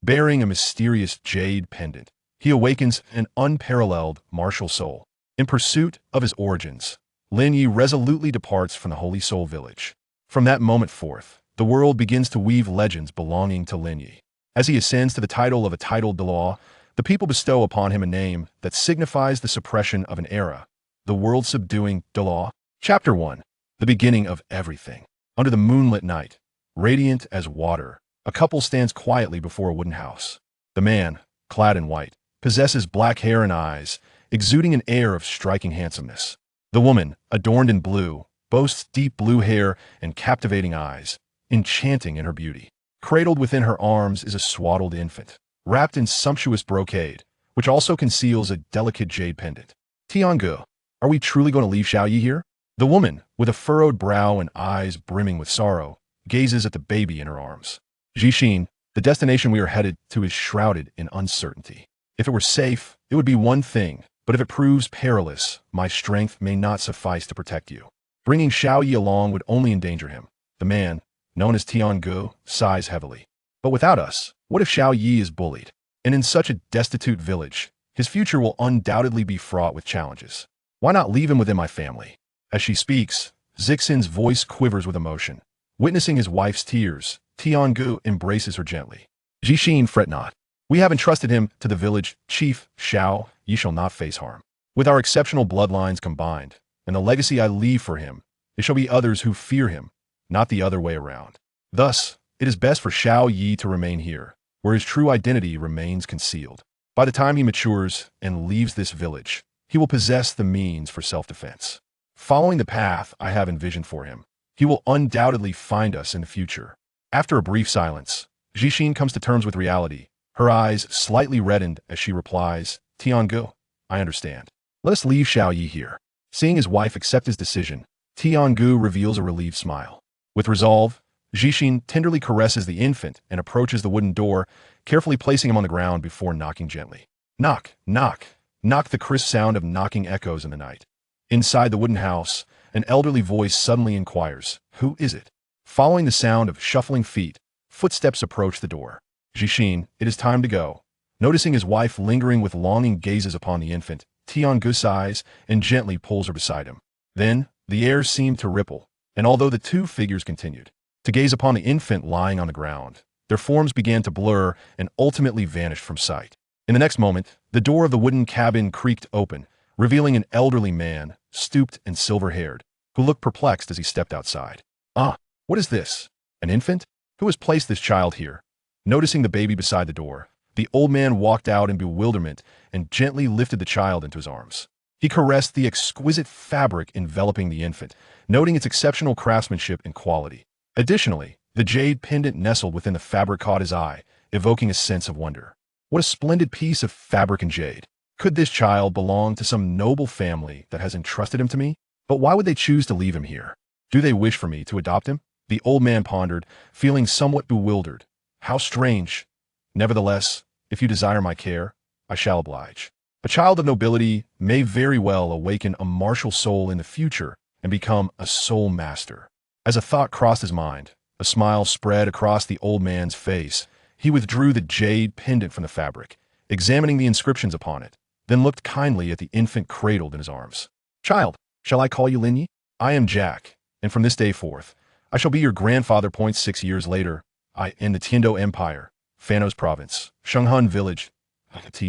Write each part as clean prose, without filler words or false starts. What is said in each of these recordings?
bearing a mysterious jade pendant. He awakens an unparalleled martial soul. In pursuit of his origins, Lin Ye resolutely departs from the Holy Soul Village. From that moment forth, the world begins to weave legends belonging to Lin Ye. As he ascends to the title of a titled Douluo, the people bestow upon him a name that signifies the suppression of an era, the world-subduing Douluo. Chapter 1. The beginning of everything. Under the moonlit night, radiant as water, a couple stands quietly before a wooden house. The man, clad in white, possesses black hair and eyes, exuding an air of striking handsomeness. The woman, adorned in blue, boasts deep blue hair and captivating eyes, enchanting in her beauty. Cradled within her arms is a swaddled infant, wrapped in sumptuous brocade, which also conceals a delicate jade pendant. Tiangu, are we truly going to leave Xiaoyi here? The woman, with a furrowed brow and eyes brimming with sorrow, gazes at the baby in her arms. Jixin, the destination we are headed to is shrouded in uncertainty. If it were safe, it would be one thing, but if it proves perilous, my strength may not suffice to protect you. Bringing Xiaoyi along would only endanger him. The man, known as Tiangu, sighs heavily. But without us, what if Xiaoyi is bullied? And in such a destitute village, his future will undoubtedly be fraught with challenges. Why not leave him within my family? As she speaks, Zixin's voice quivers with emotion. Witnessing his wife's tears, Tiangu embraces her gently. Jixin, fret not. We have entrusted him to the village chief, Xiao. Ye shall not face harm. With our exceptional bloodlines combined, and the legacy I leave for him, it shall be others who fear him, not the other way around. Thus, it is best for Xiaoyi to remain here, where his true identity remains concealed. By the time he matures and leaves this village, he will possess the means for self-defense. Following the path I have envisioned for him, he will undoubtedly find us in the future. After a brief silence, Jixin comes to terms with reality, her eyes slightly reddened as she replies, Tiangu, I understand. Let us leave Xiaoyi here. Seeing his wife accept his decision, Tiangu reveals a relieved smile. With resolve, Jixin tenderly caresses the infant and approaches the wooden door, carefully placing him on the ground before knocking gently. Knock, knock, knock. The crisp sound of knocking echoes in the night. Inside the wooden house, an elderly voice suddenly inquires, who is it? Following the sound of shuffling feet, footsteps approach the door. Jixin, it is time to go. Noticing his wife lingering with longing gazes upon the infant, Tiangu sighs and gently pulls her beside him. Then, the air seemed to ripple, and although the two figures continued to gaze upon the infant lying on the ground, their forms began to blur and ultimately vanished from sight. In the next moment, the door of the wooden cabin creaked open, revealing an elderly man, stooped and silver-haired, who looked perplexed as he stepped outside. Ah, what is this? An infant? Who has placed this child here? Noticing the baby beside the door, the old man walked out in bewilderment and gently lifted the child into his arms. He caressed the exquisite fabric enveloping the infant, noting its exceptional craftsmanship and quality. Additionally, the jade pendant nestled within the fabric caught his eye, evoking a sense of wonder. What a splendid piece of fabric and jade. Could this child belong to some noble family that has entrusted him to me? But why would they choose to leave him here? Do they wish for me to adopt him? The old man pondered, feeling somewhat bewildered. How strange. Nevertheless, if you desire my care, I shall oblige. A child of nobility may very well awaken a martial soul in the future and become a soul master. As a thought crossed his mind, a smile spread across the old man's face. He withdrew the jade pendant from the fabric, examining the inscriptions upon it, then looked kindly at the infant cradled in his arms. Child, shall I call you Lin Ye? I am Jack, and from this day forth, I shall be your grandfather. 6 years later, in the Tiando Empire, Fanos Province, Shenghan Village,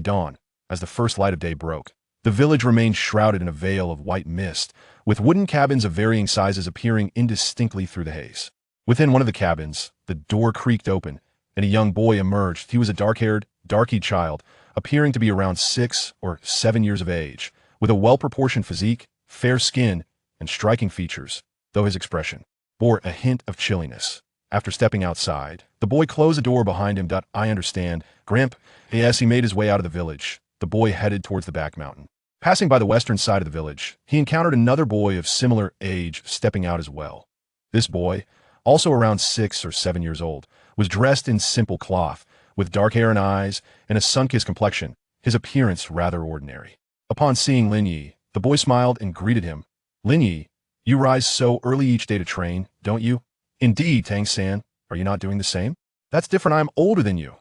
dawn, as the first light of day broke. The village remained shrouded in a veil of white mist, with wooden cabins of varying sizes appearing indistinctly through the haze. Within one of the cabins, the door creaked open, and a young boy emerged. He was a dark-haired, dark-eyed child, appearing to be around 6 or 7 years of age, with a well-proportioned physique, fair skin, and striking features, though his expression bore a hint of chilliness. After stepping outside, the boy closed the door behind him. I understand, Gramp. As he made his way out of the village, the boy headed towards the back mountain. Passing by the western side of the village, he encountered another boy of similar age stepping out as well. This boy, also around 6 or 7 years old, was dressed in simple cloth, with dark hair and eyes, and a sun-kissed complexion, his appearance rather ordinary. Upon seeing Lin Ye, the boy smiled and greeted him. Lin Ye, you rise so early each day to train, don't you? Indeed, Tang San. Are you not doing the same? That's different. I'm older than you.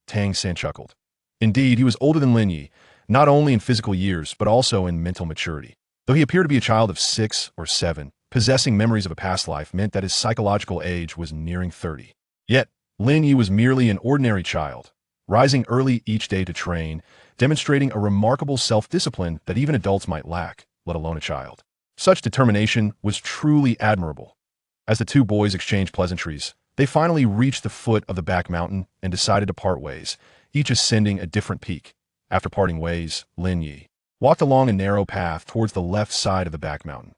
Tang San chuckled. Indeed, he was older than Lin Ye, not only in physical years, but also in mental maturity. Though he appeared to be a child of 6 or 7, possessing memories of a past life meant that his psychological age was nearing 30. Yet, Lin Ye was merely an ordinary child, rising early each day to train, demonstrating a remarkable self-discipline that even adults might lack, let alone a child. Such determination was truly admirable. As the two boys exchanged pleasantries, they finally reached the foot of the back mountain and decided to part ways, each ascending a different peak. After parting ways, Lin Ye walked along a narrow path towards the left side of the back mountain.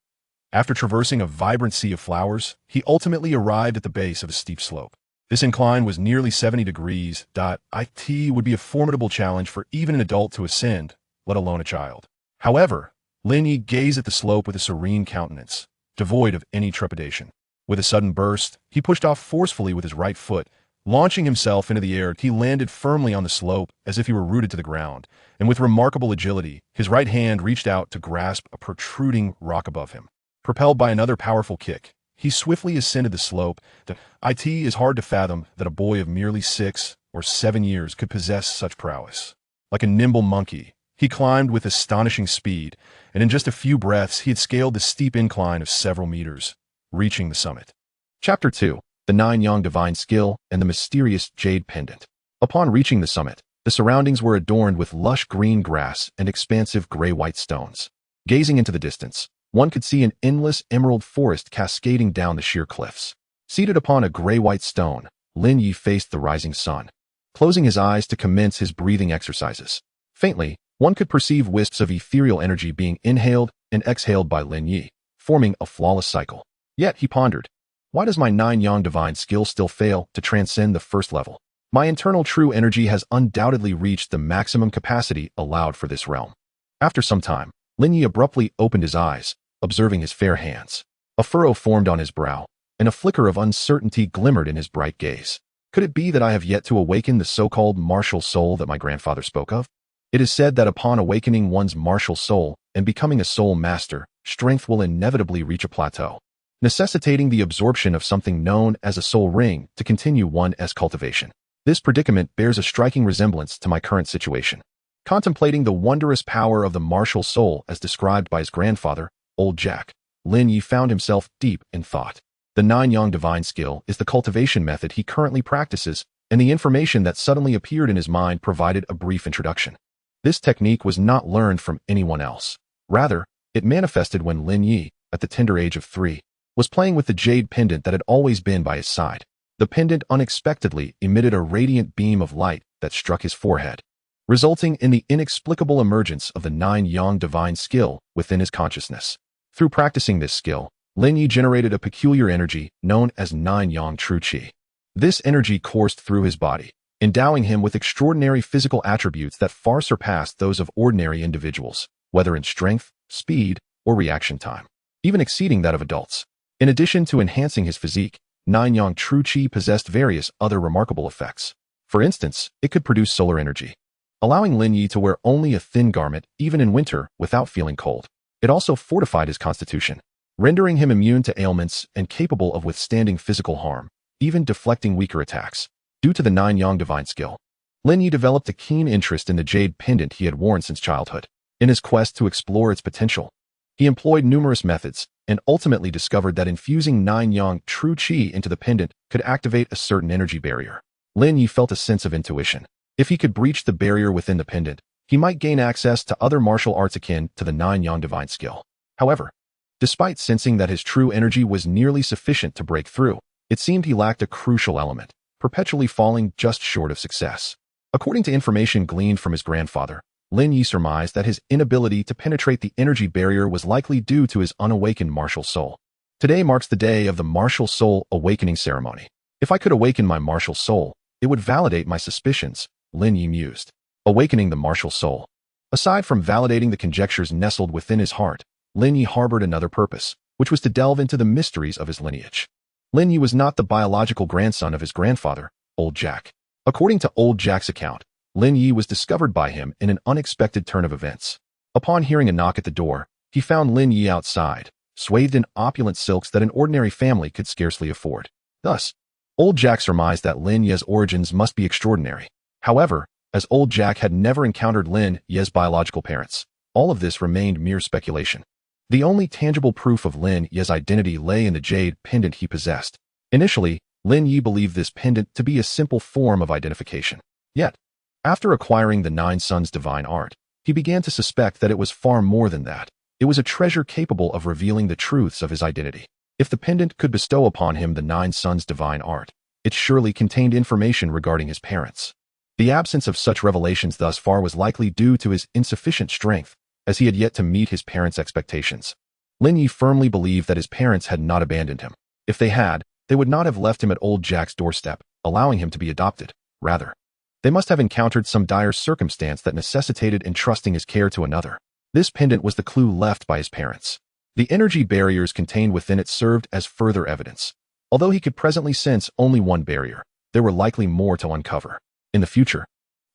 After traversing a vibrant sea of flowers, he ultimately arrived at the base of a steep slope. This incline was nearly 70 degrees. It would be a formidable challenge for even an adult to ascend, let alone a child. However, Lin Ye gazed at the slope with a serene countenance, devoid of any trepidation. With a sudden burst, he pushed off forcefully with his right foot. Launching himself into the air, he landed firmly on the slope as if he were rooted to the ground, and with remarkable agility, his right hand reached out to grasp a protruding rock above him. Propelled by another powerful kick, he swiftly ascended the slope. It is hard to fathom that a boy of merely 6 or 7 years could possess such prowess. Like a nimble monkey, he climbed with astonishing speed, and in just a few breaths he had scaled the steep incline of several meters, reaching the summit. Chapter 2. The 9-Yang Divine Skill and the Mysterious Jade Pendant. Upon reaching the summit, the surroundings were adorned with lush green grass and expansive gray-white stones. Gazing into the distance, one could see an endless emerald forest cascading down the sheer cliffs. Seated upon a gray-white stone, Lin Ye faced the rising sun, closing his eyes to commence his breathing exercises. Faintly, one could perceive wisps of ethereal energy being inhaled and exhaled by Lin Ye, forming a flawless cycle. Yet, he pondered, why does my 9-Yang Divine Skill still fail to transcend the first level? My internal true energy has undoubtedly reached the maximum capacity allowed for this realm. After some time, Lin Ye abruptly opened his eyes, observing his fair hands. A furrow formed on his brow, and a flicker of uncertainty glimmered in his bright gaze. Could it be that I have yet to awaken the so-called martial soul that my grandfather spoke of? It is said that upon awakening one's martial soul and becoming a soul master, strength will inevitably reach a plateau, necessitating the absorption of something known as a soul ring to continue one's cultivation. This predicament bears a striking resemblance to my current situation. Contemplating the wondrous power of the martial soul as described by his grandfather, Old Jack, Lin Ye found himself deep in thought. The 9-Yang Divine Skill is the cultivation method he currently practices, and the information that suddenly appeared in his mind provided a brief introduction. This technique was not learned from anyone else. Rather, it manifested when Lin Ye, at the tender age of 3, was playing with the jade pendant that had always been by his side. The pendant unexpectedly emitted a radiant beam of light that struck his forehead, resulting in the inexplicable emergence of the 9-Yang Divine Skill within his consciousness. Through practicing this skill, Lin Ye generated a peculiar energy known as 9-Yang True Qi. This energy coursed through his body, endowing him with extraordinary physical attributes that far surpassed those of ordinary individuals, whether in strength, speed, or reaction time, even exceeding that of adults. In addition to enhancing his physique, 9-Yang True Qi possessed various other remarkable effects. For instance, it could produce solar energy, allowing Lin Ye to wear only a thin garment even in winter without feeling cold. It also fortified his constitution, rendering him immune to ailments and capable of withstanding physical harm, even deflecting weaker attacks. Due to the 9-Yang Divine Skill, Lin Ye developed a keen interest in the jade pendant he had worn since childhood. In his quest to explore its potential, he employed numerous methods and ultimately discovered that infusing 9-Yang True Qi into the pendant could activate a certain energy barrier. Lin Ye felt a sense of intuition. If he could breach the barrier within the pendant, he might gain access to other martial arts akin to the 9-Yang Divine Skill. However, despite sensing that his true energy was nearly sufficient to break through, it seemed he lacked a crucial element, perpetually falling just short of success. According to information gleaned from his grandfather, Lin Ye surmised that his inability to penetrate the energy barrier was likely due to his unawakened martial soul. Today marks the day of the martial soul awakening ceremony. If I could awaken my martial soul, it would validate my suspicions, Lin Ye mused. Awakening the martial soul. Aside from validating the conjectures nestled within his heart, Lin Ye harbored another purpose, which was to delve into the mysteries of his lineage. Lin Ye was not the biological grandson of his grandfather, Old Jack. According to Old Jack's account, Lin Ye was discovered by him in an unexpected turn of events. Upon hearing a knock at the door, he found Lin Ye outside, swathed in opulent silks that an ordinary family could scarcely afford. Thus, Old Jack surmised that Lin Ye's origins must be extraordinary. However, as old Jack had never encountered Lin Ye's biological parents, all of this remained mere speculation. The only tangible proof of Lin Ye's identity lay in the jade pendant he possessed. Initially, Lin Ye believed this pendant to be a simple form of identification. Yet, after acquiring the Nine Suns' divine art, he began to suspect that it was far more than that. It was a treasure capable of revealing the truths of his identity. If the pendant could bestow upon him the Nine Suns' divine art, it surely contained information regarding his parents. The absence of such revelations thus far was likely due to his insufficient strength, as he had yet to meet his parents' expectations. Lin Ye firmly believed that his parents had not abandoned him. If they had, they would not have left him at old Jack's doorstep, allowing him to be adopted. Rather, they must have encountered some dire circumstance that necessitated entrusting his care to another. This pendant was the clue left by his parents. The energy barriers contained within it served as further evidence. Although he could presently sense only one barrier, there were likely more to uncover. In the future,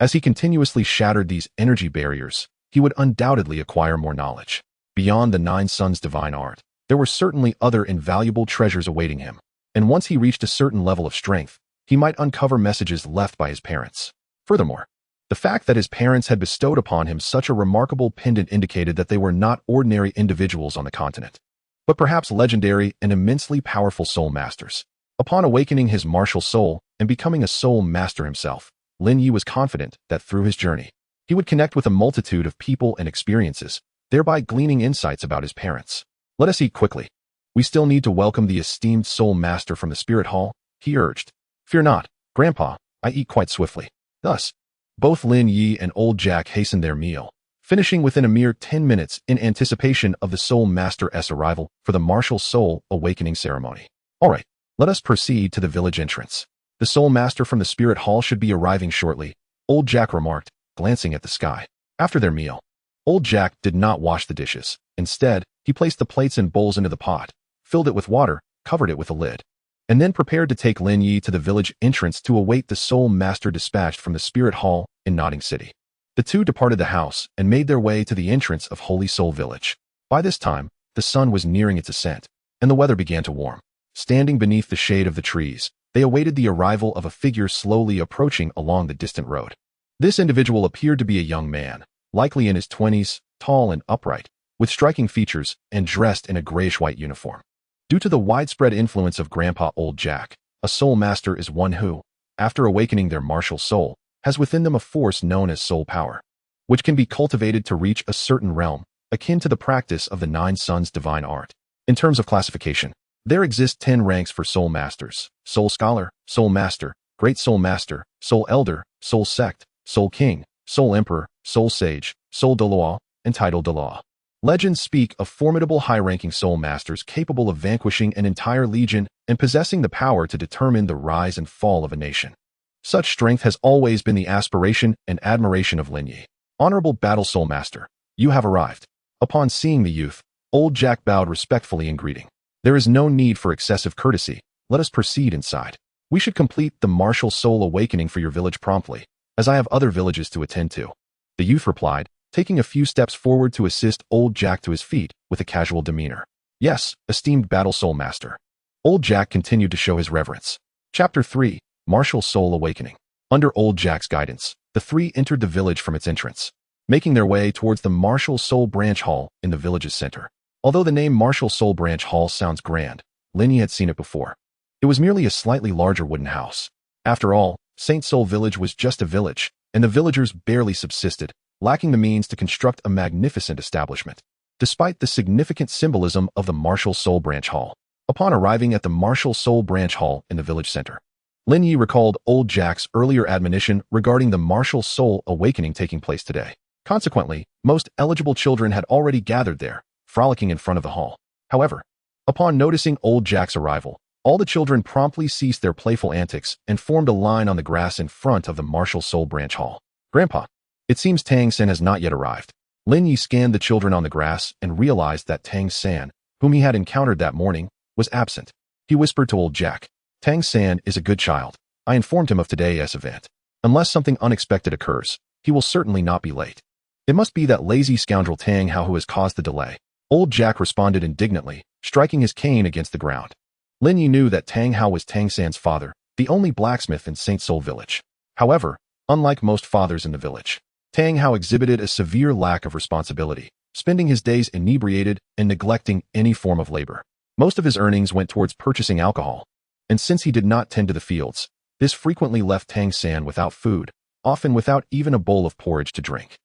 as he continuously shattered these energy barriers, he would undoubtedly acquire more knowledge. Beyond the Nine Suns' divine art, there were certainly other invaluable treasures awaiting him, and once he reached a certain level of strength, he might uncover messages left by his parents. Furthermore, the fact that his parents had bestowed upon him such a remarkable pendant indicated that they were not ordinary individuals on the continent, but perhaps legendary and immensely powerful soul masters. Upon awakening his martial soul and becoming a soul master himself, Lin Ye was confident that through his journey, he would connect with a multitude of people and experiences, thereby gleaning insights about his parents. Let us eat quickly. We still need to welcome the esteemed soul master from the spirit hall, he urged. Fear not, Grandpa, I eat quite swiftly. Thus, both Lin Ye and old Jack hastened their meal, finishing within a mere 10 minutes in anticipation of the soul master's arrival for the martial soul awakening ceremony. All right, let us proceed to the village entrance. The soul master from the spirit hall should be arriving shortly, old Jack remarked, glancing at the sky. After their meal, old Jack did not wash the dishes. Instead, he placed the plates and bowls into the pot, filled it with water, covered it with a lid, and then prepared to take Lin Ye to the village entrance to await the soul master dispatched from the spirit hall in Nodding City. The two departed the house and made their way to the entrance of Holy Soul Village. By this time, the sun was nearing its ascent, and the weather began to warm. Standing beneath the shade of the trees, they awaited the arrival of a figure slowly approaching along the distant road. This individual appeared to be a young man, likely in his 20s, tall and upright, with striking features and dressed in a grayish-white uniform. Due to the widespread influence of Grandpa Old Jack, a soul master is one who, after awakening their martial soul, has within them a force known as soul power, which can be cultivated to reach a certain realm, akin to the practice of the Nine Suns' divine art. In terms of classification, there exist 10 ranks for soul masters: soul scholar, soul master, great soul master, soul elder, soul sect, soul king, soul emperor, soul sage, soul Douluo, and title Douluo. Legends speak of formidable high-ranking soul masters capable of vanquishing an entire legion and possessing the power to determine the rise and fall of a nation. Such strength has always been the aspiration and admiration of Lin Ye. Honorable Battle Soul Master, you have arrived. Upon seeing the youth, old Jack bowed respectfully in greeting. There is no need for excessive courtesy. Let us proceed inside. We should complete the martial soul awakening for your village promptly, as I have other villages to attend to. The youth replied, taking a few steps forward to assist old Jack to his feet with a casual demeanor. Yes, esteemed Battle Soul Master. Old Jack continued to show his reverence. Chapter 3, Martial Soul Awakening. Under old Jack's guidance, the three entered the village from its entrance, making their way towards the Martial Soul Branch Hall in the village's center. Although the name Martial Soul Branch Hall sounds grand, Lin Ye had seen it before. It was merely a slightly larger wooden house. After all, Saint Soul Village was just a village, and the villagers barely subsisted, lacking the means to construct a magnificent establishment. Despite the significant symbolism of the Martial Soul Branch Hall, upon arriving at the Martial Soul Branch Hall in the village center, Lin Ye recalled old Jack's earlier admonition regarding the Martial Soul Awakening taking place today. Consequently, most eligible children had already gathered there, frolicking in front of the hall. However, upon noticing old Jack's arrival, all the children promptly ceased their playful antics and formed a line on the grass in front of the Martial Soul Branch Hall. Grandpa, it seems Tang San has not yet arrived. Lin Ye scanned the children on the grass and realized that Tang San, whom he had encountered that morning, was absent. He whispered to old Jack, Tang San is a good child. I informed him of today's event. Unless something unexpected occurs, he will certainly not be late. It must be that lazy scoundrel Tang Hao who has caused the delay. Old Jack responded indignantly, striking his cane against the ground. Lin Ye knew that Tang Hao was Tang San's father, the only blacksmith in Saint Soul Village. However, Unlike most fathers in the village, Tang Hao exhibited a severe lack of responsibility, spending his days inebriated and neglecting any form of labor. Most of his earnings went towards purchasing alcohol, and since he did not tend to the fields, this frequently left Tang San without food, often without even a bowl of porridge to drink.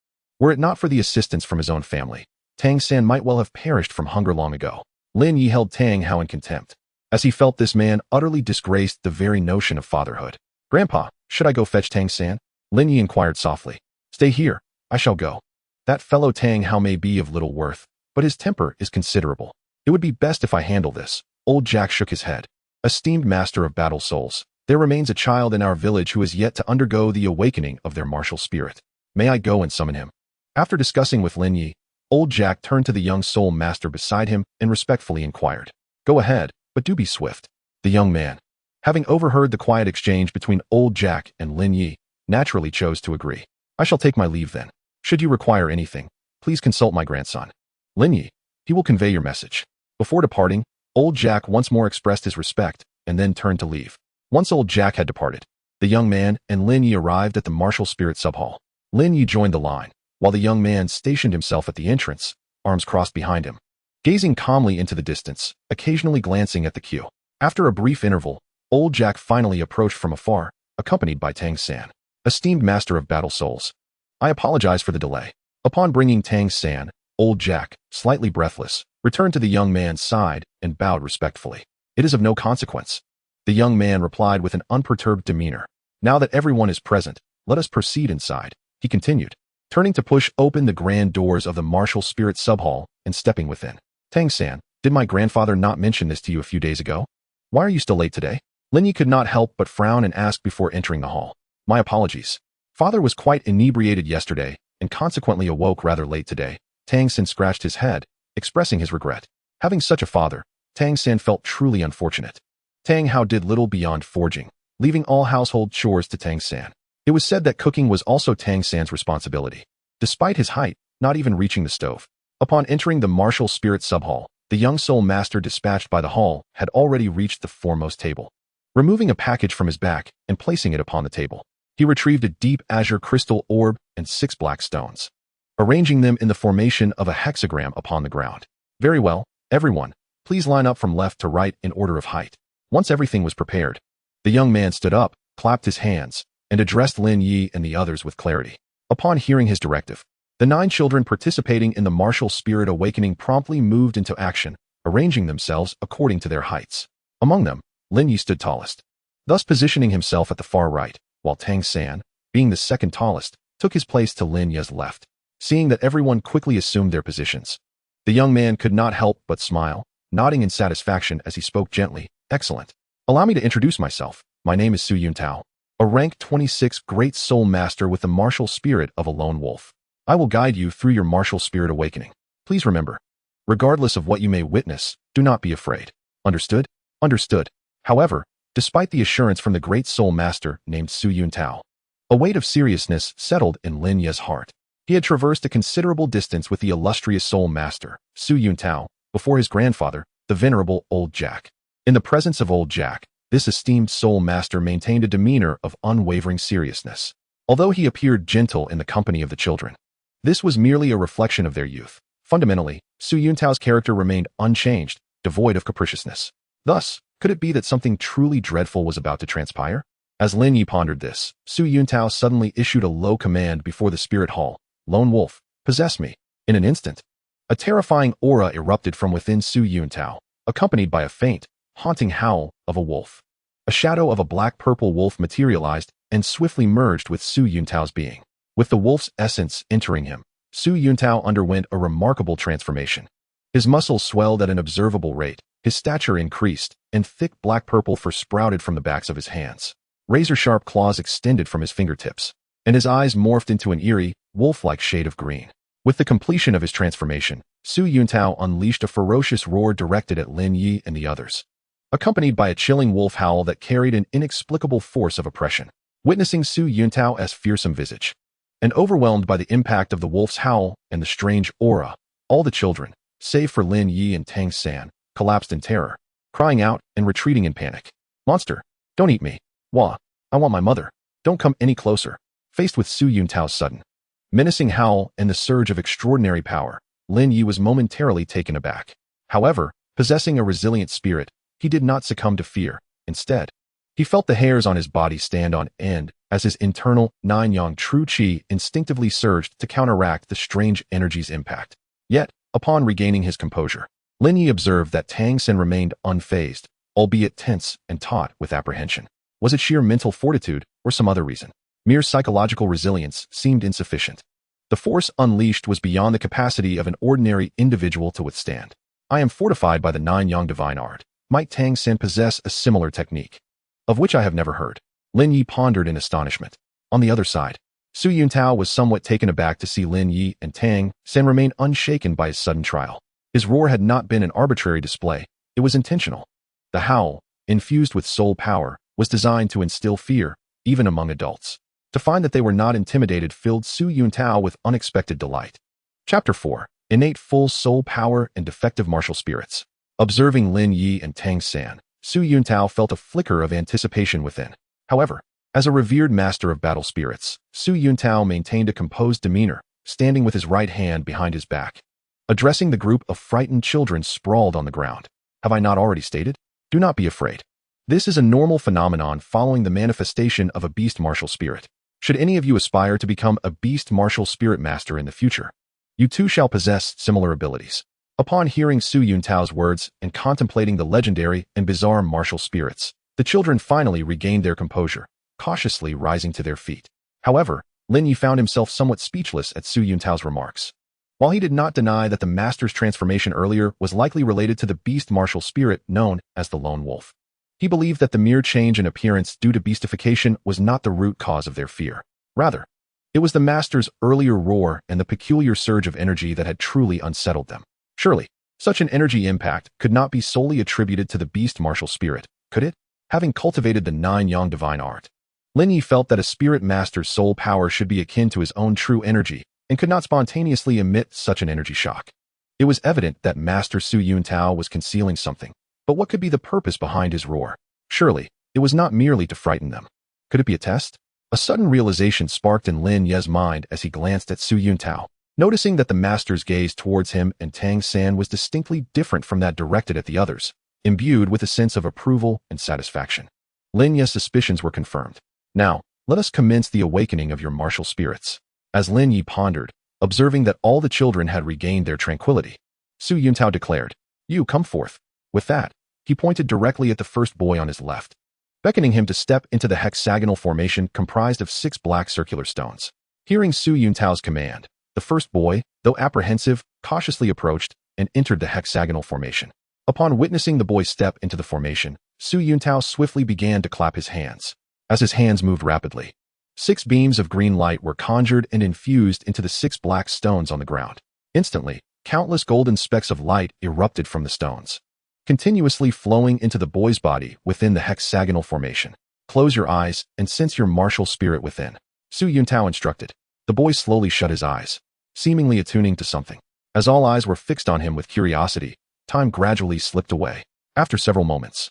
Were it not for the assistance from his own family, Tang San might well have perished from hunger long ago. Lin Ye held Tang Hao in contempt, as he felt this man utterly disgraced the very notion of fatherhood. "Grandpa, should I go fetch Tang San?" Lin Ye inquired softly. "Stay here, I shall go. That fellow Tang Hao may be of little worth, but his temper is considerable. It would be best if I handle this." Old Jack shook his head. "Esteemed master of battle souls, there remains a child in our village who is yet to undergo the awakening of their martial spirit. May I go and summon him?" After discussing with Lin Ye, Old Jack turned to the young soul master beside him and respectfully inquired, "Go ahead, but do be swift." The young man, having overheard the quiet exchange between Old Jack and Lin Ye, naturally chose to agree. "I shall take my leave then. Should you require anything, please consult my grandson, Lin Ye. He will convey your message." Before departing, Old Jack once more expressed his respect and then turned to leave. Once Old Jack had departed, the young man and Lin Ye arrived at the martial spirit subhall. Lin Ye joined the line, while the young man stationed himself at the entrance, arms crossed behind him, gazing calmly into the distance, occasionally glancing at the queue. After a brief interval, Old Jack finally approached from afar, accompanied by Tang San. "Esteemed master of battle souls, I apologize for the delay." Upon bringing Tang San, Old Jack, slightly breathless, returned to the young man's side and bowed respectfully. "It is of no consequence." The young man replied with an unperturbed demeanor. "Now that everyone is present, let us proceed inside," he continued, turning to push open the grand doors of the martial spirit subhall and stepping within. "Tang San, did my grandfather not mention this to you a few days ago? Why are you still late today?" Lin Ye could not help but frown and ask before entering the hall. "My apologies. Father was quite inebriated yesterday and consequently awoke rather late today." Tang San scratched his head, expressing his regret. Having such a father, Tang San felt truly unfortunate. Tang Hao did little beyond forging, leaving all household chores to Tang San. It was said that cooking was also Tang San's responsibility, despite his height not even reaching the stove. Upon entering the martial spirit subhall, the young soul master dispatched by the hall had already reached the foremost table. Removing a package from his back and placing it upon the table, he retrieved a deep azure crystal orb and 6 black stones, arranging them in the formation of a hexagram upon the ground. "Very well, everyone, please line up from left to right in order of height." Once everything was prepared, the young man stood up, clapped his hands, and addressed Lin Ye and the others with clarity. Upon hearing his directive, the 9 children participating in the martial spirit awakening promptly moved into action, arranging themselves according to their heights. Among them, Lin Ye stood tallest, thus positioning himself at the far right, while Tang San, being the second tallest, took his place to Lin Ye's left. Seeing that everyone quickly assumed their positions, the young man could not help but smile, nodding in satisfaction as he spoke gently. "Excellent. Allow me to introduce myself. My name is Su Yuntao, a rank 26 great soul master with the martial spirit of a lone wolf. I will guide you through your martial spirit awakening. Please remember, regardless of what you may witness, do not be afraid. Understood?" "Understood." However, despite the assurance from the great soul master named Su Yuntao, a weight of seriousness settled in Lin Ye's heart. He had traversed a considerable distance with the illustrious soul master, Su Yuntao, before his grandfather, the venerable Old Jack. In the presence of Old Jack, this esteemed soul master maintained a demeanor of unwavering seriousness, although he appeared gentle in the company of the children. This was merely a reflection of their youth. Fundamentally, Su Yuntao's character remained unchanged, devoid of capriciousness. Thus, could it be that something truly dreadful was about to transpire? As Lin Ye pondered this, Su Yuntao suddenly issued a low command before the spirit hall. "Lone wolf, possess me." In an instant, a terrifying aura erupted from within Su Yuntao, accompanied by a faint, haunting howl of a wolf. A shadow of a black-purple wolf materialized and swiftly merged with Su Yuntao's being. With the wolf's essence entering him, Su Yuntao underwent a remarkable transformation. His muscles swelled at an observable rate, his stature increased, and thick black-purple fur sprouted from the backs of his hands. Razor-sharp claws extended from his fingertips, and his eyes morphed into an eerie, wolf-like shade of green. With the completion of his transformation, Su Yuntao unleashed a ferocious roar directed at Lin Ye and the others, accompanied by a chilling wolf howl that carried an inexplicable force of oppression. Witnessing Su Yuntao's fearsome visage, and overwhelmed by the impact of the wolf's howl and the strange aura, all the children, save for Lin Ye and Tang San, collapsed in terror, crying out and retreating in panic. "Monster, don't eat me. Wah, I want my mother. Don't come any closer." Faced with Su Yuntao's sudden, menacing howl and the surge of extraordinary power, Lin Ye was momentarily taken aback. However, possessing a resilient spirit, he did not succumb to fear. Instead, he felt the hairs on his body stand on end as his internal nine-yang true qi instinctively surged to counteract the strange energy's impact. Yet, upon regaining his composure, Lin Ye observed that Tang Sen remained unfazed, albeit tense and taut with apprehension. Was it sheer mental fortitude or some other reason? Mere psychological resilience seemed insufficient. The force unleashed was beyond the capacity of an ordinary individual to withstand. I am fortified by the nine-yang divine art. Might Tang Sen possess a similar technique, of which I have never heard? Lin Ye pondered in astonishment. On the other side, Su Yuntao was somewhat taken aback to see Lin Ye and Tang Sen remain unshaken by his sudden trial. His roar had not been an arbitrary display. It was intentional. The howl, infused with soul power, was designed to instill fear, even among adults. To find that they were not intimidated filled Su Yuntao with unexpected delight. Chapter 4. Innate full soul power and defective martial spirits. Observing Lin Ye and Tang San, Su Yuntao felt a flicker of anticipation within. However, as a revered master of battle spirits, Su Yuntao maintained a composed demeanor, standing with his right hand behind his back. Addressing the group of frightened children sprawled on the ground. Have I not already stated? Do not be afraid. This is a normal phenomenon following the manifestation of a beast martial spirit. Should any of you aspire to become a beast martial spirit master in the future, you too shall possess similar abilities. Upon hearing Su Yuntao's words and contemplating the legendary and bizarre martial spirits, the children finally regained their composure, cautiously rising to their feet. However, Lin Ye found himself somewhat speechless at Su Yuntao's remarks. While he did not deny that the master's transformation earlier was likely related to the beast martial spirit known as the Lone Wolf, he believed that the mere change in appearance due to beastification was not the root cause of their fear. Rather, it was the master's earlier roar and the peculiar surge of energy that had truly unsettled them. Surely, such an energy impact could not be solely attributed to the beast martial spirit, could it? Having cultivated the nine-yang divine art, Lin Ye felt that a spirit master's soul power should be akin to his own true energy and could not spontaneously emit such an energy shock. It was evident that Master Su Yuntao was concealing something, but what could be the purpose behind his roar? Surely, it was not merely to frighten them. Could it be a test? A sudden realization sparked in Lin Ye's mind as he glanced at Su Yuntao, noticing that the master's gaze towards him and Tang San was distinctly different from that directed at the others, imbued with a sense of approval and satisfaction. Lin Ye's suspicions were confirmed. Now, let us commence the awakening of your martial spirits. As Lin Ye pondered, observing that all the children had regained their tranquility, Su Yuntao declared, "You come forth." With that, he pointed directly at the first boy on his left, beckoning him to step into the hexagonal formation comprised of 6 black circular stones. Hearing Su Yuntao's command, the first boy, though apprehensive, cautiously approached and entered the hexagonal formation. Upon witnessing the boy step into the formation, Su Yuntao swiftly began to clap his hands. As his hands moved rapidly, 6 beams of green light were conjured and infused into the 6 black stones on the ground. Instantly, countless golden specks of light erupted from the stones, continuously flowing into the boy's body within the hexagonal formation. Close your eyes and sense your martial spirit within, Su Yuntao instructed. The boy slowly shut his eyes, seemingly attuning to something. As all eyes were fixed on him with curiosity, time gradually slipped away. After several moments,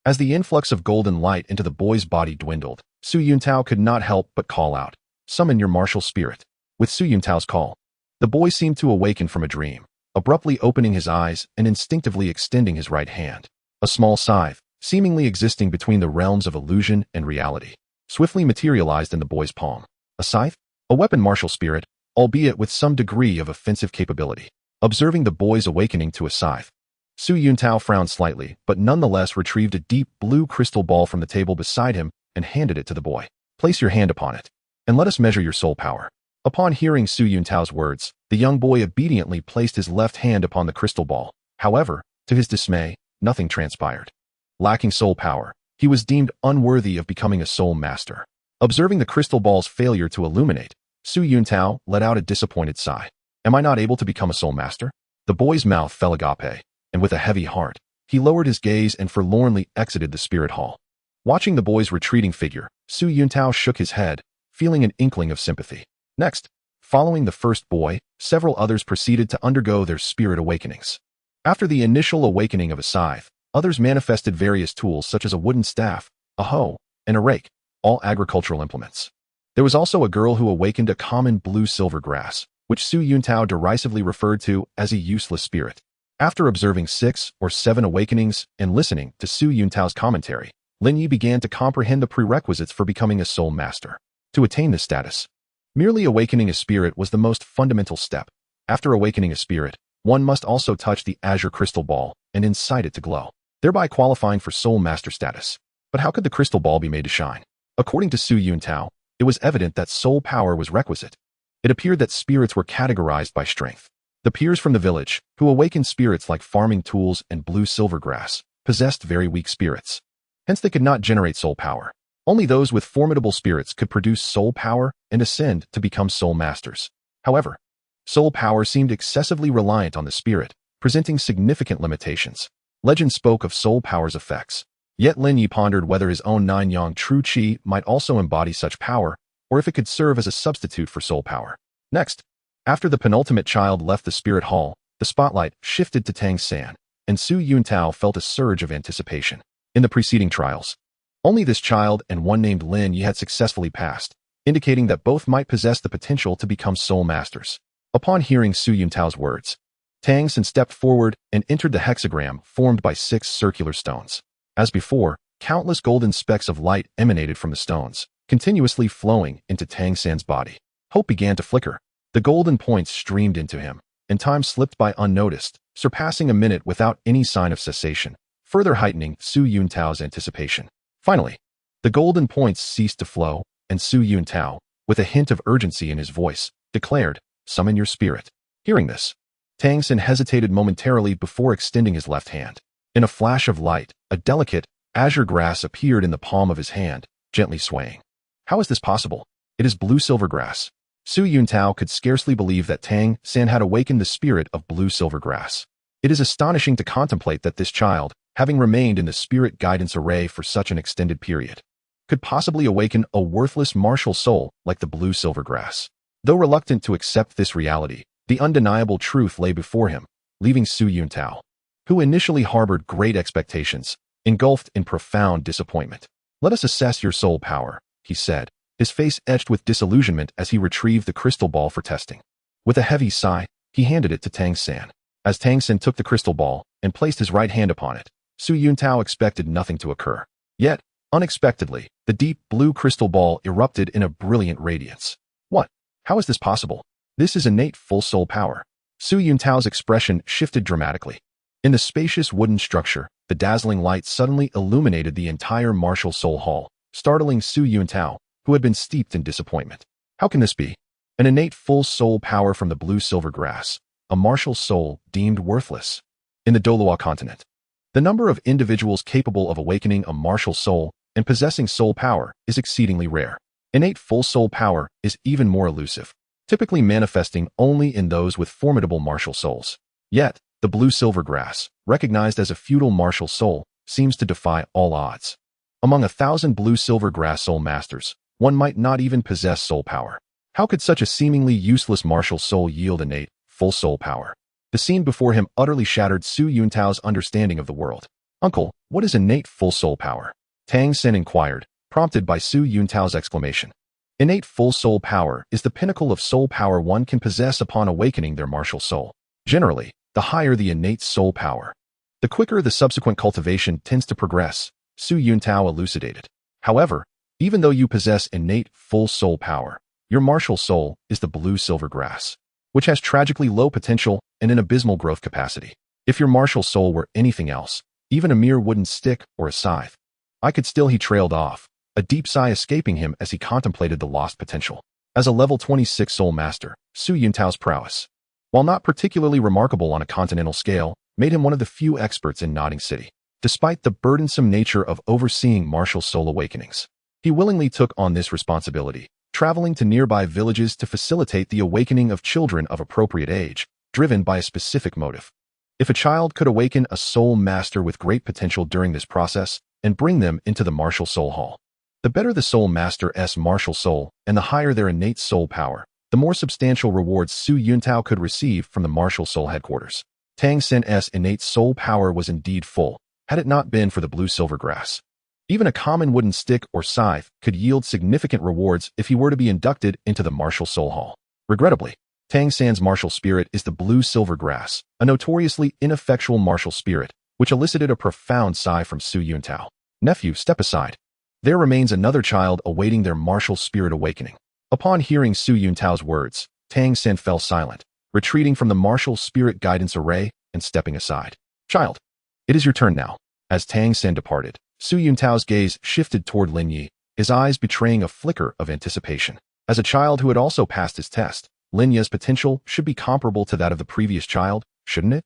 as the influx of golden light into the boy's body dwindled, Su Yuntao could not help but call out, "Summon your martial spirit." With Su Yuntao's call, the boy seemed to awaken from a dream, abruptly opening his eyes and instinctively extending his right hand. A small scythe, seemingly existing between the realms of illusion and reality, swiftly materialized in the boy's palm. A scythe? A weapon martial spirit, albeit with some degree of offensive capability. Observing the boy's awakening to a scythe, Su Yuntao frowned slightly, but nonetheless retrieved a deep blue crystal ball from the table beside him and handed it to the boy. Place your hand upon it, and let us measure your soul power. Upon hearing Su Yuntao's words, the young boy obediently placed his left hand upon the crystal ball. However, to his dismay, nothing transpired. Lacking soul power, he was deemed unworthy of becoming a soul master. Observing the crystal ball's failure to illuminate, Su Yuntao let out a disappointed sigh. Am I not able to become a soul master? The boy's mouth fell agape, and with a heavy heart, he lowered his gaze and forlornly exited the spirit hall. Watching the boy's retreating figure, Su Yuntao shook his head, feeling an inkling of sympathy. Next, following the first boy, several others proceeded to undergo their spirit awakenings. After the initial awakening of a scythe, others manifested various tools such as a wooden staff, a hoe, and a rake, all agricultural implements. There was also a girl who awakened a common blue-silver grass, which Su Yuntao derisively referred to as a useless spirit. After observing 6 or 7 awakenings and listening to Su Yuntao's commentary, Lin Ye began to comprehend the prerequisites for becoming a soul master. To attain this status, merely awakening a spirit was the most fundamental step. After awakening a spirit, one must also touch the azure crystal ball and incite it to glow, thereby qualifying for soul master status. But how could the crystal ball be made to shine? According to Su Yuntao, it was evident that soul power was requisite. It appeared that spirits were categorized by strength. The peers from the village, who awakened spirits like farming tools and blue-silver grass, possessed very weak spirits. Hence they could not generate soul power. Only those with formidable spirits could produce soul power and ascend to become soul masters. However, soul power seemed excessively reliant on the spirit, presenting significant limitations. Legend spoke of soul power's effects. Yet Lin Ye pondered whether his own nine-yang true qi might also embody such power, or if it could serve as a substitute for soul power. Next, after the penultimate child left the spirit hall, the spotlight shifted to Tang San, and Su Yuntao felt a surge of anticipation. In the preceding trials, only this child and one named Lin Ye had successfully passed, indicating that both might possess the potential to become soul masters. Upon hearing Su Yuntao's words, Tang San stepped forward and entered the hexagram formed by 6 circular stones. As before, countless golden specks of light emanated from the stones, continuously flowing into Tang San's body. Hope began to flicker. The golden points streamed into him, and time slipped by unnoticed, surpassing a minute without any sign of cessation, further heightening Su Yuntao's anticipation. Finally, the golden points ceased to flow, and Su Yuntao, with a hint of urgency in his voice, declared, "Summon your spirit." Hearing this, Tang San hesitated momentarily before extending his left hand. In a flash of light, a delicate, azure grass appeared in the palm of his hand, gently swaying. How is this possible? It is blue-silver grass. Su Yuntao could scarcely believe that Tang San had awakened the spirit of blue-silver grass. It is astonishing to contemplate that this child, having remained in the spirit guidance array for such an extended period, could possibly awaken a worthless martial soul like the blue-silver grass. Though reluctant to accept this reality, the undeniable truth lay before him, leaving Su Yuntao, who initially harbored great expectations, engulfed in profound disappointment. "Let us assess your soul power," he said, his face etched with disillusionment as he retrieved the crystal ball for testing. With a heavy sigh, he handed it to Tang San. As Tang San took the crystal ball and placed his right hand upon it, Su Yuntao expected nothing to occur. Yet, unexpectedly, the deep blue crystal ball erupted in a brilliant radiance. What? How is this possible? This is innate full soul power. Su Yuntao's expression shifted dramatically. In the spacious wooden structure, the dazzling light suddenly illuminated the entire martial soul hall, startling Su Yuntao, who had been steeped in disappointment. How can this be? An innate full soul power from the blue-silver grass, a martial soul deemed worthless. In the Douluo continent, the number of individuals capable of awakening a martial soul and possessing soul power is exceedingly rare. Innate full soul power is even more elusive, typically manifesting only in those with formidable martial souls. Yet, the blue-silver grass, recognized as a feudal martial soul, seems to defy all odds. Among 1,000 blue-silver grass soul masters, one might not even possess soul power. How could such a seemingly useless martial soul yield innate, full soul power? The scene before him utterly shattered Su Yuntao's understanding of the world. "Uncle, what is innate full soul power?" Tang San inquired, prompted by Su Yuntao's exclamation. Innate full soul power is the pinnacle of soul power one can possess upon awakening their martial soul. Generally, the higher the innate soul power, the quicker the subsequent cultivation tends to progress, Su Yuntao elucidated. However, even though you possess innate full soul power, your martial soul is the blue-silver grass, which has tragically low potential and an abysmal growth capacity. If your martial soul were anything else, even a mere wooden stick or a scythe, I could still. He trailed off, a deep sigh escaping him as he contemplated the lost potential. As a level 26 soul master, Su Yuntao's prowess, while not particularly remarkable on a continental scale, made him one of the few experts in Nodding City. Despite the burdensome nature of overseeing martial soul awakenings, he willingly took on this responsibility, traveling to nearby villages to facilitate the awakening of children of appropriate age, driven by a specific motive. If a child could awaken a soul master with great potential during this process and bring them into the martial soul hall, the better the soul master's martial soul and the higher their innate soul power, the more substantial rewards Su Yuntao could receive from the martial soul headquarters. Tang San's innate soul power was indeed full, had it not been for the blue-silver grass. Even a common wooden stick or scythe could yield significant rewards if he were to be inducted into the martial soul hall. Regrettably, Tang San's martial spirit is the blue silver grass, a notoriously ineffectual martial spirit, which elicited a profound sigh from Su Yuntao. Nephew, step aside. There remains another child awaiting their martial spirit awakening. Upon hearing Su Yuntao's words, Tang San fell silent, retreating from the martial spirit guidance array and stepping aside. Child, it is your turn now. As Tang San departed, Su Yuntao's gaze shifted toward Lin Ye, his eyes betraying a flicker of anticipation. As a child who had also passed his test, Lin Ye's potential should be comparable to that of the previous child, shouldn't it?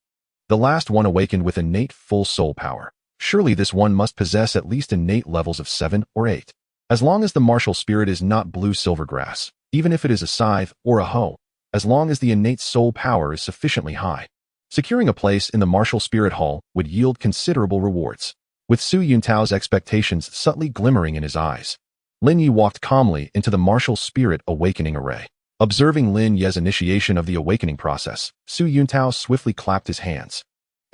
The last one awakened with innate full soul power. Surely this one must possess at least innate levels of 7 or 8. As long as the martial spirit is not blue silver grass, even if it is a scythe or a hoe, as long as the innate soul power is sufficiently high, securing a place in the martial spirit hall would yield considerable rewards. With Su Yuntao's expectations subtly glimmering in his eyes, Lin Ye walked calmly into the martial spirit awakening array. Observing Lin Ye's initiation of the awakening process, Su Yuntao swiftly clapped his hands,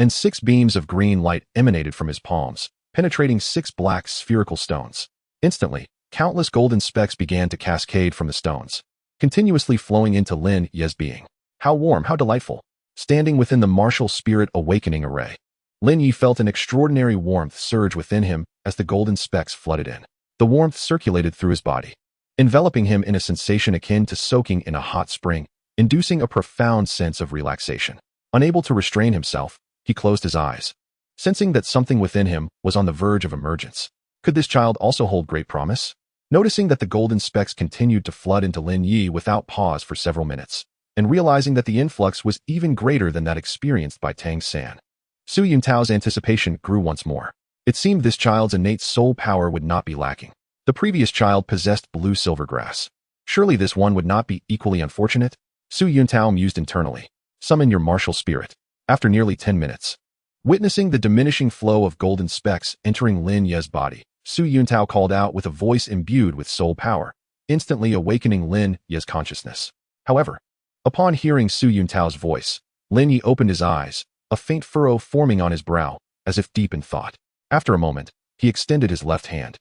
and 6 beams of green light emanated from his palms, penetrating 6 black spherical stones. Instantly, countless golden specks began to cascade from the stones, continuously flowing into Lin Ye's being. How warm, how delightful. Standing within the martial spirit awakening array, Lin Ye felt an extraordinary warmth surge within him as the golden specks flooded in. The warmth circulated through his body, enveloping him in a sensation akin to soaking in a hot spring, inducing a profound sense of relaxation. Unable to restrain himself, he closed his eyes, sensing that something within him was on the verge of emergence. Could this child also hold great promise? Noticing that the golden specks continued to flood into Lin Ye without pause for several minutes, and realizing that the influx was even greater than that experienced by Tang San, Su Yuntao's anticipation grew once more. It seemed this child's innate soul power would not be lacking. The previous child possessed blue silver grass. Surely this one would not be equally unfortunate? Su Yuntao mused internally. Summon your martial spirit. After nearly 10 minutes, witnessing the diminishing flow of golden specks entering Lin Ye's body, Su Yuntao called out with a voice imbued with soul power, instantly awakening Lin Ye's consciousness. However, upon hearing Su Yuntao's voice, Lin Ye opened his eyes, a faint furrow forming on his brow, as if deep in thought. After a moment, he extended his left hand,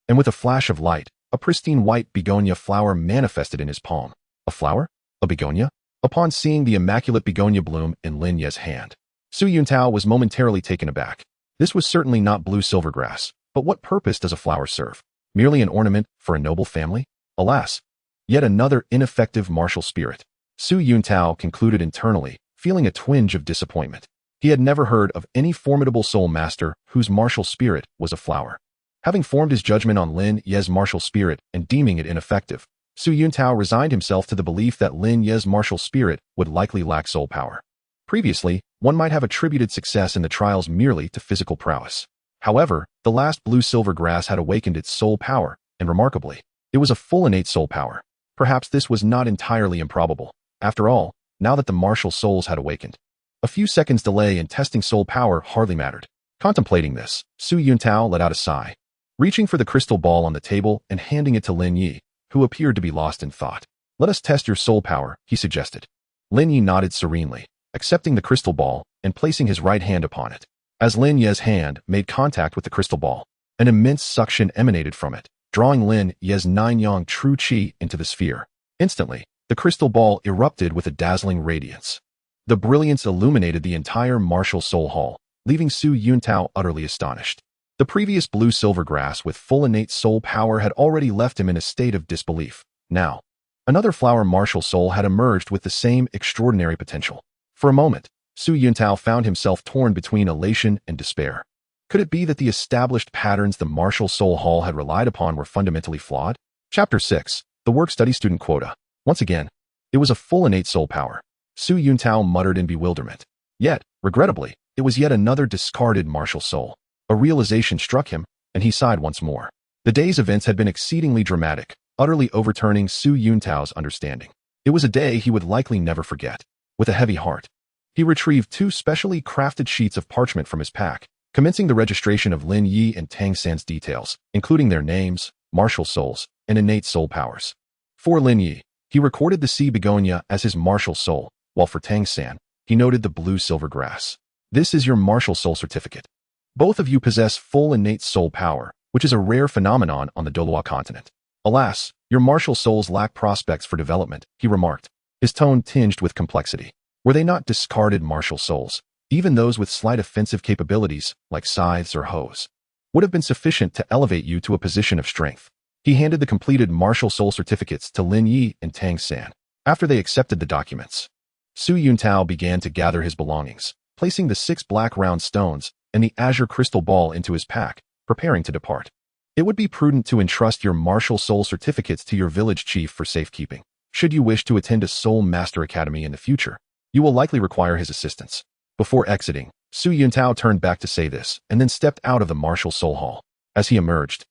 and with a flash of light, a pristine white begonia flower manifested in his palm. A flower? A begonia? Upon seeing the immaculate begonia bloom in Lin Ye's hand, Su Yuntao was momentarily taken aback. This was certainly not blue silver grass, but what purpose does a flower serve? Merely an ornament for a noble family? Alas, yet another ineffective martial spirit. Su Yuntao concluded internally, feeling a twinge of disappointment. He had never heard of any formidable soul master whose martial spirit was a flower. Having formed his judgment on Lin Ye's martial spirit and deeming it ineffective, Su Yuntao resigned himself to the belief that Lin Ye's martial spirit would likely lack soul power. Previously, one might have attributed success in the trials merely to physical prowess. However, the last blue-silver grass had awakened its soul power, and remarkably, it was a full innate soul power. Perhaps this was not entirely improbable. After all, now that the martial souls had awakened, a few seconds' delay in testing soul power hardly mattered. Contemplating this, Su Yuntao let out a sigh, reaching for the crystal ball on the table and handing it to Lin Ye, who appeared to be lost in thought. Let us test your soul power, he suggested. Lin Ye nodded serenely, accepting the crystal ball and placing his right hand upon it. As Lin Ye's hand made contact with the crystal ball, an immense suction emanated from it, drawing Lin Ye's 9-yang true qi into the sphere. Instantly, the crystal ball erupted with a dazzling radiance. The brilliance illuminated the entire martial soul hall, leaving Su Yuntao utterly astonished. The previous blue-silver grass with full innate soul power had already left him in a state of disbelief. Now, another flower martial soul had emerged with the same extraordinary potential. For a moment, Su Yuntao found himself torn between elation and despair. Could it be that the established patterns the martial soul hall had relied upon were fundamentally flawed? Chapter 6. The Work-Study Student Quota. Once again, it was a full innate soul power. Su Yuntao muttered in bewilderment. Yet, regrettably, it was yet another discarded martial soul. A realization struck him, and he sighed once more. The day's events had been exceedingly dramatic, utterly overturning Su Yuntao's understanding. It was a day he would likely never forget. With a heavy heart, he retrieved 2 specially crafted sheets of parchment from his pack, commencing the registration of Lin Ye and Tang San's details, including their names, martial souls, and innate soul powers. For Lin Ye, he recorded the sea begonia as his martial soul, while for Tang San, he noted the blue-silver grass. This is your martial soul certificate. Both of you possess full innate soul power, which is a rare phenomenon on the Douluo continent. Alas, your martial souls lack prospects for development, he remarked, his tone tinged with complexity. Were they not discarded martial souls? Even those with slight offensive capabilities, like scythes or hoes, would have been sufficient to elevate you to a position of strength. He handed the completed martial soul certificates to Lin Ye and Tang San. After they accepted the documents, Su Yuntao began to gather his belongings, placing the 6 black round stones and the azure crystal ball into his pack, preparing to depart. It would be prudent to entrust your martial soul certificates to your village chief for safekeeping. Should you wish to attend a Soul Master Academy in the future, you will likely require his assistance. Before exiting, Su Yuntao turned back to say this, and then stepped out of the martial soul hall. As he emerged,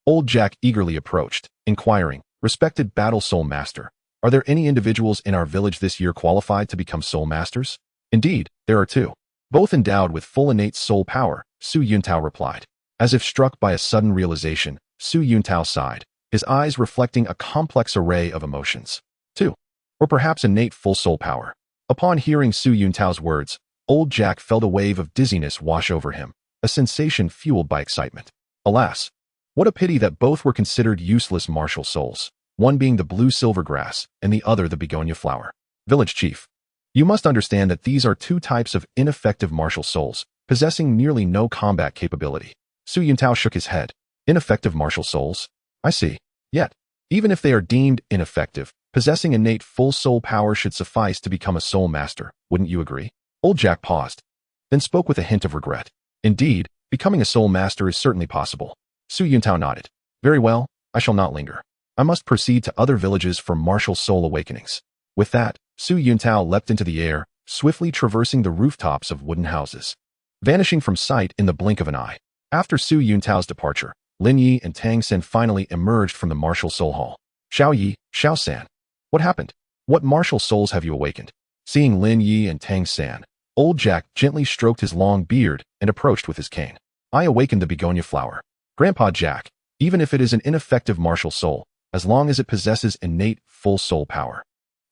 Old Jack eagerly approached, inquiring, "Respected Battle Soul Master, are there any individuals in our village this year qualified to become Soul Masters?" "Indeed, there are 2. Both endowed with full innate soul power," Su Yuntao replied. As if struck by a sudden realization, Su Yuntao sighed, his eyes reflecting a complex array of emotions. 2. Or perhaps innate full soul power. Upon hearing Su Yuntao's words, Old Jack felt a wave of dizziness wash over him, a sensation fueled by excitement. Alas, what a pity that both were considered useless martial souls, one being the blue silvergrass and the other the begonia flower. Village Chief, you must understand that these are 2 types of ineffective martial souls, possessing nearly no combat capability. Su Yuntao shook his head. Ineffective martial souls? I see. Yet, even if they are deemed ineffective, possessing innate full soul power should suffice to become a soul master, wouldn't you agree? Old Jack paused, then spoke with a hint of regret. Indeed, becoming a soul master is certainly possible. Su Yuntao nodded. Very well, I shall not linger. I must proceed to other villages for martial soul awakenings. With that, Su Yuntao leapt into the air, swiftly traversing the rooftops of wooden houses, vanishing from sight in the blink of an eye. After Su Yuntao's departure, Lin Ye and Tang San finally emerged from the martial soul hall. Xiao Yi, Xiao San. What happened? What martial souls have you awakened? Seeing Lin Ye and Tang San, Old Jack gently stroked his long beard and approached with his cane. I awakened the begonia flower. Grandpa Jack, even if it is an ineffective martial soul, as long as it possesses innate full soul power,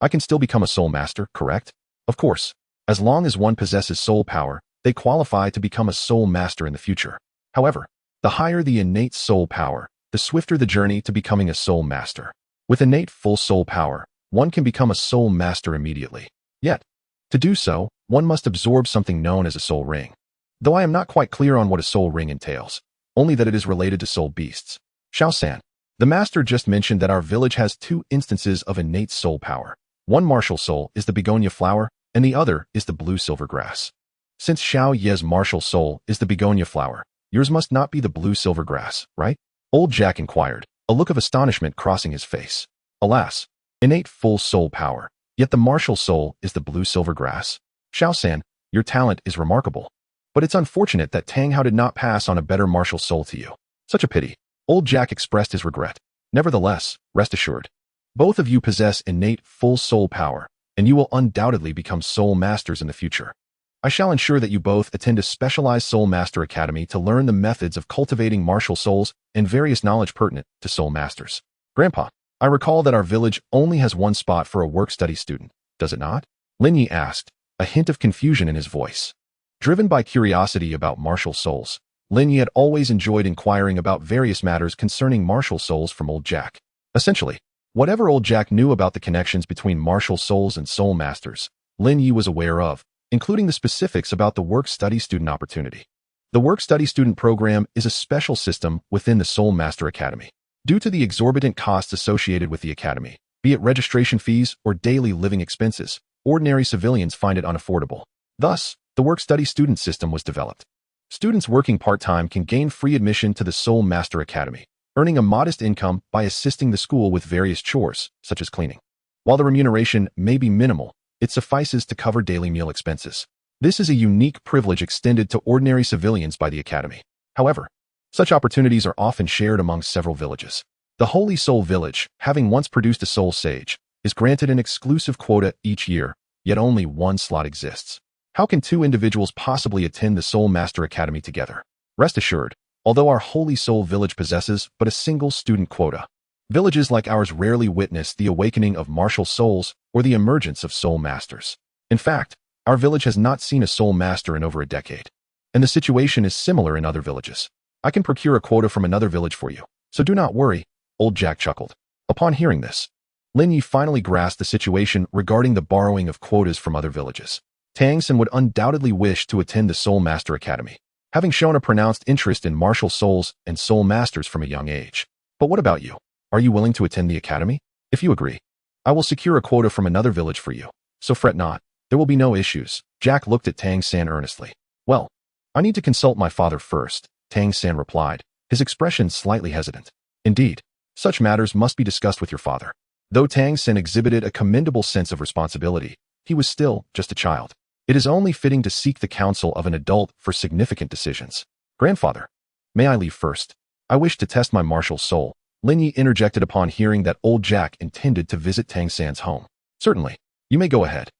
I can still become a soul master, correct? Of course. As long as one possesses soul power, they qualify to become a soul master in the future. However, the higher the innate soul power, the swifter the journey to becoming a soul master. With innate full soul power, one can become a soul master immediately. Yet, to do so, one must absorb something known as a soul ring. Though I am not quite clear on what a soul ring entails, only that it is related to soul beasts. Xiao San, the master just mentioned that our village has 2 instances of innate soul power. One martial soul is the begonia flower, and the other is the blue silvergrass. Since Xiao Ye's martial soul is the begonia flower, yours must not be the blue silvergrass, right? Old Jack inquired, a look of astonishment crossing his face. Alas, innate full soul power, yet the martial soul is the blue silvergrass? Xiao San, your talent is remarkable. But it's unfortunate that Tang Hao did not pass on a better martial soul to you. Such a pity. Old Jack expressed his regret. Nevertheless, rest assured, both of you possess innate full soul power, and you will undoubtedly become soul masters in the future. I shall ensure that you both attend a specialized Soul Master Academy to learn the methods of cultivating martial souls and various knowledge pertinent to soul masters. Grandpa, I recall that our village only has 1 spot for a work-study student, does it not? Lin Ye asked, a hint of confusion in his voice. Driven by curiosity about martial souls, Lin Ye had always enjoyed inquiring about various matters concerning martial souls from Old Jack. Essentially, whatever Old Jack knew about the connections between martial souls and soul masters, Lin Ye was aware of, including the specifics about the work-study student opportunity. The work-study student program is a special system within the Soul Master Academy. Due to the exorbitant costs associated with the academy, be it registration fees or daily living expenses, ordinary civilians find it unaffordable. Thus, the work-study student system was developed. Students working part-time can gain free admission to the Soul Master Academy, earning a modest income by assisting the school with various chores, such as cleaning. While the remuneration may be minimal, it suffices to cover daily meal expenses. This is a unique privilege extended to ordinary civilians by the Academy. However, such opportunities are often shared among several villages. The Holy Soul Village, having once produced a soul sage, is granted an exclusive quota each year, yet only 1 slot exists. How can 2 individuals possibly attend the Soul Master Academy together? Rest assured, although our Holy Soul Village possesses but a single student quota, villages like ours rarely witness the awakening of martial souls or the emergence of soul masters. In fact, our village has not seen a soul master in over a decade, and the situation is similar in other villages. I can procure a quota from another village for you, so do not worry, old Jack chuckled. Upon hearing this, Lin Ye finally grasped the situation regarding the borrowing of quotas from other villages. Tang Sen would undoubtedly wish to attend the Soul Master Academy, having shown a pronounced interest in martial souls and soul masters from a young age. But what about you? Are you willing to attend the academy? If you agree, I will secure a quota from another village for you, so fret not, there will be no issues. Jack looked at Tang San earnestly. Well, I need to consult my father first, Tang San replied, his expression slightly hesitant. Indeed, such matters must be discussed with your father. Though Tang Sen exhibited a commendable sense of responsibility, he was still just a child. It is only fitting to seek the counsel of an adult for significant decisions. Grandfather, may I leave first? I wish to test my martial soul. Lin Ye interjected upon hearing that old Jack intended to visit Tang San's home. Certainly, you may go ahead.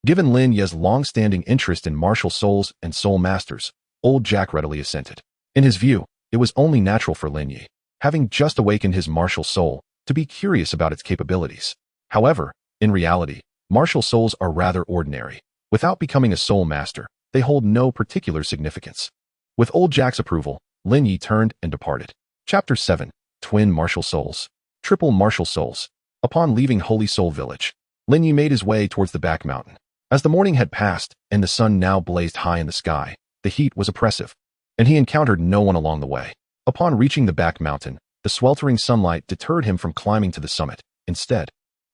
Given Lin Ye's long-standing interest in martial souls and soul masters, old Jack readily assented. In his view, it was only natural for Lin Ye, having just awakened his martial soul, to be curious about its capabilities. However, in reality, martial souls are rather ordinary. Without becoming a soul master, they hold no particular significance. With old Jack's approval, Lin Ye turned and departed. Chapter 7. Twin Martial Souls. Triple Martial Souls. Upon leaving Holy Soul Village, Lin Ye made his way towards the back mountain. As the morning had passed and the sun now blazed high in the sky, the heat was oppressive, and he encountered no one along the way. Upon reaching the back mountain, the sweltering sunlight deterred him from climbing to the summit. Instead,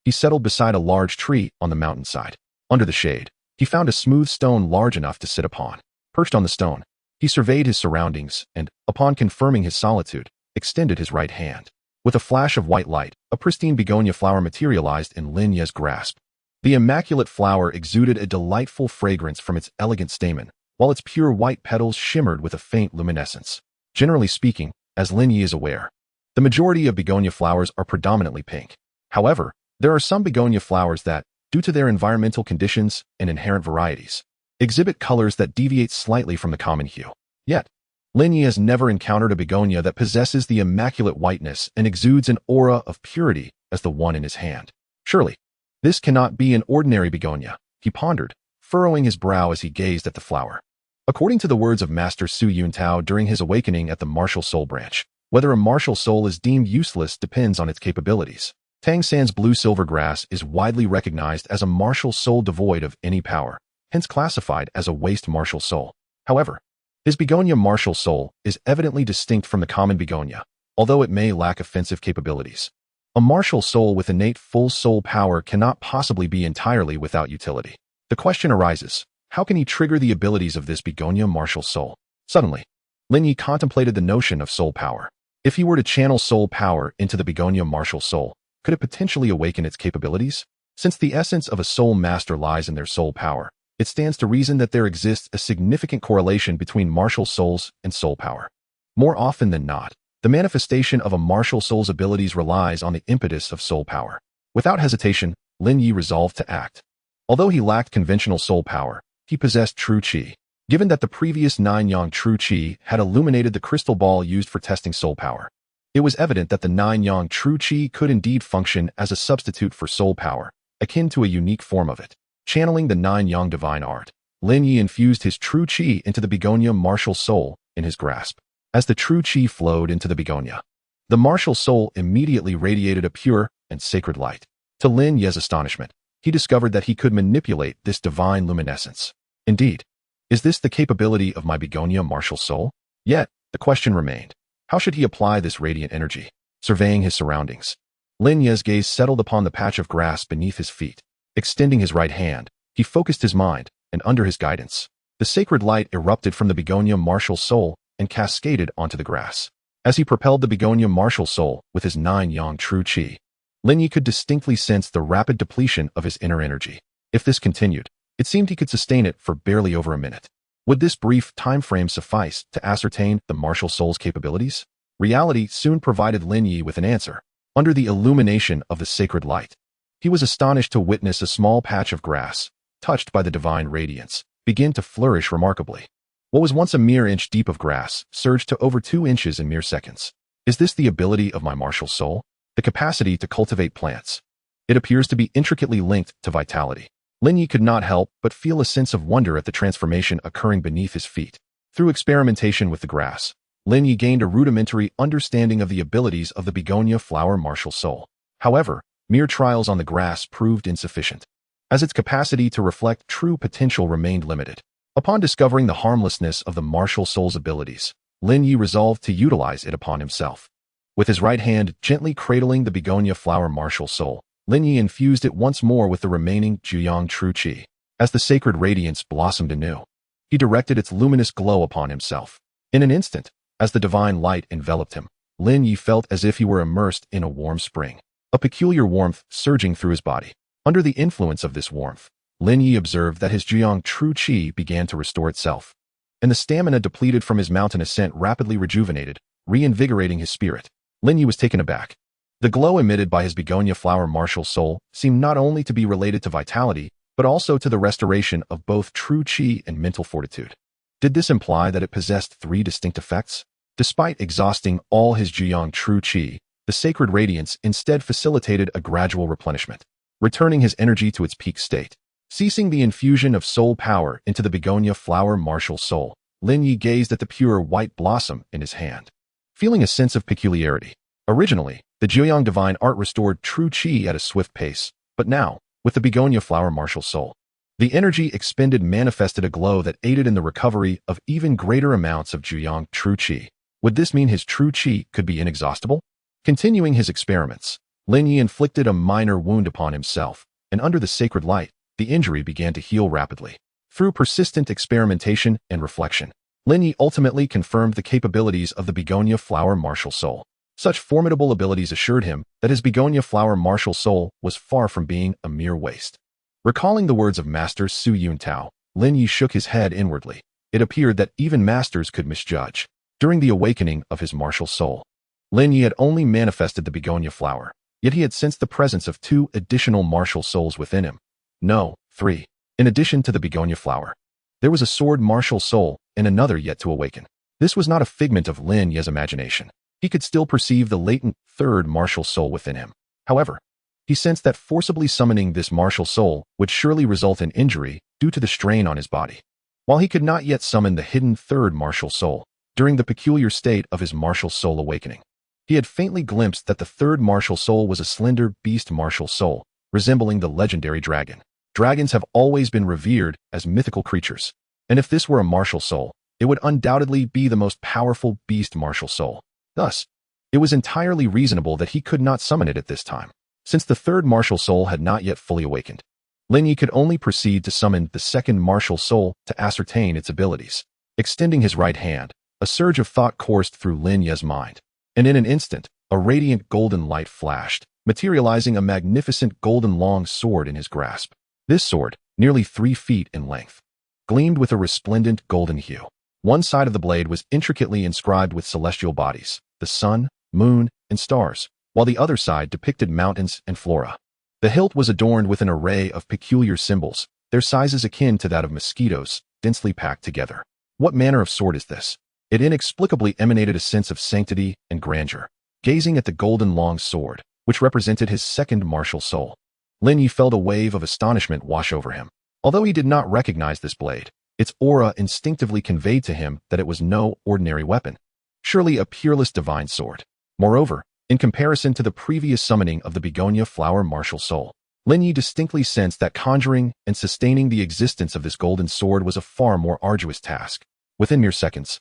he settled beside a large tree on the mountainside. Under the shade, he found a smooth stone large enough to sit upon. Perched on the stone, he surveyed his surroundings and, upon confirming his solitude, extended his right hand. With a flash of white light, a pristine begonia flower materialized in Lin Ye's grasp. The immaculate flower exuded a delightful fragrance from its elegant stamen, while its pure white petals shimmered with a faint luminescence. Generally speaking, as Lin Ye is aware, the majority of begonia flowers are predominantly pink. However, there are some begonia flowers that, due to their environmental conditions and inherent varieties, exhibit colors that deviate slightly from the common hue. Yet, Lin Ye has never encountered a begonia that possesses the immaculate whiteness and exudes an aura of purity as the one in his hand. Surely, this cannot be an ordinary begonia, he pondered, furrowing his brow as he gazed at the flower. According to the words of Master Su Yuntao during his awakening at the Martial Soul branch, whether a martial soul is deemed useless depends on its capabilities. Tang San's blue-silver grass is widely recognized as a martial soul devoid of any power, hence classified as a waste martial soul. However, his begonia martial soul is evidently distinct from the common begonia, although it may lack offensive capabilities. A martial soul with innate full soul power cannot possibly be entirely without utility. The question arises, how can he trigger the abilities of this begonia martial soul? Suddenly, Lin Ye contemplated the notion of soul power. If he were to channel soul power into the begonia martial soul, could it potentially awaken its capabilities? Since the essence of a soul master lies in their soul power, it stands to reason that there exists a significant correlation between martial souls and soul power. More often than not, the manifestation of a martial soul's abilities relies on the impetus of soul power. Without hesitation, Lin Ye resolved to act. Although he lacked conventional soul power, he possessed true qi. Given that the previous 9-yang true qi had illuminated the crystal ball used for testing soul power, it was evident that the 9-yang true qi could indeed function as a substitute for soul power, akin to a unique form of it. Channeling the 9-yang divine art, Lin Ye infused his true qi into the begonia martial soul in his grasp. As the true qi flowed into the begonia, the martial soul immediately radiated a pure and sacred light. To Lin Ye's astonishment, he discovered that he could manipulate this divine luminescence. Indeed, is this the capability of my begonia martial soul? Yet, the question remained, how should he apply this radiant energy? Surveying his surroundings, Lin Ye's gaze settled upon the patch of grass beneath his feet. Extending his right hand, he focused his mind, and under his guidance, the sacred light erupted from the begonia martial soul and cascaded onto the grass. As he propelled the begonia martial soul with his 9-yang true qi, Lin Ye could distinctly sense the rapid depletion of his inner energy. If this continued, it seemed he could sustain it for barely over a minute. Would this brief time frame suffice to ascertain the martial soul's capabilities? Reality soon provided Lin Ye with an answer. Under the illumination of the sacred light, he was astonished to witness a small patch of grass, touched by the divine radiance, begin to flourish remarkably. What was once a mere inch deep of grass surged to over 2 inches in mere seconds. Is this the ability of my martial soul? The capacity to cultivate plants. It appears to be intricately linked to vitality. Lin Ye could not help but feel a sense of wonder at the transformation occurring beneath his feet. Through experimentation with the grass, Lin Ye gained a rudimentary understanding of the abilities of the begonia flower martial soul. However, mere trials on the grass proved insufficient, as its capacity to reflect true potential remained limited. Upon discovering the harmlessness of the martial soul's abilities, Lin Ye resolved to utilize it upon himself. With his right hand gently cradling the begonia flower martial soul, Lin Ye infused it once more with the remaining Juyang True Qi. As the sacred radiance blossomed anew, he directed its luminous glow upon himself. In an instant, as the divine light enveloped him, Lin Ye felt as if he were immersed in a warm spring, a peculiar warmth surging through his body. Under the influence of this warmth, Lin Ye observed that his Juyang True Qi began to restore itself, and the stamina depleted from his mountain ascent rapidly rejuvenated, reinvigorating his spirit. Lin Ye was taken aback. The glow emitted by his begonia flower martial soul seemed not only to be related to vitality, but also to the restoration of both true qi and mental fortitude. Did this imply that it possessed three distinct effects? Despite exhausting all his Juyang True Qi, the sacred radiance instead facilitated a gradual replenishment, returning his energy to its peak state. Ceasing the infusion of soul power into the begonia flower martial soul, Lin Ye gazed at the pure white blossom in his hand, feeling a sense of peculiarity. Originally, the Juyang divine art restored true qi at a swift pace, but now, with the begonia flower martial soul, the energy expended manifested a glow that aided in the recovery of even greater amounts of Juyang True Qi. Would this mean his true qi could be inexhaustible? Continuing his experiments, Lin Ye inflicted a minor wound upon himself, and under the sacred light, the injury began to heal rapidly. Through persistent experimentation and reflection, Lin Ye ultimately confirmed the capabilities of the begonia flower martial soul. Such formidable abilities assured him that his begonia flower martial soul was far from being a mere waste. Recalling the words of Master Su Yuntao, Lin Ye shook his head inwardly. It appeared that even masters could misjudge. During the awakening of his martial soul, Lin Ye had only manifested the begonia flower, yet he had sensed the presence of two additional martial souls within him. No, three. In addition to the begonia flower, there was a soared martial soul and another yet to awaken. This was not a figment of Lin Ye's imagination. He could still perceive the latent third martial soul within him. However, he sensed that forcibly summoning this martial soul would surely result in injury due to the strain on his body. While he could not yet summon the hidden third martial soul, during the peculiar state of his martial soul awakening, he had faintly glimpsed that the third martial soul was a slender beast martial soul, resembling the legendary dragon. Dragons have always been revered as mythical creatures, and if this were a martial soul, it would undoubtedly be the most powerful beast martial soul. Thus, it was entirely reasonable that he could not summon it at this time. Since the third martial soul had not yet fully awakened, Lin Ye could only proceed to summon the second martial soul to ascertain its abilities. Extending his right hand, a surge of thought coursed through Lin Ye's mind, and in an instant, a radiant golden light flashed, materializing a magnificent golden long sword in his grasp. This sword, nearly 3 feet in length, gleamed with a resplendent golden hue. One side of the blade was intricately inscribed with celestial bodies, the sun, moon, and stars, while the other side depicted mountains and flora. The hilt was adorned with an array of peculiar symbols, their sizes akin to that of mosquitoes, densely packed together. What manner of sword is this? It inexplicably emanated a sense of sanctity and grandeur. Gazing at the golden long sword, which represented his second martial soul, Lin Ye felt a wave of astonishment wash over him. Although he did not recognize this blade, its aura instinctively conveyed to him that it was no ordinary weapon, surely a peerless divine sword. Moreover, in comparison to the previous summoning of the begonia flower martial soul, Lin Ye distinctly sensed that conjuring and sustaining the existence of this golden sword was a far more arduous task. Within mere seconds,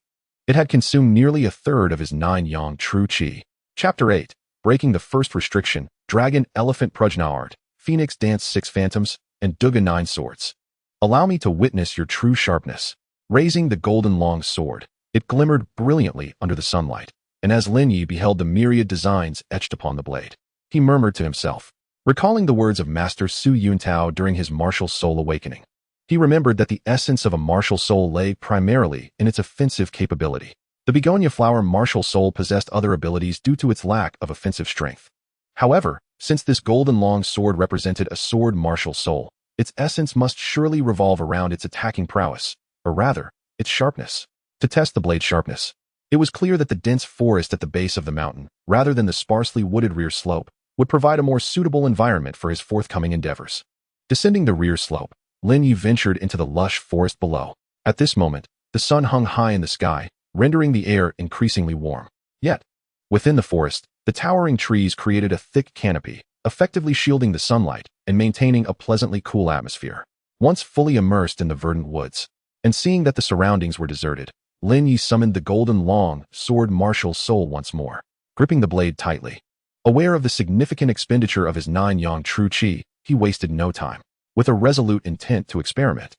it had consumed nearly a third of his 9 yang true qi. Chapter 8. Breaking the first restriction, Dragon Elephant Prajna Art, Phoenix Dance 6 Phantoms, and Duga 9 Swords. Allow me to witness your true sharpness. Raising the golden long sword, it glimmered brilliantly under the sunlight, and as Lin Ye beheld the myriad designs etched upon the blade, he murmured to himself, recalling the words of Master Su Yuntao during his martial soul awakening. He remembered that the essence of a martial soul lay primarily in its offensive capability. The begonia flower martial soul possessed other abilities due to its lack of offensive strength. However, since this golden long sword represented a sword martial soul, its essence must surely revolve around its attacking prowess, or rather, its sharpness. To test the blade's sharpness, it was clear that the dense forest at the base of the mountain, rather than the sparsely wooded rear slope, would provide a more suitable environment for his forthcoming endeavors. Descending the rear slope, Lin Ye ventured into the lush forest below. At this moment, the sun hung high in the sky, rendering the air increasingly warm. Yet, within the forest, the towering trees created a thick canopy, effectively shielding the sunlight and maintaining a pleasantly cool atmosphere. Once fully immersed in the verdant woods, and seeing that the surroundings were deserted, Lin Ye summoned the golden long sword martial soul once more, gripping the blade tightly. Aware of the significant expenditure of his 9-yang true qi, he wasted no time. With a resolute intent to experiment,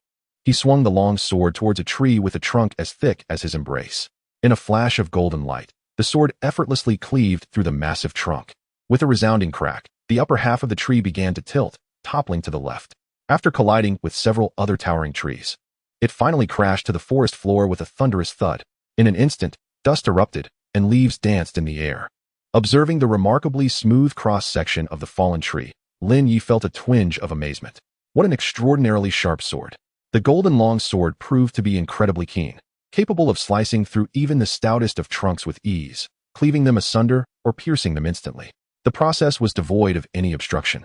he swung the long sword towards a tree with a trunk as thick as his embrace. In a flash of golden light, the sword effortlessly cleaved through the massive trunk. With a resounding crack, the upper half of the tree began to tilt, toppling to the left. After colliding with several other towering trees, it finally crashed to the forest floor with a thunderous thud. In an instant, dust erupted, and leaves danced in the air. Observing the remarkably smooth cross-section of the fallen tree, Lin Ye felt a twinge of amazement. What an extraordinarily sharp sword. The golden long sword proved to be incredibly keen, capable of slicing through even the stoutest of trunks with ease, cleaving them asunder or piercing them instantly. The process was devoid of any obstruction,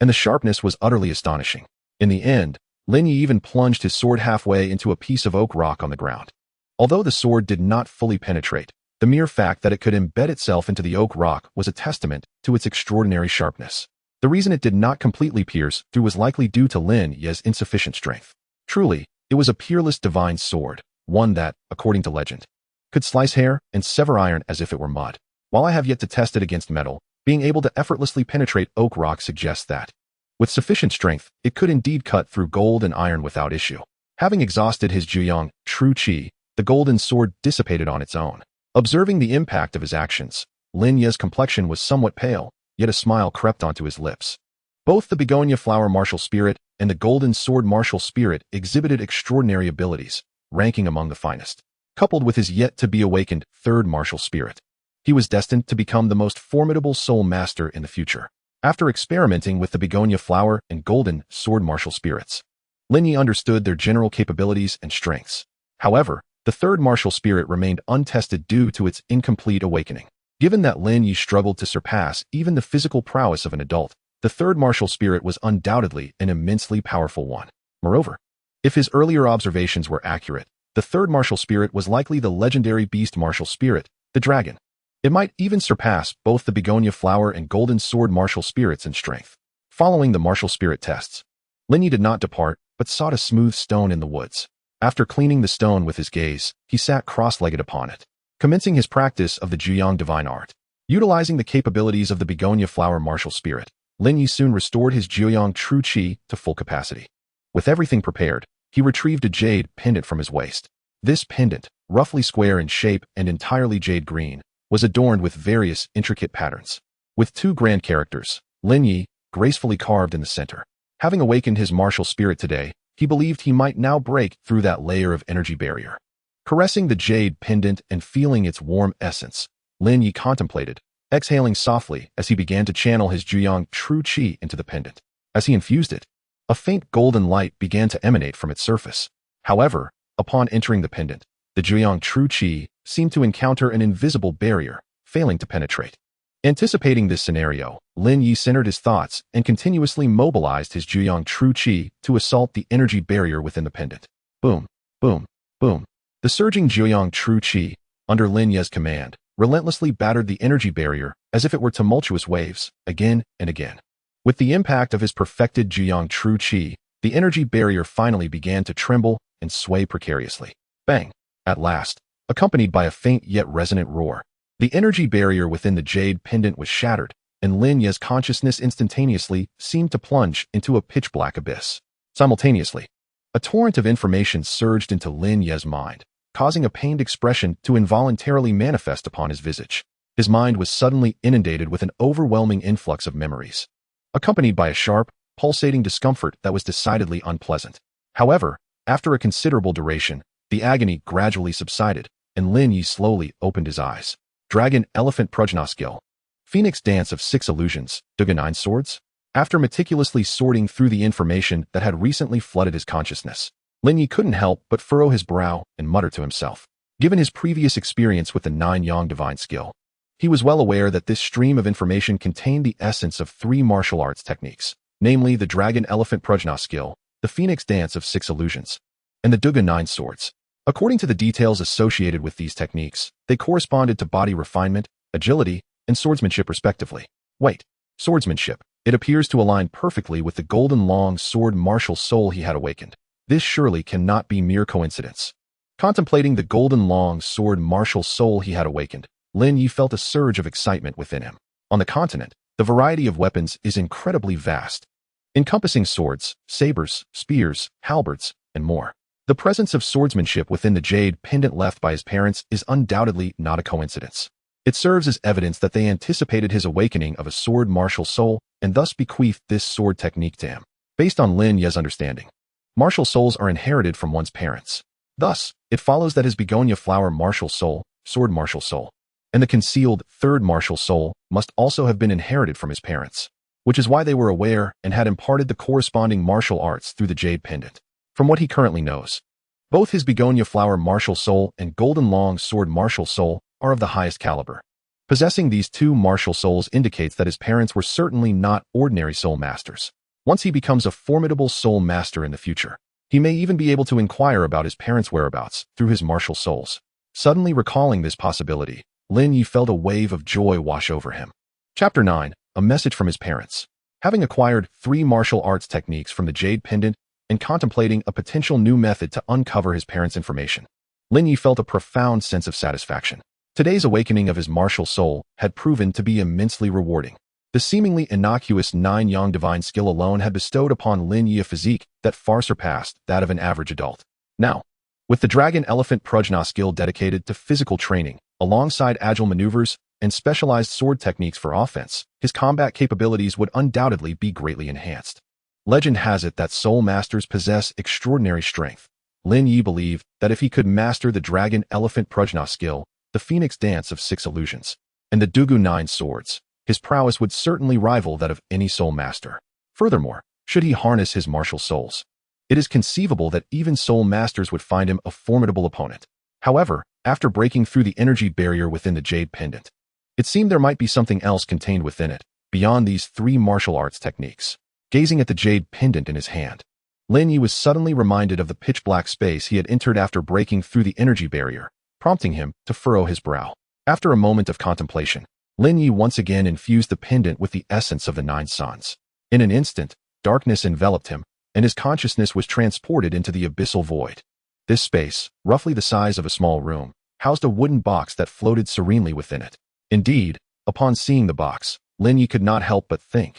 and the sharpness was utterly astonishing. In the end, Lin Ye even plunged his sword halfway into a piece of oak rock on the ground. Although the sword did not fully penetrate, the mere fact that it could embed itself into the oak rock was a testament to its extraordinary sharpness. The reason it did not completely pierce through was likely due to Lin Ye's insufficient strength. Truly, it was a peerless divine sword, one that, according to legend, could slice hair and sever iron as if it were mud. While I have yet to test it against metal, being able to effortlessly penetrate oak rock suggests that, with sufficient strength, it could indeed cut through gold and iron without issue. Having exhausted his Juyang true qi, the golden sword dissipated on its own. Observing the impact of his actions, Lin Ye's complexion was somewhat pale, yet a smile crept onto his lips. Both the begonia flower martial spirit and the golden sword martial spirit exhibited extraordinary abilities, ranking among the finest. Coupled with his yet-to-be-awakened third martial spirit, he was destined to become the most formidable soul master in the future. After experimenting with the begonia flower and golden sword martial spirits, Lin Ye understood their general capabilities and strengths. However, the third martial spirit remained untested due to its incomplete awakening. Given that Lin Ye struggled to surpass even the physical prowess of an adult, the third martial spirit was undoubtedly an immensely powerful one. Moreover, if his earlier observations were accurate, the third martial spirit was likely the legendary beast martial spirit, the dragon. It might even surpass both the begonia flower and golden sword martial spirits in strength. Following the martial spirit tests, Lin Ye did not depart, but sought a smooth stone in the woods. After cleaning the stone with his gaze, he sat cross-legged upon it, commencing his practice of the Juyang divine art. Utilizing the capabilities of the begonia flower martial spirit, Lin Ye soon restored his Juyang true qi to full capacity. With everything prepared, he retrieved a jade pendant from his waist. This pendant, roughly square in shape and entirely jade green, was adorned with various intricate patterns, with 2 grand characters, Lin Ye, gracefully carved in the center. Having awakened his martial spirit today, he believed he might now break through that layer of energy barrier. Caressing the jade pendant and feeling its warm essence, Lin Ye contemplated, exhaling softly as he began to channel his Juyang true qi into the pendant. As he infused it, a faint golden light began to emanate from its surface. However, upon entering the pendant, the Juyang true qi seemed to encounter an invisible barrier, failing to penetrate. Anticipating this scenario, Lin Ye centered his thoughts and continuously mobilized his Juyang true qi to assault the energy barrier within the pendant. Boom, boom, boom. The surging Juyang true qi, under Lin Ye's command, relentlessly battered the energy barrier as if it were tumultuous waves, again and again. With the impact of his perfected Juyang true qi, the energy barrier finally began to tremble and sway precariously. Bang! At last, accompanied by a faint yet resonant roar, the energy barrier within the jade pendant was shattered, and Lin Ye's consciousness instantaneously seemed to plunge into a pitch-black abyss. Simultaneously, a torrent of information surged into Lin Ye's mind, causing a pained expression to involuntarily manifest upon his visage. His mind was suddenly inundated with an overwhelming influx of memories, accompanied by a sharp, pulsating discomfort that was decidedly unpleasant. However, after a considerable duration, the agony gradually subsided, and Lin Ye slowly opened his eyes. Dragon Elephant Prajna Skill. Phoenix Dance of 6 Illusions, Duga 9 Swords. After meticulously sorting through the information that had recently flooded his consciousness, Lin Ye couldn't help but furrow his brow and mutter to himself. Given his previous experience with the 9 Yang Divine Skill, he was well aware that this stream of information contained the essence of 3 martial arts techniques, namely the Dragon Elephant Prajna Skill, the Phoenix Dance of 6 Illusions, and the Duga 9 Swords. According to the details associated with these techniques, they corresponded to body refinement, agility, and swordsmanship respectively. Wait, swordsmanship. It appears to align perfectly with the golden long sword martial soul he had awakened. This surely cannot be mere coincidence. Contemplating the golden long sword martial soul he had awakened, Lin Ye felt a surge of excitement within him. On the continent, the variety of weapons is incredibly vast, encompassing swords, sabers, spears, halberds, and more. The presence of swordsmanship within the jade pendant left by his parents is undoubtedly not a coincidence. It serves as evidence that they anticipated his awakening of a sword martial soul and thus bequeathed this sword technique to him. Based on Lin Ye's understanding, martial souls are inherited from one's parents. Thus, it follows that his begonia flower martial soul, sword martial soul, and the concealed third martial soul must also have been inherited from his parents, which is why they were aware and had imparted the corresponding martial arts through the jade pendant. From what he currently knows, both his begonia flower martial soul and golden long sword martial soul are of the highest caliber. Possessing these two martial souls indicates that his parents were certainly not ordinary soul masters. Once he becomes a formidable soul master in the future, he may even be able to inquire about his parents' whereabouts through his martial souls. Suddenly recalling this possibility, Lin Ye felt a wave of joy wash over him. Chapter 9. A message from his parents. Having acquired 3 martial arts techniques from the jade pendant and contemplating a potential new method to uncover his parents' information, Lin Ye felt a profound sense of satisfaction. Today's awakening of his martial soul had proven to be immensely rewarding. The seemingly innocuous 9-yang divine skill alone had bestowed upon Lin Ye a physique that far surpassed that of an average adult. Now, with the dragon elephant prajna skill dedicated to physical training, alongside agile maneuvers and specialized sword techniques for offense, his combat capabilities would undoubtedly be greatly enhanced. Legend has it that soul masters possess extraordinary strength. Lin Ye believed that if he could master the dragon elephant prajna skill, the phoenix dance of 6 illusions, and the Dugu 9 swords, his prowess would certainly rival that of any soul master. Furthermore, should he harness his martial souls, it is conceivable that even soul masters would find him a formidable opponent. However, after breaking through the energy barrier within the jade pendant, it seemed there might be something else contained within it, beyond these 3 martial arts techniques. Gazing at the jade pendant in his hand, Lin Ye was suddenly reminded of the pitch-black space he had entered after breaking through the energy barrier, prompting him to furrow his brow. After a moment of contemplation, Lin Ye once again infused the pendant with the essence of the 9 suns. In an instant, darkness enveloped him, and his consciousness was transported into the abyssal void. This space, roughly the size of a small room, housed a wooden box that floated serenely within it. Indeed, upon seeing the box, Lin Ye could not help but think,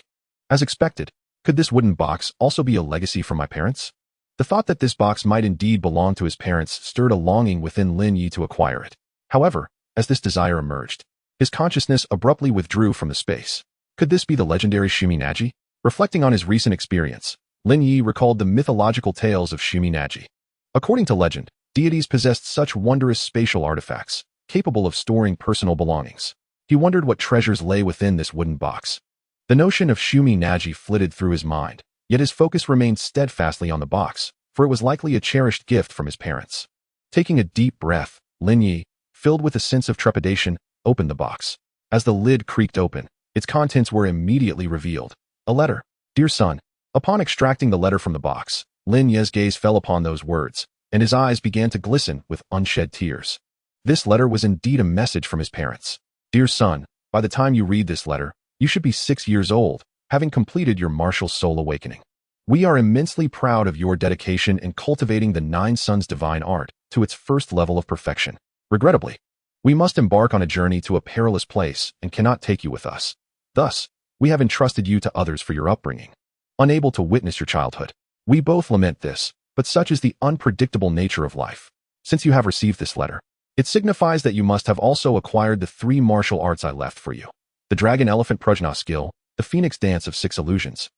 as expected, could this wooden box also be a legacy from my parents? The thought that this box might indeed belong to his parents stirred a longing within Lin Ye to acquire it. However, as this desire emerged, his consciousness abruptly withdrew from the space. Could this be the legendary Shuminaji? Reflecting on his recent experience, Lin Ye recalled the mythological tales of Shuminaji. According to legend, deities possessed such wondrous spatial artifacts, capable of storing personal belongings. He wondered what treasures lay within this wooden box. The notion of Shuminaji flitted through his mind, yet his focus remained steadfastly on the box, for it was likely a cherished gift from his parents. Taking a deep breath, Lin Ye, filled with a sense of trepidation, opened the box. As the lid creaked open, its contents were immediately revealed. A letter. Dear son. Upon extracting the letter from the box, Lin Ye's gaze fell upon those words, and his eyes began to glisten with unshed tears. This letter was indeed a message from his parents. Dear son, by the time you read this letter, you should be 6 years old, having completed your martial soul awakening. We are immensely proud of your dedication in cultivating the 9 suns divine art to its first level of perfection. Regrettably, we must embark on a journey to a perilous place and cannot take you with us. Thus, we have entrusted you to others for your upbringing. Unable to witness your childhood, we both lament this, but such is the unpredictable nature of life. Since you have received this letter, it signifies that you must have also acquired the 3 martial arts I left for you. The dragon elephant prajna skill, the phoenix dance of 6 illusions,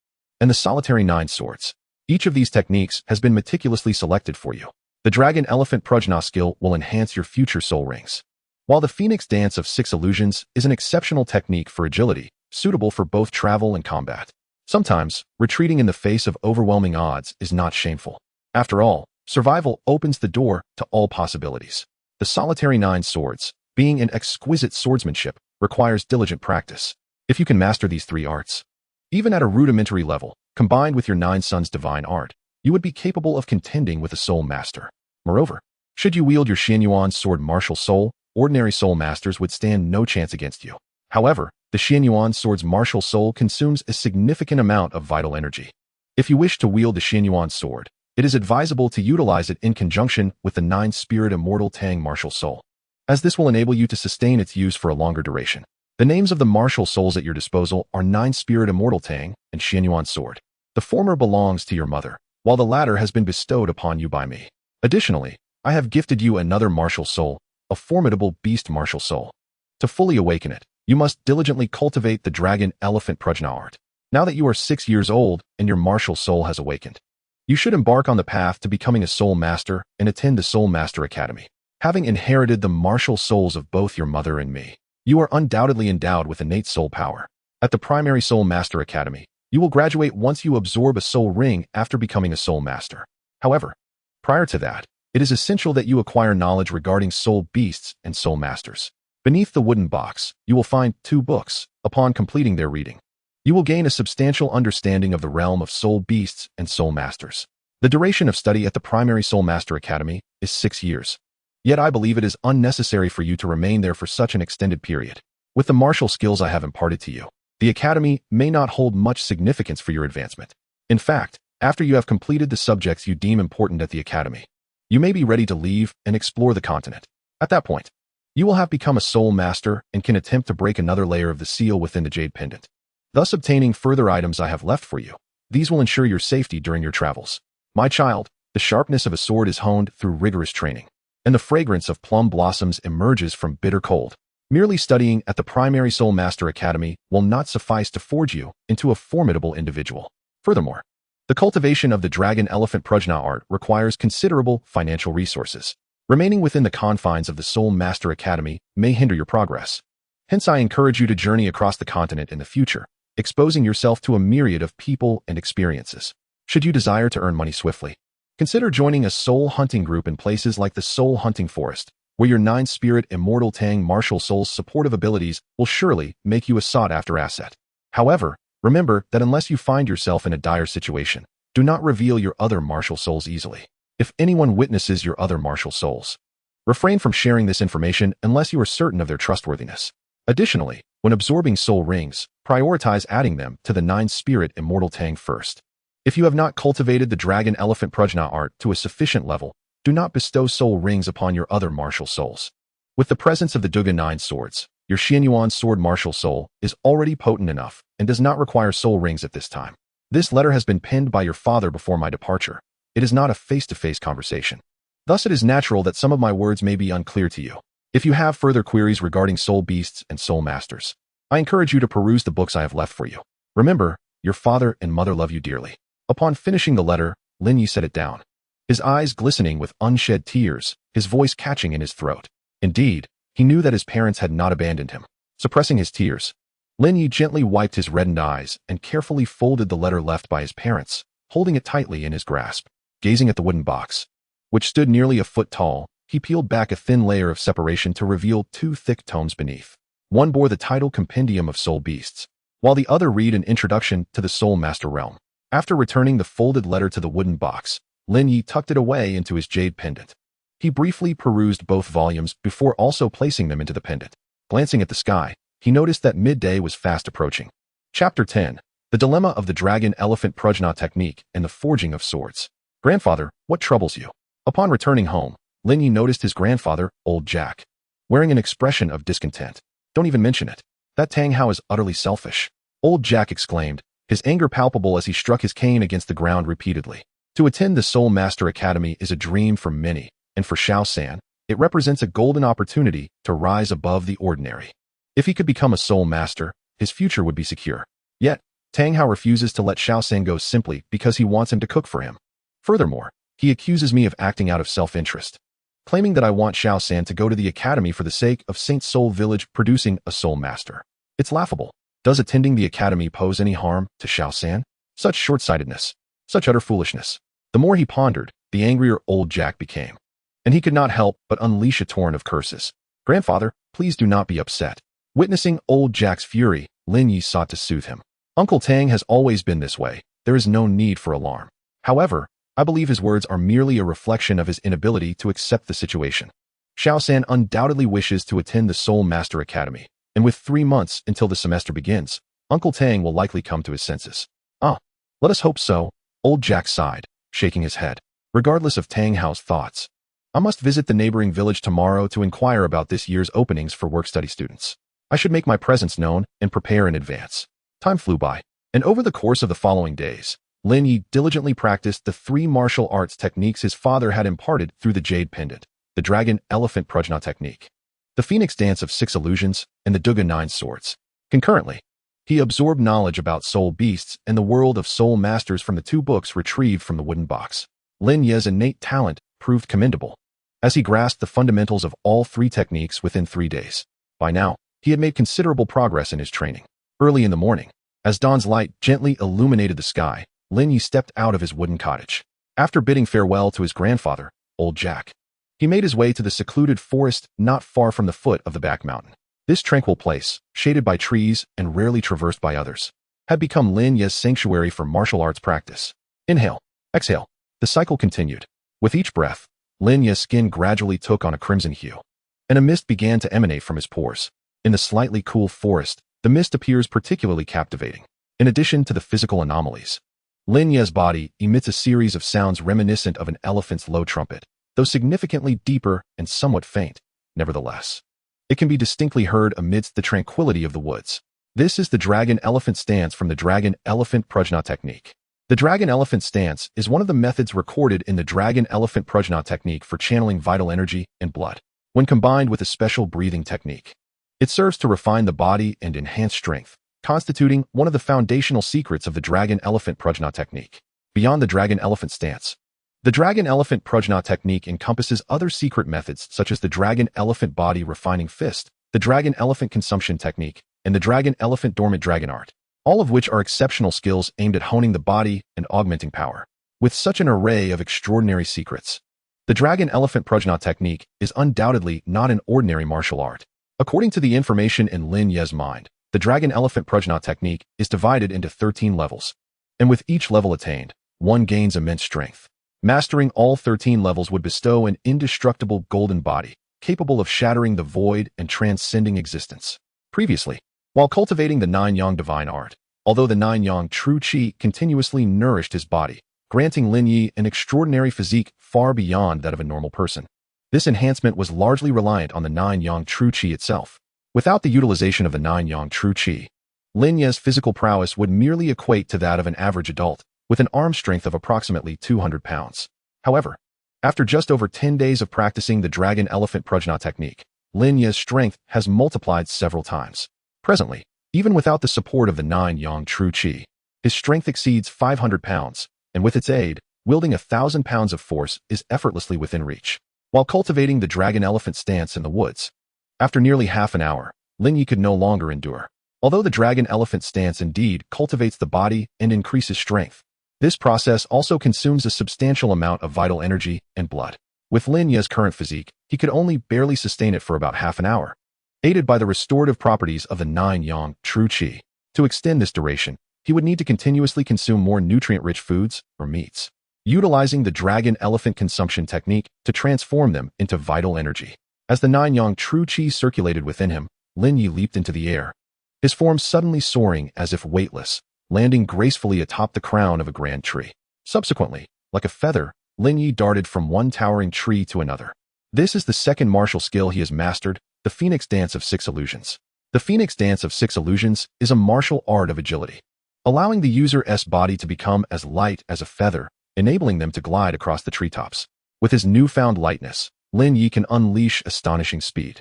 and the solitary 9 swords. Each of these techniques has been meticulously selected for you. The dragon elephant prajna skill will enhance your future soul rings, while the phoenix dance of 6 illusions is an exceptional technique for agility, suitable for both travel and combat. Sometimes, retreating in the face of overwhelming odds is not shameful. After all, survival opens the door to all possibilities. The solitary 9 swords, being an exquisite swordsmanship, requires diligent practice. If you can master these 3 arts, even at a rudimentary level, combined with your 9 suns divine art, you would be capable of contending with a soul master. Moreover, Should you wield your Xianyuan sword martial soul, ordinary soul masters would stand no chance against you. However, the Xianyuan sword's martial soul consumes a significant amount of vital energy. If you wish to wield the Xianyuan sword, it is advisable to utilize it in conjunction with the 9-spirit immortal Tang martial soul, as this will enable you to sustain its use for a longer duration. The names of the martial souls at your disposal are 9-spirit immortal Tang and Xianyuan sword. The former belongs to your mother, while the latter has been bestowed upon you by me. Additionally, I have gifted you another martial soul, a formidable beast martial soul. To fully awaken it, you must diligently cultivate the dragon elephant prajna art. Now that you are 6 years old and your martial soul has awakened, you should embark on the path to becoming a soul master and attend the Soul Master Academy. Having inherited the martial souls of both your mother and me, you are undoubtedly endowed with innate soul power. At the primary Soul Master Academy, you will graduate once you absorb a soul ring after becoming a soul master. However, prior to that, it is essential that you acquire knowledge regarding soul beasts and soul masters. Beneath the wooden box, you will find 2 books. Upon completing their reading, you will gain a substantial understanding of the realm of soul beasts and soul masters. The duration of study at the primary Soul Master Academy is 6 years. Yet I believe it is unnecessary for you to remain there for such an extended period. With the martial skills I have imparted to you, the Academy may not hold much significance for your advancement. In fact, after you have completed the subjects you deem important at the Academy, you may be ready to leave and explore the continent. At that point, you will have become a soul master and can attempt to break another layer of the seal within the jade pendant, thus obtaining further items I have left for you. These will ensure your safety during your travels. My child, the sharpness of a sword is honed through rigorous training, and the fragrance of plum blossoms emerges from bitter cold. Merely studying at the primary Soul Master Academy will not suffice to forge you into a formidable individual. Furthermore, the cultivation of the dragon elephant prajna art requires considerable financial resources. Remaining within the confines of the Soul Master Academy may hinder your progress. Hence, I encourage you to journey across the continent in the future, exposing yourself to a myriad of people and experiences. Should you desire to earn money swiftly, consider joining a soul hunting group in places like the Soul Hunting Forest, where your 9-spirit immortal Tang martial soul's supportive abilities will surely make you a sought-after asset. However, remember that unless you find yourself in a dire situation, do not reveal your other martial souls easily. If anyone witnesses your other martial souls, refrain from sharing this information unless you are certain of their trustworthiness. Additionally, when absorbing soul rings, prioritize adding them to the 9-spirit immortal Tang first. If you have not cultivated the dragon elephant prajna art to a sufficient level, do not bestow soul rings upon your other martial souls. With the presence of the Duga 9 swords, your Xianyuan sword martial soul is already potent enough and does not require soul rings at this time. This letter has been penned by your father before my departure. It is not a face-to-face conversation. Thus, it is natural that some of my words may be unclear to you. If you have further queries regarding soul beasts and soul masters, I encourage you to peruse the books I have left for you. Remember, your father and mother love you dearly. Upon finishing the letter, Lin Ye set it down, his eyes glistening with unshed tears, his voice catching in his throat. Indeed, he knew that his parents had not abandoned him. Suppressing his tears, Lin Ye gently wiped his reddened eyes and carefully folded the letter left by his parents, holding it tightly in his grasp. Gazing at the wooden box, which stood nearly a foot tall, he peeled back a thin layer of separation to reveal 2 thick tomes beneath. One bore the title Compendium of Soul Beasts, while the other read an introduction to the Soul Master Realm. After returning the folded letter to the wooden box, Lin Ye tucked it away into his jade pendant. He briefly perused both volumes before also placing them into the pendant. Glancing at the sky, he noticed that midday was fast approaching. Chapter 10. The Dilemma of the Dragon Elephant Prajna Technique and the Forging of Swords. Grandfather, what troubles you? Upon returning home, Lin Ye noticed his grandfather, Old Jack, wearing an expression of discontent. Don't even mention it. That Tang Hao is utterly selfish. Old Jack exclaimed, his anger palpable as he struck his cane against the ground repeatedly. To attend the Soul Master Academy is a dream for many, and for Xiao San, it represents a golden opportunity to rise above the ordinary. If he could become a Soul Master, his future would be secure. Yet, Tang Hao refuses to let Xiao San go simply because he wants him to cook for him. Furthermore, he accuses me of acting out of self-interest, claiming that I want Xiao San to go to the academy for the sake of Saint Soul Village producing a soul master. It's laughable. Does attending the academy pose any harm to Xiao San? Such short-sightedness, such utter foolishness. The more he pondered, the angrier Old Jack became, and he could not help but unleash a torrent of curses. Grandfather, please do not be upset. Witnessing Old Jack's fury, Lin Ye sought to soothe him. Uncle Tang has always been this way. There is no need for alarm. However, I believe his words are merely a reflection of his inability to accept the situation. Xiaosan undoubtedly wishes to attend the Soul Master Academy, and with 3 months until the semester begins, Uncle Tang will likely come to his senses. Ah, let us hope so, old Jack sighed, shaking his head. Regardless of Tang Hao's thoughts, I must visit the neighboring village tomorrow to inquire about this year's openings for work-study students. I should make my presence known and prepare in advance. Time flew by, and over the course of the following days, Lin Ye diligently practiced the 3 martial arts techniques his father had imparted through the jade pendant, the dragon elephant prajna technique, the phoenix dance of 6 illusions, and the Duga 9 swords. Concurrently, he absorbed knowledge about soul beasts and the world of soul masters from the 2 books retrieved from the wooden box. Lin Ye's innate talent proved commendable, as he grasped the fundamentals of all 3 techniques within 3 days. By now, he had made considerable progress in his training. Early in the morning, as dawn's light gently illuminated the sky, Lin Ye stepped out of his wooden cottage. After bidding farewell to his grandfather, old Jack, he made his way to the secluded forest not far from the foot of the back mountain. This tranquil place, shaded by trees and rarely traversed by others, had become Lin Ye's sanctuary for martial arts practice. Inhale, exhale. The cycle continued. With each breath, Lin Ye's skin gradually took on a crimson hue, and a mist began to emanate from his pores. In the slightly cool forest, the mist appears particularly captivating. In addition to the physical anomalies, Lin Ye's body emits a series of sounds reminiscent of an elephant's low trumpet, though significantly deeper and somewhat faint. Nevertheless, it can be distinctly heard amidst the tranquility of the woods. This is the dragon elephant stance from the dragon elephant prajna technique. The dragon elephant stance is one of the methods recorded in the dragon elephant prajna technique for channeling vital energy and blood. When combined with a special breathing technique, it serves to refine the body and enhance strength, constituting one of the foundational secrets of the dragon elephant prajna technique. Beyond the dragon elephant stance, the dragon elephant prajna technique encompasses other secret methods such as the dragon elephant body refining fist, the dragon elephant consumption technique, and the dragon elephant dormant dragon art, all of which are exceptional skills aimed at honing the body and augmenting power. With such an array of extraordinary secrets, the dragon elephant prajna technique is undoubtedly not an ordinary martial art. According to the information in Lin Ye's mind, the dragon elephant prajna technique is divided into 13 levels, and with each level attained, one gains immense strength. Mastering all 13 levels would bestow an indestructible golden body, capable of shattering the void and transcending existence. Previously, while cultivating the 9-yang divine art, although the 9-yang true qi continuously nourished his body, granting Lin Ye an extraordinary physique far beyond that of a normal person. This enhancement was largely reliant on the 9-yang true qi itself. Without the utilization of the 9-yang true qi, Lin Ye's physical prowess would merely equate to that of an average adult, with an arm strength of approximately 200 pounds. However, after just over 10 days of practicing the dragon elephant prajna technique, Lin Ye's strength has multiplied several times. Presently, even without the support of the 9-yang true qi, his strength exceeds 500 pounds, and with its aid, wielding 1,000 pounds of force is effortlessly within reach. While cultivating the dragon elephant stance in the woods, after nearly half an hour, Lin Ye could no longer endure. Although the dragon elephant stance indeed cultivates the body and increases strength, this process also consumes a substantial amount of vital energy and blood. With Lin Ye's current physique, he could only barely sustain it for about half an hour. Aided by the restorative properties of the 9-yang true qi, to extend this duration, he would need to continuously consume more nutrient-rich foods or meats, utilizing the dragon elephant consumption technique to transform them into vital energy. As the 9-yang true qi circulated within him, Lin Ye leaped into the air, his form suddenly soaring as if weightless, landing gracefully atop the crown of a grand tree. Subsequently, like a feather, Lin Ye darted from one towering tree to another. This is the second martial skill he has mastered, the Phoenix Dance of 6 Illusions. The Phoenix Dance of 6 Illusions is a martial art of agility, allowing the user's body to become as light as a feather, enabling them to glide across the treetops. With his newfound lightness, Lin Ye can unleash astonishing speed.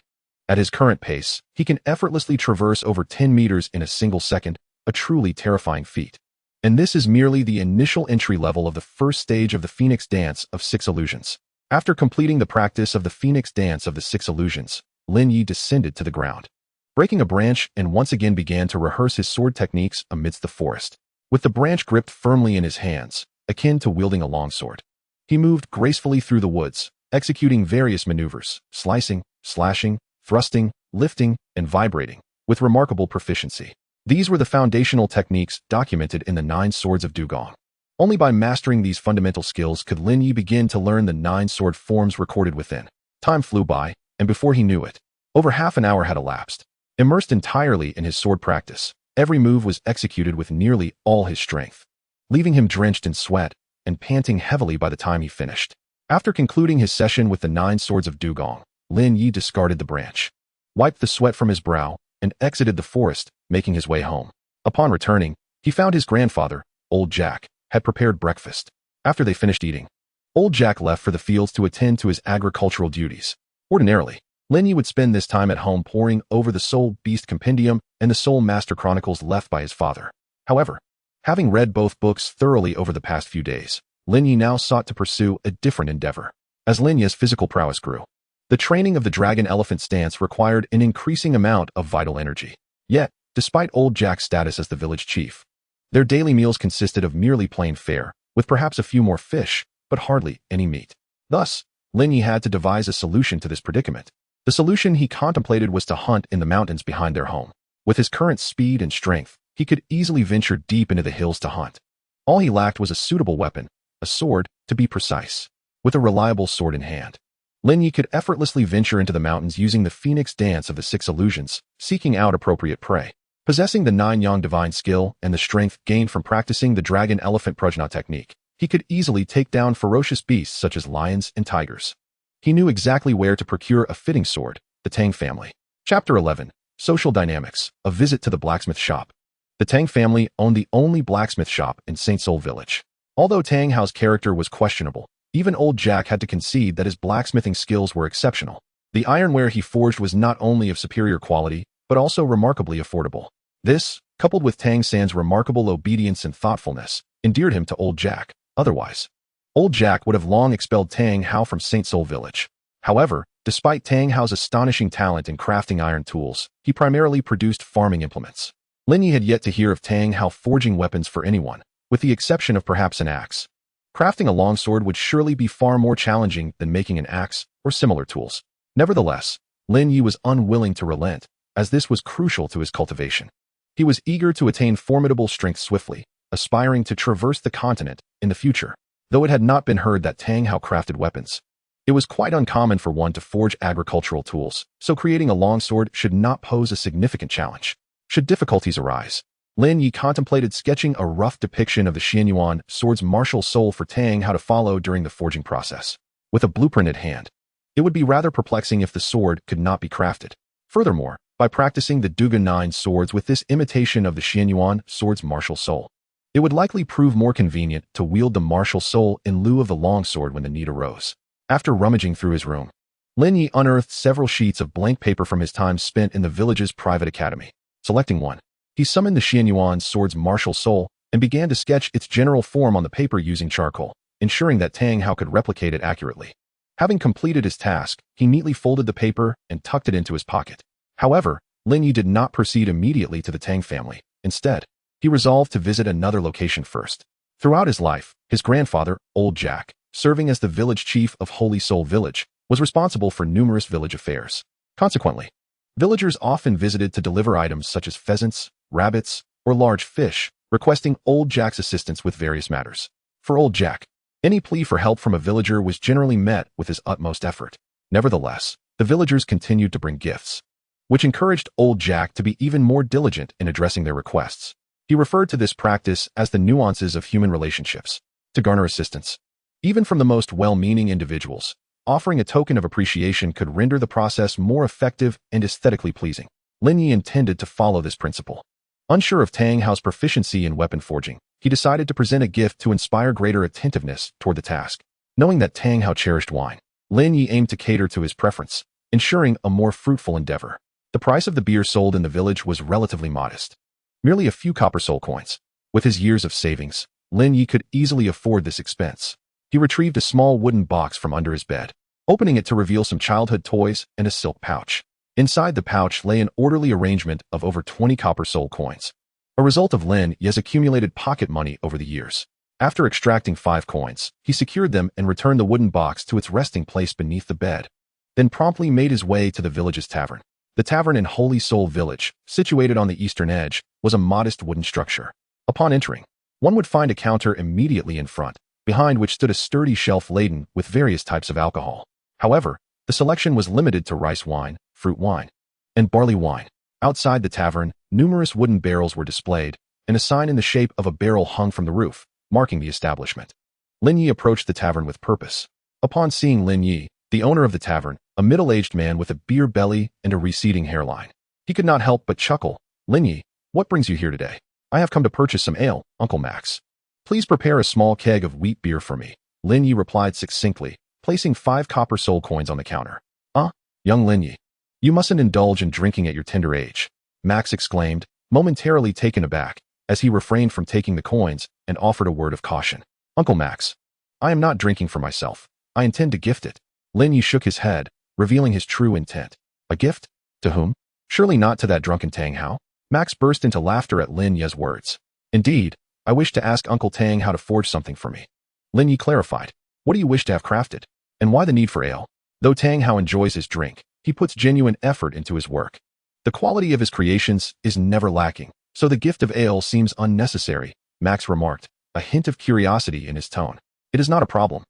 At his current pace, he can effortlessly traverse over 10 meters in a single second, a truly terrifying feat. And this is merely the initial entry level of the first stage of the Phoenix Dance of 6 Illusions. After completing the practice of the Phoenix Dance of the 6 Illusions, Lin Ye descended to the ground, breaking a branch, and once again began to rehearse his sword techniques amidst the forest. With the branch gripped firmly in his hands, akin to wielding a longsword, he moved gracefully through the woods, executing various maneuvers, slicing, slashing, thrusting, lifting, and vibrating, with remarkable proficiency. These were the foundational techniques documented in the 9 Swords of Dugong. Only by mastering these fundamental skills could Lin Ye begin to learn the 9 sword forms recorded within. Time flew by, and before he knew it, over half an hour had elapsed. Immersed entirely in his sword practice, every move was executed with nearly all his strength, leaving him drenched in sweat and panting heavily by the time he finished. After concluding his session with the 9 swords of Dugong, Lin Ye discarded the branch, wiped the sweat from his brow, and exited the forest, making his way home. Upon returning, he found his grandfather, Old Jack, had prepared breakfast. After they finished eating, Old Jack left for the fields to attend to his agricultural duties. Ordinarily, Lin Ye would spend this time at home poring over the Soul Beast Compendium and the Soul Master Chronicles left by his father. However, having read both books thoroughly over the past few days, Lin Ye now sought to pursue a different endeavor. As Lin Ye's physical prowess grew, the training of the dragon elephant stance required an increasing amount of vital energy. Yet, despite Old Jack's status as the village chief, their daily meals consisted of merely plain fare, with perhaps a few more fish, but hardly any meat. Thus, Lin Ye had to devise a solution to this predicament. The solution he contemplated was to hunt in the mountains behind their home. With his current speed and strength, he could easily venture deep into the hills to hunt. All he lacked was a suitable weapon, a sword, to be precise. With a reliable sword in hand, Lin Ye could effortlessly venture into the mountains using the phoenix dance of the 6 illusions, seeking out appropriate prey. Possessing the 9 yang divine skill and the strength gained from practicing the dragon elephant prajna technique, he could easily take down ferocious beasts such as lions and tigers. He knew exactly where to procure a fitting sword, the Tang family. Chapter 11. Social Dynamics, a visit to the blacksmith shop. The Tang family owned the only blacksmith shop in St. Soul Village. Although Tang Hao's character was questionable, even Old Jack had to concede that his blacksmithing skills were exceptional. The ironware he forged was not only of superior quality, but also remarkably affordable. This, coupled with Tang San's remarkable obedience and thoughtfulness, endeared him to Old Jack. Otherwise, Old Jack would have long expelled Tang Hao from St. Soul Village. However, despite Tang Hao's astonishing talent in crafting iron tools, he primarily produced farming implements. Lin Ye had yet to hear of Tang Hao forging weapons for anyone, with the exception of perhaps an axe. Crafting a longsword would surely be far more challenging than making an axe or similar tools. Nevertheless, Lin Ye was unwilling to relent, as this was crucial to his cultivation. He was eager to attain formidable strength swiftly, aspiring to traverse the continent in the future. Though it had not been heard that Tang Hao crafted weapons, it was quite uncommon for one to forge agricultural tools, so creating a longsword should not pose a significant challenge. Should difficulties arise, Lin Ye contemplated sketching a rough depiction of the Xianyuan sword's martial soul for Tang Hao to follow during the forging process. With a blueprint at hand, it would be rather perplexing if the sword could not be crafted. Furthermore, by practicing the Dugan 9 swords with this imitation of the Xianyuan sword's martial soul, it would likely prove more convenient to wield the martial soul in lieu of the longsword when the need arose. After rummaging through his room, Lin Ye unearthed several sheets of blank paper from his time spent in the village's private academy. Selecting one, he summoned the Xianyuan sword's martial soul and began to sketch its general form on the paper using charcoal, ensuring that Tang Hao could replicate it accurately. Having completed his task, he neatly folded the paper and tucked it into his pocket. However, Lin Ye did not proceed immediately to the Tang family. Instead, he resolved to visit another location first. Throughout his life, his grandfather, Old Jack, serving as the village chief of Holy Soul Village, was responsible for numerous village affairs. Consequently, villagers often visited to deliver items such as pheasants, rabbits, or large fish, requesting Old Jack's assistance with various matters. For Old Jack, any plea for help from a villager was generally met with his utmost effort. Nevertheless, the villagers continued to bring gifts, which encouraged Old Jack to be even more diligent in addressing their requests. He referred to this practice as the nuances of human relationships. To garner assistance, even from the most well-meaning individuals, offering a token of appreciation could render the process more effective and aesthetically pleasing. Lin Ye intended to follow this principle. Unsure of Tang Hao's proficiency in weapon forging, he decided to present a gift to inspire greater attentiveness toward the task. Knowing that Tang Hao cherished wine, Lin Ye aimed to cater to his preference, ensuring a more fruitful endeavor. The price of the beer sold in the village was relatively modest, merely a few copper soul coins. With his years of savings, Lin Ye could easily afford this expense. He retrieved a small wooden box from under his bed, opening it to reveal some childhood toys and a silk pouch. Inside the pouch lay an orderly arrangement of over 20 copper soul coins, a result of Lin Ye's accumulated pocket money over the years. After extracting 5 coins, he secured them and returned the wooden box to its resting place beneath the bed, then promptly made his way to the village's tavern. The tavern in Holy Soul Village, situated on the eastern edge, was a modest wooden structure. Upon entering, One would find a counter immediately in front, behind which stood a sturdy shelf laden with various types of alcohol. However, the selection was limited to rice wine, fruit wine, and barley wine. Outside the tavern, numerous wooden barrels were displayed, and a sign in the shape of a barrel hung from the roof, marking the establishment. Lin Ye approached the tavern with purpose. Upon seeing Lin Ye, the owner of the tavern, a middle-aged man with a beer belly and a receding hairline, he could not help but chuckle. "Lin Ye, what brings you here today?" "I have come to purchase some ale, Uncle Max." "Please prepare a small keg of wheat beer for me," Lin Ye replied succinctly, placing 5 copper soul coins on the counter. Young Lin Ye, you mustn't indulge in drinking at your tender age," Max exclaimed, momentarily taken aback, as he refrained from taking the coins and offered a word of caution. "Uncle Max, I am not drinking for myself. I intend to gift it." Lin Ye shook his head, revealing his true intent. "A gift? To whom? Surely not to that drunken Tang Hao?" Max burst into laughter at Lin Ye's words. "Indeed, I wish to ask Uncle Tang how to forge something for me." Lin Ye clarified. "What do you wish to have crafted? And why the need for ale?" Though Tang Hao enjoys his drink, he puts genuine effort into his work. The quality of his creations is never lacking, so the gift of ale seems unnecessary, Max remarked, a hint of curiosity in his tone. "It is not a problem.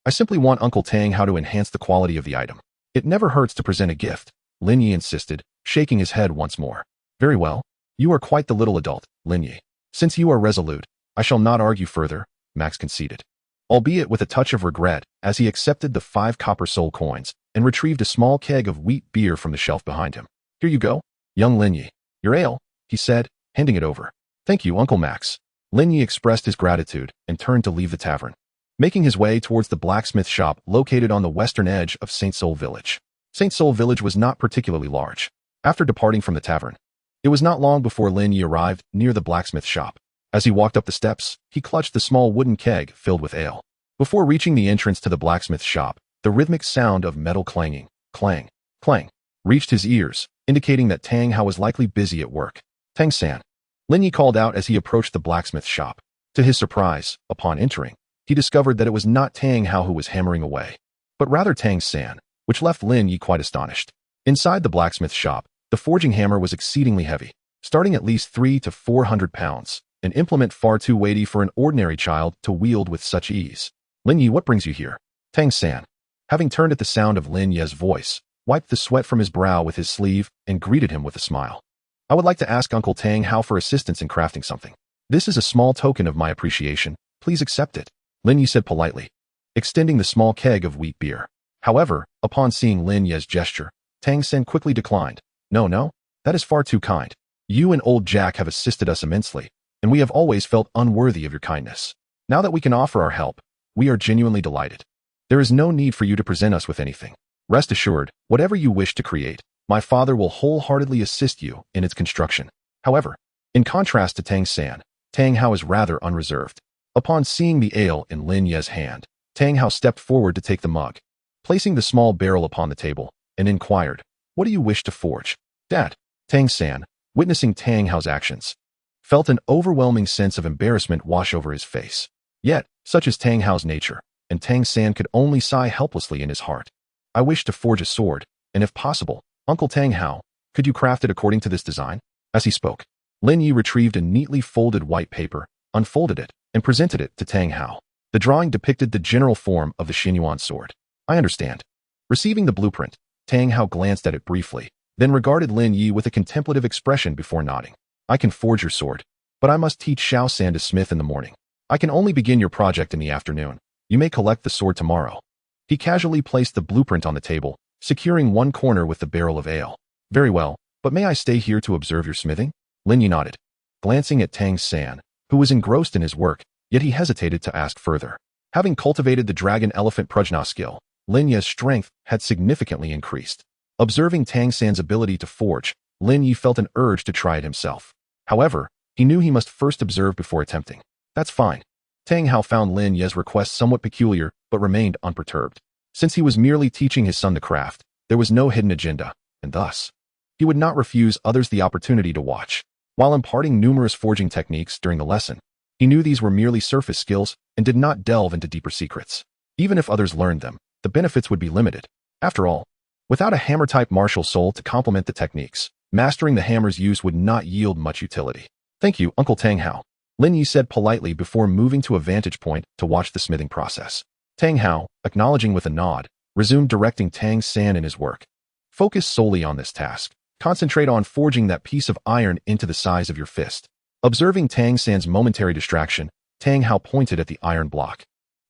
I simply want Uncle Tang Hao to enhance the quality of the item. It never hurts to present a gift," Lin Ye insisted, shaking his head once more. "Very well. You are quite the little adult, Lin Ye. Since you are resolute, I shall not argue further," Max conceded, albeit with a touch of regret as he accepted the 5 copper soul coins and retrieved a small keg of wheat beer from the shelf behind him. "Here you go, young Lin Ye. Your ale," he said, handing it over. "Thank you, Uncle Max." Lin Ye expressed his gratitude and turned to leave the tavern, making his way towards the blacksmith shop located on the western edge of St. Soul Village. St. Soul Village was not particularly large. After departing from the tavern, it was not long before Lin Ye arrived near the blacksmith shop. As he walked up the steps, he clutched the small wooden keg filled with ale. Before reaching the entrance to the blacksmith shop, the rhythmic sound of metal clanging, clang, clang, reached his ears, indicating that Tang Hao was likely busy at work. "Tang-san," Lin Ye called out as he approached the blacksmith shop. To his surprise, upon entering, he discovered that it was not Tang Hao who was hammering away, but rather Tang-san, which left Lin Ye quite astonished. Inside the blacksmith shop, the forging hammer was exceedingly heavy, starting at least 300 to 400 pounds, an implement far too weighty for an ordinary child to wield with such ease. "Lin Ye, what brings you here?" Tang-san, having turned at the sound of Lin Ye's voice, wiped the sweat from his brow with his sleeve and greeted him with a smile. "I would like to ask Uncle Tang Hao for assistance in crafting something. This is a small token of my appreciation. Please accept it," Lin Ye said politely, extending the small keg of wheat beer. However, upon seeing Lin Ye's gesture, Tang-san quickly declined. No, that is far too kind. You and old Jack have assisted us immensely, and we have always felt unworthy of your kindness. Now that we can offer our help, we are genuinely delighted. There is no need for you to present us with anything. Rest assured, whatever you wish to create, my father will wholeheartedly assist you in its construction." However, in contrast to Tang-san, Tang Hao is rather unreserved. Upon seeing the ale in Lin Ye's hand, Tang Hao stepped forward to take the mug, placing the small barrel upon the table, and inquired, "What do you wish to forge?" "Dad." Tang-san, witnessing Tang Hao's actions, felt an overwhelming sense of embarrassment wash over his face. Yet, such is Tang Hao's nature, and Tang-san could only sigh helplessly in his heart. "I wish to forge a sword, and if possible, Uncle Tang Hao, could you craft it according to this design?" As he spoke, Lin Ye retrieved a neatly folded white paper, unfolded it, and presented it to Tang Hao. The drawing depicted the general form of the Xinyuan sword. "I understand." Receiving the blueprint, Tang Hao glanced at it briefly, then regarded Lin Ye with a contemplative expression before nodding. "I can forge your sword, but I must teach Xiao-san to smith in the morning. I can only begin your project in the afternoon. You may collect the sword tomorrow." He casually placed the blueprint on the table, securing one corner with the barrel of ale. "Very well, but may I stay here to observe your smithing?" Lin Ye nodded, glancing at Tang-san, who was engrossed in his work, yet he hesitated to ask further. Having cultivated the dragon elephant prajna skill, Lin Ye's strength had significantly increased. Observing Tang-san's ability to forge, Lin Ye felt an urge to try it himself. However, he knew he must first observe before attempting. "That's fine." Tang Hao found Lin Ye's request somewhat peculiar, but remained unperturbed. Since he was merely teaching his son to craft, there was no hidden agenda, and thus, he would not refuse others the opportunity to watch. While imparting numerous forging techniques during the lesson, he knew these were merely surface skills and did not delve into deeper secrets. Even if others learned them, the benefits would be limited. After all, without a hammer-type martial soul to complement the techniques, mastering the hammer's use would not yield much utility. "Thank you, Uncle Tang Hao." Lin Ye said politely before moving to a vantage point to watch the smithing process. Tang Hao, acknowledging with a nod, resumed directing Tang San in his work. Focus solely on this task. Concentrate on forging that piece of iron into the size of your fist. Observing Tang San's momentary distraction, Tang Hao pointed at the iron block,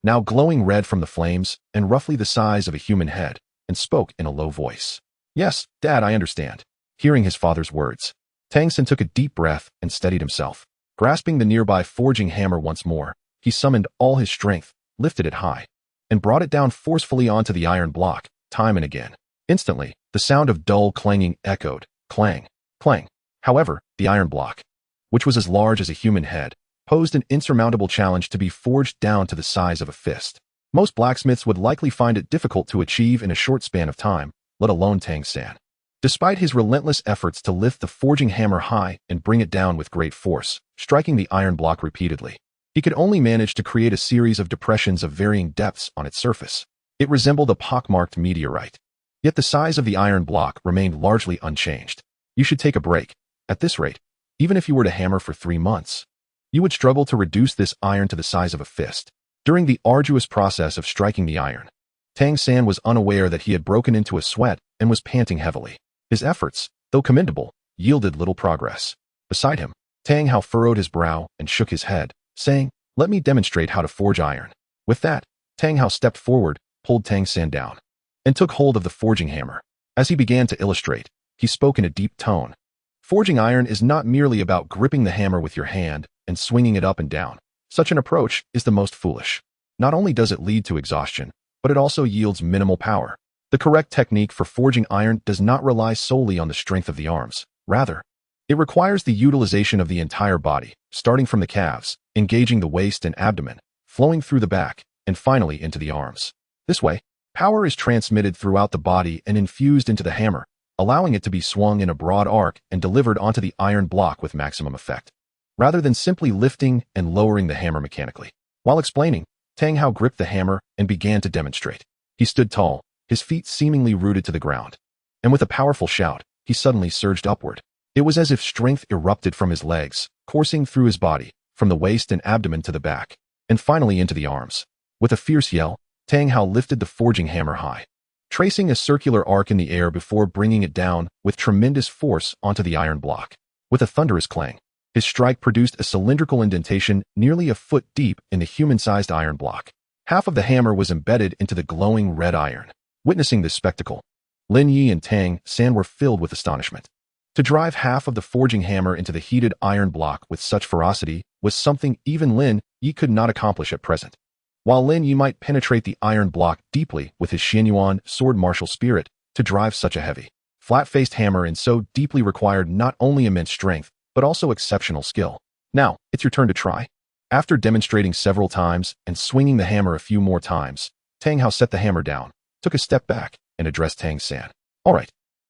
now glowing red from the flames and roughly the size of a human head, and spoke in a low voice. Yes, Dad, I understand. Hearing his father's words, Tang San took a deep breath and steadied himself. Grasping the nearby forging hammer once more, he summoned all his strength, lifted it high, and brought it down forcefully onto the iron block, time and again. Instantly, the sound of dull clanging echoed, clang, clang. However, the iron block, which was as large as a human head, posed an insurmountable challenge to be forged down to the size of a fist. Most blacksmiths would likely find it difficult to achieve in a short span of time, let alone Tang San. Despite his relentless efforts to lift the forging hammer high and bring it down with great force, striking the iron block repeatedly, he could only manage to create a series of depressions of varying depths on its surface. It resembled a pockmarked meteorite. Yet the size of the iron block remained largely unchanged. You should take a break. At this rate, even if you were to hammer for 3 months, you would struggle to reduce this iron to the size of a fist. During the arduous process of striking the iron, Tang San was unaware that he had broken into a sweat and was panting heavily. His efforts, though commendable, yielded little progress. Beside him, Tang Hao furrowed his brow and shook his head, saying, "Let me demonstrate how to forge iron." With that, Tang Hao stepped forward, pulled Tang San down, and took hold of the forging hammer. As he began to illustrate, he spoke in a deep tone. Forging iron is not merely about gripping the hammer with your hand and swinging it up and down. Such an approach is the most foolish. Not only does it lead to exhaustion, but it also yields minimal power. The correct technique for forging iron does not rely solely on the strength of the arms. Rather, it requires the utilization of the entire body, starting from the calves, engaging the waist and abdomen, flowing through the back, and finally into the arms. This way, power is transmitted throughout the body and infused into the hammer, allowing it to be swung in a broad arc and delivered onto the iron block with maximum effect, rather than simply lifting and lowering the hammer mechanically. While explaining, Tang Hao gripped the hammer and began to demonstrate. He stood tall, his feet seemingly rooted to the ground, and with a powerful shout, he suddenly surged upward. It was as if strength erupted from his legs, coursing through his body, from the waist and abdomen to the back, and finally into the arms. With a fierce yell, Tang Hao lifted the forging hammer high, tracing a circular arc in the air before bringing it down with tremendous force onto the iron block. With a thunderous clang, his strike produced a cylindrical indentation nearly a foot deep in the human-sized iron block. Half of the hammer was embedded into the glowing red iron. Witnessing this spectacle, Lin Ye and Tang San were filled with astonishment. To drive half of the forging hammer into the heated iron block with such ferocity was something even Lin Ye could not accomplish at present. While Lin Ye might penetrate the iron block deeply with his Xianyuan sword martial spirit, to drive such a heavy, flat-faced hammer in so deeply required not only immense strength, but also exceptional skill. Now, it's your turn to try. After demonstrating several times and swinging the hammer a few more times, Tang Hao set the hammer down, took a step back, and addressed Tang San. All right.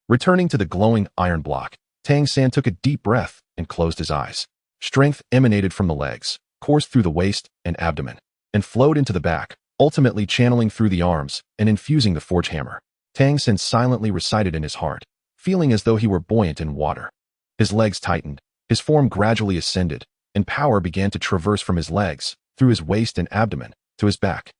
Returning to the glowing iron block, Tang San took a deep breath and closed his eyes. Strength emanated from the legs, coursed through the waist and abdomen, and flowed into the back, ultimately channeling through the arms and infusing the forge hammer. Tang San silently recited in his heart, feeling as though he were buoyant in water. His legs tightened, his form gradually ascended, and power began to traverse from his legs, through his waist and abdomen, to his back,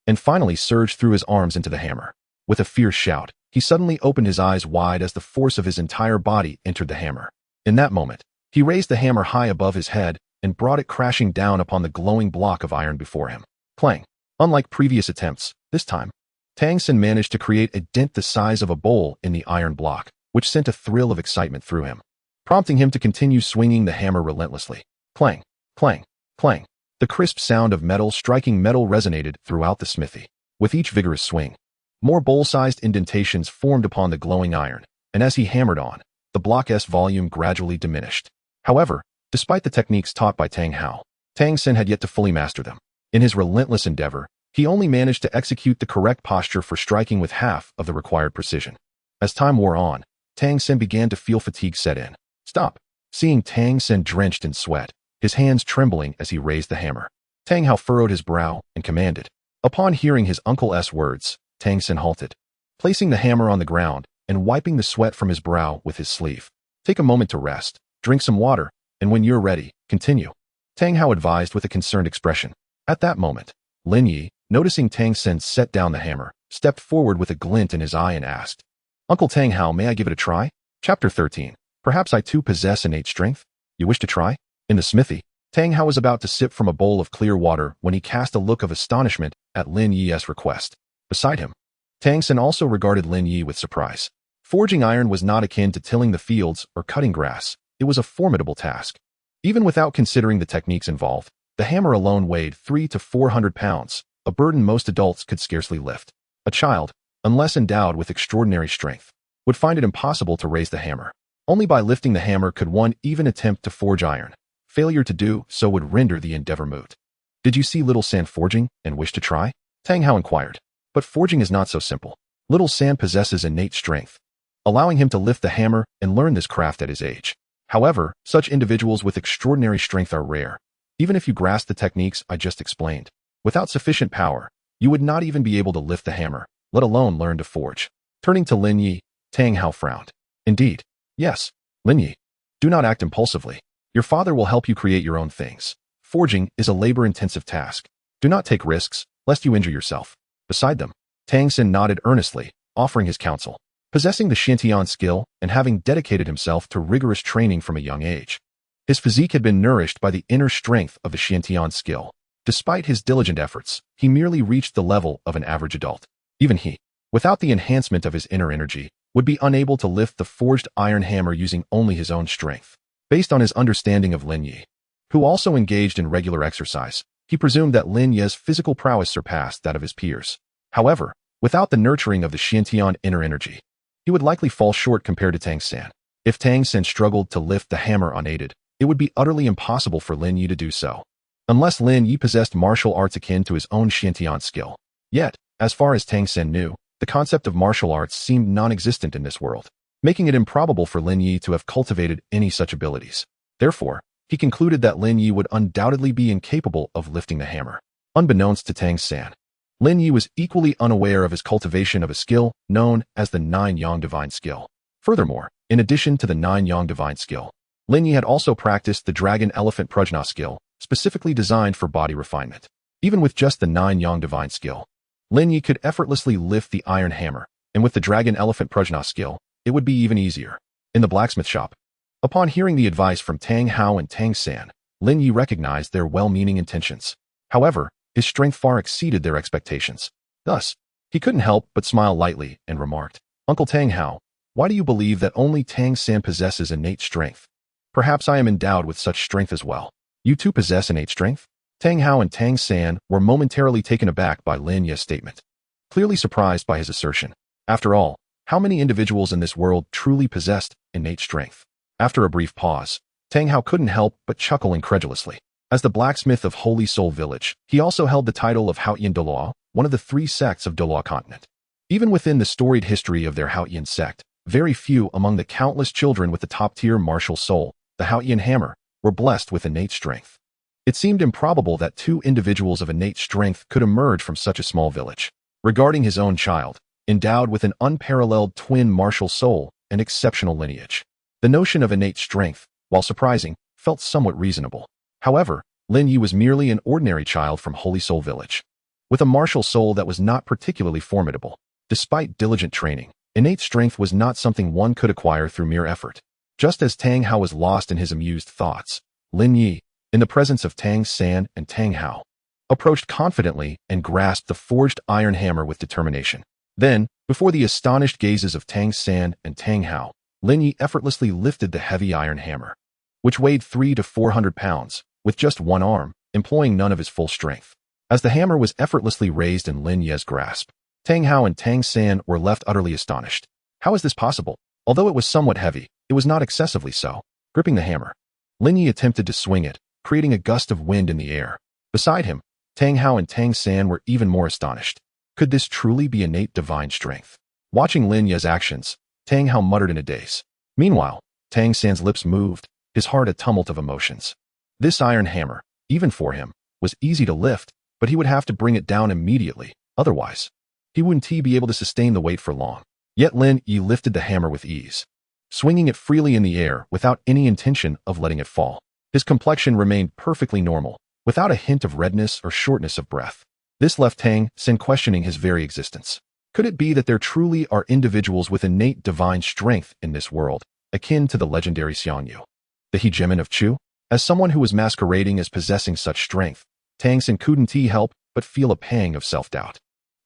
and finally surged through his arms into the hammer. With a fierce shout, he suddenly opened his eyes wide as the force of his entire body entered the hammer. In that moment, he raised the hammer high above his head and brought it crashing down upon the glowing block of iron before him. Clang! Unlike previous attempts, this time, Tang San managed to create a dent the size of a bowl in the iron block, which sent a thrill of excitement through him, prompting him to continue swinging the hammer relentlessly. Clang! Clang! Clang! The crisp sound of metal striking metal resonated throughout the smithy. With each vigorous swing, more bowl-sized indentations formed upon the glowing iron, and as he hammered on, the block's volume gradually diminished. However, despite the techniques taught by Tang Hao, Tang San had yet to fully master them. In his relentless endeavor, he only managed to execute the correct posture for striking with half of the required precision. As time wore on, Tang San began to feel fatigue set in. Stop! Seeing Tang San drenched in sweat, his hands trembling as he raised the hammer, Tang Hao furrowed his brow and commanded. Upon hearing his uncle's words, Tang San halted, placing the hammer on the ground and wiping the sweat from his brow with his sleeve. Take a moment to rest, drink some water, and when you're ready, continue. Tang Hao advised with a concerned expression. At that moment, Lin Ye, noticing Tang Sen set down the hammer, stepped forward with a glint in his eye and asked, Uncle Tang Hao, may I give it a try? Chapter 13. Perhaps I too possess innate strength? You wish to try? In the smithy, Tang Hao was about to sip from a bowl of clear water when he cast a look of astonishment at Lin Ye's request. Beside him, Tang Sen also regarded Lin Ye with surprise. Forging iron was not akin to tilling the fields or cutting grass. It was a formidable task. Even without considering the techniques involved, the hammer alone weighed 300 to 400 pounds, a burden most adults could scarcely lift. A child, unless endowed with extraordinary strength, would find it impossible to raise the hammer. Only by lifting the hammer could one even attempt to forge iron. Failure to do so would render the endeavor moot. Did you see Little San forging and wish to try? Tang Hao inquired. But forging is not so simple. Little San possesses innate strength, allowing him to lift the hammer and learn this craft at his age. However, such individuals with extraordinary strength are rare. Even if you grasp the techniques I just explained, without sufficient power, you would not even be able to lift the hammer, let alone learn to forge. Turning to Lin Ye, Tang Hao frowned. Indeed. Yes, Lin Ye. Do not act impulsively. Your father will help you create your own things. Forging is a labor-intensive task. Do not take risks, lest you injure yourself. Beside them, Tang Sen nodded earnestly, offering his counsel. Possessing the Xiantian skill and having dedicated himself to rigorous training from a young age, his physique had been nourished by the inner strength of the Xiantian skill. Despite his diligent efforts, he merely reached the level of an average adult. Even he, without the enhancement of his inner energy, would be unable to lift the forged iron hammer using only his own strength. Based on his understanding of Lin Ye, who also engaged in regular exercise, he presumed that Lin Ye's physical prowess surpassed that of his peers. However, without the nurturing of the Xiantian inner energy, he would likely fall short compared to Tang Sen. If Tang Sen struggled to lift the hammer unaided, it would be utterly impossible for Lin Ye to do so, unless Lin Ye possessed martial arts akin to his own Xiantian skill. Yet, as far as Tang Sen knew, the concept of martial arts seemed non-existent in this world, making it improbable for Lin Ye to have cultivated any such abilities. Therefore, he concluded that Lin Ye would undoubtedly be incapable of lifting the hammer. Unbeknownst to Tang Sen, Lin Ye was equally unaware of his cultivation of a skill known as the Nine Yang Divine Skill. Furthermore, in addition to the Nine Yang Divine Skill, Lin Ye had also practiced the Dragon Elephant Prajna skill, specifically designed for body refinement. Even with just the Nine Yang Divine Skill, Lin Ye could effortlessly lift the iron hammer, and with the Dragon Elephant Prajna skill, it would be even easier. In the blacksmith shop, upon hearing the advice from Tang Hao and Tang San, Lin Ye recognized their well-meaning intentions. However, his strength far exceeded their expectations. Thus, he couldn't help but smile lightly and remarked, Uncle Tang Hao, why do you believe that only Tang San possesses innate strength? Perhaps I am endowed with such strength as well. You too possess innate strength? Tang Hao and Tang San were momentarily taken aback by Lin Ye's statement, clearly surprised by his assertion. After all, how many individuals in this world truly possessed innate strength? After a brief pause, Tang Hao couldn't help but chuckle incredulously. As the blacksmith of Holy Soul Village, he also held the title of Haotian Duluo, one of the three sects of Duluo continent. Even within the storied history of their Haotian sect, very few among the countless children with the top-tier martial soul, the Haotian hammer, were blessed with innate strength. It seemed improbable that two individuals of innate strength could emerge from such a small village. Regarding his own child, endowed with an unparalleled twin martial soul and exceptional lineage, the notion of innate strength, while surprising, felt somewhat reasonable. However, Lin Ye was merely an ordinary child from Holy Soul Village, with a martial soul that was not particularly formidable. Despite diligent training, innate strength was not something one could acquire through mere effort. Just as Tang Hao was lost in his amused thoughts, Lin Ye, in the presence of Tang San and Tang Hao, approached confidently and grasped the forged iron hammer with determination. Then, before the astonished gazes of Tang San and Tang Hao, Lin Ye effortlessly lifted the heavy iron hammer, which weighed 300 to 400 pounds, with just one arm, employing none of his full strength. As the hammer was effortlessly raised in Lin Ye's grasp, Tang Hao and Tang San were left utterly astonished. How is this possible? Although it was somewhat heavy, it was not excessively so. Gripping the hammer, Lin Ye attempted to swing it, creating a gust of wind in the air. Beside him, Tang Hao and Tang San were even more astonished. Could this truly be innate divine strength? Watching Lin Ye's actions, Tang Hao muttered in a daze. Meanwhile, Tang San's lips moved, his heart a tumult of emotions. This iron hammer, even for him, was easy to lift, but he would have to bring it down immediately. Otherwise, he wouldn't be able to sustain the weight for long. Yet Lin Ye lifted the hammer with ease, swinging it freely in the air without any intention of letting it fall. His complexion remained perfectly normal, without a hint of redness or shortness of breath. This left Tang Xin questioning his very existence. Could it be that there truly are individuals with innate divine strength in this world, akin to the legendary Xiangyu, the hegemon of Chu? As someone who was masquerading as possessing such strength, Tang Xin couldn't help but feel a pang of self-doubt.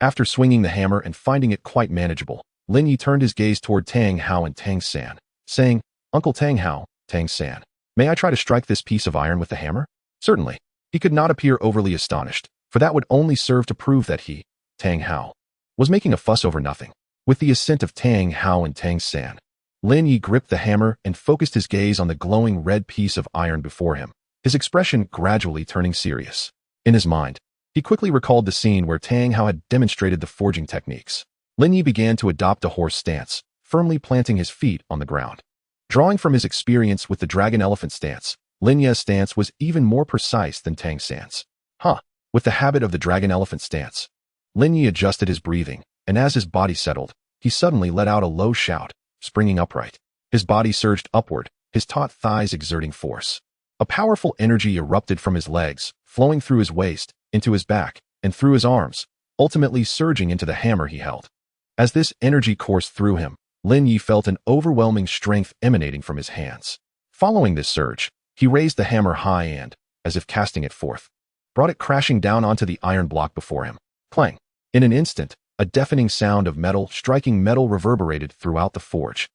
After swinging the hammer and finding it quite manageable, Lin Ye turned his gaze toward Tang Hao and Tang San, saying, "Uncle Tang Hao, Tang San, may I try to strike this piece of iron with the hammer?" Certainly. He could not appear overly astonished, for that would only serve to prove that he, Tang Hao, was making a fuss over nothing. With the assent of Tang Hao and Tang San, Lin Ye gripped the hammer and focused his gaze on the glowing red piece of iron before him, his expression gradually turning serious. In his mind, he quickly recalled the scene where Tang Hao had demonstrated the forging techniques. Lin Ye began to adopt a horse stance, firmly planting his feet on the ground. Drawing from his experience with the dragon-elephant stance, Lin Ye's stance was even more precise than Tang San's. With the habit of the dragon-elephant stance, Lin Ye adjusted his breathing, and as his body settled, he suddenly let out a low shout, springing upright. His body surged upward, his taut thighs exerting force. A powerful energy erupted from his legs, flowing through his waist, into his back, and through his arms, ultimately surging into the hammer he held. As this energy coursed through him, Lin Ye felt an overwhelming strength emanating from his hands. Following this surge, he raised the hammer high and, as if casting it forth, brought it crashing down onto the iron block before him. Clang! In an instant, a deafening sound of metal striking metal reverberated throughout the forge.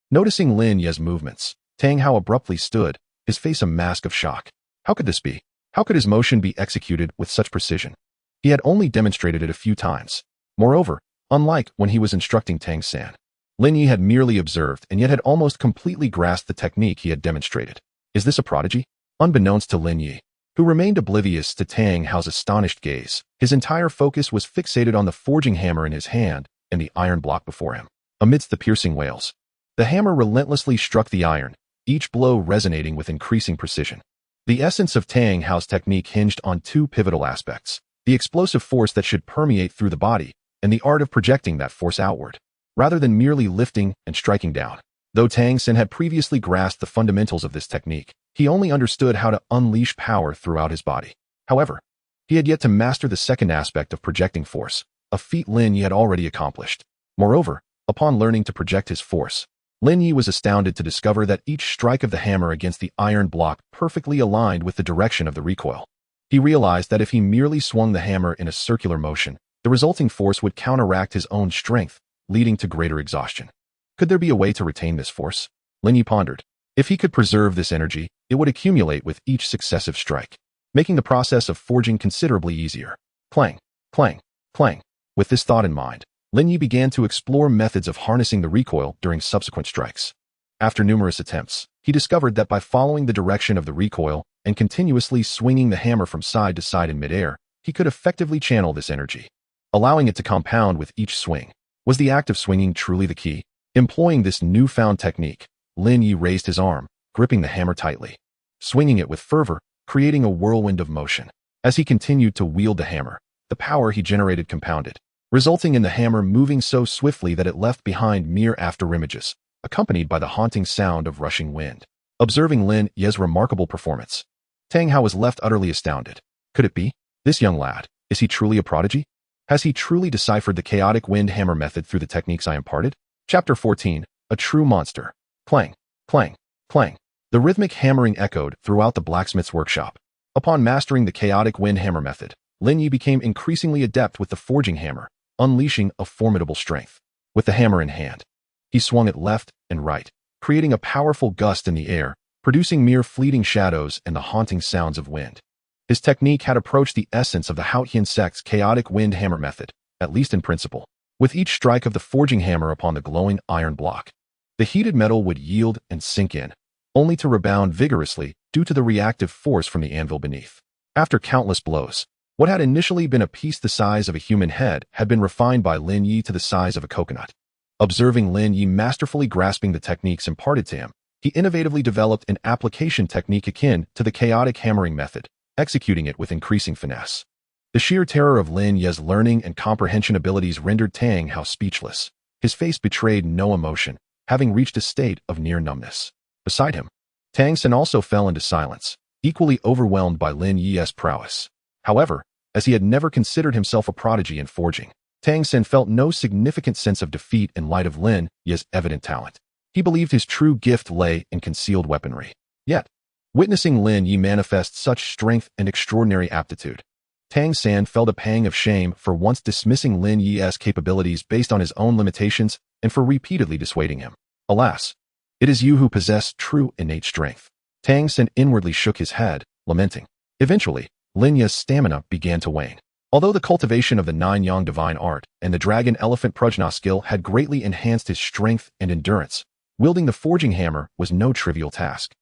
Noticing Lin Ye's movements, Tang Hao abruptly stood, his face a mask of shock. How could this be? How could his motion be executed with such precision? He had only demonstrated it a few times. Moreover, unlike when he was instructing Tang San, Lin Ye had merely observed and yet had almost completely grasped the technique he had demonstrated. Is this a prodigy? Unbeknownst to Lin Ye, who remained oblivious to Tang Hao's astonished gaze, his entire focus was fixated on the forging hammer in his hand and the iron block before him. Amidst the piercing wails, the hammer relentlessly struck the iron, each blow resonating with increasing precision. The essence of Tang Hao's technique hinged on two pivotal aspects: the explosive force that should permeate through the body, and the art of projecting that force outward, rather than merely lifting and striking down. Though Tang Xin had previously grasped the fundamentals of this technique, he only understood how to unleash power throughout his body. However, he had yet to master the second aspect of projecting force, a feat Lin Ye had already accomplished. Moreover, upon learning to project his force, Lin Ye was astounded to discover that each strike of the hammer against the iron block perfectly aligned with the direction of the recoil. He realized that if he merely swung the hammer in a circular motion, the resulting force would counteract his own strength, leading to greater exhaustion. Could there be a way to retain this force? Lin Ye pondered. If he could preserve this energy, it would accumulate with each successive strike, making the process of forging considerably easier. Clang, clang, clang. With this thought in mind, Lin Ye began to explore methods of harnessing the recoil during subsequent strikes. After numerous attempts, he discovered that by following the direction of the recoil and continuously swinging the hammer from side to side in midair, he could effectively channel this energy, allowing it to compound with each swing. Was the act of swinging truly the key? Employing this newfound technique, Lin Ye raised his arm, gripping the hammer tightly, swinging it with fervor, creating a whirlwind of motion. As he continued to wield the hammer, the power he generated compounded, resulting in the hammer moving so swiftly that it left behind mere afterimages, accompanied by the haunting sound of rushing wind. Observing Lin Ye's remarkable performance, Tang Hao was left utterly astounded. Could it be? This young lad, is he truly a prodigy? Has he truly deciphered the chaotic wind hammer method through the techniques I imparted? Chapter 14, A True Monster. Clang, clang, clang. The rhythmic hammering echoed throughout the blacksmith's workshop. Upon mastering the chaotic wind hammer method, Lin Ye became increasingly adept with the forging hammer, unleashing a formidable strength. With the hammer in hand, he swung it left and right, creating a powerful gust in the air, producing mere fleeting shadows and the haunting sounds of wind. His technique had approached the essence of the Haotian sect's chaotic wind hammer method, at least in principle. With each strike of the forging hammer upon the glowing iron block, the heated metal would yield and sink in, only to rebound vigorously due to the reactive force from the anvil beneath. After countless blows, what had initially been a piece the size of a human head had been refined by Lin Ye to the size of a coconut. Observing Lin Ye masterfully grasping the techniques imparted to him, he innovatively developed an application technique akin to the chaotic hammering method, executing it with increasing finesse. The sheer terror of Lin Ye's learning and comprehension abilities rendered Tang Hao speechless. His face betrayed no emotion, having reached a state of near numbness. Beside him, Tang San also fell into silence, equally overwhelmed by Lin Ye's prowess. However, as he had never considered himself a prodigy in forging, Tang San felt no significant sense of defeat in light of Lin Ye's evident talent. He believed his true gift lay in concealed weaponry. Yet, witnessing Lin Ye manifest such strength and extraordinary aptitude, Tang San felt a pang of shame for once dismissing Lin Ye's capabilities based on his own limitations and for repeatedly dissuading him. Alas, it is you who possess true innate strength. Tang San inwardly shook his head, lamenting. Eventually, Lin Ye's stamina began to wane. Although the cultivation of the nine-yang divine art and the dragon elephant prajna skill had greatly enhanced his strength and endurance, wielding the forging hammer was no trivial task.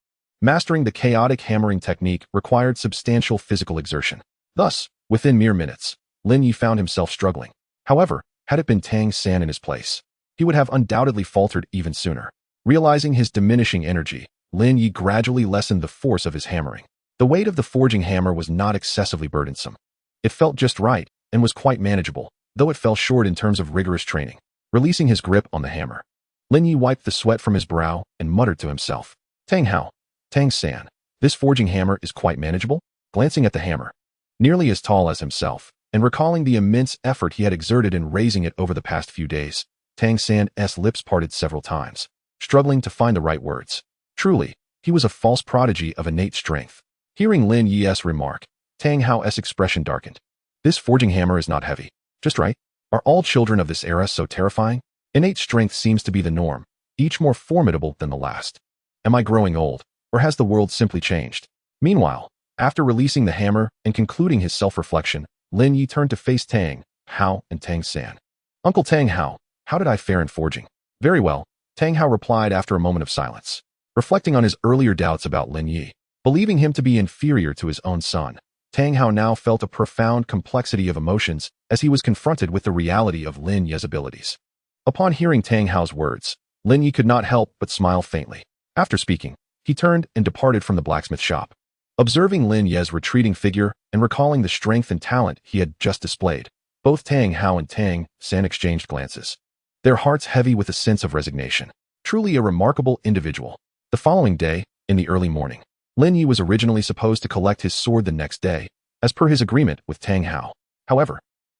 Mastering the chaotic hammering technique required substantial physical exertion. Thus, within mere minutes, Lin Ye found himself struggling. However, had it been Tang San in his place, he would have undoubtedly faltered even sooner. Realizing his diminishing energy, Lin Ye gradually lessened the force of his hammering. The weight of the forging hammer was not excessively burdensome. It felt just right and was quite manageable, though it fell short in terms of rigorous training. Releasing his grip on the hammer, Lin Ye wiped the sweat from his brow and muttered to himself. Tang San, this forging hammer is quite manageable? Glancing at the hammer, nearly as tall as himself, and recalling the immense effort he had exerted in raising it over the past few days, Tang San's lips parted several times, struggling to find the right words. Truly, he was a false prodigy of innate strength. Hearing Lin Ye's remark, Tang Hao's expression darkened. This forging hammer is not heavy. Just right. Are all children of this era so terrifying? Innate strength seems to be the norm, each more formidable than the last. Am I growing old, or has the world simply changed? Meanwhile, after releasing the hammer and concluding his self-reflection, Lin Ye turned to face Tang Hao and Tang San. Uncle Tang Hao, how did I fare in forging? Very well, Tang Hao replied after a moment of silence. Reflecting on his earlier doubts about Lin Ye, believing him to be inferior to his own son, Tang Hao now felt a profound complexity of emotions as he was confronted with the reality of Lin Ye's abilities. Upon hearing Tang Hao's words, Lin Ye could not help but smile faintly. After speaking, he turned and departed from the blacksmith shop. Observing Lin Ye's retreating figure and recalling the strength and talent he had just displayed, both Tang Hao and Tang San exchanged glances, their hearts heavy with a sense of resignation. Truly a remarkable individual. The following day, in the early morning, Lin Ye was originally supposed to collect his sword the next day, as per his agreement with Tang Hao. However,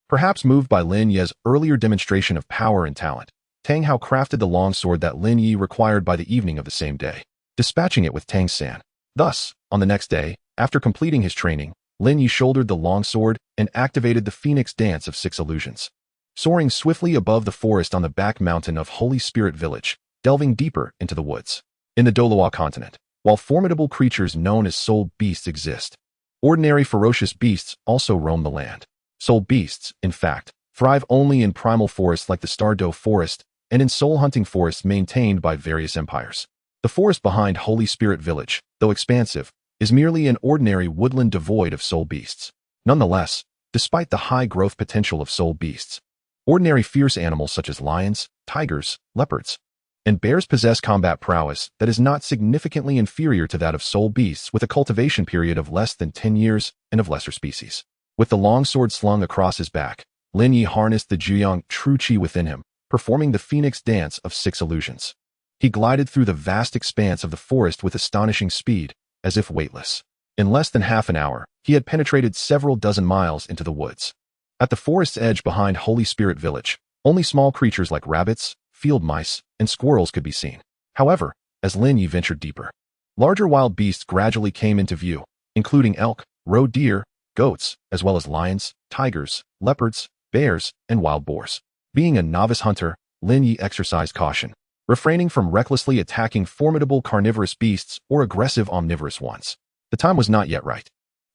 perhaps moved by Lin Ye's earlier demonstration of power and talent, Tang Hao crafted the long sword that Lin Ye required by the evening of the same day, dispatching it with Tang San. Thus, on the next day, after completing his training, Lin Ye shouldered the long sword and activated the Phoenix Dance of 6 Illusions. Soaring swiftly above the forest on the back mountain of Holy Spirit Village, delving deeper into the woods. In the Douluo continent, while formidable creatures known as soul beasts exist, ordinary ferocious beasts also roam the land. Soul beasts, in fact, thrive only in primal forests like the Stardow Forest and in soul-hunting forests maintained by various empires. The forest behind Holy Spirit Village, though expansive, is merely an ordinary woodland devoid of soul beasts. Nonetheless, despite the high growth potential of soul beasts, ordinary fierce animals such as lions, tigers, leopards, and bears possess combat prowess that is not significantly inferior to that of soul beasts with a cultivation period of less than 10 years and of lesser species. With the long sword slung across his back, Lin Ye harnessed the Juyang true chi within him, performing the Phoenix Dance of 6 Illusions. He glided through the vast expanse of the forest with astonishing speed, as if weightless. In less than half an hour, he had penetrated several dozen miles into the woods. At the forest's edge behind Holy Spirit Village, only small creatures like rabbits, field mice, and squirrels could be seen. However, as Lin Ye ventured deeper, larger wild beasts gradually came into view, including elk, roe deer, goats, as well as lions, tigers, leopards, bears, and wild boars. Being a novice hunter, Lin Ye exercised caution, refraining from recklessly attacking formidable carnivorous beasts or aggressive omnivorous ones. The time was not yet right.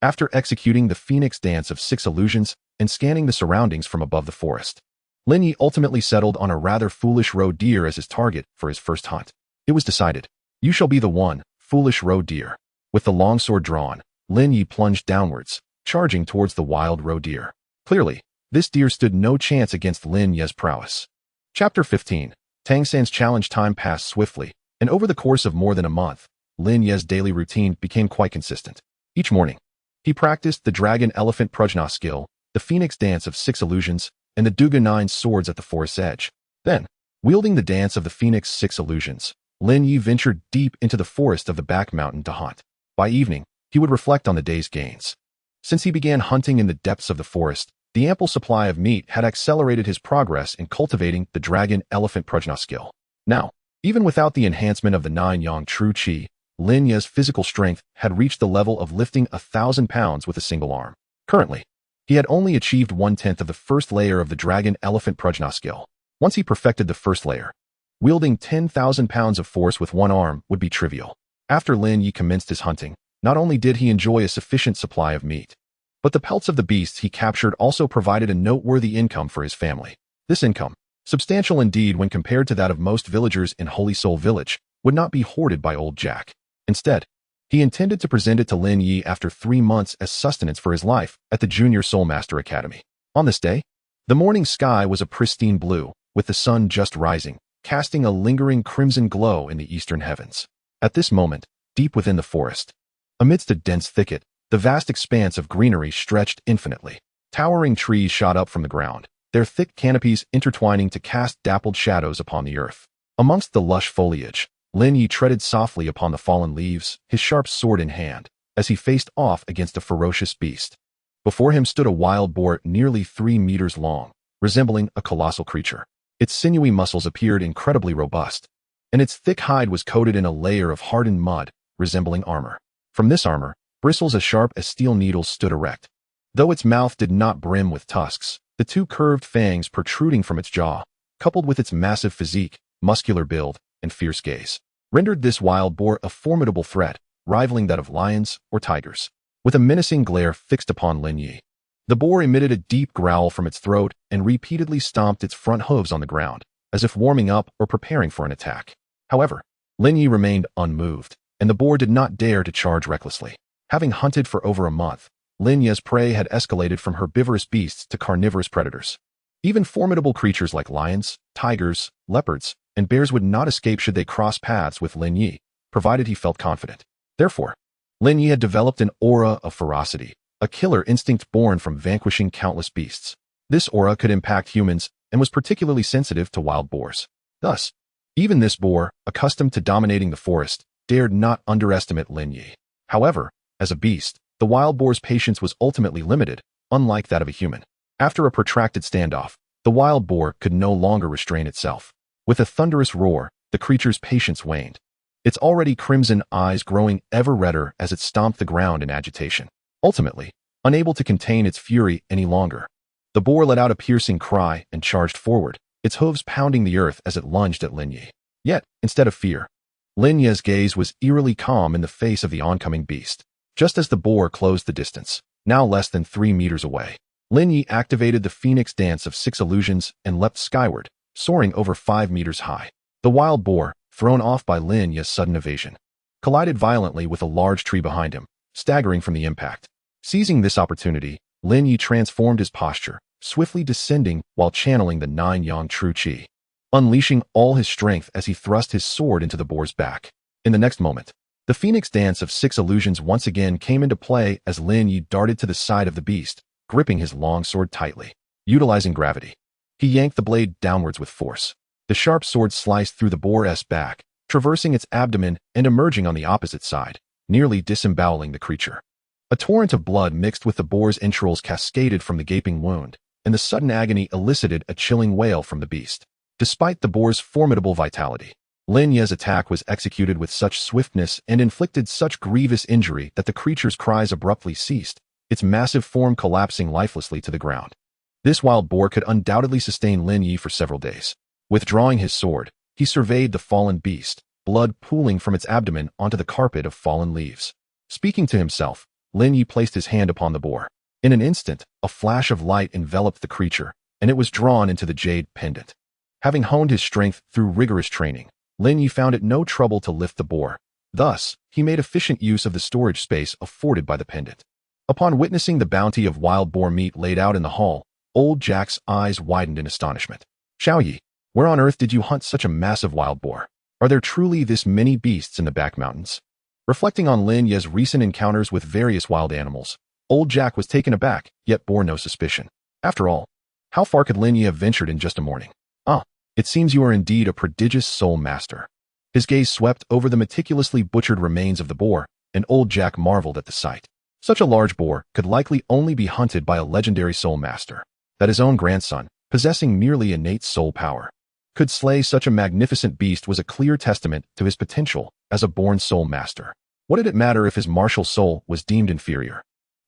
After executing the Phoenix Dance of 6 Illusions and scanning the surroundings from above the forest, Lin Ye ultimately settled on a rather foolish roe deer as his target for his first hunt. It was decided. You shall be the one, foolish roe deer. With the long sword drawn, Lin Ye plunged downwards, charging towards the wild roe deer. Clearly, this deer stood no chance against Lin Ye's prowess. Chapter 15. Tang San's challenge. Time passed swiftly, and over the course of more than a month, Lin Ye's daily routine became quite consistent. Each morning, he practiced the dragon elephant prajna skill, the Phoenix Dance of 6 Illusions, and the Duga 9 swords at the forest's edge. Then, wielding the dance of the Phoenix 6 Illusions, Lin Ye ventured deep into the forest of the back mountain to hunt. By evening, he would reflect on the day's gains. Since he began hunting in the depths of the forest, the ample supply of meat had accelerated his progress in cultivating the dragon-elephant prajna skill. Now, even without the enhancement of the 9-yang true qi, Lin Ye's physical strength had reached the level of lifting 1,000 pounds with a single arm. Currently, he had only achieved 1/10 of the first layer of the dragon-elephant prajna skill. Once he perfected the first layer, wielding 10,000 pounds of force with one arm would be trivial. After Lin Ye commenced his hunting, not only did he enjoy a sufficient supply of meat, but the pelts of the beasts he captured also provided a noteworthy income for his family. This income, substantial indeed when compared to that of most villagers in Holy Soul Village, would not be hoarded by old Jack. Instead, he intended to present it to Lin Ye after 3 months as sustenance for his life at the Junior Soul Master Academy. On this day, the morning sky was a pristine blue, with the sun just rising, casting a lingering crimson glow in the eastern heavens. At this moment, deep within the forest, amidst a dense thicket, the vast expanse of greenery stretched infinitely. Towering trees shot up from the ground, their thick canopies intertwining to cast dappled shadows upon the earth. Amongst the lush foliage, Lin Ye treaded softly upon the fallen leaves, his sharp sword in hand, as he faced off against a ferocious beast. Before him stood a wild boar nearly 3 meters long, resembling a colossal creature. Its sinewy muscles appeared incredibly robust, and its thick hide was coated in a layer of hardened mud, resembling armor. From this armor, bristles as sharp as steel needles stood erect. Though its mouth did not brim with tusks, the 2 curved fangs protruding from its jaw, coupled with its massive physique, muscular build, and fierce gaze, rendered this wild boar a formidable threat, rivaling that of lions or tigers. With a menacing glare fixed upon Lin Ye, the boar emitted a deep growl from its throat and repeatedly stomped its front hooves on the ground, as if warming up or preparing for an attack. However, Lin Ye remained unmoved, and the boar did not dare to charge recklessly. Having hunted for over a month, Lin Ye's prey had escalated from herbivorous beasts to carnivorous predators. Even formidable creatures like lions, tigers, leopards, and bears would not escape should they cross paths with Lin Ye, provided he felt confident. Therefore, Lin Ye had developed an aura of ferocity, a killer instinct born from vanquishing countless beasts. This aura could impact humans and was particularly sensitive to wild boars. Thus, even this boar, accustomed to dominating the forest, dared not underestimate Lin Ye. However, as a beast, the wild boar's patience was ultimately limited, unlike that of a human. After a protracted standoff, the wild boar could no longer restrain itself. With a thunderous roar, the creature's patience waned, its already crimson eyes growing ever redder as it stomped the ground in agitation. Ultimately, unable to contain its fury any longer, the boar let out a piercing cry and charged forward, its hooves pounding the earth as it lunged at Lin Ye. Yet, instead of fear, Lin Ye's gaze was eerily calm in the face of the oncoming beast. Just as the boar closed the distance, now less than 3 meters away, Lin Ye activated the phoenix dance of 6 illusions and leapt skyward, soaring over 5 meters high. The wild boar, thrown off by Lin Ye's sudden evasion, collided violently with a large tree behind him, staggering from the impact. Seizing this opportunity, Lin Ye transformed his posture, swiftly descending while channeling the 9-yang true qi, unleashing all his strength as he thrust his sword into the boar's back. In the next moment, the phoenix dance of 6 illusions once again came into play as Lin Ye darted to the side of the beast, gripping his long sword tightly. Utilizing gravity, he yanked the blade downwards with force. The sharp sword sliced through the boar's back, traversing its abdomen and emerging on the opposite side, nearly disemboweling the creature. A torrent of blood mixed with the boar's entrails cascaded from the gaping wound, and the sudden agony elicited a chilling wail from the beast. Despite the boar's formidable vitality, Lin Ye's attack was executed with such swiftness and inflicted such grievous injury that the creature's cries abruptly ceased, its massive form collapsing lifelessly to the ground. This wild boar could undoubtedly sustain Lin Ye for several days. Withdrawing his sword, he surveyed the fallen beast, blood pooling from its abdomen onto the carpet of fallen leaves. Speaking to himself, Lin Ye placed his hand upon the boar. In an instant, a flash of light enveloped the creature, and it was drawn into the jade pendant. Having honed his strength through rigorous training, Lin Ye found it no trouble to lift the boar. Thus, he made efficient use of the storage space afforded by the pendant. Upon witnessing the bounty of wild boar meat laid out in the hall, old Jack's eyes widened in astonishment. "Xiao Yi, where on earth did you hunt such a massive wild boar? Are there truly this many beasts in the back mountains?" Reflecting on Lin Ye's recent encounters with various wild animals, old Jack was taken aback, yet bore no suspicion. After all, how far could Lin Ye have ventured in just a morning? "Ah, it seems you are indeed a prodigious soul master. His gaze swept over the meticulously butchered remains of the boar, and old Jack marveled at the sight. Such a large boar could likely only be hunted by a legendary soul master. That his own grandson, possessing merely innate soul power, could slay such a magnificent beast was a clear testament to his potential as a born soul master. What did it matter if his martial soul was deemed inferior?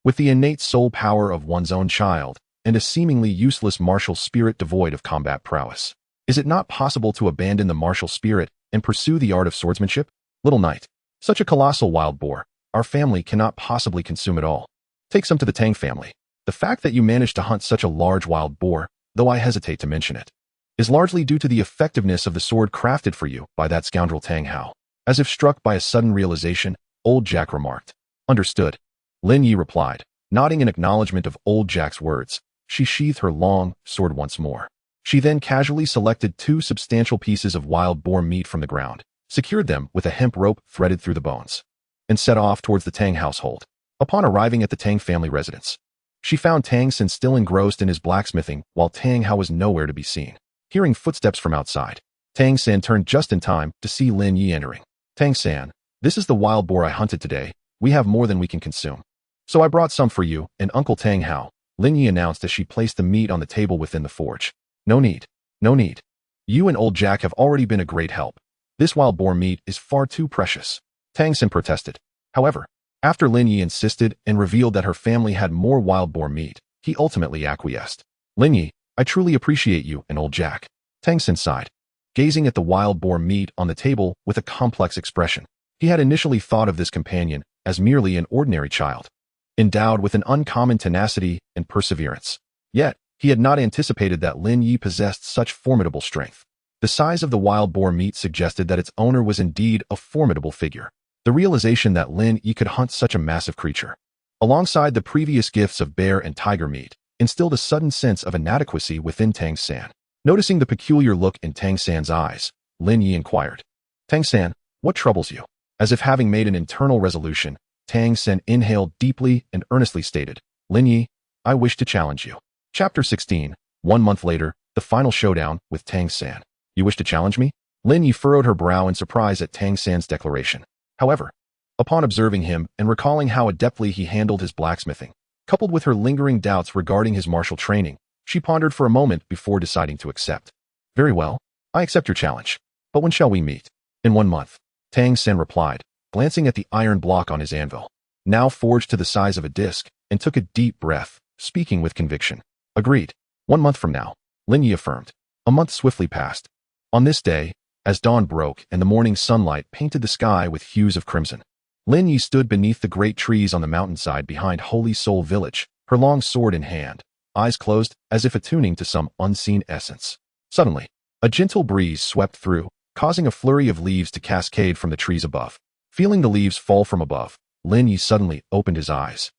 With the innate soul power of one's own child, and a seemingly useless martial spirit devoid of combat prowess, is it not possible to abandon the martial spirit and pursue the art of swordsmanship? Little knight, such a colossal wild boar, our family cannot possibly consume it all. Take some to the Tang family. The fact that you managed to hunt such a large wild boar, though I hesitate to mention it, is largely due to the effectiveness of the sword crafted for you by that scoundrel Tang Hao. As if struck by a sudden realization, old Jack remarked. Understood. Lin Ye replied, nodding in acknowledgement of old Jack's words. She sheathed her long sword once more. She then casually selected 2 substantial pieces of wild boar meat from the ground, secured them with a hemp rope threaded through the bones, and set off towards the Tang household. Upon arriving at the Tang family residence, she found Tang Sen still engrossed in his blacksmithing while Tang Hao was nowhere to be seen. Hearing footsteps from outside, Tang Sen turned just in time to see Lin Ye entering. Tang San, this is the wild boar I hunted today. We have more than we can consume, so I brought some for you and Uncle Tang Hao, Lin Ye announced as she placed the meat on the table within the forge. No need. No need. You and old Jack have already been a great help. This wild boar meat is far too precious. Tang Sen protested. However, after Lin Ye insisted and revealed that her family had more wild boar meat, he ultimately acquiesced. Lin Ye, I truly appreciate you and old Jack. Tang Sen sighed, gazing at the wild boar meat on the table with a complex expression. He had initially thought of this companion as merely an ordinary child, endowed with an uncommon tenacity and perseverance. Yet, he had not anticipated that Lin Ye possessed such formidable strength. The size of the wild boar meat suggested that its owner was indeed a formidable figure. The realization that Lin Ye could hunt such a massive creature, alongside the previous gifts of bear and tiger meat, instilled a sudden sense of inadequacy within Tang San. Noticing the peculiar look in Tang San's eyes, Lin Ye inquired, Tang San, what troubles you? As if having made an internal resolution, Tang Sen inhaled deeply and earnestly stated, Lin Ye, I wish to challenge you. Chapter 16. 1 month later, the final showdown with Tang San. You wish to challenge me? Lin Ye furrowed her brow in surprise at Tang San's declaration. However, upon observing him and recalling how adeptly he handled his blacksmithing, coupled with her lingering doubts regarding his martial training, she pondered for a moment before deciding to accept. Very well, I accept your challenge. But when shall we meet? In 1 month, Tang Sen replied, glancing at the iron block on his anvil, now forged to the size of a disc, and took a deep breath, speaking with conviction. Agreed. 1 month from now, Lin Ye affirmed. A month swiftly passed. On this day, as dawn broke and the morning sunlight painted the sky with hues of crimson, Lin Ye stood beneath the great trees on the mountainside behind Holy Soul Village, her long sword in hand, eyes closed as if attuning to some unseen essence. Suddenly, a gentle breeze swept through, causing a flurry of leaves to cascade from the trees above. Feeling the leaves fall from above, Lin Ye suddenly opened his eyes,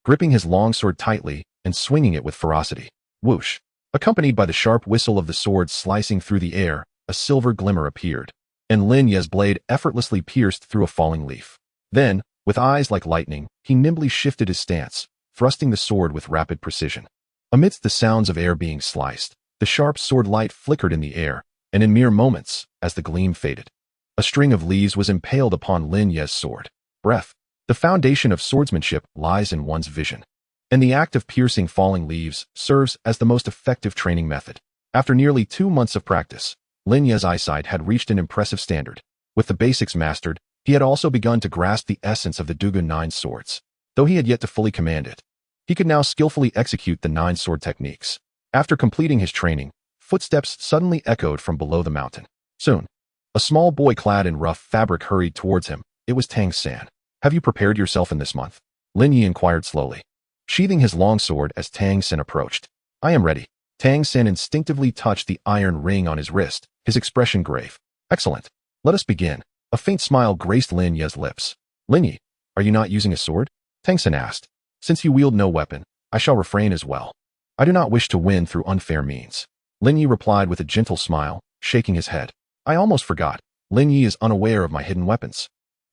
gripping his longsword tightly and swinging it with ferocity. Whoosh! Accompanied by the sharp whistle of the sword slicing through the air, a silver glimmer appeared, and Lin Ye's blade effortlessly pierced through a falling leaf. Then, with eyes like lightning, he nimbly shifted his stance, thrusting the sword with rapid precision. Amidst the sounds of air being sliced, the sharp sword light flickered in the air, and in mere moments, as the gleam faded, a string of leaves was impaled upon Lin Ye's sword. Breath. The foundation of swordsmanship lies in one's vision, and the act of piercing falling leaves serves as the most effective training method. After nearly 2 months of practice, Lin Ye's eyesight had reached an impressive standard. With the basics mastered, he had also begun to grasp the essence of the Dugu 9 swords. Though he had yet to fully command it, he could now skillfully execute the 9 sword techniques. After completing his training, footsteps suddenly echoed from below the mountain. Soon, a small boy clad in rough fabric hurried towards him. It was Tang San. Have you prepared yourself in this month? Lin Ye inquired slowly, sheathing his longsword as Tang San approached. I am ready. Tang San instinctively touched the iron ring on his wrist, his expression grave. Excellent. Let us begin. A faint smile graced Lin Ye's lips. Lin Ye, are you not using a sword? Tang San asked. Since you wield no weapon, I shall refrain as well. I do not wish to win through unfair means. Lin Ye replied with a gentle smile, shaking his head. I almost forgot. Lin Ye is unaware of my hidden weapons.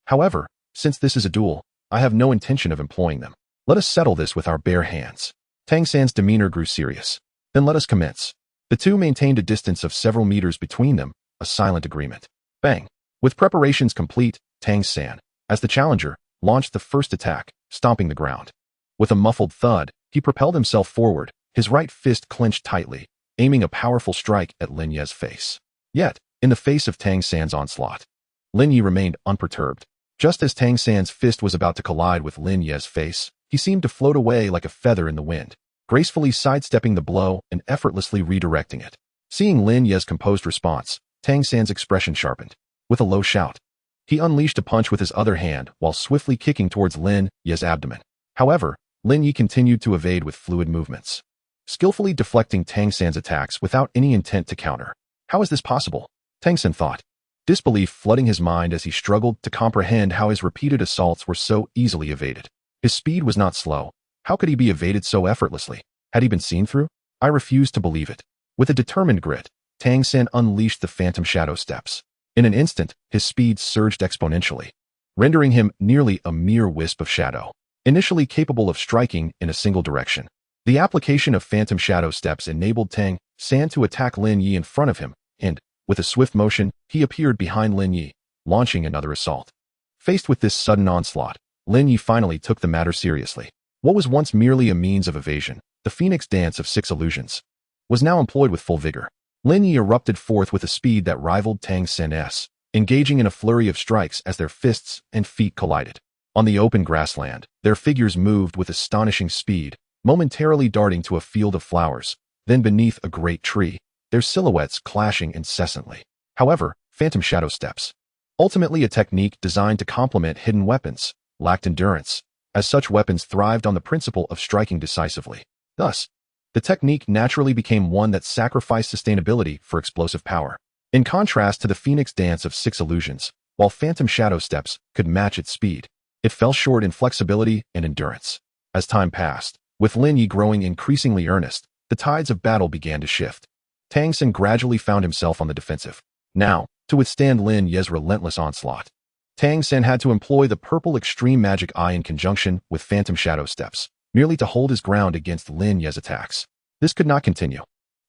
However, since this is a duel, I have no intention of employing them. Let us settle this with our bare hands. Tang San's demeanor grew serious. Then let us commence. The two maintained a distance of several meters between them, a silent agreement. Bang! With preparations complete, Tang San, as the challenger, launched the first attack, stomping the ground. With a muffled thud, he propelled himself forward, his right fist clenched tightly, aiming a powerful strike at Lin Ye's face. Yet, in the face of Tang San's onslaught, Lin Ye remained unperturbed. Just as Tang San's fist was about to collide with Lin Ye's face, he seemed to float away like a feather in the wind, gracefully sidestepping the blow and effortlessly redirecting it. Seeing Lin Ye's composed response, Tang San's expression sharpened. With a low shout, he unleashed a punch with his other hand while swiftly kicking towards Lin Ye's abdomen. However, Lin Ye continued to evade with fluid movements, skillfully deflecting Tang San's attacks without any intent to counter. How is this possible? Tang San thought, disbelief flooding his mind as he struggled to comprehend how his repeated assaults were so easily evaded. His speed was not slow. How could he be evaded so effortlessly? Had he been seen through? I refused to believe it. With a determined grit, Tang San unleashed the phantom shadow steps. In an instant, his speed surged exponentially, rendering him nearly a mere wisp of shadow, initially capable of striking in a single direction. The application of phantom shadow steps enabled Tang San to attack Lin Ye in front of him, and, with a swift motion, he appeared behind Lin Ye, launching another assault. Faced with this sudden onslaught, Lin Ye finally took the matter seriously. What was once merely a means of evasion, the Phoenix Dance of 6 illusions, was now employed with full vigor. Lin Ye erupted forth with a speed that rivaled Tang San's, engaging in a flurry of strikes as their fists and feet collided. On the open grassland, their figures moved with astonishing speed, momentarily darting to a field of flowers, then beneath a great tree, their silhouettes clashing incessantly. However, phantom shadow steps, ultimately a technique designed to complement hidden weapons, lacked endurance, as such weapons thrived on the principle of striking decisively. Thus, the technique naturally became one that sacrificed sustainability for explosive power. In contrast to the Phoenix Dance of 6 illusions, while phantom shadow steps could match its speed, it fell short in flexibility and endurance. As time passed, with Lin Ye growing increasingly earnest, the tides of battle began to shift. Tang San gradually found himself on the defensive. Now, to withstand Lin Ye's relentless onslaught, Tang San had to employ the purple extreme magic eye in conjunction with phantom shadow steps, merely to hold his ground against Lin Ye's attacks. This could not continue.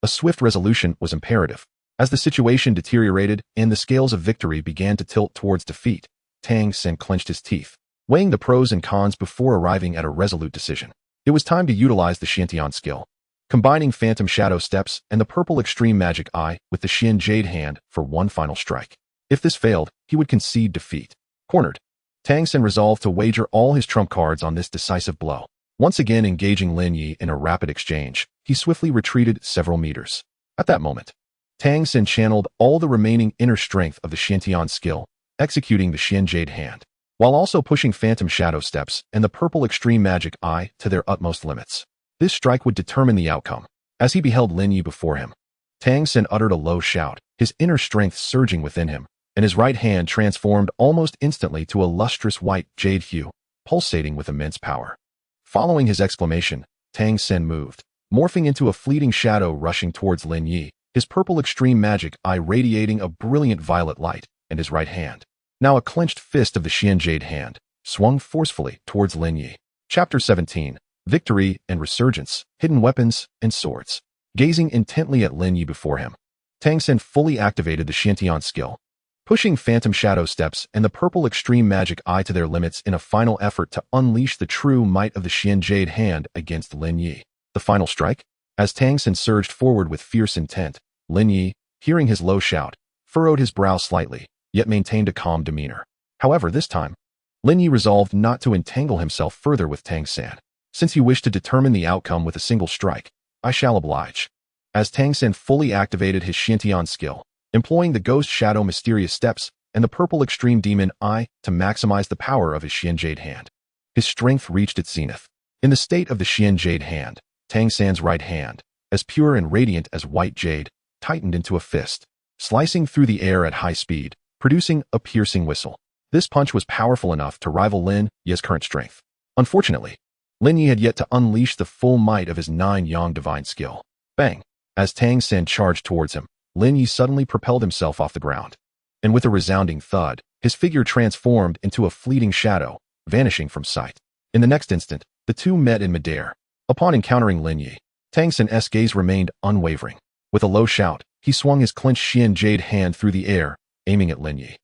A swift resolution was imperative. As the situation deteriorated and the scales of victory began to tilt towards defeat, Tang San clenched his teeth, weighing the pros and cons before arriving at a resolute decision. It was time to utilize the Xiantian skill, combining phantom shadow steps and the purple extreme magic eye with the Xian jade hand for one final strike. If this failed, he would concede defeat. Cornered, Tang San resolved to wager all his trump cards on this decisive blow. Once again engaging Lin Ye in a rapid exchange, he swiftly retreated several meters. At that moment, Tang San channeled all the remaining inner strength of the Xiantian skill, executing the Xian jade hand, while also pushing phantom shadow steps and the purple extreme magic eye to their utmost limits. This strike would determine the outcome. As he beheld Lin Ye before him, Tang San uttered a low shout, his inner strength surging within him, and his right hand transformed almost instantly to a lustrous white jade hue, pulsating with immense power. Following his exclamation, Tang San moved, morphing into a fleeting shadow rushing towards Lin Ye, his purple extreme magic eye radiating a brilliant violet light, and his right hand, now a clenched fist of the Xian jade hand, swung forcefully towards Lin Ye. Chapter 17. Victory and Resurgence, Hidden Weapons and Swords. Gazing intently at Lin Ye before him, Tang San fully activated the Xiantian skill, pushing phantom shadow steps and the purple extreme magic eye to their limits in a final effort to unleash the true might of the Xian jade hand against Lin Ye. The final strike? As Tang San surged forward with fierce intent, Lin Ye, hearing his low shout, furrowed his brow slightly, yet maintained a calm demeanor. However, this time, Lin Ye resolved not to entangle himself further with Tang San. Since you wish to determine the outcome with a single strike, I shall oblige. As Tang San fully activated his Xiantian skill, employing the Ghost Shadow Mysterious Steps and the Purple Extreme Demon Eye to maximize the power of his Xian Jade hand, his strength reached its zenith. In the state of the Xian Jade hand, Tang San's right hand, as pure and radiant as white jade, tightened into a fist, slicing through the air at high speed, producing a piercing whistle. This punch was powerful enough to rival Lin Ye's current strength. Unfortunately, Lin Ye had yet to unleash the full might of his 9-yang divine skill. Bang! As Tang San charged towards him, Lin Ye suddenly propelled himself off the ground, and with a resounding thud, his figure transformed into a fleeting shadow, vanishing from sight. In the next instant, the two met in midair. Upon encountering Lin Ye, Tang San's gaze remained unwavering. With a low shout, he swung his clenched Xian Jade hand through the air, aiming at Lin Ye.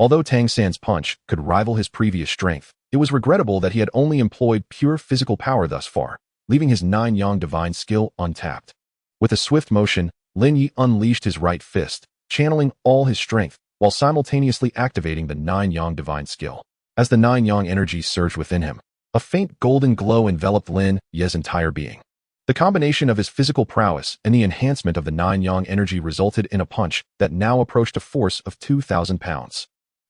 Although Tang San's punch could rival his previous strength, it was regrettable that he had only employed pure physical power thus far, leaving his 9-yang divine skill untapped. With a swift motion, Lin Ye unleashed his right fist, channeling all his strength while simultaneously activating the 9-yang divine skill. As the 9-yang energy surged within him, a faint golden glow enveloped Lin Ye's entire being. The combination of his physical prowess and the enhancement of the 9-yang energy resulted in a punch that now approached a force of 2,000 pounds.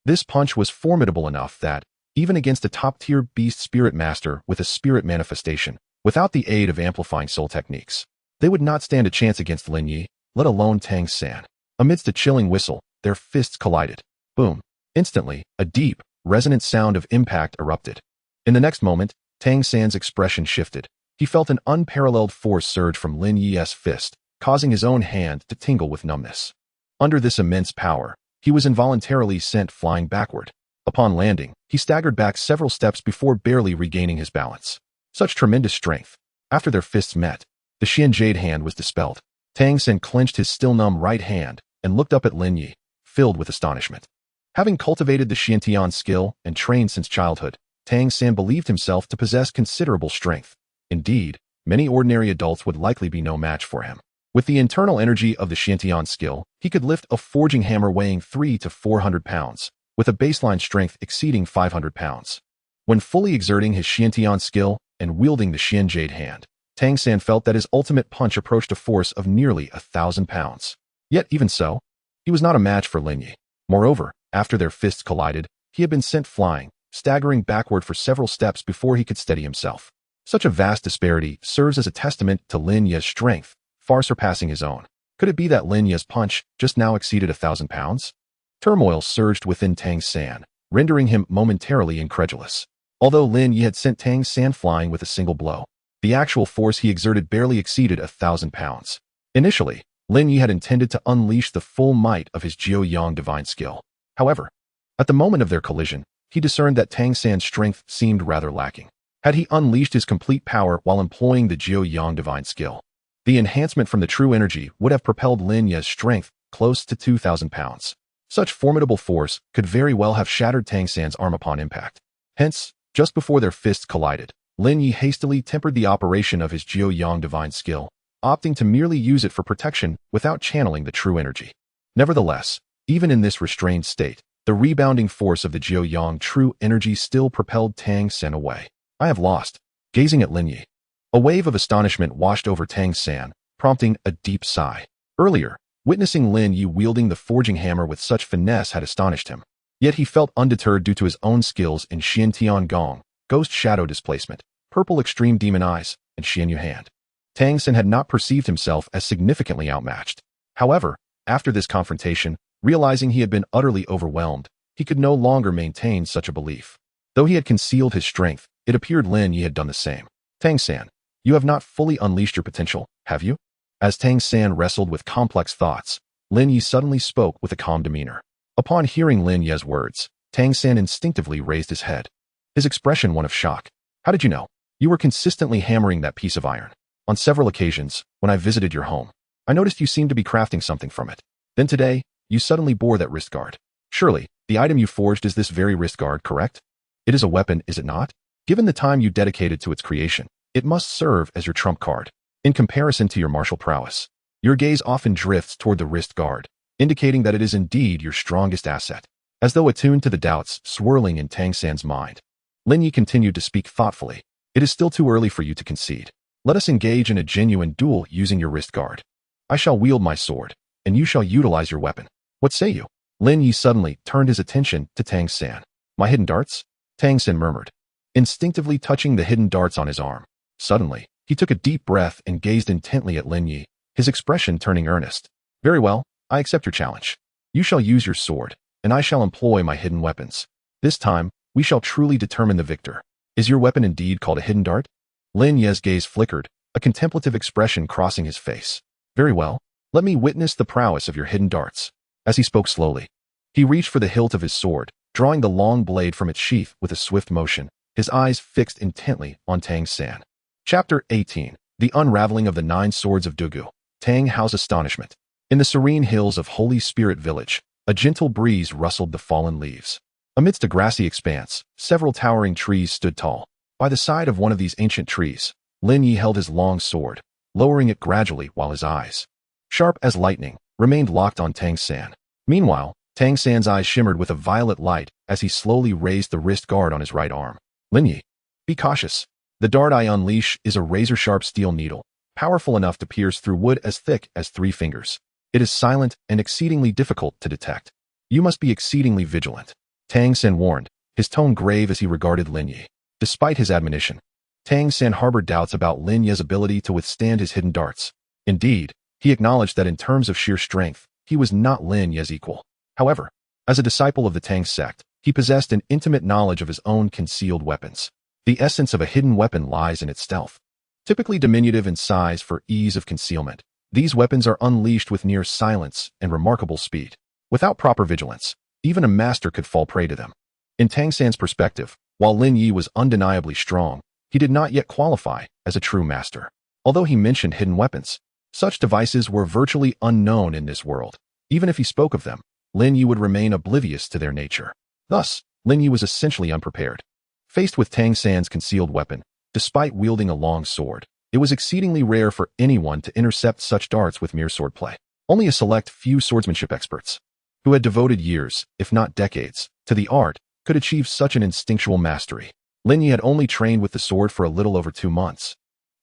This punch was formidable enough that, even against a top-tier beast spirit master with a spirit manifestation, without the aid of amplifying soul techniques, they would not stand a chance against Lin Ye, let alone Tang San. Amidst a chilling whistle, their fists collided. Boom. Instantly, a deep, resonant sound of impact erupted. In the next moment, Tang San's expression shifted. He felt an unparalleled force surge from Lin Ye's fist, causing his own hand to tingle with numbness. Under this immense power, he was involuntarily sent flying backward. Upon landing, he staggered back several steps before barely regaining his balance. Such tremendous strength. After their fists met, the Xian Jade hand was dispelled. Tang San clenched his still numb right hand and looked up at Lin Ye, filled with astonishment. Having cultivated the Xiantian skill and trained since childhood, Tang San believed himself to possess considerable strength. Indeed, many ordinary adults would likely be no match for him. With the internal energy of the Xiantian skill, he could lift a forging hammer weighing 300 to 400 pounds, with a baseline strength exceeding 500 pounds. When fully exerting his Xiantian skill and wielding the Xian Jade hand, Tang San felt that his ultimate punch approached a force of nearly 1,000 pounds. Yet even so, he was not a match for Lin Ye. Moreover, after their fists collided, he had been sent flying, staggering backward for several steps before he could steady himself. Such a vast disparity serves as a testament to Lin Ye's strength, far surpassing his own. Could it be that Lin Ye's punch just now exceeded 1,000 pounds? Turmoil surged within Tang San, rendering him momentarily incredulous. Although Lin Ye had sent Tang San flying with a single blow, the actual force he exerted barely exceeded 1,000 pounds. Initially, Lin Ye had intended to unleash the full might of his Jiu-Yang divine skill. However, at the moment of their collision, he discerned that Tang San's strength seemed rather lacking. Had he unleashed his complete power while employing the Jiu-Yang divine skill, the enhancement from the true energy would have propelled Lin Ye's strength close to 2,000 pounds. Such formidable force could very well have shattered Tang San's arm upon impact. Hence, just before their fists collided, Lin Ye hastily tempered the operation of his Jiu-Yang divine skill, opting to merely use it for protection without channeling the true energy. Nevertheless, even in this restrained state, the rebounding force of the Jiu-Yang true energy still propelled Tang San away. I have lost. Gazing at Lin Ye, a wave of astonishment washed over Tang San, prompting a deep sigh. Earlier, witnessing Lin Ye wielding the forging hammer with such finesse had astonished him. Yet he felt undeterred due to his own skills in Xiantian Gong, Ghost Shadow Displacement, Purple Extreme Demon Eyes, and Xian Yu Hand. Tang San had not perceived himself as significantly outmatched. However, after this confrontation, realizing he had been utterly overwhelmed, he could no longer maintain such a belief. Though he had concealed his strength, it appeared Lin Ye had done the same. Tang San, you have not fully unleashed your potential, have you? As Tang San wrestled with complex thoughts, Lin Ye suddenly spoke with a calm demeanor. Upon hearing Lin Ye's words, Tang San instinctively raised his head. His expression one of shock. How did you know? You were consistently hammering that piece of iron. On several occasions, when I visited your home, I noticed you seemed to be crafting something from it. Then today, you suddenly bore that wrist guard. Surely, the item you forged is this very wrist guard, correct? It is a weapon, is it not? Given the time you dedicated to its creation, it must serve as your trump card. In comparison to your martial prowess, your gaze often drifts toward the wrist guard, indicating that it is indeed your strongest asset. As though attuned to the doubts swirling in Tang San's mind, Lin Ye continued to speak thoughtfully. It is still too early for you to concede. Let us engage in a genuine duel using your wrist guard. I shall wield my sword, and you shall utilize your weapon. What say you? Lin Ye suddenly turned his attention to Tang San. My hidden darts? Tang San murmured, instinctively touching the hidden darts on his arm. Suddenly, he took a deep breath and gazed intently at Lin Ye, his expression turning earnest. Very well, I accept your challenge. You shall use your sword, and I shall employ my hidden weapons. This time, we shall truly determine the victor. Is your weapon indeed called a hidden dart? Lin Ye's gaze flickered, a contemplative expression crossing his face. Very well, let me witness the prowess of your hidden darts. As he spoke slowly, he reached for the hilt of his sword, drawing the long blade from its sheath with a swift motion, his eyes fixed intently on Tang San. Chapter 18. The Unraveling of the 9 Swords of Dugu. Tang Hao's Astonishment. In the serene hills of Holy Spirit Village, A gentle breeze rustled the fallen leaves. Amidst a grassy expanse, several towering trees stood tall. By the side of one of these ancient trees, Lin Ye held his long sword, lowering it gradually while his eyes, sharp as lightning, remained locked on Tang San. Meanwhile, Tang San's eyes shimmered with a violet light as he slowly raised the wrist guard on his right arm. Lin Ye, be cautious. The dart I unleash is a razor-sharp steel needle, powerful enough to pierce through wood as thick as 3 fingers. It is silent and exceedingly difficult to detect. You must be exceedingly vigilant. Tang San warned, his tone grave as he regarded Lin Ye. Despite his admonition, Tang San harbored doubts about Lin Ye's ability to withstand his hidden darts. Indeed, he acknowledged that in terms of sheer strength, he was not Lin Ye's equal. However, as a disciple of the Tang sect, he possessed an intimate knowledge of his own concealed weapons. The essence of a hidden weapon lies in its stealth. Typically diminutive in size for ease of concealment, these weapons are unleashed with near silence and remarkable speed. Without proper vigilance, even a master could fall prey to them. In Tang San's perspective, while Lin Ye was undeniably strong, he did not yet qualify as a true master. Although he mentioned hidden weapons, such devices were virtually unknown in this world. Even if he spoke of them, Lin Ye would remain oblivious to their nature. Thus, Lin Ye was essentially unprepared. Faced with Tang San's concealed weapon, despite wielding a long sword, it was exceedingly rare for anyone to intercept such darts with mere swordplay. Only a select few swordsmanship experts, who had devoted years, if not decades, to the art, could achieve such an instinctual mastery. Lin Ye had only trained with the sword for a little over 2 months.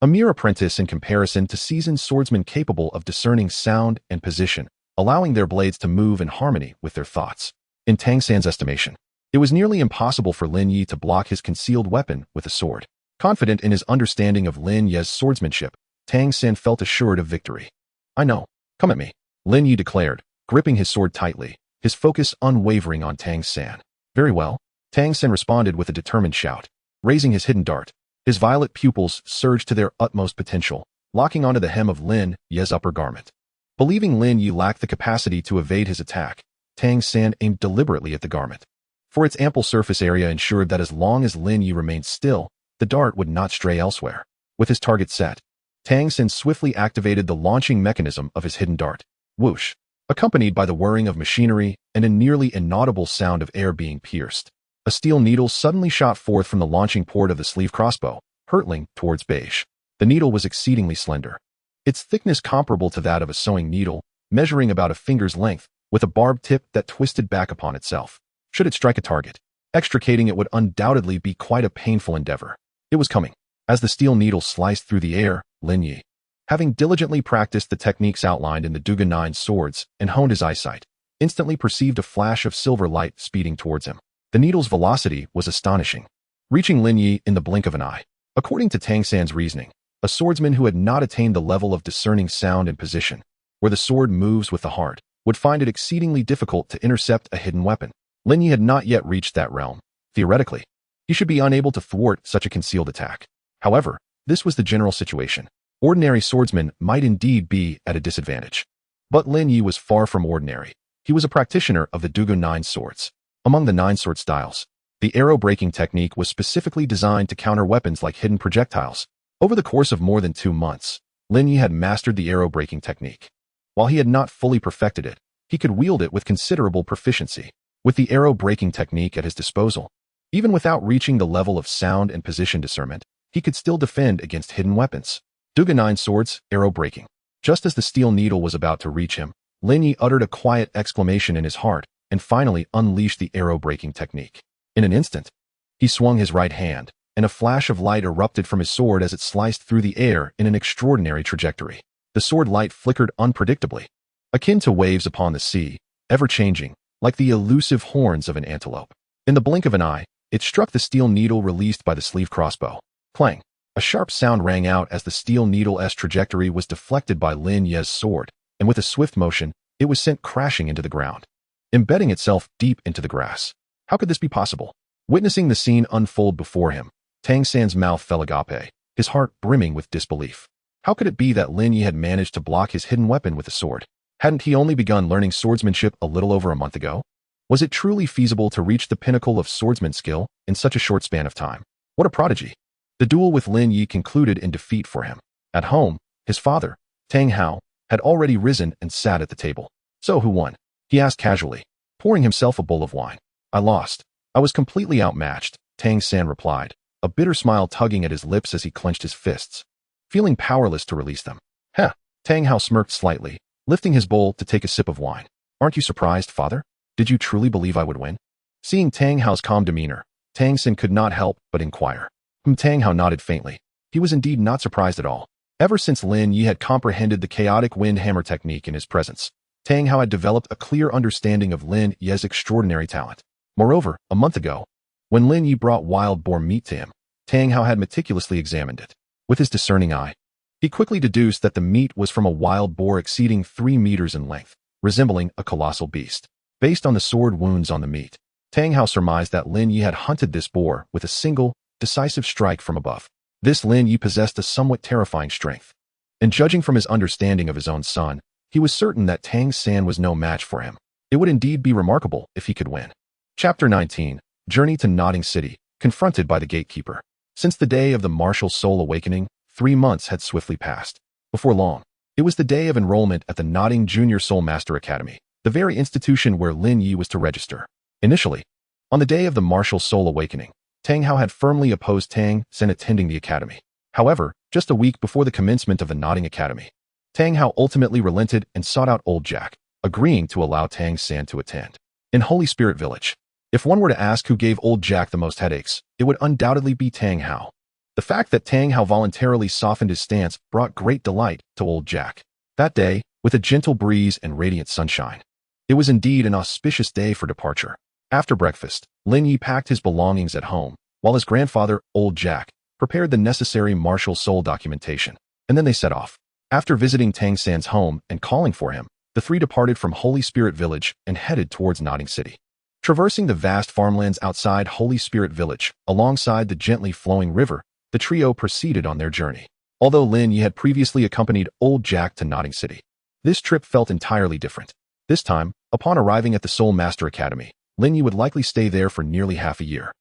A mere apprentice in comparison to seasoned swordsmen capable of discerning sound and position, allowing their blades to move in harmony with their thoughts. In Tang San's estimation, it was nearly impossible for Lin Ye to block his concealed weapon with a sword. Confident in his understanding of Lin Ye's swordsmanship, Tang San felt assured of victory. I know. Come at me, Lin Ye declared, gripping his sword tightly, his focus unwavering on Tang San. Very well, Tang San responded with a determined shout. Raising his hidden dart, his violet pupils surged to their utmost potential, locking onto the hem of Lin Ye's upper garment. Believing Lin Ye lacked the capacity to evade his attack, Tang San aimed deliberately at the garment. For its ample surface area ensured that as long as Lin Ye remained still, the dart would not stray elsewhere. With his target set, Tang San swiftly activated the launching mechanism of his hidden dart. Whoosh! Accompanied by the whirring of machinery and a nearly inaudible sound of air being pierced, a steel needle suddenly shot forth from the launching port of the sleeve crossbow, hurtling towards beige. The needle was exceedingly slender, its thickness comparable to that of a sewing needle, measuring about a finger's length, with a barbed tip that twisted back upon itself. Should it strike a target, extricating it would undoubtedly be quite a painful endeavor. It was coming. As the steel needle sliced through the air, Lin Ye, having diligently practiced the techniques outlined in the DouluoDalu swords and honed his eyesight, instantly perceived a flash of silver light speeding towards him. The needle's velocity was astonishing, reaching Lin Ye in the blink of an eye. According to Tang San's reasoning, a swordsman who had not attained the level of discerning sound and position, where the sword moves with the heart, would find it exceedingly difficult to intercept a hidden weapon. Lin Ye had not yet reached that realm. Theoretically, he should be unable to thwart such a concealed attack. However, this was the general situation. Ordinary swordsmen might indeed be at a disadvantage. But Lin Ye was far from ordinary. He was a practitioner of the DouluoDalu swords. Among the 9 sword styles, the arrow-breaking technique was specifically designed to counter weapons like hidden projectiles. Over the course of more than 2 months, Lin Ye had mastered the arrow-breaking technique. While he had not fully perfected it, he could wield it with considerable proficiency. With the arrow-breaking technique at his disposal, even without reaching the level of sound and position discernment, he could still defend against hidden weapons. DouluoDalu swords, arrow-breaking. Just as the steel needle was about to reach him, Lin Ye uttered a quiet exclamation in his heart and finally unleashed the arrow-breaking technique. In an instant, he swung his right hand, and a flash of light erupted from his sword as it sliced through the air in an extraordinary trajectory. The sword light flickered unpredictably, akin to waves upon the sea, ever-changing, like the elusive horns of an antelope. In the blink of an eye, it struck the steel needle released by the sleeve crossbow. Clang! A sharp sound rang out as the steel needle's trajectory was deflected by Lin Ye's sword, and with a swift motion, it was sent crashing into the ground, embedding itself deep into the grass. How could this be possible? Witnessing the scene unfold before him, Tang San's mouth fell agape, his heart brimming with disbelief. How could it be that Lin Ye had managed to block his hidden weapon with a sword? Hadn't he only begun learning swordsmanship a little over a month ago? Was it truly feasible to reach the pinnacle of swordsman skill in such a short span of time? What a prodigy! The duel with Lin Ye concluded in defeat for him. At home, his father, Tang Hao, had already risen and sat at the table. So who won? He asked casually, pouring himself a bowl of wine. I lost. I was completely outmatched, Tang San replied, a bitter smile tugging at his lips as he clenched his fists, feeling powerless to release them. Heh, Tang Hao smirked slightly, lifting his bowl to take a sip of wine. Aren't you surprised, father? Did you truly believe I would win? Seeing Tang Hao's calm demeanor, Tang San could not help but inquire. Tang Hao nodded faintly. He was indeed not surprised at all. Ever since Lin Ye had comprehended the chaotic wind hammer technique in his presence, Tang Hao had developed a clear understanding of Lin Ye's extraordinary talent. Moreover, a month ago, when Lin Ye brought wild boar meat to him, Tang Hao had meticulously examined it. With his discerning eye, he quickly deduced that the meat was from a wild boar exceeding 3 meters in length, resembling a colossal beast. Based on the sword wounds on the meat, Tang Hao surmised that Lin Ye had hunted this boar with a single, decisive strike from above. This Lin Ye possessed a somewhat terrifying strength. And judging from his understanding of his own son, he was certain that Tang San was no match for him. It would indeed be remarkable if he could win. Chapter 19. Journey to Nodding City, confronted by the gatekeeper. Since the day of the martial soul awakening, 3 months had swiftly passed. Before long, it was the day of enrollment at the Nodding Junior Soul Master Academy, the very institution where Lin Ye was to register. Initially, on the day of the martial soul awakening, Tang Hao had firmly opposed Tang San attending the academy. However, just a week before the commencement of the Nodding Academy, Tang Hao ultimately relented and sought out Old Jack, agreeing to allow Tang San to attend. In Holy Spirit Village, if one were to ask who gave Old Jack the most headaches, it would undoubtedly be Tang Hao. The fact that Tang Hao voluntarily softened his stance brought great delight to Old Jack. That day, with a gentle breeze and radiant sunshine, it was indeed an auspicious day for departure. After breakfast, Lin Ye packed his belongings at home, while his grandfather, Old Jack, prepared the necessary martial soul documentation, and then they set off. After visiting Tang San's home and calling for him, the three departed from Holy Spirit Village and headed towards Nodding City. Traversing the vast farmlands outside Holy Spirit Village, alongside the gently flowing river, the trio proceeded on their journey. Although Lin Ye had previously accompanied Old Jack to Nodding City, this trip felt entirely different. This time, upon arriving at the Soul Master Academy, Lin Ye would likely stay there for nearly half a year.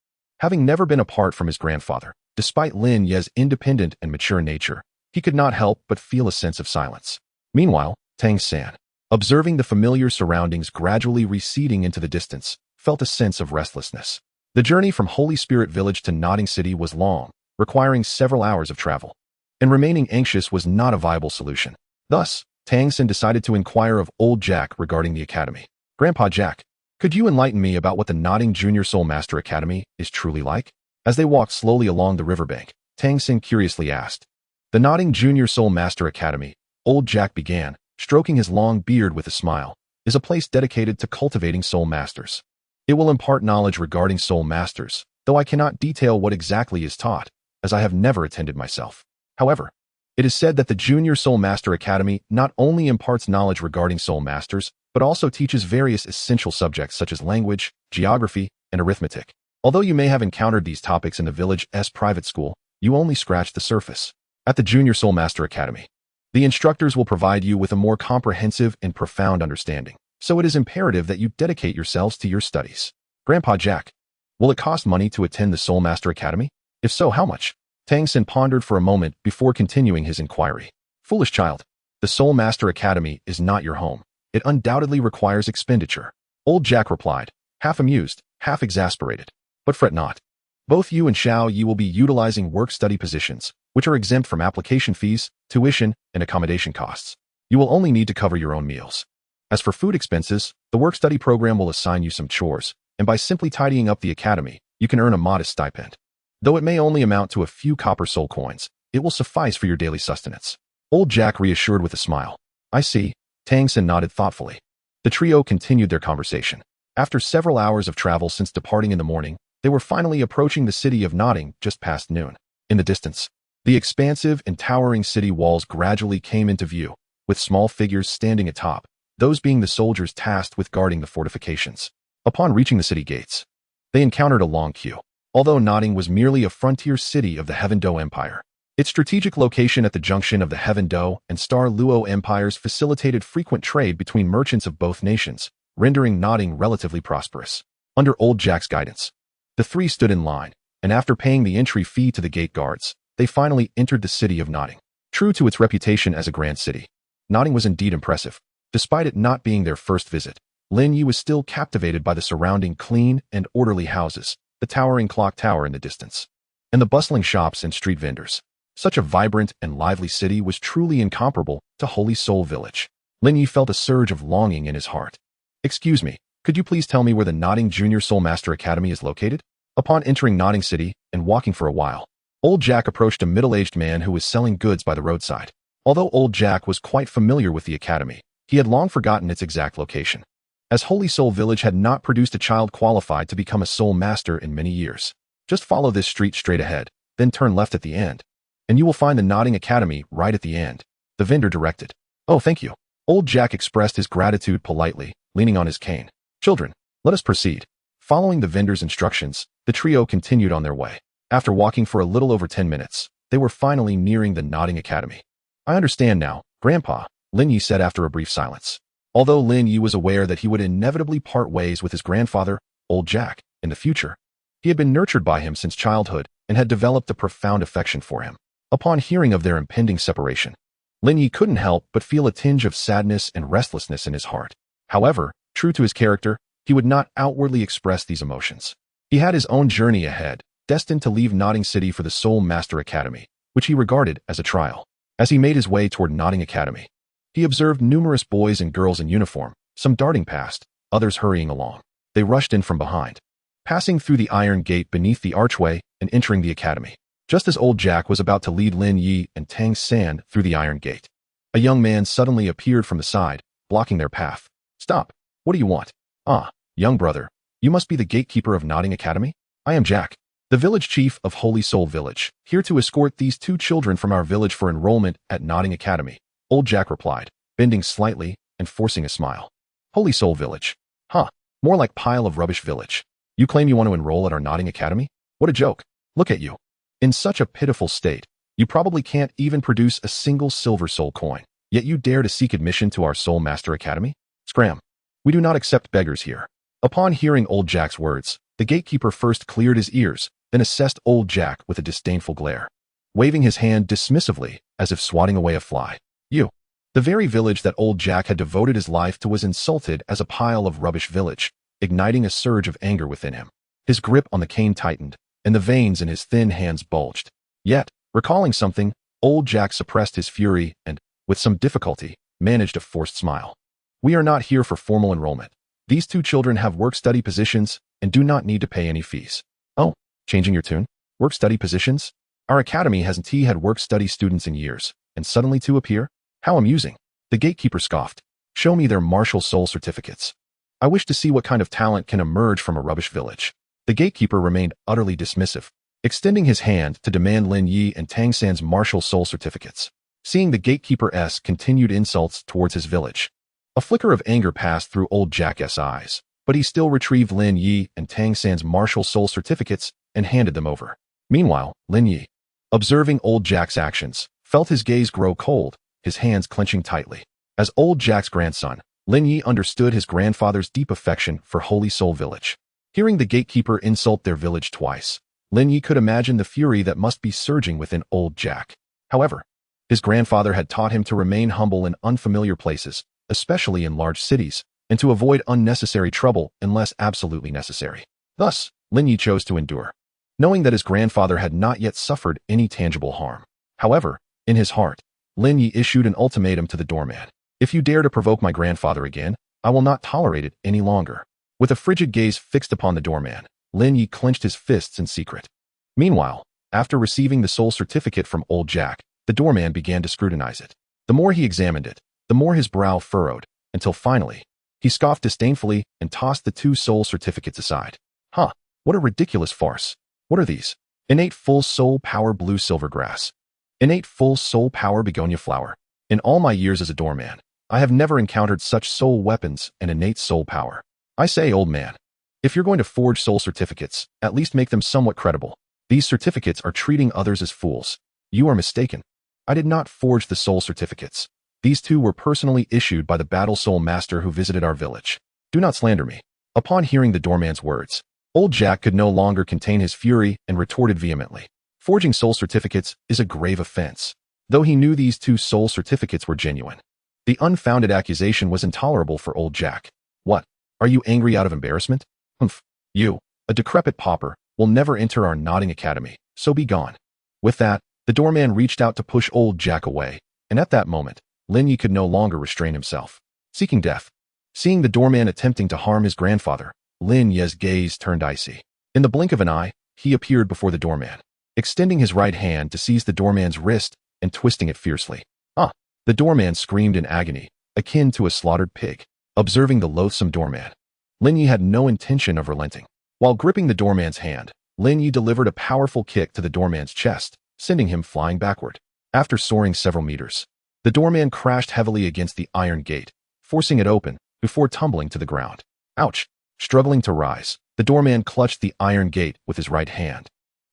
Having never been apart from his grandfather, despite Lin Ye's independent and mature nature, he could not help but feel a sense of silence. Meanwhile, Tang San, observing the familiar surroundings gradually receding into the distance, felt a sense of restlessness. The journey from Holy Spirit Village to Nodding City was long, requiring several hours of travel, and remaining anxious was not a viable solution. Thus, Tang San decided to inquire of Old Jack regarding the academy. Grandpa Jack, could you enlighten me about what the Nodding Junior Soul Master Academy is truly like? As they walked slowly along the riverbank, Tang San curiously asked. The Nodding Junior Soul Master Academy, Old Jack began, stroking his long beard with a smile, is a place dedicated to cultivating soul masters. It will impart knowledge regarding soul masters, though I cannot detail what exactly is taught, as I have never attended myself. However, it is said that the Junior Soul Master Academy not only imparts knowledge regarding soul masters, but also teaches various essential subjects such as language, geography, and arithmetic. Although you may have encountered these topics in the village's private school, you only scratch the surface. At the Junior Soul Master Academy, the instructors will provide you with a more comprehensive and profound understanding, so it is imperative that you dedicate yourselves to your studies. Grandpa Jack, will it cost money to attend the Soul Master Academy? If so, how much? Tang San pondered for a moment before continuing his inquiry. Foolish child, the Soul Master Academy is not your home. It undoubtedly requires expenditure. Old Jack replied, half amused, half exasperated. But fret not. Both you and Xiao Yi will be utilizing work-study positions, which are exempt from application fees, tuition, and accommodation costs. You will only need to cover your own meals. As for food expenses, the work-study program will assign you some chores, and by simply tidying up the academy, you can earn a modest stipend. Though it may only amount to a few copper soul coins, it will suffice for your daily sustenance. Old Jack reassured with a smile. I see. Tang San nodded thoughtfully. The trio continued their conversation. After several hours of travel since departing in the morning, they were finally approaching the city of Nodding just past noon. In the distance, the expansive and towering city walls gradually came into view, with small figures standing atop, those being the soldiers tasked with guarding the fortifications. Upon reaching the city gates, they encountered a long queue. Although Nodding was merely a frontier city of the Heaven Do Empire, its strategic location at the junction of the Heaven Do and Star Luo empires facilitated frequent trade between merchants of both nations, rendering Nodding relatively prosperous. Under Old Jack's guidance, the three stood in line, and after paying the entry fee to the gate guards, they finally entered the city of Nodding. True to its reputation as a grand city, Nodding was indeed impressive. Despite it not being their first visit, Lin Ye was still captivated by the surrounding clean and orderly houses, the towering clock tower in the distance, and the bustling shops and street vendors. Such a vibrant and lively city was truly incomparable to Holy Soul Village. Lin Ye felt a surge of longing in his heart. "Excuse me, could you please tell me where the Nodding Junior Soul Master Academy is located?" Upon entering Nodding City and walking for a while, Old Jack approached a middle-aged man who was selling goods by the roadside. Although Old Jack was quite familiar with the academy, he had long forgotten its exact location, as Holy Soul Village had not produced a child qualified to become a soul master in many years. "Just follow this street straight ahead, then turn left at the end, and you will find the Nodding Academy right at the end," the vendor directed. "Oh, thank you." Old Jack expressed his gratitude politely, leaning on his cane. "Children, let us proceed." Following the vendor's instructions, the trio continued on their way. After walking for a little over 10 minutes, they were finally nearing the Nodding Academy. "I understand now, Grandpa," Lin Ye said after a brief silence. Although Lin Ye was aware that he would inevitably part ways with his grandfather, Old Jack, in the future, he had been nurtured by him since childhood and had developed a profound affection for him. Upon hearing of their impending separation, Lin Ye couldn't help but feel a tinge of sadness and restlessness in his heart. However, true to his character, he would not outwardly express these emotions. He had his own journey ahead, destined to leave Nodding City for the Soul Master Academy, which he regarded as a trial. As he made his way toward Nodding Academy, he observed numerous boys and girls in uniform, some darting past, others hurrying along. They rushed in from behind, passing through the iron gate beneath the archway and entering the academy. Just as Old Jack was about to lead Lin Ye and Tang San through the iron gate, a young man suddenly appeared from the side, blocking their path. "Stop! What do you want?" "Ah, young brother, you must be the gatekeeper of Nodding Academy?" "I am Jack, the village chief of Holy Soul Village, here to escort these two children from our village for enrollment at Nodding Academy," Old Jack replied, bending slightly and forcing a smile. "Holy Soul Village? Huh, more like Pile of Rubbish Village. You claim you want to enroll at our Nodding Academy? What a joke. Look at you. In such a pitiful state, you probably can't even produce a single silver soul coin, yet you dare to seek admission to our Soul Master Academy? Scram. We do not accept beggars here." Upon hearing Old Jack's words, the gatekeeper first cleared his ears, then assessed Old Jack with a disdainful glare, waving his hand dismissively as if swatting away a fly. "You." The very village that Old Jack had devoted his life to was insulted as a pile of rubbish village, igniting a surge of anger within him. His grip on the cane tightened, and the veins in his thin hands bulged. Yet, recalling something, Old Jack suppressed his fury and, with some difficulty, managed a forced smile. "We are not here for formal enrollment. These two children have work-study positions and do not need to pay any fees." "Oh, changing your tune? Work-study positions? Our academy hasn't had work-study students in years, and suddenly two appear? How amusing." The gatekeeper scoffed. "Show me their martial soul certificates. I wish to see what kind of talent can emerge from a rubbish village." The gatekeeper remained utterly dismissive, extending his hand to demand Lin Ye and Tang San's martial soul certificates. Seeing the gatekeeper's continued insults towards his village, a flicker of anger passed through Old Jack's eyes, but he still retrieved Lin Ye and Tang San's martial soul certificates and handed them over. Meanwhile, Lin Ye, observing Old Jack's actions, felt his gaze grow cold, his hands clenching tightly. As Old Jack's grandson, Lin Ye understood his grandfather's deep affection for Holy Soul Village. Hearing the gatekeeper insult their village twice, Lin Ye could imagine the fury that must be surging within Old Jack. However, his grandfather had taught him to remain humble in unfamiliar places, especially in large cities, and to avoid unnecessary trouble unless absolutely necessary. Thus, Lin Ye chose to endure, knowing that his grandfather had not yet suffered any tangible harm. However, in his heart, Lin Ye issued an ultimatum to the doorman. "If you dare to provoke my grandfather again, I will not tolerate it any longer." With a frigid gaze fixed upon the doorman, Lin Ye clenched his fists in secret. Meanwhile, after receiving the soul certificate from Old Jack, the doorman began to scrutinize it. The more he examined it, the more his brow furrowed, until finally, he scoffed disdainfully and tossed the two soul certificates aside. "Huh, what a ridiculous farce. What are these? Innate full soul power blue silvergrass. Innate full soul power begonia flower. In all my years as a doorman, I have never encountered such soul weapons and innate soul power. I say, old man, if you're going to forge soul certificates, at least make them somewhat credible. These certificates are treating others as fools. You are mistaken. I did not forge the soul certificates. These two were personally issued by the Battle Soul Master who visited our village. Do not slander me." Upon hearing the doorman's words, Old Jack could no longer contain his fury and retorted vehemently. "Forging soul certificates is a grave offense." Though he knew these two soul certificates were genuine, the unfounded accusation was intolerable for Old Jack. "What? Are you angry out of embarrassment? Humph. You, a decrepit pauper, will never enter our nodding academy, so be gone. With that, the doorman reached out to push old Jack away, and at that moment, Lin Ye could no longer restrain himself, seeking death. Seeing the doorman attempting to harm his grandfather, Lin Ye's gaze turned icy. In the blink of an eye, he appeared before the doorman, extending his right hand to seize the doorman's wrist and twisting it fiercely. Ah! The doorman screamed in agony, akin to a slaughtered pig. Observing the loathsome doorman, Lin Ye had no intention of relenting. While gripping the doorman's hand, Lin Ye delivered a powerful kick to the doorman's chest, sending him flying backward. After soaring several meters, the doorman crashed heavily against the iron gate, forcing it open before tumbling to the ground. Ouch! Struggling to rise, the doorman clutched the iron gate with his right hand,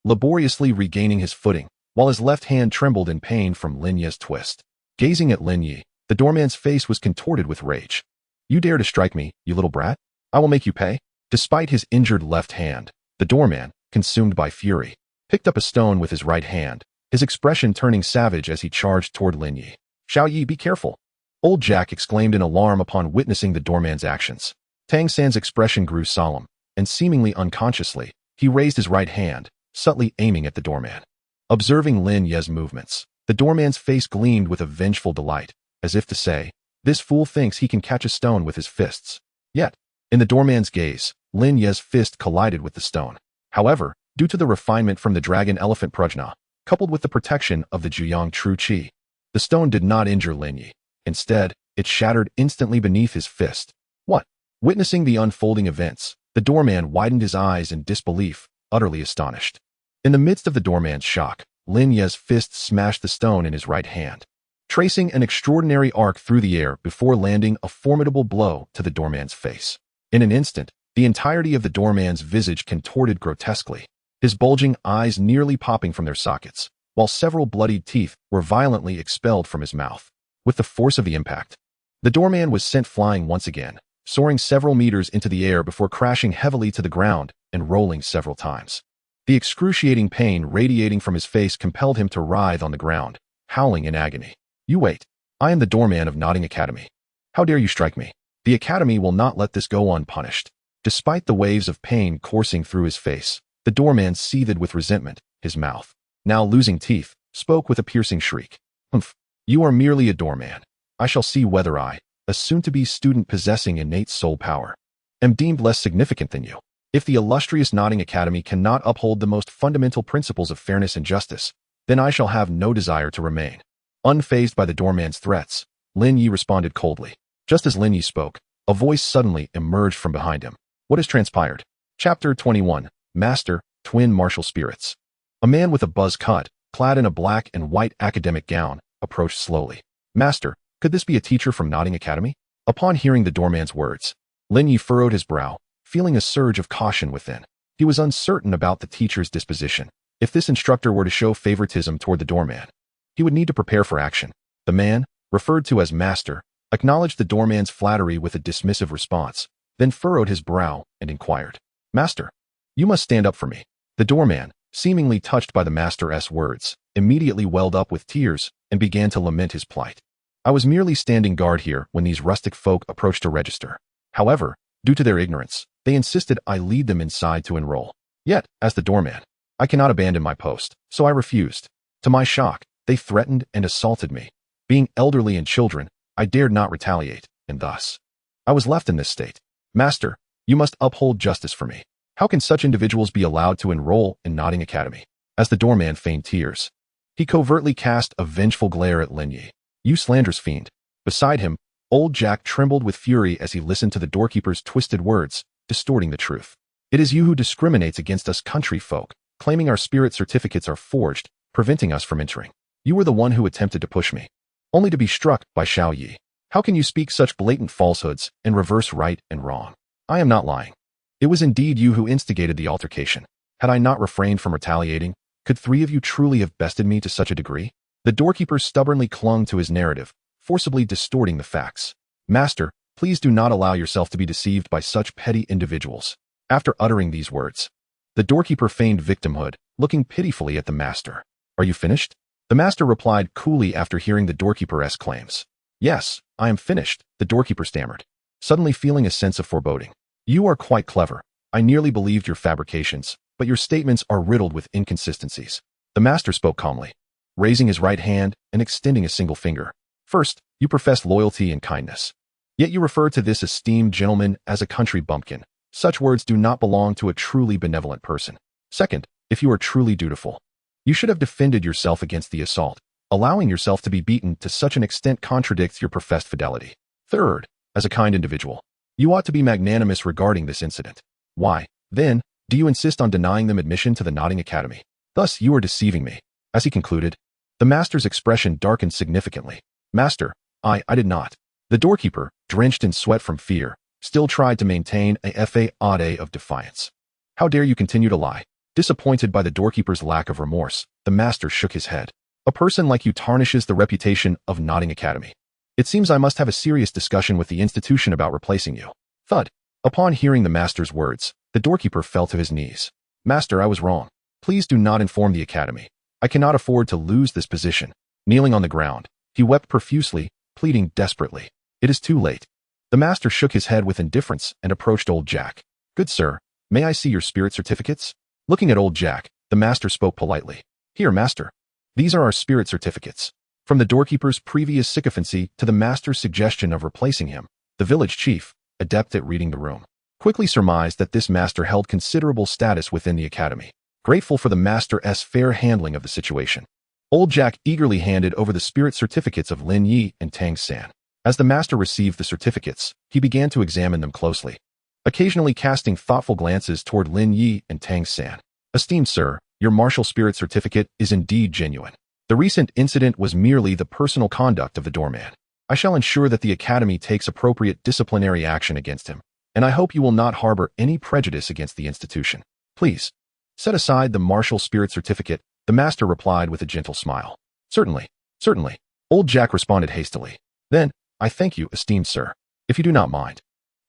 laboriously regaining his footing, while his left hand trembled in pain from Lin Ye's twist. Gazing at Lin Ye, the doorman's face was contorted with rage. You dare to strike me, you little brat? I will make you pay. Despite his injured left hand, the doorman, consumed by fury, picked up a stone with his right hand, his expression turning savage as he charged toward Lin Ye. Xiao Yi, be careful! Old Jack exclaimed in alarm upon witnessing the doorman's actions. Tang San's expression grew solemn, and seemingly unconsciously, he raised his right hand, subtly aiming at the doorman. Observing Lin Ye's movements, the doorman's face gleamed with a vengeful delight, as if to say, this fool thinks he can catch a stone with his fists. Yet, in the doorman's gaze, Lin Ye's fist collided with the stone. However, due to the refinement from the dragon elephant prajna, coupled with the protection of the Juyang True Qi, the stone did not injure Lin Ye. Instead, it shattered instantly beneath his fist. What? Witnessing the unfolding events, the doorman widened his eyes in disbelief, utterly astonished. In the midst of the doorman's shock, Lin Ye's fist smashed the stone in his right hand, tracing an extraordinary arc through the air before landing a formidable blow to the doorman's face. In an instant, the entirety of the doorman's visage contorted grotesquely, his bulging eyes nearly popping from their sockets, while several bloodied teeth were violently expelled from his mouth. With the force of the impact, the doorman was sent flying once again, soaring several meters into the air before crashing heavily to the ground and rolling several times. The excruciating pain radiating from his face compelled him to writhe on the ground, howling in agony. You wait. I am the doorman of Nodding Academy. How dare you strike me? The Academy will not let this go unpunished. Despite the waves of pain coursing through his face, the doorman seethed with resentment, his mouth, now losing teeth, spoke with a piercing shriek. Humph. You are merely a doorman. I shall see whether I, a soon-to-be student possessing innate soul power, am deemed less significant than you. If the illustrious Nodding Academy cannot uphold the most fundamental principles of fairness and justice, then I shall have no desire to remain. Unfazed by the doorman's threats, Lin Ye responded coldly. Just as Lin Ye spoke, a voice suddenly emerged from behind him. What has transpired? Chapter 21, Master, Twin Martial Spirits. A man with a buzz cut, clad in a black and white academic gown, approached slowly. Master, could this be a teacher from Nodding Academy? Upon hearing the doorman's words, Lin Ye furrowed his brow, feeling a surge of caution within. He was uncertain about the teacher's disposition. If this instructor were to show favoritism toward the doorman, he would need to prepare for action. The man, referred to as Master, acknowledged the doorman's flattery with a dismissive response, then furrowed his brow and inquired, Master, you must stand up for me. The doorman, seemingly touched by the Master's words, immediately welled up with tears and began to lament his plight. I was merely standing guard here when these rustic folk approached to register. However, due to their ignorance, they insisted I lead them inside to enroll. Yet, as the doorman, I cannot abandon my post, so I refused. To my shock, they threatened and assaulted me. Being elderly and children, I dared not retaliate, and thus, I was left in this state. Master, you must uphold justice for me. How can such individuals be allowed to enroll in Nodding Academy? As the doorman feigned tears, he covertly cast a vengeful glare at Lin Ye. You slanderous fiend. Beside him, old Jack trembled with fury as he listened to the doorkeeper's twisted words, distorting the truth. It is you who discriminates against us country folk, claiming our spirit certificates are forged, preventing us from entering. You were the one who attempted to push me, only to be struck by Xiao Yi. How can you speak such blatant falsehoods and reverse right and wrong? I am not lying. It was indeed you who instigated the altercation. Had I not refrained from retaliating, could three of you truly have bested me to such a degree? The doorkeeper stubbornly clung to his narrative, forcibly distorting the facts. Master, please do not allow yourself to be deceived by such petty individuals. After uttering these words, the doorkeeper feigned victimhood, looking pitifully at the master. Are you finished? The master replied coolly after hearing the doorkeeper's claims. Yes, I am finished, the doorkeeper stammered. suddenly feeling a sense of foreboding. You are quite clever. I nearly believed your fabrications, but your statements are riddled with inconsistencies. The master spoke calmly, raising his right hand and extending a single finger. First, you profess loyalty and kindness. Yet you refer to this esteemed gentleman as a country bumpkin. Such words do not belong to a truly benevolent person. Second, if you are truly dutiful, you should have defended yourself against the assault. Allowing yourself to be beaten to such an extent contradicts your professed fidelity. Third, as a kind individual, you ought to be magnanimous regarding this incident. Why, then, do you insist on denying them admission to the Nodding Academy? Thus you are deceiving me. As he concluded, the master's expression darkened significantly. Master, I did not. The doorkeeper, drenched in sweat from fear, still tried to maintain a facade of defiance. How dare you continue to lie? Disappointed by the doorkeeper's lack of remorse, the master shook his head. A person like you tarnishes the reputation of Nodding Academy. It seems I must have a serious discussion with the institution about replacing you. Thud. Upon hearing the master's words, the doorkeeper fell to his knees. Master, I was wrong. Please do not inform the academy. I cannot afford to lose this position. Kneeling on the ground, he wept profusely, pleading desperately. It is too late. The master shook his head with indifference and approached old Jack. Good sir, may I see your spirit certificates? Looking at old Jack, the master spoke politely. Here, master. These are our spirit certificates. From the doorkeeper's previous sycophancy to the master's suggestion of replacing him, the village chief, adept at reading the room, quickly surmised that this master held considerable status within the academy. Grateful for the master's fair handling of the situation, old Jack eagerly handed over the spirit certificates of Lin Ye and Tang San. As the master received the certificates, he began to examine them closely, occasionally casting thoughtful glances toward Lin Ye and Tang San. Esteemed sir, your martial spirit certificate is indeed genuine. The recent incident was merely the personal conduct of the doorman. I shall ensure that the academy takes appropriate disciplinary action against him, and I hope you will not harbor any prejudice against the institution. Please, set aside the martial spirit certificate, the master replied with a gentle smile. Certainly, certainly, old Jack responded hastily. Then, I thank you, esteemed sir. If you do not mind,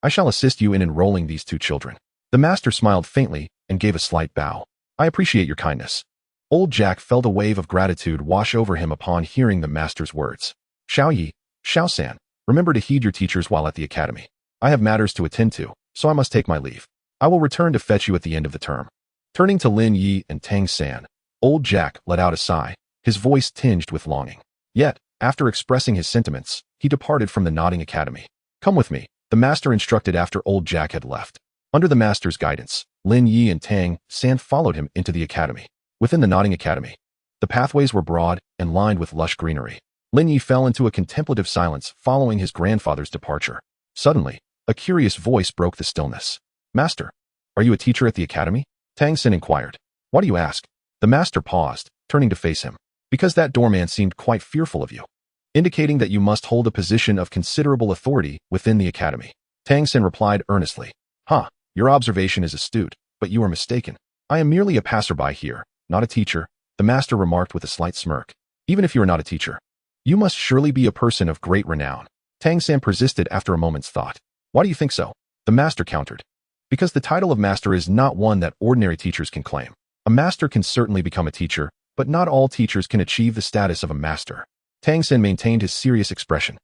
I shall assist you in enrolling these two children. The master smiled faintly and gave a slight bow. I appreciate your kindness. Old Jack felt a wave of gratitude wash over him upon hearing the master's words. Xiao Yi, Xiao San, remember to heed your teachers while at the academy. I have matters to attend to, so I must take my leave. I will return to fetch you at the end of the term. Turning to Lin Ye and Tang San, old Jack let out a sigh, his voice tinged with longing. Yet, after expressing his sentiments, he departed from the Nodding Academy. Come with me, the master instructed after old Jack had left. Under the master's guidance, Lin Ye and Tang San followed him into the academy. Within the Nodding Academy, the pathways were broad and lined with lush greenery. Lin Ye fell into a contemplative silence following his grandfather's departure. Suddenly, a curious voice broke the stillness. Master, are you a teacher at the academy? Tang San inquired. Why do you ask? The master paused, turning to face him. Because that doorman seemed quite fearful of you, indicating that you must hold a position of considerable authority within the academy. Tang San replied earnestly. Your observation is astute, but you are mistaken. I am merely a passerby here, not a teacher, the master remarked with a slight smirk. Even if you are not a teacher, you must surely be a person of great renown. Tang San persisted after a moment's thought. Why do you think so? The master countered. Because the title of master is not one that ordinary teachers can claim. A master can certainly become a teacher, but not all teachers can achieve the status of a master. Tang San maintained his serious expression.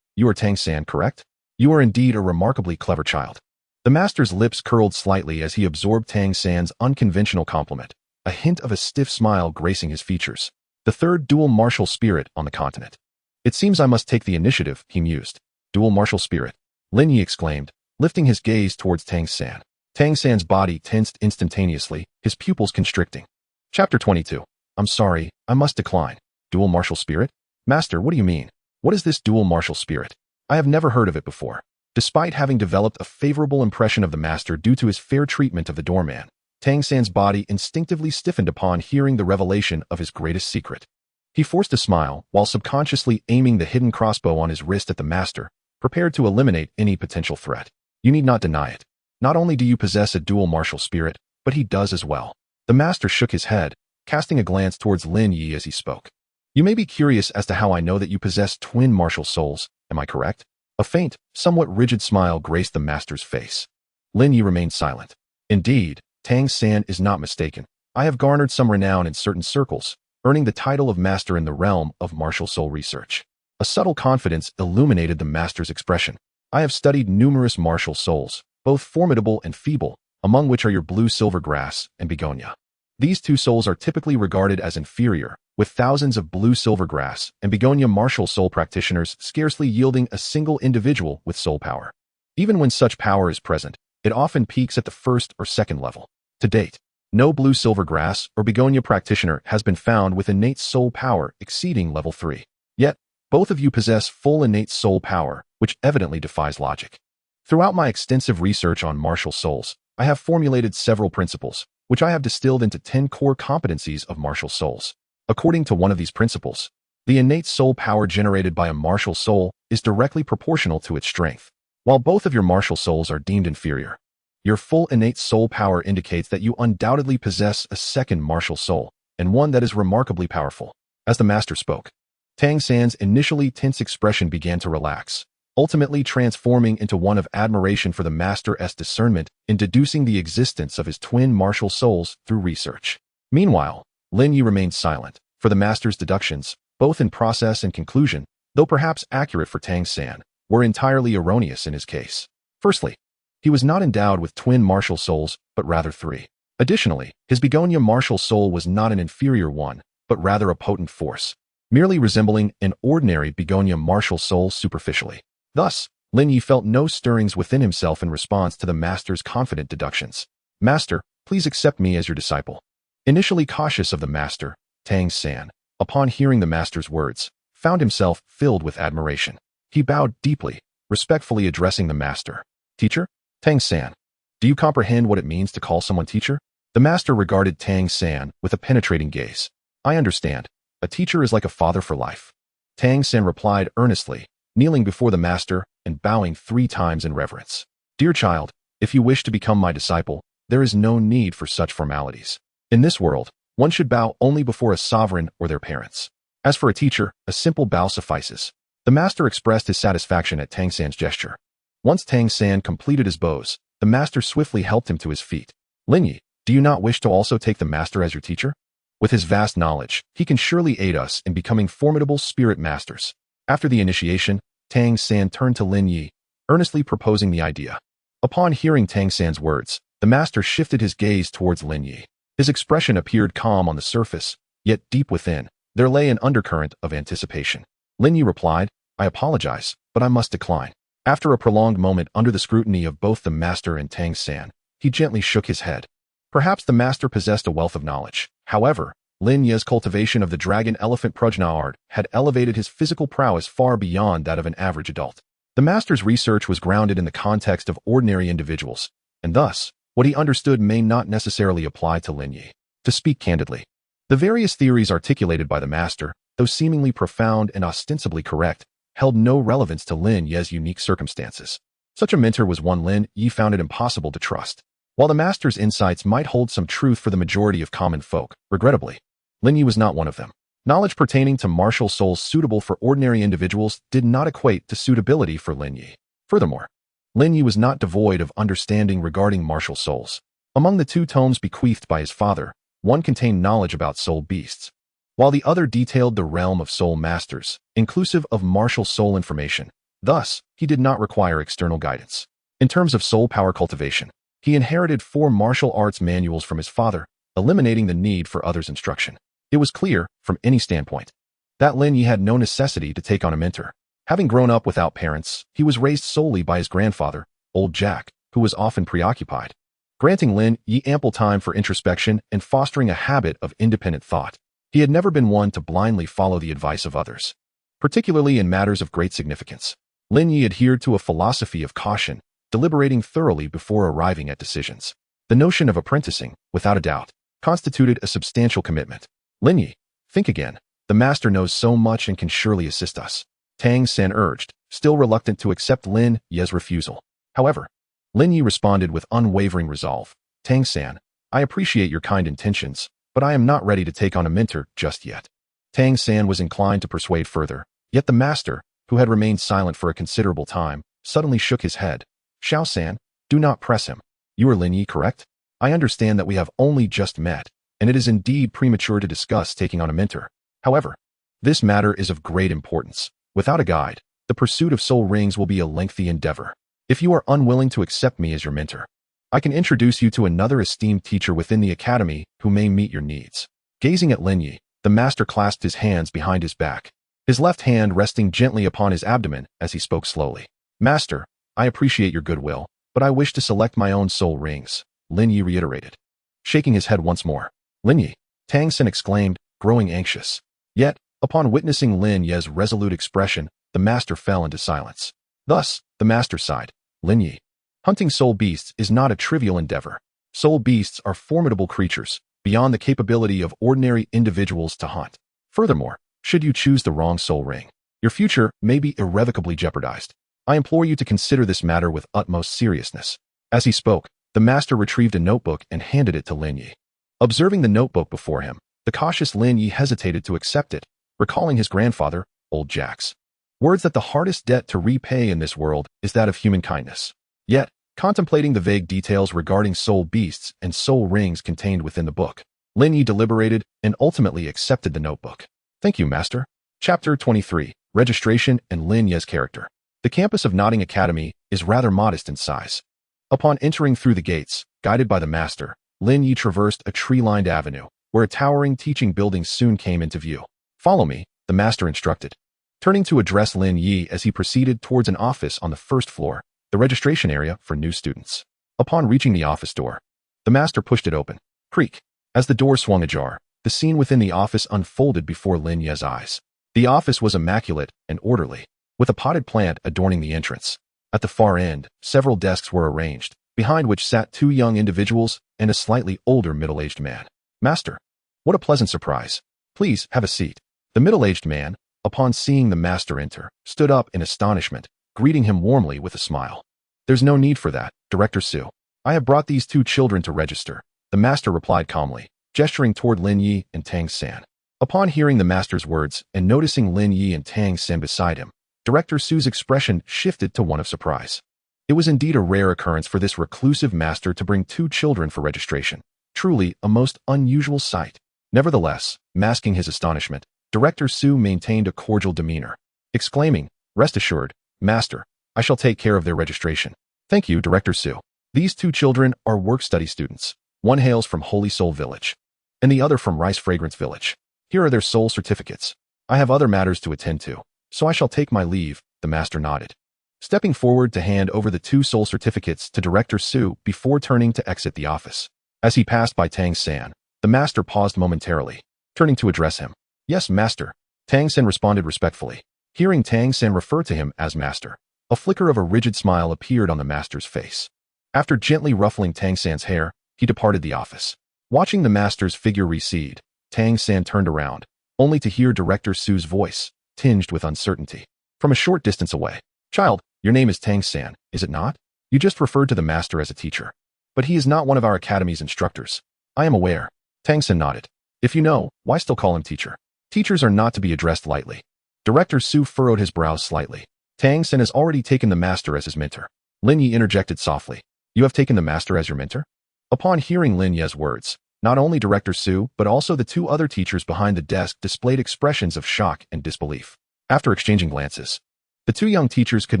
You are Tang San, correct? You are indeed a remarkably clever child. The master's lips curled slightly as he absorbed Tang San's unconventional compliment, a hint of a stiff smile gracing his features. The third dual martial spirit on the continent. It seems I must take the initiative, he mused. Dual martial spirit. Lin Ye exclaimed, lifting his gaze towards Tang San. Tang San's body tensed instantaneously, his pupils constricting. Chapter 22. I'm sorry, I must decline. Dual martial spirit? Master, what do you mean? What is this dual martial spirit? I have never heard of it before. Despite having developed a favorable impression of the master due to his fair treatment of the doorman, Tang San's body instinctively stiffened upon hearing the revelation of his greatest secret. He forced a smile while subconsciously aiming the hidden crossbow on his wrist at the master, prepared to eliminate any potential threat. You need not deny it. Not only do you possess a dual martial spirit, but he does as well. The master shook his head, casting a glance towards Lin Ye as he spoke. You may be curious as to how I know that you possess twin martial souls, am I correct? A faint, somewhat rigid smile graced the master's face. Lin Ye remained silent. Indeed, Tang San is not mistaken. I have garnered some renown in certain circles, earning the title of master in the realm of martial soul research. A subtle confidence illuminated the master's expression. I have studied numerous martial souls, both formidable and feeble, among which are your blue silvergrass and begonia. These two souls are typically regarded as inferior, with thousands of blue silvergrass and begonia martial soul practitioners scarcely yielding a single individual with soul power. Even when such power is present, it often peaks at the first or second level. To date, no blue silvergrass or begonia practitioner has been found with innate soul power exceeding level 3. Yet, both of you possess full innate soul power, which evidently defies logic. Throughout my extensive research on martial souls, I have formulated several principles, which I have distilled into 10 core competencies of martial souls. According to one of these principles, the innate soul power generated by a martial soul is directly proportional to its strength. While both of your martial souls are deemed inferior, your full innate soul power indicates that you undoubtedly possess a second martial soul, and one that is remarkably powerful. As the master spoke, Tang San's initially tense expression began to relax, ultimately transforming into one of admiration for the master's discernment in deducing the existence of his twin martial souls through research. Meanwhile, Lin Ye remained silent, for the master's deductions, both in process and conclusion, though perhaps accurate for Tang San, were entirely erroneous in his case. Firstly, he was not endowed with twin martial souls, but rather 3. Additionally, his begonia martial soul was not an inferior one, but rather a potent force, merely resembling an ordinary begonia martial soul superficially. Thus, Lin Ye felt no stirrings within himself in response to the master's confident deductions. Master, please accept me as your disciple. Initially cautious of the master, Tang San, upon hearing the master's words, found himself filled with admiration. He bowed deeply, respectfully addressing the master. Teacher? Tang San, do you comprehend what it means to call someone teacher? The master regarded Tang San with a penetrating gaze. I understand. A teacher is like a father for life. Tang San replied earnestly, kneeling before the master and bowing 3 times in reverence. Dear child, if you wish to become my disciple, there is no need for such formalities. In this world, one should bow only before a sovereign or their parents. As for a teacher, a simple bow suffices. The master expressed his satisfaction at Tang San's gesture. Once Tang San completed his bows, the master swiftly helped him to his feet. Lin Ye, do you not wish to also take the master as your teacher? With his vast knowledge, he can surely aid us in becoming formidable spirit masters. After the initiation, Tang San turned to Lin Ye, earnestly proposing the idea. Upon hearing Tang San's words, the master shifted his gaze towards Lin Ye. His expression appeared calm on the surface, yet deep within, there lay an undercurrent of anticipation. Lin Ye replied, I apologize, but I must decline. After a prolonged moment under the scrutiny of both the master and Tang San, he gently shook his head. Perhaps the master possessed a wealth of knowledge. However, Lin Ye's cultivation of the dragon elephant prajna art had elevated his physical prowess far beyond that of an average adult. The master's research was grounded in the context of ordinary individuals, and thus, what he understood may not necessarily apply to Lin Ye. To speak candidly, the various theories articulated by the master, though seemingly profound and ostensibly correct, held no relevance to Lin Ye's unique circumstances. Such a mentor was one Lin Ye found it impossible to trust. While the master's insights might hold some truth for the majority of common folk, regrettably, Lin Ye was not one of them. Knowledge pertaining to martial souls suitable for ordinary individuals did not equate to suitability for Lin Ye. Furthermore, Lin Ye was not devoid of understanding regarding martial souls. Among the 2 tomes bequeathed by his father, one contained knowledge about soul beasts, while the other detailed the realm of soul masters, inclusive of martial soul information. Thus, he did not require external guidance. In terms of soul power cultivation, he inherited 4 martial arts manuals from his father, eliminating the need for others' instruction. It was clear, from any standpoint, that Lin Ye had no necessity to take on a mentor. Having grown up without parents, he was raised solely by his grandfather, Old Jack, who was often preoccupied, granting Lin Ye ample time for introspection and fostering a habit of independent thought. He had never been one to blindly follow the advice of others, particularly in matters of great significance. Lin Ye adhered to a philosophy of caution, deliberating thoroughly before arriving at decisions. The notion of apprenticing, without a doubt, constituted a substantial commitment. Lin Ye, think again. The master knows so much and can surely assist us. Tang San urged, still reluctant to accept Lin Ye's refusal. However, Lin Ye responded with unwavering resolve. Tang San, I appreciate your kind intentions, but I am not ready to take on a mentor just yet. Tang San was inclined to persuade further, yet the master, who had remained silent for a considerable time, suddenly shook his head. Xiao San, do not press him. You are Lin Ye, correct? I understand that we have only just met, and it is indeed premature to discuss taking on a mentor. However, this matter is of great importance. Without a guide, The pursuit of soul rings will be a lengthy endeavor. If you are unwilling to accept me as your mentor, I can introduce you to another esteemed teacher within the academy who may meet your needs. Gazing at Lin Ye, the master clasped his hands behind his back, his left hand resting gently upon his abdomen as he spoke slowly. Master, I appreciate your goodwill, but I wish to select my own soul rings, Lin Ye reiterated, shaking his head once more. Lin Ye, Tang Sen exclaimed, growing anxious. Yet, upon witnessing Lin Ye's resolute expression, the master fell into silence. Thus, the master sighed. Lin Ye, hunting soul beasts is not a trivial endeavor. Soul beasts are formidable creatures, beyond the capability of ordinary individuals to hunt. Furthermore, should you choose the wrong soul ring, your future may be irrevocably jeopardized. I implore you to consider this matter with utmost seriousness. As he spoke, the master retrieved a notebook and handed it to Lin Ye. Observing the notebook before him, the cautious Lin Ye hesitated to accept it, recalling his grandfather, Old Jack's words that the hardest debt to repay in this world is that of human kindness. Yet, contemplating the vague details regarding soul beasts and soul rings contained within the book, Lin Ye deliberated and ultimately accepted the notebook. Thank you, Master. Chapter 23, Registration and Lin Ye's Character. The campus of Notting Academy is rather modest in size. Upon entering through the gates, guided by the master, Lin Ye traversed a tree-lined avenue, where a towering teaching building soon came into view. Follow me, the master instructed. Turning to address Lin Ye as he proceeded towards an office on the first floor, the registration area for new students. Upon reaching the office door, the master pushed it open. Creak. As the door swung ajar, the scene within the office unfolded before Lin Ye's eyes. The office was immaculate and orderly, with a potted plant adorning the entrance. At the far end, several desks were arranged, behind which sat two young individuals and a slightly older middle-aged man. Master, what a pleasant surprise. Please have a seat. The middle-aged man, upon seeing the master enter, stood up in astonishment, greeting him warmly with a smile. There's no need for that, Director Su. I have brought these two children to register, the master replied calmly, gesturing toward Lin Ye and Tang San. Upon hearing the master's words and noticing Lin Ye and Tang San beside him, Director Su's expression shifted to one of surprise. It was indeed a rare occurrence for this reclusive master to bring two children for registration, truly a most unusual sight. Nevertheless, masking his astonishment, Director Su maintained a cordial demeanor, exclaiming, Rest assured, Master, I shall take care of their registration. Thank you, Director Su. These two children are work-study students. One hails from Holy Soul Village, and the other from Rice Fragrance Village. Here are their soul certificates. I have other matters to attend to, so I shall take my leave, the master nodded, stepping forward to hand over the two soul certificates to Director Su before turning to exit the office. As he passed by Tang San, the master paused momentarily, turning to address him. Yes, Master, Tang San responded respectfully. Hearing Tang San refer to him as Master, a flicker of a rigid smile appeared on the master's face. After gently ruffling Tang San's hair, he departed the office. Watching the master's figure recede, Tang San turned around, only to hear Director Su's voice, tinged with uncertainty, from a short distance away. Child, your name is Tang San, is it not? You just referred to the master as a teacher. But he is not one of our academy's instructors. I am aware. Tang San nodded. If you know, why still call him teacher? Teachers are not to be addressed lightly. Director Su furrowed his brows slightly. Tang San has already taken the master as his mentor. Lin Ye interjected softly. You have taken the master as your mentor? Upon hearing Lin Ye's words, not only Director Su but also the two other teachers behind the desk displayed expressions of shock and disbelief. After exchanging glances, the two young teachers could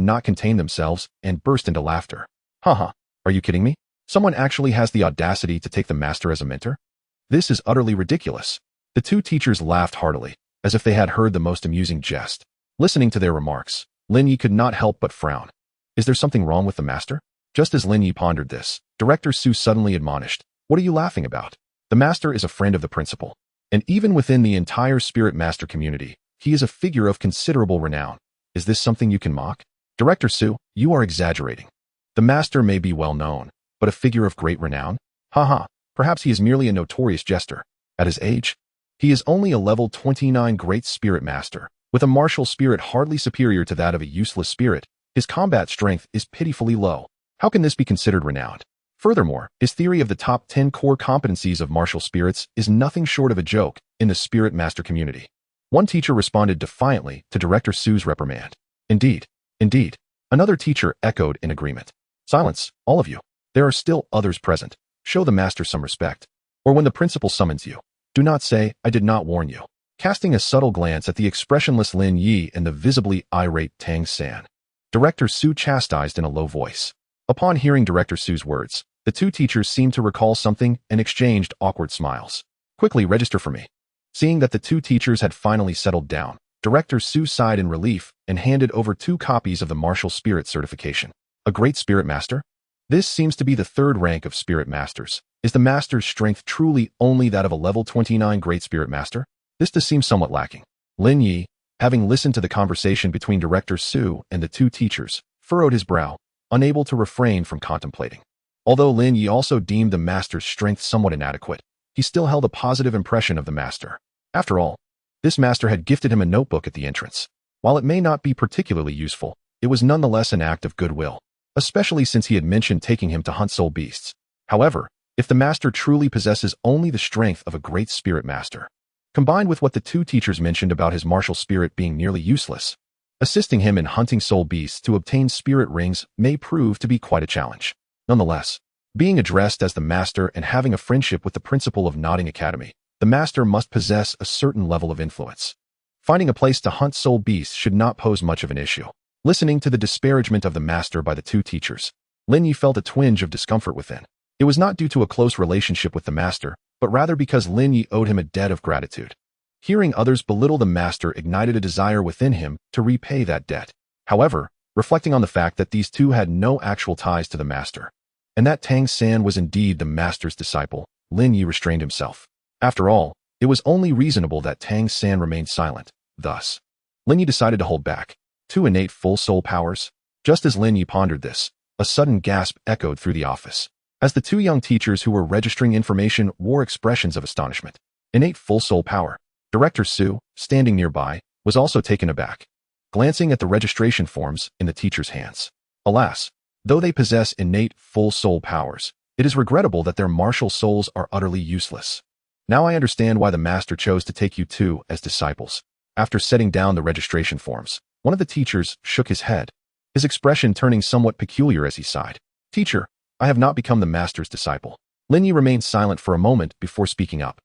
not contain themselves and burst into laughter. Haha, are you kidding me? Someone actually has the audacity to take the master as a mentor? This is utterly ridiculous. The two teachers laughed heartily, as if they had heard the most amusing jest. Listening to their remarks, Lin Ye could not help but frown. Is there something wrong with the master? Just as Lin Ye pondered this, Director Su suddenly admonished, What are you laughing about? The master is a friend of the principal, and even within the entire spirit master community, he is a figure of considerable renown. Is this something you can mock? Director Su, you are exaggerating. The master may be well known, but a figure of great renown? Haha, perhaps he is merely a notorious jester. At his age, he is only a level 29 great spirit master, with a martial spirit hardly superior to that of a useless spirit. His combat strength is pitifully low. How can this be considered renowned? Furthermore, his theory of the top 10 core competencies of martial spirits is nothing short of a joke in the spirit master community. One teacher responded defiantly to Director Su's reprimand. Indeed, indeed. Another teacher echoed in agreement. Silence, all of you. There are still others present. Show the master some respect. Or when the principal summons you, do not say, I did not warn you. casting a subtle glance at the expressionless Lin Ye and the visibly irate Tang San. Director Su chastised in a low voice. Upon hearing Director Su's words, the two teachers seemed to recall something and exchanged awkward smiles. Quickly register for me. Seeing that the two teachers had finally settled down, Director Su sighed in relief and handed over 2 copies of the Martial Spirit certification. A Great Spirit Master? This seems to be the 3rd rank of Spirit Masters. Is the Master's strength truly only that of a level 29 Great Spirit Master? This does seem somewhat lacking. Lin Ye, having listened to the conversation between Director Su and the 2 teachers, furrowed his brow, unable to refrain from contemplating. Although Lin Ye also deemed the Master's strength somewhat inadequate, he still held a positive impression of the Master. After all, this Master had gifted him a notebook at the entrance. While it may not be particularly useful, it was nonetheless an act of goodwill, especially since he had mentioned taking him to hunt soul beasts. However, if the Master truly possesses only the strength of a Great Spirit Master, combined with what the 2 teachers mentioned about his martial spirit being nearly useless, assisting him in hunting soul beasts to obtain spirit rings may prove to be quite a challenge. Nonetheless, being addressed as the Master and having a friendship with the principal of Nodding Academy, the Master must possess a certain level of influence. Finding a place to hunt soul beasts should not pose much of an issue. Listening to the disparagement of the Master by the 2 teachers, Lin Ye felt a twinge of discomfort within. It was not due to a close relationship with the Master, but rather because Lin Ye owed him a debt of gratitude. Hearing others belittle the Master ignited a desire within him to repay that debt. However, reflecting on the fact that these 2 had no actual ties to the Master, and that Tang San was indeed the Master's disciple, Lin Ye restrained himself. After all, it was only reasonable that Tang San remained silent. Thus, Lin Ye decided to hold back. 2 innate full soul powers? Just as Lin Ye pondered this, a sudden gasp echoed through the office, as the 2 young teachers who were registering information wore expressions of astonishment. Innate full soul power. Director Su, standing nearby, was also taken aback, glancing at the registration forms in the teachers' hands. Alas, though they possess innate full soul powers, it is regrettable that their martial souls are utterly useless. Now I understand why the Master chose to take you 2 as disciples. After setting down the registration forms, one of the teachers shook his head, his expression turning somewhat peculiar as he sighed. Teacher, I have not become the Master's disciple. Lin Ye remained silent for a moment before speaking up.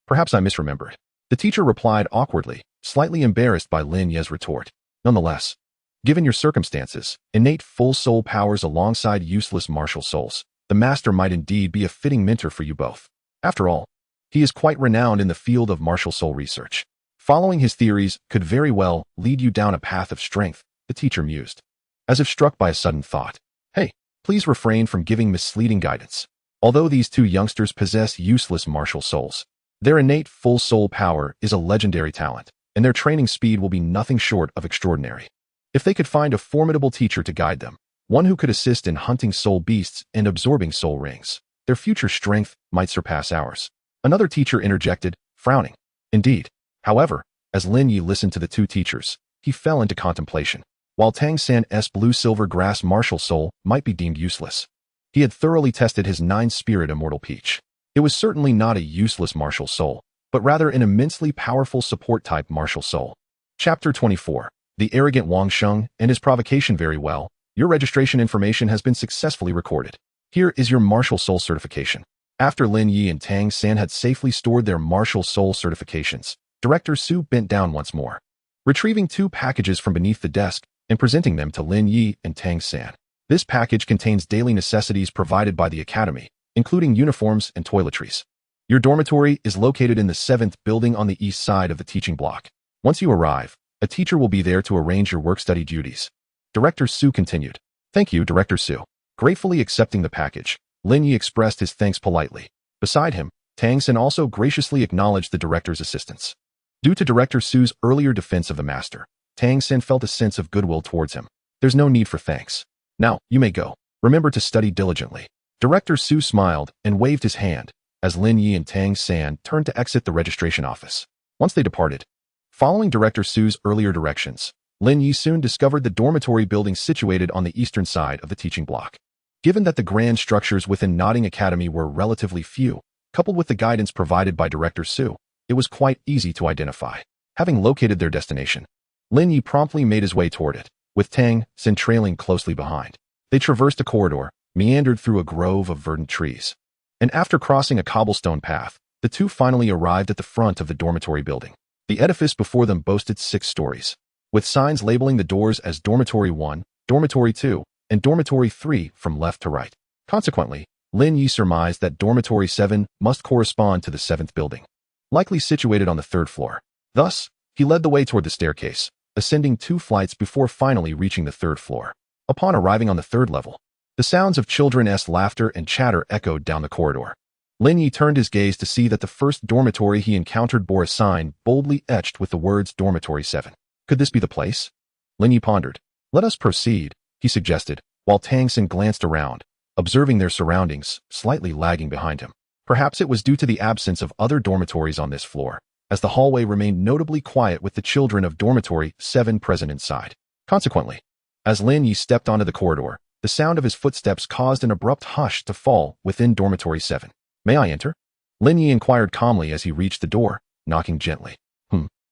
Perhaps I misremembered. The teacher replied awkwardly, slightly embarrassed by Lin Ye's retort. Nonetheless, given your circumstances, innate full soul powers alongside useless martial souls, the Master might indeed be a fitting mentor for you both. After all, he is quite renowned in the field of martial soul research. Following his theories could very well lead you down a path of strength, the teacher mused, as if struck by a sudden thought. Hey, please refrain from giving misleading guidance. Although these 2 youngsters possess useless martial souls, their innate full soul power is a legendary talent, and their training speed will be nothing short of extraordinary. If they could find a formidable teacher to guide them, one who could assist in hunting soul beasts and absorbing soul rings, their future strength might surpass ours. Another teacher interjected, frowning. Indeed. However, as Lin Ye listened to the 2 teachers, he fell into contemplation. While Tang San's blue-silver grass martial soul might be deemed useless, he had thoroughly tested his 9-spirit immortal peach. It was certainly not a useless martial soul, but rather an immensely powerful support-type martial soul. Chapter 24. The Arrogant Wang Sheng and His Provocation. Very well, your registration information has been successfully recorded. Here is your martial soul certification. After Lin Ye and Tang San had safely stored their martial soul certifications, Director Su bent down once more, retrieving 2 packages from beneath the desk and presenting them to Lin Ye and Tang San. This package contains daily necessities provided by the Academy, including uniforms and toiletries. Your dormitory is located in the 7th building on the east side of the teaching block. Once you arrive, a teacher will be there to arrange your work-study duties. Director Su continued. Thank you, Director Su. Gratefully accepting the package, Lin Ye expressed his thanks politely. Beside him, Tang San also graciously acknowledged the director's assistance. Due to Director Su's earlier defense of the Master, Tang San felt a sense of goodwill towards him. There's no need for thanks. Now, you may go. Remember to study diligently. Director Su smiled and waved his hand as Lin Ye and Tang San turned to exit the registration office. Once they departed, following Director Su's earlier directions, Lin Ye soon discovered the dormitory building situated on the eastern side of the teaching block. Given that the grand structures within Nodding Academy were relatively few, coupled with the guidance provided by Director Su, it was quite easy to identify. Having located their destination, Lin Ye promptly made his way toward it, with Tang San trailing closely behind. They traversed a corridor, meandered through a grove of verdant trees, and after crossing a cobblestone path, the 2 finally arrived at the front of the dormitory building. The edifice before them boasted 6 stories, with signs labeling the doors as Dormitory 1, Dormitory 2, and Dormitory 3 from left to right. Consequently, Lin Ye surmised that Dormitory 7 must correspond to the 7th building, likely situated on the 3rd floor. Thus, he led the way toward the staircase, ascending 2 flights before finally reaching the 3rd floor. Upon arriving on the 3rd level, the sounds of children's laughter and chatter echoed down the corridor. Lin Ye turned his gaze to see that the first dormitory he encountered bore a sign boldly etched with the words Dormitory 7. Could this be the place? Lin Ye pondered. Let us proceed, he suggested, while Tang Xin glanced around, observing their surroundings, slightly lagging behind him. Perhaps it was due to the absence of other dormitories on this floor, as the hallway remained notably quiet with the children of Dormitory 7 present inside. Consequently, as Lin Ye stepped onto the corridor, the sound of his footsteps caused an abrupt hush to fall within Dormitory 7. May I enter? Lin Ye inquired calmly as he reached the door, knocking gently.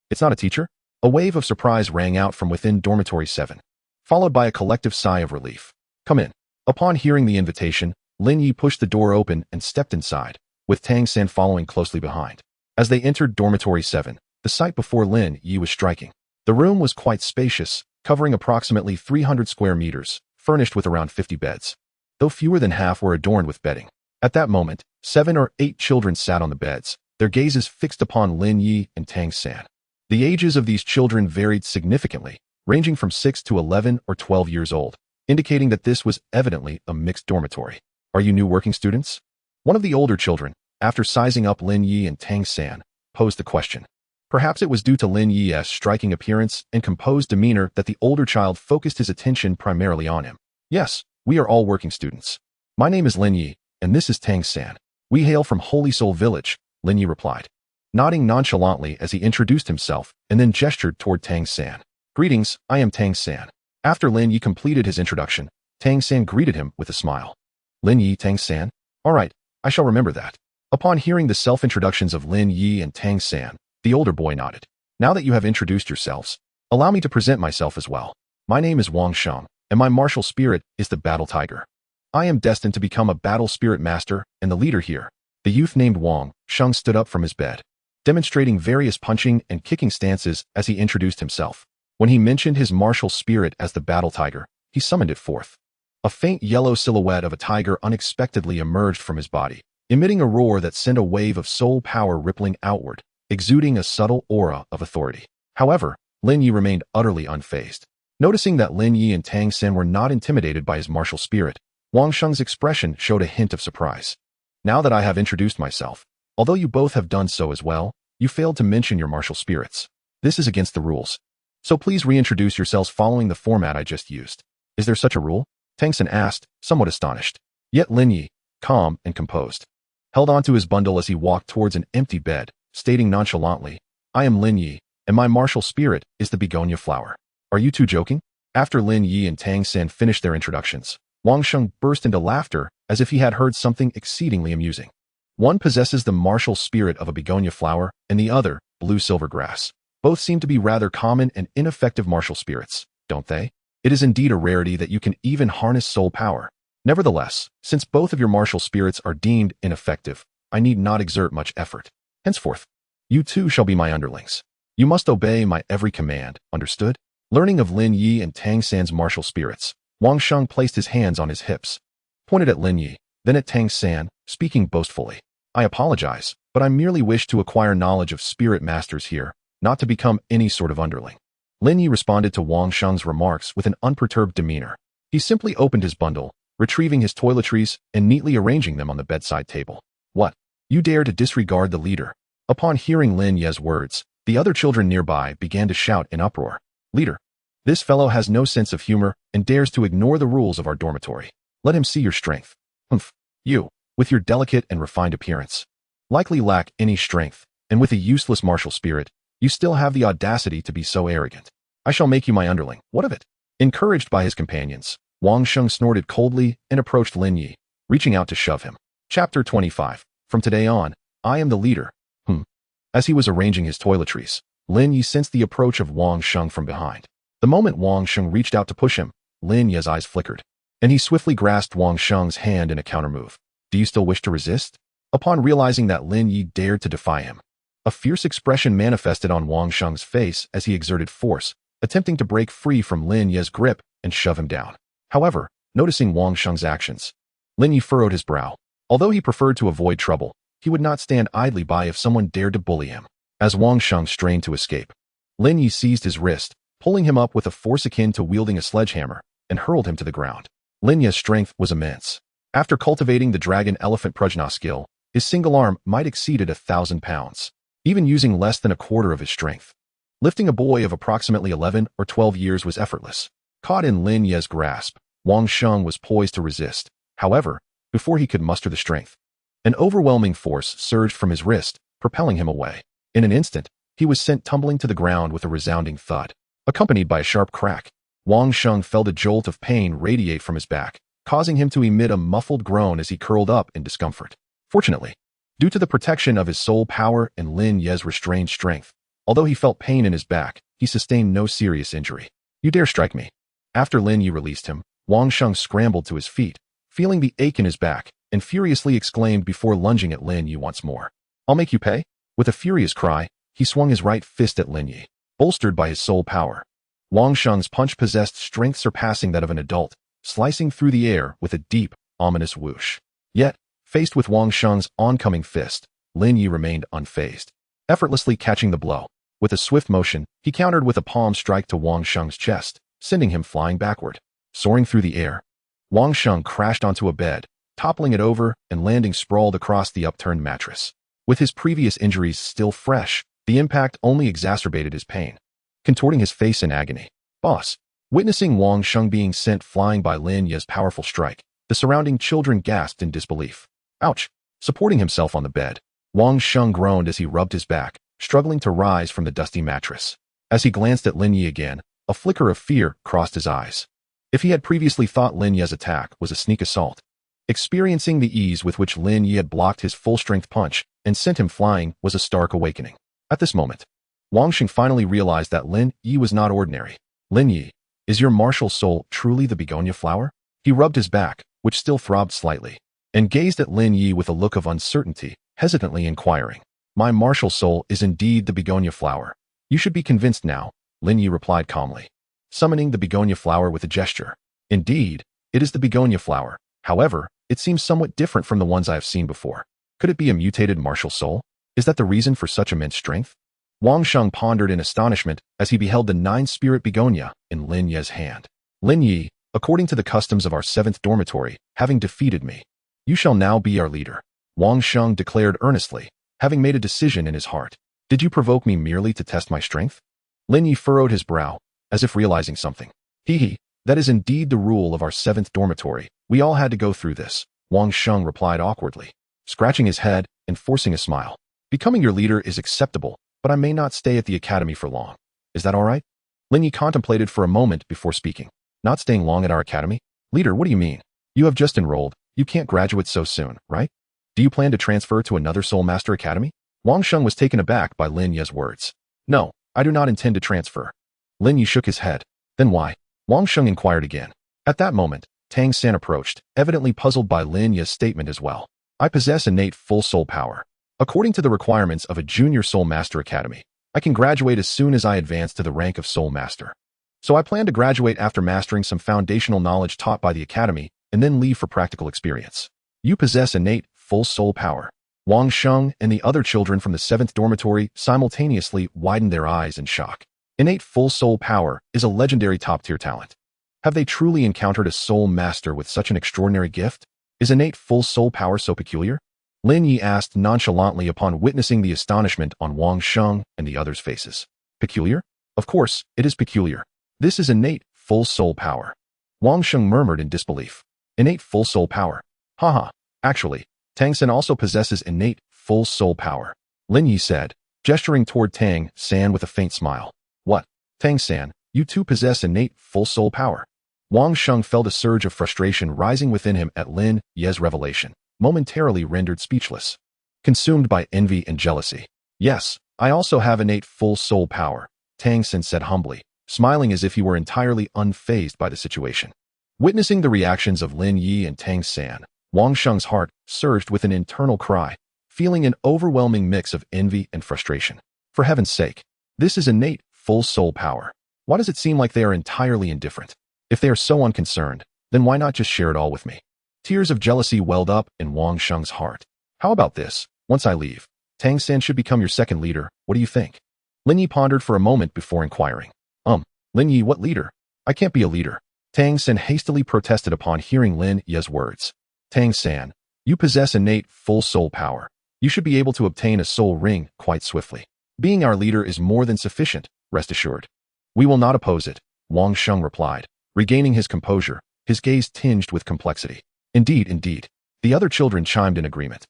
It's not a teacher? A wave of surprise rang out from within Dormitory 7, followed by a collective sigh of relief. Come in. Upon hearing the invitation, Lin Ye pushed the door open and stepped inside, with Tang Xin following closely behind. As they entered Dormitory 7, the sight before Lin Ye was striking. The room was quite spacious, covering approximately 300 square meters, furnished with around 50 beds, though fewer than half were adorned with bedding. At that moment, 7 or 8 children sat on the beds, their gazes fixed upon Lin Ye and Tang Xin. The ages of these children varied significantly, ranging from 6 to 11 or 12 years old, indicating that this was evidently a mixed dormitory. Are you new working students? One of the older children, after sizing up Lin Ye and Tang Xin, posed the question. Perhaps it was due to Lin Ye's striking appearance and composed demeanor that the older child focused his attention primarily on him. Yes, we are all working students. My name is Lin Ye, and this is Tang Xin. We hail from Holy Soul Village, Lin Ye replied, nodding nonchalantly as he introduced himself and then gestured toward Tang Xin. Greetings, I am Tang Xin. After Lin Ye completed his introduction, Tang Xin greeted him with a smile. Lin Ye, Tang Xin? All right, I shall remember that. Upon hearing the self-introductions of Lin Ye and Tang Xin, the older boy nodded. Now that you have introduced yourselves, allow me to present myself as well. My name is Wang Sheng, and my martial spirit is the Battle Tiger. I am destined to become a battle spirit master and the leader here. The youth named Wang Sheng stood up from his bed, demonstrating various punching and kicking stances as he introduced himself. When he mentioned his martial spirit as the Battle Tiger, he summoned it forth. A faint yellow silhouette of a tiger unexpectedly emerged from his body, emitting a roar that sent a wave of soul power rippling outward, exuding a subtle aura of authority. However, Lin Ye remained utterly unfazed. Noticing that Lin Ye and Tang Xin were not intimidated by his martial spirit, Wang Sheng's expression showed a hint of surprise. Now that I have introduced myself, although you both have done so as well, you failed to mention your martial spirits. This is against the rules. So please reintroduce yourselves following the format I just used. Is there such a rule? Tang Xin asked, somewhat astonished. Yet Lin Ye, calm and composed, held onto his bundle as he walked towards an empty bed, stating nonchalantly, I am Lin Ye, and my martial spirit is the begonia flower. Are you two joking? After Lin Ye and Tang Xin finished their introductions, Wang Sheng burst into laughter as if he had heard something exceedingly amusing. One possesses the martial spirit of a begonia flower, and the other, blue silver grass. Both seem to be rather common and ineffective martial spirits, don't they? It is indeed a rarity that you can even harness soul power. Nevertheless, since both of your martial spirits are deemed ineffective, I need not exert much effort. Henceforth, you too shall be my underlings. You must obey my every command, understood? Learning of Lin Ye and Tang Xin's martial spirits, Wang Sheng placed his hands on his hips, pointed at Lin Ye, then at Tang Xin, speaking boastfully. I apologize, but I merely wish to acquire knowledge of spirit masters here, not to become any sort of underling. Lin Ye responded to Wang Sheng's remarks with an unperturbed demeanor. He simply opened his bundle, retrieving his toiletries and neatly arranging them on the bedside table. What? You dare to disregard the leader? Upon hearing Lin Ye's words, the other children nearby began to shout in uproar. Leader, this fellow has no sense of humor and dares to ignore the rules of our dormitory. Let him see your strength. Humph. You, with your delicate and refined appearance, likely lack any strength, and with a useless martial spirit, you still have the audacity to be so arrogant. I shall make you my underling. What of it? Encouraged by his companions, Wang Sheng snorted coldly and approached Lin Ye, reaching out to shove him. Chapter 25. From today on, I am the leader. As he was arranging his toiletries, Lin Ye sensed the approach of Wang Sheng from behind. The moment Wang Sheng reached out to push him, Lin Ye's eyes flickered, and he swiftly grasped Wang Sheng's hand in a countermove. Do you still wish to resist? Upon realizing that Lin Ye dared to defy him, A fierce expression manifested on Wang Sheng's face as he exerted force, attempting to break free from Lin Ye's grip and shove him down. However, noticing Wang Sheng's actions, Lin Ye furrowed his brow. Although he preferred to avoid trouble, he would not stand idly by if someone dared to bully him. As Wang Sheng strained to escape, Lin Ye seized his wrist, pulling him up with a force akin to wielding a sledgehammer, and hurled him to the ground. Lin Ye's strength was immense. After cultivating the dragon elephant prajna skill, his single arm might exceeded 1,000 pounds, even using less than a quarter of his strength. Lifting a boy of approximately 11 or 12 years was effortless. Caught in Lin Ye's grasp, Wang Sheng was poised to resist. However, before he could muster the strength, an overwhelming force surged from his wrist, propelling him away. In an instant, he was sent tumbling to the ground with a resounding thud, accompanied by a sharp crack. Wang Sheng felt a jolt of pain radiate from his back, causing him to emit a muffled groan as he curled up in discomfort. Fortunately, due to the protection of his soul power and Lin Ye's restrained strength, although he felt pain in his back, he sustained no serious injury. "You dare strike me?" After Lin Ye released him, Wang Sheng scrambled to his feet, feeling the ache in his back, and furiously exclaimed before lunging at Lin Ye once more. "I'll make you pay?" With a furious cry, he swung his right fist at Lin Ye, bolstered by his soul power. Wang Sheng's punch possessed strength surpassing that of an adult, slicing through the air with a deep, ominous whoosh. Yet, faced with Wang Sheng's oncoming fist, Lin Ye remained unfazed, effortlessly catching the blow. With a swift motion, he countered with a palm strike to Wang Sheng's chest, sending him flying backward. Soaring through the air, Wang Sheng crashed onto a bed, toppling it over and landing sprawled across the upturned mattress. With his previous injuries still fresh, the impact only exacerbated his pain. Contorting his face in agony, "Boss!" Witnessing Wang Sheng being sent flying by Lin Ye's powerful strike, the surrounding children gasped in disbelief. "Ouch!" Supporting himself on the bed, Wang Sheng groaned as he rubbed his back, struggling to rise from the dusty mattress. As he glanced at Lin Ye again, a flicker of fear crossed his eyes. If he had previously thought Lin Ye's attack was a sneak assault, experiencing the ease with which Lin Ye had blocked his full-strength punch and sent him flying was a stark awakening. At this moment, Wang Sheng finally realized that Lin Ye was not ordinary. "Lin Ye, is your martial soul truly the begonia flower?" He rubbed his back, which still throbbed slightly, and gazed at Lin Ye with a look of uncertainty, hesitantly inquiring. "My martial soul is indeed the begonia flower. You should be convinced now," Lin Ye replied calmly, summoning the begonia flower with a gesture. "Indeed, it is the begonia flower. However, it seems somewhat different from the ones I have seen before. Could it be a mutated martial soul? Is that the reason for such immense strength?" Wang Sheng pondered in astonishment as he beheld the 9-spirit begonia in Lin Ye's hand. "Lin Ye, according to the customs of our 7th dormitory, having defeated me, you shall now be our leader," Wang Sheng declared earnestly, having made a decision in his heart. "Did you provoke me merely to test my strength?" Lin Ye furrowed his brow, as if realizing something. He, that is indeed the rule of our 7th dormitory. We all had to go through this," Wang Sheng replied awkwardly, scratching his head and forcing a smile. "Becoming your leader is acceptable, but I may not stay at the academy for long. Is that all right?" Lin Ye contemplated for a moment before speaking. "Not staying long at our academy? Leader, what do you mean? You have just enrolled. You can't graduate so soon, right? Do you plan to transfer to another Soul Master Academy?" Wang Sheng was taken aback by Lin Ye's words. "No, I do not intend to transfer." Lin Ye shook his head. "Then why?" Wang Sheng inquired again. At that moment, Tang San approached, evidently puzzled by Lin Ye's statement as well. "I possess innate full soul power. According to the requirements of a junior Soul Master Academy, I can graduate as soon as I advance to the rank of Soul Master. So I plan to graduate after mastering some foundational knowledge taught by the Academy and then leave for practical experience." "You possess innate full soul power." Wang Sheng and the other children from the 7th dormitory simultaneously widened their eyes in shock. Innate full soul power is a legendary top-tier talent. Have they truly encountered a soul master with such an extraordinary gift? Is innate full soul power so peculiar? Lin Ye asked nonchalantly upon witnessing the astonishment on Wang Sheng and the others' faces. "Peculiar? Of course, it is peculiar. This is innate full soul power." Wang Sheng murmured in disbelief. "Innate full soul power? Haha, actually, Tang San also possesses innate full soul power," Lin Ye said, gesturing toward Tang San with a faint smile. "What? Tang San, you too possess innate full soul power?" Wang Sheng felt a surge of frustration rising within him at Lin Ye's revelation, momentarily rendered speechless, consumed by envy and jealousy. "Yes, I also have innate full soul power," Tang San said humbly, smiling as if he were entirely unfazed by the situation. Witnessing the reactions of Lin Ye and Tang San, Wang Sheng's heart surged with an internal cry, feeling an overwhelming mix of envy and frustration. For heaven's sake, this is innate, full soul power. Why does it seem like they are entirely indifferent? If they are so unconcerned, then why not just share it all with me? Tears of jealousy welled up in Wang Sheng's heart. How about this? Once I leave, Tang San should become your second leader. What do you think? Lin Ye pondered for a moment before inquiring. Lin Ye, what leader? I can't be a leader. Tang San hastily protested upon hearing Lin Ye's words. Tang San, you possess innate, full soul power. You should be able to obtain a soul ring quite swiftly. Being our leader is more than sufficient, rest assured. We will not oppose it, Wang Sheng replied, regaining his composure, his gaze tinged with complexity. Indeed, indeed. The other children chimed in agreement.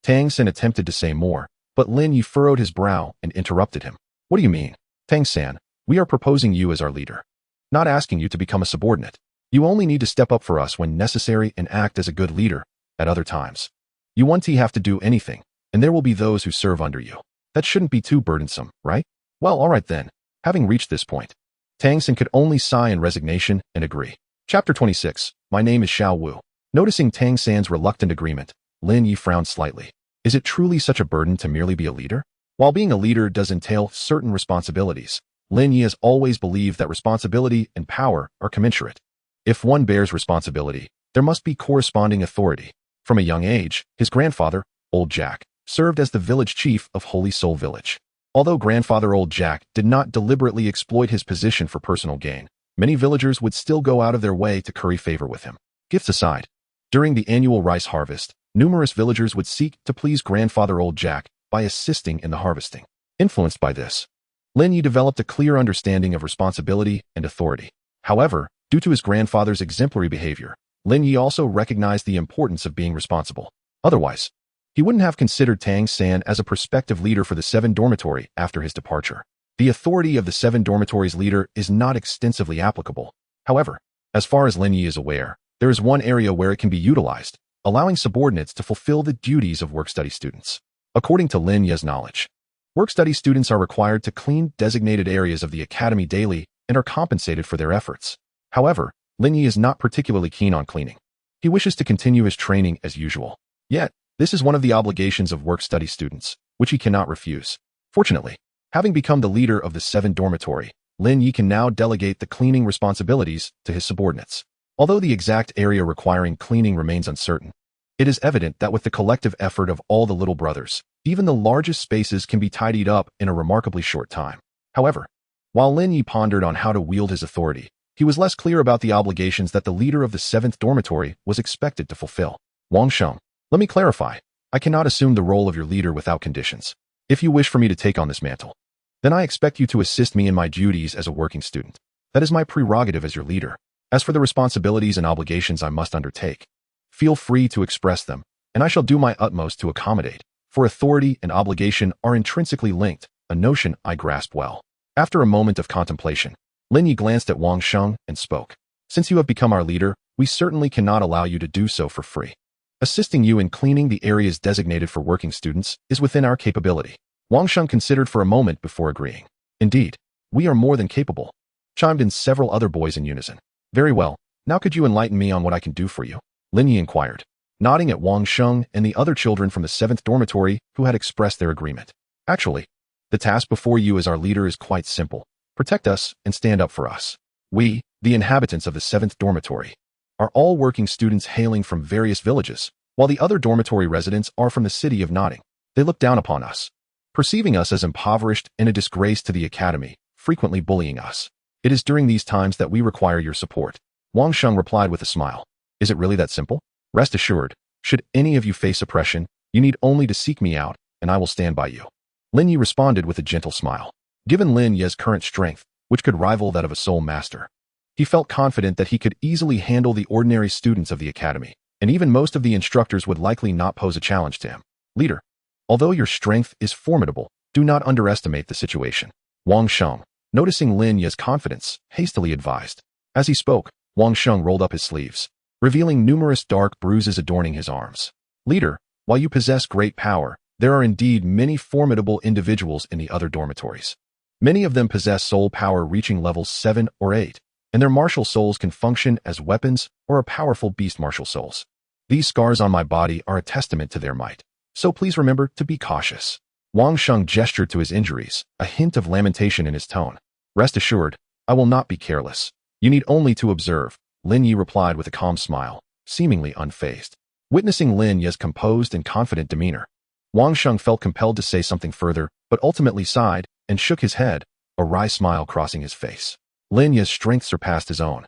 Tang San attempted to say more, but Lin Ye furrowed his brow and interrupted him. What do you mean? Tang San, we are proposing you as our leader. Not asking you to become a subordinate. You only need to step up for us when necessary and act as a good leader at other times. You won't have to do anything, and there will be those who serve under you. That shouldn't be too burdensome, right? Well, all right then. Having reached this point, Tang San could only sigh in resignation and agree. Chapter 26. My name is Xiao Wu. Noticing Tang San's reluctant agreement, Lin Ye frowned slightly. Is it truly such a burden to merely be a leader? While being a leader does entail certain responsibilities, Lin Ye has always believed that responsibility and power are commensurate. If one bears responsibility, there must be corresponding authority. From a young age, his grandfather, Old Jack, served as the village chief of Holy Soul Village. Although grandfather Old Jack did not deliberately exploit his position for personal gain, many villagers would still go out of their way to curry favor with him. Gifts aside, during the annual rice harvest, numerous villagers would seek to please grandfather Old Jack by assisting in the harvesting. Influenced by this, Lin Ye developed a clear understanding of responsibility and authority. However, due to his grandfather's exemplary behavior, Lin Ye also recognized the importance of being responsible. Otherwise, he wouldn't have considered Tang San as a prospective leader for the 7 Dormitory after his departure. The authority of the 7 Dormitory's leader is not extensively applicable. However, as far as Lin Ye is aware, there is one area where it can be utilized, allowing subordinates to fulfill the duties of work-study students. According to Lin Ye's knowledge, work-study students are required to clean designated areas of the academy daily and are compensated for their efforts. However, Lin Ye is not particularly keen on cleaning. He wishes to continue his training as usual. Yet, this is one of the obligations of work-study students, which he cannot refuse. Fortunately, having become the leader of the 7 Dormitory, Lin Ye can now delegate the cleaning responsibilities to his subordinates. Although the exact area requiring cleaning remains uncertain, it is evident that with the collective effort of all the little brothers, even the largest spaces can be tidied up in a remarkably short time. However, while Lin Ye pondered on how to wield his authority, he was less clear about the obligations that the leader of the 7th Dormitory was expected to fulfill. Wang Sheng, let me clarify. I cannot assume the role of your leader without conditions. If you wish for me to take on this mantle, then I expect you to assist me in my duties as a working student. That is my prerogative as your leader. As for the responsibilities and obligations I must undertake, feel free to express them, and I shall do my utmost to accommodate, for authority and obligation are intrinsically linked, a notion I grasp well. After a moment of contemplation, Lin Ye glanced at Wang Sheng and spoke. Since you have become our leader, we certainly cannot allow you to do so for free. Assisting you in cleaning the areas designated for working students is within our capability. Wang Sheng considered for a moment before agreeing. Indeed, we are more than capable, chimed in several other boys in unison. Very well, now could you enlighten me on what I can do for you? Lin Ye inquired, nodding at Wang Sheng and the other children from the 7th Dormitory who had expressed their agreement. Actually, the task before you as our leader is quite simple. Protect us and stand up for us. We, the inhabitants of the 7th Dormitory, are all working students hailing from various villages, while the other dormitory residents are from the city of Notting. They look down upon us, perceiving us as impoverished and a disgrace to the academy, frequently bullying us. It is during these times that we require your support. Wang Sheng replied with a smile. Is it really that simple? Rest assured, should any of you face oppression, you need only to seek me out, and I will stand by you. Lin Ye responded with a gentle smile. Given Lin Ye's current strength, which could rival that of a soul master, he felt confident that he could easily handle the ordinary students of the academy, and even most of the instructors would likely not pose a challenge to him. Leader, although your strength is formidable, do not underestimate the situation. Wang Sheng, noticing Lin Ye's confidence, hastily advised. As he spoke, Wang Sheng rolled up his sleeves, revealing numerous dark bruises adorning his arms. Leader, while you possess great power, there are indeed many formidable individuals in the other dormitories. Many of them possess soul power reaching levels 7 or 8, and their martial souls can function as weapons or a powerful beast martial souls. These scars on my body are a testament to their might. So please remember to be cautious. Wang Sheng gestured to his injuries, a hint of lamentation in his tone. Rest assured, I will not be careless. You need only to observe, Lin Ye replied with a calm smile, seemingly unfazed. Witnessing Lin Ye's composed and confident demeanor, Wang Sheng felt compelled to say something further, but ultimately sighed and shook his head, a wry smile crossing his face. Lin Ye's strength surpassed his own.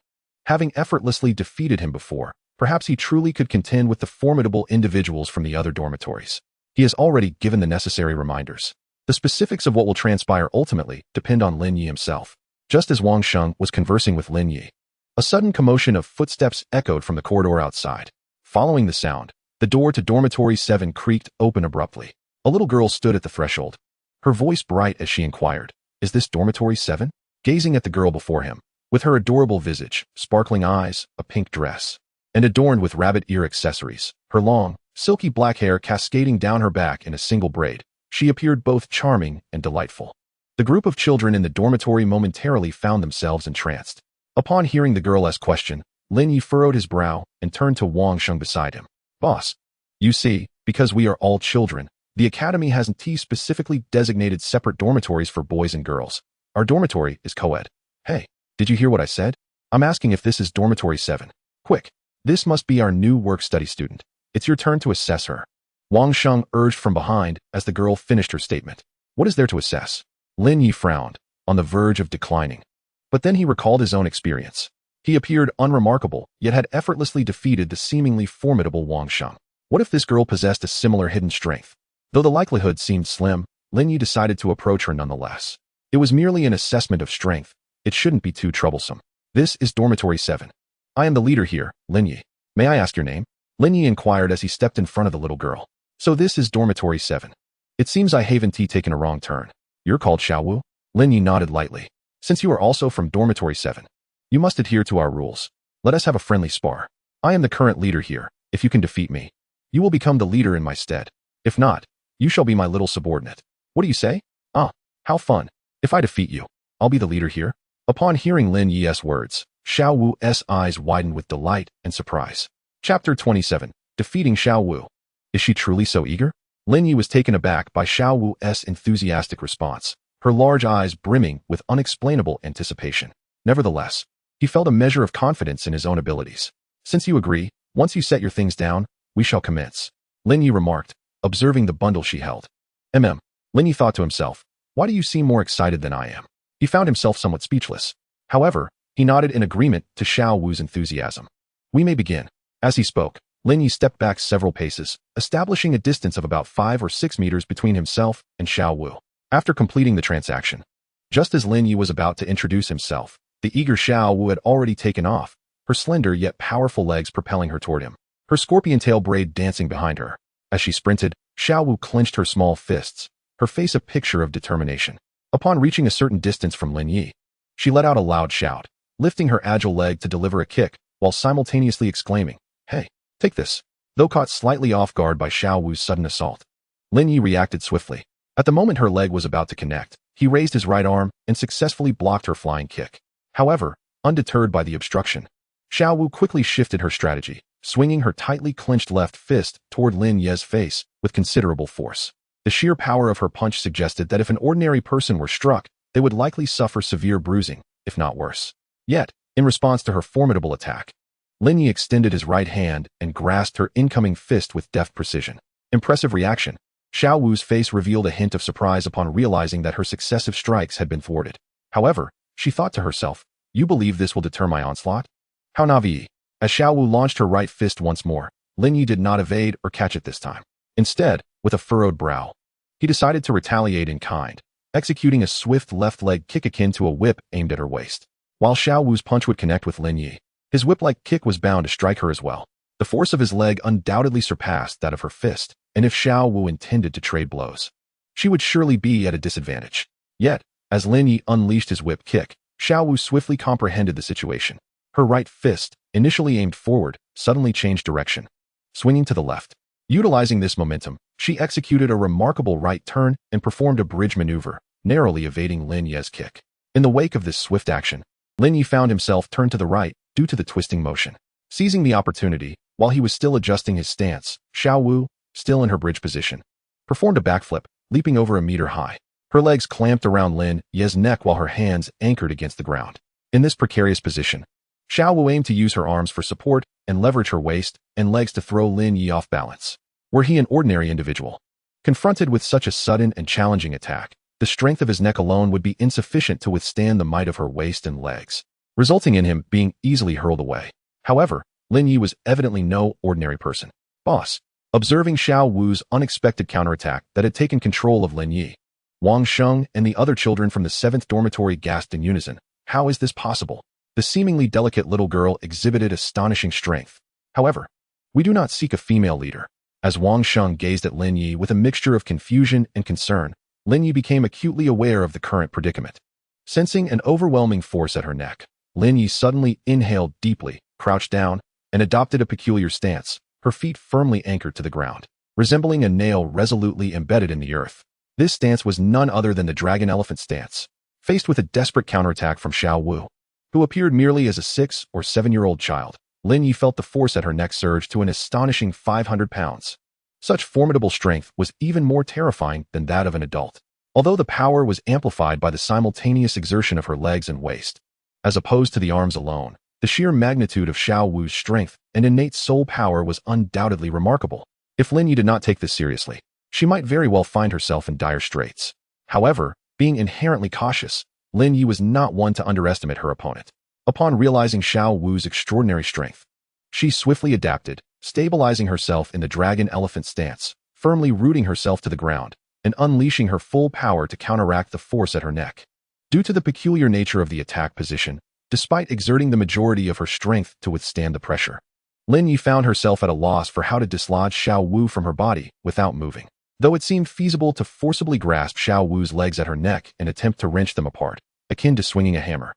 Having effortlessly defeated him before, perhaps he truly could contend with the formidable individuals from the other dormitories. He has already given the necessary reminders. The specifics of what will transpire ultimately depend on Lin Ye himself. Just as Wang Sheng was conversing with Lin Ye, a sudden commotion of footsteps echoed from the corridor outside. Following the sound, the door to Dormitory 7 creaked open abruptly. A little girl stood at the threshold, her voice bright as she inquired, "Is this Dormitory 7? Gazing at the girl before him, with her adorable visage, sparkling eyes, a pink dress, and adorned with rabbit ear accessories, her long, silky black hair cascading down her back in a single braid, she appeared both charming and delightful. The group of children in the dormitory momentarily found themselves entranced. Upon hearing the girl's question, Lin Ye furrowed his brow and turned to Wang Sheng beside him. "Boss, you see, because we are all children, the academy has specifically designated separate dormitories for boys and girls. Our dormitory is co-ed. Hey, did you hear what I said? I'm asking if this is Dormitory 7. Quick, this must be our new work-study student. It's your turn to assess her." Wang Sheng urged from behind as the girl finished her statement. "What is there to assess?" Lin Ye frowned, on the verge of declining. But then he recalled his own experience. He appeared unremarkable, yet had effortlessly defeated the seemingly formidable Wang Sheng. What if this girl possessed a similar hidden strength? Though the likelihood seemed slim, Lin Ye decided to approach her nonetheless. It was merely an assessment of strength. It shouldn't be too troublesome. "This is Dormitory 7. I am the leader here, Lin Ye. May I ask your name?" Lin Ye inquired as he stepped in front of the little girl. "So this is Dormitory 7. It seems I haven't taken a wrong turn. You're called Xiaowu?" Lin Ye nodded lightly. "Since you are also from Dormitory 7, you must adhere to our rules. Let us have a friendly spar. I am the current leader here. If you can defeat me, you will become the leader in my stead. If not, you shall be my little subordinate. What do you say? Ah, how fun. If I defeat you, I'll be the leader here." Upon hearing Lin Ye's words, Xiaowu's eyes widened with delight and surprise. Chapter 27. Defeating Xiaowu. Is she truly so eager? Lin Ye was taken aback by Xiaowu's enthusiastic response, her large eyes brimming with unexplainable anticipation. Nevertheless, he felt a measure of confidence in his own abilities. "Since you agree, once you set your things down, we shall commence," Lin Ye remarked, observing the bundle she held. Lin Ye thought to himself, "Why do you seem more excited than I am?" He found himself somewhat speechless. However, he nodded in agreement to Xiaowu's enthusiasm. "We may begin." As he spoke, Lin Ye stepped back several paces, establishing a distance of about 5 or 6 meters between himself and Xiaowu. After completing the transaction, just as Lin Ye was about to introduce himself, the eager Xiaowu had already taken off, her slender yet powerful legs propelling her toward him, her scorpion tail braid dancing behind her. As she sprinted, Xiaowu clenched her small fists, her face a picture of determination. Upon reaching a certain distance from Lin Ye, she let out a loud shout, lifting her agile leg to deliver a kick, while simultaneously exclaiming, "Hey, take this." Though caught slightly off guard by Xiaowu's sudden assault, Lin Ye reacted swiftly. At the moment her leg was about to connect, he raised his right arm and successfully blocked her flying kick. However, undeterred by the obstruction, Xiaowu quickly shifted her strategy, swinging her tightly clenched left fist toward Lin Ye's face with considerable force. The sheer power of her punch suggested that if an ordinary person were struck, they would likely suffer severe bruising, if not worse. Yet, in response to her formidable attack, Lin Ye extended his right hand and grasped her incoming fist with deft precision. Impressive reaction. Xiaowu's face revealed a hint of surprise upon realizing that her successive strikes had been thwarted. However, she thought to herself, "You believe this will deter my onslaught? How naive." As Xiaowu launched her right fist once more, Lin Ye did not evade or catch it this time. Instead, with a furrowed brow, he decided to retaliate in kind, executing a swift left leg kick akin to a whip aimed at her waist. While Xiaowu's punch would connect with Lin Ye, his whip-like kick was bound to strike her as well. The force of his leg undoubtedly surpassed that of her fist, and if Xiaowu intended to trade blows, she would surely be at a disadvantage. Yet, as Lin Ye unleashed his whip kick, Xiaowu swiftly comprehended the situation. Her right fist, initially aimed forward, suddenly changed direction, swinging to the left. Utilizing this momentum, she executed a remarkable right turn and performed a bridge maneuver, narrowly evading Lin Ye's kick. In the wake of this swift action, Lin Ye found himself turned to the right due to the twisting motion. Seizing the opportunity, while he was still adjusting his stance, Xiaowu, still in her bridge position, performed a backflip, leaping over a meter high. Her legs clamped around Lin Ye's neck while her hands anchored against the ground. In this precarious position, Xiao Wu aimed to use her arms for support and leverage her waist and legs to throw Lin Ye off balance. Were he an ordinary individual, confronted with such a sudden and challenging attack, the strength of his neck alone would be insufficient to withstand the might of her waist and legs, resulting in him being easily hurled away. However, Lin Ye was evidently no ordinary person. Boss. Observing Xiao Wu's unexpected counterattack that had taken control of Lin Ye, Wang Sheng and the other children from the 7th dormitory gasped in unison. How is this possible? The seemingly delicate little girl exhibited astonishing strength. However, we do not seek a female leader. As Wang Sheng gazed at Lin Ye with a mixture of confusion and concern, Lin Ye became acutely aware of the current predicament. Sensing an overwhelming force at her neck, Lin Ye suddenly inhaled deeply, crouched down, and adopted a peculiar stance, her feet firmly anchored to the ground, resembling a nail resolutely embedded in the earth. This stance was none other than the dragon-elephant stance. Faced with a desperate counterattack from Xiao Wu, who appeared merely as a 6 or 7-year-old child, Lin Ye felt the force at her neck surge to an astonishing 500 pounds. Such formidable strength was even more terrifying than that of an adult, although the power was amplified by the simultaneous exertion of her legs and waist. As opposed to the arms alone, the sheer magnitude of Xiao Wu's strength and innate soul power was undoubtedly remarkable. If Lin Ye did not take this seriously, she might very well find herself in dire straits. However, being inherently cautious, Lin Ye was not one to underestimate her opponent. Upon realizing Xiao Wu's extraordinary strength, she swiftly adapted, stabilizing herself in the dragon-elephant stance, firmly rooting herself to the ground, and unleashing her full power to counteract the force at her neck. Due to the peculiar nature of the attack position, despite exerting the majority of her strength to withstand the pressure, Lin Ye found herself at a loss for how to dislodge Xiao Wu from her body without moving. Though it seemed feasible to forcibly grasp Xiao Wu's legs at her neck and attempt to wrench them apart, akin to swinging a hammer,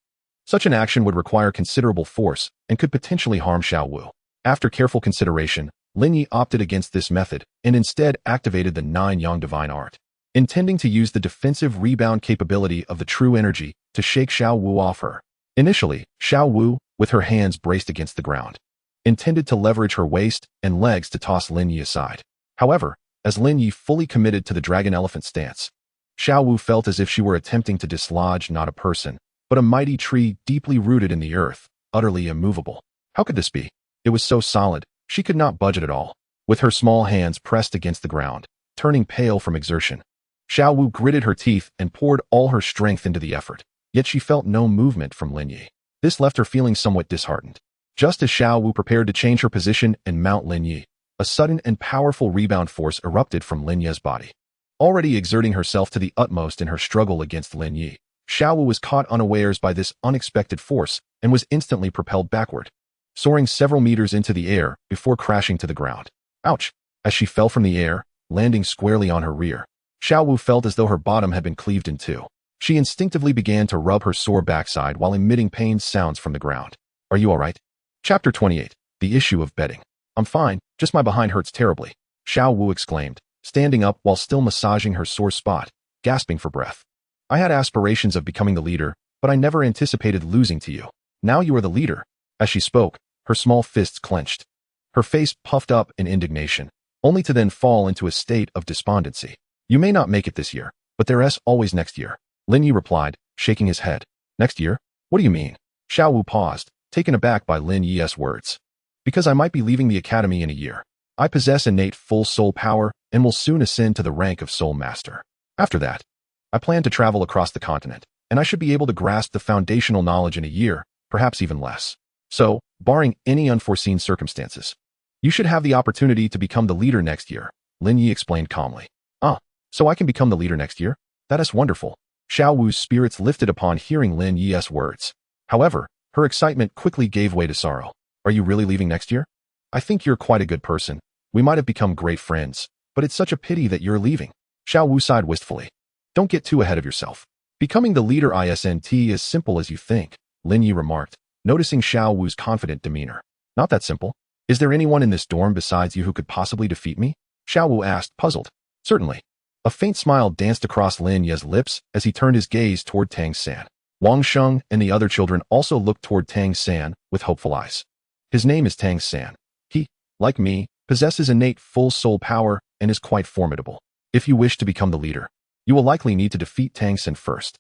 such an action would require considerable force and could potentially harm Xiao Wu. After careful consideration, Lin Ye opted against this method and instead activated the 9-Yang Divine Art, intending to use the defensive rebound capability of the true energy to shake Xiao Wu off her. Initially, Xiao Wu, with her hands braced against the ground, intended to leverage her waist and legs to toss Lin Ye aside. However, as Lin Ye fully committed to the dragon-elephant stance, Xiao Wu felt as if she were attempting to dislodge not a person, but a mighty tree deeply rooted in the earth, utterly immovable. How could this be? It was so solid, she could not budge it at all. With her small hands pressed against the ground, turning pale from exertion, Xiao Wu gritted her teeth and poured all her strength into the effort, yet she felt no movement from Lin Ye. This left her feeling somewhat disheartened. Just as Xiao Wu prepared to change her position and mount Lin Ye, a sudden and powerful rebound force erupted from Lin Ye's body. Already exerting herself to the utmost in her struggle against Lin Ye, Xiao Wu was caught unawares by this unexpected force and was instantly propelled backward, soaring several meters into the air before crashing to the ground. Ouch! As she fell from the air, landing squarely on her rear, Xiao Wu felt as though her bottom had been cleaved in two. She instinctively began to rub her sore backside while emitting pained sounds from the ground. Are you alright? Chapter 28. The Issue of Bedding. I'm fine, just my behind hurts terribly, Xiao Wu exclaimed, standing up while still massaging her sore spot, gasping for breath. I had aspirations of becoming the leader, but I never anticipated losing to you. Now you are the leader. As she spoke, her small fists clenched. Her face puffed up in indignation, only to then fall into a state of despondency. You may not make it this year, but there's always next year, Lin Ye replied, shaking his head. Next year? What do you mean? Xiao Wu paused, taken aback by Lin Ye's words. Because I might be leaving the academy in a year. I possess innate full soul power and will soon ascend to the rank of soul master. After that, I plan to travel across the continent, and I should be able to grasp the foundational knowledge in a year, perhaps even less. So, barring any unforeseen circumstances, you should have the opportunity to become the leader next year, Lin Ye explained calmly. So I can become the leader next year? That is wonderful. Xiao Wu's spirits lifted upon hearing Lin Ye's words. However, her excitement quickly gave way to sorrow. Are you really leaving next year? I think you're quite a good person. We might have become great friends, but it's such a pity that you're leaving. Xiao Wu sighed wistfully. Don't get too ahead of yourself. Becoming the leader isn't as simple as you think, Lin Ye remarked, noticing Xiao Wu's confident demeanor. Not that simple. Is there anyone in this dorm besides you who could possibly defeat me? Xiao Wu asked, puzzled. Certainly. A faint smile danced across Lin Ye's lips as he turned his gaze toward Tang San. Wang Sheng and the other children also looked toward Tang San with hopeful eyes. His name is Tang San. He, like me, possesses innate full soul power and is quite formidable. If you wish to become the leader, you will likely need to defeat Tang San first.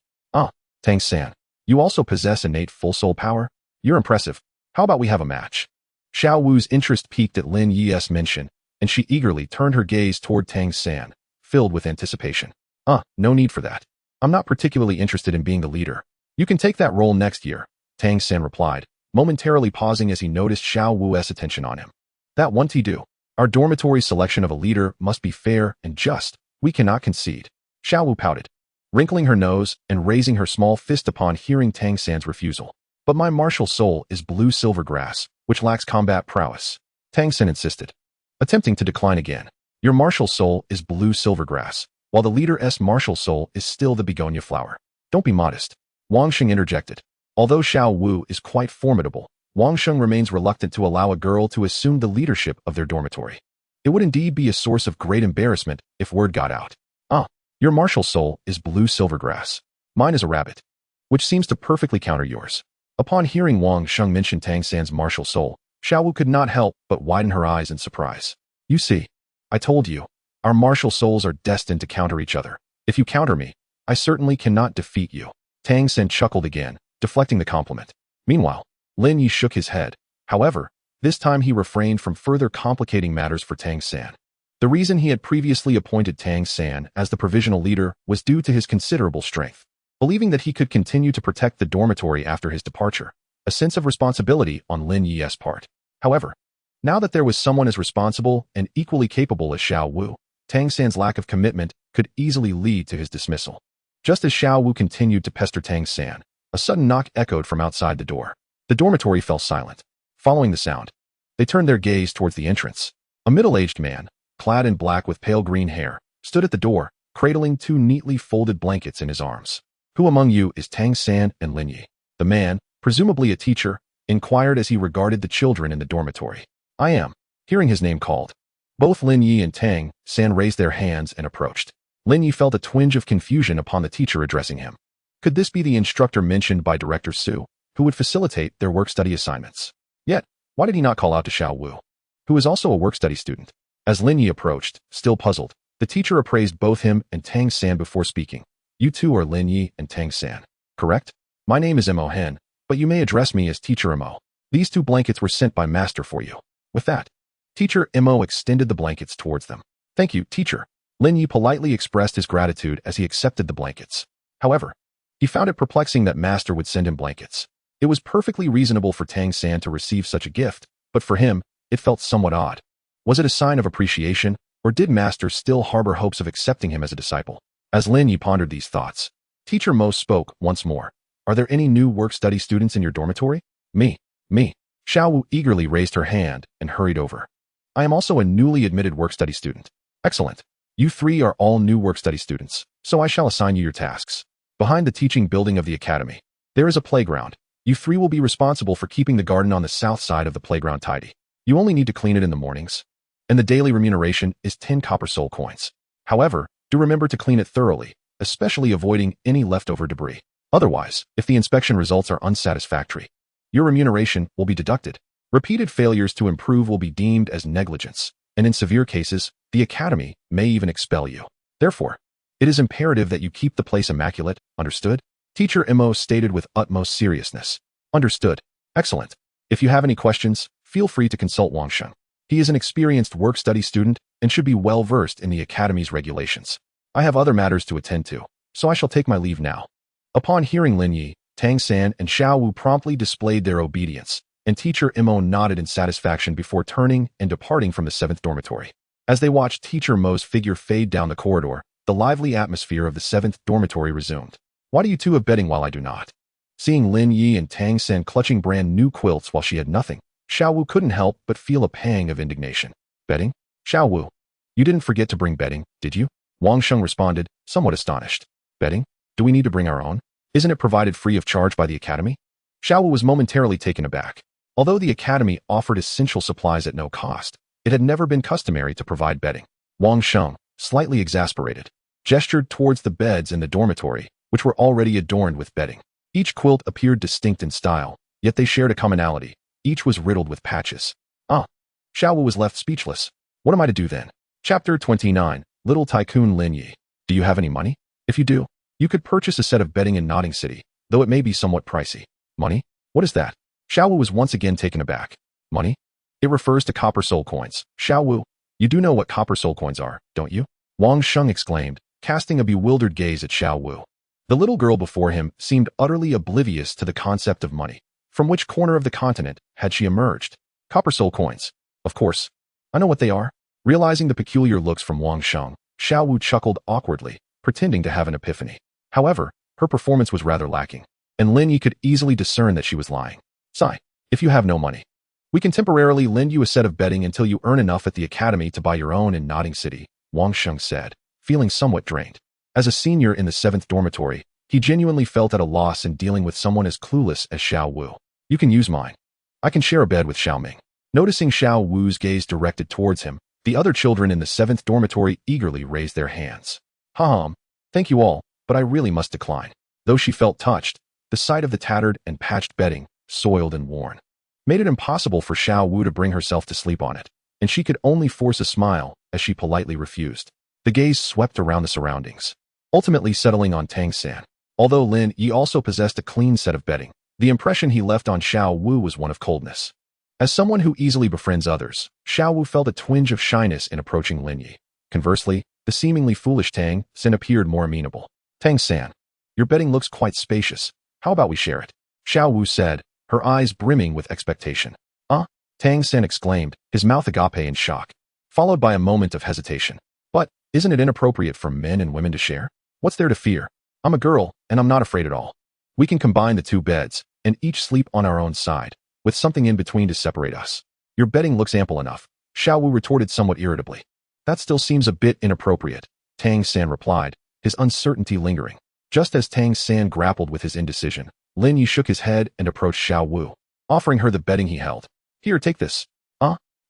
Tang San, you also possess innate full soul power? You're impressive. How about we have a match? Xiao Wu's interest peaked at Lin Ye's mention, and she eagerly turned her gaze toward Tang San, filled with anticipation. No need for that. I'm not particularly interested in being the leader. You can take that role next year, Tang San replied, momentarily pausing as he noticed Xiao Wu's attention on him. That won't do. Our dormitory's selection of a leader must be fair and just. We cannot concede. Xiao Wu pouted, wrinkling her nose and raising her small fist upon hearing Tang San's refusal. But my martial soul is blue silver grass, which lacks combat prowess, Tang San insisted, attempting to decline again. Your martial soul is blue silver grass, while the leader's martial soul is still the begonia flower. Don't be modest, Wang Sheng interjected. Although Xiao Wu is quite formidable, Wang Sheng remains reluctant to allow a girl to assume the leadership of their dormitory. It would indeed be a source of great embarrassment if word got out. Your martial soul is blue silver grass. Mine is a rabbit, which seems to perfectly counter yours. Upon hearing Wang Sheng mention Tang San's martial soul, Xiao Wu could not help but widen her eyes in surprise. You see, I told you, our martial souls are destined to counter each other. If you counter me, I certainly cannot defeat you. Tang San chuckled again, deflecting the compliment. Meanwhile, Lin Ye shook his head. However, this time he refrained from further complicating matters for Tang San. The reason he had previously appointed Tang San as the provisional leader was due to his considerable strength. Believing that he could continue to protect the dormitory after his departure, a sense of responsibility on Lin Ye's part. However, now that there was someone as responsible and equally capable as Xiao Wu, Tang San's lack of commitment could easily lead to his dismissal. Just as Xiao Wu continued to pester Tang San, a sudden knock echoed from outside the door. The dormitory fell silent. Following the sound, they turned their gaze towards the entrance. A middle-aged man, clad in black with pale green hair, stood at the door, cradling two neatly folded blankets in his arms. Who among you is Tang San and Lin Ye? The man, presumably a teacher, inquired as he regarded the children in the dormitory. I am. Hearing his name called, both Lin Ye and Tang San raised their hands and approached. Lin Ye felt a twinge of confusion upon the teacher addressing him. Could this be the instructor mentioned by Director Su, who would facilitate their work-study assignments? Yet, why did he not call out to Xiao Wu, who is also a work-study student? As Lin Ye approached, still puzzled, the teacher appraised both him and Tang San before speaking. You two are Lin Ye and Tang San, correct? My name is Mo Hen, but you may address me as Teacher Mo. These two blankets were sent by Master for you. With that, Teacher Mo extended the blankets towards them. Thank you, teacher. Lin Ye politely expressed his gratitude as he accepted the blankets. However, he found it perplexing that Master would send him blankets. It was perfectly reasonable for Tang San to receive such a gift, but for him, it felt somewhat odd. Was it a sign of appreciation, or did Master still harbor hopes of accepting him as a disciple? As Lin Ye pondered these thoughts, Teacher Mo spoke once more. Are there any new work-study students in your dormitory? Me. Xiao Wu eagerly raised her hand and hurried over. I am also a newly admitted work-study student. Excellent. You three are all new work-study students, so I shall assign you your tasks. Behind the teaching building of the academy, there is a playground. You three will be responsible for keeping the garden on the south side of the playground tidy. You only need to clean it in the mornings, and the daily remuneration is 10 copper soul coins. However, do remember to clean it thoroughly, especially avoiding any leftover debris. Otherwise, if the inspection results are unsatisfactory, your remuneration will be deducted. Repeated failures to improve will be deemed as negligence, and in severe cases, the academy may even expel you. Therefore, it is imperative that you keep the place immaculate, understood? Teacher Mo stated with utmost seriousness. Understood. Excellent. If you have any questions, feel free to consult Wang Sheng. He is an experienced work-study student and should be well-versed in the academy's regulations. I have other matters to attend to, so I shall take my leave now. Upon hearing Lin Ye, Tang San and Xiao Wu promptly displayed their obedience, and Teacher Mo nodded in satisfaction before turning and departing from the 7th dormitory. As they watched Teacher Mo's figure fade down the corridor, the lively atmosphere of the 7th dormitory resumed. Why do you two have bedding while I do not? Seeing Lin Ye and Tang San clutching brand new quilts while she had nothing, Xiao Wu couldn't help but feel a pang of indignation. Bedding? Xiao Wu, you didn't forget to bring bedding, did you? Wang Sheng responded, somewhat astonished. Bedding? Do we need to bring our own? Isn't it provided free of charge by the academy? Xiao Wu was momentarily taken aback. Although the academy offered essential supplies at no cost, it had never been customary to provide bedding. Wang Sheng, slightly exasperated, gestured towards the beds in the dormitory, which were already adorned with bedding. Each quilt appeared distinct in style, yet they shared a commonality. Each was riddled with patches. Xiao Wu was left speechless. What am I to do then? Chapter 29. Little Tycoon Lin Ye. Do you have any money? If you do, you could purchase a set of bedding in Notting City, though it may be somewhat pricey. Money? What is that? Xiao Wu was once again taken aback. Money? It refers to copper soul coins. Xiao Wu, you do know what copper soul coins are, don't you? Wang Sheng exclaimed, casting a bewildered gaze at Xiao Wu. The little girl before him seemed utterly oblivious to the concept of money. From which corner of the continent had she emerged? Copper soul coins. Of course. I know what they are. Realizing the peculiar looks from Wang Sheng, Xiao Wu chuckled awkwardly, pretending to have an epiphany. However, her performance was rather lacking, and Lin Ye could easily discern that she was lying. Sigh, if you have no money, we can temporarily lend you a set of bedding until you earn enough at the academy to buy your own in Notting City, Wang Sheng said, feeling somewhat drained. As a senior in the 7th dormitory, he genuinely felt at a loss in dealing with someone as clueless as Xiao Wu. You can use mine. I can share a bed with Xiao Ming. Noticing Xiao Wu's gaze directed towards him, the other children in the 7th dormitory eagerly raised their hands. Thank you all, but I really must decline. Though she felt touched, the sight of the tattered and patched bedding, soiled and worn, made it impossible for Xiao Wu to bring herself to sleep on it, and she could only force a smile as she politely refused. The gaze swept around the surroundings, ultimately settling on Tang San. Although Lin Ye also possessed a clean set of bedding, the impression he left on Xiao Wu was one of coldness. As someone who easily befriends others, Xiao Wu felt a twinge of shyness in approaching Lin Ye. Conversely, the seemingly foolish Tang San appeared more amenable. Tang San, your bedding looks quite spacious. How about we share it? Xiao Wu said, her eyes brimming with expectation. Tang San exclaimed, his mouth agape in shock, followed by a moment of hesitation. But, isn't it inappropriate for men and women to share? What's there to fear? I'm a girl, and I'm not afraid at all. We can combine the 2 beds, and each sleep on our own side, with something in between to separate us. Your bedding looks ample enough, Xiao Wu retorted somewhat irritably. That still seems a bit inappropriate, Tang San replied, his uncertainty lingering. Just as Tang San grappled with his indecision, Lin Ye shook his head and approached Xiao Wu, offering her the bedding he held. Here, take this.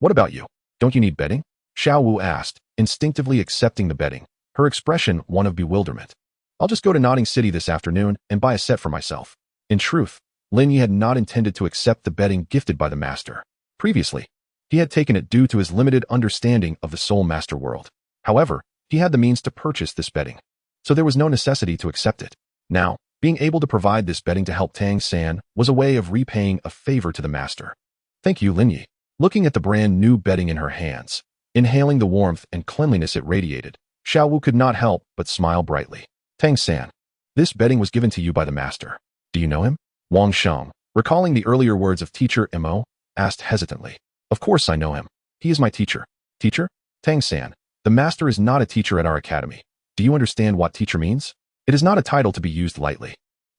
What about you? Don't you need bedding? Xiao Wu asked, instinctively accepting the bedding, her expression one of bewilderment. I'll just go to Notting City this afternoon and buy a set for myself. In truth, Lin Ye had not intended to accept the bedding gifted by the master. Previously, he had taken it due to his limited understanding of the Soul Master world. However, he had the means to purchase this bedding, so there was no necessity to accept it. Now, being able to provide this bedding to help Tang San was a way of repaying a favor to the master. Thank you, Lin Ye. Looking at the brand new bedding in her hands, inhaling the warmth and cleanliness it radiated, Xiao Wu could not help but smile brightly. Tang San, this bedding was given to you by the master. Do you know him? Wang Sheng, recalling the earlier words of teacher Mo, asked hesitantly. Of course I know him. He is my teacher. Teacher? Tang San, the master is not a teacher at our academy. Do you understand what teacher means? It is not a title to be used lightly.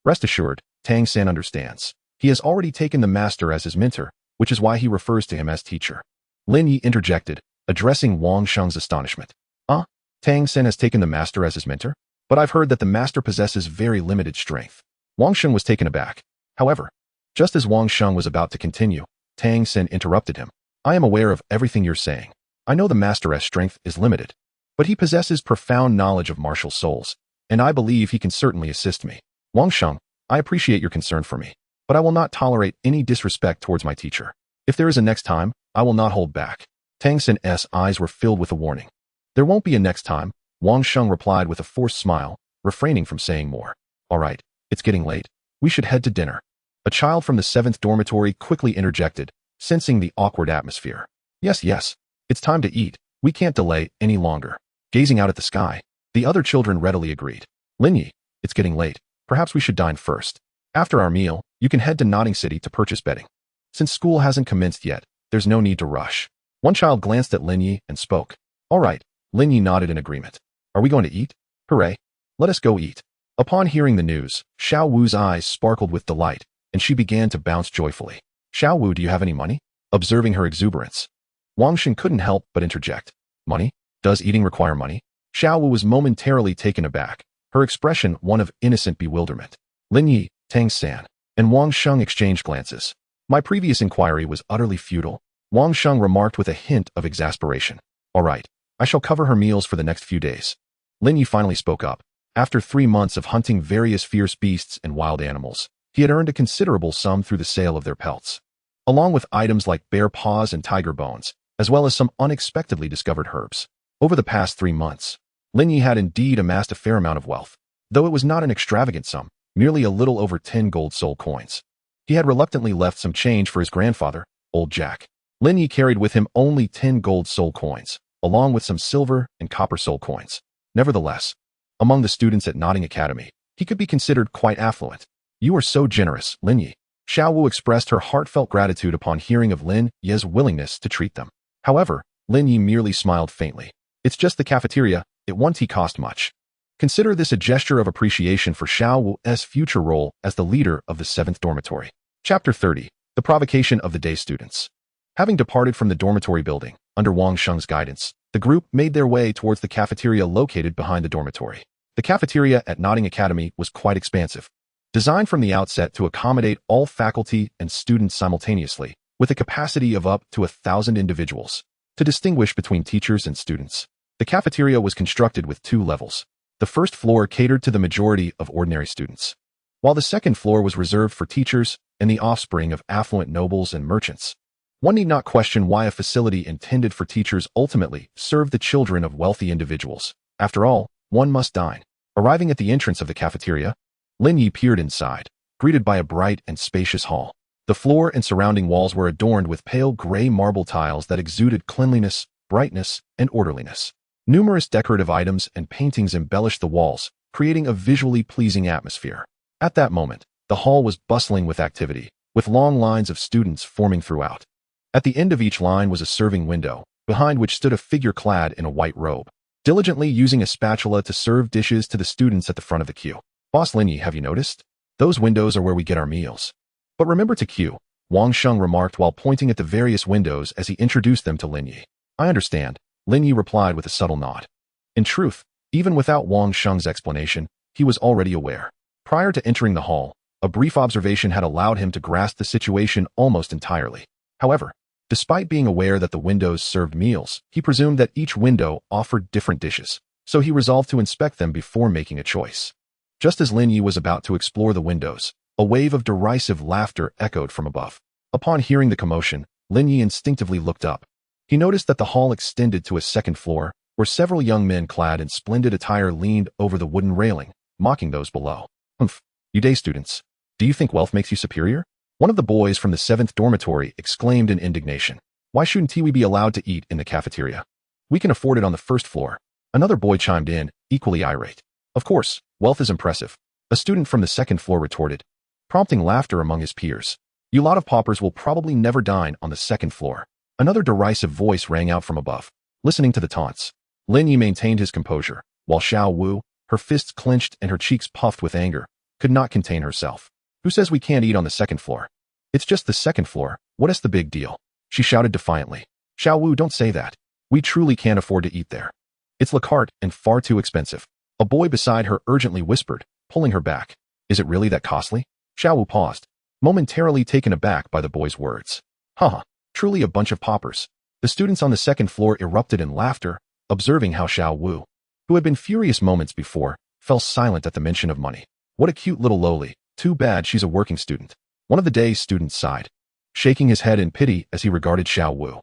Rest assured, Tang San understands. He has already taken the master as his mentor, which is why he refers to him as teacher. Lin Ye interjected, addressing Wang Sheng's astonishment. Tang San has taken the master as his mentor? But I've heard that the master possesses very limited strength. Wang Sheng was taken aback. However, just as Wang Sheng was about to continue, Tang San interrupted him. I am aware of everything you're saying. I know the master's strength is limited, but he possesses profound knowledge of martial souls, and I believe he can certainly assist me. Wang Sheng, I appreciate your concern for me, but I will not tolerate any disrespect towards my teacher. If there is a next time, I will not hold back. Tang San's eyes were filled with a warning. There won't be a next time, Wang Sheng replied with a forced smile, refraining from saying more. All right, it's getting late. We should head to dinner. A child from the 7th dormitory quickly interjected, sensing the awkward atmosphere. Yes, it's time to eat. We can't delay any longer. Gazing out at the sky, the other children readily agreed. Lin Ye, it's getting late. Perhaps we should dine first. After our meal, you can head to Notting City to purchase bedding. Since school hasn't commenced yet, there's no need to rush. One child glanced at Lin Ye and spoke. All right, Lin Ye nodded in agreement. Are we going to eat? Hooray. Let us go eat. Upon hearing the news, Xiao Wu's eyes sparkled with delight, and she began to bounce joyfully. Xiao Wu, do you have any money? Observing her exuberance, Wang Sheng couldn't help but interject. Money? Does eating require money? Xiao Wu was momentarily taken aback, her expression one of innocent bewilderment. Lin Ye, Tang San, and Wang Sheng exchanged glances. My previous inquiry was utterly futile, Wang Sheng remarked with a hint of exasperation. All right, I shall cover her meals for the next few days. Lin Ye finally spoke up. After 3 months of hunting various fierce beasts and wild animals, he had earned a considerable sum through the sale of their pelts, along with items like bear paws and tiger bones, as well as some unexpectedly discovered herbs. Over the past 3 months, Lin Ye had indeed amassed a fair amount of wealth, though it was not an extravagant sum, merely a little over 10 gold soul coins. He had reluctantly left some change for his grandfather, old Jack. Lin Ye carried with him only 10 gold soul coins, along with some silver and copper soul coins. Nevertheless, among the students at Notting Academy, he could be considered quite affluent. "You are so generous, Lin Ye." Xiao Wu expressed her heartfelt gratitude upon hearing of Lin Ye's willingness to treat them. However, Lin Ye merely smiled faintly. "It's just the cafeteria, it won't cost much." Consider this a gesture of appreciation for Xiao Wu's future role as the leader of the 7th dormitory. Chapter 30. The Provocation of the Day Students. Having departed from the dormitory building, under Wang Sheng's guidance, the group made their way towards the cafeteria located behind the dormitory. The cafeteria at Notting Academy was quite expansive, designed from the outset to accommodate all faculty and students simultaneously, with a capacity of up to 1,000 individuals. To distinguish between teachers and students, the cafeteria was constructed with 2 levels. The first floor catered to the majority of ordinary students, while the second floor was reserved for teachers and the offspring of affluent nobles and merchants. One need not question why a facility intended for teachers ultimately served the children of wealthy individuals. After all, one must dine. Arriving at the entrance of the cafeteria, Lin Ye peered inside, greeted by a bright and spacious hall. The floor and surrounding walls were adorned with pale gray marble tiles that exuded cleanliness, brightness, and orderliness. Numerous decorative items and paintings embellished the walls, creating a visually pleasing atmosphere. At that moment, the hall was bustling with activity, with long lines of students forming throughout. At the end of each line was a serving window, behind which stood a figure clad in a white robe, diligently using a spatula to serve dishes to the students at the front of the queue. "Boss Lin Ye, have you noticed? Those windows are where we get our meals. But remember to queue," Wang Sheng remarked while pointing at the various windows as he introduced them to Lin Ye. "I understand," Lin Ye replied with a subtle nod. In truth, even without Wang Sheng's explanation, he was already aware. Prior to entering the hall, a brief observation had allowed him to grasp the situation almost entirely. However, despite being aware that the windows served meals, he presumed that each window offered different dishes, so he resolved to inspect them before making a choice. Just as Lin Ye was about to explore the windows, a wave of derisive laughter echoed from above. Upon hearing the commotion, Lin Ye instinctively looked up. He noticed that the hall extended to a second floor, where several young men clad in splendid attire leaned over the wooden railing, mocking those below. "Humph, you day students. Do you think wealth makes you superior?" One of the boys from the 7th dormitory exclaimed in indignation. "Why shouldn't we be allowed to eat in the cafeteria? We can afford it on the first floor." Another boy chimed in, equally irate. "Of course, wealth is impressive," a student from the second floor retorted, prompting laughter among his peers. "You lot of paupers will probably never dine on the second floor." Another derisive voice rang out from above. Listening to the taunts, Lin Ye maintained his composure, while Xiao Wu, her fists clenched and her cheeks puffed with anger, could not contain herself. "Who says we can't eat on the second floor? It's just the second floor, what is the big deal?" she shouted defiantly. "Xiao Wu, don't say that. We truly can't afford to eat there. It's la carte and far too expensive." A boy beside her urgently whispered, pulling her back. "Is it really that costly?" Xiao Wu paused, momentarily taken aback by the boy's words. "Haha, truly a bunch of paupers." The students on the second floor erupted in laughter, observing how Xiao Wu, who had been furious moments before, fell silent at the mention of money. "What a cute little lowly. Too bad she's a working student." One of the day's students sighed, shaking his head in pity as he regarded Xiao Wu.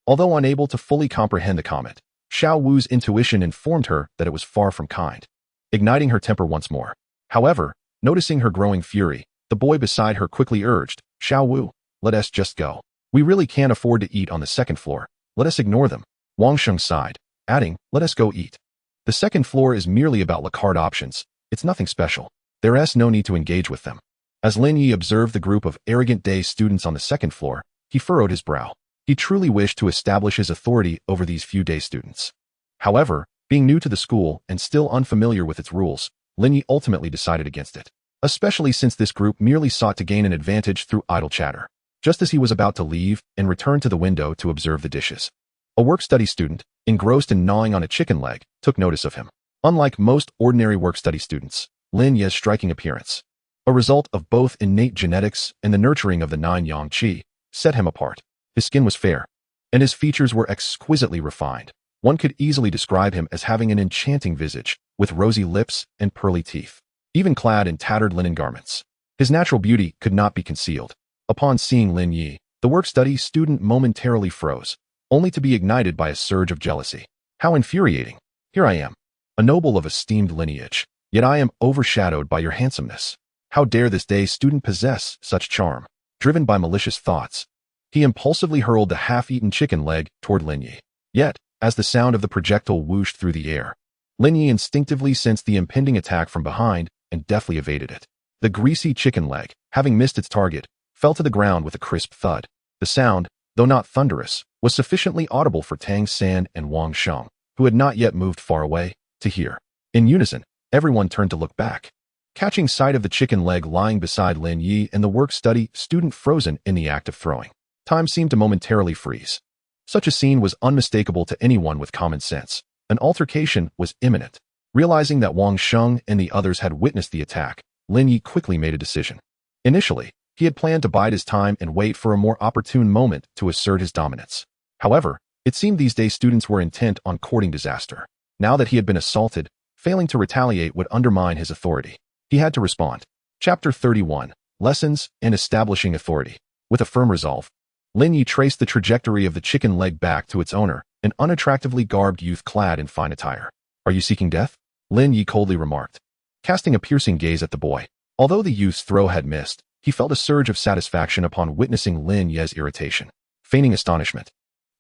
Although unable to fully comprehend the comment, Xiao Wu's intuition informed her that it was far from kind, igniting her temper once more. However, noticing her growing fury, the boy beside her quickly urged, "Xiao Wu, let us just go. We really can't afford to eat on the second floor. Let us ignore them." Wang Sheng sighed, adding, "Let us go eat. The second floor is merely about la carte options. It's nothing special. There's no need to engage with them." As Lin Ye observed the group of arrogant day students on the second floor, he furrowed his brow. He truly wished to establish his authority over these few day students. However, being new to the school and still unfamiliar with its rules, Lin Ye ultimately decided against it, especially since this group merely sought to gain an advantage through idle chatter. Just as he was about to leave and return to the window to observe the dishes, a work-study student, engrossed in gnawing on a chicken leg, took notice of him. Unlike most ordinary work-study students, Lin Ye's striking appearance, a result of both innate genetics and the nurturing of the 9 yang qi, set him apart. His skin was fair, and his features were exquisitely refined. One could easily describe him as having an enchanting visage, with rosy lips and pearly teeth, even clad in tattered linen garments. His natural beauty could not be concealed. Upon seeing Lin Ye, the work-study student momentarily froze, only to be ignited by a surge of jealousy. How infuriating. Here I am, a noble of esteemed lineage, yet I am overshadowed by your handsomeness. How dare this day student possess such charm? Driven by malicious thoughts, he impulsively hurled the half-eaten chicken leg toward Lin Ye. Yet, as the sound of the projectile whooshed through the air, Lin Ye instinctively sensed the impending attack from behind and deftly evaded it. The greasy chicken leg, having missed its target, fell to the ground with a crisp thud. The sound, though not thunderous, was sufficiently audible for Tang San and Wang Sheng, who had not yet moved far away, to hear. In unison, everyone turned to look back. Catching sight of the chicken leg lying beside Lin Ye and the work-study student frozen in the act of throwing, time seemed to momentarily freeze. Such a scene was unmistakable to anyone with common sense. An altercation was imminent. Realizing that Wang Sheng and the others had witnessed the attack, Lin Ye quickly made a decision. Initially, he had planned to bide his time and wait for a more opportune moment to assert his dominance. However, it seemed these days students were intent on courting disaster. Now that he had been assaulted, failing to retaliate would undermine his authority. He had to respond. Chapter 31, Lessons in Establishing Authority. With a firm resolve, Lin Ye traced the trajectory of the chicken leg back to its owner, an unattractively garbed youth clad in fine attire. Are you seeking death? Lin Ye coldly remarked, casting a piercing gaze at the boy. Although the youth's throw had missed, he felt a surge of satisfaction upon witnessing Lin Ye's irritation. Feigning astonishment,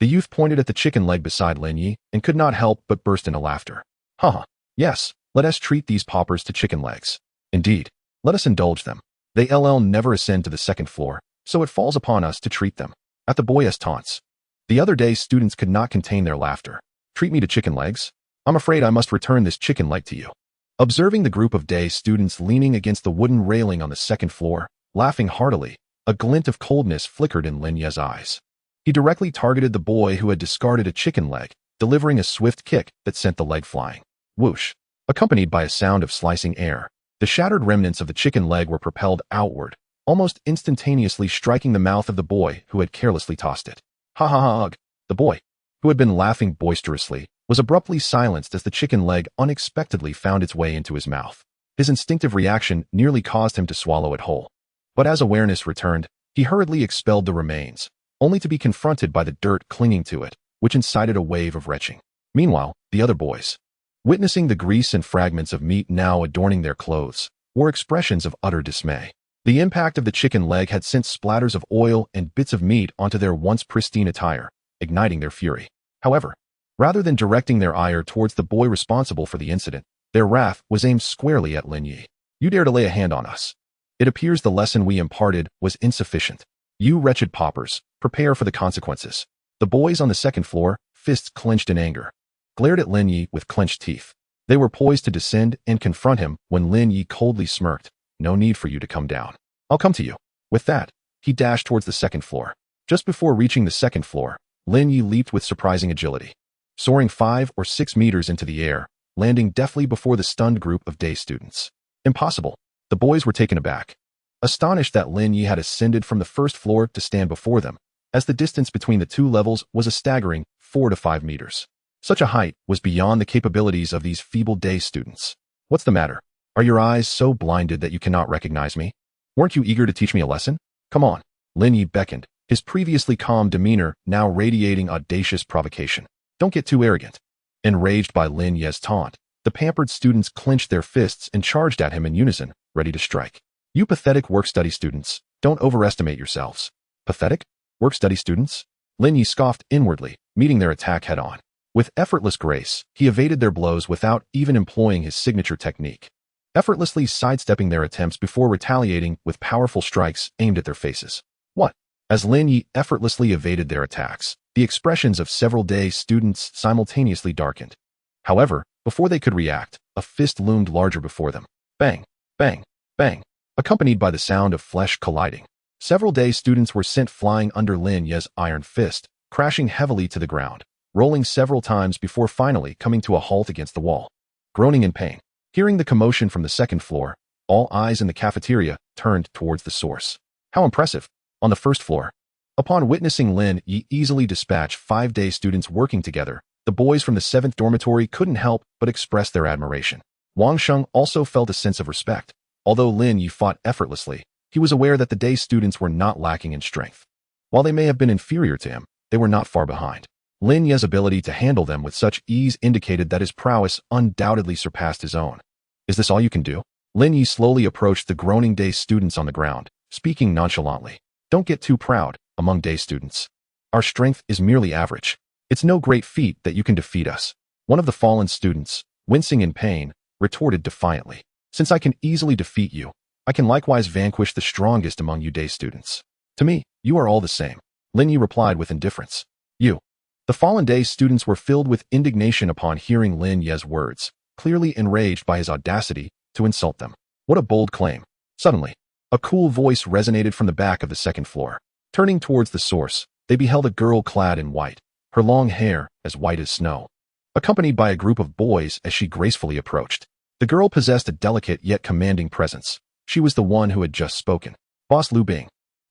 the youth pointed at the chicken leg beside Lin Ye and could not help but burst into laughter. Haha, yes, let us treat these paupers to chicken legs. Indeed, let us indulge them. They never ascend to the second floor, so it falls upon us to treat them. At the boy's taunts, the other day students could not contain their laughter. Treat me to chicken legs? I'm afraid I must return this chicken leg to you. Observing the group of day students leaning against the wooden railing on the second floor, laughing heartily, a glint of coldness flickered in Lin Ye's eyes. He directly targeted the boy who had discarded a chicken leg, delivering a swift kick that sent the leg flying. Whoosh! Accompanied by a sound of slicing air, the shattered remnants of the chicken leg were propelled outward, almost instantaneously striking the mouth of the boy who had carelessly tossed it. Ha ha ha! The boy, who had been laughing boisterously, was abruptly silenced as the chicken leg unexpectedly found its way into his mouth. His instinctive reaction nearly caused him to swallow it whole. But as awareness returned, he hurriedly expelled the remains, only to be confronted by the dirt clinging to it, which incited a wave of retching. Meanwhile, the other boys, witnessing the grease and fragments of meat now adorning their clothes, wore expressions of utter dismay. The impact of the chicken leg had sent splatters of oil and bits of meat onto their once pristine attire, igniting their fury. However, rather than directing their ire towards the boy responsible for the incident, their wrath was aimed squarely at Lin Ye. You dare to lay a hand on us? It appears the lesson we imparted was insufficient. You wretched paupers, prepare for the consequences. The boys on the second floor, fists clenched in anger, glared at Lin Ye with clenched teeth. They were poised to descend and confront him when Lin Ye coldly smirked. No need for you to come down. I'll come to you. With that, he dashed towards the second floor. Just before reaching the second floor, Lin Ye leaped with surprising agility, soaring 5 or 6 meters into the air, landing deftly before the stunned group of day students. Impossible. The boys were taken aback, astonished that Lin Ye had ascended from the first floor to stand before them, as the distance between the two levels was a staggering 4 to 5 meters. Such a height was beyond the capabilities of these feeble day students. What's the matter? Are your eyes so blinded that you cannot recognize me? Weren't you eager to teach me a lesson? Come on. Lin Ye beckoned, his previously calm demeanor now radiating audacious provocation. Don't get too arrogant. Enraged by Lin Ye's taunt, the pampered students clenched their fists and charged at him in unison, ready to strike. You pathetic work-study students, don't overestimate yourselves. Pathetic? Work-study students? Lin Ye scoffed inwardly, meeting their attack head-on. With effortless grace, he evaded their blows without even employing his signature technique, effortlessly sidestepping their attempts before retaliating with powerful strikes aimed at their faces. What? As Lin Ye effortlessly evaded their attacks, the expressions of several day students simultaneously darkened. However, before they could react, a fist loomed larger before them. Bang, bang, bang, accompanied by the sound of flesh colliding. Several day students were sent flying under Lin Ye's iron fist, crashing heavily to the ground, rolling several times before finally coming to a halt against the wall. Groaning in pain, hearing the commotion from the second floor, all eyes in the cafeteria turned towards the source. How impressive! On the first floor, upon witnessing Lin Ye easily dispatch 5 day students working together, the boys from the 7th dormitory couldn't help but express their admiration. Wang Sheng also felt a sense of respect. Although Lin Ye fought effortlessly, he was aware that the day students were not lacking in strength. While they may have been inferior to him, they were not far behind. Lin Ye's ability to handle them with such ease indicated that his prowess undoubtedly surpassed his own. Is this all you can do? Lin Ye slowly approached the groaning day students on the ground, speaking nonchalantly. Don't get too proud, among day students. Our strength is merely average. It's no great feat that you can defeat us. One of the fallen students, wincing in pain, retorted defiantly. Since I can easily defeat you, I can likewise vanquish the strongest among you day students. To me, you are all the same. Lin Ye replied with indifference. You. The fallen day students were filled with indignation upon hearing Lin Ye's words, clearly enraged by his audacity to insult them. What a bold claim. Suddenly, a cool voice resonated from the back of the second floor. Turning towards the source, they beheld a girl clad in white, her long hair as white as snow, accompanied by a group of boys as she gracefully approached. The girl possessed a delicate yet commanding presence. She was the one who had just spoken, Boss Lu Bing.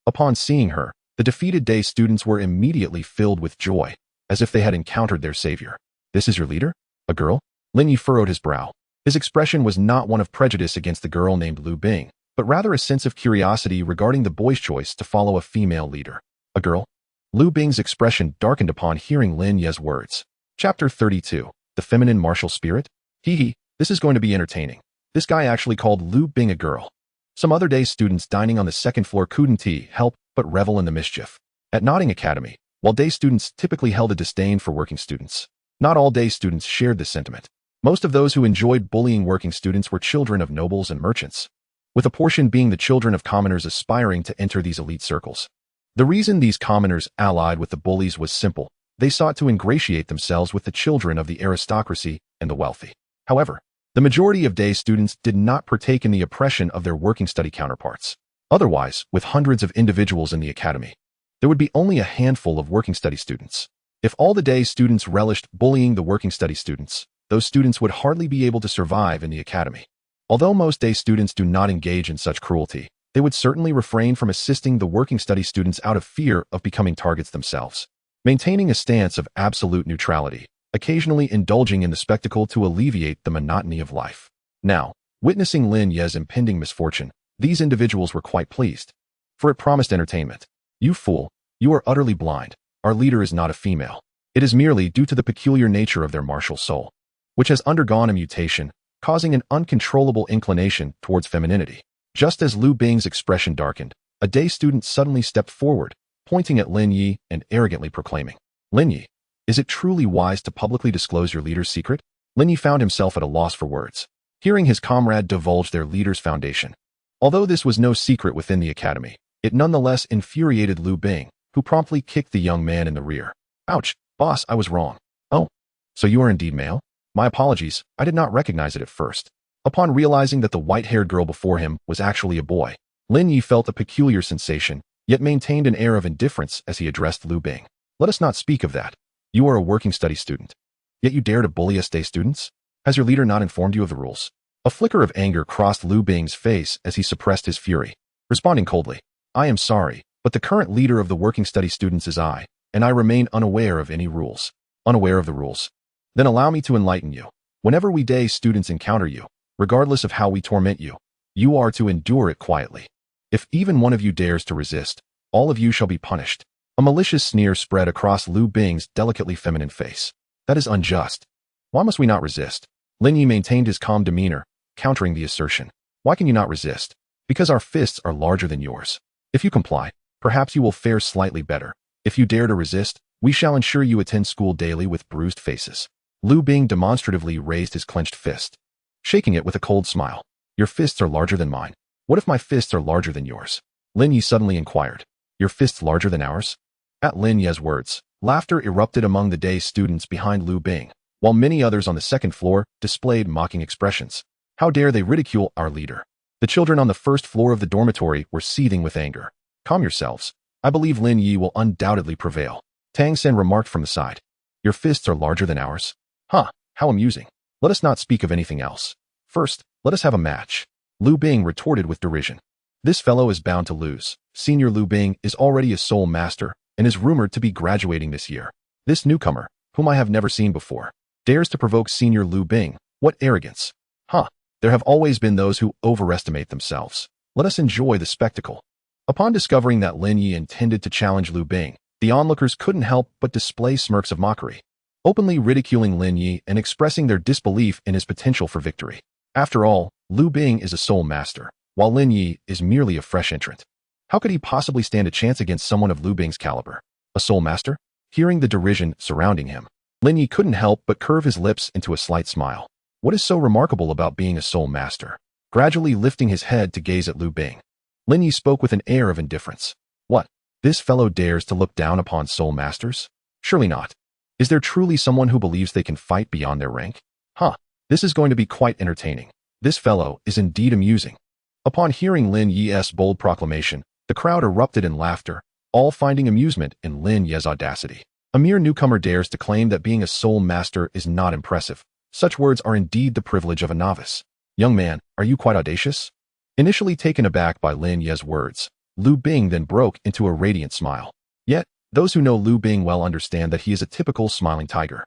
Upon seeing her, the defeated day students were immediately filled with joy, as if they had encountered their savior. This is your leader? A girl? Lin Ye furrowed his brow. His expression was not one of prejudice against the girl named Lu Bing, but rather a sense of curiosity regarding the boy's choice to follow a female leader. A girl? Lu Bing's expression darkened upon hearing Lin Ye's words. Chapter 32. The Feminine Martial Spirit? Hee, this is going to be entertaining. This guy actually called Lu Bing a girl. Some other day students dining on the second floor couldn't help but revel in the mischief. At Notting Academy, while day students typically held a disdain for working students, not all day students shared this sentiment. Most of those who enjoyed bullying working students were children of nobles and merchants, with a portion being the children of commoners aspiring to enter these elite circles. The reason these commoners allied with the bullies was simple. They sought to ingratiate themselves with the children of the aristocracy and the wealthy. However, the majority of day students did not partake in the oppression of their working study counterparts. Otherwise, with hundreds of individuals in the academy, there would be only a handful of working study students. If all the day students relished bullying the working study students, those students would hardly be able to survive in the academy. Although most day students do not engage in such cruelty, they would certainly refrain from assisting the working study students out of fear of becoming targets themselves. Maintaining a stance of absolute neutrality, occasionally indulging in the spectacle to alleviate the monotony of life. Now, witnessing Lin Ye's impending misfortune, these individuals were quite pleased, for it promised entertainment. You fool, you are utterly blind. Our leader is not a female. It is merely due to the peculiar nature of their martial soul, which has undergone a mutation, causing an uncontrollable inclination towards femininity. Just as Lu Bing's expression darkened, a day student suddenly stepped forward, pointing at Lin Ye and arrogantly proclaiming, Lin Ye, is it truly wise to publicly disclose your leader's secret? Lin Ye found himself at a loss for words, hearing his comrade divulge their leader's foundation. Although this was no secret within the academy, it nonetheless infuriated Lu Bing, who promptly kicked the young man in the rear. Ouch, boss, I was wrong. Oh, so you are indeed male? My apologies, I did not recognize it at first. Upon realizing that the white-haired girl before him was actually a boy, Lin Ye felt a peculiar sensation, yet maintained an air of indifference as he addressed Lu Bing. Let us not speak of that. You are a working study student. Yet you dare to bully us day students? Has your leader not informed you of the rules? A flicker of anger crossed Lu Bing's face as he suppressed his fury, responding coldly, I am sorry, but the current leader of the working study students is I, and I remain unaware of any rules. Unaware of the rules? Then allow me to enlighten you. Whenever we day students encounter you, regardless of how we torment you, you are to endure it quietly. If even one of you dares to resist, all of you shall be punished. A malicious sneer spread across Lu Bing's delicately feminine face. That is unjust. Why must we not resist? Lin Ye maintained his calm demeanor, countering the assertion. Why can you not resist? Because our fists are larger than yours. If you comply, perhaps you will fare slightly better. If you dare to resist, we shall ensure you attend school daily with bruised faces. Lu Bing demonstratively raised his clenched fist, shaking it with a cold smile. Your fists are larger than mine. What if my fists are larger than yours? Lin Ye suddenly inquired. Your fists larger than ours? At Lin Ye's words, laughter erupted among the day students behind Lu Bing, while many others on the second floor displayed mocking expressions. How dare they ridicule our leader? The children on the first floor of the dormitory were seething with anger. Calm yourselves. I believe Lin Ye will undoubtedly prevail. Tang Sen remarked from the side. Your fists are larger than ours? Huh, how amusing. Let us not speak of anything else. First, let us have a match. Lu Bing retorted with derision. This fellow is bound to lose. Senior Lu Bing is already a soul master and is rumored to be graduating this year. This newcomer, whom I have never seen before, dares to provoke Senior Lu Bing. What arrogance. Huh, there have always been those who overestimate themselves. Let us enjoy the spectacle. Upon discovering that Lin Ye intended to challenge Lu Bing, The onlookers couldn't help but display smirks of mockery, openly ridiculing Lin Ye and expressing their disbelief in his potential for victory. After all, Lu Bing is a soul master, while Lin Ye is merely a fresh entrant. How could he possibly stand a chance against someone of Lu Bing's caliber? A soul master? Hearing the derision surrounding him, Lin Ye couldn't help but curve his lips into a slight smile. What is so remarkable about being a soul master? Gradually lifting his head to gaze at Lu Bing, Lin Ye spoke with an air of indifference. What? This fellow dares to look down upon soul masters? Surely not. Is there truly someone who believes they can fight beyond their rank? Huh. This is going to be quite entertaining. This fellow is indeed amusing. Upon hearing Lin Ye's bold proclamation, the crowd erupted in laughter, all finding amusement in Lin Ye's audacity. A mere newcomer dares to claim that being a soul master is not impressive. Such words are indeed the privilege of a novice. Young man, are you quite audacious? Initially taken aback by Lin Ye's words, Lu Bing then broke into a radiant smile. Yet, those who know Lu Bing well understand that he is a typical smiling tiger.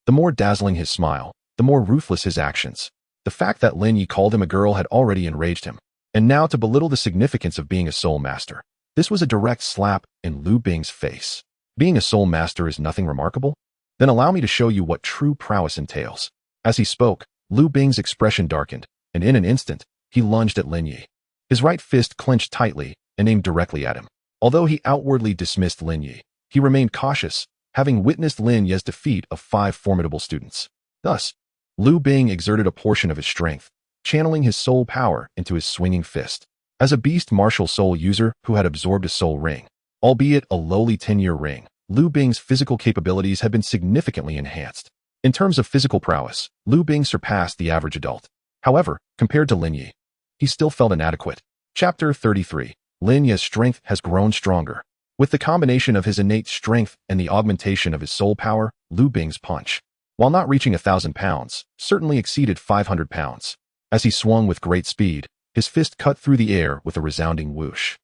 The more dazzling his smile, the more ruthless his actions. The fact that Lin Ye called him a girl had already enraged him. And now to belittle the significance of being a soul master. This was a direct slap in Lu Bing's face. Being a soul master is nothing remarkable? Then allow me to show you what true prowess entails. As he spoke, Lu Bing's expression darkened, and in an instant, he lunged at Lin Ye. His right fist clenched tightly and aimed directly at him. Although he outwardly dismissed Lin Ye, he remained cautious, having witnessed Lin Ye's defeat of 5 formidable students. Thus, Lu Bing exerted a portion of his strength, channeling his soul power into his swinging fist. As a beast martial soul user who had absorbed a soul ring, albeit a lowly 10-year ring, Lu Bing's physical capabilities had been significantly enhanced. In terms of physical prowess, Lu Bing surpassed the average adult. However, compared to Lin Ye, he still felt inadequate. Chapter 33. Lin Ye's strength has grown stronger. With the combination of his innate strength and the augmentation of his soul power, Lu Bing's punch, while not reaching 1,000 pounds, certainly exceeded 500 pounds. As he swung with great speed, his fist cut through the air with a resounding whoosh,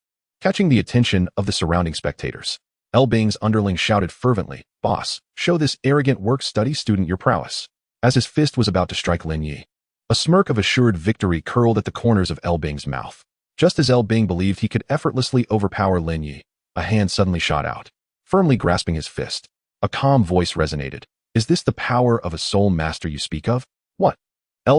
catching the attention of the surrounding spectators. Bing's underling shouted fervently, "Boss, show this arrogant work-study student your prowess." As his fist was about to strike Lin Ye, a smirk of assured victory curled at the corners of Bing's mouth. Just as Bing believed he could effortlessly overpower Lin Ye, a hand suddenly shot out, firmly grasping his fist. A calm voice resonated. "Is this the power of a soul master you speak of?" "What?"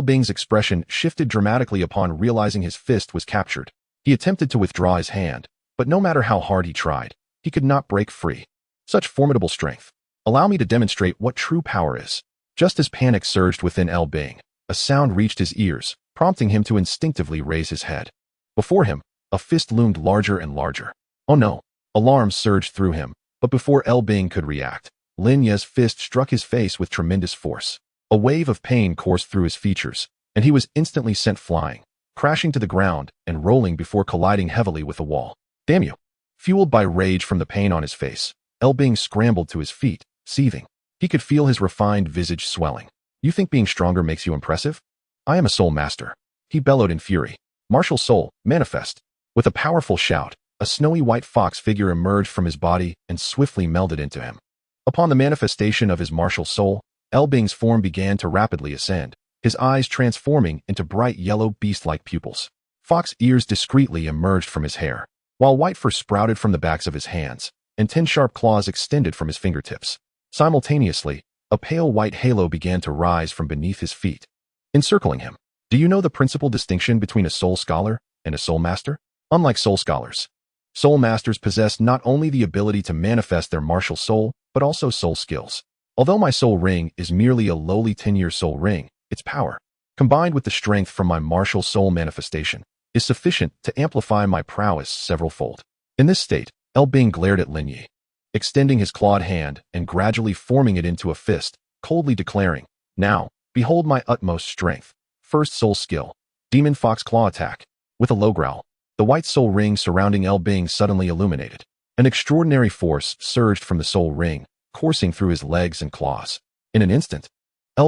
Bing's expression shifted dramatically upon realizing his fist was captured. He attempted to withdraw his hand, but no matter how hard he tried, he could not break free. Such formidable strength. Allow me to demonstrate what true power is. Just as panic surged within Bing, a sound reached his ears, prompting him to instinctively raise his head. Before him, a fist loomed larger and larger. Oh no! Alarm surged through him, but before Bing could react, Lin Ye's fist struck his face with tremendous force. A wave of pain coursed through his features, and he was instantly sent flying, crashing to the ground and rolling before colliding heavily with a wall. "Damn you!" Fueled by rage from the pain on his face, Bing scrambled to his feet, seething. He could feel his refined visage swelling. "You think being stronger makes you impressive? I am a soul master," he bellowed in fury. "Martial soul, manifest." With a powerful shout, a snowy white fox figure emerged from his body and swiftly melded into him. Upon the manifestation of his martial soul, Bing's form began to rapidly ascend, his eyes transforming into bright yellow beast-like pupils. Fox ears discreetly emerged from his hair, while white fur sprouted from the backs of his hands, and 10 sharp claws extended from his fingertips. Simultaneously, a pale white halo began to rise from beneath his feet, encircling him. Do you know the principal distinction between a soul scholar and a soul master? Unlike soul scholars, soul masters possess not only the ability to manifest their martial soul, but also soul skills. Although my soul ring is merely a lowly 10-year soul ring, its power, combined with the strength from my martial soul manifestation, is sufficient to amplify my prowess several-fold. In this state, Bing glared at Lin Ye, extending his clawed hand and gradually forming it into a fist, coldly declaring, "Now, behold my utmost strength. First soul skill, Demon Fox Claw Attack." With a low growl, the white soul ring surrounding Bing suddenly illuminated. An extraordinary force surged from the soul ring, coursing through his legs and claws. In an instant,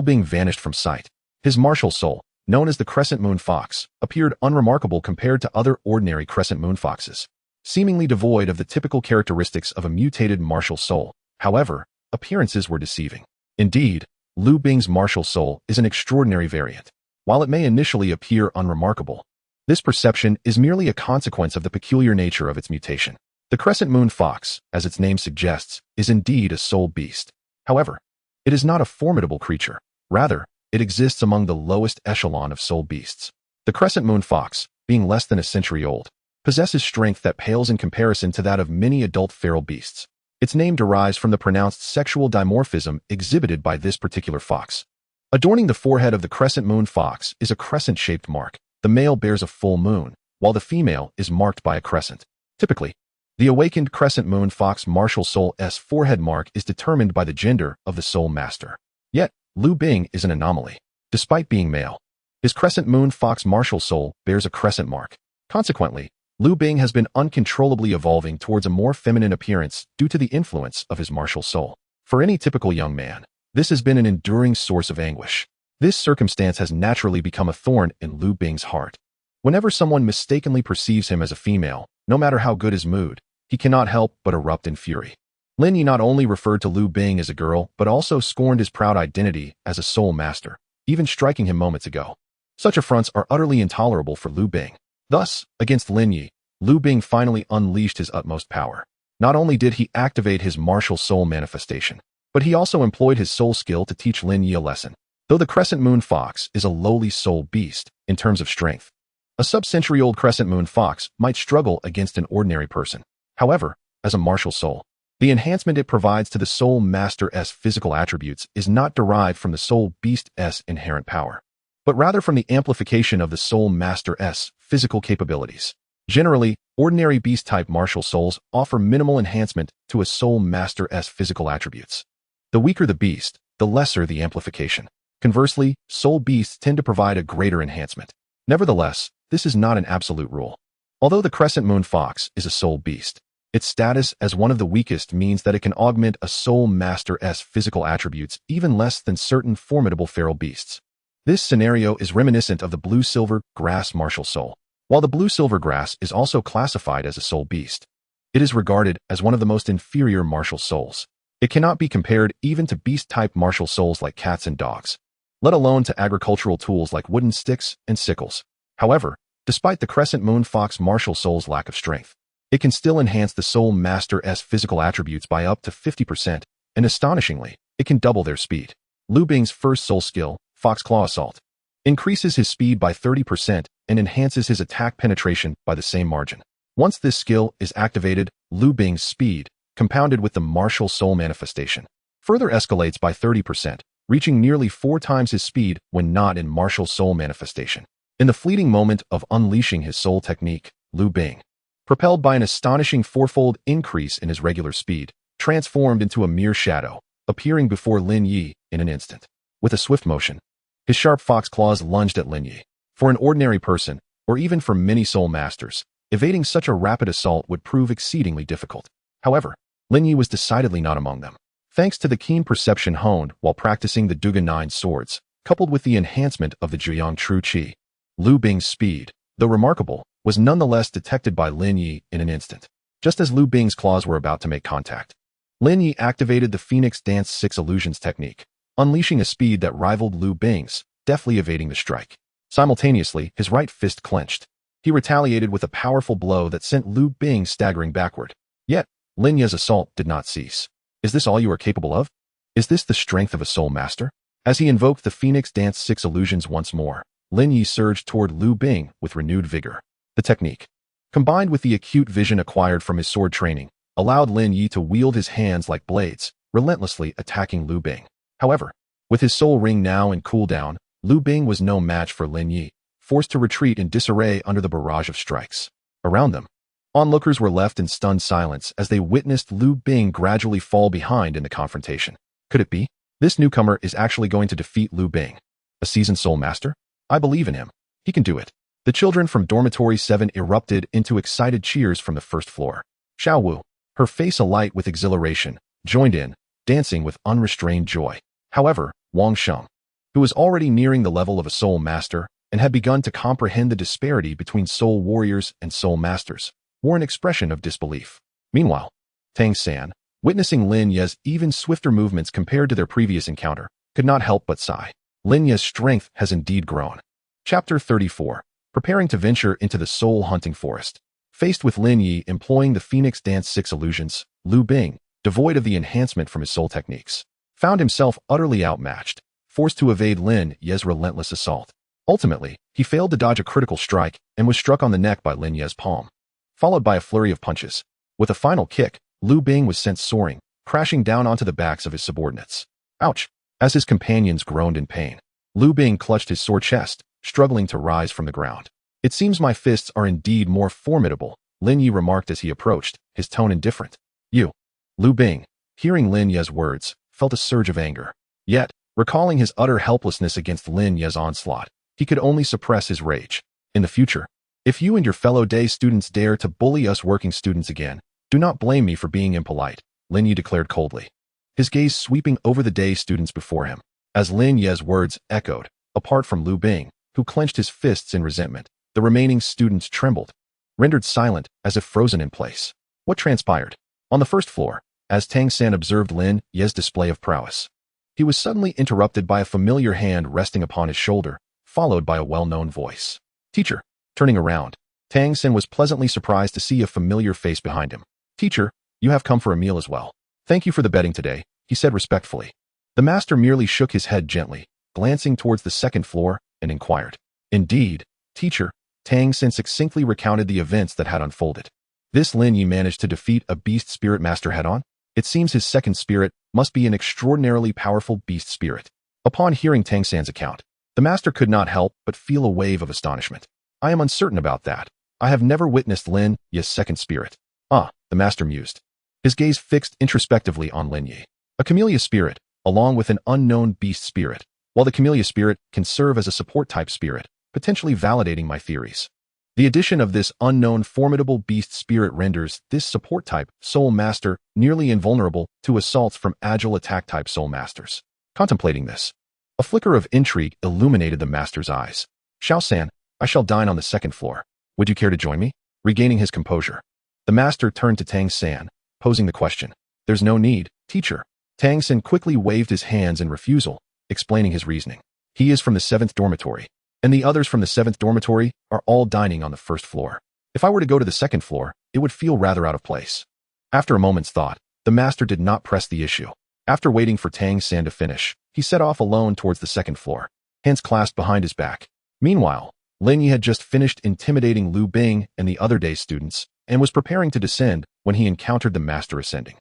Bing vanished from sight. His martial soul, known as the Crescent Moon Fox, appeared unremarkable compared to other ordinary Crescent Moon Foxes, seemingly devoid of the typical characteristics of a mutated martial soul. However, appearances were deceiving. Indeed, Lu Bing's martial soul is an extraordinary variant. While it may initially appear unremarkable, this perception is merely a consequence of the peculiar nature of its mutation. The The crescent moon fox, as its name suggests, is indeed a soul beast. However, it is not a formidable creature. Rather, it exists among the lowest echelon of soul beasts. The crescent moon fox, being less than a century old, possesses strength that pales in comparison to that of many adult feral beasts. Its name derives from the pronounced sexual dimorphism exhibited by this particular fox. Adorning the forehead of the crescent moon fox is a crescent-shaped mark. The male bears a full moon, while the female is marked by a crescent. Typically, the awakened crescent moon fox martial soul's forehead mark is determined by the gender of the soul master. Yet, Lu Bing is an anomaly. Despite being male, his crescent moon fox martial soul bears a crescent mark. Consequently, Lu Bing has been uncontrollably evolving towards a more feminine appearance due to the influence of his martial soul. For any typical young man, this has been an enduring source of anguish. This circumstance has naturally become a thorn in Lu Bing's heart. Whenever someone mistakenly perceives him as a female, no matter how good his mood, he cannot help but erupt in fury. Lin Ye not only referred to Lu Bing as a girl, but also scorned his proud identity as a soul master, even striking him moments ago. Such affronts are utterly intolerable for Lu Bing. Thus, against Lin Ye, Lu Bing finally unleashed his utmost power. Not only did he activate his martial soul manifestation, but he also employed his soul skill to teach Lin Ye a lesson. Though the crescent moon fox is a lowly soul beast in terms of strength, a sub-century-old crescent moon fox might struggle against an ordinary person. However, as a martial soul, the enhancement it provides to the soul master's physical attributes is not derived from the soul beast's inherent power, but rather from the amplification of the soul master's physical capabilities. Generally, ordinary beast-type martial souls offer minimal enhancement to a soul master's physical attributes. The weaker the beast, the lesser the amplification. Conversely, soul beasts tend to provide a greater enhancement. Nevertheless, this is not an absolute rule. Although the crescent moon fox is a soul beast, its status as one of the weakest means that it can augment a soul master's physical attributes even less than certain formidable feral beasts. This scenario is reminiscent of the blue-silver grass martial soul. While the blue-silver grass is also classified as a soul beast, it is regarded as one of the most inferior martial souls. It cannot be compared even to beast-type martial souls like cats and dogs, let alone to agricultural tools like wooden sticks and sickles. However, despite the crescent moon fox martial soul's lack of strength, it can still enhance the soul master's physical attributes by up to 50%, and astonishingly, it can double their speed. Lu Bing's first soul skill, Fox Claw Assault, increases his speed by 30% and enhances his attack penetration by the same margin. Once this skill is activated, Lu Bing's speed, compounded with the martial soul manifestation, further escalates by 30%, reaching nearly 4 times his speed when not in martial soul manifestation. In the fleeting moment of unleashing his soul technique, Lu Bing, propelled by an astonishing 4-fold increase in his regular speed, transformed into a mere shadow, appearing before Lin Ye in an instant. With a swift motion, his sharp fox claws lunged at Lin Ye. For an ordinary person, or even for many soul masters, evading such a rapid assault would prove exceedingly difficult. However, Lin Ye was decidedly not among them. Thanks to the keen perception honed while practicing the Duga 9 swords, coupled with the enhancement of the Zhuyang True Qi, Lu Bing's speed, though remarkable, was nonetheless detected by Lin Ye in an instant. Just as Lu Bing's claws were about to make contact, Lin Ye activated the Phoenix Dance 6 Illusions technique, unleashing a speed that rivaled Lu Bing's, deftly evading the strike. Simultaneously, his right fist clenched. He retaliated with a powerful blow that sent Lu Bing staggering backward. Yet, Lin Ye's assault did not cease. Is this all you are capable of? Is this the strength of a soul master? As he invoked the Phoenix Dance 6 Illusions once more, Lin Ye surged toward Lu Bing with renewed vigor. The technique, combined with the acute vision acquired from his sword training, allowed Lin Ye to wield his hands like blades, relentlessly attacking Lu Bing. However, with his soul ring now in cooldown, Lu Bing was no match for Lin Ye, forced to retreat in disarray under the barrage of strikes. Around them, onlookers were left in stunned silence as they witnessed Lu Bing gradually fall behind in the confrontation. Could it be? This newcomer is actually going to defeat Lu Bing. A seasoned soul master? I believe in him. He can do it. The children from Dormitory 7 erupted into excited cheers from the first floor. Xiao Wu, her face alight with exhilaration, joined in, dancing with unrestrained joy. However, Wang Sheng, who was already nearing the level of a soul master and had begun to comprehend the disparity between soul warriors and soul masters, wore an expression of disbelief. Meanwhile, Tang San, witnessing Lin Ye's even swifter movements compared to their previous encounter, could not help but sigh. Lin Ye's strength has indeed grown. Chapter 34. Preparing to venture into the soul-hunting forest. Faced with Lin Ye employing the Phoenix Dance 6 illusions, Liu Bing, devoid of the enhancement from his soul techniques, found himself utterly outmatched, forced to evade Lin Ye's relentless assault. Ultimately, he failed to dodge a critical strike and was struck on the neck by Lin Ye's palm, followed by a flurry of punches. With a final kick, Liu Bing was sent soaring, crashing down onto the backs of his subordinates. Ouch! As his companions groaned in pain, Liu Bing clutched his sore chest, struggling to rise from the ground. It seems my fists are indeed more formidable, Lin Ye remarked as he approached, his tone indifferent. You. Liu Bing, hearing Lin Ye's words, felt a surge of anger. Yet, recalling his utter helplessness against Lin Ye's onslaught, he could only suppress his rage. In the future, if you and your fellow day students dare to bully us working students again, do not blame me for being impolite, Lin Ye declared coldly, his gaze sweeping over the day students before him. As Lin Ye's words echoed, apart from Liu Bing, who clenched his fists in resentment, the remaining students trembled, rendered silent as if frozen in place. What transpired? On the first floor, as Tang San observed Lin Ye's display of prowess, he was suddenly interrupted by a familiar hand resting upon his shoulder, followed by a well-known voice. Teacher. Turning around, Tang San was pleasantly surprised to see a familiar face behind him. Teacher, you have come for a meal as well. Thank you for the betting today, he said respectfully. The master merely shook his head gently, glancing towards the second floor, and inquired. Indeed, teacher, Tang San succinctly recounted the events that had unfolded. This Lin Ye managed to defeat a beast spirit master head-on? It seems his second spirit must be an extraordinarily powerful beast spirit. Upon hearing Tang San's account, the master could not help but feel a wave of astonishment. I am uncertain about that. I have never witnessed Lin Ye's second spirit. Ah, the master mused, his gaze fixed introspectively on Lin Ye. A camellia spirit, along with an unknown beast spirit. While the camellia spirit can serve as a support-type spirit, potentially validating my theories. The addition of this unknown formidable beast spirit renders this support-type soul master nearly invulnerable to assaults from agile attack-type soul masters. Contemplating this, a flicker of intrigue illuminated the master's eyes. Xiao-san, I shall dine on the second floor. Would you care to join me? Regaining his composure, the master turned to Tang San, posing the question. There's no need, teacher. Tang San quickly waved his hands in refusal, explaining his reasoning. He is from the 7th dormitory, and the others from the 7th dormitory are all dining on the first floor. If I were to go to the second floor, it would feel rather out of place. After a moment's thought, the master did not press the issue. After waiting for Tang San to finish, he set off alone towards the second floor, hands clasped behind his back. Meanwhile, Lin Ye had just finished intimidating Liu Bing and the other day students, and was preparing to descend when he encountered the master ascending.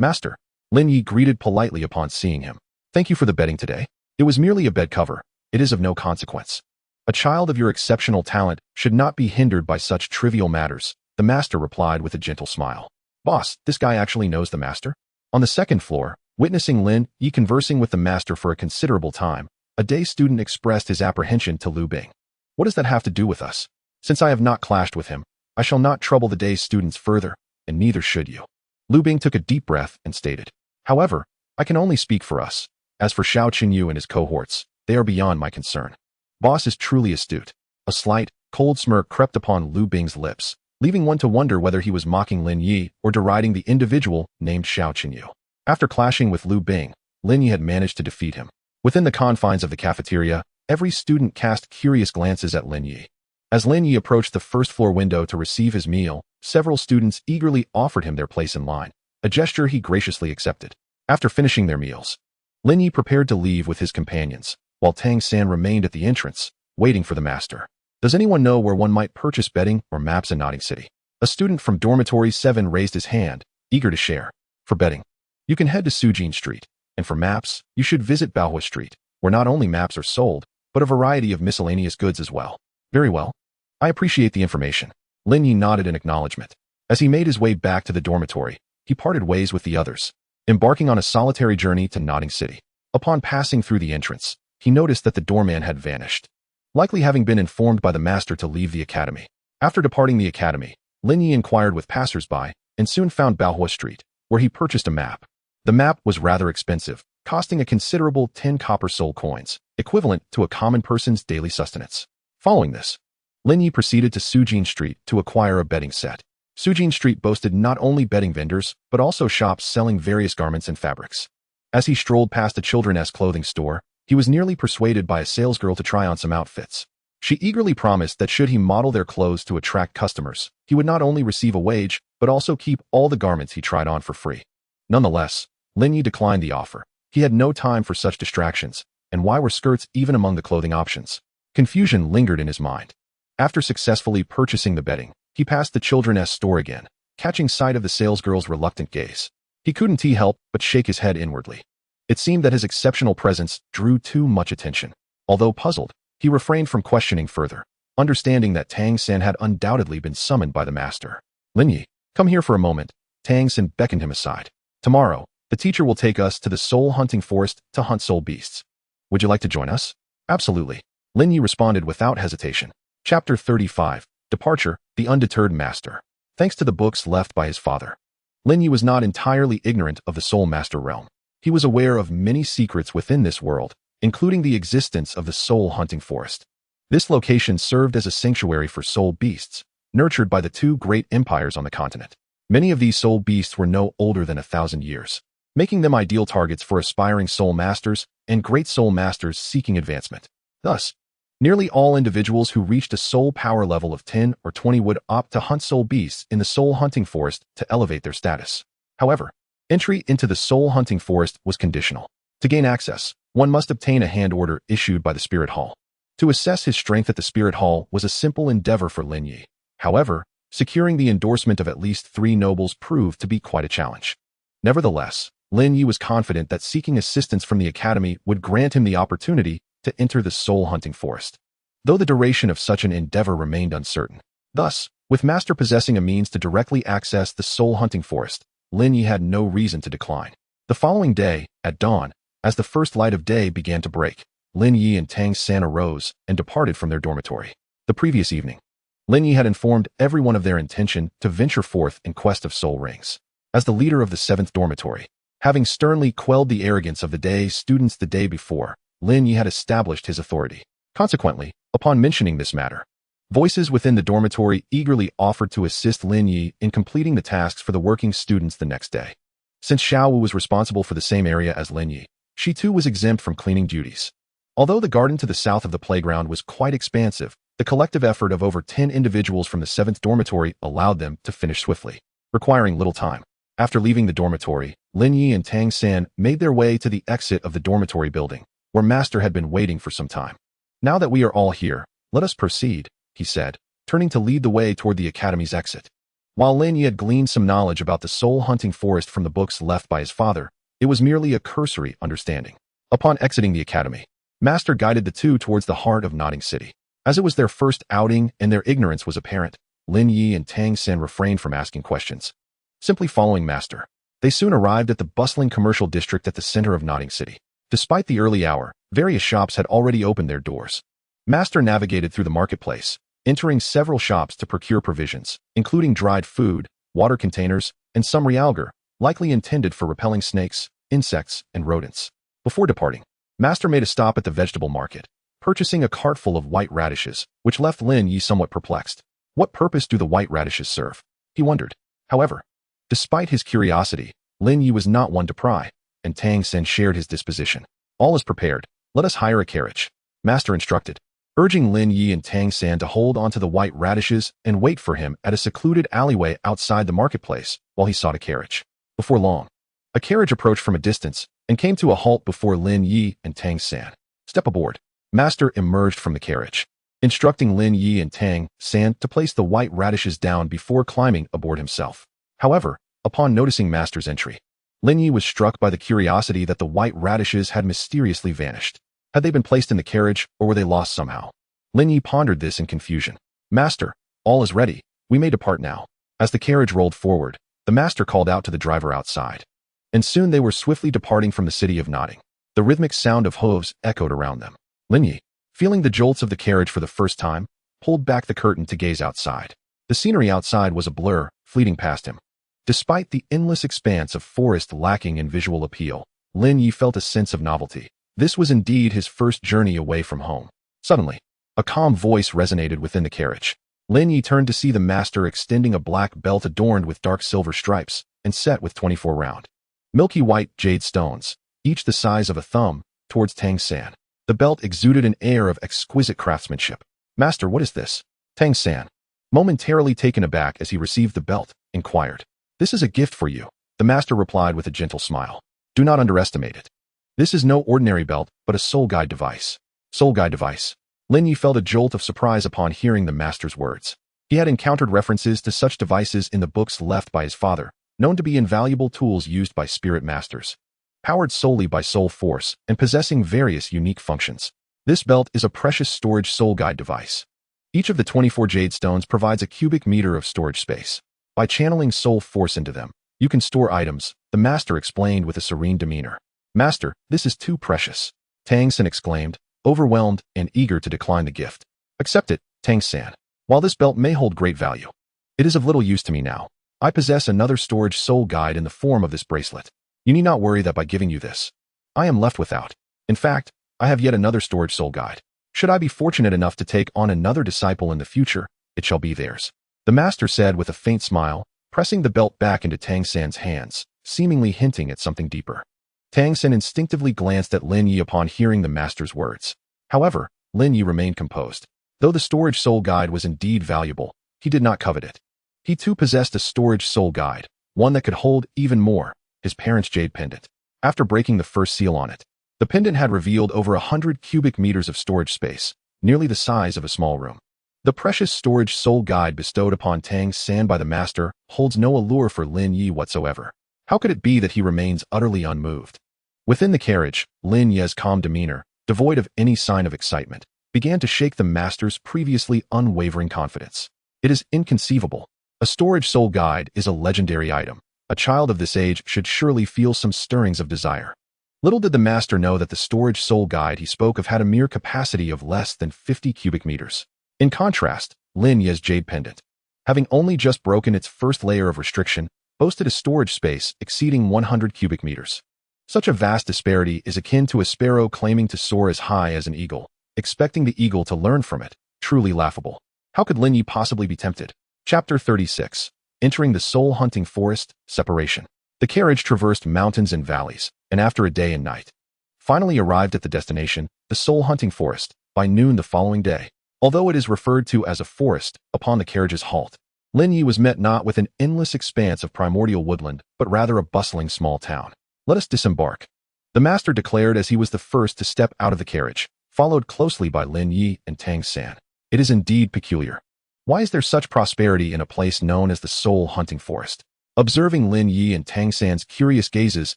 Master, Lin Ye greeted politely upon seeing him. Thank you for the betting today. It was merely a bed cover. It is of no consequence. A child of your exceptional talent should not be hindered by such trivial matters, the master replied with a gentle smile. Boss, this guy actually knows the master? On the second floor, witnessing Lin Ye conversing with the master for a considerable time, a day student expressed his apprehension to Liu Bing. What does that have to do with us? Since I have not clashed with him, I shall not trouble the day's students further, and neither should you. Liu Bing took a deep breath and stated. However, I can only speak for us. As for Xiao Qinyu and his cohorts, they are beyond my concern. Boss is truly astute. A slight, cold smirk crept upon Liu Bing's lips, leaving one to wonder whether he was mocking Lin Ye or deriding the individual named Xiao Qinyu. After clashing with Liu Bing, Lin Ye had managed to defeat him. Within the confines of the cafeteria, every student cast curious glances at Lin Ye. As Lin Ye approached the first-floor window to receive his meal, several students eagerly offered him their place in line, a gesture he graciously accepted. After finishing their meals, Lin Ye prepared to leave with his companions, while Tang San remained at the entrance, waiting for the master. Does anyone know where one might purchase bedding or maps in Notting City? A student from Dormitory 7 raised his hand, eager to share. For bedding, you can head to Sujin Street, and for maps, you should visit Baohua Street, where not only maps are sold, but a variety of miscellaneous goods as well. Very well. I appreciate the information. Lin Ye nodded in acknowledgement. As he made his way back to the dormitory, he parted ways with the others, embarking on a solitary journey to Notting City. Upon passing through the entrance, he noticed that the doorman had vanished, likely having been informed by the master to leave the academy. After departing the academy, Lin Ye inquired with passers-by and soon found Baohua Street, where he purchased a map. The map was rather expensive, costing a considerable 10 copper soul coins, equivalent to a common person's daily sustenance. Following this, Lin Ye proceeded to Sujin Street to acquire a bedding set. Sujin Street boasted not only bedding vendors, but also shops selling various garments and fabrics. As he strolled past a children's clothing store, he was nearly persuaded by a salesgirl to try on some outfits. She eagerly promised that should he model their clothes to attract customers, he would not only receive a wage, but also keep all the garments he tried on for free. Nonetheless, Lin Ye declined the offer. He had no time for such distractions, and why were skirts even among the clothing options? Confusion lingered in his mind. After successfully purchasing the bedding, he passed the children's store again, catching sight of the salesgirl's reluctant gaze. He couldn't help but shake his head inwardly. It seemed that his exceptional presence drew too much attention. Although puzzled, he refrained from questioning further, understanding that Tang San had undoubtedly been summoned by the master. Lin Ye, come here for a moment. Tang San beckoned him aside. Tomorrow, the teacher will take us to the soul-hunting forest to hunt soul beasts. Would you like to join us? Absolutely. Lin Ye responded without hesitation. Chapter 35, Departure, the Undeterred Master. Thanks to the books left by his father, Lin Ye was not entirely ignorant of the Soul Master realm. He was aware of many secrets within this world, including the existence of the soul-hunting forest. This location served as a sanctuary for soul beasts, nurtured by the two great empires on the continent. Many of these soul beasts were no older than 1,000 years, making them ideal targets for aspiring soul masters and great soul masters seeking advancement. Thus, nearly all individuals who reached a soul power level of 10 or 20 would opt to hunt soul beasts in the soul-hunting forest to elevate their status. However, entry into the soul-hunting forest was conditional. To gain access, one must obtain a hand order issued by the Spirit Hall. To assess his strength at the Spirit Hall was a simple endeavor for Lin Ye. However, securing the endorsement of at least 3 nobles proved to be quite a challenge. Nevertheless, Lin Ye was confident that seeking assistance from the academy would grant him the opportunity to enter the soul-hunting forest, though the duration of such an endeavor remained uncertain. Thus, with Master possessing a means to directly access the soul-hunting forest, Lin Ye had no reason to decline. The following day, at dawn, as the first light of day began to break, Lin Ye and Tang San arose and departed from their dormitory. The previous evening, Lin Ye had informed everyone of their intention to venture forth in quest of soul rings. As the leader of the 7th dormitory, having sternly quelled the arrogance of the day students the day before, Lin Ye had established his authority. Consequently, upon mentioning this matter, voices within the dormitory eagerly offered to assist Lin Ye in completing the tasks for the working students the next day. Since Xiao Wu was responsible for the same area as Lin Ye, she too was exempt from cleaning duties. Although the garden to the south of the playground was quite expansive, the collective effort of over 10 individuals from the 7th dormitory allowed them to finish swiftly, requiring little time. After leaving the dormitory, Lin Ye and Tang San made their way to the exit of the dormitory building, where Master had been waiting for some time. Now that we are all here, let us proceed, he said, turning to lead the way toward the academy's exit. While Lin Ye had gleaned some knowledge about the soul-hunting forest from the books left by his father, it was merely a cursory understanding. Upon exiting the academy, Master guided the two towards the heart of Nodding City. As it was their first outing and their ignorance was apparent, Lin Ye and Tang San refrained from asking questions, simply following Master. They soon arrived at the bustling commercial district at the center of Nodding City. Despite the early hour, various shops had already opened their doors. Master navigated through the marketplace, entering several shops to procure provisions, including dried food, water containers, and some realgar, likely intended for repelling snakes, insects, and rodents. Before departing, Master made a stop at the vegetable market, purchasing a cart full of white radishes, which left Lin Ye somewhat perplexed. What purpose do the white radishes serve? He wondered. However, despite his curiosity, Lin Ye was not one to pry, and Tang San shared his disposition. All is prepared. Let us hire a carriage, Master instructed, urging Lin Ye and Tang San to hold onto the white radishes and wait for him at a secluded alleyway outside the marketplace while he sought a carriage. Before long, a carriage approached from a distance and came to a halt before Lin Ye and Tang San. Step aboard. Master emerged from the carriage, instructing Lin Ye and Tang San to place the white radishes down before climbing aboard himself. However, upon noticing Master's entry, Lin Ye was struck by the curiosity that the white radishes had mysteriously vanished. Had they been placed in the carriage, or were they lost somehow? Lin Ye pondered this in confusion. Master, all is ready. We may depart now. As the carriage rolled forward, the Master called out to the driver outside. And soon they were swiftly departing from the city of Nodding. The rhythmic sound of hooves echoed around them. Lin Ye, feeling the jolts of the carriage for the first time, pulled back the curtain to gaze outside. The scenery outside was a blur, fleeting past him. Despite the endless expanse of forest lacking in visual appeal, Lin Ye felt a sense of novelty. This was indeed his first journey away from home. Suddenly, a calm voice resonated within the carriage. Lin Ye turned to see the Master extending a black belt adorned with dark silver stripes and set with 24 round, milky white jade stones, each the size of a thumb, towards Tang San. The belt exuded an air of exquisite craftsmanship. Master, what is this? Tang San, momentarily taken aback as he received the belt, inquired. This is a gift for you, the master replied with a gentle smile. Do not underestimate it. This is no ordinary belt, but a soul guide device. Soul guide device. Lin Ye felt a jolt of surprise upon hearing the master's words. He had encountered references to such devices in the books left by his father, known to be invaluable tools used by spirit masters. Powered solely by soul force and possessing various unique functions. This belt is a precious storage soul guide device. Each of the 24 jade stones provides a cubic meter of storage space. By channeling soul force into them, you can store items, the master explained with a serene demeanor. Master, this is too precious. Tang San exclaimed, overwhelmed and eager to decline the gift. Accept it, Tang San. While this belt may hold great value, it is of little use to me now. I possess another storage soul guide in the form of this bracelet. You need not worry that by giving you this, I am left without. In fact, I have yet another storage soul guide. Should I be fortunate enough to take on another disciple in the future, it shall be theirs. The master said with a faint smile, pressing the belt back into Tang San's hands, seemingly hinting at something deeper. Tang San instinctively glanced at Lin Ye upon hearing the master's words. However, Lin Ye remained composed. Though the storage soul guide was indeed valuable, he did not covet it. He too possessed a storage soul guide, one that could hold even more, his parents' jade pendant. After breaking the first seal on it, the pendant had revealed over 100 cubic meters of storage space, nearly the size of a small room. The precious storage soul guide bestowed upon Tang San by the master holds no allure for Lin Ye whatsoever. How could it be that he remains utterly unmoved? Within the carriage, Lin Ye's calm demeanor, devoid of any sign of excitement, began to shake the master's previously unwavering confidence. It is inconceivable. A storage soul guide is a legendary item. A child of this age should surely feel some stirrings of desire. Little did the master know that the storage soul guide he spoke of had a mere capacity of less than 50 cubic meters. In contrast, Lin Ye's jade pendant, having only just broken its first layer of restriction, boasted a storage space exceeding 100 cubic meters. Such a vast disparity is akin to a sparrow claiming to soar as high as an eagle, expecting the eagle to learn from it, truly laughable. How could Lin Ye possibly be tempted? Chapter 36. Entering the soul-hunting forest, separation. The carriage traversed mountains and valleys, and after a day and night, finally arrived at the destination, the soul-hunting forest, by noon the following day. Although it is referred to as a forest, upon the carriage's halt, Lin Ye was met not with an endless expanse of primordial woodland, but rather a bustling small town. Let us disembark, the master declared as he was the first to step out of the carriage, followed closely by Lin Ye and Tang San. It is indeed peculiar. Why is there such prosperity in a place known as the soul-hunting forest? Observing Lin Ye and Tang San's curious gazes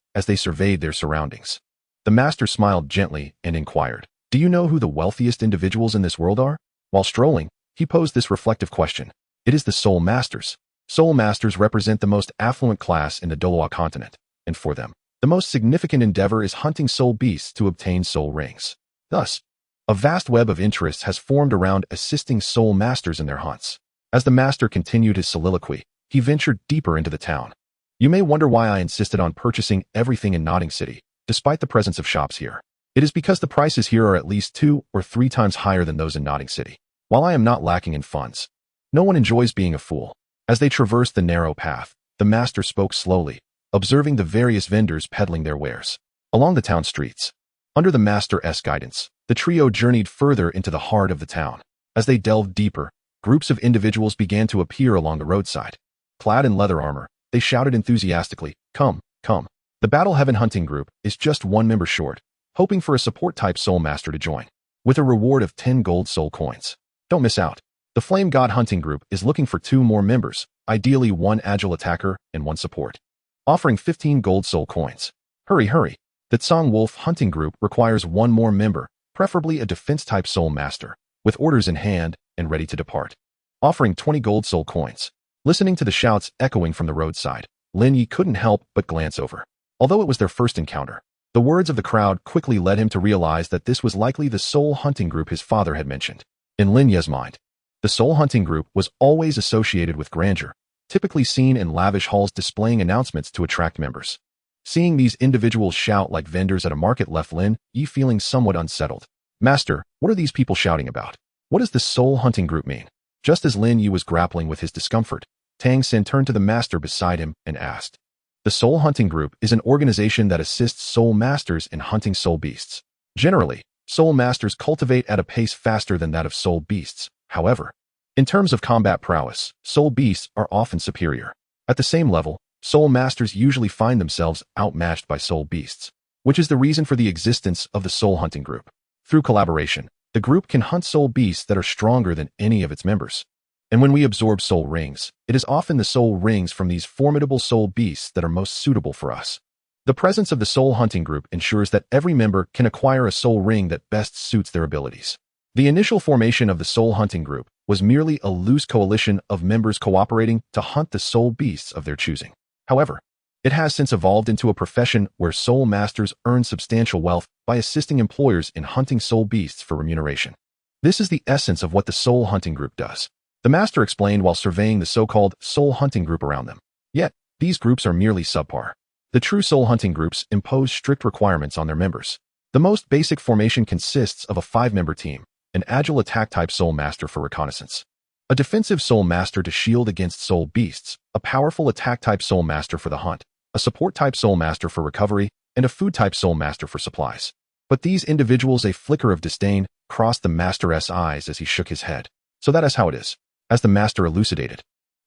as they surveyed their surroundings, the master smiled gently and inquired, do you know who the wealthiest individuals in this world are? While strolling, he posed this reflective question. It is the soul masters. Soul masters represent the most affluent class in the Douluo continent, and for them, the most significant endeavor is hunting soul beasts to obtain soul rings. Thus, a vast web of interests has formed around assisting soul masters in their hunts. As the master continued his soliloquy, he ventured deeper into the town. You may wonder why I insisted on purchasing everything in Notting City, despite the presence of shops here. It is because the prices here are at least 2 or 3 times higher than those in Notting City. While I am not lacking in funds, no one enjoys being a fool. As they traversed the narrow path, the master spoke slowly, observing the various vendors peddling their wares. Along the town streets, under the master's guidance, the trio journeyed further into the heart of the town. As they delved deeper, groups of individuals began to appear along the roadside. Clad in leather armor, they shouted enthusiastically, "Come, come." The Battle Heaven hunting group is just 1 member short, hoping for a support-type soul master to join, with a reward of 10 gold soul coins. Don't miss out. The Flame God hunting group is looking for 2 more members, ideally 1 agile attacker and 1 support, offering 15 gold soul coins. Hurry, hurry. The Tsong Wolf hunting group requires 1 more member, preferably a defense-type soul master, with orders in hand and ready to depart, offering 20 gold soul coins. Listening to the shouts echoing from the roadside, Lin Ye couldn't help but glance over. Although it was their first encounter, the words of the crowd quickly led him to realize that this was likely the soul hunting group his father had mentioned. In Lin Ye's mind, the soul hunting group was always associated with grandeur, typically seen in lavish halls displaying announcements to attract members. Seeing these individuals shout like vendors at a market left Lin Ye feeling somewhat unsettled. Master, what are these people shouting about? What does the soul hunting group mean? Just as Lin Ye was grappling with his discomfort, Tang San turned to the master beside him and asked. The Soul Hunting Group is an organization that assists soul masters in hunting soul beasts. Generally, soul masters cultivate at a pace faster than that of soul beasts. However, in terms of combat prowess, soul beasts are often superior. At the same level, soul masters usually find themselves outmatched by soul beasts, which is the reason for the existence of the soul hunting group. Through collaboration, the group can hunt soul beasts that are stronger than any of its members. And when we absorb soul rings, it is often the soul rings from these formidable soul beasts that are most suitable for us. The presence of the soul hunting group ensures that every member can acquire a soul ring that best suits their abilities. The initial formation of the soul hunting group was merely a loose coalition of members cooperating to hunt the soul beasts of their choosing. However, it has since evolved into a profession where soul masters earn substantial wealth by assisting employers in hunting soul beasts for remuneration. This is the essence of what the soul hunting group does. The master explained while surveying the so-called soul hunting group around them. Yet, these groups are merely subpar. The true soul hunting groups impose strict requirements on their members. The most basic formation consists of a 5-member team, an agile attack-type soul master for reconnaissance, a defensive soul master to shield against soul beasts, a powerful attack-type soul master for the hunt, a support-type soul master for recovery, and a food-type soul master for supplies. But these individuals, a flicker of disdain, crossed the master's eyes as he shook his head. So that is how it is. As the master elucidated,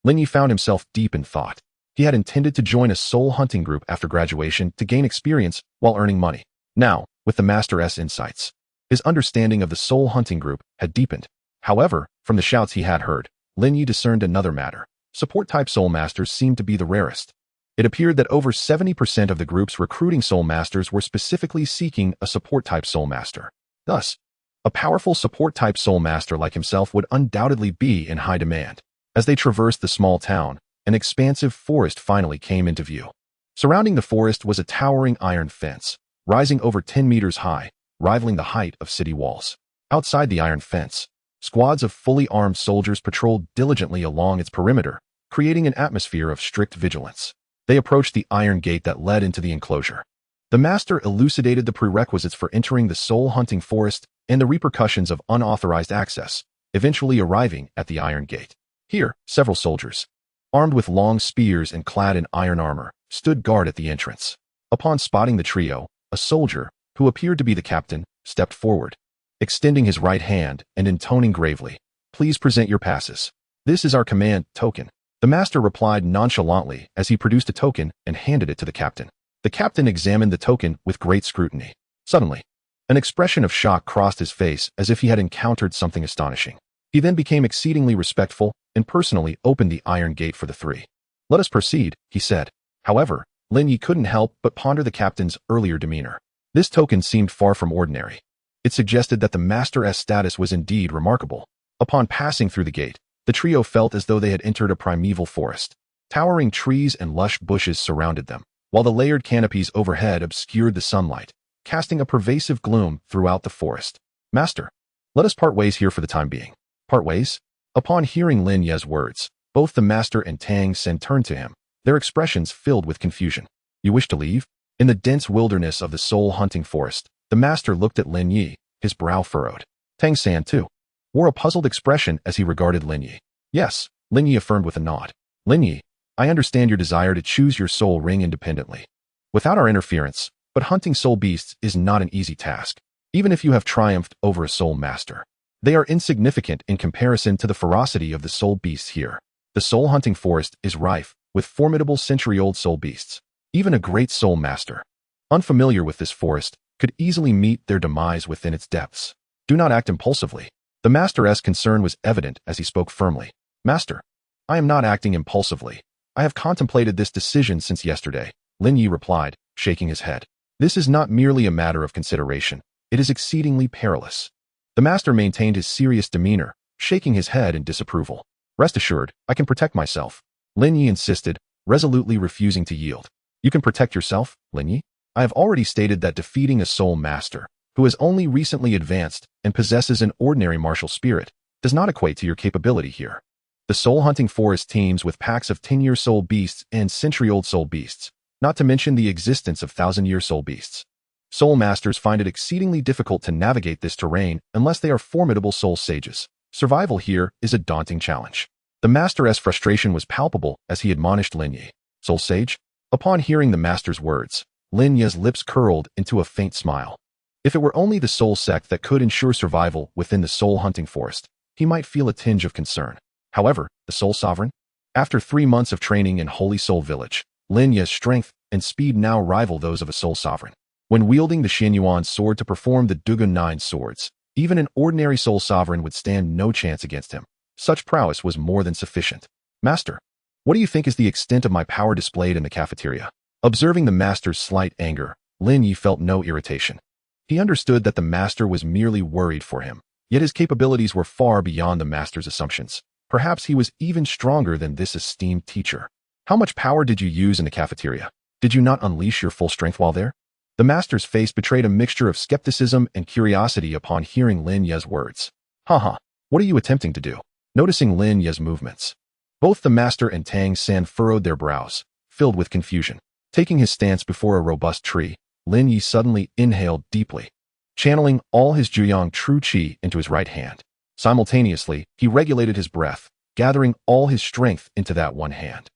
Lin Ye found himself deep in thought. He had intended to join a soul hunting group after graduation to gain experience while earning money. Now, with the master's insights, his understanding of the soul hunting group had deepened. However, from the shouts he had heard, Lin Ye discerned another matter. Support-type soul masters seemed to be the rarest. It appeared that over 70% of the group's recruiting soul masters were specifically seeking a support-type soul master. Thus, a powerful support-type soul master like himself would undoubtedly be in high demand. As they traversed the small town, an expansive forest finally came into view. Surrounding the forest was a towering iron fence, rising over 10 meters high, rivaling the height of city walls. Outside the iron fence, squads of fully armed soldiers patrolled diligently along its perimeter, creating an atmosphere of strict vigilance. They approached the iron gate that led into the enclosure. The master elucidated the prerequisites for entering the soul hunting forest and the repercussions of unauthorized access, eventually arriving at the iron gate. Here, several soldiers, armed with long spears and clad in iron armor, stood guard at the entrance. Upon spotting the trio, a soldier, who appeared to be the captain, stepped forward, extending his right hand and intoning gravely, "Please present your passes. This is our command token." The master replied nonchalantly as he produced a token and handed it to the captain. The captain examined the token with great scrutiny. Suddenly, an expression of shock crossed his face as if he had encountered something astonishing. He then became exceedingly respectful and personally opened the iron gate for the three. "Let us proceed," he said. However, Lin Ye couldn't help but ponder the captain's earlier demeanor. This token seemed far from ordinary. It suggested that the master's status was indeed remarkable. Upon passing through the gate, the trio felt as though they had entered a primeval forest. Towering trees and lush bushes surrounded them, while the layered canopies overhead obscured the sunlight, casting a pervasive gloom throughout the forest. "Master, let us part ways here for the time being." "Part ways?" Upon hearing Lin Ye's words, both the master and Tang Sen turned to him, their expressions filled with confusion. "You wish to leave?" In the dense wilderness of the soul-hunting forest, the master looked at Lin Ye, his brow furrowed. Tang Sen, too, wore a puzzled expression as he regarded Lin Ye. "Yes," Lin Ye affirmed with a nod. "Lin Ye, I understand your desire to choose your soul ring independently, without our interference, but hunting soul beasts is not an easy task, even if you have triumphed over a soul master. They are insignificant in comparison to the ferocity of the soul beasts here. The soul-hunting forest is rife with formidable century-old soul beasts. Even a great soul master, unfamiliar with this forest, could easily meet their demise within its depths. Do not act impulsively." The master's concern was evident as he spoke firmly. "Master, I am not acting impulsively. I have contemplated this decision since yesterday," Lin Ye replied, shaking his head. "This is not merely a matter of consideration. It is exceedingly perilous." The master maintained his serious demeanor, shaking his head in disapproval. "Rest assured, I can protect myself," Lin Ye insisted, resolutely refusing to yield. "You can protect yourself, Lin Ye? I have already stated that defeating a soul master, who has only recently advanced and possesses an ordinary martial spirit, does not equate to your capability here. The soul-hunting forest teems with packs of 10-year soul beasts and century-old soul beasts, not to mention the existence of 1,000-year soul beasts. Soul masters find it exceedingly difficult to navigate this terrain unless they are formidable soul sages. Survival here is a daunting challenge." The master's frustration was palpable as he admonished Lin Ye. "Soul sage?" Upon hearing the master's words, Lin Ye's lips curled into a faint smile. If it were only the soul sect that could ensure survival within the soul-hunting forest, he might feel a tinge of concern. However, the Soul Sovereign? After 3 months of training in Holy Soul Village, Lin Ye's strength and speed now rival those of a Soul Sovereign. When wielding the Xianyuan sword to perform the Dugun 9 swords, even an ordinary Soul Sovereign would stand no chance against him. Such prowess was more than sufficient. Master, what do you think is the extent of my power displayed in the cafeteria? Observing the master's slight anger, Lin Ye felt no irritation. He understood that the master was merely worried for him, yet his capabilities were far beyond the master's assumptions. Perhaps he was even stronger than this esteemed teacher. How much power did you use in the cafeteria? Did you not unleash your full strength while there? The master's face betrayed a mixture of skepticism and curiosity upon hearing Lin Ye's words. Haha, what are you attempting to do? Noticing Lin Ye's movements, both the master and Tang San furrowed their brows, filled with confusion. Taking his stance before a robust tree, Lin Ye suddenly inhaled deeply, channeling all his Juyang true qi into his right hand. Simultaneously, he regulated his breath, gathering all his strength into that one hand.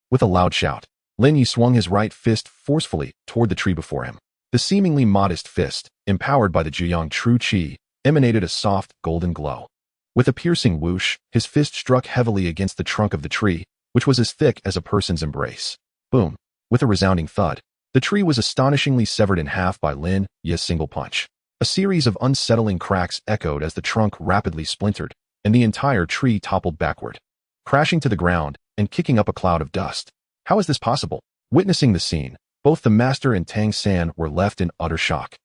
With a loud shout, Lin Ye swung his right fist forcefully toward the tree before him. The seemingly modest fist, empowered by the Juyang true qi, emanated a soft, golden glow. With a piercing whoosh, his fist struck heavily against the trunk of the tree, which was as thick as a person's embrace. Boom! With a resounding thud, the tree was astonishingly severed in half by Lin Ye's single punch. A series of unsettling cracks echoed as the trunk rapidly splintered, and the entire tree toppled backward, crashing to the ground and kicking up a cloud of dust. How is this possible? Witnessing the scene, both the master and Tang San were left in utter shock.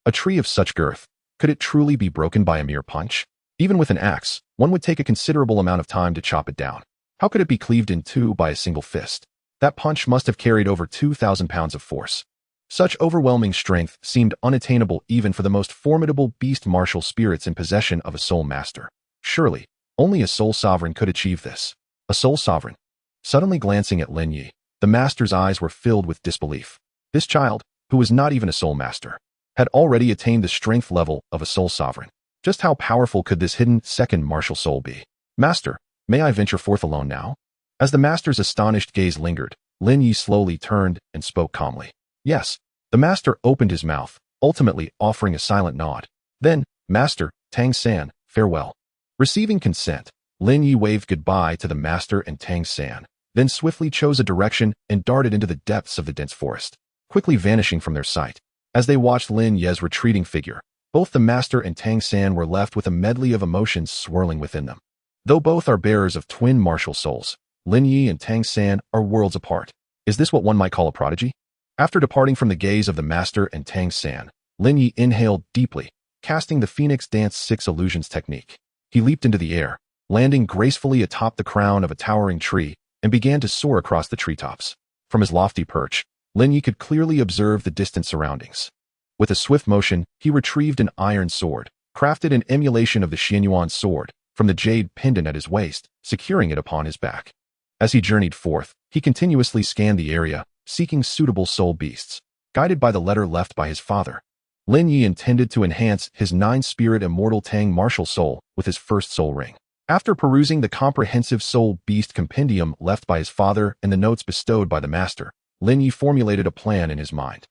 A tree of such girth, could it truly be broken by a mere punch? Even with an axe, one would take a considerable amount of time to chop it down. How could it be cleaved in two by a single fist? That punch must have carried over 2,000 pounds of force. Such overwhelming strength seemed unattainable even for the most formidable beast martial spirits in possession of a soul master. Surely, only a soul sovereign could achieve this. A soul sovereign? Suddenly glancing at Lin Ye, the master's eyes were filled with disbelief. This child, who was not even a soul master, had already attained the strength level of a soul sovereign. Just how powerful could this hidden second martial soul be? Master, may I venture forth alone now? As the master's astonished gaze lingered, Lin Ye slowly turned and spoke calmly. Yes. The master opened his mouth, ultimately offering a silent nod. Then, Master, Tang San, farewell. Receiving consent, Lin Ye waved goodbye to the master and Tang San, then swiftly chose a direction and darted into the depths of the dense forest, quickly vanishing from their sight. As they watched Lin Ye's retreating figure, both the master and Tang San were left with a medley of emotions swirling within them. Though both are bearers of twin martial souls, Lin Ye and Tang San are worlds apart. Is this what one might call a prodigy? After departing from the gaze of the master and Tang San, Lin Ye inhaled deeply, casting the Phoenix Dance 6 Illusions technique. He leaped into the air, landing gracefully atop the crown of a towering tree, and began to soar across the treetops. From his lofty perch, Lin Ye could clearly observe the distant surroundings. With a swift motion, he retrieved an iron sword, crafted in emulation of the Xianyuan sword, from the jade pendant at his waist, securing it upon his back. As he journeyed forth, he continuously scanned the area, seeking suitable soul beasts. Guided by the letter left by his father, Lin Ye intended to enhance his 9-spirit immortal Tang martial soul with his first soul ring. After perusing the comprehensive soul beast compendium left by his father and the notes bestowed by the master, Lin Ye formulated a plan in his mind.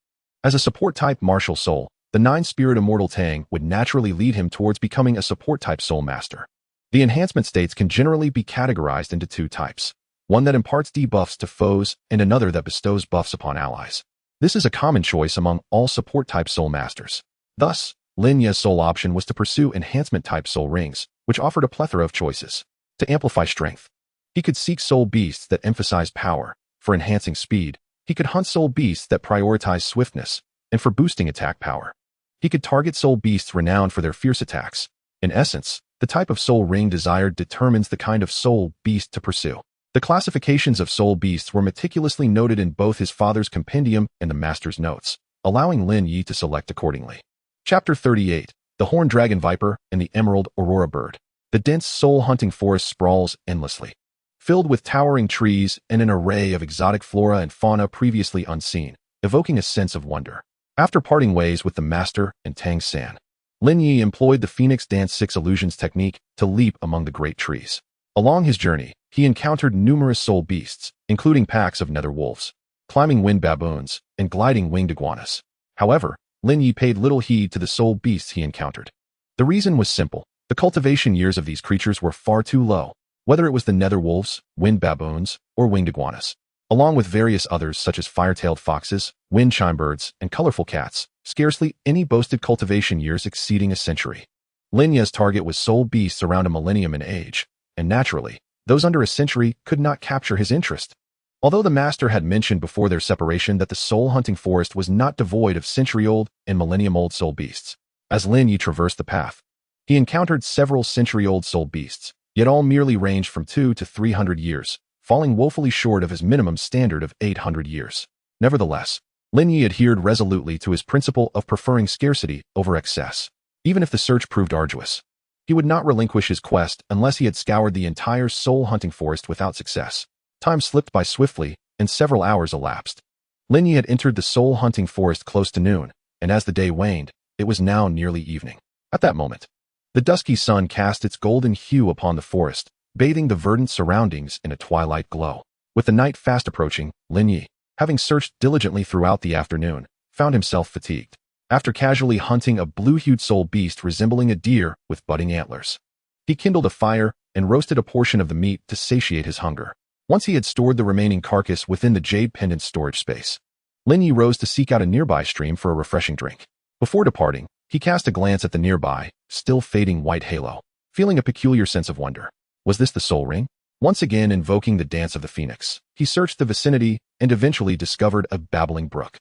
As a support-type martial soul, the 9-spirit immortal Tang would naturally lead him towards becoming a support-type soul master. The enhancement states can generally be categorized into 2 types. One that imparts debuffs to foes, and another that bestows buffs upon allies. This is a common choice among all support-type soul masters. Thus, Lin Ye's soul option was to pursue enhancement-type soul rings, which offered a plethora of choices. To amplify strength, he could seek soul beasts that emphasize power. For enhancing speed, he could hunt soul beasts that prioritize swiftness, and for boosting attack power, he could target soul beasts renowned for their fierce attacks. In essence, the type of soul ring desired determines the kind of soul beast to pursue. The classifications of soul beasts were meticulously noted in both his father's compendium and the master's notes, allowing Lin Ye to select accordingly. Chapter 38, The Horned Dragon Viper and the Emerald Aurora Bird. The dense soul-hunting forest sprawls endlessly, filled with towering trees and an array of exotic flora and fauna previously unseen, evoking a sense of wonder. After parting ways with the master and Tang San, Lin Ye employed the Phoenix Dance 6 Illusions technique to leap among the great trees. Along his journey, he encountered numerous soul beasts, including packs of nether wolves, climbing wind baboons, and gliding winged iguanas. However, Lin Ye paid little heed to the soul beasts he encountered. The reason was simple. The cultivation years of these creatures were far too low, whether it was the nether wolves, wind baboons, or winged iguanas, along with various others such as fire-tailed foxes, wind chime birds, and colorful cats. Scarcely any boasted cultivation years exceeding a century. Lin Ye's target was soul beasts around a millennium in age, and naturally, those under a century could not capture his interest. Although the master had mentioned before their separation that the soul-hunting forest was not devoid of century-old and millennium-old soul beasts, as Lin Ye traversed the path, he encountered several century-old soul beasts, yet all merely ranged from 200 to 300 years, falling woefully short of his minimum standard of 800 years. Nevertheless, Lin Ye adhered resolutely to his principle of preferring scarcity over excess. Even if the search proved arduous, he would not relinquish his quest unless he had scoured the entire soul-hunting forest without success. Time slipped by swiftly, and several hours elapsed. Lin Ye had entered the soul-hunting forest close to noon, and as the day waned, it was now nearly evening. At that moment, the dusky sun cast its golden hue upon the forest, bathing the verdant surroundings in a twilight glow. With the night fast approaching, Lin Ye, having searched diligently throughout the afternoon, found himself fatigued. After casually hunting a blue-hued soul beast resembling a deer with budding antlers, he kindled a fire and roasted a portion of the meat to satiate his hunger. Once he had stored the remaining carcass within the jade pendant storage space, Lin Ye rose to seek out a nearby stream for a refreshing drink. Before departing, he cast a glance at the nearby, still fading white halo, feeling a peculiar sense of wonder. Was this the soul ring? Once again invoking the dance of the phoenix, he searched the vicinity and eventually discovered a babbling brook.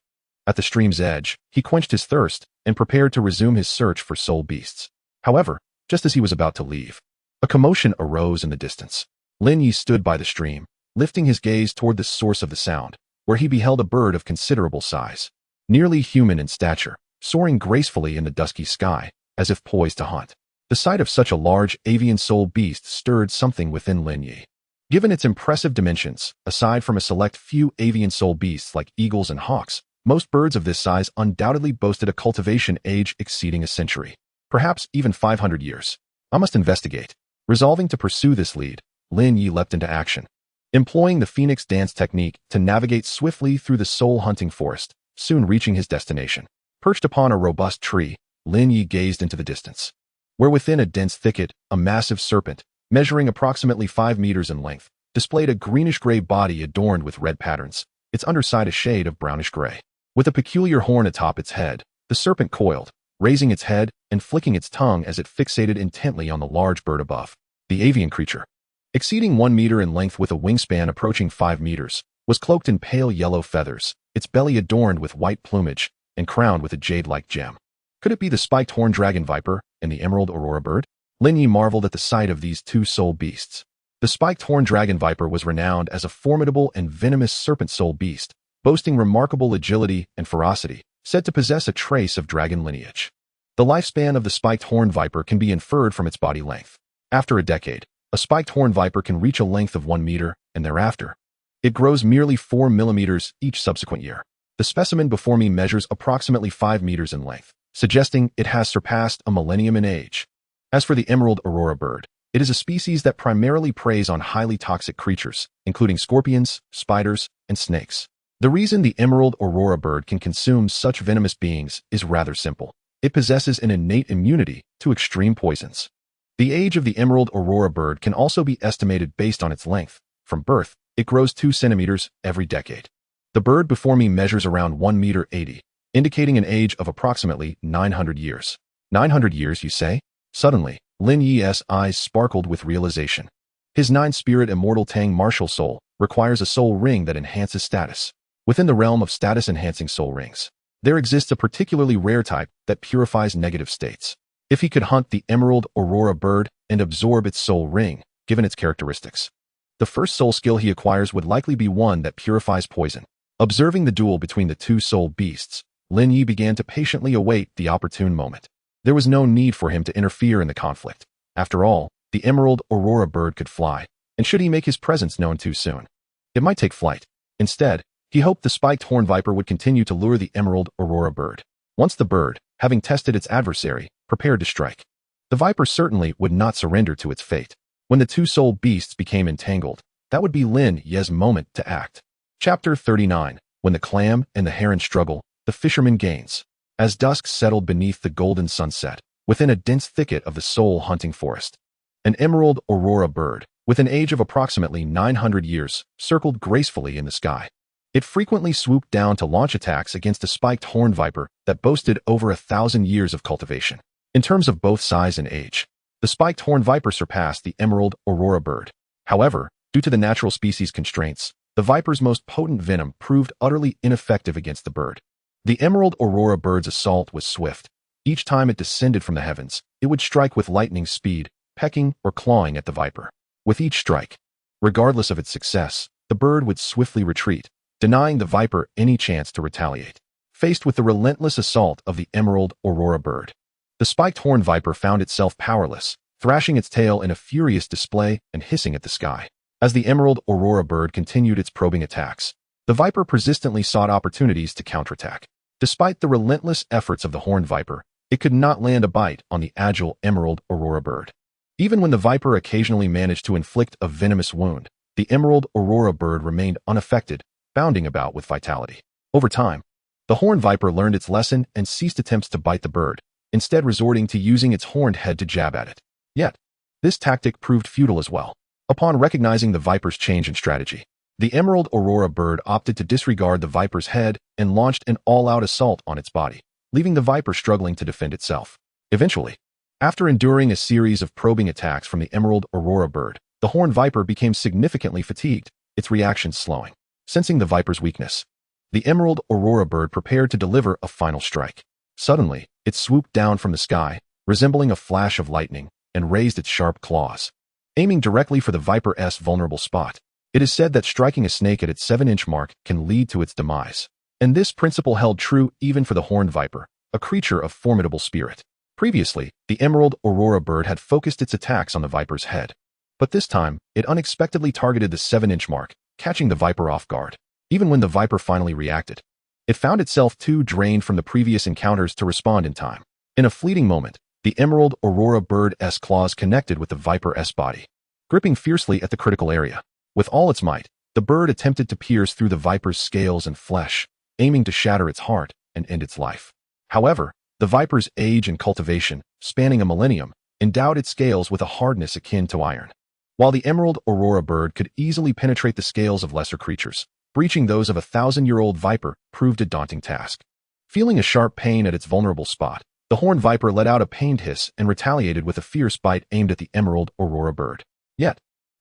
At the stream's edge, he quenched his thirst and prepared to resume his search for soul beasts. However, just as he was about to leave, a commotion arose in the distance. Lin Ye stood by the stream, lifting his gaze toward the source of the sound, where he beheld a bird of considerable size, nearly human in stature, soaring gracefully in the dusky sky, as if poised to hunt. The sight of such a large avian soul beast stirred something within Lin Ye. Given its impressive dimensions, aside from a select few avian soul beasts like eagles and hawks, most birds of this size undoubtedly boasted a cultivation age exceeding a century, perhaps even 500 years. I must investigate. Resolving to pursue this lead, Lin Ye leapt into action, employing the phoenix dance technique to navigate swiftly through the soul-hunting forest, soon reaching his destination. Perched upon a robust tree, Lin Ye gazed into the distance, where within a dense thicket, a massive serpent, measuring approximately 5 meters in length, displayed a greenish-gray body adorned with red patterns, its underside a shade of brownish-gray. With a peculiar horn atop its head, the serpent coiled, raising its head and flicking its tongue as it fixated intently on the large bird above. The avian creature, exceeding 1 meter in length with a wingspan approaching 5 meters, was cloaked in pale yellow feathers, its belly adorned with white plumage and crowned with a jade-like gem. Could it be the spiked horn dragon viper and the emerald aurora bird? Lin Ye marveled at the sight of these two soul beasts. The spiked horn dragon viper was renowned as a formidable and venomous serpent soul beast, boasting remarkable agility and ferocity, said to possess a trace of dragon lineage. The lifespan of the spiked horn viper can be inferred from its body length. After a decade, a spiked horn viper can reach a length of 1 meter, and thereafter, it grows merely 4 millimeters each subsequent year. The specimen before me measures approximately 5 meters in length, suggesting it has surpassed a millennium in age. As for the emerald aurora bird, it is a species that primarily preys on highly toxic creatures, including scorpions, spiders, and snakes. The reason the emerald aurora bird can consume such venomous beings is rather simple. It possesses an innate immunity to extreme poisons. The age of the emerald aurora bird can also be estimated based on its length. From birth, it grows 2 centimeters every decade. The bird before me measures around 1 meter 80, indicating an age of approximately 900 years. 900 years, you say? Suddenly, Lin Ye's eyes sparkled with realization. His 9-spirit immortal Tang martial soul requires a soul ring that enhances status. Within the realm of status-enhancing soul rings, there exists a particularly rare type that purifies negative states. If he could hunt the emerald aurora bird and absorb its soul ring, given its characteristics, the first soul skill he acquires would likely be one that purifies poison. Observing the duel between the two soul beasts, Lin Ye began to patiently await the opportune moment. There was no need for him to interfere in the conflict. After all, the emerald aurora bird could fly, and should he make his presence known too soon, it might take flight. Instead, he hoped the spiked horn viper would continue to lure the emerald aurora bird. Once the bird, having tested its adversary, prepared to strike, the viper certainly would not surrender to its fate. When the two soul beasts became entangled, that would be Lin Ye's moment to act. Chapter 39. When the clam and the heron struggle, the fisherman gains. As dusk settled beneath the golden sunset, within a dense thicket of the soul-hunting forest, an emerald aurora bird, with an age of approximately 900 years, circled gracefully in the sky. It frequently swooped down to launch attacks against a spiked horned viper that boasted over 1,000 years of cultivation. In terms of both size and age, the spiked horned viper surpassed the emerald aurora bird. However, due to the natural species constraints, the viper's most potent venom proved utterly ineffective against the bird. The emerald aurora bird's assault was swift. Each time it descended from the heavens, it would strike with lightning speed, pecking or clawing at the viper. With each strike, regardless of its success, the bird would swiftly retreat, denying the viper any chance to retaliate. Faced with the relentless assault of the emerald aurora bird, the spiked horned viper found itself powerless, thrashing its tail in a furious display and hissing at the sky. As the emerald aurora bird continued its probing attacks, the viper persistently sought opportunities to counterattack. Despite the relentless efforts of the horned viper, it could not land a bite on the agile emerald aurora bird. Even when the viper occasionally managed to inflict a venomous wound, the emerald aurora bird remained unaffected, bounding about with vitality. Over time, the horned viper learned its lesson and ceased attempts to bite the bird, instead resorting to using its horned head to jab at it. Yet, this tactic proved futile as well. Upon recognizing the viper's change in strategy, the emerald aurora bird opted to disregard the viper's head and launched an all-out assault on its body, leaving the viper struggling to defend itself. Eventually, after enduring a series of probing attacks from the emerald aurora bird, the horned viper became significantly fatigued, its reactions slowing. Sensing the viper's weakness, the emerald aurora bird prepared to deliver a final strike. Suddenly, it swooped down from the sky, resembling a flash of lightning, and raised its sharp claws, aiming directly for the viper's vulnerable spot. It is said that striking a snake at its 7-inch mark can lead to its demise, and this principle held true even for the horned viper, a creature of formidable spirit. Previously, the emerald aurora bird had focused its attacks on the viper's head, but this time, it unexpectedly targeted the 7-inch mark, catching the viper off guard. Even when the viper finally reacted, it found itself too drained from the previous encounters to respond in time. In a fleeting moment, the emerald aurora bird's claws connected with the viper's body, gripping fiercely at the critical area. With all its might, the bird attempted to pierce through the viper's scales and flesh, aiming to shatter its heart and end its life. However, the viper's age and cultivation, spanning a millennium, endowed its scales with a hardness akin to iron. While the emerald aurora bird could easily penetrate the scales of lesser creatures, breaching those of a 1,000-year-old viper proved a daunting task. Feeling a sharp pain at its vulnerable spot, the horned viper let out a pained hiss and retaliated with a fierce bite aimed at the emerald aurora bird. Yet,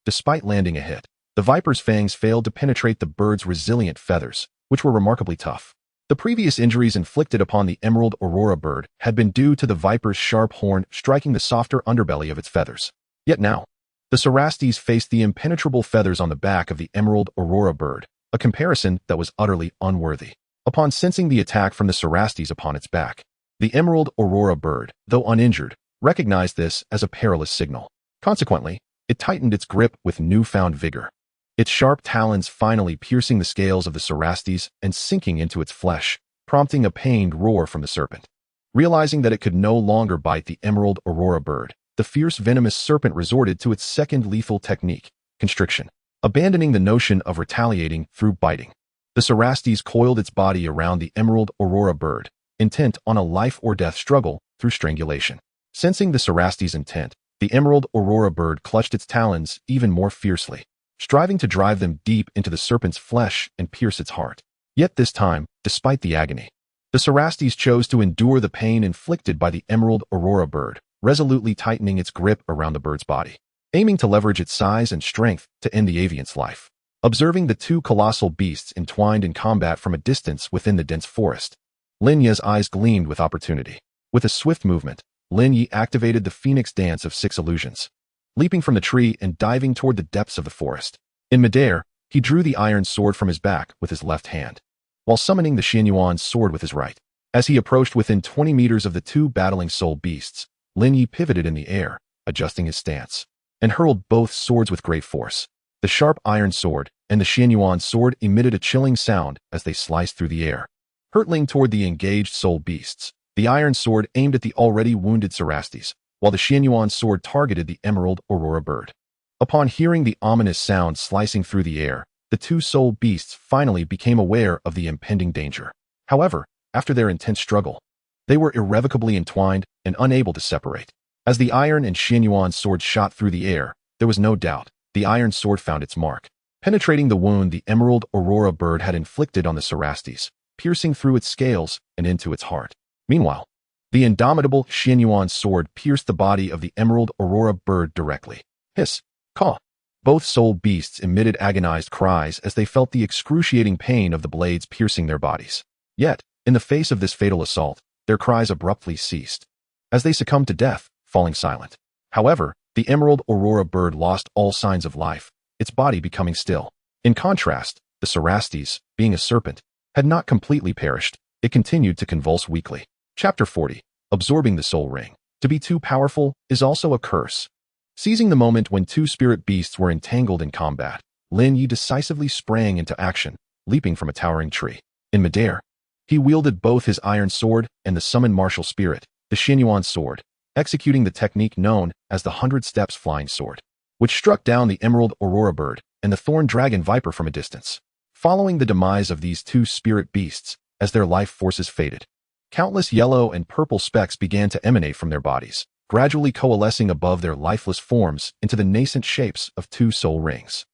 despite landing a hit, the viper's fangs failed to penetrate the bird's resilient feathers, which were remarkably tough. The previous injuries inflicted upon the emerald aurora bird had been due to the viper's sharp horn striking the softer underbelly of its feathers. Yet now, the cerastes faced the impenetrable feathers on the back of the emerald aurora bird, a comparison that was utterly unworthy. Upon sensing the attack from the cerastes upon its back, the emerald aurora bird, though uninjured, recognized this as a perilous signal. Consequently, it tightened its grip with newfound vigor, its sharp talons finally piercing the scales of the cerastes and sinking into its flesh, prompting a pained roar from the serpent. Realizing that it could no longer bite the emerald aurora bird, the fierce venomous serpent resorted to its second lethal technique, constriction. Abandoning the notion of retaliating through biting, the cerastes coiled its body around the emerald aurora bird, intent on a life-or-death struggle through strangulation. Sensing the cerastes' intent, the emerald aurora bird clutched its talons even more fiercely, striving to drive them deep into the serpent's flesh and pierce its heart. Yet this time, despite the agony, the cerastes chose to endure the pain inflicted by the emerald aurora bird, resolutely tightening its grip around the bird's body, aiming to leverage its size and strength to end the aviant's life. Observing the two colossal beasts entwined in combat from a distance within the dense forest, Lin Ye's eyes gleamed with opportunity. With a swift movement, Lin Ye activated the phoenix dance of 6 illusions, leaping from the tree and diving toward the depths of the forest. In midair, he drew the iron sword from his back with his left hand, while summoning the Xianyuan sword with his right. As he approached within 20 meters of the two battling soul beasts, Lin Ye pivoted in the air, adjusting his stance, and hurled both swords with great force. The sharp iron sword and the Xianyuan sword emitted a chilling sound as they sliced through the air. Hurtling toward the engaged soul beasts, the iron sword aimed at the already wounded cerastes, while the Xianyuan sword targeted the emerald aurora bird. Upon hearing the ominous sound slicing through the air, the two soul beasts finally became aware of the impending danger. However, after their intense struggle, They were irrevocably entwined and unable to separate. As the iron and Xianyuan sword shot through the air, there was no doubt, the iron sword found its mark, penetrating the wound the emerald aurora bird had inflicted on the Cerastes, piercing through its scales and into its heart. Meanwhile, the indomitable Xianyuan sword pierced the body of the emerald aurora bird directly. Hiss! Caw! Both soul beasts emitted agonized cries as they felt the excruciating pain of the blades piercing their bodies. Yet, in the face of this fatal assault, their cries abruptly ceased, as they succumbed to death, falling silent. However, the emerald aurora bird lost all signs of life, its body becoming still. In contrast, the Cerastes, being a serpent, had not completely perished. It continued to convulse weakly. Chapter 40. Absorbing the Soul Ring. To be too powerful is also a curse. Seizing the moment when two spirit beasts were entangled in combat, Lin Ye decisively sprang into action, leaping from a towering tree. In midair, he wielded both his iron sword and the summoned martial spirit, the Xianyuan sword, executing the technique known as the 100 Steps Flying Sword, which struck down the emerald aurora bird and the thorn dragon viper from a distance. Following the demise of these two spirit beasts, as their life forces faded, countless yellow and purple specks began to emanate from their bodies, gradually coalescing above their lifeless forms into the nascent shapes of two soul rings.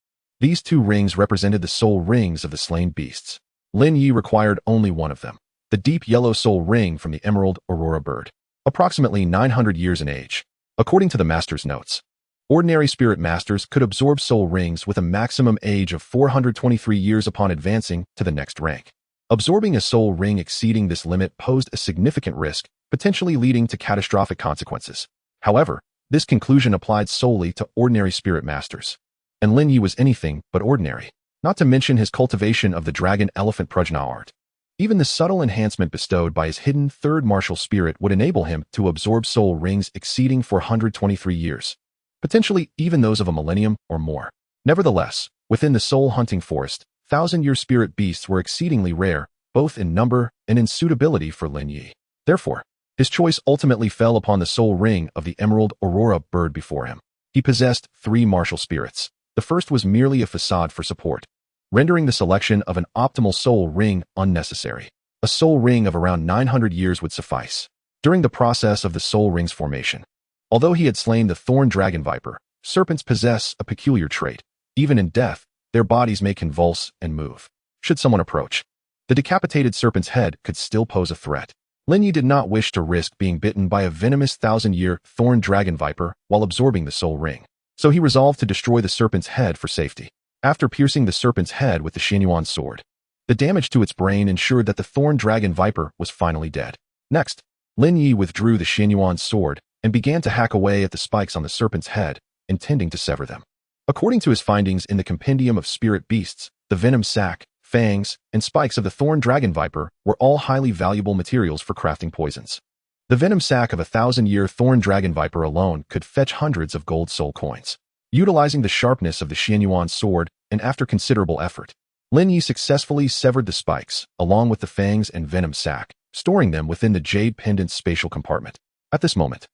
These two rings represented the soul rings of the slain beasts. Lin Ye required only one of them, the deep yellow soul ring from the emerald aurora bird, approximately 900 years in age. According to the master's notes, ordinary spirit masters could absorb soul rings with a maximum age of 423 years upon advancing to the next rank. Absorbing a soul ring exceeding this limit posed a significant risk, potentially leading to catastrophic consequences. However, this conclusion applied solely to ordinary spirit masters, and Lin Ye was anything but ordinary, not to mention his cultivation of the dragon elephant prajna art. Even the subtle enhancement bestowed by his hidden third martial spirit would enable him to absorb soul rings exceeding 423 years, potentially even those of a millennium or more. Nevertheless, within the soul-hunting forest, 1,000-year spirit beasts were exceedingly rare, both in number and in suitability for Lin Ye. Therefore, his choice ultimately fell upon the soul ring of the emerald aurora bird before him. He possessed 3 martial spirits. The first was merely a facade for support, rendering the selection of an optimal soul ring unnecessary. A soul ring of around 900 years would suffice. During the process of the soul ring's formation, although he had slain the thorn dragon viper, serpents possess a peculiar trait. Even in death, their bodies may convulse and move. Should someone approach, the decapitated serpent's head could still pose a threat. Lin Ye did not wish to risk being bitten by a venomous 1,000-year thorn dragon viper while absorbing the soul ring, so he resolved to destroy the serpent's head for safety. After piercing the serpent's head with the Xianyuan sword, the damage to its brain ensured that the thorn dragon viper was finally dead. Next, Lin Ye withdrew the Xianyuan sword and began to hack away at the spikes on the serpent's head, intending to sever them. According to his findings in the Compendium of Spirit Beasts, the venom sac, fangs, and spikes of the thorn dragon viper were all highly valuable materials for crafting poisons. The venom sac of a 1,000-year thorn dragon viper alone could fetch hundreds of gold soul coins. Utilizing the sharpness of the Xianyuan sword, and after considerable effort, Lin Ye successfully severed the spikes, along with the fangs and venom sac, storing them within the jade pendant's spatial compartment. At this moment,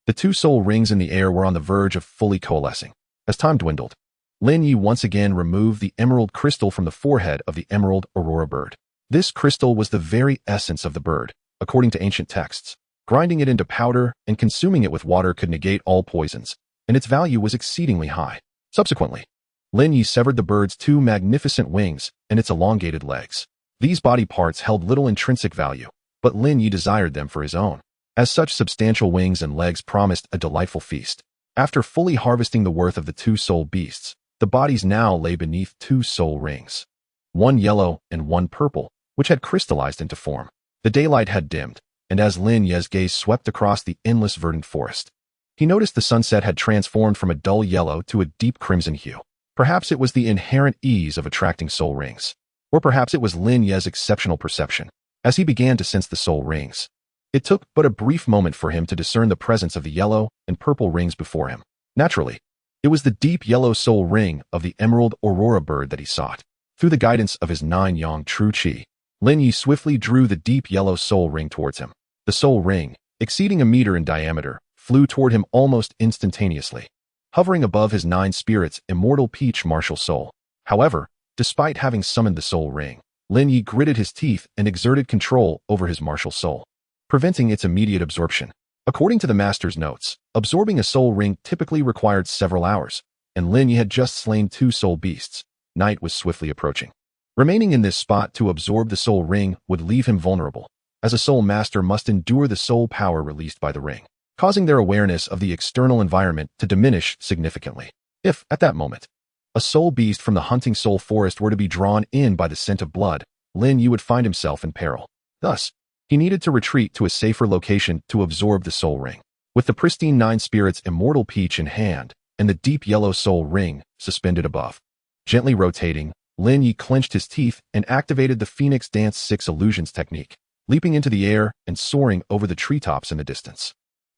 the 2 soul rings in the air were on the verge of fully coalescing. As time dwindled, Lin Ye once again removed the emerald crystal from the forehead of the emerald aurora bird. This crystal was the very essence of the bird, according to ancient texts. Grinding it into powder and consuming it with water could negate all poisons, and its value was exceedingly high. Subsequently, Lin Ye severed the bird's 2 magnificent wings and its elongated legs. These body parts held little intrinsic value, but Lin Ye desired them for his own. As such, substantial wings and legs promised a delightful feast. After fully harvesting the worth of the 2 soul beasts, the bodies now lay beneath 2 soul rings, one yellow and one purple, which had crystallized into form. The daylight had dimmed, and as Lin Ye's gaze swept across the endless verdant forest, he noticed the sunset had transformed from a dull yellow to a deep crimson hue. Perhaps it was the inherent ease of attracting soul rings, or perhaps it was Lin Ye's exceptional perception. As he began to sense the soul rings, it took but a brief moment for him to discern the presence of the yellow and purple rings before him. Naturally, it was the deep yellow soul ring of the emerald aurora bird that he sought. Through the guidance of his 9-yang true qi, Lin Ye swiftly drew the deep yellow soul ring towards him. The soul ring, exceeding a meter in diameter, flew toward him almost instantaneously, hovering above his 9 spirits' immortal peach martial soul. However, despite having summoned the soul ring, Lin Ye gritted his teeth and exerted control over his martial soul. preventing its immediate absorption. According to the master's notes, absorbing a soul ring typically required several hours, and Lin Ye had just slain 2 soul beasts. Night was swiftly approaching. Remaining in this spot to absorb the soul ring would leave him vulnerable, as a soul master must endure the soul power released by the ring, causing their awareness of the external environment to diminish significantly. If, at that moment, a soul beast from the hunting soul forest were to be drawn in by the scent of blood, Lin Ye would find himself in peril. Thus, he needed to retreat to a safer location to absorb the soul ring. With the pristine 9 spirits immortal peach in hand, and the deep yellow soul ring suspended above. Gently rotating, Lin Ye clenched his teeth and activated the Phoenix Dance 6 illusions technique, leaping into the air and soaring over the treetops in the distance.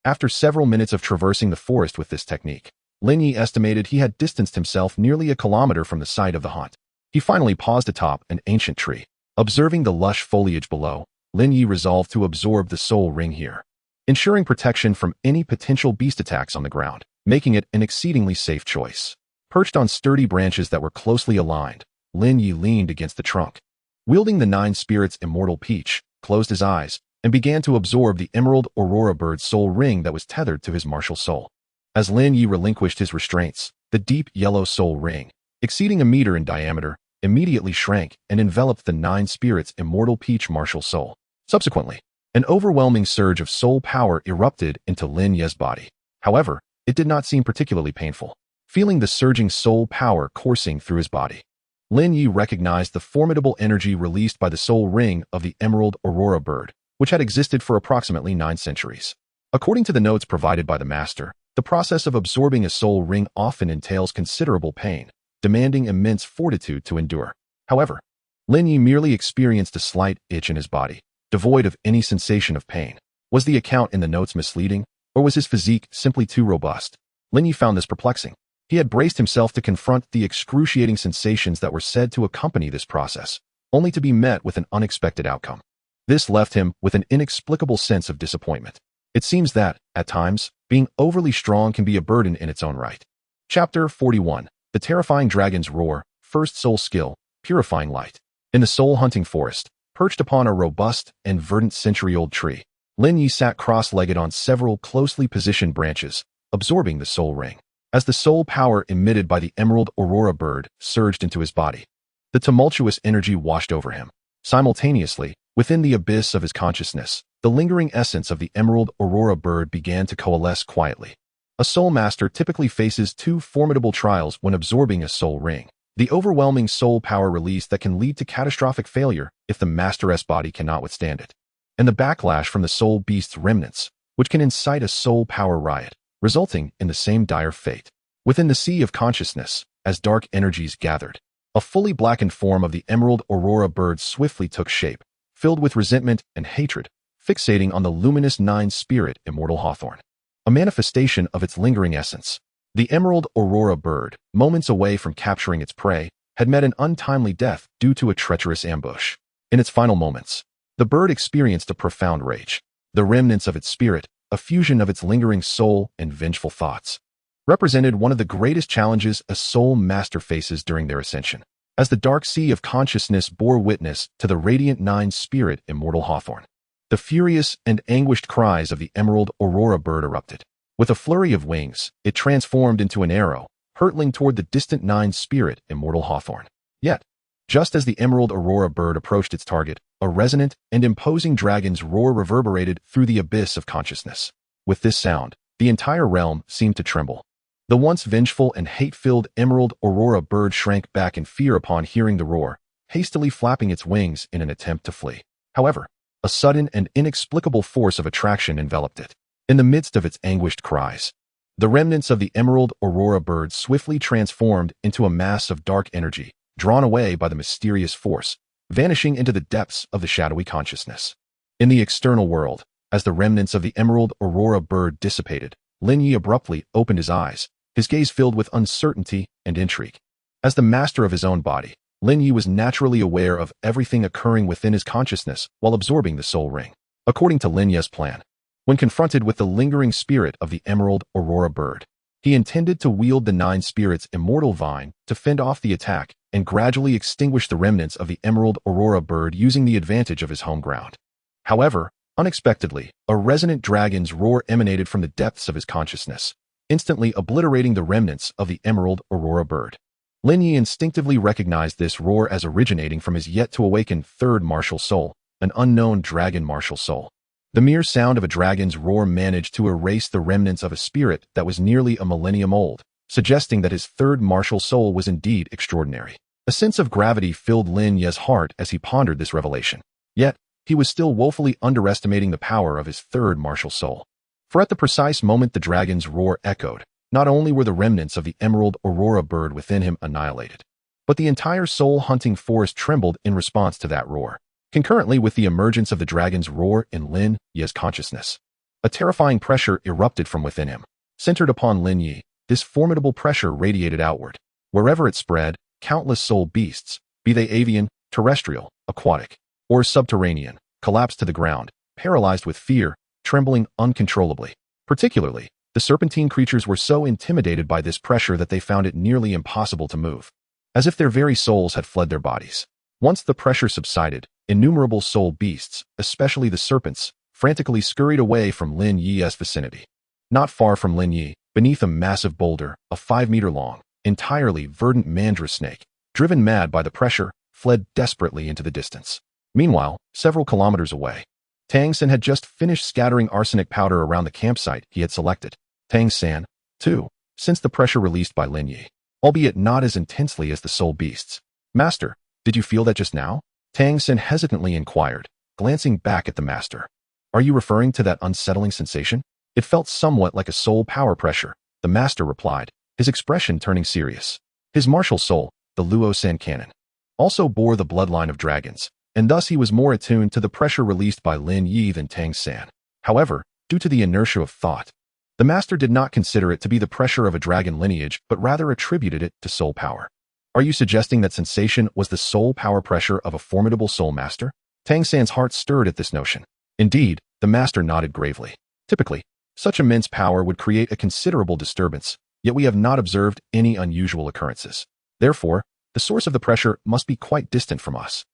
After several minutes of traversing the forest with this technique, Lin Ye estimated he had distanced himself nearly a kilometer from the site of the haunt. He finally paused atop an ancient tree. Observing the lush foliage below, Lin Ye resolved to absorb the soul ring here, ensuring protection from any potential beast attacks on the ground, making it an exceedingly safe choice. Perched on sturdy branches that were closely aligned, Lin Ye leaned against the trunk. Wielding the 9 spirits immortal peach, closed his eyes, and began to absorb the emerald aurora bird soul ring that was tethered to his martial soul. As Lin Ye relinquished his restraints, the deep yellow soul ring, exceeding a meter in diameter, immediately shrank and enveloped the 9 spirits immortal peach martial soul. Subsequently, an overwhelming surge of soul power erupted into Lin Ye's body. However, it did not seem particularly painful. Feeling the surging soul power coursing through his body, Lin Ye recognized the formidable energy released by the soul ring of the emerald aurora bird, which had existed for approximately 9 centuries. According to the notes provided by the master, the process of absorbing a soul ring often entails considerable pain, demanding immense fortitude to endure. However, Lin Ye merely experienced a slight itch in his body, devoid of any sensation of pain. Was the account in the notes misleading, or was his physique simply too robust? Lin Ye found this perplexing. He had braced himself to confront the excruciating sensations that were said to accompany this process, only to be met with an unexpected outcome. This left him with an inexplicable sense of disappointment. It seems that, at times, being overly strong can be a burden in its own right. Chapter 41. The Terrifying Dragon's Roar, First Soul Skill, Purifying Light. In the soul-hunting forest, perched upon a robust and verdant century-old tree, Lin Ye sat cross-legged on several closely positioned branches, absorbing the soul ring. As the soul power emitted by the emerald aurora bird surged into his body, the tumultuous energy washed over him. Simultaneously, within the abyss of his consciousness, the lingering essence of the emerald aurora bird began to coalesce quietly. A soul master typically faces 2 formidable trials when absorbing a soul ring: the overwhelming soul power release that can lead to catastrophic failure if the master's body cannot withstand it, and the backlash from the soul beast's remnants, which can incite a soul power riot, resulting in the same dire fate. Within the sea of consciousness, as dark energies gathered, a fully blackened form of the emerald aurora bird swiftly took shape, filled with resentment and hatred, fixating on the luminous 9 spirit immortal hawthorn, a manifestation of its lingering essence. The emerald aurora bird, moments away from capturing its prey, had met an untimely death due to a treacherous ambush. In its final moments, the bird experienced a profound rage. The remnants of its spirit, a fusion of its lingering soul and vengeful thoughts, represented one of the greatest challenges a soul master faces during their ascension. As the dark sea of consciousness bore witness to the radiant 9 spirit immortal hawthorn, the furious and anguished cries of the emerald aurora bird erupted. With a flurry of wings, it transformed into an arrow, hurtling toward the distant 9 spirit immortal hawthorn. Yet, just as the emerald aurora bird approached its target, a resonant and imposing dragon's roar reverberated through the abyss of consciousness. With this sound, the entire realm seemed to tremble. The once vengeful and hate-filled emerald aurora bird shrank back in fear upon hearing the roar, hastily flapping its wings in an attempt to flee. However, a sudden and inexplicable force of attraction enveloped it. In the midst of its anguished cries, the remnants of the emerald aurora bird swiftly transformed into a mass of dark energy, drawn away by the mysterious force, vanishing into the depths of the shadowy consciousness. In the external world, as the remnants of the emerald aurora bird dissipated, Lin Ye abruptly opened his eyes, his gaze filled with uncertainty and intrigue. As the master of his own body, Lin Ye was naturally aware of everything occurring within his consciousness while absorbing the soul ring. According to Lin Ye's plan, when confronted with the lingering spirit of the emerald aurora bird, he intended to wield the 9 spirits immortal vine to fend off the attack and gradually extinguish the remnants of the emerald aurora bird using the advantage of his home ground. However, Unexpectedly, a resonant dragon's roar emanated from the depths of his consciousness, instantly obliterating the remnants of the emerald aurora bird. Lin Ye instinctively recognized this roar as originating from his yet-to-awaken third martial soul, an unknown dragon martial soul. The mere sound of a dragon's roar managed to erase the remnants of a spirit that was nearly a millennium old, suggesting that his third martial soul was indeed extraordinary. A sense of gravity filled Lin Ye's heart as he pondered this revelation. Yet, he was still woefully underestimating the power of his third martial soul. For at the precise moment the dragon's roar echoed, not only were the remnants of the emerald aurora bird within him annihilated, but the entire soul-hunting forest trembled in response to that roar. Concurrently with the emergence of the dragon's roar in Lin Ye's consciousness, a terrifying pressure erupted from within him. Centered upon Lin Ye, this formidable pressure radiated outward. Wherever it spread, countless soul beasts, be they avian, terrestrial, aquatic, or subterranean, collapsed to the ground, paralyzed with fear, trembling uncontrollably. Particularly, the serpentine creatures were so intimidated by this pressure that they found it nearly impossible to move, as if their very souls had fled their bodies. Once the pressure subsided, innumerable soul beasts, especially the serpents, frantically scurried away from Lin Ye's vicinity. Not far from Lin Ye, beneath a massive boulder, a 5-meter-long, entirely verdant mandra snake, driven mad by the pressure, fled desperately into the distance. Meanwhile, several kilometers away, Tang San had just finished scattering arsenic powder around the campsite he had selected. Tang San, too, sensed the pressure released by Lin Ye, albeit not as intensely as the soul beasts. "Master, did you feel that just now?" Tang San hesitantly inquired, glancing back at the master. "Are you referring to that unsettling sensation?" "It felt somewhat like a soul power pressure," the master replied, his expression turning serious. His martial soul, the Luo San Cannon, also bore the bloodline of dragons, and thus he was more attuned to the pressure released by Lin Ye than Tang San. However, due to the inertia of thought, the master did not consider it to be the pressure of a dragon lineage, but rather attributed it to soul power. "Are you suggesting that sensation was the soul power pressure of a formidable soul master?" Tang San's heart stirred at this notion. Indeed, the master nodded gravely. "Typically, such immense power would create a considerable disturbance, yet we have not observed any unusual occurrences. Therefore, the source of the pressure must be quite distant from us.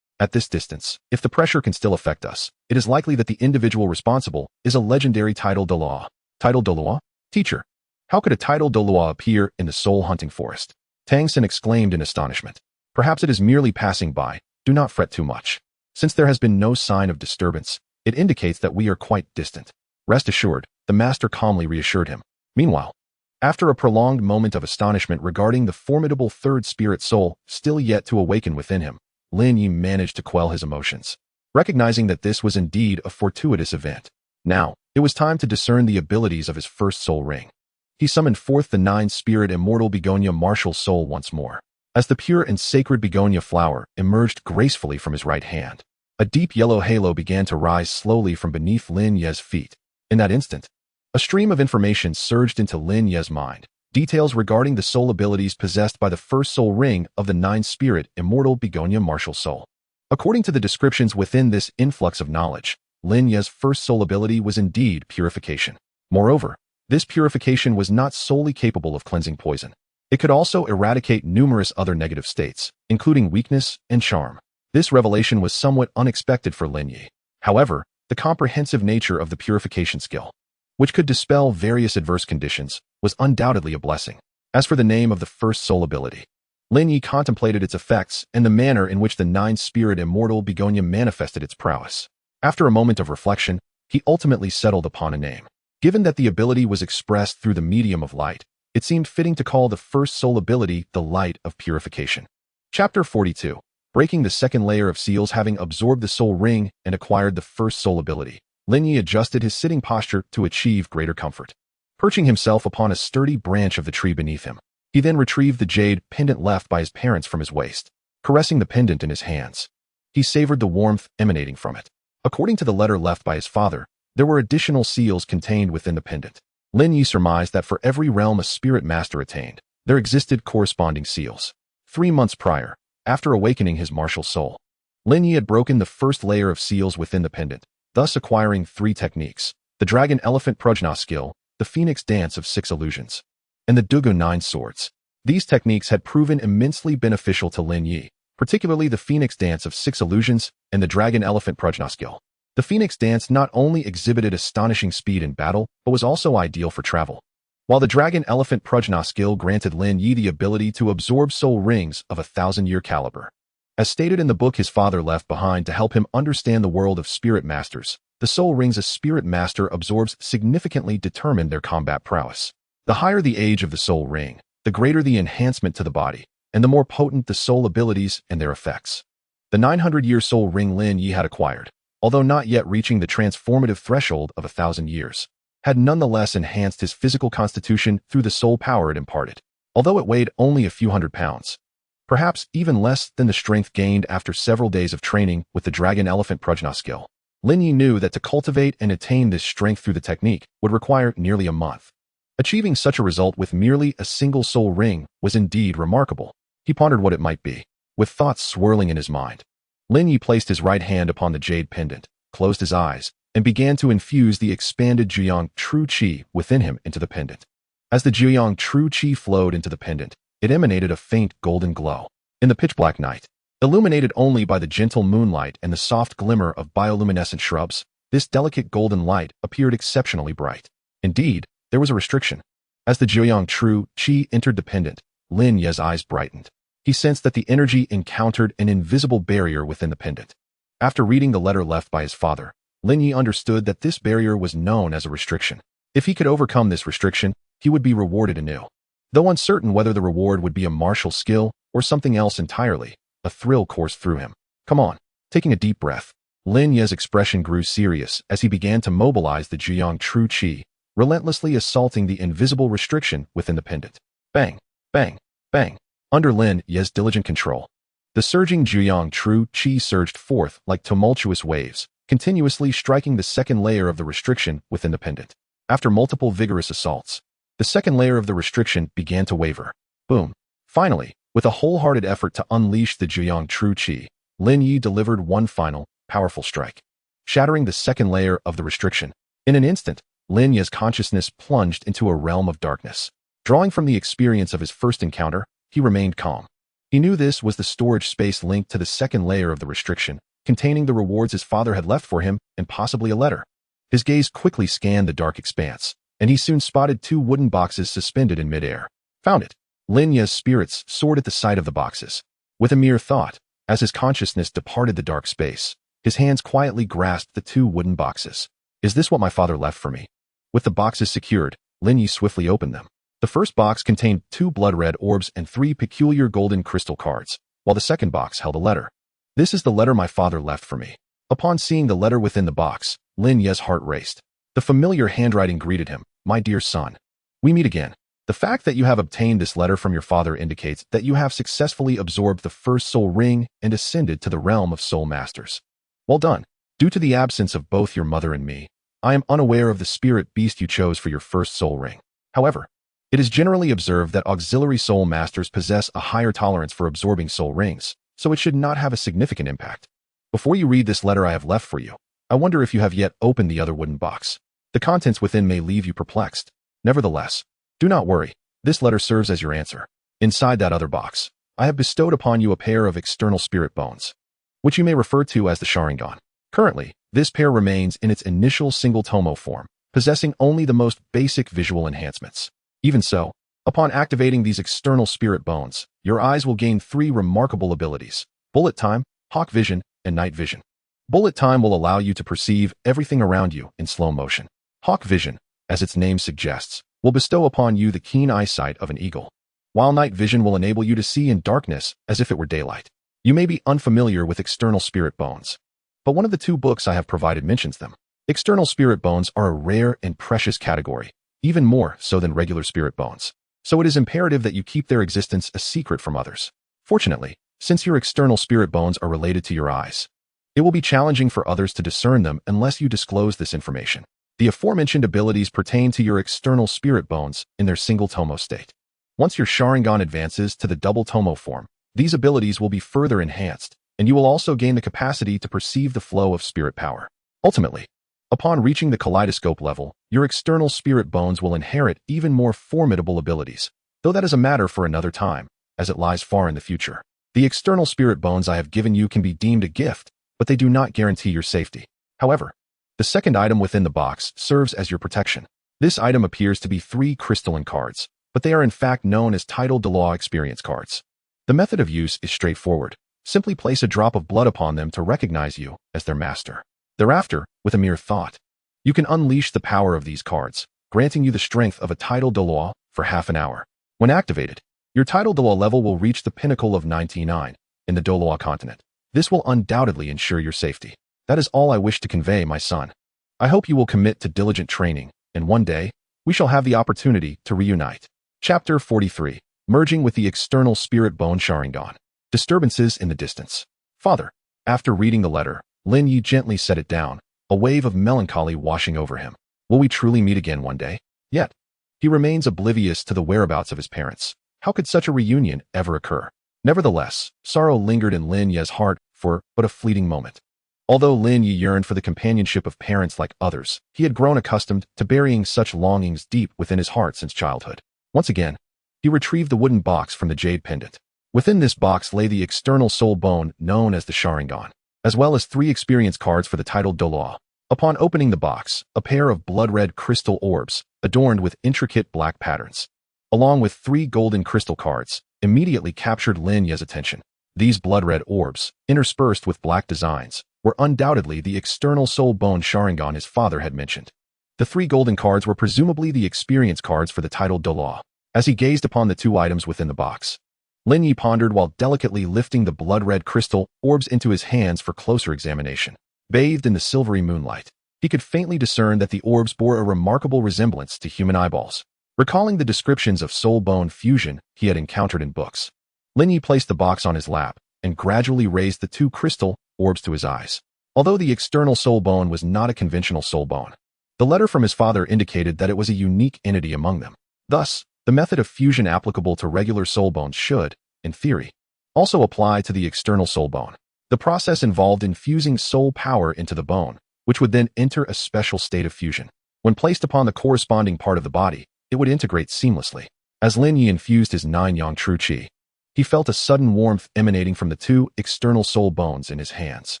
At this distance, if the pressure can still affect us, it is likely that the individual responsible is a legendary tidal Douluo." "Tidal Douluo? Teacher, how could a tidal Douluo appear in the soul-hunting forest?" Tang San exclaimed in astonishment. "Perhaps it is merely passing by. Do not fret too much. Since there has been no sign of disturbance, it indicates that we are quite distant." "Rest assured," the master calmly reassured him. Meanwhile, after a prolonged moment of astonishment regarding the formidable third spirit soul still yet to awaken within him, Lin Ye managed to quell his emotions, recognizing that this was indeed a fortuitous event. Now, it was time to discern the abilities of his first soul ring. He summoned forth the 9-spirit immortal begonia martial soul once more. As the pure and sacred begonia flower emerged gracefully from his right hand, a deep yellow halo began to rise slowly from beneath Lin Ye's feet. In that instant, a stream of information surged into Lin Ye's mind, details regarding the soul abilities possessed by the first soul ring of the 9-spirit immortal begonia martial soul. According to the descriptions within this influx of knowledge, Lin Ye's first soul ability was indeed purification. Moreover, this purification was not solely capable of cleansing poison. It could also eradicate numerous other negative states, including weakness and charm. This revelation was somewhat unexpected for Lin Ye. However, the comprehensive nature of the purification skill, which could dispel various adverse conditions, was undoubtedly a blessing. As for the name of the first soul ability, Lin Ye contemplated its effects and the manner in which the 9-spirit immortal begonia manifested its prowess. After a moment of reflection, he ultimately settled upon a name. Given that the ability was expressed through the medium of light, it seemed fitting to call the first soul ability the Light of Purification. Chapter 42. Breaking the second layer of seals. Having absorbed the soul ring and acquired the first soul ability, Lin Ye adjusted his sitting posture to achieve greater comfort. Perching himself upon a sturdy branch of the tree beneath him, he then retrieved the jade pendant left by his parents from his waist. Caressing the pendant in his hands, he savored the warmth emanating from it. According to the letter left by his father, there were additional seals contained within the pendant. Lin Ye surmised that for every realm a spirit master attained, there existed corresponding seals. 3 months prior, after awakening his martial soul, Lin Ye had broken the first layer of seals within the pendant, thus acquiring 3 techniques: the Dragon Elephant Prajna skill, the Phoenix Dance of 6 Illusions, and the Dugu 9 Swords. These techniques had proven immensely beneficial to Lin Ye, particularly the Phoenix Dance of 6 Illusions and the Dragon Elephant Prajna skill. The Phoenix dance not only exhibited astonishing speed in battle, but was also ideal for travel. While the Dragon Elephant Prajna skill granted Lin Ye the ability to absorb soul rings of 1,000-year caliber. As stated in the book his father left behind to help him understand the world of spirit masters, the soul rings a spirit master absorbs significantly determine their combat prowess. The higher the age of the soul ring, the greater the enhancement to the body, and the more potent the soul abilities and their effects. The 900-year soul ring Lin Ye had acquired, although not yet reaching the transformative threshold of 1,000 years, had nonetheless enhanced his physical constitution through the soul power it imparted, although it weighed only a few hundred pounds. Perhaps even less than the strength gained after several days of training with the Dragon Elephant Prajna skill. Lin Ye knew that to cultivate and attain this strength through the technique would require nearly a month. Achieving such a result with merely a single soul ring was indeed remarkable. He pondered what it might be, with thoughts swirling in his mind. Lin Ye placed his right hand upon the jade pendant, closed his eyes, and began to infuse the expanded Juyang True Qi within him into the pendant. As the Juyang True Qi flowed into the pendant, it emanated a faint golden glow. In the pitch-black night, illuminated only by the gentle moonlight and the soft glimmer of bioluminescent shrubs, this delicate golden light appeared exceptionally bright. Indeed, there was a restriction. As the Juyang True Qi entered the pendant, Lin Ye's eyes brightened. He sensed that the energy encountered an invisible barrier within the pendant. After reading the letter left by his father, Lin Ye understood that this barrier was known as a restriction. If he could overcome this restriction, he would be rewarded anew. Though uncertain whether the reward would be a martial skill or something else entirely, a thrill coursed through him. Come on. Taking a deep breath, Lin Ye's expression grew serious as he began to mobilize the Juyang True Qi, relentlessly assaulting the invisible restriction within the pendant. Bang, bang, bang. Under Lin Ye's diligent control, the surging Juyang True Qi surged forth like tumultuous waves, continuously striking the second layer of the restriction within the pendant. After multiple vigorous assaults, the second layer of the restriction began to waver. Boom. Finally, with a wholehearted effort to unleash the Juyang True Qi, Lin Ye delivered one final, powerful strike, shattering the second layer of the restriction. In an instant, Lin Ye's consciousness plunged into a realm of darkness. Drawing from the experience of his first encounter, he remained calm. He knew this was the storage space linked to the second layer of the restriction, containing the rewards his father had left for him and possibly a letter. His gaze quickly scanned the dark expanse, and he soon spotted two wooden boxes suspended in midair. Found it. Lin Ye's spirits soared at the sight of the boxes. With a mere thought, as his consciousness departed the dark space, his hands quietly grasped the two wooden boxes. Is this what my father left for me? With the boxes secured, Lin Ye swiftly opened them. The first box contained 2 blood-red orbs and 3 peculiar golden crystal cards, while the second box held a letter. This is the letter my father left for me. Upon seeing the letter within the box, Lin Ye's heart raced. The familiar handwriting greeted him. My dear son, we meet again. The fact that you have obtained this letter from your father indicates that you have successfully absorbed the first soul ring and ascended to the realm of soul masters. Well done. Due to the absence of both your mother and me, I am unaware of the spirit beast you chose for your first soul ring. However, it is generally observed that auxiliary soul masters possess a higher tolerance for absorbing soul rings, so it should not have a significant impact. Before you read this letter I have left for you, I wonder if you have yet opened the other wooden box. The contents within may leave you perplexed. Nevertheless, do not worry. This letter serves as your answer. Inside that other box, I have bestowed upon you a pair of external spirit bones, which you may refer to as the Sharingan. Currently, this pair remains in its initial single tomo form, possessing only the most basic visual enhancements. Even so, upon activating these external spirit bones, your eyes will gain 3 remarkable abilities: bullet time, hawk vision, and night vision. Bullet time will allow you to perceive everything around you in slow motion. Hawk vision, as its name suggests, will bestow upon you the keen eyesight of an eagle, while night vision will enable you to see in darkness as if it were daylight. You may be unfamiliar with external spirit bones, but one of the 2 books I have provided mentions them. External spirit bones are a rare and precious category, even more so than regular spirit bones, so it is imperative that you keep their existence a secret from others. Fortunately, since your external spirit bones are related to your eyes, it will be challenging for others to discern them unless you disclose this information. The aforementioned abilities pertain to your external spirit bones in their single tomo state. Once your Sharingan advances to the double tomo form, these abilities will be further enhanced, and you will also gain the capacity to perceive the flow of spirit power. Ultimately, upon reaching the kaleidoscope level, your external spirit bones will inherit even more formidable abilities, though that is a matter for another time, as it lies far in the future. The external spirit bones I have given you can be deemed a gift, but they do not guarantee your safety. However, the second item within the box serves as your protection. This item appears to be 3 crystalline cards, but they are in fact known as DouluoDalu experience cards. The method of use is straightforward. Simply place a drop of blood upon them to recognize you as their master. Thereafter, with a mere thought, you can unleash the power of these cards, granting you the strength of a DouluoDalu for half an hour. When activated, your DouluoDalu level will reach the pinnacle of 99 in the Douluo continent. This will undoubtedly ensure your safety. That is all I wish to convey, my son. I hope you will commit to diligent training, and one day, we shall have the opportunity to reunite. Chapter 43. Merging with the External Spirit Bone Sharingan. Disturbances in the distance. Father. After reading the letter, Lin Ye gently set it down, a wave of melancholy washing over him. Will we truly meet again one day? Yet, he remains oblivious to the whereabouts of his parents. How could such a reunion ever occur? Nevertheless, sorrow lingered in Lin Ye's heart for but a fleeting moment. Although Lin Ye yearned for the companionship of parents like others, he had grown accustomed to burying such longings deep within his heart since childhood. Once again, he retrieved the wooden box from the jade pendant. Within this box lay the external soul bone known as the Sharingan, as well as 3 experience cards for the DouluoDalu. Upon opening the box, a pair of blood-red crystal orbs, adorned with intricate black patterns, along with 3 golden crystal cards, immediately captured Lin Ye's attention. These blood-red orbs, interspersed with black designs, were undoubtedly the external soul bone Sharingan his father had mentioned. The 3 golden cards were presumably the experience cards for the DouluoDalu. As he gazed upon the 2 items within the box, Lin Ye pondered while delicately lifting the blood-red crystal orbs into his hands for closer examination. Bathed in the silvery moonlight, he could faintly discern that the orbs bore a remarkable resemblance to human eyeballs. Recalling the descriptions of soul bone fusion he had encountered in books, Lin Ye placed the box on his lap and gradually raised the 2 crystal orbs to his eyes. Although the external soul bone was not a conventional soul bone, the letter from his father indicated that it was a unique entity among them. Thus, the method of fusion applicable to regular soul bones should, in theory, also apply to the external soul bone. The process involved infusing soul power into the bone, which would then enter a special state of fusion. When placed upon the corresponding part of the body, it would integrate seamlessly. As Lin Ye infused his 9-yang true qi, he felt a sudden warmth emanating from the 2 external soul bones in his hands.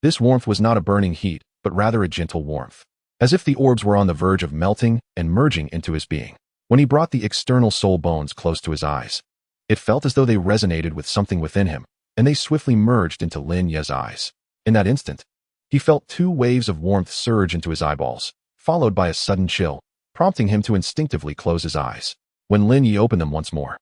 This warmth was not a burning heat, but rather a gentle warmth, as if the orbs were on the verge of melting and merging into his being. When he brought the external soul bones close to his eyes, it felt as though they resonated with something within him, and they swiftly merged into Lin Ye's eyes. In that instant, he felt 2 waves of warmth surge into his eyeballs, followed by a sudden chill, prompting him to instinctively close his eyes. When Lin Ye opened them once more,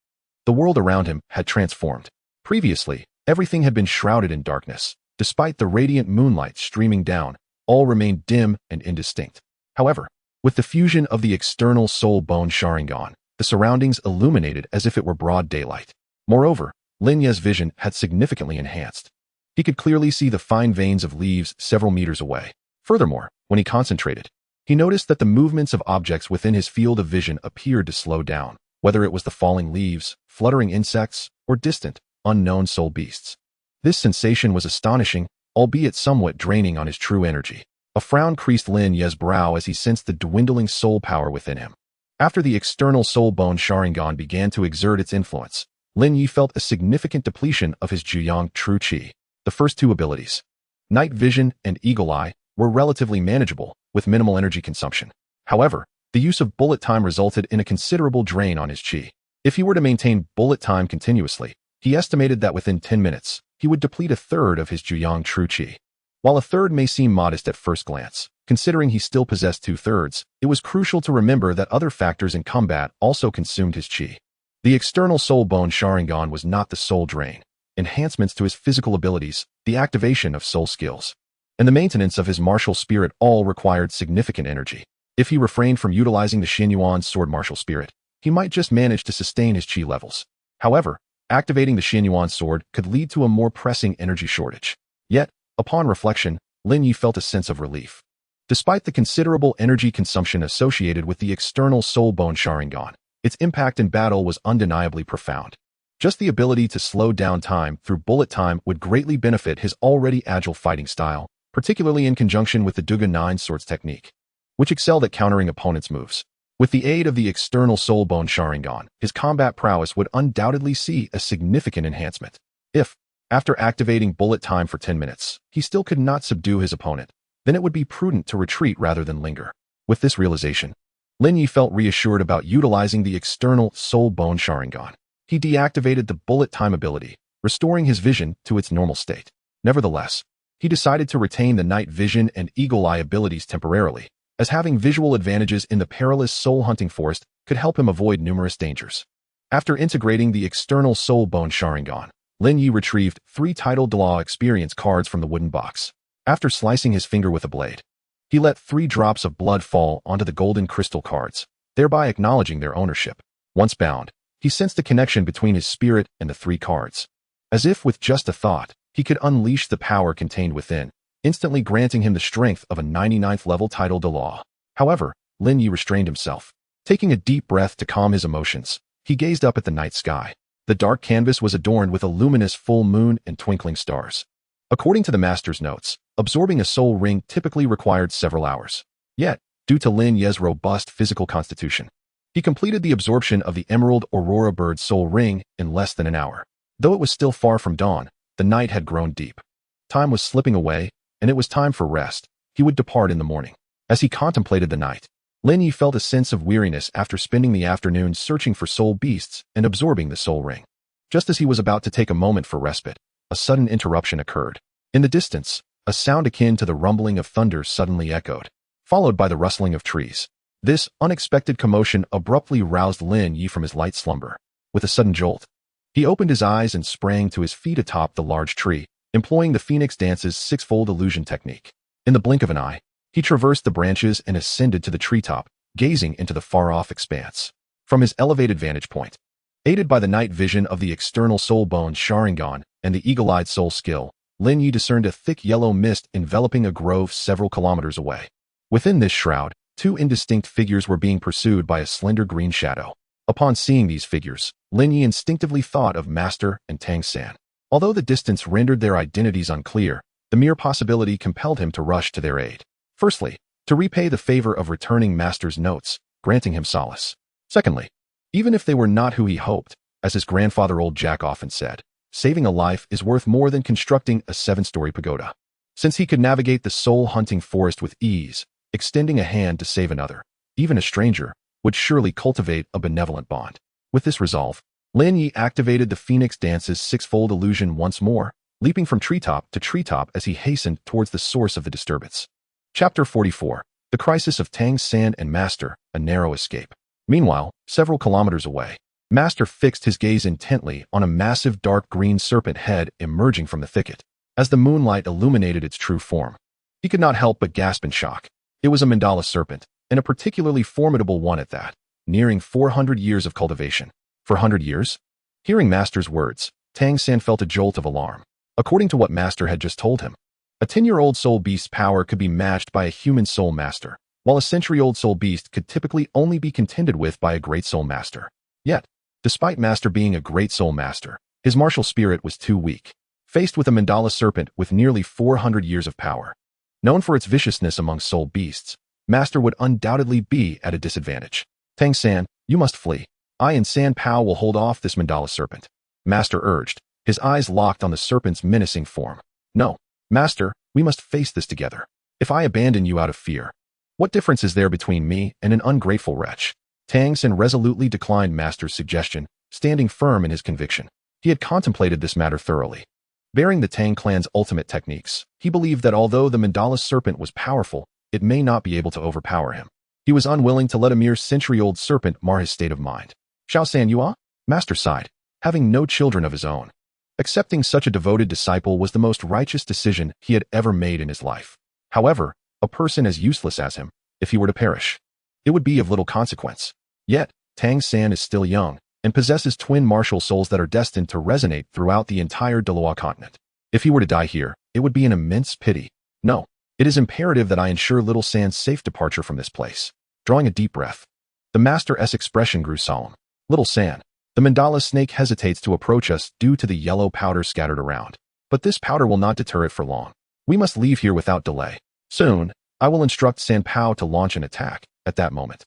the world around him had transformed. Previously, everything had been shrouded in darkness. Despite the radiant moonlight streaming down, all remained dim and indistinct. However, with the fusion of the external soul bone Sharingan, the surroundings illuminated as if it were broad daylight. Moreover, Lin Ye's vision had significantly enhanced. He could clearly see the fine veins of leaves several meters away. Furthermore, when he concentrated, he noticed that the movements of objects within his field of vision appeared to slow down, whether it was the falling leaves, fluttering insects, or distant, unknown soul beasts. This sensation was astonishing, albeit somewhat draining on his true energy. A frown creased Lin Ye's brow as he sensed the dwindling soul power within him. After the external soul bone Sharingan began to exert its influence, Lin Ye felt a significant depletion of his Juyang true qi. The first 2 abilities, night vision and eagle eye, were relatively manageable, with minimal energy consumption. However, the use of bullet time resulted in a considerable drain on his qi. If he were to maintain bullet time continuously, he estimated that within 10 minutes, he would deplete a third of his Juyang true qi. While a third may seem modest at first glance, considering he still possessed 2/3, it was crucial to remember that other factors in combat also consumed his qi. The external soul bone Sharingan was not the sole drain. Enhancements to his physical abilities, the activation of soul skills, and the maintenance of his martial spirit all required significant energy. If he refrained from utilizing the Xinyuan's sword martial spirit, he might just manage to sustain his qi levels. However, activating the Xinyuan sword could lead to a more pressing energy shortage. Yet, upon reflection, Lin Ye felt a sense of relief. Despite the considerable energy consumption associated with the external soul bone Sharingan, its impact in battle was undeniably profound. Just the ability to slow down time through bullet time would greatly benefit his already agile fighting style, particularly in conjunction with the Duga 9 swords technique, which excelled at countering opponents' moves. With the aid of the external soul bone Sharingan, his combat prowess would undoubtedly see a significant enhancement. If, after activating bullet time for 10 minutes, he still could not subdue his opponent, then it would be prudent to retreat rather than linger. With this realization, Lin Ye felt reassured about utilizing the external Soul Bone Sharingan. He deactivated the bullet time ability, restoring his vision to its normal state. Nevertheless, he decided to retain the night vision and eagle eye abilities temporarily, as having visual advantages in the perilous soul hunting forest could help him avoid numerous dangers. After integrating the external Soul Bone Sharingan, Lin Ye retrieved 3 titled DouluoDalu experience cards from the wooden box. After slicing his finger with a blade, he let 3 drops of blood fall onto the golden crystal cards, thereby acknowledging their ownership. Once bound, he sensed a connection between his spirit and the 3 cards. As if with just a thought, he could unleash the power contained within, instantly granting him the strength of a 99th level titled DouluoDalu. However, Lin Ye restrained himself. Taking a deep breath to calm his emotions, he gazed up at the night sky. The dark canvas was adorned with a luminous full moon and twinkling stars. According to the master's notes, absorbing a soul ring typically required several hours. Yet, due to Lin Ye's robust physical constitution, he completed the absorption of the Emerald Aurora Bird soul ring in less than an hour. Though it was still far from dawn, the night had grown deep. Time was slipping away, and it was time for rest. He would depart in the morning. As he contemplated the night, Lin Ye felt a sense of weariness after spending the afternoon searching for soul beasts and absorbing the soul ring. Just as he was about to take a moment for respite, a sudden interruption occurred. In the distance, a sound akin to the rumbling of thunder suddenly echoed, followed by the rustling of trees. This unexpected commotion abruptly roused Lin Ye from his light slumber. With a sudden jolt, he opened his eyes and sprang to his feet atop the large tree, employing the Phoenix Dance's 6-fold illusion technique. In the blink of an eye, he traversed the branches and ascended to the treetop, gazing into the far-off expanse. From his elevated vantage point, aided by the night vision of the external Soul Bone Sharingan and the eagle-eyed soul skill, Lin Ye discerned a thick yellow mist enveloping a grove several kilometers away. Within this shroud, 2 indistinct figures were being pursued by a slender green shadow. Upon seeing these figures, Lin Ye instinctively thought of Master and Tang San. Although the distance rendered their identities unclear, the mere possibility compelled him to rush to their aid. Firstly, to repay the favor of returning Master's notes, granting him solace. Secondly, even if they were not who he hoped, as his grandfather Old Jack often said, saving a life is worth more than constructing a 7-story pagoda. Since he could navigate the soul-hunting forest with ease, extending a hand to save another, even a stranger, would surely cultivate a benevolent bond. With this resolve, Lin Ye activated the Phoenix Dance's 6-fold illusion once more, leaping from treetop to treetop as he hastened towards the source of the disturbance. Chapter 44. The Crisis of Tang San and Master, a Narrow Escape. Meanwhile, several kilometers away, Master fixed his gaze intently on a massive dark green serpent head emerging from the thicket. As the moonlight illuminated its true form, he could not help but gasp in shock. It was a mandala serpent, and a particularly formidable one at that, nearing 400 years of cultivation. 400 years? Hearing Master's words, Tang San felt a jolt of alarm. According to what Master had just told him, a 10-year-old soul beast's power could be matched by a human soul master, while a century-old soul beast could typically only be contended with by a great soul master. Yet, despite Master being a great soul master, his martial spirit was too weak. Faced with a mandala serpent with nearly 400 years of power, known for its viciousness among soul beasts, Master would undoubtedly be at a disadvantage. Tang San, you must flee. I and San Pao will hold off this mandala serpent, Master urged, his eyes locked on the serpent's menacing form. No, Master, we must face this together. If I abandon you out of fear, what difference is there between me and an ungrateful wretch? Tang San resolutely declined Master's suggestion, standing firm in his conviction. He had contemplated this matter thoroughly. Bearing the Tang clan's ultimate techniques, he believed that although the mandala serpent was powerful, it may not be able to overpower him. He was unwilling to let a mere century-old serpent mar his state of mind. Xiao San Yua? Master sighed, having no children of his own. Accepting such a devoted disciple was the most righteous decision he had ever made in his life. However, a person as useless as him, if he were to perish, it would be of little consequence. Yet, Tang San is still young, and possesses twin martial souls that are destined to resonate throughout the entire Douluo continent. If he were to die here, it would be an immense pity. No, it is imperative that I ensure little San's safe departure from this place. Drawing a deep breath, the Master's expression grew solemn. Little San, the mandala snake hesitates to approach us due to the yellow powder scattered around. But this powder will not deter it for long. We must leave here without delay. Soon, I will instruct San Pao to launch an attack. At that moment,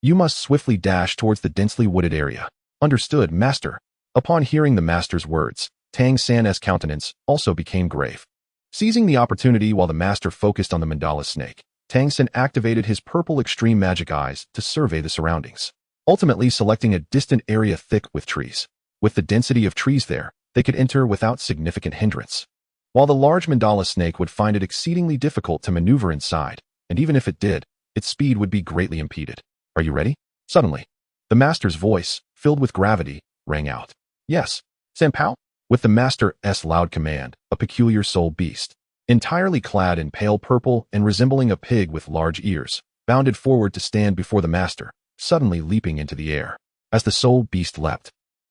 you must swiftly dash towards the densely wooded area. Understood, Master. Upon hearing the Master's words, Tang San's countenance also became grave. Seizing the opportunity while the master focused on the mandala snake, Tang San activated his purple extreme magic eyes to survey the surroundings, ultimately selecting a distant area thick with trees. With the density of trees there, they could enter without significant hindrance. While the large mandala snake would find it exceedingly difficult to maneuver inside, and even if it did, its speed would be greatly impeded. Are you ready? Suddenly, the master's voice, filled with gravity, rang out. Yes, Sanpao? With the master's loud command, a peculiar soul beast, entirely clad in pale purple and resembling a pig with large ears, bounded forward to stand before the master, suddenly leaping into the air. As the soul beast leapt,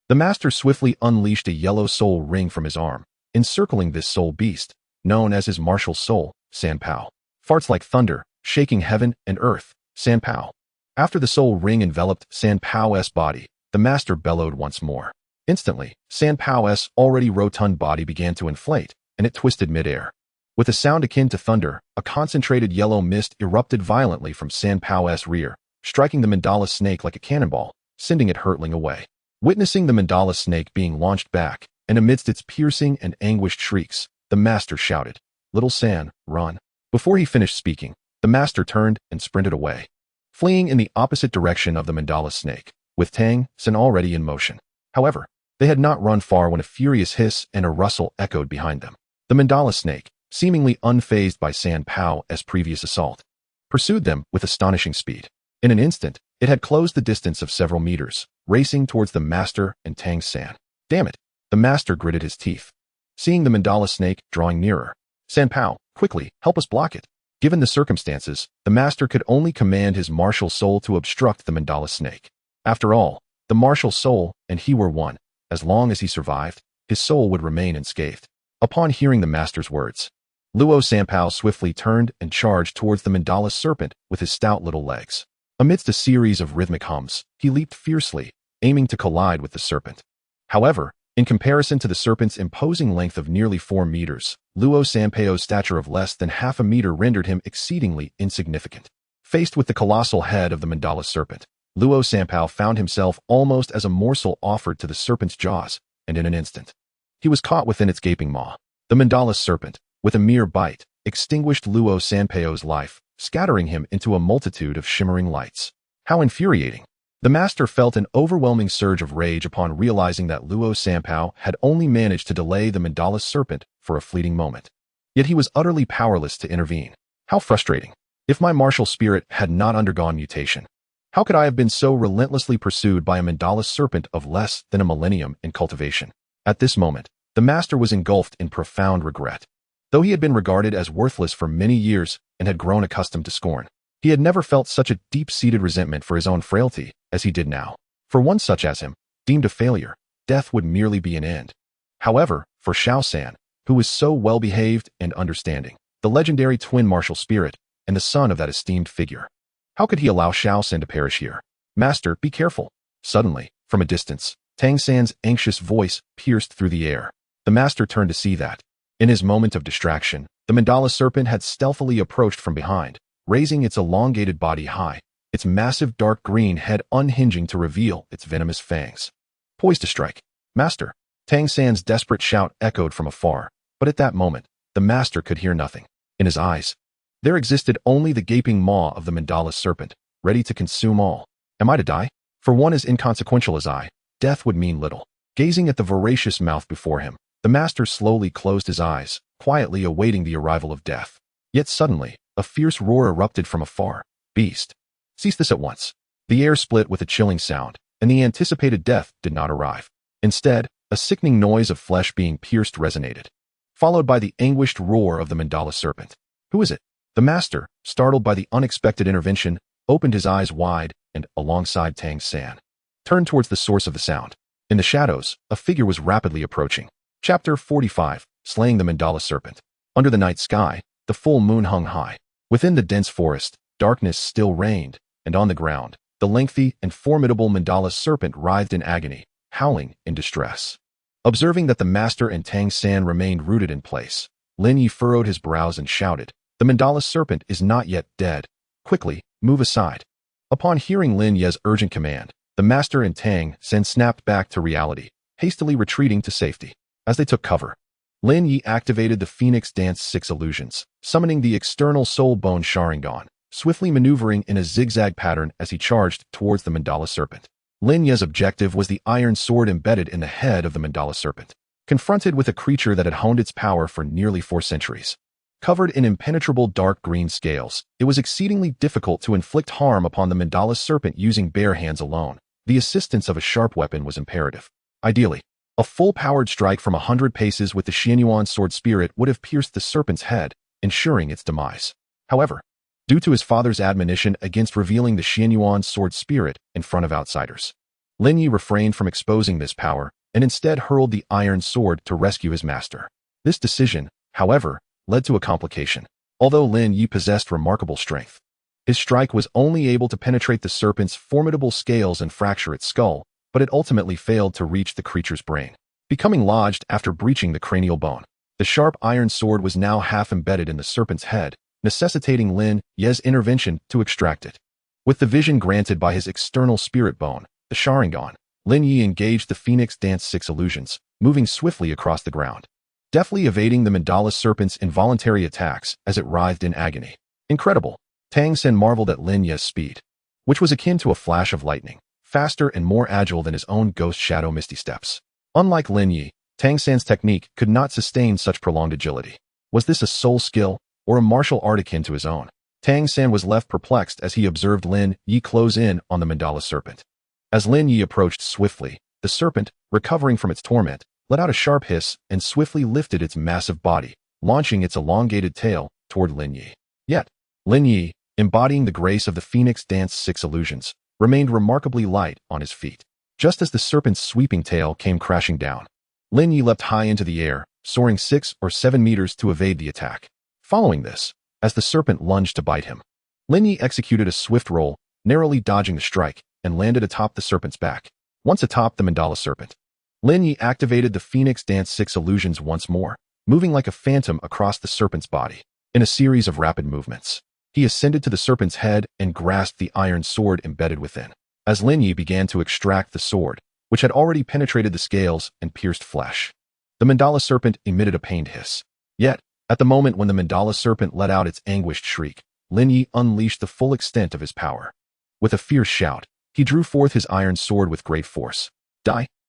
the master swiftly unleashed a yellow soul ring from his arm, encircling this soul beast, known as his martial soul, Sanpao. Farts like thunder, shaking heaven and earth, Sanpao. After the soul ring enveloped Sanpao's body, the master bellowed once more. Instantly, Sanpao's already rotund body began to inflate, and it twisted midair. With a sound akin to thunder, a concentrated yellow mist erupted violently from Sanpao's rear, striking the mandala snake like a cannonball, sending it hurtling away. Witnessing the mandala snake being launched back, and amidst its piercing and anguished shrieks, the master shouted, "Little San, run." Before he finished speaking, the master turned and sprinted away, fleeing in the opposite direction of the mandala snake, with Tang San already in motion. However, they had not run far when a furious hiss and a rustle echoed behind them. The mandala snake, seemingly unfazed by Sanpao's previous assault, pursued them with astonishing speed. In an instant, it had closed the distance of several meters, racing towards the master and Tang San. Damn it! The master gritted his teeth. Seeing the mandala snake drawing nearer, Sanpao, quickly, help us block it. Given the circumstances, the master could only command his martial soul to obstruct the mandala snake. After all, the martial soul and he were one. As long as he survived, his soul would remain unscathed. Upon hearing the master's words, Luo Sanpao swiftly turned and charged towards the mandala serpent with his stout little legs. Amidst a series of rhythmic hums, he leaped fiercely, aiming to collide with the serpent. However, in comparison to the serpent's imposing length of nearly 4 meters, Luo Sanpao's stature of less than half a meter rendered him exceedingly insignificant. Faced with the colossal head of the mandala serpent, Luo Sanpao found himself almost as a morsel offered to the serpent's jaws, and in an instant, he was caught within its gaping maw. The mandala serpent, with a mere bite, extinguished Luo Sanpao's life, scattering him into a multitude of shimmering lights. How infuriating! The master felt an overwhelming surge of rage upon realizing that Luo Sanpao had only managed to delay the mandala serpent for a fleeting moment. Yet he was utterly powerless to intervene. How frustrating! If my martial spirit had not undergone mutation, how could I have been so relentlessly pursued by a mandala serpent of less than a millennium in cultivation? At this moment, the master was engulfed in profound regret. Though he had been regarded as worthless for many years and had grown accustomed to scorn, he had never felt such a deep-seated resentment for his own frailty as he did now. For one such as him, deemed a failure, death would merely be an end. However, for Xiao San, who was so well-behaved and understanding, the legendary twin martial spirit, and the son of that esteemed figure, how could he allow Xiao San to perish here? Master, be careful. Suddenly, from a distance, Tang San's anxious voice pierced through the air. The master turned to see that, in his moment of distraction, the mandala serpent had stealthily approached from behind, raising its elongated body high, its massive dark green head unhinging to reveal its venomous fangs. Poised to strike. Master! Tang San's desperate shout echoed from afar, but at that moment, the master could hear nothing. In his eyes, there existed only the gaping maw of the mandala serpent, ready to consume all. Am I to die? For one as inconsequential as I, death would mean little. Gazing at the voracious mouth before him, the master slowly closed his eyes, quietly awaiting the arrival of death. Yet suddenly, a fierce roar erupted from afar. Beast! Cease this at once. The air split with a chilling sound, and the anticipated death did not arrive. Instead, a sickening noise of flesh being pierced resonated, followed by the anguished roar of the mandala serpent. Who is it? The master, startled by the unexpected intervention, opened his eyes wide and, alongside Tang San, turned towards the source of the sound. In the shadows, a figure was rapidly approaching. Chapter 45, Slaying the Mandala Serpent. Under the night sky, the full moon hung high. Within the dense forest, darkness still reigned, and on the ground, the lengthy and formidable mandala serpent writhed in agony, howling in distress. Observing that the master and Tang San remained rooted in place, Lin Ye furrowed his brows and shouted, "The mandala serpent is not yet dead. Quickly, move aside." Upon hearing Lin Ye's urgent command, the master and Tang San snapped back to reality, hastily retreating to safety. As they took cover, Lin Ye activated the Phoenix Dance 6 illusions, summoning the external soul bone Sharingan, swiftly maneuvering in a zigzag pattern as he charged towards the mandala serpent. Lin Ye's objective was the iron sword embedded in the head of the mandala serpent. Confronted with a creature that had honed its power for nearly 4 centuries. Covered in impenetrable dark green scales, it was exceedingly difficult to inflict harm upon the mandala serpent using bare hands alone. The assistance of a sharp weapon was imperative. Ideally, a full-powered strike from 100 paces with the Xianyuan sword spirit would have pierced the serpent's head, ensuring its demise. However, due to his father's admonition against revealing the Xianyuan sword spirit in front of outsiders, Lin Ye refrained from exposing this power and instead hurled the iron sword to rescue his master. This decision, however, led to a complication. Although Lin Ye possessed remarkable strength, his strike was only able to penetrate the serpent's formidable scales and fracture its skull, but it ultimately failed to reach the creature's brain, becoming lodged after breaching the cranial bone. The sharp iron sword was now half embedded in the serpent's head, necessitating Lin Ye's intervention to extract it. With the vision granted by his external spirit bone, the Sharingan, Lin Ye engaged the Phoenix Dance 6 illusions, moving swiftly across the ground, deftly evading the mandala serpent's involuntary attacks as it writhed in agony. Incredible! Tang Sen marveled at Lin Ye's speed, which was akin to a flash of lightning, faster and more agile than his own ghost shadow misty steps. Unlike Lin Ye, Tang Sen's technique could not sustain such prolonged agility. Was this a soul skill, or a martial art akin to his own? Tang Sen was left perplexed as he observed Lin Ye close in on the mandala serpent. As Lin Ye approached swiftly, the serpent, recovering from its torment, let out a sharp hiss and swiftly lifted its massive body, launching its elongated tail toward Lin Ye. Yet, Lin Ye, embodying the grace of the Phoenix Dance 6 illusions, remained remarkably light on his feet. Just as the serpent's sweeping tail came crashing down, Lin Ye leapt high into the air, soaring 6 or 7 meters to evade the attack. Following this, as the serpent lunged to bite him, Lin Ye executed a swift roll, narrowly dodging the strike, and landed atop the serpent's back. Once atop the mandala serpent, Lin Ye activated the Phoenix Dance 6 illusions once more, moving like a phantom across the serpent's body. In a series of rapid movements, he ascended to the serpent's head and grasped the iron sword embedded within. As Lin Ye began to extract the sword, which had already penetrated the scales and pierced flesh, the mandala serpent emitted a pained hiss. Yet, at the moment when the mandala serpent let out its anguished shriek, Lin Ye unleashed the full extent of his power. With a fierce shout, he drew forth his iron sword with great force.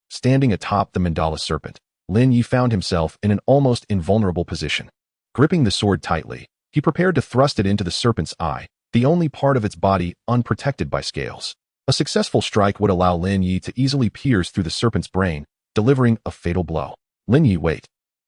Standing atop the mandala serpent, Lin Ye found himself in an almost invulnerable position. Gripping the sword tightly, he prepared to thrust it into the serpent's eye, the only part of its body unprotected by scales. A successful strike would allow Lin Ye to easily pierce through the serpent's brain, delivering a fatal blow. Lin Ye, wait.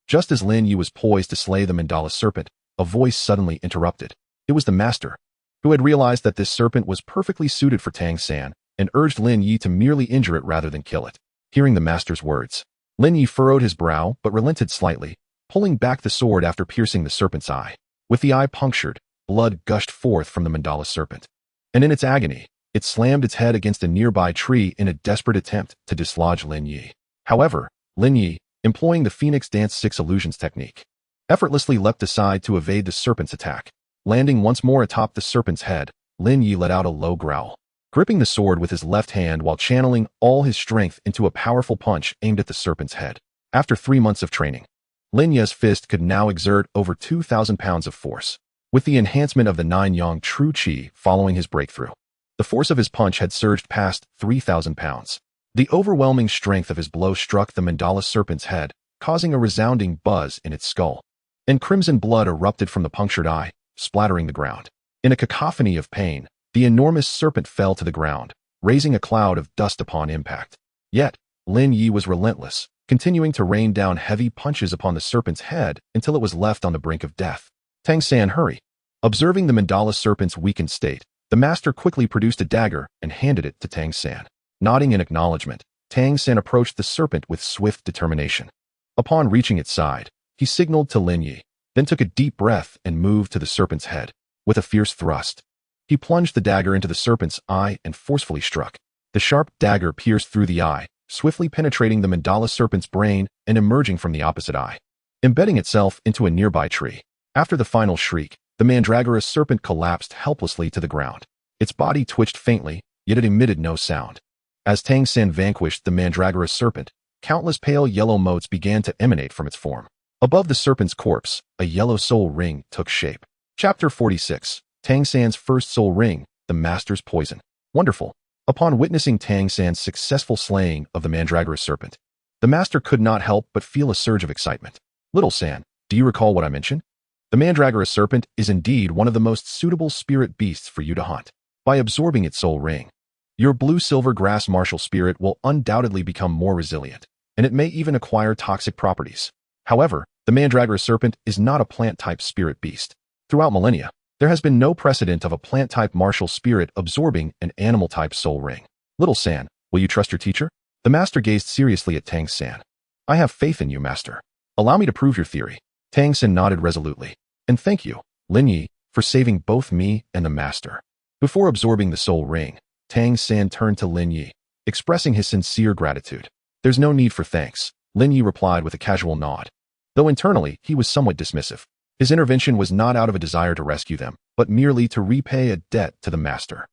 Just as Lin Ye was poised to slay the mandala serpent, a voice suddenly interrupted. It was the master, who had realized that this serpent was perfectly suited for Tang San, and urged Lin Ye to merely injure it rather than kill it. Hearing the master's words, Lin Ye furrowed his brow but relented slightly, pulling back the sword after piercing the serpent's eye. With the eye punctured, blood gushed forth from the mandala serpent. And in its agony, it slammed its head against a nearby tree in a desperate attempt to dislodge Lin Ye. However, Lin Ye, employing the Phoenix Dance 6 illusions technique, effortlessly leapt aside to evade the serpent's attack. Landing once more atop the serpent's head, Lin Ye let out a low growl. Gripping the sword with his left hand while channeling all his strength into a powerful punch aimed at the serpent's head. After 3 months of training, Lin Ye's fist could now exert over 2,000 pounds of force. With the enhancement of the 9-yang true qi following his breakthrough, the force of his punch had surged past 3,000 pounds. The overwhelming strength of his blow struck the mandala serpent's head, causing a resounding buzz in its skull. And crimson blood erupted from the punctured eye, splattering the ground. In a cacophony of pain, the enormous serpent fell to the ground, raising a cloud of dust upon impact. Yet, Lin Ye was relentless, continuing to rain down heavy punches upon the serpent's head until it was left on the brink of death. Tang San, hurry! Observing the mandala serpent's weakened state, the master quickly produced a dagger and handed it to Tang San. Nodding in acknowledgement, Tang San approached the serpent with swift determination. Upon reaching its side, he signaled to Lin Ye, then took a deep breath and moved to the serpent's head. With a fierce thrust, he plunged the dagger into the serpent's eye and forcefully struck. The sharp dagger pierced through the eye, swiftly penetrating the mandala serpent's brain and emerging from the opposite eye, embedding itself into a nearby tree. After the final shriek, the mandragora serpent collapsed helplessly to the ground. Its body twitched faintly, yet it emitted no sound. As Tang San vanquished the mandragora serpent, countless pale yellow motes began to emanate from its form. Above the serpent's corpse, a yellow soul ring took shape. Chapter 46. Tang San's first soul ring, the Master's Poison. Wonderful. Upon witnessing Tang San's successful slaying of the mandragora serpent, the Master could not help but feel a surge of excitement. Little San, do you recall what I mentioned? The mandragora serpent is indeed one of the most suitable spirit beasts for you to hunt. By absorbing its soul ring, your blue-silver grass martial spirit will undoubtedly become more resilient, and it may even acquire toxic properties. However, the mandragora serpent is not a plant-type spirit beast. Throughout millennia, there has been no precedent of a plant-type martial spirit absorbing an animal-type soul ring. Little San, will you trust your teacher? The Master gazed seriously at Tang San. I have faith in you, Master. Allow me to prove your theory. Tang San nodded resolutely. And thank you, Lin Ye, for saving both me and the Master. Before absorbing the soul ring, Tang San turned to Lin Ye, expressing his sincere gratitude. There's no need for thanks, Lin Ye replied with a casual nod. Though internally, he was somewhat dismissive. His intervention was not out of a desire to rescue them, but merely to repay a debt to the Master.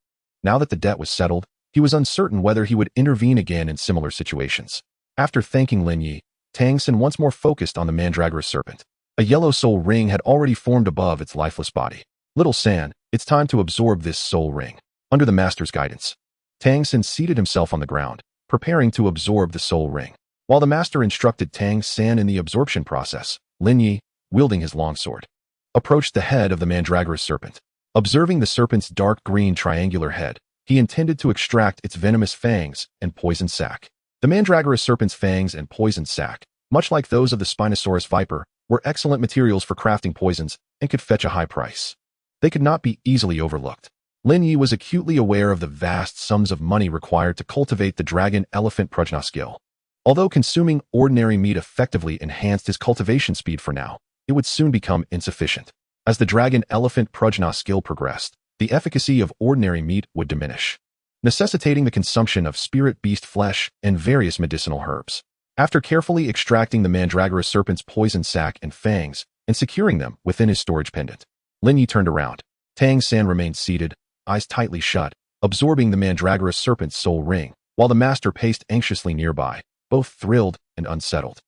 Now that the debt was settled, he was uncertain whether he would intervene again in similar situations. After thanking Lin Ye, Tang San once more focused on the mandragora serpent. A yellow soul ring had already formed above its lifeless body. Little San, it's time to absorb this soul ring. Under the Master's guidance, Tang San seated himself on the ground, preparing to absorb the soul ring. While the Master instructed Tang San in the absorption process, Lin Ye, wielding his longsword, approached the head of the mandragora serpent. Observing the serpent's dark green triangular head, he intended to extract its venomous fangs and poison sac. The mandragora serpent's fangs and poison sac, much like those of the Spinosaurus viper, were excellent materials for crafting poisons and could fetch a high price. They could not be easily overlooked. Lin Ye was acutely aware of the vast sums of money required to cultivate the dragon-elephant prajna skill. Although consuming ordinary meat effectively enhanced his cultivation speed for now, it would soon become insufficient. As the dragon-elephant prajna skill progressed, the efficacy of ordinary meat would diminish, necessitating the consumption of spirit beast flesh and various medicinal herbs. After carefully extracting the mandragora serpent's poison sac and fangs and securing them within his storage pendant, Lin Ye turned around. Tang San remained seated, eyes tightly shut, absorbing the mandragora serpent's soul ring, while the Master paced anxiously nearby, both thrilled and unsettled.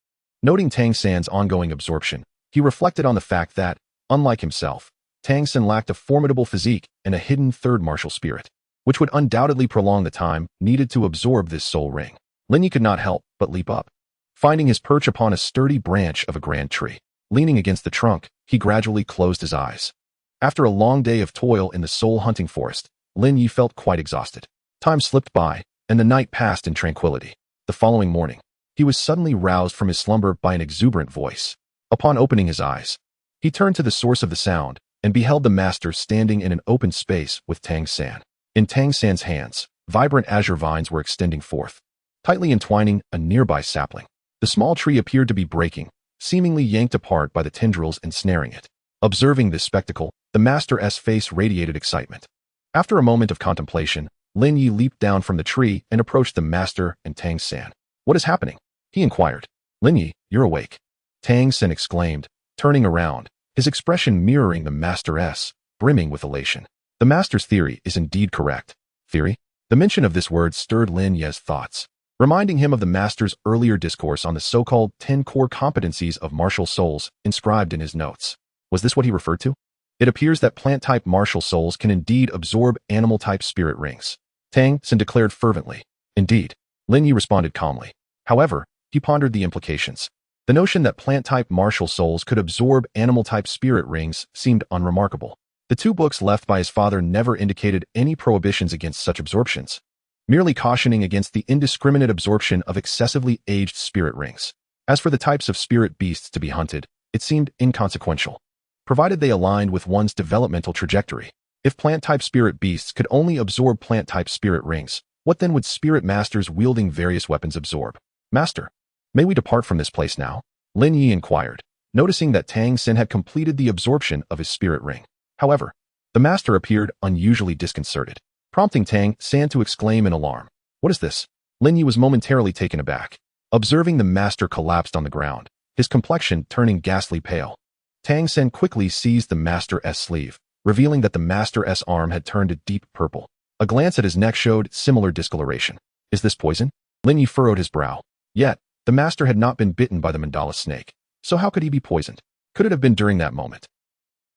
Noting Tang San's ongoing absorption, he reflected on the fact that, unlike himself, Tang San lacked a formidable physique and a hidden third martial spirit, which would undoubtedly prolong the time needed to absorb this soul ring. Lin Ye could not help but leap up. Finding his perch upon a sturdy branch of a grand tree, leaning against the trunk, he gradually closed his eyes. After a long day of toil in the soul-hunting forest, Lin Ye felt quite exhausted. Time slipped by, and the night passed in tranquility. The following morning, he was suddenly roused from his slumber by an exuberant voice. Upon opening his eyes, he turned to the source of the sound and beheld the Master standing in an open space with Tang San. In Tang San's hands, vibrant azure vines were extending forth, tightly entwining a nearby sapling. The small tree appeared to be breaking, seemingly yanked apart by the tendrils ensnaring it. Observing this spectacle, the Master's face radiated excitement. After a moment of contemplation, Lin Ye leaped down from the tree and approached the Master and Tang San. What is happening? He inquired. Lin Ye, you're awake. Tang San exclaimed, turning around, his expression mirroring the Master's, brimming with elation. The Master's theory is indeed correct. Theory? The mention of this word stirred Lin Ye's thoughts, reminding him of the Master's earlier discourse on the so-called 10 core competencies of martial souls inscribed in his notes. Was this what he referred to? It appears that plant-type martial souls can indeed absorb animal-type spirit rings. Tang San declared fervently. Indeed. Lin Ye responded calmly. However, he pondered the implications. The notion that plant-type martial souls could absorb animal-type spirit rings seemed unremarkable. The two books left by his father never indicated any prohibitions against such absorptions, merely cautioning against the indiscriminate absorption of excessively aged spirit rings. As for the types of spirit beasts to be hunted, it seemed inconsequential, provided they aligned with one's developmental trajectory. If plant-type spirit beasts could only absorb plant-type spirit rings, what then would spirit masters wielding various weapons absorb? Master, may we depart from this place now? Lin Ye inquired, noticing that Tang San had completed the absorption of his spirit ring. However, the Master appeared unusually disconcerted, prompting Tang San to exclaim in alarm. What is this? Lin Ye was momentarily taken aback. Observing the Master collapsed on the ground, his complexion turning ghastly pale. Tang San quickly seized the Master's sleeve, revealing that the Master's arm had turned a deep purple. A glance at his neck showed similar discoloration. Is this poison? Lin Ye furrowed his brow. Yet, the Master had not been bitten by the mandala snake. So how could he be poisoned? Could it have been during that moment?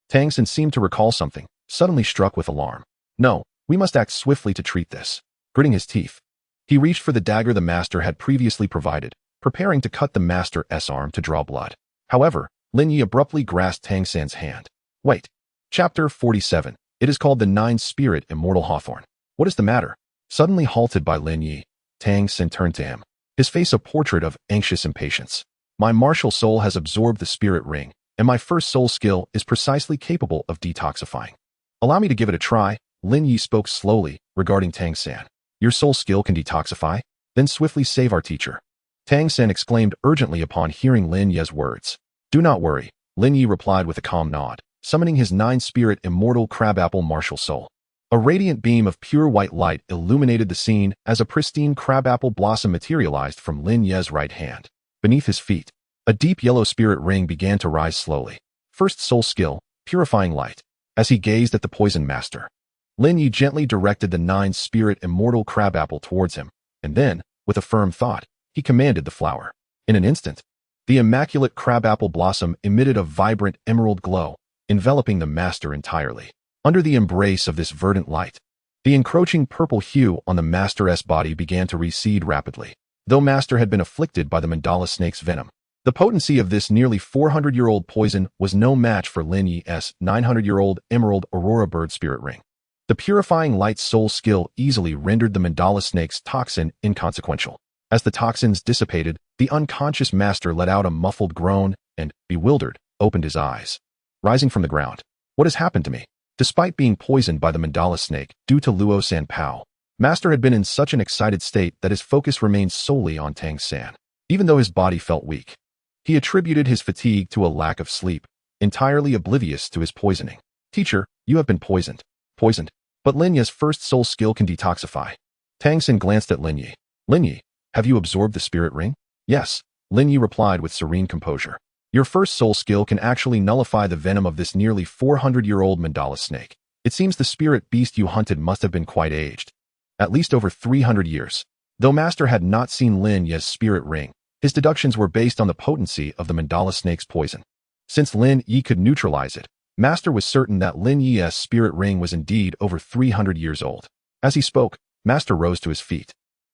Tang Xin seemed to recall something, suddenly struck with alarm. No, we must act swiftly to treat this. Gritting his teeth, he reached for the dagger the master had previously provided, preparing to cut the master's arm to draw blood. However, Lin Ye abruptly grasped Tang Xin's hand. Wait. Chapter 47. It is called the Nine-Spirit Immortal Hawthorn. What is the matter? Suddenly halted by Lin Ye, Tang Xin turned to him, his face a portrait of anxious impatience. My martial soul has absorbed the spirit ring, and my first soul skill is precisely capable of detoxifying. Allow me to give it a try. Lin Ye spoke slowly, regarding Tang Xin. Your soul skill can detoxify? Then swiftly save our teacher. Tang Xin exclaimed urgently upon hearing Lin Ye's words. Do not worry, Lin Ye replied with a calm nod, summoning his nine-spirit immortal crabapple martial soul. A radiant beam of pure white light illuminated the scene as a pristine crabapple blossom materialized from Lin Ye's right hand. Beneath his feet, a deep yellow spirit ring began to rise slowly. First soul skill, purifying light. As he gazed at the poison master, Lin Ye gently directed the nine-spirit immortal crabapple towards him, and then, with a firm thought, he commanded the flower. In an instant, the immaculate crabapple blossom emitted a vibrant emerald glow, enveloping the master entirely. Under the embrace of this verdant light, the encroaching purple hue on the master's body began to recede rapidly. Though master had been afflicted by the mandala snake's venom, the potency of this nearly 400-year-old poison was no match for Lin Ye's 900-year-old emerald aurora bird spirit ring. The purifying light soul skill easily rendered the mandala snake's toxin inconsequential. As the toxins dissipated, the unconscious master let out a muffled groan and, bewildered, opened his eyes. Rising from the ground. What has happened to me? Despite being poisoned by the mandala snake due to Luo Sanpao, master had been in such an excited state that his focus remained solely on Tang Xin. Even though his body felt weak, he attributed his fatigue to a lack of sleep, entirely oblivious to his poisoning. Teacher, you have been poisoned. Poisoned? But Lin Ye's first soul skill can detoxify. Tang Xin glanced at Lin Ye. Lin Ye, have you absorbed the spirit ring? Yes, Lin Ye replied with serene composure. Your first soul skill can actually nullify the venom of this nearly 400-year-old mandala snake. It seems the spirit beast you hunted must have been quite aged. At least over 300 years. Though master had not seen Lin Ye's spirit ring, his deductions were based on the potency of the mandala snake's poison. Since Lin Ye could neutralize it, master was certain that Lin Ye's spirit ring was indeed over 300 years old. As he spoke, master rose to his feet,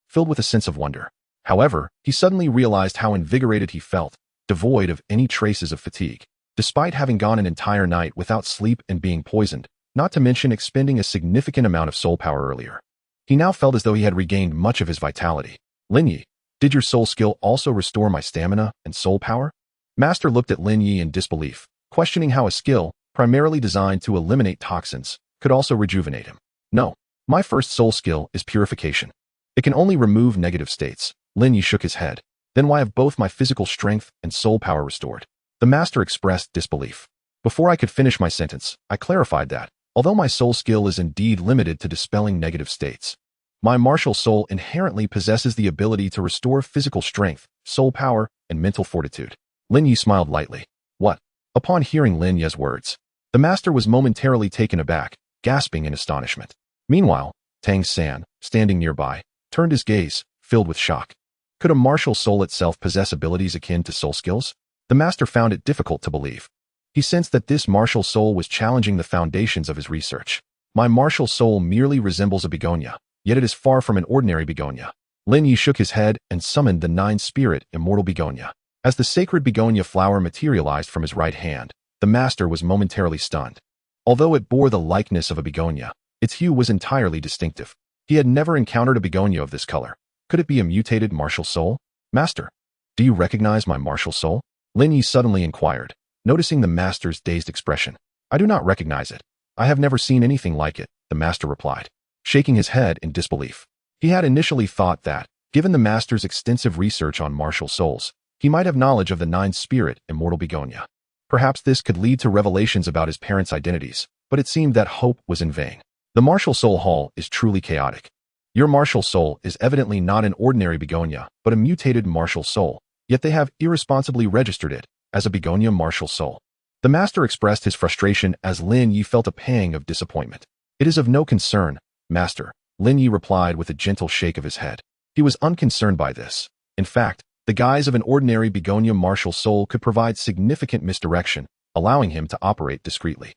filled with a sense of wonder. However, he suddenly realized how invigorated he felt, devoid of any traces of fatigue. Despite having gone an entire night without sleep and being poisoned, not to mention expending a significant amount of soul power earlier, he now felt as though he had regained much of his vitality. Lin Ye, did your soul skill also restore my stamina and soul power? Master looked at Lin Ye in disbelief, questioning how a skill, primarily designed to eliminate toxins, could also rejuvenate him. No, my first soul skill is purification. It can only remove negative states. Lin Ye shook his head. Then why have both my physical strength and soul power restored? The master expressed disbelief. Before I could finish my sentence, I clarified that, although my soul skill is indeed limited to dispelling negative states, my martial soul inherently possesses the ability to restore physical strength, soul power, and mental fortitude. Lin Ye smiled lightly. What? Upon hearing Lin Ye's words, the master was momentarily taken aback, gasping in astonishment. Meanwhile, Tang Xin, standing nearby, turned his gaze, filled with shock. Could a martial soul itself possess abilities akin to soul skills? The master found it difficult to believe. He sensed that this martial soul was challenging the foundations of his research. My martial soul merely resembles a begonia, yet it is far from an ordinary begonia. Lin Ye shook his head and summoned the nine-spirit immortal begonia. As the sacred begonia flower materialized from his right hand, the master was momentarily stunned. Although it bore the likeness of a begonia, its hue was entirely distinctive. He had never encountered a begonia of this color. Could it be a mutated martial soul? Master, do you recognize my martial soul? Lin Ye suddenly inquired, noticing the master's dazed expression. I do not recognize it. I have never seen anything like it, the master replied, shaking his head in disbelief. He had initially thought that, given the master's extensive research on martial souls, he might have knowledge of the nine-spirit immortal begonia. Perhaps this could lead to revelations about his parents' identities, but it seemed that hope was in vain. The martial soul hall is truly chaotic. Your martial soul is evidently not an ordinary begonia, but a mutated martial soul, yet they have irresponsibly registered it as a begonia martial soul. The master expressed his frustration as Lin Ye felt a pang of disappointment. It is of no concern, master, Lin Ye replied with a gentle shake of his head. He was unconcerned by this. In fact, The guise of an ordinary begonia martial soul could provide significant misdirection, allowing him to operate discreetly.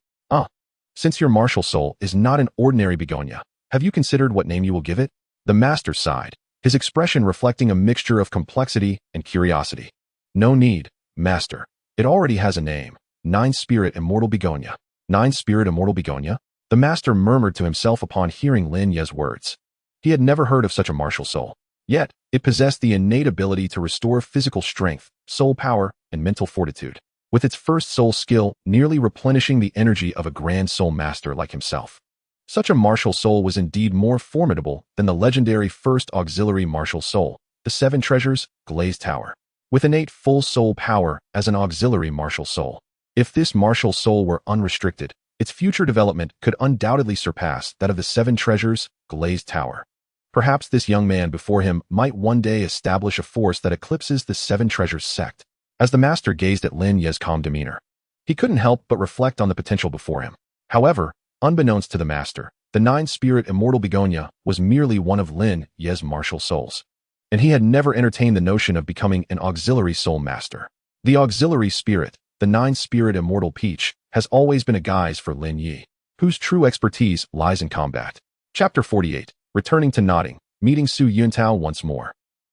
Since your martial soul is not an ordinary begonia, have you considered what name you will give it? The master sighed, his expression reflecting a mixture of complexity and curiosity. No need, master. It already has a name. Nine-Spirit Immortal Begonia. Nine-Spirit Immortal Begonia? The master murmured to himself upon hearing Lin Ye's words. He had never heard of such a martial soul. Yet, it possessed the innate ability to restore physical strength, soul power, and mental fortitude, with its first soul skill nearly replenishing the energy of a grand soul master like himself. Such a martial soul was indeed more formidable than the legendary first auxiliary martial soul, the Seven Treasures, Glazed Tower, with innate full soul power as an auxiliary martial soul. If this martial soul were unrestricted, its future development could undoubtedly surpass that of the Seven Treasures, Glazed Tower. Perhaps this young man before him might one day establish a force that eclipses the Seven Treasures sect. As the master gazed at Lin Ye's calm demeanor, he couldn't help but reflect on the potential before him. However, unbeknownst to the master, the Nine-Spirit Immortal Begonia was merely one of Lin Ye's martial souls, and he had never entertained the notion of becoming an auxiliary soul master. The auxiliary spirit, the Nine-Spirit Immortal Peach, has always been a guise for Lin Ye, whose true expertise lies in combat. Chapter 48. Returning to Nodding, meeting Su Yuntao once more.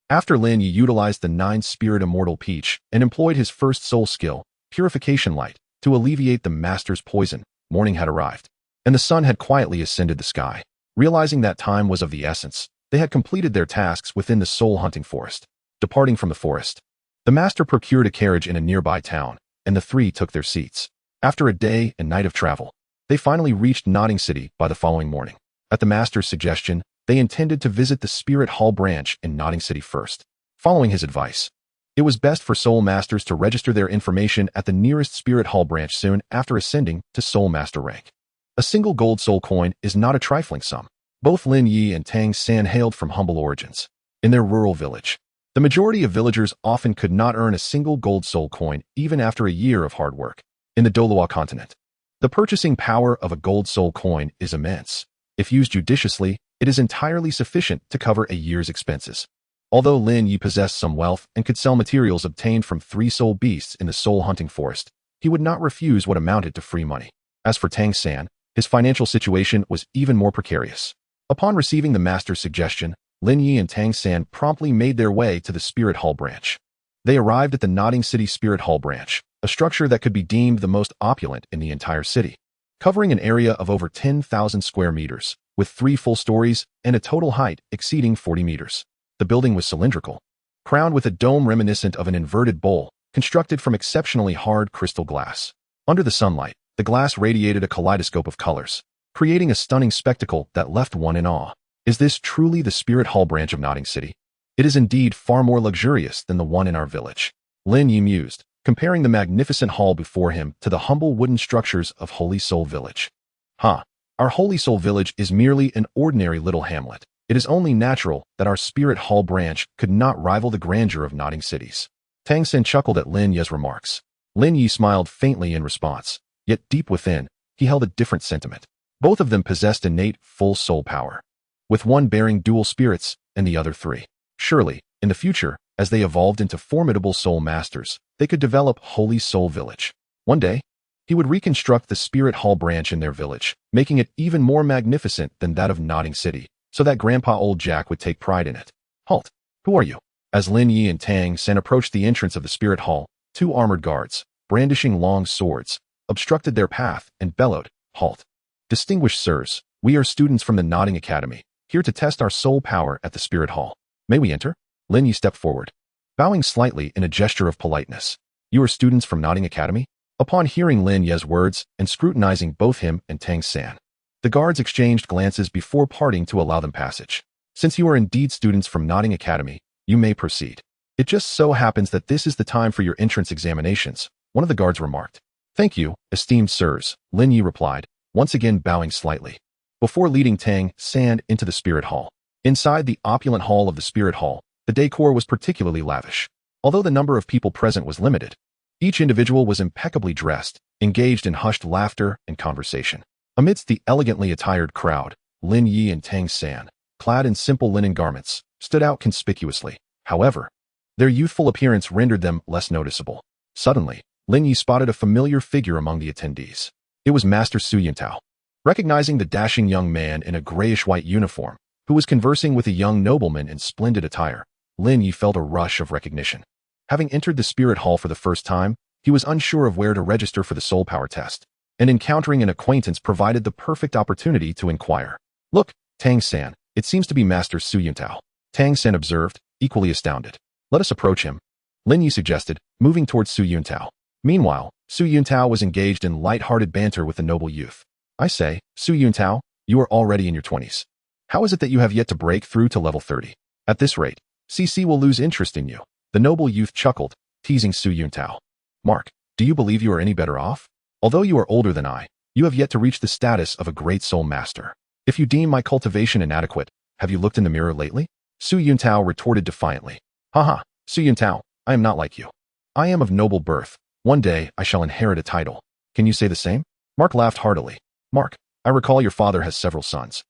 After Lin Ye utilized the Nine-Spirit Immortal Peach and employed his first soul skill, Purification Light, to alleviate the master's poison, morning had arrived, and the sun had quietly ascended the sky. Realizing that time was of the essence, they had completed their tasks within the soul-hunting forest. Departing from the forest, the master procured a carriage in a nearby town, and the three took their seats. After a day and night of travel, they finally reached Nodding City by the following morning. At the master's suggestion, they intended to visit the Spirit Hall branch in Nodding City first. Following his advice, it was best for soul masters to register their information at the nearest Spirit Hall branch soon after ascending to soul master rank. A single gold soul coin is not a trifling sum. Both Lin Ye and Tang San hailed from humble origins. In their rural village, the majority of villagers often could not earn a single gold soul coin even after a year of hard work. In the Douluo continent, the purchasing power of a gold soul coin is immense. If used judiciously, it is entirely sufficient to cover a year's expenses. Although Lin Ye possessed some wealth and could sell materials obtained from 3 soul beasts in the soul-hunting forest, he would not refuse what amounted to free money. As for Tang San, his financial situation was even more precarious. Upon receiving the master's suggestion, Lin Ye and Tang San promptly made their way to the Spirit Hall branch. They arrived at the Nodding City Spirit Hall branch, a structure that could be deemed the most opulent in the entire city, covering an area of over 10,000 square meters, with 3 full stories and a total height exceeding 40 meters. The building was cylindrical, crowned with a dome reminiscent of an inverted bowl, constructed from exceptionally hard crystal glass. Under the sunlight, the glass radiated a kaleidoscope of colors, creating a stunning spectacle that left one in awe. Is this truly the Spirit Hall branch of Nodding City? It is indeed far more luxurious than the one in our village. Lin Ye mused, comparing the magnificent hall before him to the humble wooden structures of Holy Soul Village. Our Holy Soul Village is merely an ordinary little hamlet. It is only natural that our Spirit Hall branch could not rival the grandeur of Nodding Cities. Tang San chuckled at Lin Ye's remarks. Lin Ye smiled faintly in response, yet deep within, he held a different sentiment. Both of them possessed innate full soul power, with one bearing dual spirits and the other 3. Surely, in the future, as they evolved into formidable soul masters, they could develop Holy Soul Village. One day, he would reconstruct the Spirit Hall branch in their village, making it even more magnificent than that of Nodding City, so that Grandpa Old Jack would take pride in it. Halt! Who are you? As Lin Ye and Tang San approached the entrance of the Spirit Hall, 2 armored guards, brandishing long swords, obstructed their path and bellowed, "Halt! Distinguished sirs, we are students from the Nodding Academy, here to test our soul power at the Spirit Hall. May we enter?" Lin Ye stepped forward, bowing slightly in a gesture of politeness. "You are students from Nodding Academy?" Upon hearing Lin Ye's words and scrutinizing both him and Tang San, the guards exchanged glances before parting to allow them passage. "Since you are indeed students from Nodding Academy, you may proceed. It just so happens that this is the time for your entrance examinations," one of the guards remarked. "Thank you, esteemed sirs," Lin Ye replied, once again bowing slightly, before leading Tang San into the Spirit Hall. Inside the opulent hall of the Spirit Hall, the decor was particularly lavish. Although the number of people present was limited, each individual was impeccably dressed, engaged in hushed laughter and conversation. Amidst the elegantly attired crowd, Lin Ye and Tang San, clad in simple linen garments, stood out conspicuously. However, Their youthful appearance rendered them less noticeable. Suddenly, Lin Ye spotted a familiar figure among the attendees. It was Master Su Yuntao. Recognizing the dashing young man in a grayish-white uniform, who was conversing with a young nobleman in splendid attire, Lin Ye felt a rush of recognition. Having entered the spirit hall for the first time, he was unsure of where to register for the soul power test, and encountering an acquaintance provided the perfect opportunity to inquire. "Look, Tang-san, it seems to be Master Su Yuntao," Tang-san observed, equally astounded. "Let us approach him," Lin Ye suggested, moving towards Su Yuntao. Meanwhile, Su Yuntao was engaged in light-hearted banter with the noble youth. "I say, Su Yuntao, you are already in your 20s. How is it that you have yet to break through to level 30? At this rate, CC will lose interest in you." The noble youth chuckled, teasing Su Yuntao. "Mark, do you believe you are any better off? Although you are older than I, you have yet to reach the status of a great soul master. If you deem my cultivation inadequate, have you looked in the mirror lately?" Su Yuntao retorted defiantly. "Haha, Su Yuntao, I am not like you. I am of noble birth. One day I shall inherit a title. Can you say the same?" Mark laughed heartily. "Mark, I recall your father has several sons.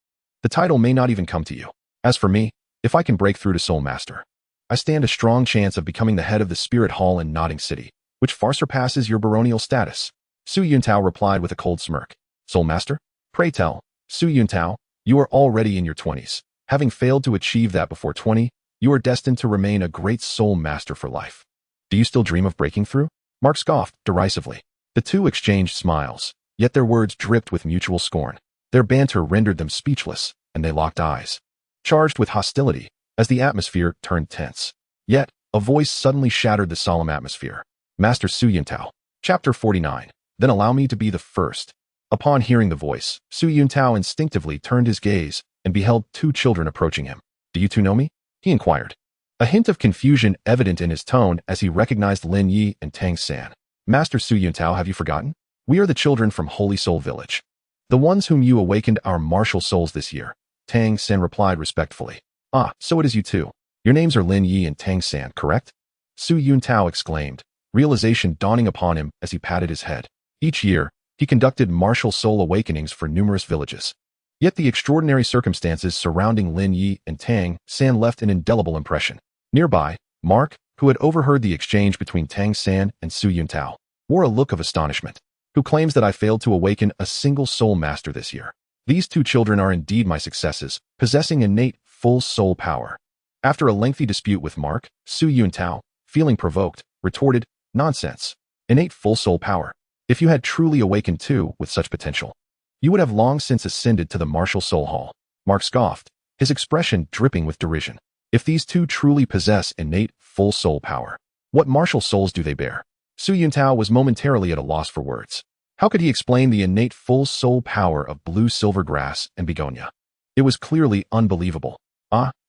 The title may not even come to you. As for me, if I can break through to Soul Master, I stand a strong chance of becoming the head of the Spirit Hall in Nodding City, which far surpasses your baronial status." Su Yuntao replied with a cold smirk. "Soul Master? Pray tell, Su Yuntao, you are already in your 20s. Having failed to achieve that before 20, you are destined to remain a great Soul Master for life. Do you still dream of breaking through?" Mark scoffed derisively. The two exchanged smiles, yet their words dripped with mutual scorn. Their banter rendered them speechless, and they locked eyes, charged with hostility, as the atmosphere turned tense. Yet, a voice suddenly shattered the solemn atmosphere. "Master Su Yuntao." Chapter 49. Then allow me to be the first. Upon hearing the voice, Su Yuntao instinctively turned his gaze and beheld two children approaching him. "Do you two know me?" he inquired. A hint of confusion evident in his tone as he recognized Lin Ye and Tang-san. "Master Su Yuntao, have you forgotten? We are the children from Holy Soul Village. The ones whom you awakened our martial souls this year," Tang-san replied respectfully. "Ah, so it is you two. Your names are Lin Ye and Tang-san, correct?" Su Yuntao exclaimed, realization dawning upon him as he patted his head. Each year, he conducted martial soul awakenings for numerous villages. Yet the extraordinary circumstances surrounding Lin Ye and Tang-san left an indelible impression. Nearby, Mark, who had overheard the exchange between Tang-san and Su Yuntao, wore a look of astonishment. "Who claims that I failed to awaken a single soul master this year? These two children are indeed my successes, possessing innate full soul power." After a lengthy dispute with Mark, Su Yuntao, feeling provoked, retorted, "Nonsense. Innate full soul power. If you had truly awakened two with such potential, you would have long since ascended to the martial soul hall." Mark scoffed, his expression dripping with derision. If these two truly possess innate full soul power, what martial souls do they bear? Su Yuntao was momentarily at a loss for words. How could he explain the innate full soul power of blue silver grass and begonia? It was clearly unbelievable.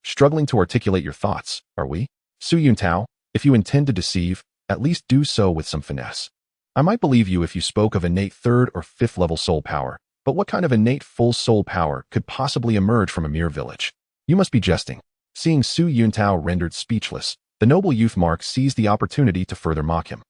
Struggling to articulate your thoughts, are we? Su Yuntao, if you intend to deceive, at least do so with some finesse. I might believe you if you spoke of innate 3rd or 5th level soul power, but what kind of innate full soul power could possibly emerge from a mere village? You must be jesting. Seeing Su Yuntao rendered speechless, the noble youth Mark seized the opportunity to further mock him.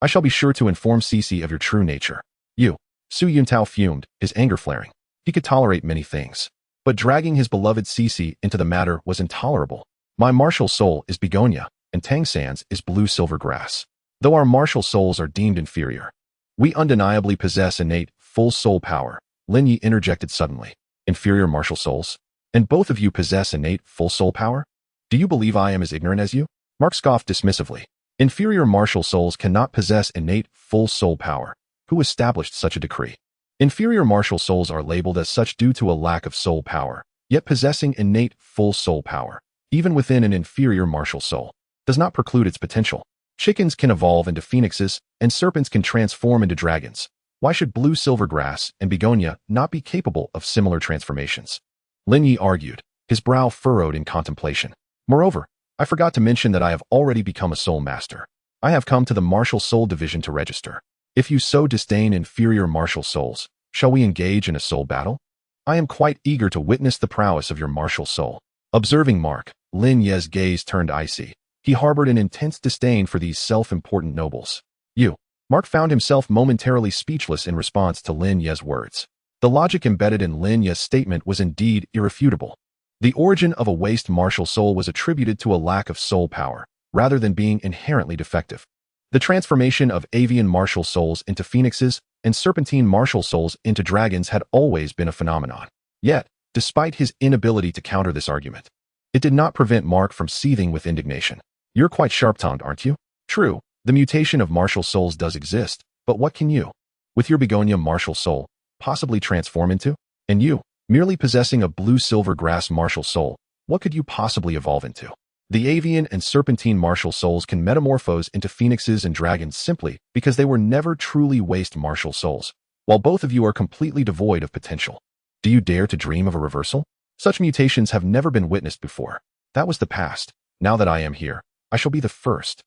"I shall be sure to inform Cece of your true nature." "You." Su Yuntao fumed, his anger flaring. He could tolerate many things, but dragging his beloved Cece into the matter was intolerable. "My martial soul is begonia, and Tang-san's is blue silver grass. Though our martial souls are deemed inferior, we undeniably possess innate full soul power," Lin Ye interjected suddenly. "Inferior martial souls? And both of you possess innate full soul power? Do you believe I am as ignorant as you?" Mark scoffed dismissively. "Inferior martial souls cannot possess innate full soul power. Who established such a decree? Inferior martial souls are labeled as such due to a lack of soul power, yet possessing innate full soul power, even within an inferior martial soul, does not preclude its potential. Chickens can evolve into phoenixes, and serpents can transform into dragons. Why should blue silver grass and begonia not be capable of similar transformations?" Lin Ye argued, his brow furrowed in contemplation. "Moreover, I forgot to mention that I have already become a soul master. I have come to the martial soul division to register. If you so disdain inferior martial souls, shall we engage in a soul battle? I am quite eager to witness the prowess of your martial soul." Observing Mark, Lin Ye's gaze turned icy. He harbored an intense disdain for these self-important nobles. "You." Mark found himself momentarily speechless in response to Lin Ye's words. The logic embedded in Lin Ye's statement was indeed irrefutable. The origin of a waste martial soul was attributed to a lack of soul power, rather than being inherently defective. The transformation of avian martial souls into phoenixes and serpentine martial souls into dragons had always been a phenomenon. Yet, despite his inability to counter this argument, it did not prevent Mark from seething with indignation. You're quite sharp-tongued, aren't you? True, the mutation of martial souls does exist, but what can you, with your begonia martial soul, possibly transform into? And you, merely possessing a blue-silver grass martial soul, what could you possibly evolve into? The avian and serpentine martial souls can metamorphose into phoenixes and dragons simply because they were never truly waste martial souls, while both of you are completely devoid of potential. Do you dare to dream of a reversal? Such mutations have never been witnessed before. That was the past. Now that I am here, I shall be the first.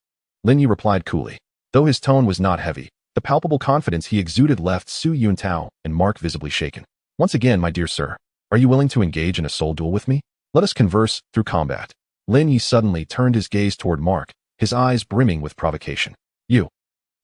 Lin Ye replied coolly. Though his tone was not heavy, the palpable confidence he exuded left Su Yuntao and Mark visibly shaken. Once again, my dear sir, are you willing to engage in a soul duel with me? Let us converse through combat. Lin Ye suddenly turned his gaze toward Mark, his eyes brimming with provocation. You.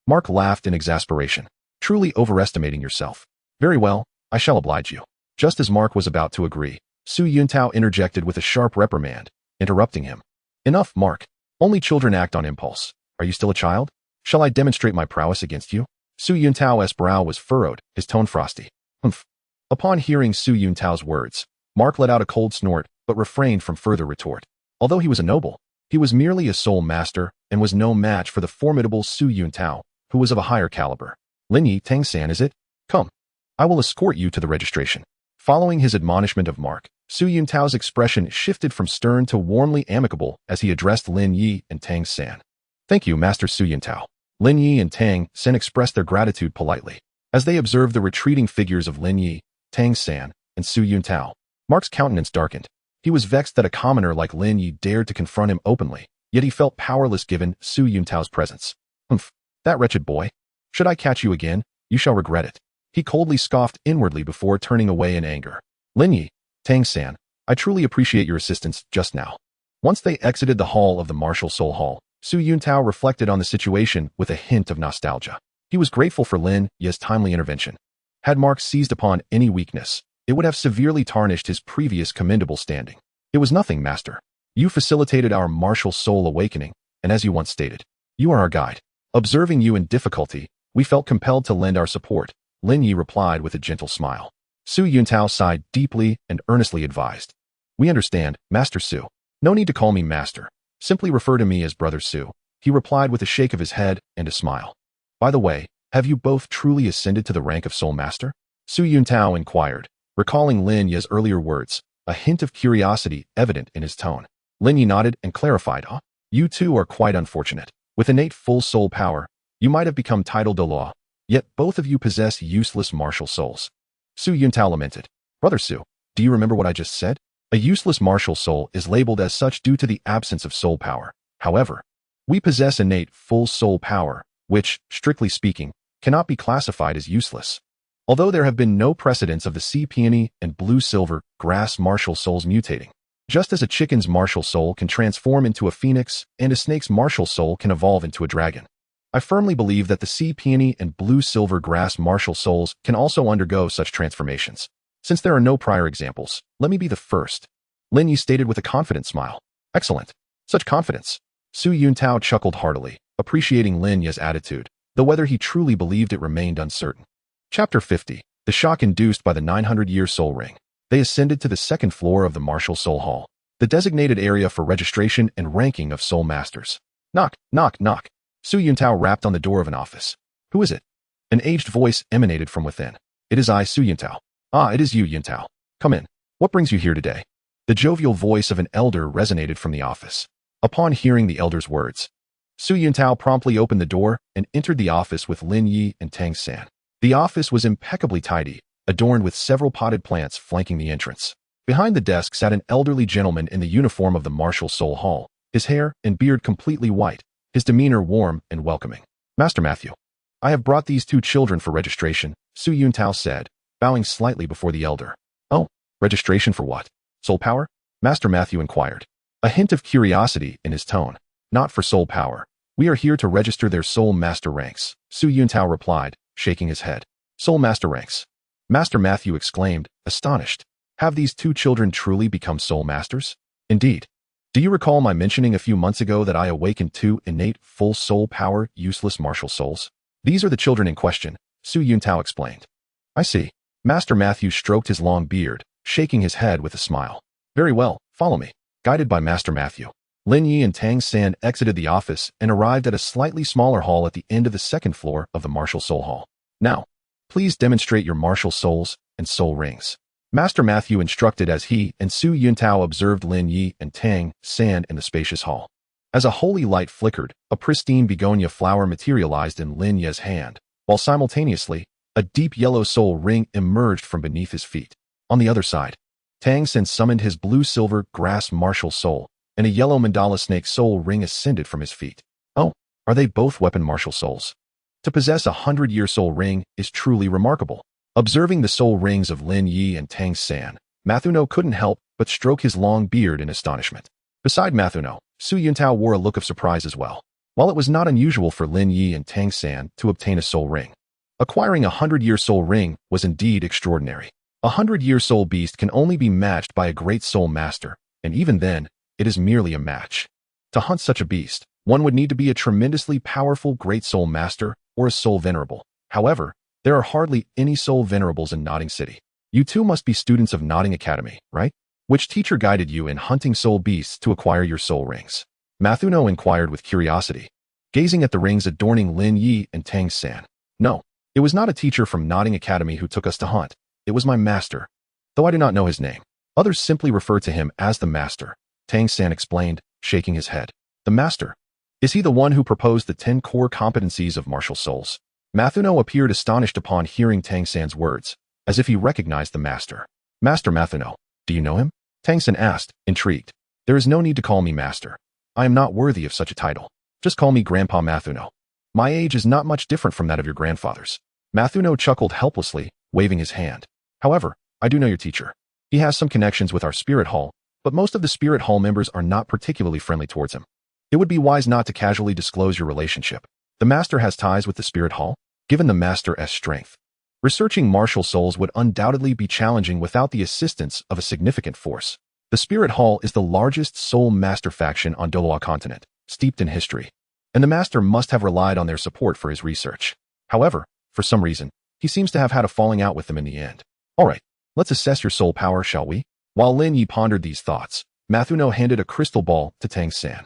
Mark laughed in exasperation. Truly overestimating yourself. Very well, I shall oblige you. Just as Mark was about to agree, Su Yuntao interjected with a sharp reprimand, interrupting him. Enough, Mark. Only children act on impulse. Are you still a child? Shall I demonstrate my prowess against you? Su Yuntao's brow was furrowed, his tone frosty. Humph. Upon hearing Su Yuntao's words, Mark let out a cold snort, but refrained from further retort. Although he was a noble, he was merely a soul master and was no match for the formidable Su Yuntao, who was of a higher caliber. Lin Ye, Tang-san, is it? Come. I will escort you to the registration. Following his admonishment of Mark, Su Yuntao's expression shifted from stern to warmly amicable as he addressed Lin Ye and Tang-san. Thank you, Master Su Yuntao. Lin Ye and Tang-san expressed their gratitude politely. As they observed the retreating figures of Lin Ye, Tang-san, and Su Yuntao, Mark's countenance darkened. He was vexed that a commoner like Lin Ye dared to confront him openly, yet he felt powerless given Su Yuntao's presence. Humph, that wretched boy. Should I catch you again, you shall regret it. He coldly scoffed inwardly before turning away in anger. Lin Ye, Tang-san, I truly appreciate your assistance just now. Once they exited the hall of the Martial Soul Hall, Su Yuntao reflected on the situation with a hint of nostalgia. He was grateful for Lin Ye's timely intervention. Had Mark seized upon any weakness, it would have severely tarnished his previous commendable standing. It was nothing, Master. You facilitated our martial soul awakening, and as you once stated, you are our guide. Observing you in difficulty, we felt compelled to lend our support, Lin Ye replied with a gentle smile. Su Yuntao sighed deeply and earnestly advised. We understand, Master Su. No need to call me Master. Simply refer to me as Brother Su, he replied with a shake of his head and a smile. By the way, have you both truly ascended to the rank of Soul Master? Su Yuntao inquired, recalling Lin Ye's earlier words, a hint of curiosity evident in his tone. Lin Ye nodded and clarified, You two are quite unfortunate. With innate full soul power, you might have become titled Daluo, yet both of you possess useless martial souls. Su Yuntao lamented. Brother Su, do you remember what I just said? A useless martial soul is labeled as such due to the absence of soul power. However, we possess innate full soul power, which, strictly speaking, cannot be classified as useless. Although there have been no precedents of the sea peony and blue-silver grass martial souls mutating, just as a chicken's martial soul can transform into a phoenix and a snake's martial soul can evolve into a dragon, I firmly believe that the sea peony and blue-silver grass martial souls can also undergo such transformations. Since there are no prior examples, let me be the first. Lin Ye stated with a confident smile. Excellent. Such confidence. Su Yuntao chuckled heartily, appreciating Lin Ye's attitude, though whether he truly believed it remained uncertain. Chapter 50. The shock induced by the 900-year soul ring. They ascended to the second floor of the Martial Soul Hall, the designated area for registration and ranking of soul masters. Knock, knock, knock. Su Yuntao rapped on the door of an office. Who is it? An aged voice emanated from within. It is I, Su Yuntao. Ah, it is you, Yuntao. Come in. What brings you here today? The jovial voice of an elder resonated from the office. Upon hearing the elder's words, Su Yuntao promptly opened the door and entered the office with Lin Ye and Tang-san. The office was impeccably tidy, adorned with several potted plants flanking the entrance. Behind the desk sat an elderly gentleman in the uniform of the Martial Soul Hall, his hair and beard completely white, his demeanor warm and welcoming. Master Matthew, I have brought these two children for registration, Su Yuntao said, bowing slightly before the elder. Oh, registration for what? Soul power? Master Matthew inquired, a hint of curiosity in his tone. Not for soul power. We are here to register their soul master ranks, Su Yuntao replied, shaking his head. Soul master ranks. Master Matthew exclaimed, astonished. Have these two children truly become soul masters? Indeed. Do you recall my mentioning a few months ago that I awakened 2 innate full soul power useless martial souls? These are the children in question, Su Yuntao explained. I see. Master Matthew stroked his long beard, shaking his head with a smile. Very well, follow me. Guided by Master Matthew, Lin Ye and Tang San exited the office and arrived at a slightly smaller hall at the end of the second floor of the Martial Soul Hall. Now, please demonstrate your martial souls and soul rings. Master Matthew instructed as he and Su Yuntao observed Lin Ye and Tang San in the spacious hall. As a holy light flickered, a pristine begonia flower materialized in Lin Ye's hand, while simultaneously, a deep yellow soul ring emerged from beneath his feet. On the other side, Tang San summoned his blue-silver grass martial soul, and a yellow mandala snake soul ring ascended from his feet. Oh, are they both weapon martial souls? To possess a 100-year soul ring is truly remarkable. Observing the soul rings of Lin Ye and Tang San, Mathuno couldn't help but stroke his long beard in astonishment. Beside Mathuno, Su Yuntao wore a look of surprise as well. While it was not unusual for Lin Ye and Tang San to obtain a soul ring, acquiring a 100-year soul ring was indeed extraordinary. A 100-year soul beast can only be matched by a great soul master, and even then, it is merely a match. To hunt such a beast, one would need to be a tremendously powerful great soul master or a soul venerable. However, there are hardly any soul venerables in Nodding City. You two must be students of Nodding Academy, right? Which teacher guided you in hunting soul beasts to acquire your soul rings? Mathuno inquired with curiosity, gazing at the rings adorning Lin Ye and Tang San. No, it was not a teacher from Nodding Academy who took us to hunt. It was my master. Though I do not know his name, others simply refer to him as the master, Tang San explained, shaking his head. The master? Is he the one who proposed the 10 core competencies of martial souls? Mathuno appeared astonished upon hearing Tang San's words, as if he recognized the master. Master Mathuno, do you know him? Tang San asked, intrigued. There is no need to call me master. I am not worthy of such a title. Just call me Grandpa Mathuno. My age is not much different from that of your grandfather's. Mathuno chuckled helplessly, waving his hand. However, I do know your teacher. He has some connections with our Spirit Hall, but most of the Spirit Hall members are not particularly friendly towards him. It would be wise not to casually disclose your relationship. The master has ties with the Spirit Hall, given the master's strength. Researching martial souls would undoubtedly be challenging without the assistance of a significant force. The Spirit Hall is the largest soul master faction on Douluo continent, steeped in history, and the master must have relied on their support for his research. However, for some reason, he seems to have had a falling out with them in the end. Alright, let's assess your soul power, shall we? While Lin Ye pondered these thoughts, Mathuno handed a crystal ball to Tang San.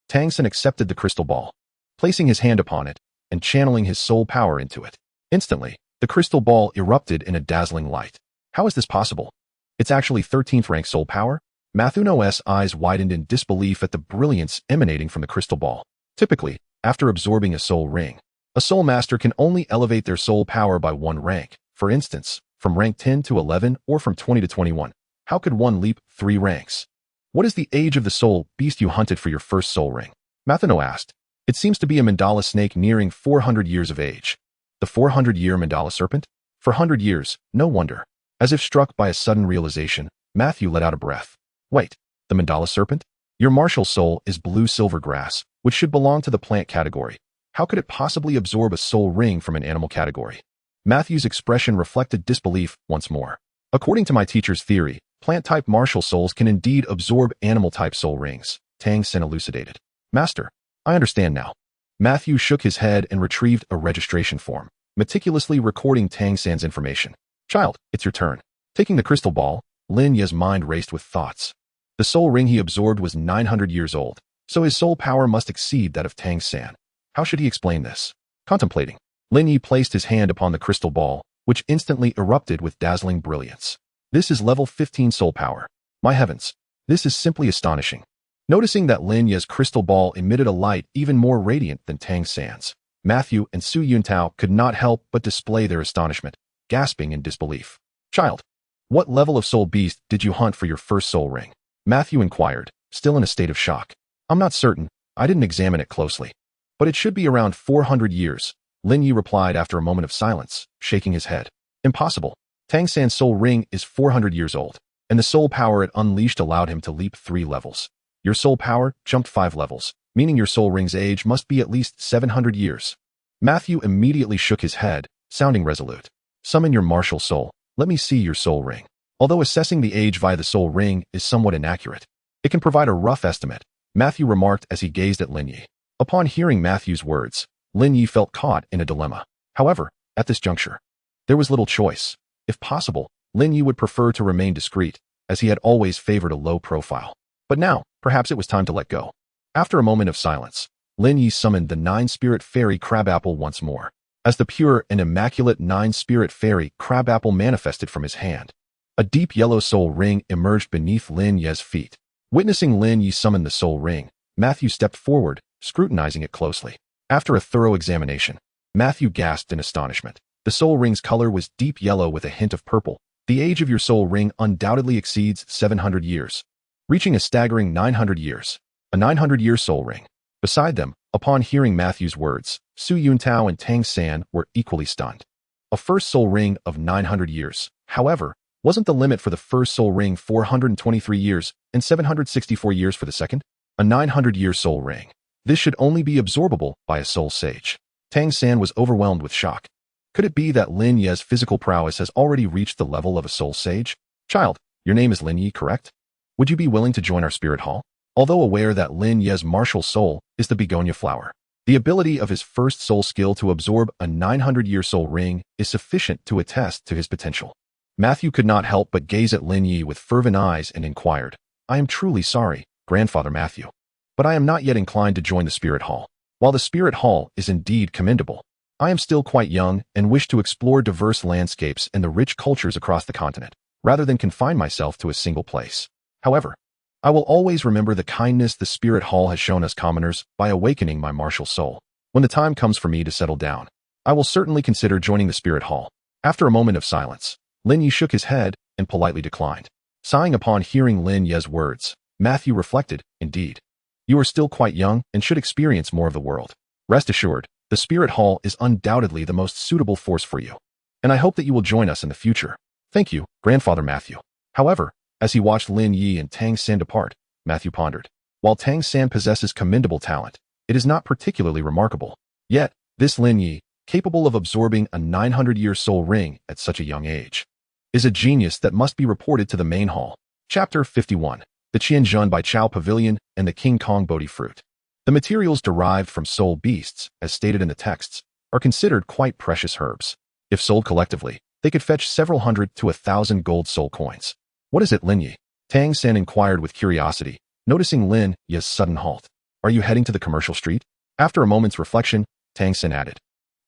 Tang San accepted the crystal ball, placing his hand upon it and channeling his soul power into it. Instantly, the crystal ball erupted in a dazzling light. How is this possible? It's actually 13th rank soul power? Mathuno's eyes widened in disbelief at the brilliance emanating from the crystal ball. Typically, after absorbing a soul ring, a soul master can only elevate their soul power by 1 rank. For instance, from rank 10 to 11 or from 20 to 21. How could one leap 3 ranks? What is the age of the soul beast you hunted for your first soul ring? Mathuno asked. It seems to be a mandala snake nearing 400 years of age. The 400-year mandala serpent? For 100 years, no wonder. As if struck by a sudden realization, Matthew let out a breath. Wait, the mandala serpent? Your martial soul is blue-silver grass, which should belong to the plant category. How could it possibly absorb a soul ring from an animal category? Matthew's expression reflected disbelief once more. According to my teacher's theory, plant-type martial souls can indeed absorb animal-type soul rings, Tang San elucidated. Master, I understand now. Matthew shook his head and retrieved a registration form, meticulously recording Tang San's information. Child, it's your turn. Taking the crystal ball, Lin Ye's mind raced with thoughts. The soul ring he absorbed was 900 years old, so his soul power must exceed that of Tang San. How should he explain this? Contemplating, Lin Ye placed his hand upon the crystal ball, which instantly erupted with dazzling brilliance. This is level 15 soul power. My heavens, this is simply astonishing. Noticing that Lin Ye's crystal ball emitted a light even more radiant than Tang San's, Matthew and Su Yuntao could not help but display their astonishment, gasping in disbelief. Child, what level of soul beast did you hunt for your first soul ring? Matthew inquired, still in a state of shock. I'm not certain, I didn't examine it closely. But it should be around 400 years, Lin Ye replied after a moment of silence, shaking his head. Impossible. Tang San's soul ring is 400 years old, and the soul power it unleashed allowed him to leap 3 levels. Your soul power jumped 5 levels, meaning your soul ring's age must be at least 700 years. Matthew immediately shook his head, sounding resolute. Summon your martial soul. Let me see your soul ring. Although assessing the age via the soul ring is somewhat inaccurate, It can provide a rough estimate, Matthew remarked as he gazed at Lin Ye. Upon hearing Matthew's words, Lin Ye felt caught in a dilemma. However, at this juncture, there was little choice. If possible, Lin Ye would prefer to remain discreet, as he had always favored a low profile. But now, perhaps it was time to let go. After a moment of silence, Lin Ye summoned the nine-spirit fairy crabapple once more. As the pure and immaculate nine-spirit fairy crabapple manifested from his hand, a deep yellow soul ring emerged beneath Lin Ye's feet. Witnessing Lin Ye summon the soul ring, Matthew stepped forward, scrutinizing it closely. After a thorough examination, Matthew gasped in astonishment. The soul ring's color was deep yellow with a hint of purple. The age of your soul ring undoubtedly exceeds 700 years, reaching a staggering 900 years. A 900-year soul ring. Beside them, upon hearing Matthew's words, Su Yuntao and Tang San were equally stunned. A first soul ring of 900 years, however, wasn't the limit for the first soul ring 423 years and 764 years for the second? A 900-year soul ring. This should only be absorbable by a soul sage. Tang San was overwhelmed with shock. Could it be that Lin Ye's physical prowess has already reached the level of a soul sage? Child, your name is Lin Ye, correct? Would you be willing to join our spirit hall? Although aware that Lin Ye's martial soul is the begonia flower, the ability of his first soul skill to absorb a 900-year soul ring is sufficient to attest to his potential. Matthew could not help but gaze at Lin Ye with fervent eyes and inquired, I am truly sorry, Grandfather Matthew, but I am not yet inclined to join the spirit hall. While the spirit hall is indeed commendable, I am still quite young and wish to explore diverse landscapes and the rich cultures across the continent, rather than confine myself to a single place. However, I will always remember the kindness the spirit hall has shown us commoners by awakening my martial soul. When the time comes for me to settle down, I will certainly consider joining the spirit hall. After a moment of silence, Lin Ye shook his head and politely declined. Sighing upon hearing Lin Ye's words, Matthew reflected, indeed, you are still quite young and should experience more of the world. Rest assured, the spirit hall is undoubtedly the most suitable force for you, and I hope that you will join us in the future. Thank you, Grandfather Matthew. However, as he watched Lin Ye and Tang San depart, Matthew pondered. While Tang San possesses commendable talent, it is not particularly remarkable. Yet, this Lin Ye, capable of absorbing a 900-year soul ring at such a young age, is a genius that must be reported to the main hall. Chapter 51. The Qianzhen by Chao Pavilion and the King Kong Bodhi Fruit. The materials derived from soul beasts, as stated in the texts, are considered quite precious herbs. If sold collectively, they could fetch several hundred to 1,000 gold soul coins. What is it, Lin Ye? Tang San inquired with curiosity, noticing Lin Ye's sudden halt. Are you heading to the commercial street? After a moment's reflection, Tang San added,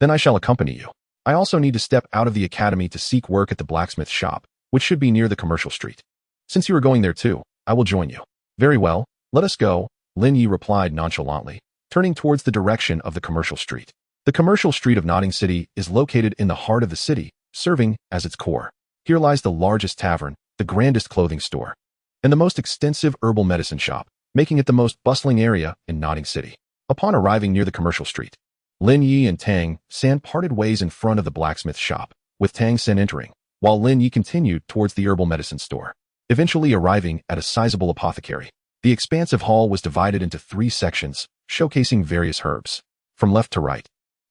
Then I shall accompany you. I also need to step out of the academy to seek work at the blacksmith shop, which should be near the commercial street. Since you are going there too, I will join you. Very well, let us go, Lin Ye replied nonchalantly, turning towards the direction of the commercial street. The commercial street of Notting City is located in the heart of the city, serving as its core. Here lies the largest tavern, the grandest clothing store, and the most extensive herbal medicine shop, making it the most bustling area in Notting City. Upon arriving near the commercial street, Lin Ye and Tang San parted ways in front of the blacksmith shop, with Tang San entering, while Lin Ye continued towards the herbal medicine store, eventually arriving at a sizable apothecary. The expansive hall was divided into 3 sections, showcasing various herbs. From left to right,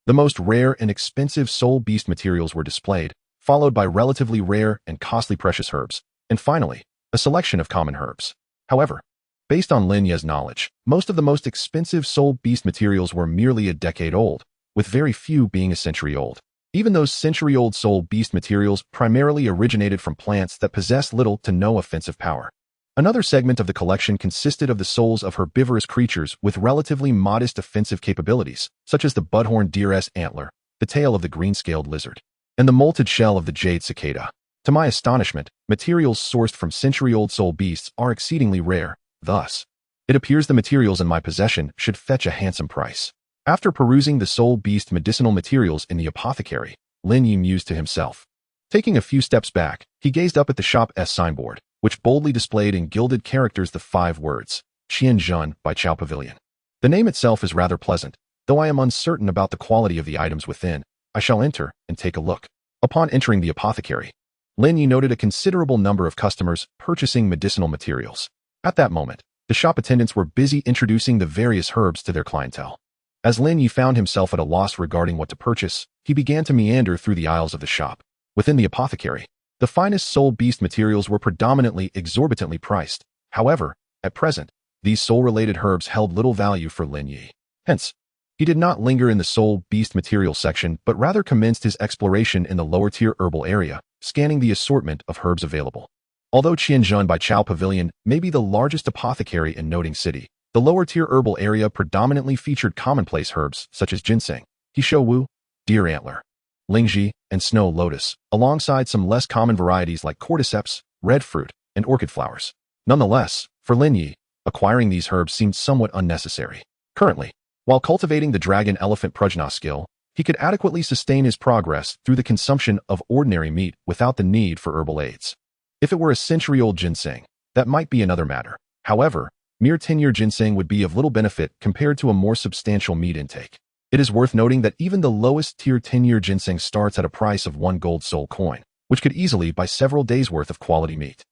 the most rare and expensive soul beast materials were displayed, followed by relatively rare and costly precious herbs, and finally, a selection of common herbs. However, based on Lin Ye's knowledge, most of the most expensive soul beast materials were merely a decade old, with very few being a century old. Even those century-old soul beast materials primarily originated from plants that possess little to no offensive power. Another segment of the collection consisted of the souls of herbivorous creatures with relatively modest offensive capabilities, such as the budhorn deer's antler, the tail of the green-scaled lizard, and the molted shell of the jade cicada. To my astonishment, materials sourced from century-old soul beasts are exceedingly rare. Thus, it appears the materials in my possession should fetch a handsome price. After perusing the soul beast medicinal materials in the apothecary, Lin Ye mused to himself. Taking a few steps back, he gazed up at the shop's signboard, which boldly displayed in gilded characters the 5 words, Qianzhen by Chao Pavilion. The name itself is rather pleasant, though I am uncertain about the quality of the items within. I shall enter and take a look. Upon entering the apothecary, Lin Ye noted a considerable number of customers purchasing medicinal materials. At that moment, the shop attendants were busy introducing the various herbs to their clientele. As Lin Ye found himself at a loss regarding what to purchase, he began to meander through the aisles of the shop. Within the apothecary, the finest soul beast materials were predominantly exorbitantly priced. However, At present, these soul-related herbs held little value for Lin Ye. Hence, he did not linger in the soul beast material section, but rather commenced his exploration in the lower-tier herbal area, scanning the assortment of herbs available. Although Qianzhen by Chao Pavilion may be the largest apothecary in Noting City, the lower-tier herbal area predominantly featured commonplace herbs such as ginseng, Wu, deer antler, lingzhi, and snow lotus, alongside some less common varieties like cordyceps, red fruit, and orchid flowers. Nonetheless, for Lin Ye, acquiring these herbs seemed somewhat unnecessary. Currently, while cultivating the dragon elephant prajna skill, he could adequately sustain his progress through the consumption of ordinary meat without the need for herbal aids. If it were a century-old ginseng, that might be another matter. However, mere 10-year ginseng would be of little benefit compared to a more substantial meat intake. It is worth noting that even the lowest-tier 10-year ginseng starts at a price of 1 gold soul coin, which could easily buy several days' worth of quality meat.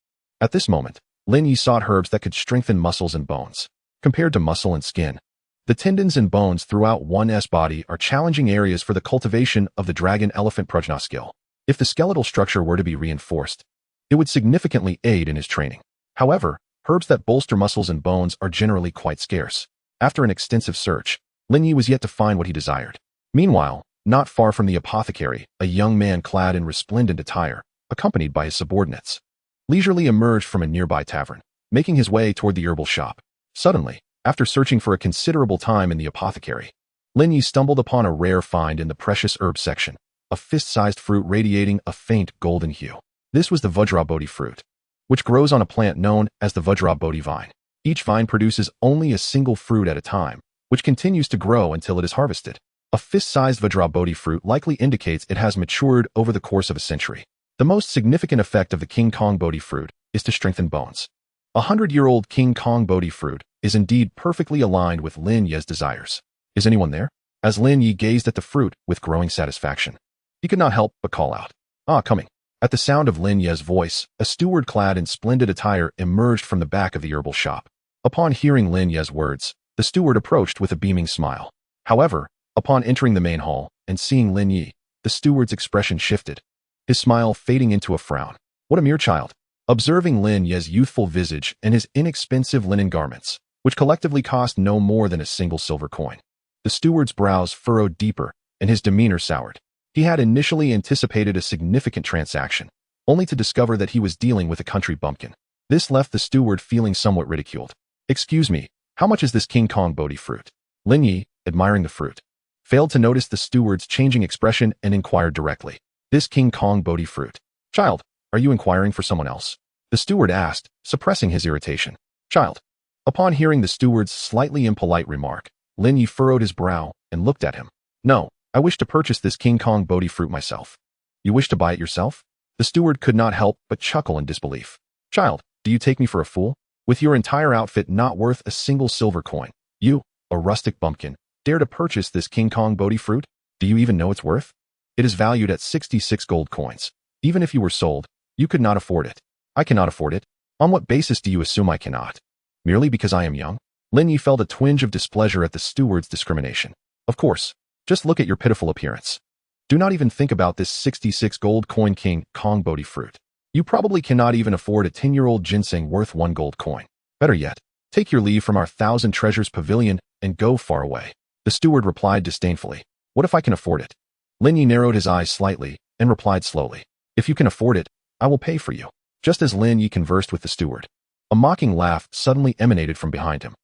At this moment, Lin Ye sought herbs that could strengthen muscles and bones. Compared to muscle and skin, the tendons and bones throughout one's body are challenging areas for the cultivation of the dragon elephant prajna skill. If the skeletal structure were to be reinforced, it would significantly aid in his training. However, herbs that bolster muscles and bones are generally quite scarce. After an extensive search, Lin Ye was yet to find what he desired. Meanwhile, not far from the apothecary, a young man clad in resplendent attire, accompanied by his subordinates, leisurely emerged from a nearby tavern, making his way toward the herbal shop. Suddenly, after searching for a considerable time in the apothecary, Lin Ye stumbled upon a rare find in the precious herb section, a fist-sized fruit radiating a faint golden hue. This was the Vajrabodhi fruit, which grows on a plant known as the Vajrabodhi vine. Each vine produces only a single fruit at a time, which continues to grow until it is harvested. A fist-sized Vajrabodhi fruit likely indicates it has matured over the course of a century. The most significant effect of the King Kong Bodhi fruit is to strengthen bones. 100-year-old King Kong Bodhi fruit is indeed perfectly aligned with Lin Ye's desires. Is anyone there? As Lin Ye gazed at the fruit with growing satisfaction, he could not help but call out, "Ah, coming." At the sound of Lin Ye's voice, a steward clad in splendid attire emerged from the back of the herbal shop. Upon hearing Lin Ye's words, the steward approached with a beaming smile. However, upon entering the main hall and seeing Lin Ye, the steward's expression shifted, his smile fading into a frown. What a mere child. Observing Lin Ye's youthful visage and his inexpensive linen garments, which collectively cost no more than a single silver coin, the steward's brows furrowed deeper and his demeanor soured. He had initially anticipated a significant transaction, only to discover that he was dealing with a country bumpkin. This left the steward feeling somewhat ridiculed. "Excuse me, how much is this King Kong Bodhi fruit?" Lin Ye, admiring the fruit, failed to notice the steward's changing expression and inquired directly. "This King Kong Bodhi fruit. Child, are you inquiring for someone else?" the steward asked, suppressing his irritation. "Child." Upon hearing the steward's slightly impolite remark, Lin Ye furrowed his brow and looked at him. "No, I wish to purchase this King Kong Bodhi fruit myself." "You wish to buy it yourself?" The steward could not help but chuckle in disbelief. "Child, do you take me for a fool? With your entire outfit not worth a single silver coin, you, a rustic bumpkin, dare to purchase this King Kong Bodhi fruit? Do you even know its worth? It is valued at 66 gold coins. Even if you were sold, you could not afford it." "I cannot afford it. On what basis do you assume I cannot? Merely because I am young?" Lin Ye felt a twinge of displeasure at the steward's discrimination. "Of course. Just look at your pitiful appearance. Do not even think about this 66 gold coin King Kong Bodhi fruit. You probably cannot even afford a 10-year-old ginseng worth 1 gold coin. Better yet, take your leave from our 1,000 treasures pavilion and go far away." The steward replied disdainfully. "What if I can afford it?" Lin Ye narrowed his eyes slightly and replied slowly. "If you can afford it, I will pay for you." Just as Lin Ye conversed with the steward, a mocking laugh suddenly emanated from behind him.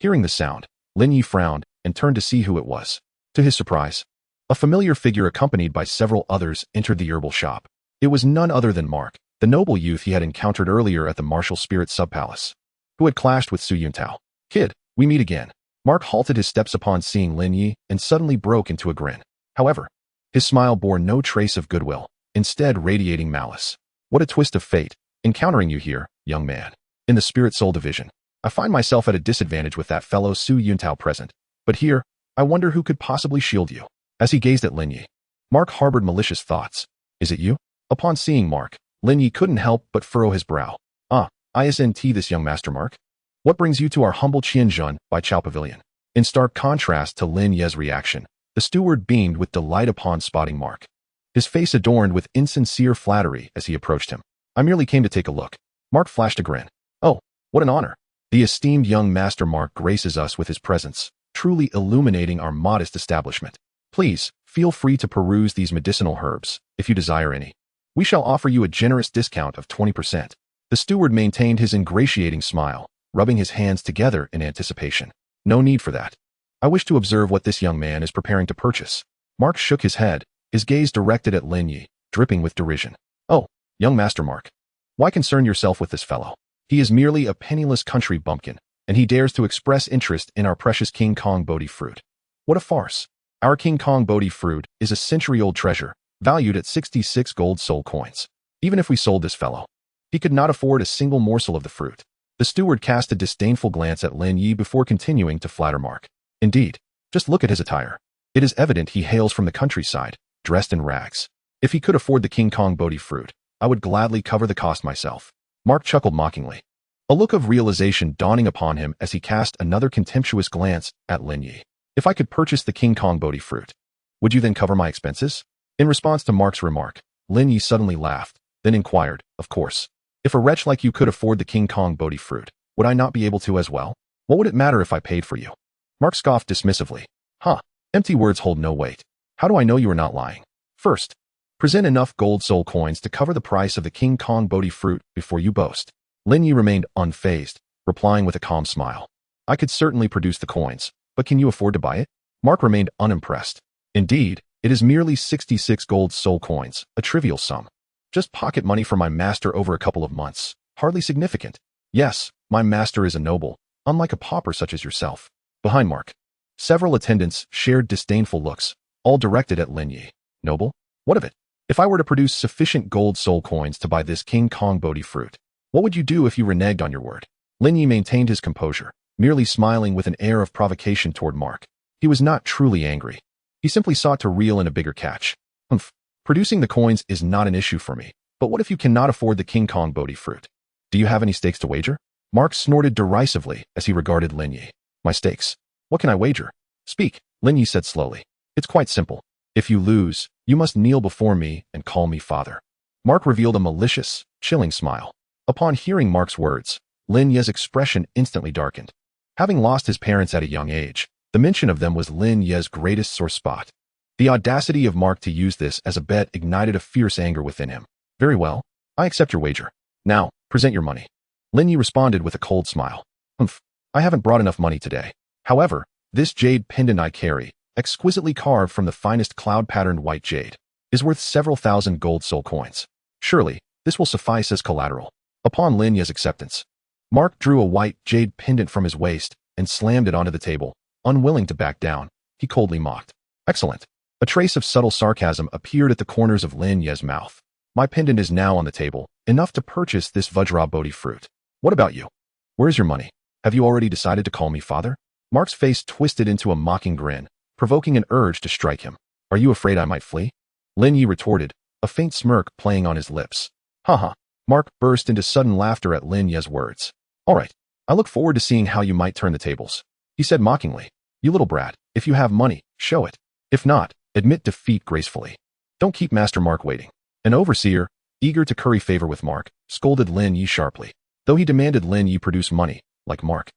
Hearing the sound, Lin Ye frowned and turned to see who it was. To his surprise, a familiar figure accompanied by several others entered the herbal shop. It was none other than Mark, the noble youth he had encountered earlier at the martial spirit subpalace, who had clashed with Su Yuntao. "Kid, we meet again." Mark halted his steps upon seeing Lin Ye and suddenly broke into a grin. However, his smile bore no trace of goodwill, instead radiating malice. "What a twist of fate, encountering you here, young man. In the Spirit Soul Division, I find myself at a disadvantage with that fellow Su Yuntao present, but here, I wonder who could possibly shield you." As he gazed at Lin Ye, Mark harbored malicious thoughts. "Is it you?" Upon seeing Mark, Lin Ye couldn't help but furrow his brow. "Ah, isn't this young Master Mark? What brings you to our humble Qianzhen by Chao Pavilion?" In stark contrast to Lin Ye's reaction, the steward beamed with delight upon spotting Mark, his face adorned with insincere flattery as he approached him. "I merely came to take a look." Mark flashed a grin. "Oh, what an honor. The esteemed young Master Mark graces us with his presence, truly illuminating our modest establishment. Please, feel free to peruse these medicinal herbs, if you desire any. We shall offer you a generous discount of 20%. The steward maintained his ingratiating smile, rubbing his hands together in anticipation. No need for that. I wish to observe what this young man is preparing to purchase. Mark shook his head, his gaze directed at Lin Ye, dripping with derision. Oh, young Master Mark. Why concern yourself with this fellow? He is merely a penniless country bumpkin, and he dares to express interest in our precious King Kong Bodhi fruit. What a farce. Our King Kong Bodhi fruit is a century-old treasure, valued at 66 gold soul coins. Even if we sold this fellow, he could not afford a single morsel of the fruit. The steward cast a disdainful glance at Lin Ye before continuing to flatter Mark. Indeed, just look at his attire. It is evident he hails from the countryside, dressed in rags. If he could afford the King Kong Bodhi fruit, I would gladly cover the cost myself. Mark chuckled mockingly, a look of realization dawning upon him as he cast another contemptuous glance at Lin Ye. If I could purchase the King Kong Bodhi fruit, would you then cover my expenses? In response to Mark's remark, Lin Ye suddenly laughed, then inquired, of course. If a wretch like you could afford the King Kong Bodhi fruit, would I not be able to as well? What would it matter if I paid for you? Mark scoffed dismissively. Huh, empty words hold no weight. How do I know you are not lying? First, present enough gold soul coins to cover the price of the King Kong Bodhi fruit before you boast. Lin Ye remained unfazed, replying with a calm smile. I could certainly produce the coins, but can you afford to buy it? Mark remained unimpressed. Indeed, it is merely 66 gold soul coins, a trivial sum. Just pocket money for my master over a couple of months. Hardly significant. Yes, my master is a noble, unlike a pauper such as yourself. Behind Mark, several attendants shared disdainful looks, all directed at Lin Ye. Noble? What of it? If I were to produce sufficient gold soul coins to buy this King Kong Bodhi fruit, what would you do if you reneged on your word? Lin Ye maintained his composure, merely smiling with an air of provocation toward Mark. He was not truly angry. He simply sought to reel in a bigger catch. Humph. Producing the coins is not an issue for me, but what if you cannot afford the King Kong Bodhi fruit? Do you have any stakes to wager? Mark snorted derisively as he regarded Lin Ye. My stakes? What can I wager? Speak, Lin Ye said slowly. It's quite simple. If you lose, you must kneel before me and call me father. Mark revealed a malicious, chilling smile. Upon hearing Mark's words, Lin Ye's expression instantly darkened. Having lost his parents at a young age, the mention of them was Lin Ye's greatest sore spot. The audacity of Mark to use this as a bet ignited a fierce anger within him. Very well, I accept your wager. Now, present your money. Lin Ye responded with a cold smile. Humph, I haven't brought enough money today. However, this jade pendant I carry, exquisitely carved from the finest cloud-patterned white jade, is worth several thousand gold soul coins. Surely, this will suffice as collateral. Upon Lin Ye's acceptance, Mark drew a white jade pendant from his waist and slammed it onto the table. Unwilling to back down, he coldly mocked. Excellent. A trace of subtle sarcasm appeared at the corners of Lin Ye's mouth. My pendant is now on the table, enough to purchase this Vajra Bodhi fruit. What about you? Where's your money? Have you already decided to call me father? Mark's face twisted into a mocking grin, provoking an urge to strike him. Are you afraid I might flee? Lin Ye retorted, a faint smirk playing on his lips. Haha. Mark burst into sudden laughter at Lin Ye's words. All right, I look forward to seeing how you might turn the tables. He said mockingly. You little brat, if you have money, show it. If not, admit defeat gracefully. Don't keep Master Mark waiting. An overseer, eager to curry favor with Mark, scolded Lin Ye sharply. Though he demanded Lin Ye produce money, like Mark,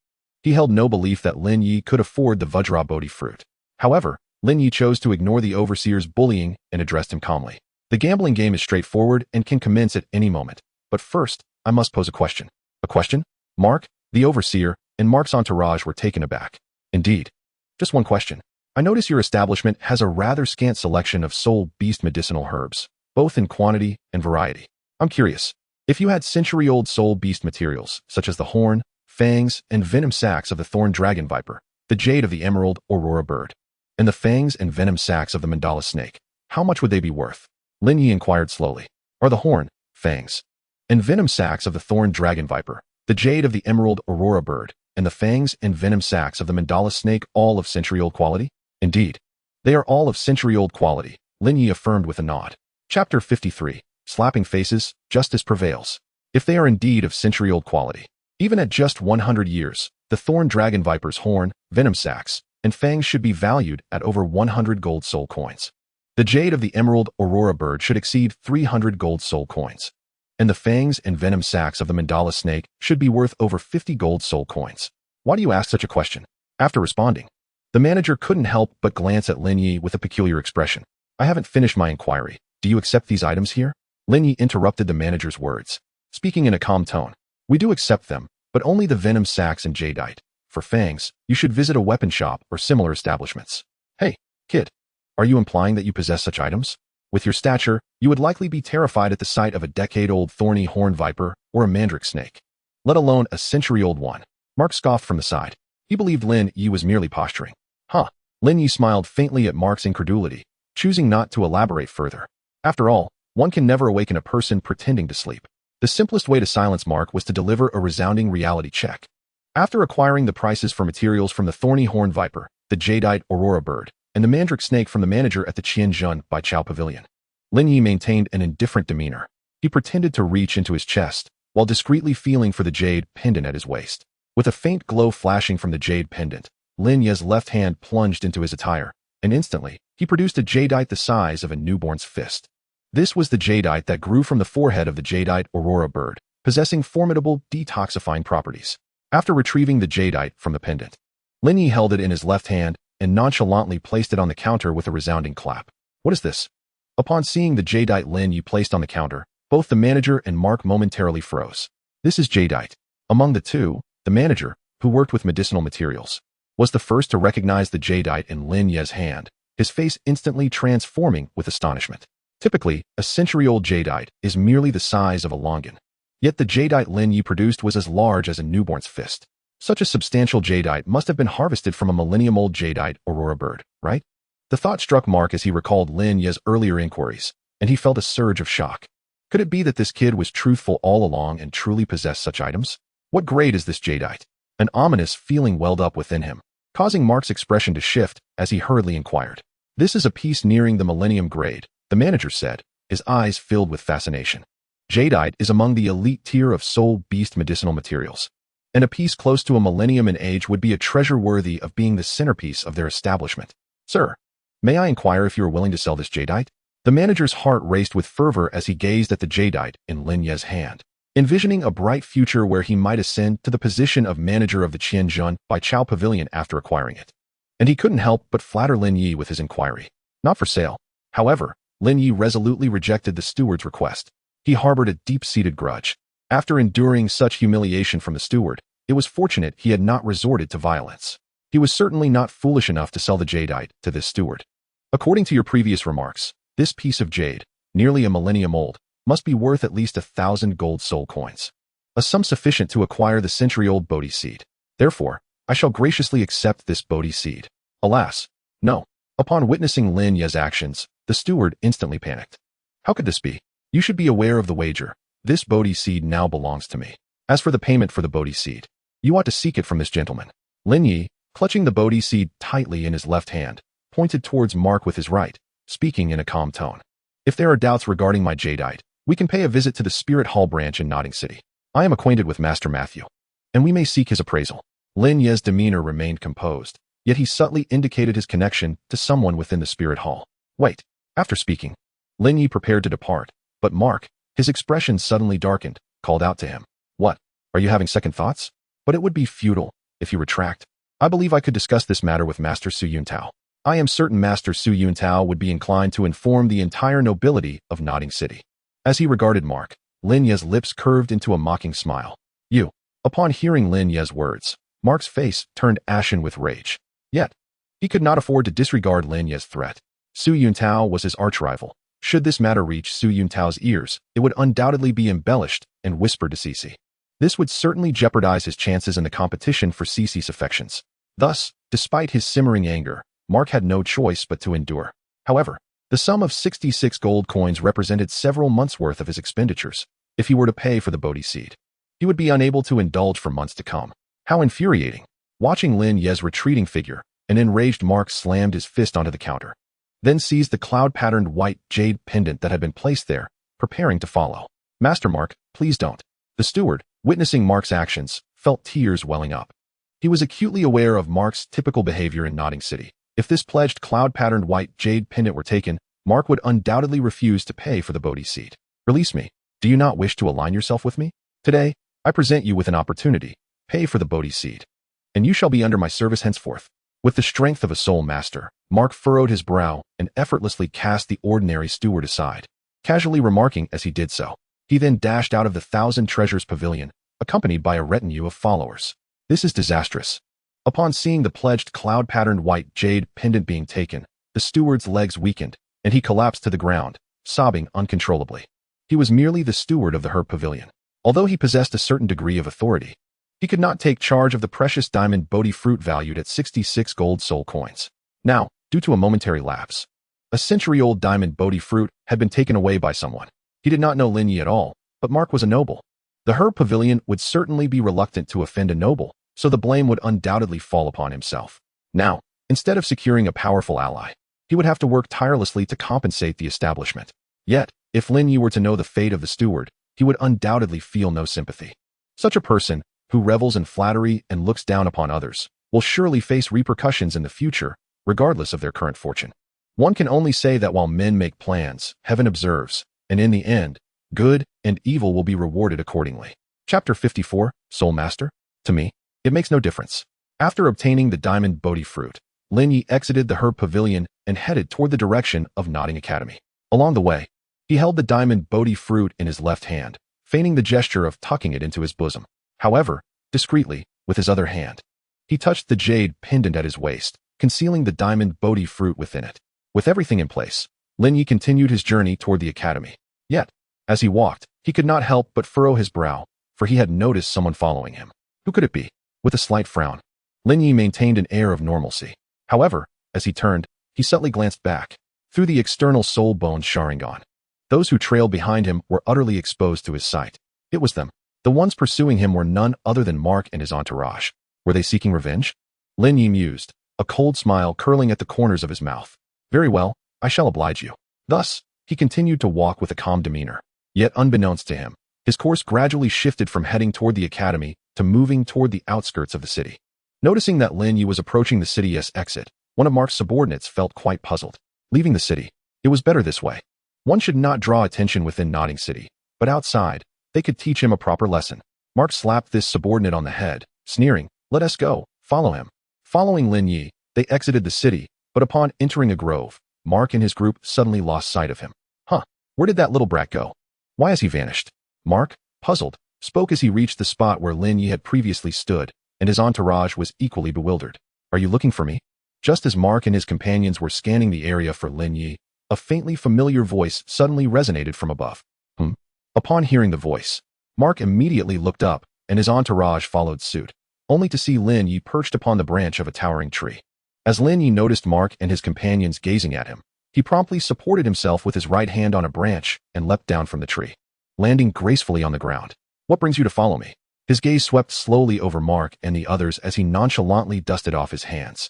he held no belief that Lin Ye could afford the Vajra Bodhi fruit. However, Lin Ye chose to ignore the overseer's bullying and addressed him calmly. The gambling game is straightforward and can commence at any moment. But first, I must pose a question. A question? Mark, the overseer, and Mark's entourage were taken aback. Indeed. Just one question. I notice your establishment has a rather scant selection of soul beast medicinal herbs, both in quantity and variety. I'm curious, if you had century-old soul beast materials, such as the horn, fangs, and venom sacs of the thorn dragon viper, the jade of the emerald aurora bird, and the fangs and venom sacs of the mandala snake, how much would they be worth? Lin Ye inquired slowly. Are the horn, fangs, and venom sacs of the thorn dragon viper, the jade of the emerald aurora bird, and the fangs and venom sacs of the mandala snake all of century-old quality? Indeed. They are all of century-old quality, Lin Ye affirmed with a nod. Chapter 53. Slapping faces, justice prevails. If they are indeed of century-old quality, even at just 100 years, the thorn dragon viper's horn, venom sacs, and fangs should be valued at over 100 gold soul coins. The jade of the emerald aurora bird should exceed 300 gold soul coins. and the fangs and venom sacs of the mandala snake should be worth over 50 gold soul coins. Why do you ask such a question? After responding, the manager couldn't help but glance at Lin Ye with a peculiar expression. I haven't finished my inquiry. Do you accept these items here? Lin Ye interrupted the manager's words, speaking in a calm tone. We do accept them, but only the venom sacs and jadeite. For fangs, you should visit a weapon shop or similar establishments. Hey, kid, are you implying that you possess such items? With your stature, you would likely be terrified at the sight of a decade-old thorny horn viper or a mandrake snake, let alone a century-old one. Mark scoffed from the side. He believed Lin Ye was merely posturing. Huh. Lin Ye smiled faintly at Mark's incredulity, choosing not to elaborate further. After all, one can never awaken a person pretending to sleep. The simplest way to silence Mark was to deliver a resounding reality check. After acquiring the prices for materials from the thorny horn viper, the jadeite aurora bird, and the mandrake snake from the manager at the Qianzhen Bai Chao Pavilion, Lin Ye maintained an indifferent demeanor. He pretended to reach into his chest, while discreetly feeling for the jade pendant at his waist. With a faint glow flashing from the jade pendant, Lin Ye's left hand plunged into his attire, and instantly, he produced a jadeite the size of a newborn's fist. This was the jadeite that grew from the forehead of the jadeite aurora bird, possessing formidable detoxifying properties. After retrieving the jadeite from the pendant, Lin Ye held it in his left hand and nonchalantly placed it on the counter with a resounding clap. What is this? Upon seeing the jadeite Lin Ye placed on the counter, both the manager and Mark momentarily froze. This is jadeite. Among the two, the manager, who worked with medicinal materials, was the first to recognize the jadeite in Lin Ye's hand, his face instantly transforming with astonishment. Typically, a century-old jadeite is merely the size of a longan. Yet the jadeite Lin Ye produced was as large as a newborn's fist. Such a substantial jadeite must have been harvested from a millennium-old jadeite aurora bird, right? The thought struck Mark as he recalled Lin Ye's earlier inquiries, and he felt a surge of shock. Could it be that this kid was truthful all along and truly possessed such items? What grade is this jadeite? An ominous feeling welled up within him, causing Mark's expression to shift as he hurriedly inquired. This is a piece nearing the millennium grade, the manager said, his eyes filled with fascination. Jadeite is among the elite tier of soul beast medicinal materials, and a piece close to a millennium in age would be a treasure worthy of being the centerpiece of their establishment. Sir, may I inquire if you are willing to sell this jadeite? The manager's heart raced with fervor as he gazed at the jadeite in Lin Ye's hand, envisioning a bright future where he might ascend to the position of manager of the Qianzhen Bai Chao Pavilion after acquiring it. And he couldn't help but flatter Lin Ye with his inquiry. Not for sale. However, Lin Ye resolutely rejected the steward's request. He harbored a deep-seated grudge. After enduring such humiliation from the steward, it was fortunate he had not resorted to violence. He was certainly not foolish enough to sell the jadeite to this steward. According to your previous remarks, this piece of jade, nearly a millennium old, must be worth at least 1,000 gold soul coins, a sum sufficient to acquire the century-old Bodhi seed. Therefore, I shall graciously accept this Bodhi seed. Alas, no. Upon witnessing Lin Ye's actions, the steward instantly panicked. How could this be? You should be aware of the wager. This Bodhi seed now belongs to me. As for the payment for the Bodhi seed, you ought to seek it from this gentleman. Lin Ye, clutching the Bodhi seed tightly in his left hand, pointed towards Mark with his right, speaking in a calm tone. If there are doubts regarding my jadeite, we can pay a visit to the Spirit Hall branch in Notting City. I am acquainted with Master Matthew, and we may seek his appraisal. Lin Ye's demeanor remained composed, yet he subtly indicated his connection to someone within the Spirit Hall. Wait. After speaking, Lin Ye prepared to depart, but Mark, his expression suddenly darkened, called out to him. What? Are you having second thoughts? But it would be futile if you retract. I believe I could discuss this matter with Master Su Yuntao. I am certain Master Su Yuntao would be inclined to inform the entire nobility of Notting City. As he regarded Mark, Lin Ye's lips curved into a mocking smile. You. Upon hearing Lin Ye's words, Mark's face turned ashen with rage. Yet, he could not afford to disregard Lin Ye's threat. Su Yuntao was his arch-rival. Should this matter reach Su Yuntao's ears, it would undoubtedly be embellished and whispered to Cece. This would certainly jeopardize his chances in the competition for Cece's affections. Thus, despite his simmering anger, Mark had no choice but to endure. However, the sum of 66 gold coins represented several months' worth of his expenditures. If he were to pay for the Bodhi seed, he would be unable to indulge for months to come. How infuriating! Watching Lin Ye's retreating figure, an enraged Mark slammed his fist onto the counter, then seized the cloud-patterned white jade pendant that had been placed there, preparing to follow. Master Mark, please don't. The steward, witnessing Mark's actions, felt tears welling up. He was acutely aware of Mark's typical behavior in Notting City. If this pledged cloud-patterned white jade pendant were taken, Mark would undoubtedly refuse to pay for the Bodhi seed. Release me. Do you not wish to align yourself with me? Today, I present you with an opportunity. Pay for the Bodhi seed, and you shall be under my service henceforth. With the strength of a soul master, Mark furrowed his brow and effortlessly cast the ordinary steward aside, casually remarking as he did so. He then dashed out of the Thousand Treasures Pavilion, accompanied by a retinue of followers. This is disastrous. Upon seeing the pledged cloud-patterned white jade pendant being taken, the steward's legs weakened, and he collapsed to the ground, sobbing uncontrollably. He was merely the steward of the Herb Pavilion. Although he possessed a certain degree of authority, he could not take charge of the precious diamond Bodhi fruit valued at 66 gold soul coins. Now, due to a momentary lapse, a century-old diamond Bodhi fruit had been taken away by someone. He did not know Lin Ye at all, but Mark was a noble. The Herb Pavilion would certainly be reluctant to offend a noble, so the blame would undoubtedly fall upon himself. Now, instead of securing a powerful ally, he would have to work tirelessly to compensate the establishment. Yet, if Lin Ye were to know the fate of the steward, he would undoubtedly feel no sympathy. Such a person, who revels in flattery and looks down upon others, will surely face repercussions in the future, regardless of their current fortune. One can only say that while men make plans, heaven observes, and in the end, good and evil will be rewarded accordingly. Chapter 54, Soul Master? To me, it makes no difference. After obtaining the diamond Bodhi fruit, Lin Ye exited the Herb Pavilion and headed toward the direction of Nodding Academy. Along the way, he held the diamond Bodhi fruit in his left hand, feigning the gesture of tucking it into his bosom. However, discreetly, with his other hand, he touched the jade pendant at his waist, concealing the diamond Bodhi fruit within it. With everything in place, Lin Ye continued his journey toward the academy. Yet, as he walked, he could not help but furrow his brow, for he had noticed someone following him. Who could it be? With a slight frown, Lin Ye maintained an air of normalcy. However, as he turned, he subtly glanced back, through the external soul bones Sharingan. Those who trailed behind him were utterly exposed to his sight. It was them. The ones pursuing him were none other than Mark and his entourage. Were they seeking revenge? Lin Ye mused, a cold smile curling at the corners of his mouth. Very well, I shall oblige you. Thus, he continued to walk with a calm demeanor. Yet unbeknownst to him, his course gradually shifted from heading toward the academy to moving toward the outskirts of the city. Noticing that Lin Ye was approaching the city's exit, one of Mark's subordinates felt quite puzzled. Leaving the city, it was better this way. One should not draw attention within Nodding City, but outside, they could teach him a proper lesson. Mark slapped this subordinate on the head, sneering, "Let us go, follow him." Following Lin Ye, they exited the city, but upon entering a grove, Mark and his group suddenly lost sight of him. Where did that little brat go? Why has he vanished? Mark, puzzled, spoke as he reached the spot where Lin Ye had previously stood, and his entourage was equally bewildered. Are you looking for me? Just as Mark and his companions were scanning the area for Lin Ye, a faintly familiar voice suddenly resonated from above. Upon hearing the voice, Mark immediately looked up, and his entourage followed suit, only to see Lin Ye perched upon the branch of a towering tree. As Lin Ye noticed Mark and his companions gazing at him, he promptly supported himself with his right hand on a branch and leapt down from the tree, landing gracefully on the ground. What brings you to follow me? His gaze swept slowly over Mark and the others as he nonchalantly dusted off his hands.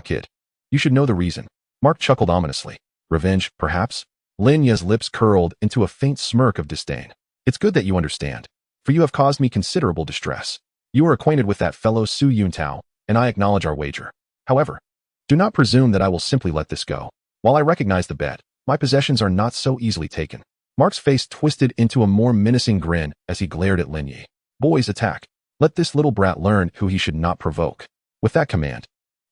Kid. You should know the reason. Mark chuckled ominously. Revenge, perhaps? Lin Ye's lips curled into a faint smirk of disdain. It's good that you understand, for you have caused me considerable distress. You are acquainted with that fellow Su Yuntao, and I acknowledge our wager. However, do not presume that I will simply let this go. While I recognize the bet, my possessions are not so easily taken. Mark's face twisted into a more menacing grin as he glared at Lin Ye. Boys, attack. Let this little brat learn who he should not provoke. With that command,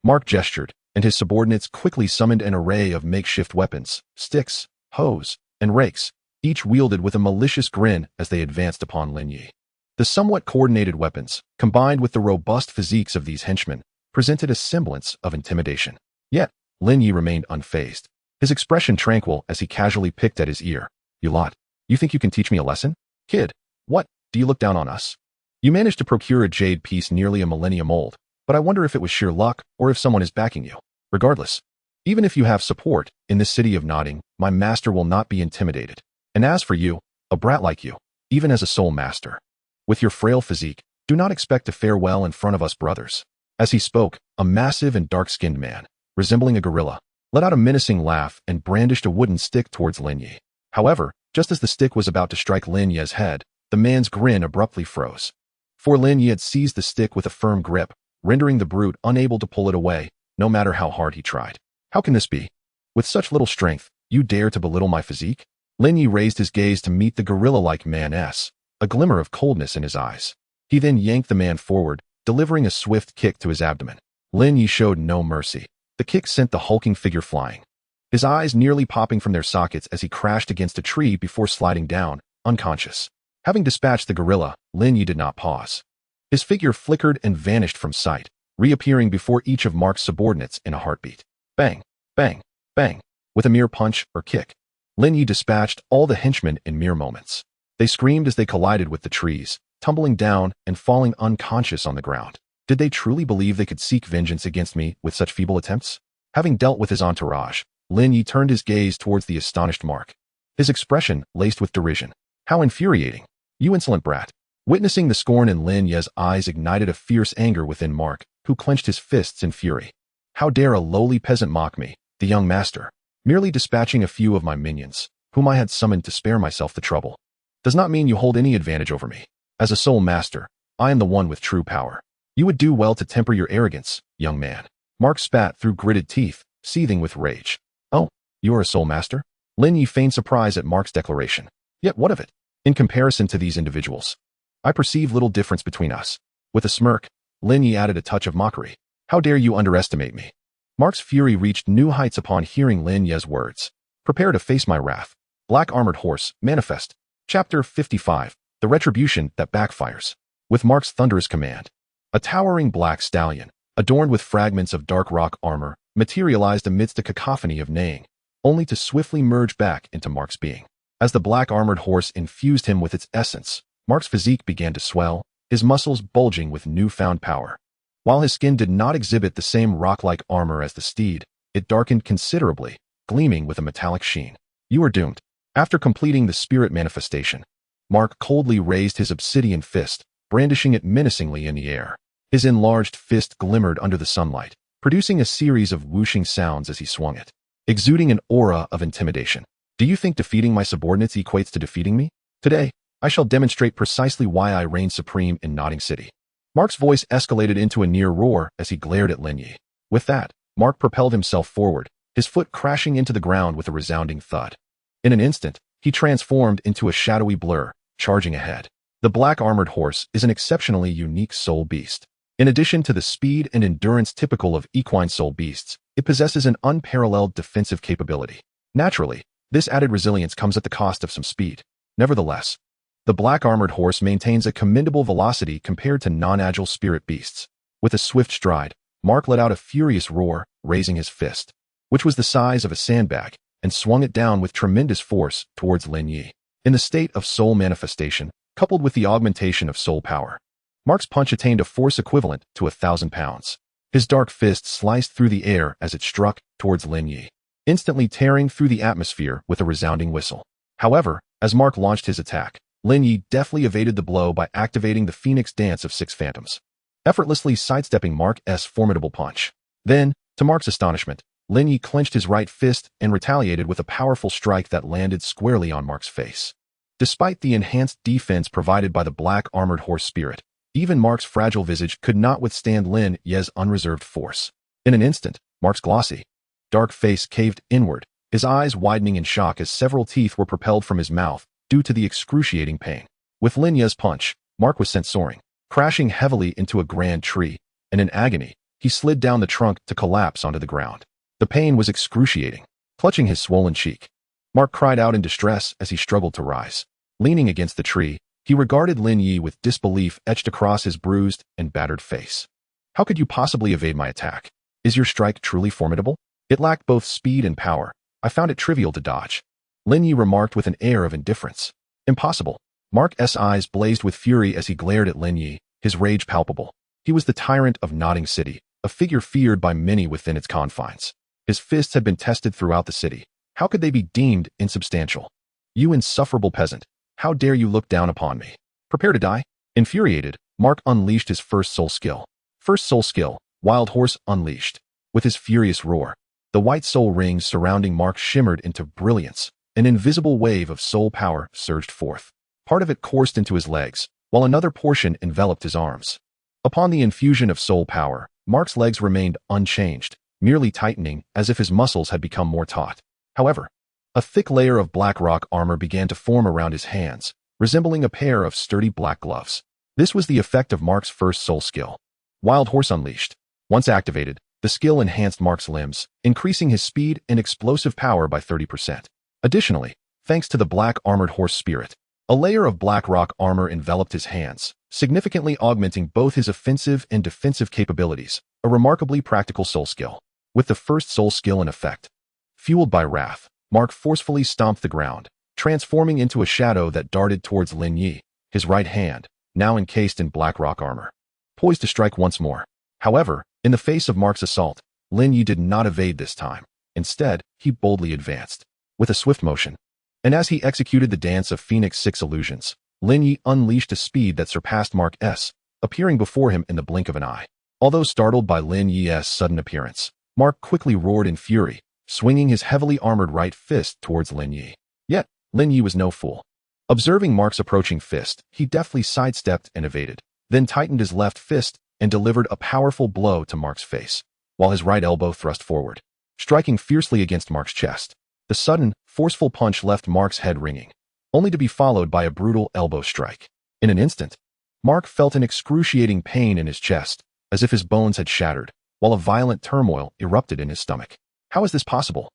Mark gestured, and his subordinates quickly summoned an array of makeshift weapons, sticks, hoes, and rakes, each wielded with a malicious grin as they advanced upon Lin Ye. The somewhat coordinated weapons, combined with the robust physiques of these henchmen, presented a semblance of intimidation. Yet, Lin Ye remained unfazed, his expression tranquil as he casually picked at his ear. You lot, you think you can teach me a lesson? Kid, what, do you look down on us? You managed to procure a jade piece nearly a millennium old, but I wonder if it was sheer luck or if someone is backing you. Regardless, even if you have support, in this city of Nodding, my master will not be intimidated. And as for you, a brat like you, even as a soul master, with your frail physique, do not expect to fare well in front of us brothers. As he spoke, a massive and dark-skinned man, resembling a gorilla, let out a menacing laugh and brandished a wooden stick towards Lin Ye. However, just as the stick was about to strike Lin Ye's head, the man's grin abruptly froze. For Lin Ye had seized the stick with a firm grip, rendering the brute unable to pull it away, no matter how hard he tried. How can this be? With such little strength, you dare to belittle my physique? Lin Ye raised his gaze to meet the gorilla-like man's, a glimmer of coldness in his eyes. He then yanked the man forward, delivering a swift kick to his abdomen. Lin Ye showed no mercy. The kick sent the hulking figure flying, his eyes nearly popping from their sockets as he crashed against a tree before sliding down, unconscious. Having dispatched the gorilla, Lin Ye did not pause. His figure flickered and vanished from sight, reappearing before each of Mark's subordinates in a heartbeat. Bang, bang, bang. With a mere punch or kick, Lin Ye dispatched all the henchmen in mere moments. They screamed as they collided with the trees, tumbling down and falling unconscious on the ground. Did they truly believe they could seek vengeance against me with such feeble attempts? Having dealt with his entourage, Lin Ye turned his gaze towards the astonished Mark. His expression laced with derision. How infuriating! You insolent brat! Witnessing the scorn in Lin Ye's eyes ignited a fierce anger within Mark, who clenched his fists in fury. How dare a lowly peasant mock me, the young master, merely dispatching a few of my minions, whom I had summoned to spare myself the trouble. Does not mean you hold any advantage over me. As a sole master, I am the one with true power. You would do well to temper your arrogance, young man. Mark spat through gritted teeth, seething with rage. Oh, you are a sole master? Lin Ye feigned surprise at Mark's declaration. Yet what of it? In comparison to these individuals, I perceive little difference between us. With a smirk, Lin Ye added a touch of mockery. How dare you underestimate me? Mark's fury reached new heights upon hearing Lin Ye's words. Prepare to face my wrath. Black Armored Horse, Manifest. Chapter 55, The Retribution That Backfires. With Mark's thunderous command, a towering black stallion, adorned with fragments of dark rock armor, materialized amidst a cacophony of neighing, only to swiftly merge back into Mark's being. As the black armored horse infused him with its essence, Mark's physique began to swell, his muscles bulging with newfound power. While his skin did not exhibit the same rock-like armor as the steed, it darkened considerably, gleaming with a metallic sheen. You are doomed. After completing the spirit manifestation, Mark coldly raised his obsidian fist, brandishing it menacingly in the air. His enlarged fist glimmered under the sunlight, producing a series of whooshing sounds as he swung it, exuding an aura of intimidation. Do you think defeating my subordinates equates to defeating me? Today, I shall demonstrate precisely why I reign supreme in Notting City. Mark's voice escalated into a near roar as he glared at Lin Ye. With that, Mark propelled himself forward, his foot crashing into the ground with a resounding thud. In an instant, he transformed into a shadowy blur, charging ahead. The black armored horse is an exceptionally unique soul beast. In addition to the speed and endurance typical of equine soul beasts, it possesses an unparalleled defensive capability. Naturally, this added resilience comes at the cost of some speed. Nevertheless, the black armored horse maintains a commendable velocity compared to non-agile spirit beasts. With a swift stride, Mark let out a furious roar, raising his fist, which was the size of a sandbag, and swung it down with tremendous force towards Lin Ye. In the state of soul manifestation, coupled with the augmentation of soul power, Mark's punch attained a force equivalent to 1,000 pounds. His dark fist sliced through the air as it struck towards Lin Ye, instantly tearing through the atmosphere with a resounding whistle. However, as Mark launched his attack, Lin Ye deftly evaded the blow by activating the Phoenix Dance of Six Phantoms, effortlessly sidestepping Mark's formidable punch. Then, to Mark's astonishment, Lin Ye clenched his right fist and retaliated with a powerful strike that landed squarely on Mark's face. Despite the enhanced defense provided by the black armored horse spirit, even Mark's fragile visage could not withstand Lin Ye's unreserved force. In an instant, Mark's glossy, dark face caved inward, his eyes widening in shock as several teeth were propelled from his mouth due to the excruciating pain. With Lin Ye's punch, Mark was sent soaring, crashing heavily into a grand tree, and in agony, he slid down the trunk to collapse onto the ground. The pain was excruciating. Clutching his swollen cheek, Mark cried out in distress as he struggled to rise. Leaning against the tree, he regarded Lin Ye with disbelief etched across his bruised and battered face. How could you possibly evade my attack? Is your strike truly formidable? It lacked both speed and power. I found it trivial to dodge. Lin Ye remarked with an air of indifference. Impossible. Mark's eyes blazed with fury as he glared at Lin Ye, his rage palpable. He was the tyrant of Notting City, a figure feared by many within its confines. His fists had been tested throughout the city. How could they be deemed insubstantial? You insufferable peasant. How dare you look down upon me? Prepare to die? Infuriated, Mark unleashed his first soul skill. First soul skill, Wild Horse Unleashed. With his furious roar, the white soul rings surrounding Mark shimmered into brilliance. An invisible wave of soul power surged forth. Part of it coursed into his legs, while another portion enveloped his arms. Upon the infusion of soul power, Mark's legs remained unchanged, merely tightening as if his muscles had become more taut. However, A thick layer of black rock armor began to form around his hands, resembling a pair of sturdy black gloves. This was the effect of Mark's first soul skill, Wild Horse Unleashed. Once activated, the skill enhanced Mark's limbs, increasing his speed and explosive power by 30%. Additionally, thanks to the black armored horse spirit, a layer of black rock armor enveloped his hands, significantly augmenting both his offensive and defensive capabilities, a remarkably practical soul skill. With the first soul skill in effect, fueled by wrath, Mark forcefully stomped the ground, transforming into a shadow that darted towards Lin Ye, his right hand, now encased in black rock armor, poised to strike once more. However, in the face of Mark's assault, Lin Ye did not evade this time. Instead, he boldly advanced, with a swift motion. And as he executed the dance of Phoenix 6 illusions, Lin Ye unleashed a speed that surpassed Mark's, appearing before him in the blink of an eye. Although startled by Lin Ye's sudden appearance, Mark quickly roared in fury, swinging his heavily armored right fist towards Lin Ye. Yet, Lin Ye was no fool. Observing Mark's approaching fist, he deftly sidestepped and evaded, then tightened his left fist and delivered a powerful blow to Mark's face, while his right elbow thrust forward, striking fiercely against Mark's chest. The sudden, forceful punch left Mark's head ringing, only to be followed by a brutal elbow strike. In an instant, Mark felt an excruciating pain in his chest, as if his bones had shattered, while a violent turmoil erupted in his stomach. How is this possible?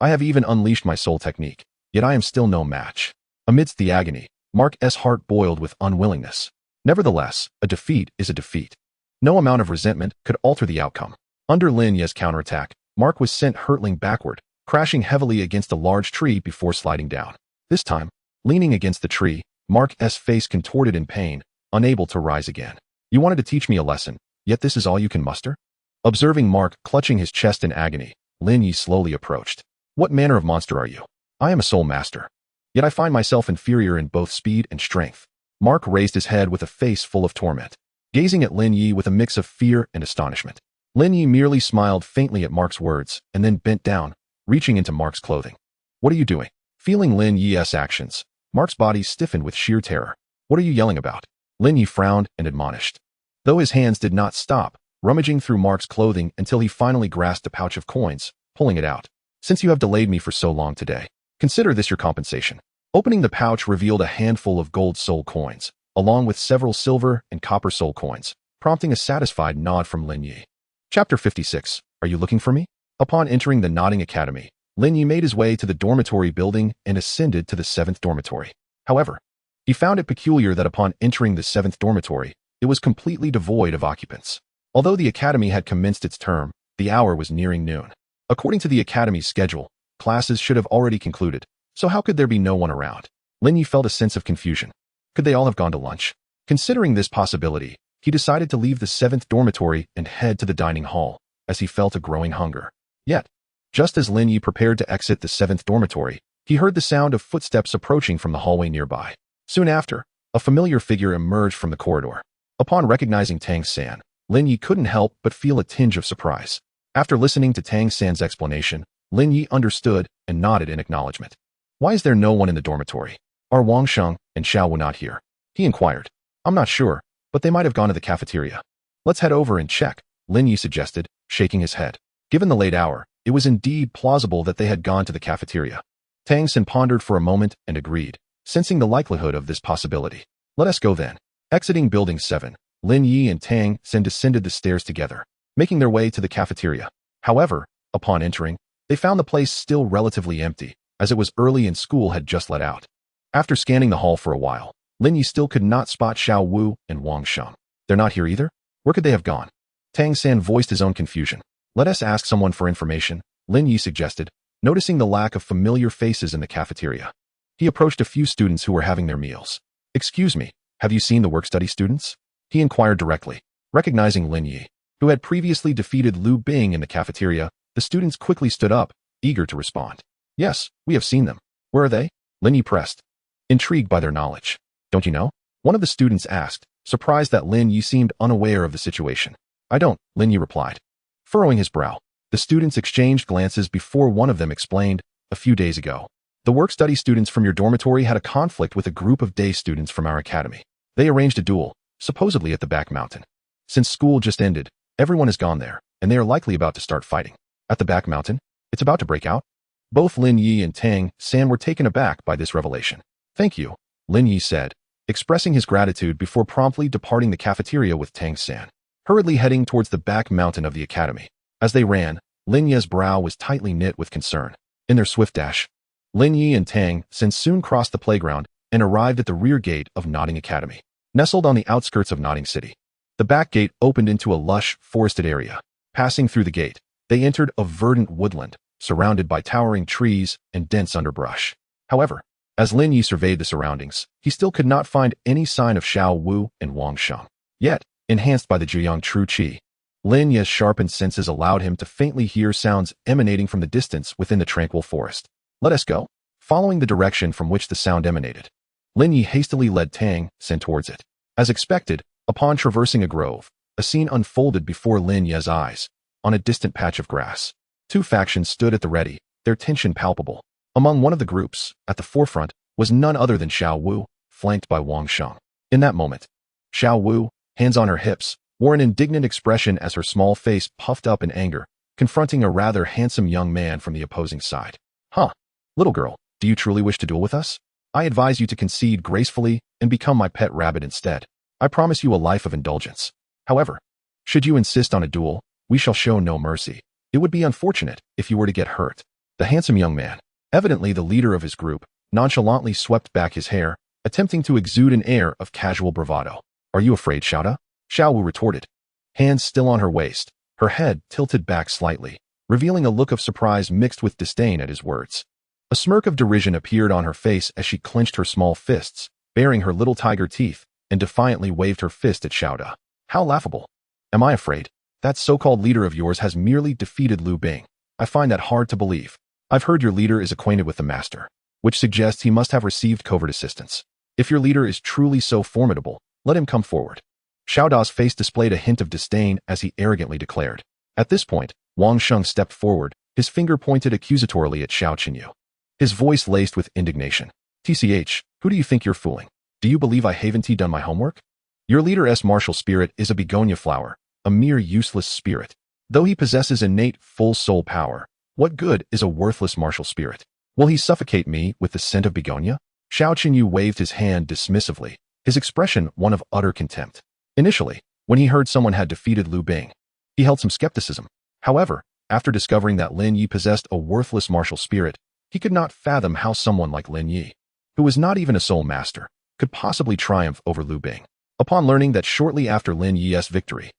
I have even unleashed my soul technique, yet I am still no match. Amidst the agony, Mark's heart boiled with unwillingness. Nevertheless, a defeat is a defeat. No amount of resentment could alter the outcome. Under Lin Ye's counterattack, Mark was sent hurtling backward, crashing heavily against a large tree before sliding down. This time, leaning against the tree, Mark's face contorted in pain, unable to rise again. You wanted to teach me a lesson, yet this is all you can muster? Observing Mark clutching his chest in agony, Lin Ye slowly approached. What manner of monster are you? I am a soul master. Yet I find myself inferior in both speed and strength. Mark raised his head with a face full of torment, gazing at Lin Ye with a mix of fear and astonishment. Lin Ye merely smiled faintly at Mark's words and then bent down, reaching into Mark's clothing. What are you doing? Feeling Lin Ye's actions, Mark's body stiffened with sheer terror. What are you yelling about? Lin Ye frowned and admonished, though his hands did not stop, rummaging through Mark's clothing until he finally grasped a pouch of coins, pulling it out. Since you have delayed me for so long today, consider this your compensation. Opening the pouch revealed a handful of gold soul coins, along with several silver and copper soul coins, prompting a satisfied nod from Lin Ye. Chapter 56. Are you looking for me? Upon entering the Nodding Academy, Lin Ye made his way to the dormitory building and ascended to the 7th dormitory. However, he found it peculiar that upon entering the 7th dormitory, it was completely devoid of occupants. Although the academy had commenced its term, the hour was nearing noon. According to the academy's schedule, classes should have already concluded, so how could there be no one around? Lin Ye felt a sense of confusion. Could they all have gone to lunch? Considering this possibility, he decided to leave the 7th dormitory and head to the dining hall, as he felt a growing hunger. Yet, just as Lin Ye prepared to exit the 7th dormitory, he heard the sound of footsteps approaching from the hallway nearby. Soon after, a familiar figure emerged from the corridor. Upon recognizing Tang San, Lin Ye couldn't help but feel a tinge of surprise. After listening to Tang San's explanation, Lin Ye understood and nodded in acknowledgement. Why is there no one in the dormitory? Are Wang Sheng and Xiao Wu not here? He inquired. I'm not sure, but they might have gone to the cafeteria. Let's head over and check, Lin Ye suggested, shaking his head. Given the late hour, it was indeed plausible that they had gone to the cafeteria. Tang San pondered for a moment and agreed, sensing the likelihood of this possibility. Let us go then. Exiting Building 7, Lin Ye and Tang San descended the stairs together, making their way to the cafeteria. However, upon entering, they found the place still relatively empty, as it was early and school had just let out. After scanning the hall for a while, Lin Ye still could not spot Xiao Wu and Wang Sheng. They're not here either? Where could they have gone? Tang San voiced his own confusion. Let us ask someone for information, Lin Ye suggested, noticing the lack of familiar faces in the cafeteria. He approached a few students who were having their meals. Excuse me, have you seen the work-study students? He inquired directly. Recognizing Lin Ye, who had previously defeated Liu Bing in the cafeteria, the students quickly stood up, eager to respond. Yes, we have seen them. Where are they? Lin Ye pressed, intrigued by their knowledge. Don't you know? One of the students asked, surprised that Lin Ye seemed unaware of the situation. I don't, Lin Ye replied. Furrowing his brow, the students exchanged glances before one of them explained, a few days ago, the work-study students from your dormitory had a conflict with a group of day students from our academy. They arranged a duel, supposedly at the back mountain. Since school just ended, everyone has gone there, and they are likely about to start fighting. At the back mountain? It's about to break out? Both Lin Ye and Tang San were taken aback by this revelation. "Thank you," Lin Ye said, expressing his gratitude before promptly departing the cafeteria with Tang San, hurriedly heading towards the back mountain of the academy. As they ran, Lin Ye's brow was tightly knit with concern. In their swift dash, Lin Ye and Tang San soon crossed the playground and arrived at the rear gate of Nodding Academy. Nestled on the outskirts of Nodding City, the back gate opened into a lush, forested area. Passing through the gate, they entered a verdant woodland, surrounded by towering trees and dense underbrush. However, as Lin Ye surveyed the surroundings, he still could not find any sign of Xiao Wu and Wang Sheng. Yet, enhanced by the Zhiyang True Qi, Lin Ye's sharpened senses allowed him to faintly hear sounds emanating from the distance within the tranquil forest. "Let us go." Following the direction from which the sound emanated, Lin Ye hastily led Tang San towards it. As expected, upon traversing a grove, a scene unfolded before Lin Ye's eyes. On a distant patch of grass, two factions stood at the ready, their tension palpable. Among one of the groups, at the forefront, was none other than Xiao Wu, flanked by Wang Sheng. In that moment, Xiao Wu, hands on her hips, wore an indignant expression as her small face puffed up in anger, confronting a rather handsome young man from the opposing side. "Huh, little girl, do you truly wish to duel with us? I advise you to concede gracefully and become my pet rabbit instead. I promise you a life of indulgence. However, should you insist on a duel, we shall show no mercy. It would be unfortunate if you were to get hurt." The handsome young man, evidently the leader of his group, nonchalantly swept back his hair, attempting to exude an air of casual bravado. "Are you afraid, Xiaoda?" Xiao Wu retorted, hands still on her waist, her head tilted back slightly, revealing a look of surprise mixed with disdain at his words. A smirk of derision appeared on her face as she clenched her small fists, baring her little tiger teeth, and defiantly waved her fist at Xiaoda. "How laughable. Am I afraid? That so-called leader of yours has merely defeated Liu Bing. I find that hard to believe. I've heard your leader is acquainted with the master, which suggests he must have received covert assistance. If your leader is truly so formidable, let him come forward." Xiaoda's face displayed a hint of disdain as he arrogantly declared. At this point, Wang Sheng stepped forward, his finger pointed accusatorily at Xiao Qinyu. His voice laced with indignation. "TCH, who do you think you're fooling? Do you believe I haven't done my homework? Your leader's martial spirit is a begonia flower, a mere useless spirit. Though he possesses innate full soul power, what good is a worthless martial spirit? Will he suffocate me with the scent of begonia?" Xiao Qinyu waved his hand dismissively, his expression one of utter contempt. Initially, when he heard someone had defeated Liu Bing, he held some skepticism. However, after discovering that Lin Ye possessed a worthless martial spirit, he could not fathom how someone like Lin Ye, who was not even a soul master, could possibly triumph over Liu Bing. Upon learning that shortly after Lin Ye's victory,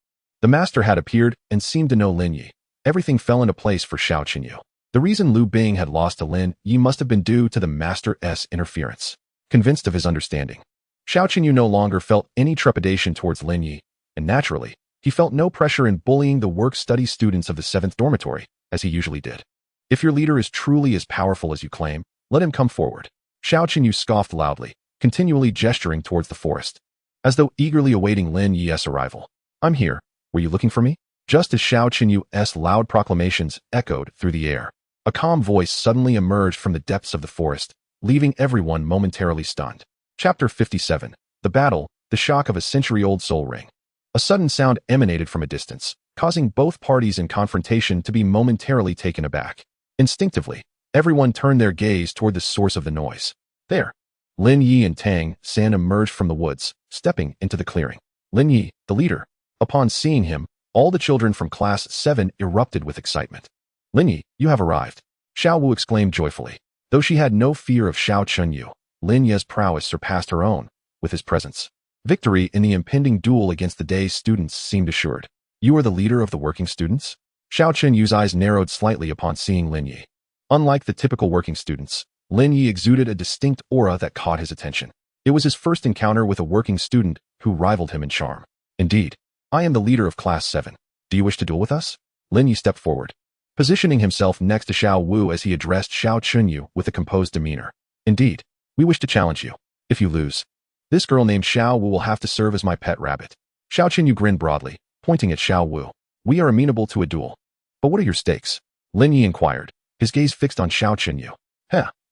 the master had appeared and seemed to know Lin Ye, everything fell into place for Xiao Qinyu. The reason Liu Bing had lost to Lin Ye must have been due to the master's interference. Convinced of his understanding, Xiao Qinyu no longer felt any trepidation towards Lin Ye, and naturally, he felt no pressure in bullying the work-study students of the 7th dormitory, as he usually did. "If your leader is truly as powerful as you claim, let him come forward." Xiao Qinyu scoffed loudly, continually gesturing towards the forest, as though eagerly awaiting Lin Ye's arrival. "I'm here. Were you looking for me?" Just as Xiao Qinyu's loud proclamations echoed through the air, a calm voice suddenly emerged from the depths of the forest, leaving everyone momentarily stunned. Chapter 57. The Battle, the Shock of a Century-Old Soul Ring. A sudden sound emanated from a distance, causing both parties in confrontation to be momentarily taken aback. Instinctively, everyone turned their gaze toward the source of the noise. There, Lin Ye and Tang San emerged from the woods, stepping into the clearing. Lin Ye, the leader. Upon seeing him, all the children from Class 7 erupted with excitement. "Lin Ye, you have arrived," Xiao Wu exclaimed joyfully. Though she had no fear of Xiao Qinyu, Lin Ye's prowess surpassed her own, with his presence. Victory in the impending duel against the day's students seemed assured. "You are the leader of the working students?" Xiao Qinyu's eyes narrowed slightly upon seeing Lin Ye. Unlike the typical working students, Lin Ye exuded a distinct aura that caught his attention. It was his first encounter with a working student who rivaled him in charm. "Indeed, I am the leader of Class 7. Do you wish to duel with us?" Lin Ye stepped forward, positioning himself next to Xiao Wu as he addressed Xiao Qinyu with a composed demeanor. "Indeed, we wish to challenge you. If you lose, this girl named Xiao Wu will have to serve as my pet rabbit." Xiao Qinyu grinned broadly, pointing at Xiao Wu. "We are amenable to a duel. But what are your stakes?" Lin Ye inquired, his gaze fixed on Xiao Qinyu.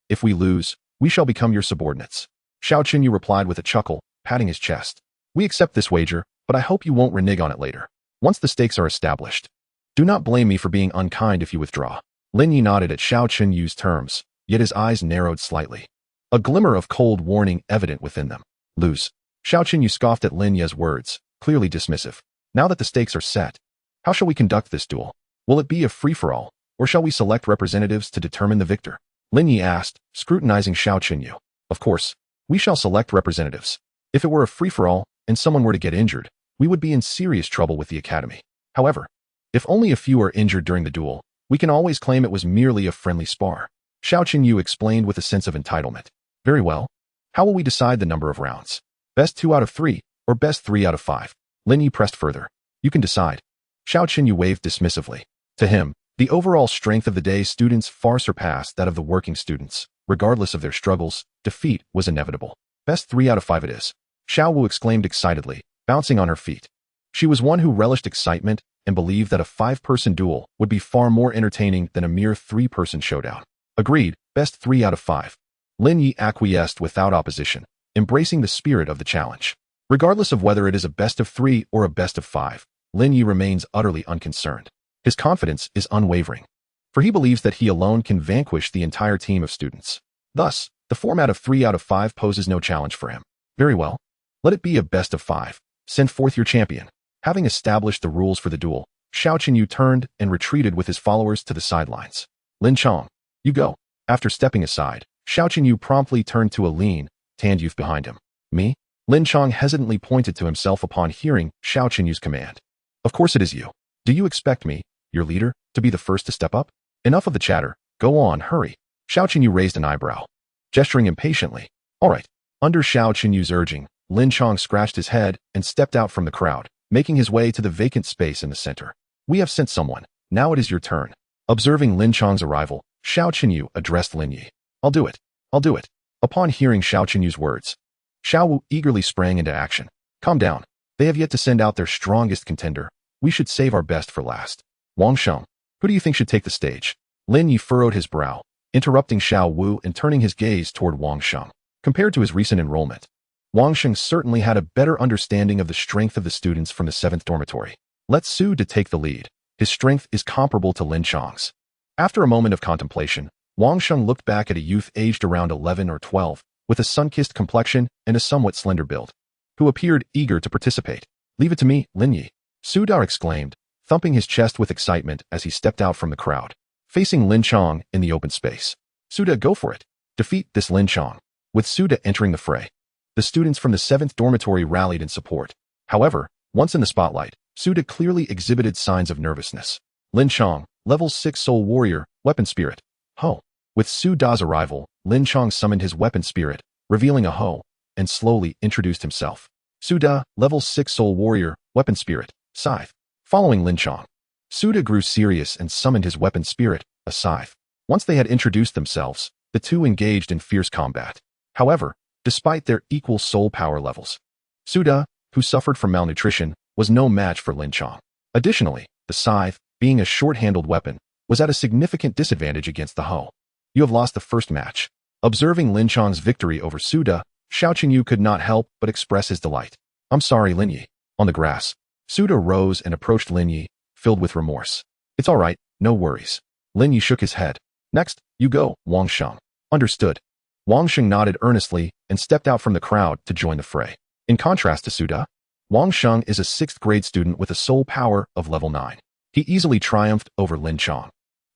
If we lose, we shall become your subordinates." Xiao Qinyu replied with a chuckle, patting his chest. "We accept this wager, but I hope you won't renege on it later. Once the stakes are established, do not blame me for being unkind if you withdraw." Lin Ye nodded at Xiao Qinyu's terms, yet his eyes narrowed slightly. A glimmer of cold warning evident within them. Lose. Xiao Qinyu scoffed at Lin Ye's words, clearly dismissive. Now that the stakes are set, how shall we conduct this duel? Will it be a free-for-all, or shall we select representatives to determine the victor? Lin Ye asked, scrutinizing Xiao Qinyu. Of course, we shall select representatives. If it were a free-for-all, and someone were to get injured, we would be in serious trouble with the academy. However, if only a few are injured during the duel, we can always claim it was merely a friendly spar. Xiao Qinyu explained with a sense of entitlement. Very well. How will we decide the number of rounds? Best 2 out of 3, or best 3 out of 5? Lin Ye pressed further. You can decide. Xiao Qinyu waved dismissively. To him, the overall strength of the day's students far surpassed that of the working students. Regardless of their struggles, defeat was inevitable. Best 3 out of 5 it is. Xiao Wu exclaimed excitedly, bouncing on her feet. She was one who relished excitement and believed that a 5-person duel would be far more entertaining than a mere 3-person showdown. Agreed, best 3 out of 5. Lin Ye acquiesced without opposition, embracing the spirit of the challenge. Regardless of whether it is a best of 3 or a best of 5, Lin Ye remains utterly unconcerned. His confidence is unwavering, for he believes that he alone can vanquish the entire team of students. Thus, the format of 3 out of 5 poses no challenge for him. Very well. Let it be a best of 5. Send forth your champion. Having established the rules for the duel, Xiao Qinyu turned and retreated with his followers to the sidelines. Lin Chong, you go. After stepping aside, Xiao Qinyu promptly turned to a lean, tanned youth behind him. Me? Lin Chong hesitantly pointed to himself upon hearing Xiao Qinyu's command. Of course it is you. Do you expect me, your leader, to be the first to step up? Enough of the chatter. Go on, hurry. Xiao Qinyu raised an eyebrow, gesturing impatiently. All right. Under Xiao Qinyu's urging, Lin Chong scratched his head and stepped out from the crowd, making his way to the vacant space in the center. We have sent someone. Now it is your turn. Observing Lin Chong's arrival, Xiao Qinyu addressed Lin Ye. I'll do it. I'll do it. Upon hearing Xiao Qinyu's words, Xiao Wu eagerly sprang into action. Calm down. They have yet to send out their strongest contender. We should save our best for last. Wang Sheng, who do you think should take the stage? Lin Ye furrowed his brow, interrupting Xiao Wu and turning his gaze toward Wang Sheng. Compared to his recent enrollment, Wang Sheng certainly had a better understanding of the strength of the students from the 7th dormitory. Let Su De take the lead. His strength is comparable to Lin Chong's. After a moment of contemplation, Wang Sheng looked back at a youth aged around 11 or 12, with a sun-kissed complexion and a somewhat slender build, who appeared eager to participate. Leave it to me, Lin Ye. Su Da exclaimed, thumping his chest with excitement as he stepped out from the crowd, facing Lin Chong in the open space. Su Da, go for it. Defeat this Lin Chong. With Su Da entering the fray, the students from the 7th dormitory rallied in support. However, once in the spotlight, Su Da clearly exhibited signs of nervousness. Lin Chong, level 6 soul warrior, weapon spirit. Ho. With Su Da's arrival, Lin Chong summoned his weapon spirit, revealing a Ho, and slowly introduced himself. Su Da, level 6 soul warrior, weapon spirit, scythe. Following Lin Chong, Su Da grew serious and summoned his weapon spirit, a scythe. Once they had introduced themselves, the two engaged in fierce combat. However, despite their equal soul power levels, Su Da, who suffered from malnutrition, was no match for Lin Chong. Additionally, the scythe, being a short-handled weapon, was at a significant disadvantage against the Ho. You have lost the first match. Observing Lin Chong's victory over Su Da, Xiao Qinyu could not help but express his delight. I'm sorry, Lin Ye. On the grass, Su Da rose and approached Lin Ye, filled with remorse. It's all right, no worries. Lin Ye shook his head. Next, you go, Wang Sheng. Understood. Wang Sheng nodded earnestly and stepped out from the crowd to join the fray. In contrast to Su Da, Wang Sheng is a 6th grade student with a soul power of level 9. He easily triumphed over Lin Chong,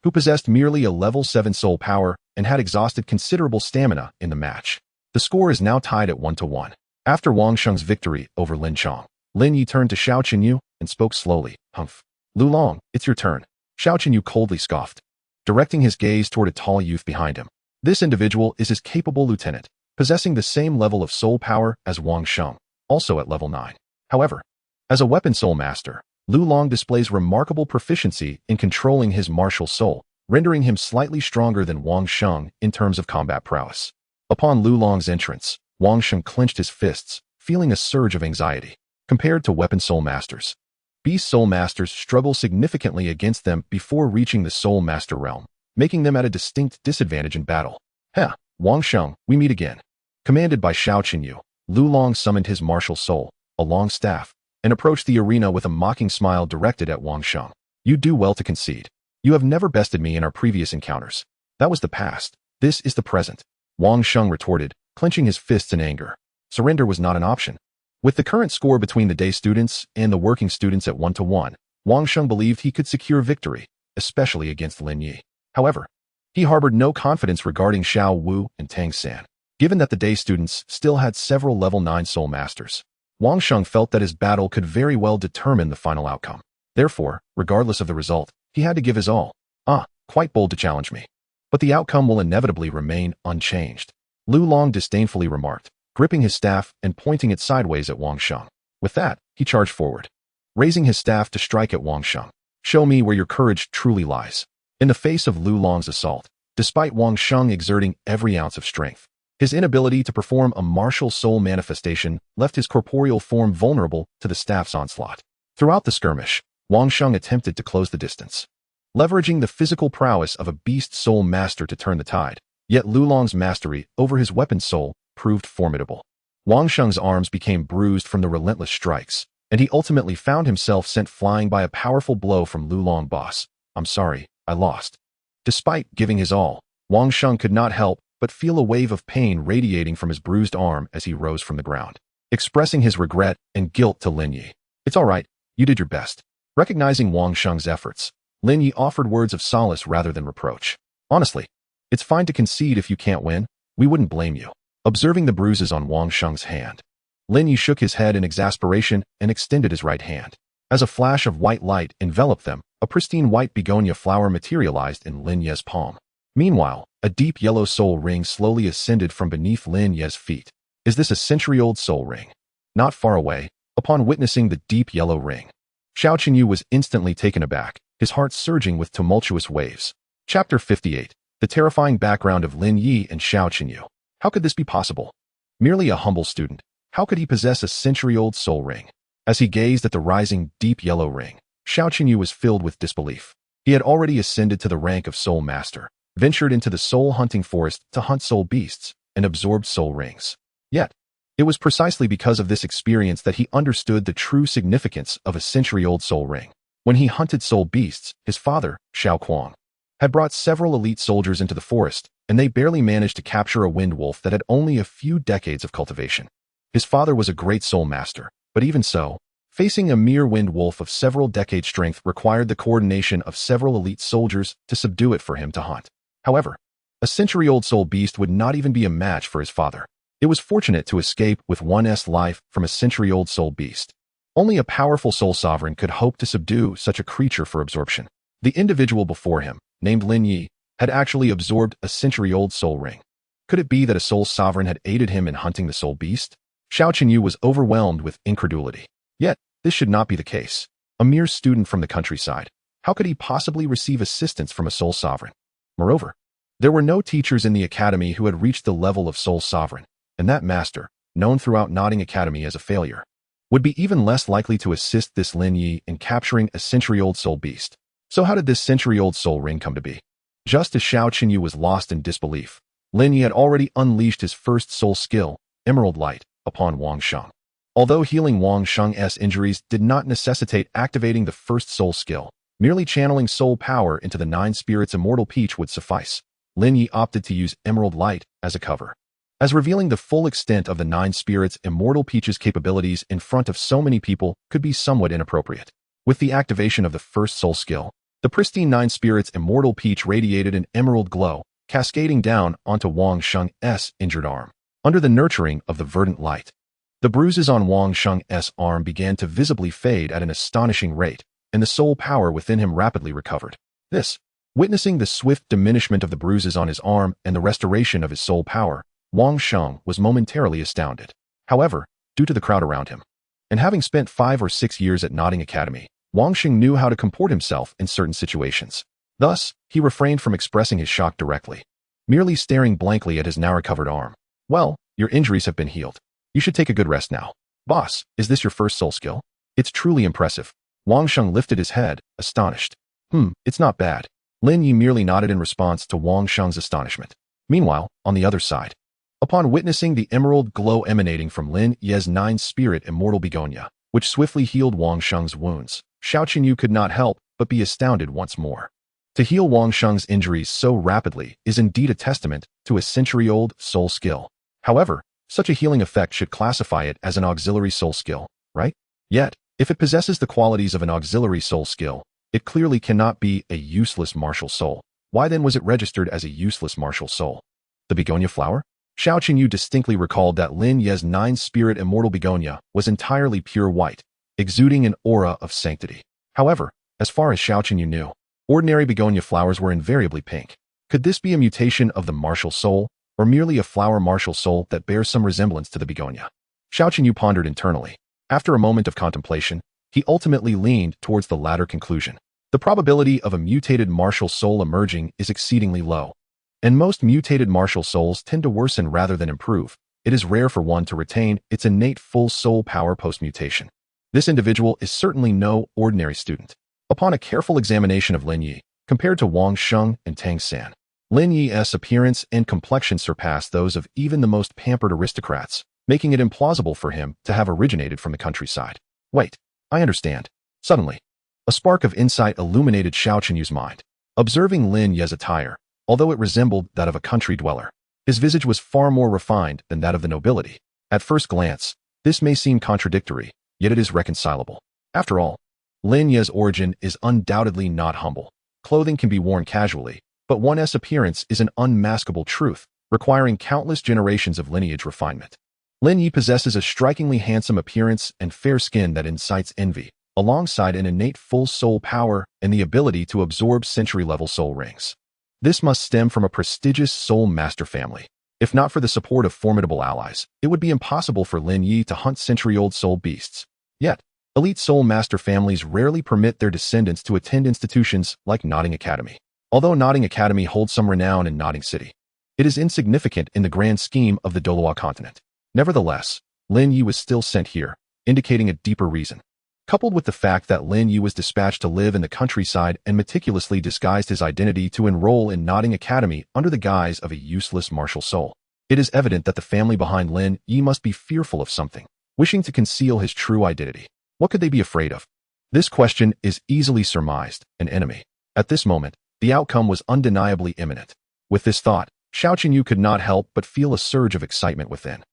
who possessed merely a level 7 soul power and had exhausted considerable stamina in the match. The score is now tied at 1-1. After Wang Sheng's victory over Lin Chong, Lin Ye turned to Xiao Qinyu and spoke slowly. Humph. Lu Long, it's your turn. Xiao Qinyu coldly scoffed, directing his gaze toward a tall youth behind him. This individual is his capable lieutenant, possessing the same level of soul power as Wang Sheng, also at level 9. However, as a weapon soul master, Lu Long displays remarkable proficiency in controlling his martial soul, rendering him slightly stronger than Wang Sheng in terms of combat prowess. Upon Lu Long's entrance, Wang Sheng clenched his fists, feeling a surge of anxiety. Compared to weapon soul masters, beast soul masters struggle significantly against them before reaching the soul master realm, making them at a distinct disadvantage in battle. Heh, Wang Sheng, we meet again. Commanded by Xiao Qinyu, Lu Long summoned his martial soul, a long staff, and approached the arena with a mocking smile directed at Wang Sheng. You do well to concede. You have never bested me in our previous encounters. That was the past. This is the present. Wang Sheng retorted, clenching his fists in anger. Surrender was not an option. With the current score between the day students and the working students at 1-1, Wang Sheng believed he could secure victory, especially against Lin Ye. However, he harbored no confidence regarding Xiao Wu and Tang San. Given that the day students still had several level 9 soul masters, Wang Sheng felt that his battle could very well determine the final outcome. Therefore, regardless of the result, he had to give his all. Quite bold to challenge me. But the outcome will inevitably remain unchanged. Lu Long disdainfully remarked, gripping his staff and pointing it sideways at Wang Sheng. With that, he charged forward, raising his staff to strike at Wang Sheng. Show me where your courage truly lies. In the face of Lu Long's assault, despite Wang Sheng exerting every ounce of strength, his inability to perform a martial soul manifestation left his corporeal form vulnerable to the staff's onslaught. Throughout the skirmish, Wang Sheng attempted to close the distance, leveraging the physical prowess of a beast soul master to turn the tide. Yet Lu Long's mastery over his weapon soul proved formidable. Wang Sheng's arms became bruised from the relentless strikes, and he ultimately found himself sent flying by a powerful blow from Lu Long. Boss, I'm sorry, I lost. Despite giving his all, Wang Sheng could not help but feel a wave of pain radiating from his bruised arm as he rose from the ground, expressing his regret and guilt to Lin Ye. It's all right, you did your best. Recognizing Wang Sheng's efforts, Lin Ye offered words of solace rather than reproach. Honestly, it's fine to concede if you can't win. We wouldn't blame you. Observing the bruises on Wang Sheng's hand, Lin Ye shook his head in exasperation and extended his right hand. As a flash of white light enveloped them, a pristine white begonia flower materialized in Lin Ye's palm. Meanwhile, a deep yellow soul ring slowly ascended from beneath Lin Ye's feet. Is this a century-old soul ring? Not far away, upon witnessing the deep yellow ring, Xiao Qinyu was instantly taken aback, his heart surging with tumultuous waves. Chapter 58. The terrifying background of Lin Ye and Xiao Qinyu. How could this be possible? Merely a humble student, how could he possess a century-old soul ring? As he gazed at the rising, deep yellow ring, Xiao Qinyu was filled with disbelief. He had already ascended to the rank of soul master, ventured into the soul hunting forest to hunt soul beasts, and absorbed soul rings. Yet, it was precisely because of this experience that he understood the true significance of a century-old soul ring. When he hunted soul beasts, his father, Xiao Kuang, had brought several elite soldiers into the forest, and they barely managed to capture a wind wolf that had only a few decades of cultivation. His father was a great soul master, but even so, facing a mere wind wolf of several decades' strength required the coordination of several elite soldiers to subdue it for him to hunt. However, a century-old soul beast would not even be a match for his father. It was fortunate to escape with one's life from a century-old soul beast. Only a powerful soul sovereign could hope to subdue such a creature for absorption. The individual before him, named Lin Ye, had actually absorbed a century-old soul ring. Could it be that a soul sovereign had aided him in hunting the soul beast? Xiao Qinyu was overwhelmed with incredulity. Yet, this should not be the case. A mere student from the countryside, how could he possibly receive assistance from a soul sovereign? Moreover, there were no teachers in the academy who had reached the level of soul sovereign, and that master, known throughout Nodding Academy as a failure, would be even less likely to assist this Lin Ye in capturing a century-old soul beast. So how did this century-old soul ring come to be? Just as Xiao Qinyu was lost in disbelief, Lin Ye had already unleashed his first soul skill, Emerald Light, upon Wang Sheng. Although healing Wang Sheng's injuries did not necessitate activating the first soul skill, merely channeling soul power into the 9 spirits Immortal Peach would suffice. Lin Ye opted to use Emerald Light as a cover, as revealing the full extent of the 9 spirits Immortal Peach's capabilities in front of so many people could be somewhat inappropriate. With the activation of the first soul skill, the pristine 9 spirits Immortal Peach radiated an emerald glow, cascading down onto Wang Sheng's injured arm. Under the nurturing of the verdant light, the bruises on Wang Sheng's arm began to visibly fade at an astonishing rate, and the soul power within him rapidly recovered. Witnessing the swift diminishment of the bruises on his arm and the restoration of his soul power, Wang Sheng was momentarily astounded. However, due to the crowd around him, and having spent 5 or 6 years at Nodding Academy, Wang Sheng knew how to comport himself in certain situations. Thus, he refrained from expressing his shock directly, merely staring blankly at his now recovered arm. Well, your injuries have been healed. You should take a good rest now. Boss, is this your first soul skill? It's truly impressive. Wang Sheng lifted his head, astonished. It's not bad. Lin Ye merely nodded in response to Wang Sheng's astonishment. Meanwhile, on the other side, upon witnessing the emerald glow emanating from Lin Ye's 9-spirit immortal begonia, which swiftly healed Wang Sheng's wounds, Xiao Qinyu could not help but be astounded once more. To heal Wang Sheng's injuries so rapidly is indeed a testament to a century-old soul skill. However, such a healing effect should classify it as an auxiliary soul skill, right? Yet, if it possesses the qualities of an auxiliary soul skill, it clearly cannot be a useless martial soul. Why then was it registered as a useless martial soul? The begonia flower? Xiao Qinyu distinctly recalled that Lin Ye's 9-spirit immortal begonia was entirely pure white, exuding an aura of sanctity. However, as far as Xiao Qinyu knew, ordinary begonia flowers were invariably pink. Could this be a mutation of the martial soul, or merely a flower martial soul that bears some resemblance to the begonia? Xiao Qinyu pondered internally. After a moment of contemplation, he ultimately leaned towards the latter conclusion. The probability of a mutated martial soul emerging is exceedingly low, and most mutated martial souls tend to worsen rather than improve. It is rare for one to retain its innate full soul power post-mutation. This individual is certainly no ordinary student. Upon a careful examination of Lin Ye, compared to Wang Sheng and Tang San, Lin Ye's appearance and complexion surpassed those of even the most pampered aristocrats, making it implausible for him to have originated from the countryside. Wait, I understand. Suddenly, a spark of insight illuminated Xiao Qinyu's mind. Observing Lin Ye's attire, although it resembled that of a country dweller, his visage was far more refined than that of the nobility. At first glance, this may seem contradictory, yet it is reconcilable. After all, Lin Ye's origin is undoubtedly not humble. Clothing can be worn casually, but one's appearance is an unmaskable truth, requiring countless generations of lineage refinement. Lin Ye possesses a strikingly handsome appearance and fair skin that incites envy, alongside an innate full soul power and the ability to absorb century-level soul rings. This must stem from a prestigious soul master family. If not for the support of formidable allies, it would be impossible for Lin Ye to hunt century-old soul beasts. Yet, elite soul master families rarely permit their descendants to attend institutions like Notting Academy. Although Notting Academy holds some renown in Notting City, it is insignificant in the grand scheme of the Douluo continent. Nevertheless, Lin Ye was still sent here, indicating a deeper reason. Coupled with the fact that Lin Ye was dispatched to live in the countryside and meticulously disguised his identity to enroll in Notting Academy under the guise of a useless martial soul, it is evident that the family behind Lin Ye must be fearful of something, wishing to conceal his true identity. What could they be afraid of? This question is easily surmised: an enemy. At this moment, the outcome was undeniably imminent. With this thought, Xiao Qinyu could not help but feel a surge of excitement within.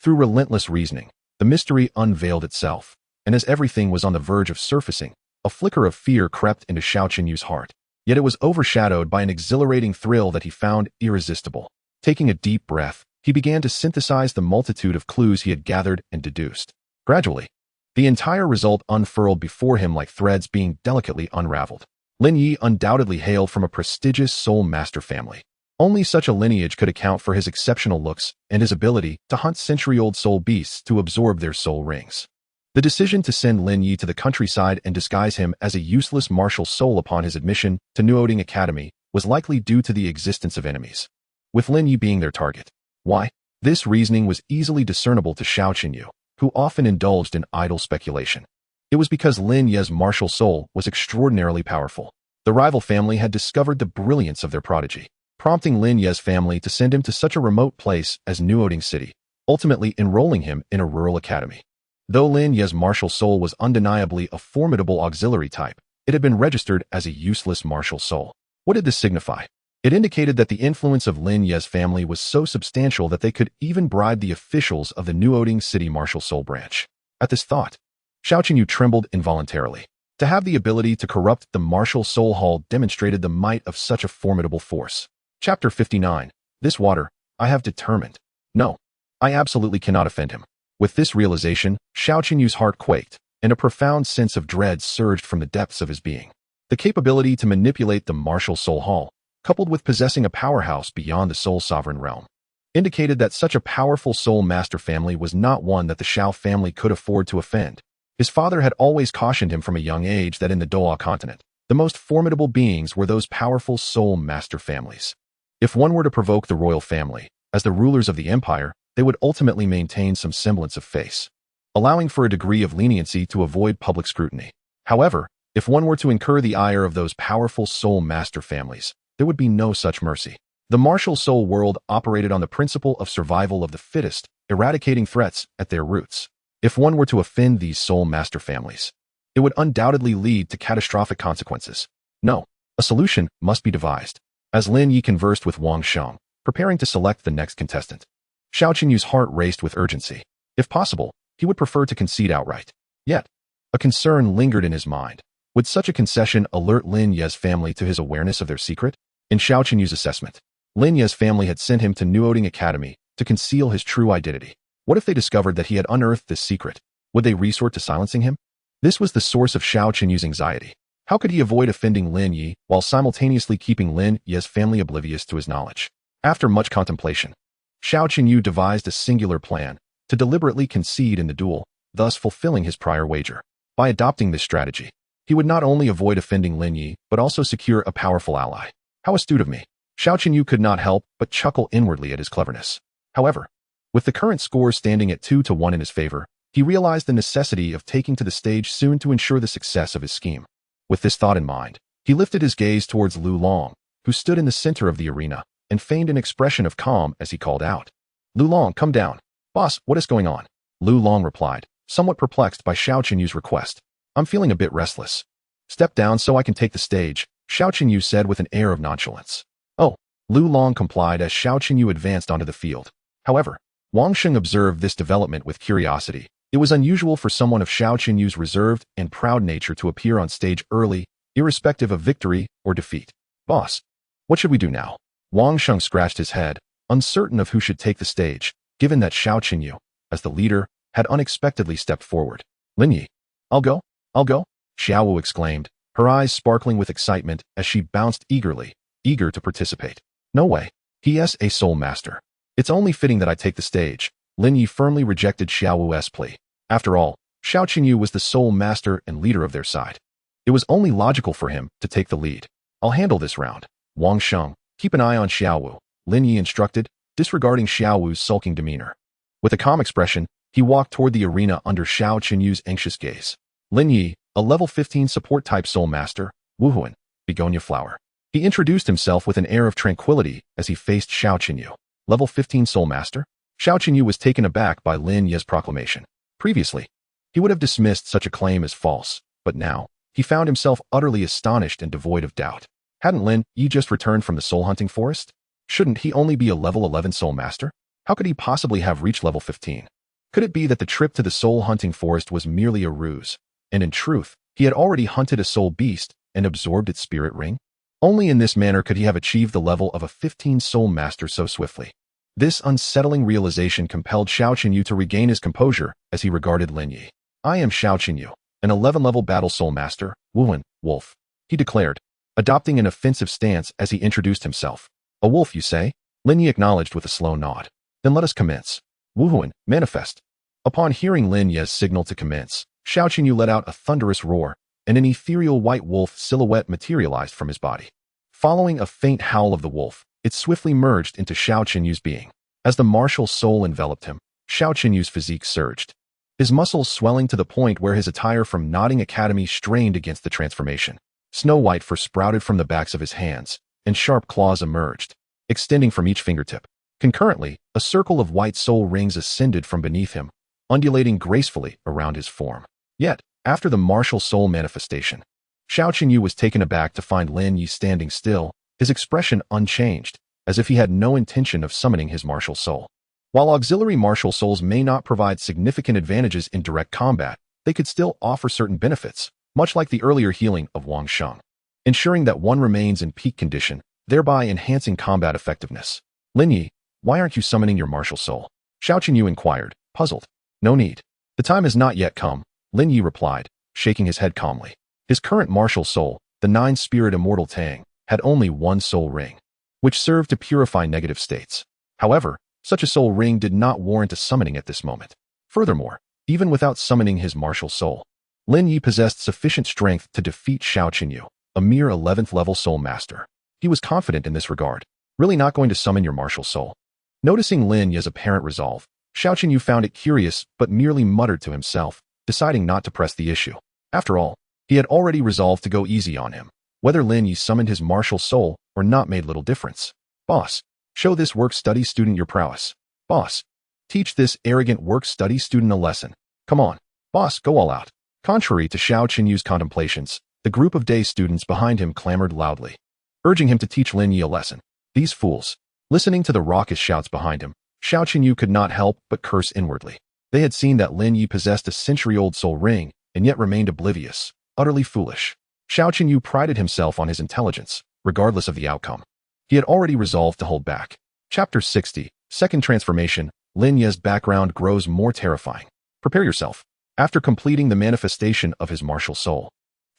Through relentless reasoning, the mystery unveiled itself, and as everything was on the verge of surfacing, a flicker of fear crept into Xiao Qinyu's heart. Yet it was overshadowed by an exhilarating thrill that he found irresistible. Taking a deep breath, he began to synthesize the multitude of clues he had gathered and deduced. Gradually, the entire result unfurled before him like threads being delicately unraveled. Lin Ye undoubtedly hailed from a prestigious soul master family. Only such a lineage could account for his exceptional looks and his ability to hunt century-old soul beasts to absorb their soul rings. The decision to send Lin Ye to the countryside and disguise him as a useless martial soul upon his admission to Notting Academy was likely due to the existence of enemies, with Lin Ye being their target. Why? This reasoning was easily discernible to Xiao Qinyu, who often indulged in idle speculation. It was because Lin Ye's martial soul was extraordinarily powerful. The rival family had discovered the brilliance of their prodigy, prompting Lin Ye's family to send him to such a remote place as Notting City, ultimately enrolling him in a rural academy. Though Lin Ye's martial soul was undeniably a formidable auxiliary type, it had been registered as a useless martial soul. What did this signify? It indicated that the influence of Lin Ye's family was so substantial that they could even bribe the officials of the Notting City martial soul branch. At this thought, Xiao Qinyu trembled involuntarily. To have the ability to corrupt the martial soul hall demonstrated the might of such a formidable force. Chapter 59. This water, I have determined. No, I absolutely cannot offend him. With this realization, Xiao Qinyu's heart quaked, and a profound sense of dread surged from the depths of his being. The capability to manipulate the martial soul hall, coupled with possessing a powerhouse beyond the soul sovereign realm, indicated that such a powerful soul master family was not one that the Xiao family could afford to offend. His father had always cautioned him from a young age that in the Douluo continent, the most formidable beings were those powerful soul master families. If one were to provoke the royal family, as the rulers of the empire, they would ultimately maintain some semblance of face, allowing for a degree of leniency to avoid public scrutiny. However, if one were to incur the ire of those powerful soul master families, there would be no such mercy. The martial soul world operated on the principle of survival of the fittest, eradicating threats at their roots. If one were to offend these soul master families, it would undoubtedly lead to catastrophic consequences. No, A solution must be devised. As Lin Ye conversed with Wang Sheng, preparing to select the next contestant, Xiao Qinyu's heart raced with urgency. If possible, he would prefer to concede outright. Yet, a concern lingered in his mind. Would such a concession alert Lin Ye's family to his awareness of their secret? In Xiao Qinyu's assessment, Lin Ye's family had sent him to Nuoding Academy to conceal his true identity. What if they discovered that he had unearthed this secret? Would they resort to silencing him? This was the source of Xiao Qinyu's anxiety. How could he avoid offending Lin Ye while simultaneously keeping Lin Ye's family oblivious to his knowledge? After much contemplation, Xiao Qinyu devised a singular plan to deliberately concede in the duel, thus fulfilling his prior wager. By adopting this strategy, he would not only avoid offending Lin Ye, but also secure a powerful ally. How astute of me! Xiao Qinyu could not help but chuckle inwardly at his cleverness. However, with the current score standing at 2-1 in his favor, he realized the necessity of taking to the stage soon to ensure the success of his scheme. With this thought in mind, he lifted his gaze towards Lu Long, who stood in the center of the arena, and feigned an expression of calm as he called out. Lu Long, come down. Boss, what is going on? Lu Long replied, somewhat perplexed by Xiao Qinyu's request. I'm feeling a bit restless. Step down so I can take the stage, Xiao Qinyu said with an air of nonchalance. Oh, Lu Long complied as Xiao Qinyu advanced onto the field. However, Wang Sheng observed this development with curiosity. It was unusual for someone of Xiao Qinyu's reserved and proud nature to appear on stage early, irrespective of victory or defeat. Boss, what should we do now? Wang Sheng scratched his head, uncertain of who should take the stage, given that Xiao Qinyu, as the leader, had unexpectedly stepped forward. Lin Ye, I'll go, Xiao Wu exclaimed, her eyes sparkling with excitement as she bounced eagerly, eager to participate. No way. He is a soul master. It's only fitting that I take the stage. Lin Ye firmly rejected Xiao Wu's plea. After all, Xiao Qinyu was the soul master and leader of their side. It was only logical for him to take the lead. I'll handle this round. Wang Sheng, keep an eye on Xiao Wu, Lin Ye instructed, disregarding Xiao Wu's sulking demeanor. With a calm expression, he walked toward the arena under Xiao Qinyu's anxious gaze. Lin Ye, a level 15 support-type soul master, Wuhuan, begonia flower. He introduced himself with an air of tranquility as he faced Xiao Qinyu. Level 15 soul master? Xiao Qinyu was taken aback by Lin Ye's proclamation. Previously, he would have dismissed such a claim as false, but now, he found himself utterly astonished and devoid of doubt. Hadn't Lin Ye just returned from the soul-hunting forest? Shouldn't he only be a level 11 soul master? How could he possibly have reached level 15? Could it be that the trip to the soul-hunting forest was merely a ruse, and in truth, he had already hunted a soul beast and absorbed its spirit ring? Only in this manner could he have achieved the level of a 15 soul master so swiftly. This unsettling realization compelled Xiao Qinyu to regain his composure as he regarded Lin Ye. I am Xiao Qinyu, an 11-level battle soul master, Wuhan, wolf, he declared, adopting an offensive stance as he introduced himself. A wolf, you say? Lin Ye acknowledged with a slow nod. Then let us commence. Wuhuan, manifest. Upon hearing Lin Ye's signal to commence, Xiao Qinyu let out a thunderous roar, and an ethereal white wolf silhouette materialized from his body. Following a faint howl of the wolf, it swiftly merged into Xiao Qinyu's being. As the martial soul enveloped him, Xiao Qinyu's physique surged, his muscles swelling to the point where his attire from Nodding Academy strained against the transformation. Snow-white fur sprouted from the backs of his hands, and sharp claws emerged, extending from each fingertip. Concurrently, a circle of white soul rings ascended from beneath him, undulating gracefully around his form. Yet, after the martial soul manifestation, Xiao Qinyu was taken aback to find Lin Ye standing still, his expression unchanged, as if he had no intention of summoning his martial soul. While auxiliary martial souls may not provide significant advantages in direct combat, they could still offer certain benefits, much like the earlier healing of Wang Sheng, ensuring that one remains in peak condition, thereby enhancing combat effectiveness. Lin Ye, why aren't you summoning your martial soul? Xiao Qinyu inquired, puzzled. No need. The time has not yet come, Lin Ye replied, shaking his head calmly. His current martial soul, the nine-spirit immortal Tang, had only one soul ring, which served to purify negative states. However, such a soul ring did not warrant a summoning at this moment. Furthermore, even without summoning his martial soul, Lin Ye possessed sufficient strength to defeat Xiao Qinyu, a mere 11th level soul master. He was confident in this regard. Really not going to summon your martial soul? Noticing Lin Ye's apparent resolve, Xiao Qinyu found it curious but merely muttered to himself, deciding not to press the issue. After all, he had already resolved to go easy on him. Whether Lin Ye summoned his martial soul or not made little difference. Boss, show this work-study student your prowess. Boss, teach this arrogant work-study student a lesson. Come on, boss, go all out. Contrary to Xiao Qinyu's contemplations, The group of day students behind him clamored loudly, urging him to teach Lin Ye a lesson. These fools. Listening to the raucous shouts behind him, Xiao Qinyu could not help but curse inwardly. They had seen that Lin Ye possessed a century-old soul ring, and yet remained oblivious, utterly foolish. Xiao Qinyu prided himself on his intelligence, regardless of the outcome. He had already resolved to hold back. Chapter 60, Second Transformation. Lin Ye's background grows more terrifying. Prepare yourself. After completing the manifestation of his martial soul,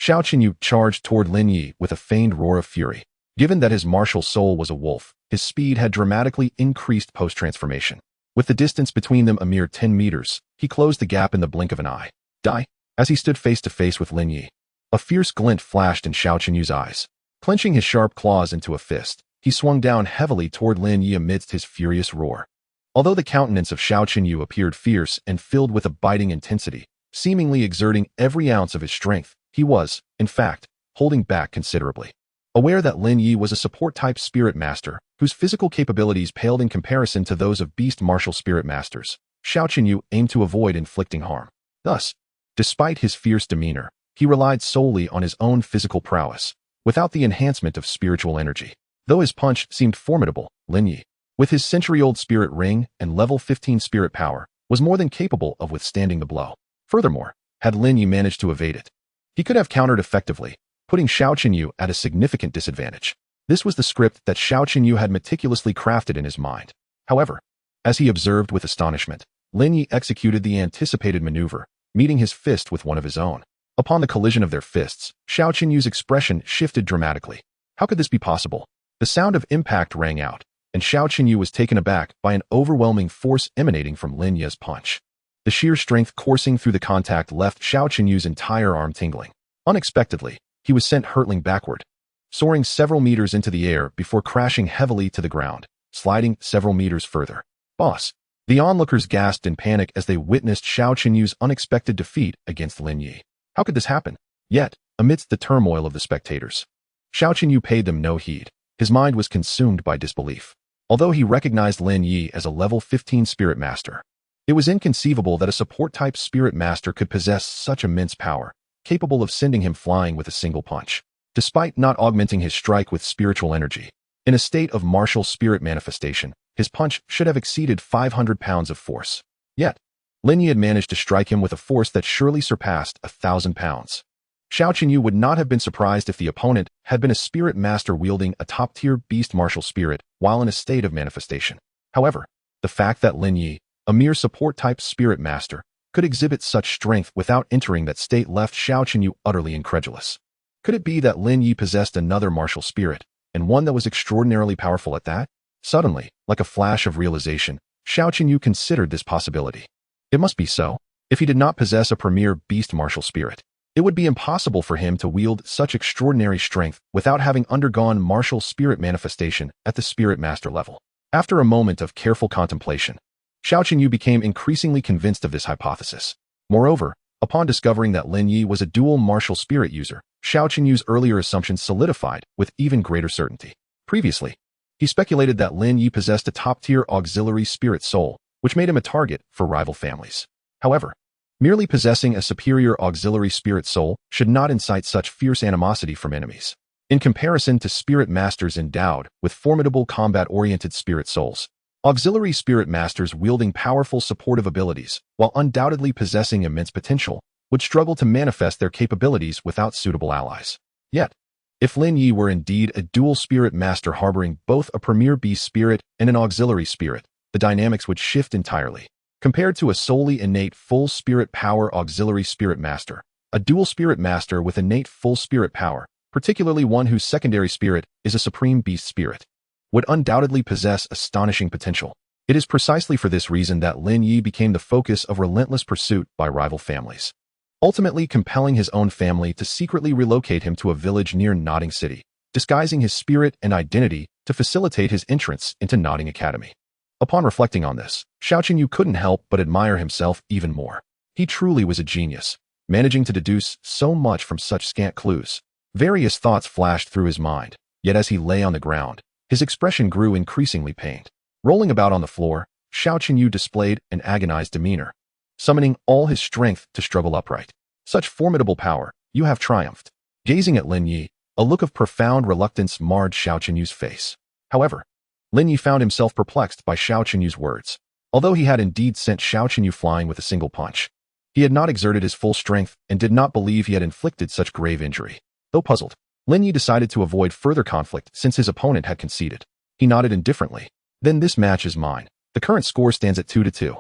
Xiao Qinyu charged toward Lin Ye with a feigned roar of fury. Given that his martial soul was a wolf, his speed had dramatically increased post-transformation. With the distance between them a mere 10 meters, he closed the gap in the blink of an eye. Die! As he stood face to face with Lin Ye, a fierce glint flashed in Xiao Qinyu's eyes. Clenching his sharp claws into a fist, he swung down heavily toward Lin Ye amidst his furious roar. Although the countenance of Xiao Qinyu appeared fierce and filled with a biting intensity, seemingly exerting every ounce of his strength, he was, in fact, holding back considerably. Aware that Lin Ye was a support-type spirit master, whose physical capabilities paled in comparison to those of beast martial spirit masters, Xiao Qinyu aimed to avoid inflicting harm. Thus, despite his fierce demeanor, he relied solely on his own physical prowess, without the enhancement of spiritual energy. Though his punch seemed formidable, Lin Ye, with his century-old spirit ring and level 15 spirit power, was more than capable of withstanding the blow. Furthermore, had Lin Ye managed to evade it, he could have countered effectively, putting Xiao Qinyu at a significant disadvantage. This was the script that Xiao Qinyu had meticulously crafted in his mind. However, as he observed with astonishment, Lin Ye executed the anticipated maneuver, meeting his fist with one of his own. Upon the collision of their fists, Xiao Qinyu's expression shifted dramatically. How could this be possible? The sound of impact rang out, and Xiao Qinyu was taken aback by an overwhelming force emanating from Lin Ye's punch. The sheer strength coursing through the contact left Xiao Qinyu's entire arm tingling. Unexpectedly, he was sent hurtling backward, soaring several meters into the air before crashing heavily to the ground, sliding several meters further. Boss! The onlookers gasped in panic as they witnessed Xiao Qinyu's unexpected defeat against Lin Ye. How could this happen? Yet, amidst the turmoil of the spectators, Xiao Qinyu paid them no heed. His mind was consumed by disbelief. Although he recognized Lin Ye as a level 15 spirit master, it was inconceivable that a support-type spirit master could possess such immense power, capable of sending him flying with a single punch. Despite not augmenting his strike with spiritual energy, in a state of martial spirit manifestation, his punch should have exceeded 500 pounds of force. Yet, Lin Ye had managed to strike him with a force that surely surpassed 1,000 pounds. Xiao Qinyu would not have been surprised if the opponent had been a spirit master wielding a top-tier beast martial spirit while in a state of manifestation. However, the fact that Lin Ye, a mere support-type spirit master, could exhibit such strength without entering that state left Xiao Qinyu utterly incredulous. Could it be that Lin Ye possessed another martial spirit, and one that was extraordinarily powerful at that? Suddenly, like a flash of realization, Xiao Qinyu considered this possibility. It must be so. If he did not possess a premier beast martial spirit, it would be impossible for him to wield such extraordinary strength without having undergone martial spirit manifestation at the spirit master level. After a moment of careful contemplation, Xiao Qinyu became increasingly convinced of this hypothesis. Moreover, upon discovering that Lin Ye was a dual martial spirit user, Xiao Qinyu's earlier assumptions solidified with even greater certainty. Previously, he speculated that Lin Ye possessed a top-tier auxiliary spirit soul, which made him a target for rival families. However, merely possessing a superior auxiliary spirit soul should not incite such fierce animosity from enemies. In comparison to spirit masters endowed with formidable combat-oriented spirit souls, auxiliary spirit masters wielding powerful supportive abilities, while undoubtedly possessing immense potential, would struggle to manifest their capabilities without suitable allies. Yet, if Lin Ye were indeed a dual spirit master harboring both a premier beast spirit and an auxiliary spirit, the dynamics would shift entirely. Compared to a solely innate full spirit power auxiliary spirit master, a dual spirit master with innate full spirit power, particularly one whose secondary spirit is a supreme beast spirit, would undoubtedly possess astonishing potential. It is precisely for this reason that Lin Ye became the focus of relentless pursuit by rival families, ultimately compelling his own family to secretly relocate him to a village near Nodding City, disguising his spirit and identity to facilitate his entrance into Nodding Academy. Upon reflecting on this, Xiao Qinyu couldn't help but admire himself even more. He truly was a genius, managing to deduce so much from such scant clues. Various thoughts flashed through his mind, yet as he lay on the ground, his expression grew increasingly pained. Rolling about on the floor, Xiao Qinyu displayed an agonized demeanor, summoning all his strength to struggle upright. Such formidable power, you have triumphed. Gazing at Lin Ye, a look of profound reluctance marred Xiao Qinyu's face. However, Lin Ye found himself perplexed by Xiao Qinyu's words. Although he had indeed sent Xiao Qinyu flying with a single punch, he had not exerted his full strength and did not believe he had inflicted such grave injury. Though puzzled, Lin Ye decided to avoid further conflict since his opponent had conceded. He nodded indifferently. Then this match is mine. The current score stands at 2-2.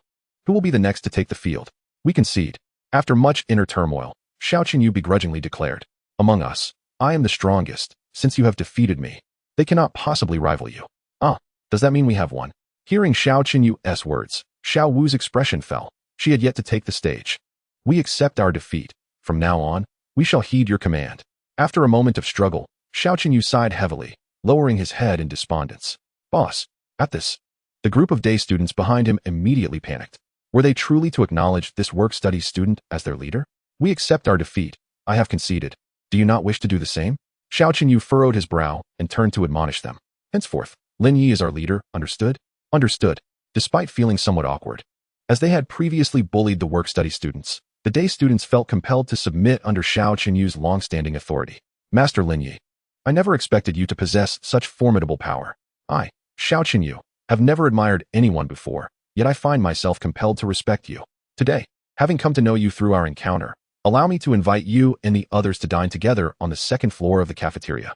Who will be the next to take the field? We concede. After much inner turmoil, Xiao Qinyu begrudgingly declared, Among us, I am the strongest, since you have defeated me. They cannot possibly rival you. Does that mean we have won? Hearing Xiao Qinyu's words, Xiao Wu's expression fell. She had yet to take the stage. We accept our defeat. From now on, we shall heed your command. After a moment of struggle, Xiao Qinyu sighed heavily, lowering his head in despondence. Boss. At this, the group of day students behind him immediately panicked. Were they truly to acknowledge this work-study student as their leader? We accept our defeat. I have conceded. Do you not wish to do the same? Xiao Qinyu furrowed his brow and turned to admonish them. Henceforth, Lin Ye is our leader, understood? Understood. Despite feeling somewhat awkward, as they had previously bullied the work-study students, the day students felt compelled to submit under Xiao Qinyu's long-standing authority. Master Lin Ye, I never expected you to possess such formidable power. I, Xiao Qinyu, have never admired anyone before, yet I find myself compelled to respect you. Today, having come to know you through our encounter, allow me to invite you and the others to dine together on the second floor of the cafeteria.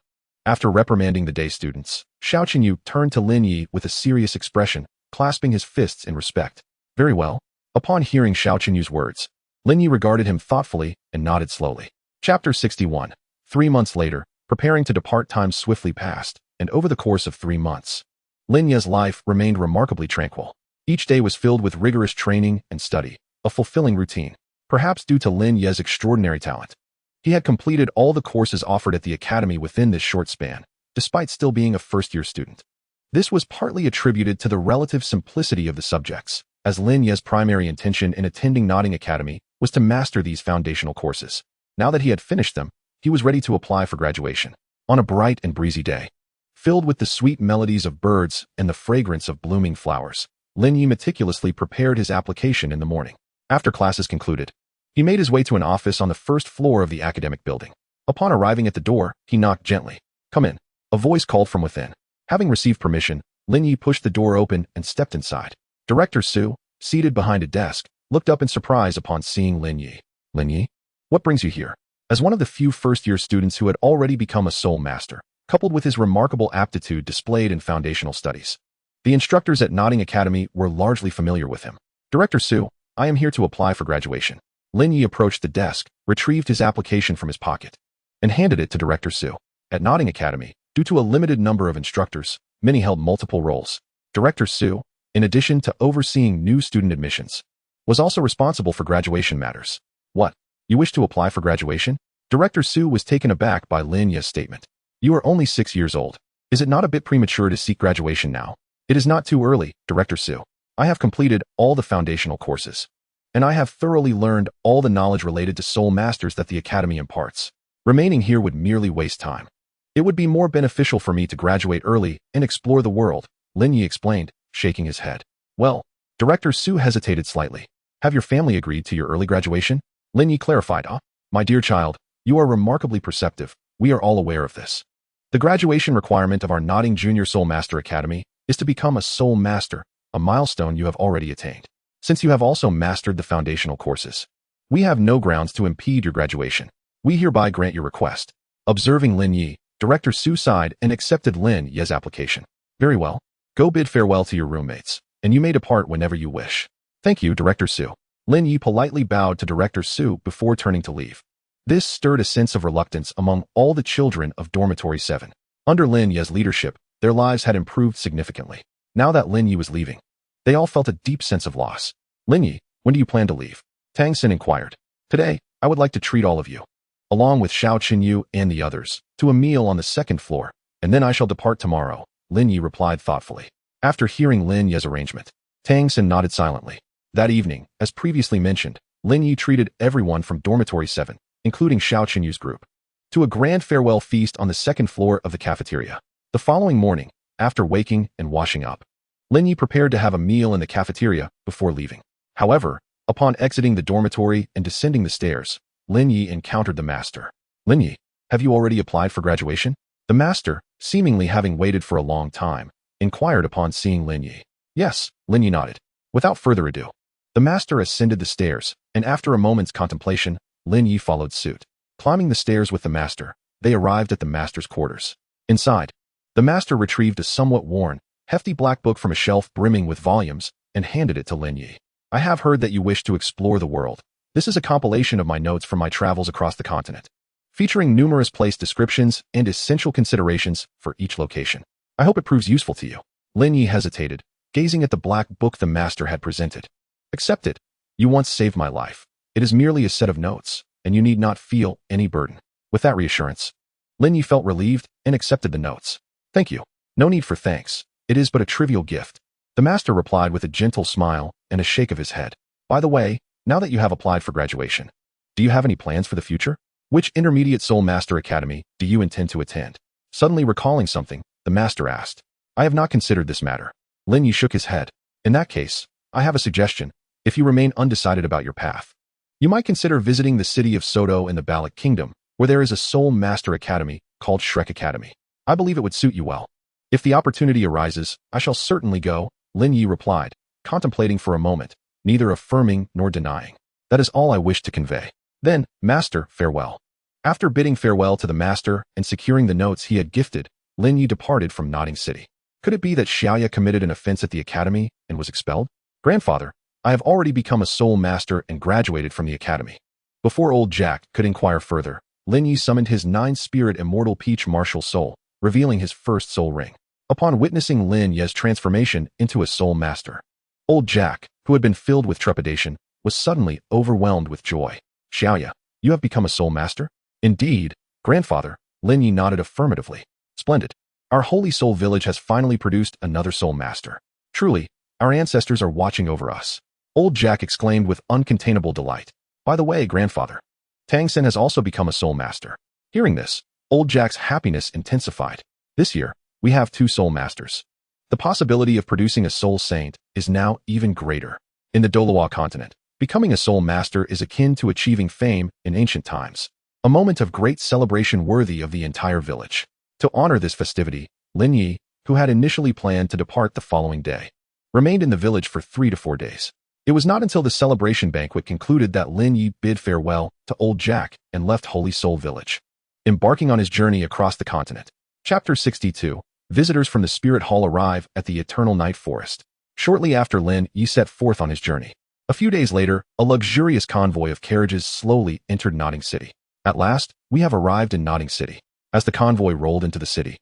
After reprimanding the day students, Xiao Qinyu turned to Lin Ye with a serious expression, clasping his fists in respect. Very well. Upon hearing Xiao Qinyu's words, Lin Ye regarded him thoughtfully and nodded slowly. Chapter 61. 3 months later, preparing to depart, time swiftly passed, and over the course of 3 months, Lin Ye's life remained remarkably tranquil. Each day was filled with rigorous training and study, a fulfilling routine. Perhaps due to Lin Ye's extraordinary talent, he had completed all the courses offered at the academy within this short span, despite still being a first-year student. This was partly attributed to the relative simplicity of the subjects, as Lin Ye's primary intention in attending Nodding Academy was to master these foundational courses. Now that he had finished them, he was ready to apply for graduation. On a bright and breezy day, filled with the sweet melodies of birds and the fragrance of blooming flowers, Lin Ye meticulously prepared his application in the morning. After classes concluded, he made his way to an office on the first floor of the academic building. Upon arriving at the door, he knocked gently. Come in. A voice called from within. Having received permission, Lin Ye pushed the door open and stepped inside. Director Su, seated behind a desk, looked up in surprise upon seeing Lin Ye. Lin Ye? What brings you here? As one of the few first-year students who had already become a soul master, coupled with his remarkable aptitude displayed in foundational studies, the instructors at Nodding Academy were largely familiar with him. Director Su, I am here to apply for graduation. Lin Ye approached the desk, retrieved his application from his pocket, and handed it to Director Su. At Nodding Academy, due to a limited number of instructors, many held multiple roles. Director Su, in addition to overseeing new student admissions, was also responsible for graduation matters. What? You wish to apply for graduation? Director Su was taken aback by Lin Ye's statement. You are only 6 years old. Is it not a bit premature to seek graduation now? It is not too early, Director Su. I have completed all the foundational courses, and I have thoroughly learned all the knowledge related to soul masters that the Academy imparts. Remaining here would merely waste time. It would be more beneficial for me to graduate early and explore the world, Lin Ye explained, shaking his head. Well, Director Su hesitated slightly. Have your family agreed to your early graduation? Lin Ye clarified. My dear child, you are remarkably perceptive. We are all aware of this. The graduation requirement of our Nodding Junior Soul Master Academy is to become a soul master, a milestone you have already attained. Since you have also mastered the foundational courses, we have no grounds to impede your graduation. We hereby grant your request. Observing Lin Ye, Director Su sighed and accepted Lin Ye's application. Very well. Go bid farewell to your roommates, and you may depart whenever you wish. Thank you, Director Su. Lin Ye politely bowed to Director Su before turning to leave. This stirred a sense of reluctance among all the children of Dormitory 7. Under Lin Ye's leadership, their lives had improved significantly. Now that Lin Ye was leaving, they all felt a deep sense of loss. Lin Ye, when do you plan to leave? Tang Xin inquired. Today, I would like to treat all of you, along with Xiao Qinyu and the others, to a meal on the second floor, and then I shall depart tomorrow, Lin Ye replied thoughtfully. After hearing Lin Ye's arrangement, Tang Xin nodded silently. That evening, as previously mentioned, Lin Ye treated everyone from Dormitory 7, including Xiao Qinyu's group, to a grand farewell feast on the second floor of the cafeteria. The following morning, after waking and washing up, Lin Ye prepared to have a meal in the cafeteria before leaving. However, upon exiting the dormitory and descending the stairs, Lin Ye encountered the master. Lin Ye, Have you already applied for graduation? The master, seemingly having waited for a long time, inquired upon seeing Lin Ye. Yes, Lin Ye nodded. Without further ado, the master ascended the stairs, and after a moment's contemplation, Lin Ye followed suit. Climbing the stairs with the master, they arrived at the master's quarters. Inside, the master retrieved a somewhat worn, hefty black book from a shelf brimming with volumes and handed it to Lin Ye. I have heard that you wish to explore the world. This is a compilation of my notes from my travels across the continent, featuring numerous place descriptions and essential considerations for each location. I hope it proves useful to you. Lin Ye hesitated, gazing at the black book the master had presented. Accept it. You once saved my life. It is merely a set of notes, and you need not feel any burden. With that reassurance, Lin Ye felt relieved and accepted the notes. Thank you. No need for thanks. It is but a trivial gift. The master replied with a gentle smile and a shake of his head. By the way, now that you have applied for graduation, do you have any plans for the future? Which Intermediate Soul Master Academy do you intend to attend? Suddenly recalling something, the master asked. I have not considered this matter. Lin Ye shook his head. In that case, I have a suggestion. If you remain undecided about your path, you might consider visiting the city of Sodo in the Balik Kingdom, where there is a Soul Master Academy called Shrek Academy. I believe it would suit you well. If the opportunity arises, I shall certainly go, Lin Ye replied, contemplating for a moment, neither affirming nor denying. That is all I wish to convey. Then, Master, farewell. After bidding farewell to the master and securing the notes he had gifted, Lin Ye departed from Nodding City. Could it be that Xiaoya committed an offense at the academy and was expelled? Grandfather, I have already become a soul master and graduated from the academy. Before old Jack could inquire further, Lin Ye summoned his 9-spirit immortal peach martial soul, revealing his first soul ring. Upon witnessing Lin Ye's transformation into a soul master, old Jack, who had been filled with trepidation, was suddenly overwhelmed with joy. Xiaoya, you have become a soul master? Indeed, grandfather, Lin Ye nodded affirmatively. Splendid. Our holy soul village has finally produced another soul master. Truly, our ancestors are watching over us. Old Jack exclaimed with uncontainable delight. By the way, grandfather, Tang Sen has also become a soul master. Hearing this, old Jack's happiness intensified. This year, we have 2 soul masters. The possibility of producing a soul saint is now even greater. In the Douluo continent, becoming a soul master is akin to achieving fame in ancient times. A moment of great celebration worthy of the entire village. To honor this festivity, Lin Ye, who had initially planned to depart the following day, remained in the village for 3 to 4 days. It was not until the celebration banquet concluded that Lin Ye bid farewell to old Jack and left Holy Soul Village, embarking on his journey across the continent. Chapter 62. Visitors from the Spirit Hall arrive at the Eternal Night Forest. Shortly after Lin Ye set forth on his journey, a few days later, a luxurious convoy of carriages slowly entered Nodding City. At last, we have arrived in Nodding City. As the convoy rolled into the city,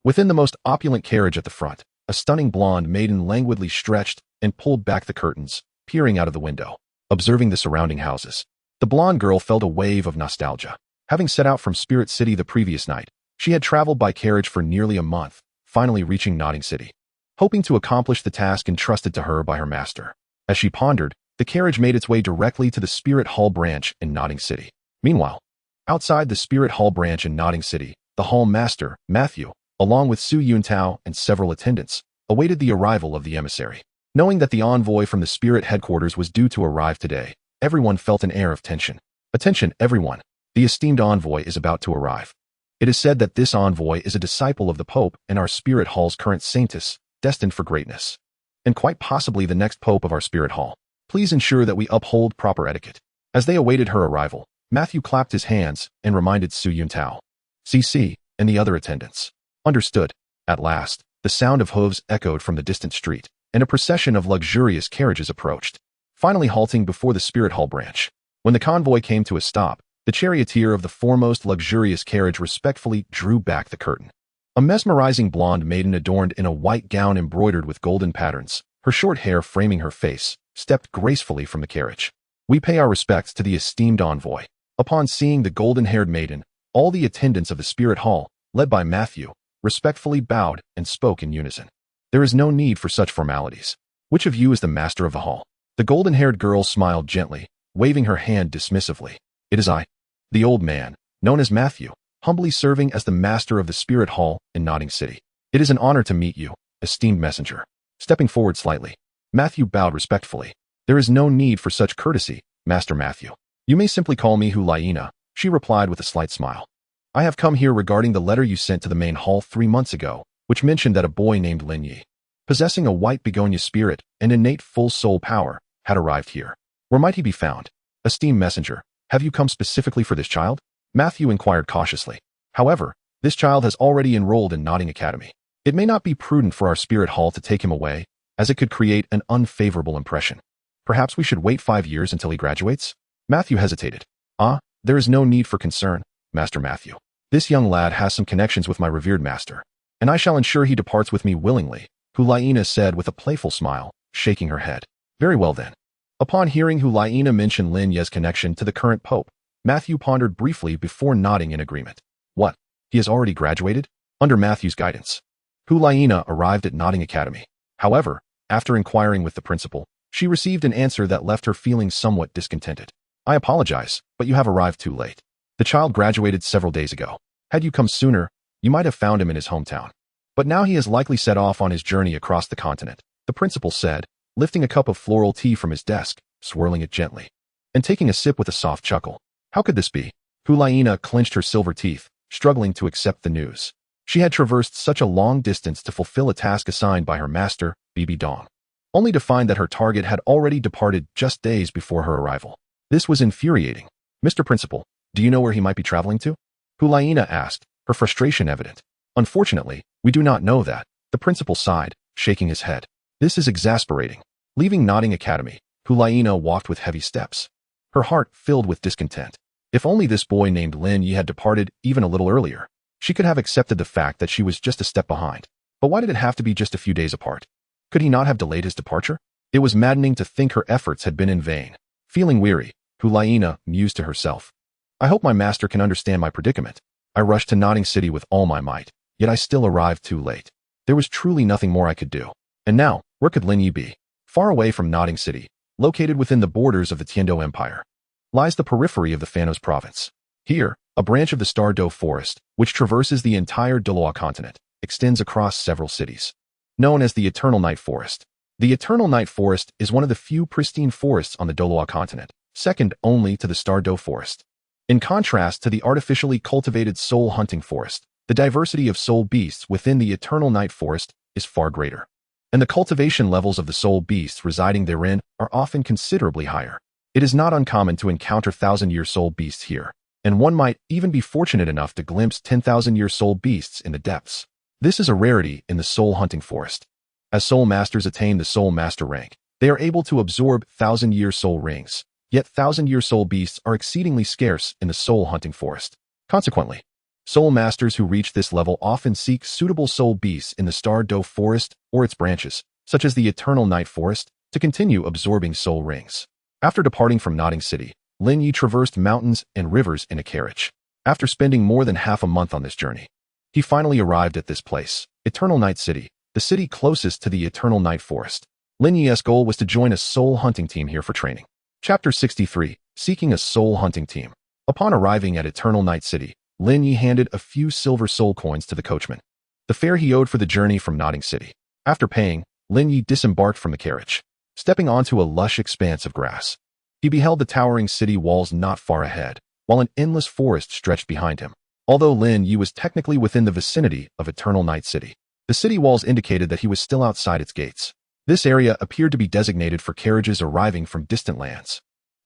within the most opulent carriage at the front, a stunning blonde maiden languidly stretched and pulled back the curtains, peering out of the window, observing the surrounding houses. The blonde girl felt a wave of nostalgia. Having set out from Spirit City the previous night, she had traveled by carriage for nearly a month, finally reaching Nodding City, hoping to accomplish the task entrusted to her by her master. As she pondered, the carriage made its way directly to the Spirit Hall branch in Nodding City. Meanwhile, outside the Spirit Hall branch in Nodding City, the hall master, Matthew, along with Su Yuntao and several attendants, awaited the arrival of the emissary. Knowing that the envoy from the Spirit headquarters was due to arrive today, everyone felt an air of tension. Attention, everyone. The esteemed envoy is about to arrive. It is said that this envoy is a disciple of the Pope and our Spirit Hall's current saintess, destined for greatness, and quite possibly the next Pope of our Spirit Hall. Please ensure that we uphold proper etiquette. As they awaited her arrival, Matthew clapped his hands and reminded Su Yuntao, CC, and the other attendants. Understood. At last, the sound of hooves echoed from the distant street, and a procession of luxurious carriages approached, finally halting before the Spirit Hall branch. When the convoy came to a stop, the charioteer of the foremost luxurious carriage respectfully drew back the curtain. A mesmerizing blonde maiden adorned in a white gown embroidered with golden patterns, her short hair framing her face, stepped gracefully from the carriage. We pay our respects to the esteemed envoy. Upon seeing the golden-haired maiden, all the attendants of the Spirit Hall, led by Matthew, respectfully bowed and spoke in unison. There is no need for such formalities. Which of you is the master of the hall? The golden-haired girl smiled gently, waving her hand dismissively. It is I, the old man, known as Matthew, humbly serving as the master of the Spirit Hall in Nodding City. It is an honor to meet you, esteemed messenger. Stepping forward slightly, Matthew bowed respectfully. There is no need for such courtesy, Master Matthew. You may simply call me Hulayina, she replied with a slight smile. I have come here regarding the letter you sent to the main hall 3 months ago, which mentioned that a boy named Lin Ye, possessing a white begonia spirit and innate full soul power, had arrived here. Where might he be found? Esteemed messenger, have you come specifically for this child? Matthew inquired cautiously. However, this child has already enrolled in Notting Academy. It may not be prudent for our spirit hall to take him away, as it could create an unfavorable impression. Perhaps we should wait 5 years until he graduates? Matthew hesitated. There is no need for concern, Master Matthew. This young lad has some connections with my revered master, and I shall ensure he departs with me willingly, Hulayina said with a playful smile, shaking her head. Very well then. Upon hearing Hulayina mention Lin Ye's connection to the current pope, Matthew pondered briefly before nodding in agreement. What? He has already graduated? Under Matthew's guidance. Hulayina arrived at Notting Academy. However, after inquiring with the principal, she received an answer that left her feeling somewhat discontented. I apologize, but you have arrived too late. The child graduated several days ago. Had you come sooner, you might have found him in his hometown. But now he has likely set off on his journey across the continent, the principal said, lifting a cup of floral tea from his desk, swirling it gently, and taking a sip with a soft chuckle. How could this be? Hulayina clenched her silver teeth, struggling to accept the news. She had traversed such a long distance to fulfill a task assigned by her master, Bibi Dong, only to find that her target had already departed just days before her arrival. This was infuriating. Mr. Principal, do you know where he might be traveling to? Hulayina asked, her frustration evident. Unfortunately, we do not know that, the principal sighed, shaking his head. This is exasperating. Leaving Notting Academy, Hulayina walked with heavy steps, her heart filled with discontent. If only this boy named Lin Ye had departed even a little earlier, she could have accepted the fact that she was just a step behind. But why did it have to be just a few days apart? Could he not have delayed his departure? It was maddening to think her efforts had been in vain. Feeling weary, Hulayina mused to herself. I hope my master can understand my predicament. I rushed to Notting City with all my might, yet I still arrived too late. There was truly nothing more I could do. And now, where could Lin Ye be? Far away from Notting City, located within the borders of the Tiando Empire, lies the periphery of the Thanos province. Here, a branch of the Star Do Forest, which traverses the entire Duluo continent, extends across several cities. Known as the Eternal Night Forest. The Eternal Night Forest is one of the few pristine forests on the Duluo continent, second only to the Star Do Forest. In contrast to the artificially cultivated soul hunting forest, the diversity of soul beasts within the Eternal Night Forest is far greater, and the cultivation levels of the soul beasts residing therein are often considerably higher. It is not uncommon to encounter 1,000-year soul beasts here, and one might even be fortunate enough to glimpse 10,000-year soul beasts in the depths. This is a rarity in the soul hunting forest. As soul masters attain the soul master rank, they are able to absorb 1,000-year soul rings. Yet 1,000-year soul beasts are exceedingly scarce in the soul hunting forest. Consequently, soul masters who reach this level often seek suitable soul beasts in the Star Do Forest or its branches, such as the Eternal Night Forest, to continue absorbing soul rings. After departing from Notting City, Lin Ye traversed mountains and rivers in a carriage. After spending more than half a month on this journey, he finally arrived at this place, Eternal Night City, the city closest to the Eternal Night Forest. Lin Ye's goal was to join a soul hunting team here for training. Chapter 63, Seeking a Soul Hunting Team. Upon arriving at Eternal Night City, Lin Ye handed a few silver soul coins to the coachman, the fare he owed for the journey from Notting City. After paying, Lin Ye disembarked from the carriage, stepping onto a lush expanse of grass. He beheld the towering city walls not far ahead, while an endless forest stretched behind him. Although Lin Ye was technically within the vicinity of Eternal Night City, the city walls indicated that he was still outside its gates. This area appeared to be designated for carriages arriving from distant lands.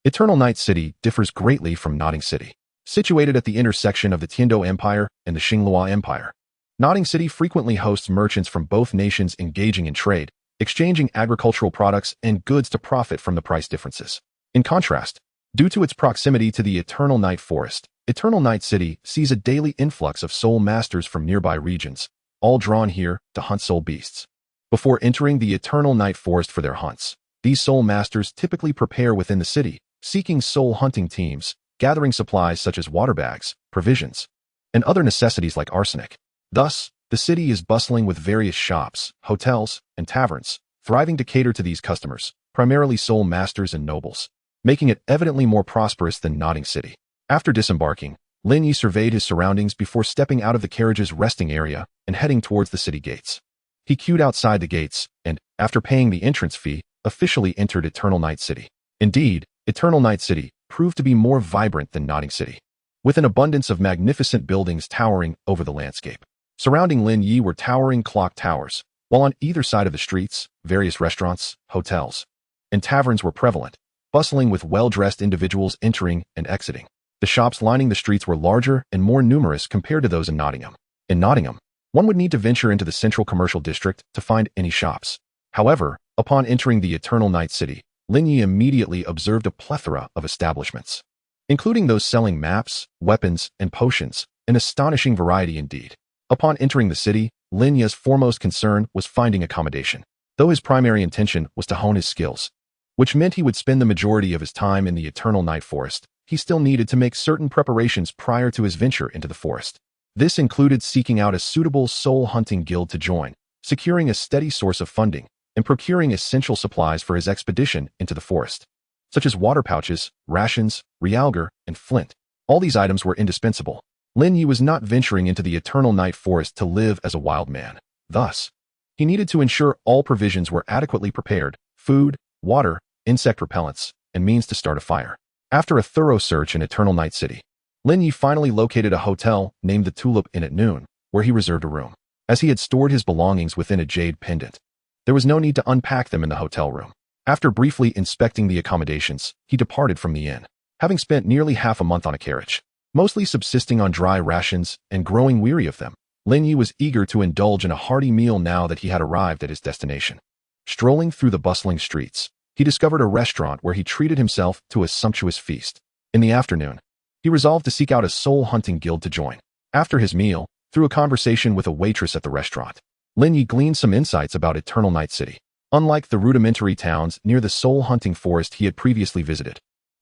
Eternal Night City differs greatly from Notting City. Situated at the intersection of the Tiando Empire and the Xinglua Empire, Notting City frequently hosts merchants from both nations engaging in trade, exchanging agricultural products and goods to profit from the price differences. In contrast, due to its proximity to the Eternal Night Forest, Eternal Night City sees a daily influx of soul masters from nearby regions, all drawn here to hunt soul beasts. Before entering the Eternal Night Forest for their hunts, these soul masters typically prepare within the city, seeking soul hunting teams, gathering supplies such as water bags, provisions, and other necessities like arsenic. Thus, the city is bustling with various shops, hotels, and taverns, thriving to cater to these customers, primarily soul masters and nobles, making it evidently more prosperous than Notting City. After disembarking, Lin Ye surveyed his surroundings before stepping out of the carriage's resting area and heading towards the city gates. He queued outside the gates and, after paying the entrance fee, officially entered Eternal Night City. Indeed, Eternal Night City proved to be more vibrant than Notting City. with an abundance of magnificent buildings towering over the landscape. Surrounding Lin Ye were towering clock towers, while on either side of the streets, various restaurants, hotels, and taverns were prevalent, bustling with well-dressed individuals entering and exiting. The shops lining the streets were larger and more numerous compared to those in Nottingham. In Nottingham, one would need to venture into the central commercial district to find any shops. However, upon entering the Eternal Night City, Lin Ye immediately observed a plethora of establishments, including those selling maps, weapons, and potions, an astonishing variety indeed. Upon entering the city, Lin Ye's foremost concern was finding accommodation, though his primary intention was to hone his skills, which meant he would spend the majority of his time in the Eternal Night Forest. He still needed to make certain preparations prior to his venture into the forest. This included seeking out a suitable soul-hunting guild to join, securing a steady source of funding, and procuring essential supplies for his expedition into the forest, such as water pouches, rations, realgar, and flint. All these items were indispensable. Lin Ye was not venturing into the Eternal Night Forest to live as a wild man. Thus, he needed to ensure all provisions were adequately prepared: food, water, insect repellents, and means to start a fire. After a thorough search in Eternal Night City, Lin Ye finally located a hotel named the Tulip Inn at noon, where he reserved a room. As he had stored his belongings within a jade pendant, there was no need to unpack them in the hotel room. After briefly inspecting the accommodations, he departed from the inn, having spent nearly half a month on a carriage, mostly subsisting on dry rations and growing weary of them. Lin Ye was eager to indulge in a hearty meal now that he had arrived at his destination. Strolling through the bustling streets, he discovered a restaurant where he treated himself to a sumptuous feast. In the afternoon, he resolved to seek out a soul-hunting guild to join. After his meal, through a conversation with a waitress at the restaurant, Lin Ye gleaned some insights about Eternal Night City. Unlike the rudimentary towns near the soul-hunting forest he had previously visited,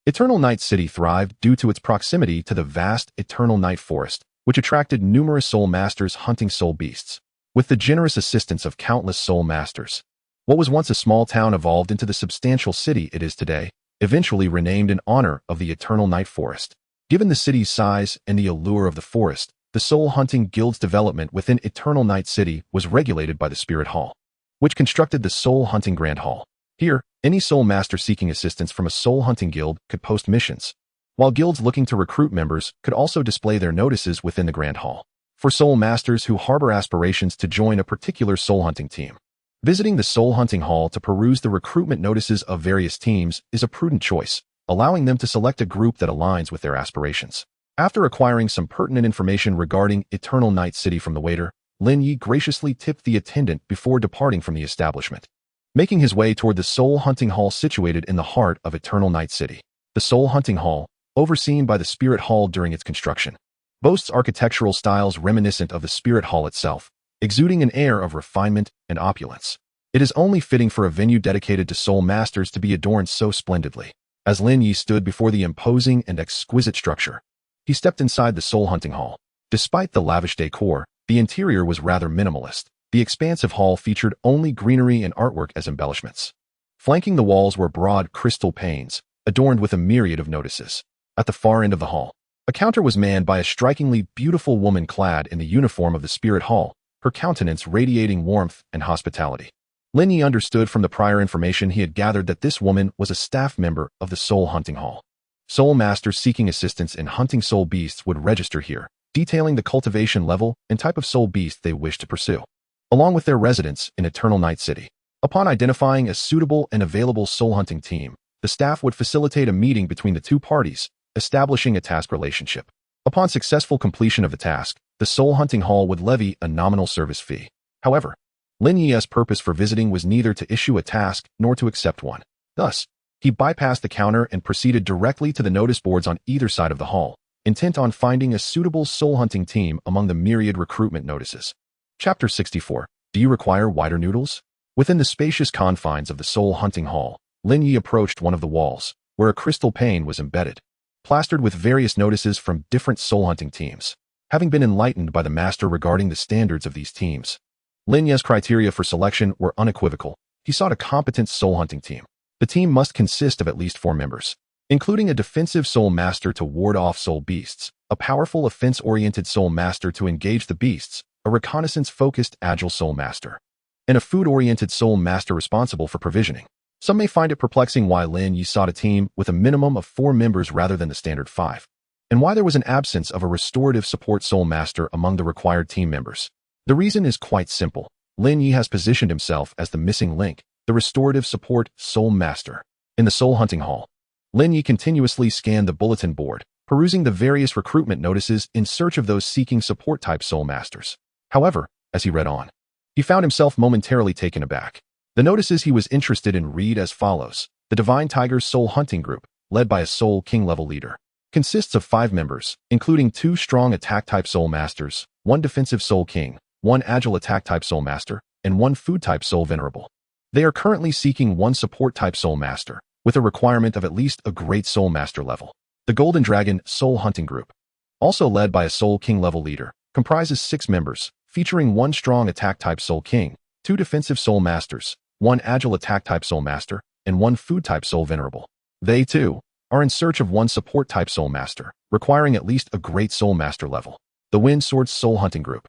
Eternal Night City thrived due to its proximity to the vast Eternal Night Forest, which attracted numerous soul masters hunting soul beasts. With the generous assistance of countless soul masters, what was once a small town evolved into the substantial city it is today, eventually renamed in honor of the Eternal Night Forest. Given the city's size and the allure of the forest, the soul-hunting guild's development within Eternal Night City was regulated by the Spirit Hall, which constructed the soul-hunting Grand Hall. Here, any soul master seeking assistance from a soul-hunting guild could post missions, while guilds looking to recruit members could also display their notices within the Grand Hall. For soul masters who harbor aspirations to join a particular soul-hunting team, visiting the soul-hunting hall to peruse the recruitment notices of various teams is a prudent choice, allowing them to select a group that aligns with their aspirations. After acquiring some pertinent information regarding Eternal Night City from the waiter, Lin Ye graciously tipped the attendant before departing from the establishment, making his way toward the soul-hunting hall situated in the heart of Eternal Night City. The soul-hunting hall, overseen by the Spirit Hall during its construction, boasts architectural styles reminiscent of the Spirit Hall itself, exuding an air of refinement and opulence. It is only fitting for a venue dedicated to soul masters to be adorned so splendidly. As Lin Ye stood before the imposing and exquisite structure, he stepped inside the soul-hunting hall. Despite the lavish decor, the interior was rather minimalist. The expansive hall featured only greenery and artwork as embellishments. Flanking the walls were broad crystal panes, adorned with a myriad of notices. At the far end of the hall, a counter was manned by a strikingly beautiful woman clad in the uniform of the Spirit Hall, her countenance radiating warmth and hospitality. Lin Ye understood from the prior information he had gathered that this woman was a staff member of the Soul Hunting Hall. Soul masters seeking assistance in hunting soul beasts would register here, detailing the cultivation level and type of soul beast they wish to pursue, along with their residence in Eternal Night City. Upon identifying a suitable and available soul hunting team, the staff would facilitate a meeting between the two parties, establishing a task relationship. Upon successful completion of the task, the Soul Hunting Hall would levy a nominal service fee. However, Lin Ye's purpose for visiting was neither to issue a task nor to accept one. Thus, he bypassed the counter and proceeded directly to the notice boards on either side of the hall, intent on finding a suitable soul hunting team among the myriad recruitment notices. Chapter 64. Do you require wider noodles? Within the spacious confines of the Soul Hunting Hall, Lin Ye approached one of the walls, where a crystal pane was embedded, plastered with various notices from different soul hunting teams. Having been enlightened by the master regarding the standards of these teams, Lin Ye's criteria for selection were unequivocal. He sought a competent soul hunting team. The team must consist of at least 4 members, including a defensive soul master to ward off soul beasts, a powerful offense-oriented soul master to engage the beasts, a reconnaissance-focused agile soul master, and a food-oriented soul master responsible for provisioning. Some may find it perplexing why Lin Ye sought a team with a minimum of 4 members rather than the standard 5. and why there was an absence of a restorative support soul master among the required team members. The reason is quite simple. Lin Ye has positioned himself as the missing link, the restorative support soul master. In the soul hunting hall, Lin Ye continuously scanned the bulletin board, perusing the various recruitment notices in search of those seeking support-type soul masters. However, as he read on, he found himself momentarily taken aback. The notices he was interested in read as follows. The Divine Tiger's Soul Hunting Group, led by a Soul King-level leader, consists of 5 members, including 2 strong attack-type soul masters, 1 defensive soul king, 1 agile attack-type soul master, and 1 food-type soul venerable. They are currently seeking 1 support-type soul master, with a requirement of at least a great soul master level. The Golden Dragon Soul Hunting Group, also led by a Soul King-level leader, comprises 6 members, featuring 1 strong attack-type soul king, 2 defensive soul masters, 1 agile attack-type soul master, and 1 food-type soul venerable. They, too, are in search of 1 support-type soul master, requiring at least a great soul master level. The Wind Sword Soul Hunting Group,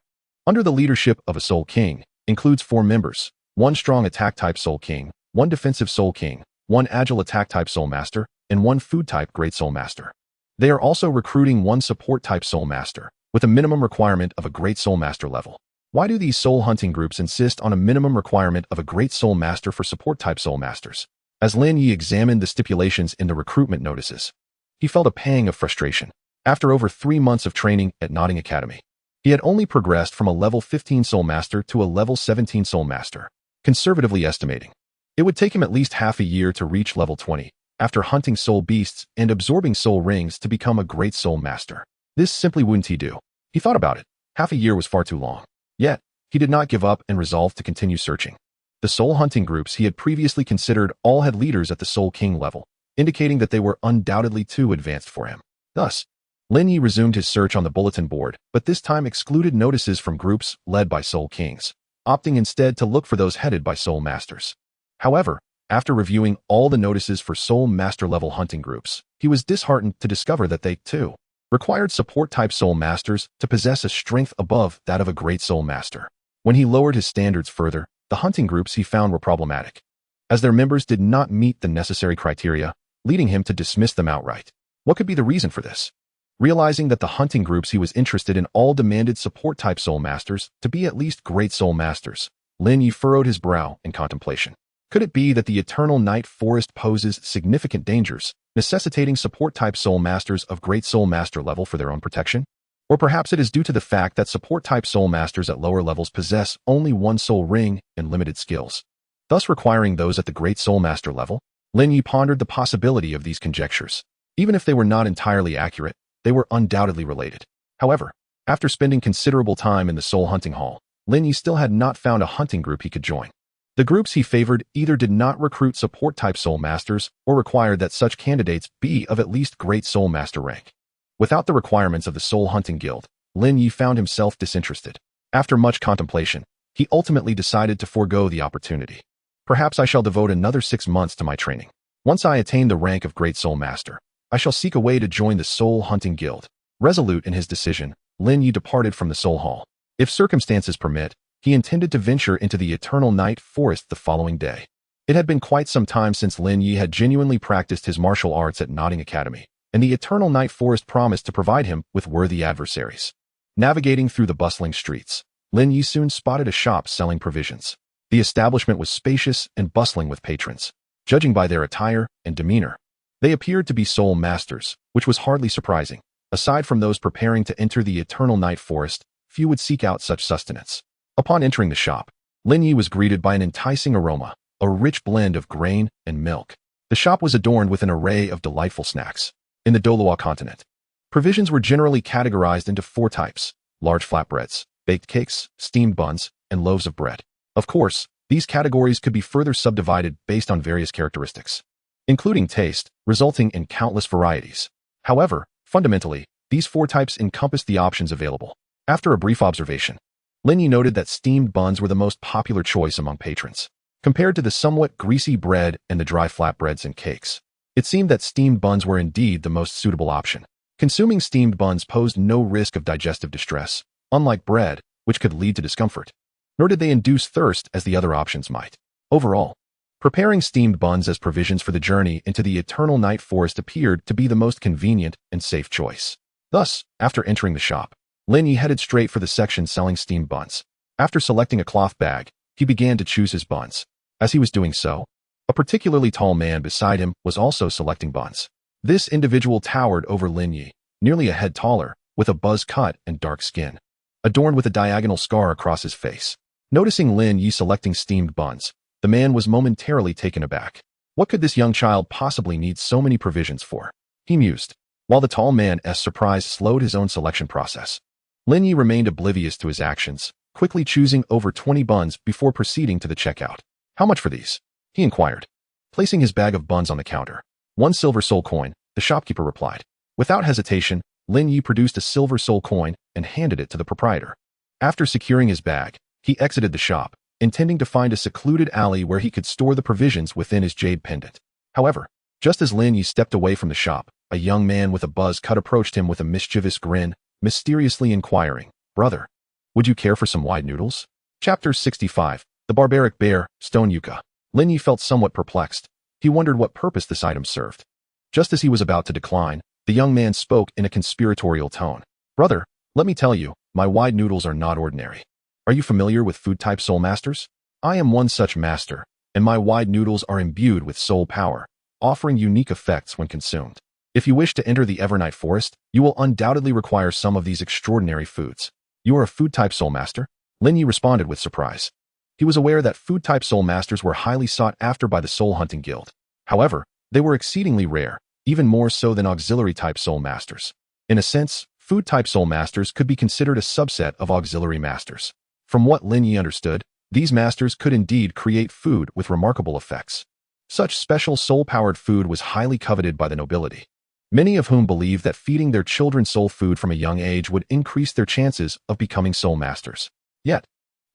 under the leadership of a Soul King, includes 4 members, 1 strong attack-type soul king, 1 defensive soul king, 1 agile attack-type soul master, and 1 food-type great soul master. They are also recruiting 1 support-type soul master, with a minimum requirement of a great soul master level. Why do these soul hunting groups insist on a minimum requirement of a great soul master for support-type soul masters? As Lin Ye examined the stipulations in the recruitment notices, he felt a pang of frustration. After over 3 months of training at Notting Academy, he had only progressed from a level 15 soul master to a level 17 soul master, conservatively estimating it would take him at least half a year to reach level 20, after hunting soul beasts and absorbing soul rings to become a great soul master. This simply wouldn't he do. He thought about it. Half a year was far too long. Yet, he did not give up and resolved to continue searching. The soul hunting groups he had previously considered all had leaders at the Soul King level, indicating that they were undoubtedly too advanced for him. Thus, Lin Ye resumed his search on the bulletin board, but this time excluded notices from groups led by Soul Kings, opting instead to look for those headed by Soul Masters. However, after reviewing all the notices for Soul Master level hunting groups, he was disheartened to discover that they, too, required support-type Soul Masters to possess a strength above that of a great Soul Master. When he lowered his standards further, the hunting groups he found were problematic, as their members did not meet the necessary criteria, leading him to dismiss them outright. What could be the reason for this? Realizing that the hunting groups he was interested in all demanded support-type Soul Masters to be at least great Soul Masters, Lin Ye furrowed his brow in contemplation. Could it be that the Eternal Night Forest poses significant dangers, necessitating support-type Soul Masters of great Soul Master level for their own protection? Or perhaps it is due to the fact that support-type Soul Masters at lower levels possess only 1 soul ring and limited skills, thus requiring those at the great Soul Master level? Lin Ye pondered the possibility of these conjectures. Even if they were not entirely accurate, they were undoubtedly related. However, after spending considerable time in the soul hunting hall, Lin Ye still had not found a hunting group he could join. The groups he favored either did not recruit support-type Soul Masters or required that such candidates be of at least great Soul Master rank. Without the requirements of the Soul Hunting Guild, Lin Ye found himself disinterested. After much contemplation, he ultimately decided to forego the opportunity. Perhaps I shall devote another 6 months to my training. Once I attain the rank of Great Soul Master, I shall seek a way to join the Soul Hunting Guild. Resolute in his decision, Lin Ye departed from the Soul Hall. If circumstances permit, he intended to venture into the Eternal Night Forest the following day. It had been quite some time since Lin Ye had genuinely practiced his martial arts at Notting Academy, and the Eternal Night Forest promised to provide him with worthy adversaries. Navigating through the bustling streets, Lin Ye soon spotted a shop selling provisions. The establishment was spacious and bustling with patrons. Judging by their attire and demeanor, they appeared to be Soul Masters, which was hardly surprising. Aside from those preparing to enter the Eternal Night Forest, few would seek out such sustenance. Upon entering the shop, Lin Ye was greeted by an enticing aroma, a rich blend of grain and milk. The shop was adorned with an array of delightful snacks. In the Douluo continent, provisions were generally categorized into 4 types: large flatbreads, baked cakes, steamed buns, and loaves of bread. Of course, these categories could be further subdivided based on various characteristics, including taste, resulting in countless varieties. However, fundamentally, these 4 types encompass the options available. After a brief observation, Lin Ye noted that steamed buns were the most popular choice among patrons, compared to the somewhat greasy bread and the dry flatbreads and cakes. It seemed that steamed buns were indeed the most suitable option. Consuming steamed buns posed no risk of digestive distress, unlike bread, which could lead to discomfort, nor did they induce thirst as the other options might. Overall, preparing steamed buns as provisions for the journey into the Eternal Night Forest appeared to be the most convenient and safe choice. Thus, after entering the shop, Lin Ye headed straight for the section selling steamed buns. After selecting a cloth bag, he began to choose his buns. As he was doing so, a particularly tall man beside him was also selecting buns. This individual towered over Lin Ye, nearly a head taller, with a buzz cut and dark skin, adorned with a diagonal scar across his face. Noticing Lin Ye selecting steamed buns, the man was momentarily taken aback. What could this young child possibly need so many provisions for? He mused, while the tall man's surprise slowed his own selection process. Lin Ye remained oblivious to his actions, quickly choosing over 20 buns before proceeding to the checkout. How much for these? He inquired, placing his bag of buns on the counter. 1 silver soul coin, the shopkeeper replied. Without hesitation, Lin Ye produced a silver soul coin and handed it to the proprietor. After securing his bag, he exited the shop, intending to find a secluded alley where he could store the provisions within his jade pendant. However, just as Lin Ye stepped away from the shop, a young man with a buzz cut approached him with a mischievous grin, mysteriously inquiring, "Brother, would you care for some wide noodles?" Chapter 65, The Barbaric Bear, Stone Yucca. Lin Ye felt somewhat perplexed. He wondered what purpose this item served. Just as he was about to decline, the young man spoke in a conspiratorial tone. "Brother, let me tell you, my wide noodles are not ordinary. Are you familiar with food-type soul masters? I am one such master, and my wide noodles are imbued with soul power, offering unique effects when consumed. If you wish to enter the Evernight Forest, you will undoubtedly require some of these extraordinary foods." "You are a food-type soul master?" Lin Ye responded with surprise. He was aware that food-type soul masters were highly sought after by the soul hunting guild. However, they were exceedingly rare, even more so than auxiliary-type soul masters. In a sense, food-type soul masters could be considered a subset of auxiliary masters. From what Lin Ye understood, these masters could indeed create food with remarkable effects. Such special soul-powered food was highly coveted by the nobility, many of whom believed that feeding their children soul food from a young age would increase their chances of becoming soul masters. Yet,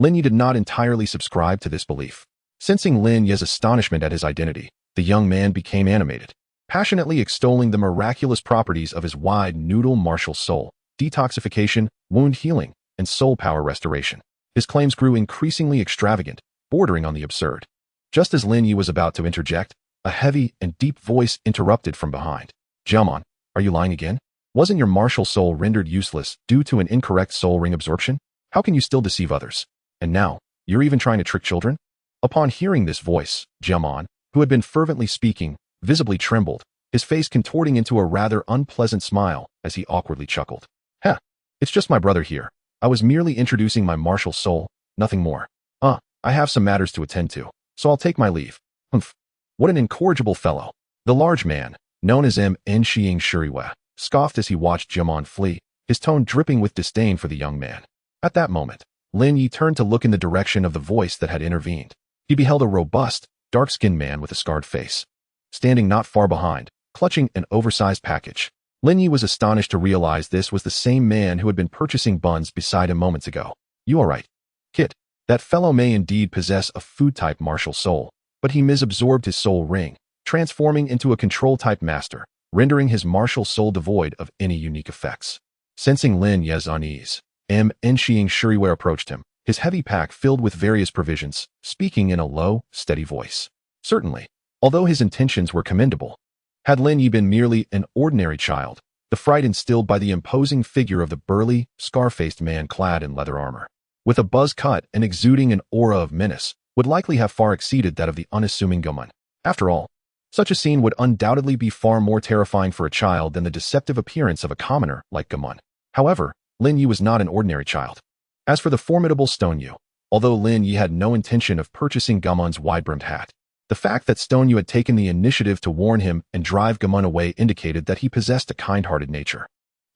Lin Ye did not entirely subscribe to this belief. Sensing Lin Ye's astonishment at his identity, the young man became animated, passionately extolling the miraculous properties of his wide noodle martial soul, detoxification, wound healing, and soul power restoration. His claims grew increasingly extravagant, bordering on the absurd. Just as Lin Ye was about to interject, a heavy and deep voice interrupted from behind. "Jiamon, are you lying again? Wasn't your martial soul rendered useless due to an incorrect soul ring absorption? How can you still deceive others? And now, you're even trying to trick children?" Upon hearing this voice, Jiamon, who had been fervently speaking, visibly trembled, his face contorting into a rather unpleasant smile as he awkwardly chuckled. "Heh, it's just my brother here. I was merely introducing my martial soul, nothing more. I have some matters to attend to, so I'll take my leave." "Humph, what an incorrigible fellow." The large man, known as Shuriwe, scoffed as he watched Jiamon flee, his tone dripping with disdain for the young man. At that moment, Lin Ye turned to look in the direction of the voice that had intervened. He beheld a robust, dark-skinned man with a scarred face, standing not far behind, clutching an oversized package. Lin Ye was astonished to realize this was the same man who had been purchasing buns beside him moments ago. "You are right, kid. That fellow may indeed possess a food-type martial soul, but he misabsorbed his soul ring, transforming into a control-type master, rendering his martial soul devoid of any unique effects." Sensing Lin Ye's unease, Shuriwe approached him, his heavy pack filled with various provisions, speaking in a low, steady voice. Certainly, although his intentions were commendable, had Lin Ye been merely an ordinary child, the fright instilled by the imposing figure of the burly, scar-faced man clad in leather armor, with a buzz cut and exuding an aura of menace, would likely have far exceeded that of the unassuming Gamun. After all, such a scene would undoubtedly be far more terrifying for a child than the deceptive appearance of a commoner like Gamun. However, Lin Ye was not an ordinary child. As for the formidable Stone Yu, although Lin Ye had no intention of purchasing Gamun's wide-brimmed hat, the fact that Stone Yu had taken the initiative to warn him and drive Gamun away indicated that he possessed a kind-hearted nature.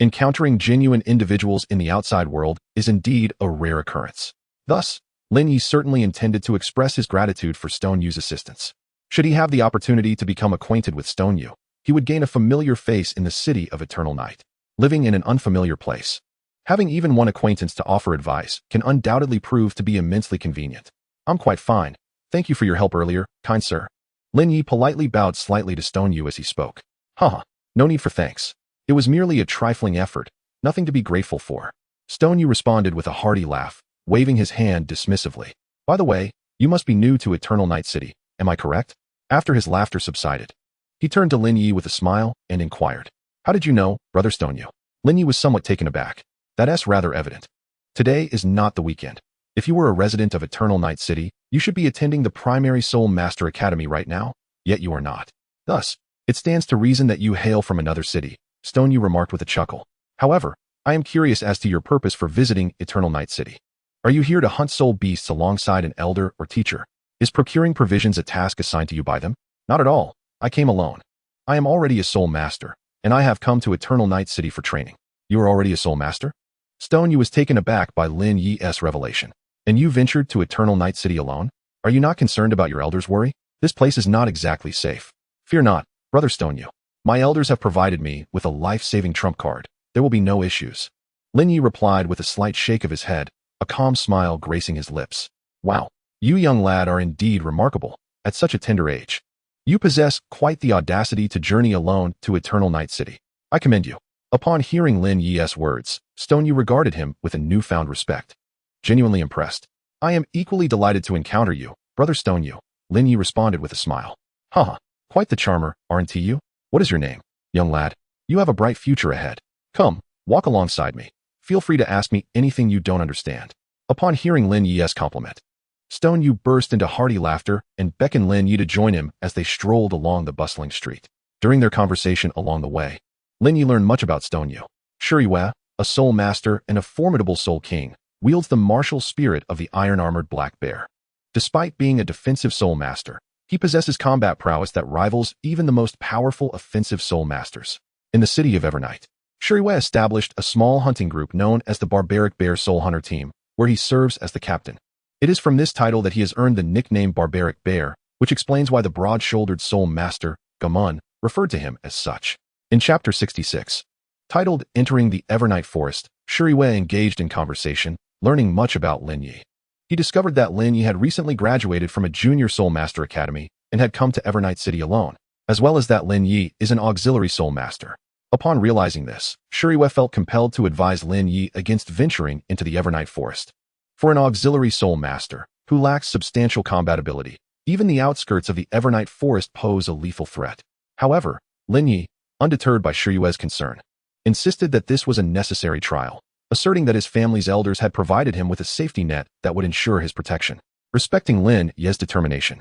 Encountering genuine individuals in the outside world is indeed a rare occurrence. Thus, Lin Ye certainly intended to express his gratitude for Stone Yu's assistance. Should he have the opportunity to become acquainted with Stone Yu, he would gain a familiar face in the city of eternal night. Living in an unfamiliar place, having even one acquaintance to offer advice can undoubtedly prove to be immensely convenient. "I'm quite fine. Thank you for your help earlier, kind sir." Lin Ye politely bowed slightly to Stone Yu as he spoke. "Haha, no need for thanks. It was merely a trifling effort, nothing to be grateful for." Stone Yu responded with a hearty laugh, waving his hand dismissively. "By the way, you must be new to Eternal Night City, am I correct?" After his laughter subsided, he turned to Lin Ye with a smile and inquired, "How did you know, Brother Stone Yu?" Lin Ye was somewhat taken aback. That's rather evident. Today is not the weekend. If you were a resident of Eternal Night City, you should be attending the primary Soul Master Academy right now, yet you are not. Thus, it stands to reason that you hail from another city, Stone Yu remarked with a chuckle. However, I am curious as to your purpose for visiting Eternal Night City. Are you here to hunt soul beasts alongside an elder or teacher? Is procuring provisions a task assigned to you by them? Not at all. I came alone. I am already a soul master, and I have come to Eternal Night City for training. You are already a soul master? Stone Yu was taken aback by Lin Ye's revelation. And you ventured to Eternal Night City alone? Are you not concerned about your elders' worry? This place is not exactly safe. Fear not, Brother Stone Yu. My elders have provided me with a life-saving trump card. There will be no issues. Lin Ye replied with a slight shake of his head, a calm smile gracing his lips. Wow, you young lad are indeed remarkable, at such a tender age. You possess quite the audacity to journey alone to Eternal Night City. I commend you. Upon hearing Lin Ye's words, Stone Yu regarded him with a newfound respect. Genuinely impressed. I am equally delighted to encounter you, Brother Stone Yu. Lin Ye responded with a smile. Haha, quite the charmer, aren't you? What is your name, young lad? You have a bright future ahead. Come, walk alongside me. Feel free to ask me anything you don't understand. Upon hearing Lin Ye's compliment, Stone Yu burst into hearty laughter and beckoned Lin Ye to join him as they strolled along the bustling street. During their conversation along the way, Lin Ye learned much about Stone Yu. Yue, a soul master and a formidable soul king, wields the martial spirit of the iron-armored black bear. Despite being a defensive soul master, he possesses combat prowess that rivals even the most powerful offensive soul masters. In the city of Evernight, Yue established a small hunting group known as the Barbaric Bear Soul Hunter Team, where he serves as the captain. It is from this title that he has earned the nickname Barbaric Bear, which explains why the broad-shouldered soul master, Gamun, referred to him as such. In Chapter 66, titled Entering the Evernight Forest, Yue engaged in conversation, learning much about Lin Ye. He discovered that Lin Ye had recently graduated from a junior Soul Master Academy and had come to Evernight City alone, as well as that Lin Ye is an auxiliary Soul Master. Upon realizing this, Yue felt compelled to advise Lin Ye against venturing into the Evernight Forest. For an auxiliary Soul Master, who lacks substantial combat ability, even the outskirts of the Evernight Forest pose a lethal threat. However, Lin Ye, undeterred by Yue's concern, insisted that this was a necessary trial, asserting that his family's elders had provided him with a safety net that would ensure his protection. Respecting Lin Ye's determination,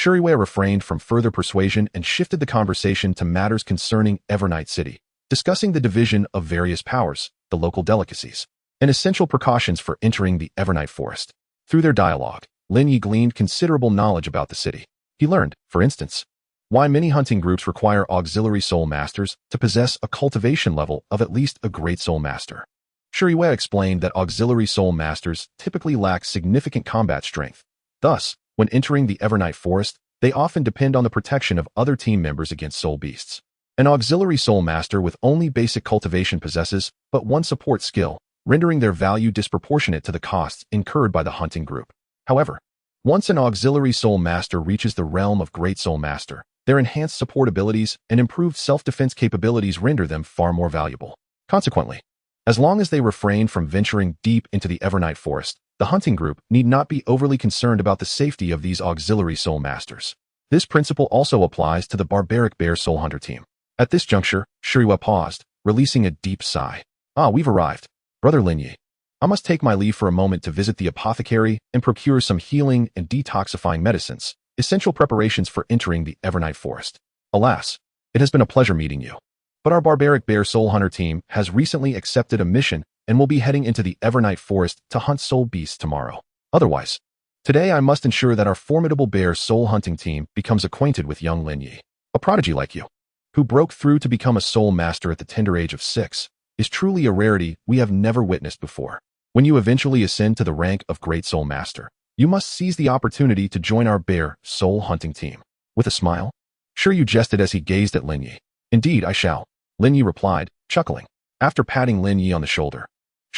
Yue refrained from further persuasion and shifted the conversation to matters concerning Evernight City, discussing the division of various powers, the local delicacies, and essential precautions for entering the Evernight Forest. Through their dialogue, Lin Ye gleaned considerable knowledge about the city. He learned, for instance, why many hunting groups require auxiliary soul masters to possess a cultivation level of at least a great soul master. Yue explained that auxiliary soul masters typically lack significant combat strength. Thus, when entering the Evernight Forest, they often depend on the protection of other team members against soul beasts. An auxiliary soul master with only basic cultivation possesses but one support skill, rendering their value disproportionate to the costs incurred by the hunting group. However, once an auxiliary soul master reaches the realm of great soul master, their enhanced support abilities and improved self-defense capabilities render them far more valuable. Consequently, as long as they refrain from venturing deep into the Evernight Forest, the hunting group need not be overly concerned about the safety of these auxiliary soul masters. This principle also applies to the Barbaric Bear Soul Hunter team. At this juncture, Yue paused, releasing a deep sigh. We've arrived. Brother Lin Ye, I must take my leave for a moment to visit the apothecary and procure some healing and detoxifying medicines, essential preparations for entering the Evernight Forest. Alas, it has been a pleasure meeting you. But our Barbaric Bear Soul Hunter team has recently accepted a mission and will be heading into the Evernight Forest to hunt soul beasts tomorrow. Otherwise, today I must ensure that our formidable bear soul hunting team becomes acquainted with young Lin Ye. A prodigy like you, who broke through to become a soul master at the tender age of 6, is truly a rarity we have never witnessed before. When you eventually ascend to the rank of Great Soul Master, you must seize the opportunity to join our bear soul hunting team. With a smile, Yue jested as he gazed at Lin Ye. Indeed, I shall, Lin Ye replied, chuckling. After patting Lin Ye on the shoulder,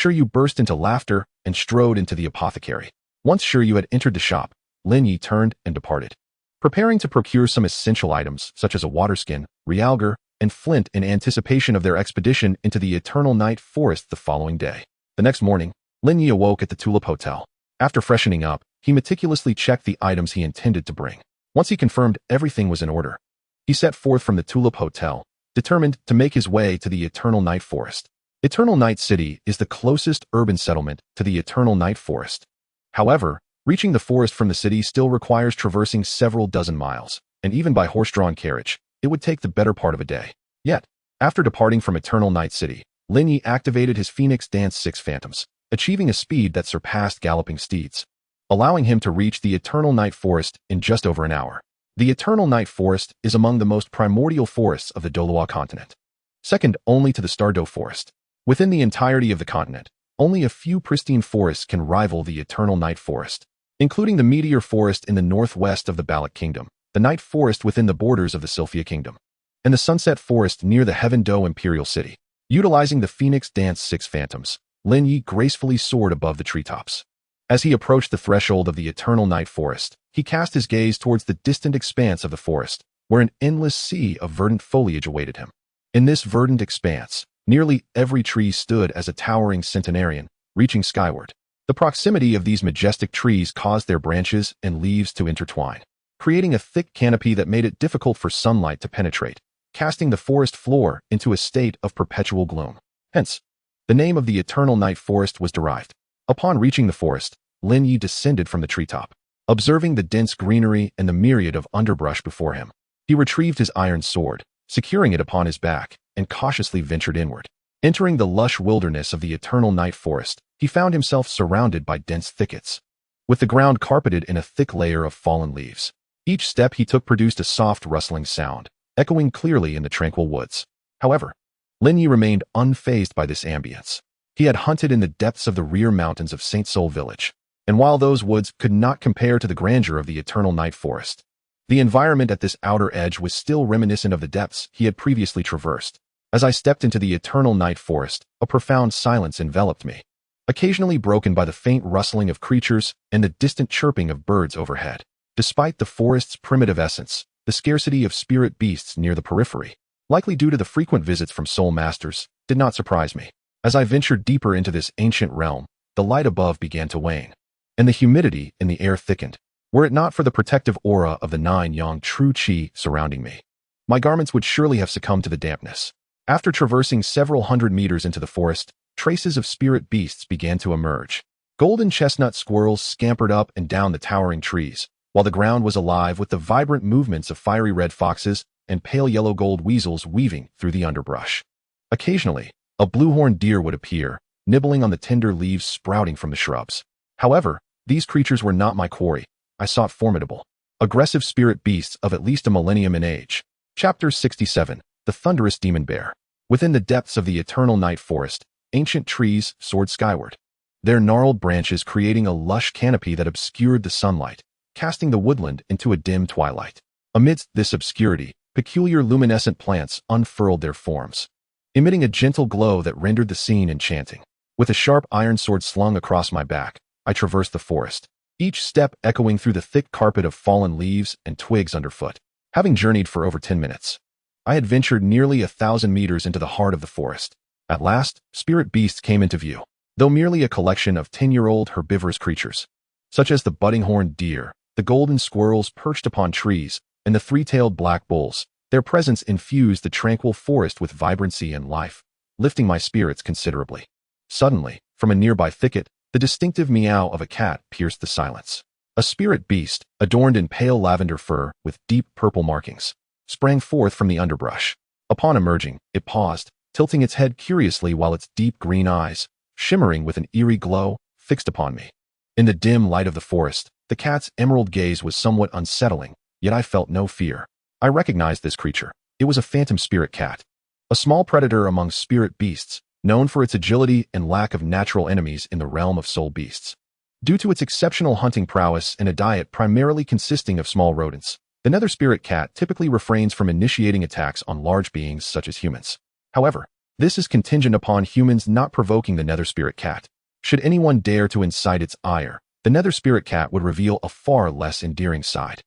Yue burst into laughter and strode into the apothecary. Once Yue had entered the shop, Lin Ye turned and departed, preparing to procure some essential items such as a water skin, realgar, and flint in anticipation of their expedition into the Eternal Night Forest the following day. The next morning, Lin Ye awoke at the Tulip Hotel. After freshening up, he meticulously checked the items he intended to bring. Once he confirmed everything was in order, he set forth from the Tulip Hotel, determined to make his way to the Eternal Night Forest. Eternal Night City is the closest urban settlement to the Eternal Night Forest. However, reaching the forest from the city still requires traversing several dozen miles, and even by horse-drawn carriage, it would take the better part of a day. Yet, after departing from Eternal Night City, Lin Ye activated his Phoenix Dance 6 Phantoms, achieving a speed that surpassed galloping steeds, allowing him to reach the Eternal Night Forest in just over an hour. The Eternal Night Forest is among the most primordial forests of the Douluo continent, second only to the Stardo Forest. Within the entirety of the continent, only a few pristine forests can rival the Eternal Night Forest, including the Meteor Forest in the northwest of the Balak Kingdom, the Night Forest within the borders of the Sylphia Kingdom, and the Sunset Forest near the Heaven Do Imperial City. Utilizing the Phoenix Dance 6 Phantoms, Lin Ye gracefully soared above the treetops. As he approached the threshold of the Eternal Night Forest, he cast his gaze towards the distant expanse of the forest, where an endless sea of verdant foliage awaited him. In this verdant expanse, nearly every tree stood as a towering centenarian, reaching skyward. The proximity of these majestic trees caused their branches and leaves to intertwine, creating a thick canopy that made it difficult for sunlight to penetrate, casting the forest floor into a state of perpetual gloom. Hence, the name of the Eternal Night Forest was derived. Upon reaching the forest, Lin Ye descended from the treetop. Observing the dense greenery and the myriad of underbrush before him, he retrieved his iron sword, securing it upon his back, and cautiously ventured inward. Entering the lush wilderness of the Eternal Night Forest, he found himself surrounded by dense thickets, with the ground carpeted in a thick layer of fallen leaves. Each step he took produced a soft rustling sound, echoing clearly in the tranquil woods. However, Lin Ye remained unfazed by this ambience. He had hunted in the depths of the rear mountains of St. Sol Village, and while those woods could not compare to the grandeur of the Eternal Night Forest, the environment at this outer edge was still reminiscent of the depths he had previously traversed. As I stepped into the Eternal Night Forest, a profound silence enveloped me, occasionally broken by the faint rustling of creatures and the distant chirping of birds overhead. Despite the forest's primitive essence, the scarcity of spirit beasts near the periphery, likely due to the frequent visits from soul masters, did not surprise me. As I ventured deeper into this ancient realm, the light above began to wane, and the humidity in the air thickened. Were it not for the protective aura of the 9-yang true qi surrounding me, my garments would surely have succumbed to the dampness. After traversing several hundred meters into the forest, traces of spirit beasts began to emerge. Golden chestnut squirrels scampered up and down the towering trees, while the ground was alive with the vibrant movements of fiery red foxes and pale yellow gold weasels weaving through the underbrush. Occasionally, a blue-horned deer would appear, nibbling on the tender leaves sprouting from the shrubs. However, these creatures were not my quarry. I sought formidable, aggressive spirit beasts of at least a millennium in age. Chapter 67. The Thunderous Demon Bear. Within the depths of the Eternal Night Forest, ancient trees soared skyward, their gnarled branches creating a lush canopy that obscured the sunlight, casting the woodland into a dim twilight. Amidst this obscurity, peculiar luminescent plants unfurled their forms, emitting a gentle glow that rendered the scene enchanting. With a sharp iron sword slung across my back, I traversed the forest, each step echoing through the thick carpet of fallen leaves and twigs underfoot. Having journeyed for over 10 minutes, I had ventured nearly 1,000 meters into the heart of the forest. At last, spirit beasts came into view. Though merely a collection of 10-year-old herbivorous creatures, such as the budding-horned deer, the golden squirrels perched upon trees, and the three-tailed black bulls, their presence infused the tranquil forest with vibrancy and life, lifting my spirits considerably. Suddenly, from a nearby thicket, the distinctive meow of a cat pierced the silence. A spirit beast, adorned in pale lavender fur with deep purple markings, sprang forth from the underbrush. Upon emerging, it paused, tilting its head curiously while its deep green eyes, shimmering with an eerie glow, fixed upon me. In the dim light of the forest, the cat's emerald gaze was somewhat unsettling, yet I felt no fear. I recognized this creature. It was a phantom spirit cat, a small predator among spirit beasts, known for its agility and lack of natural enemies in the realm of soul beasts. Due to its exceptional hunting prowess and a diet primarily consisting of small rodents, the nether spirit cat typically refrains from initiating attacks on large beings such as humans. However, this is contingent upon humans not provoking the nether spirit cat. Should anyone dare to incite its ire, the nether spirit cat would reveal a far less endearing side.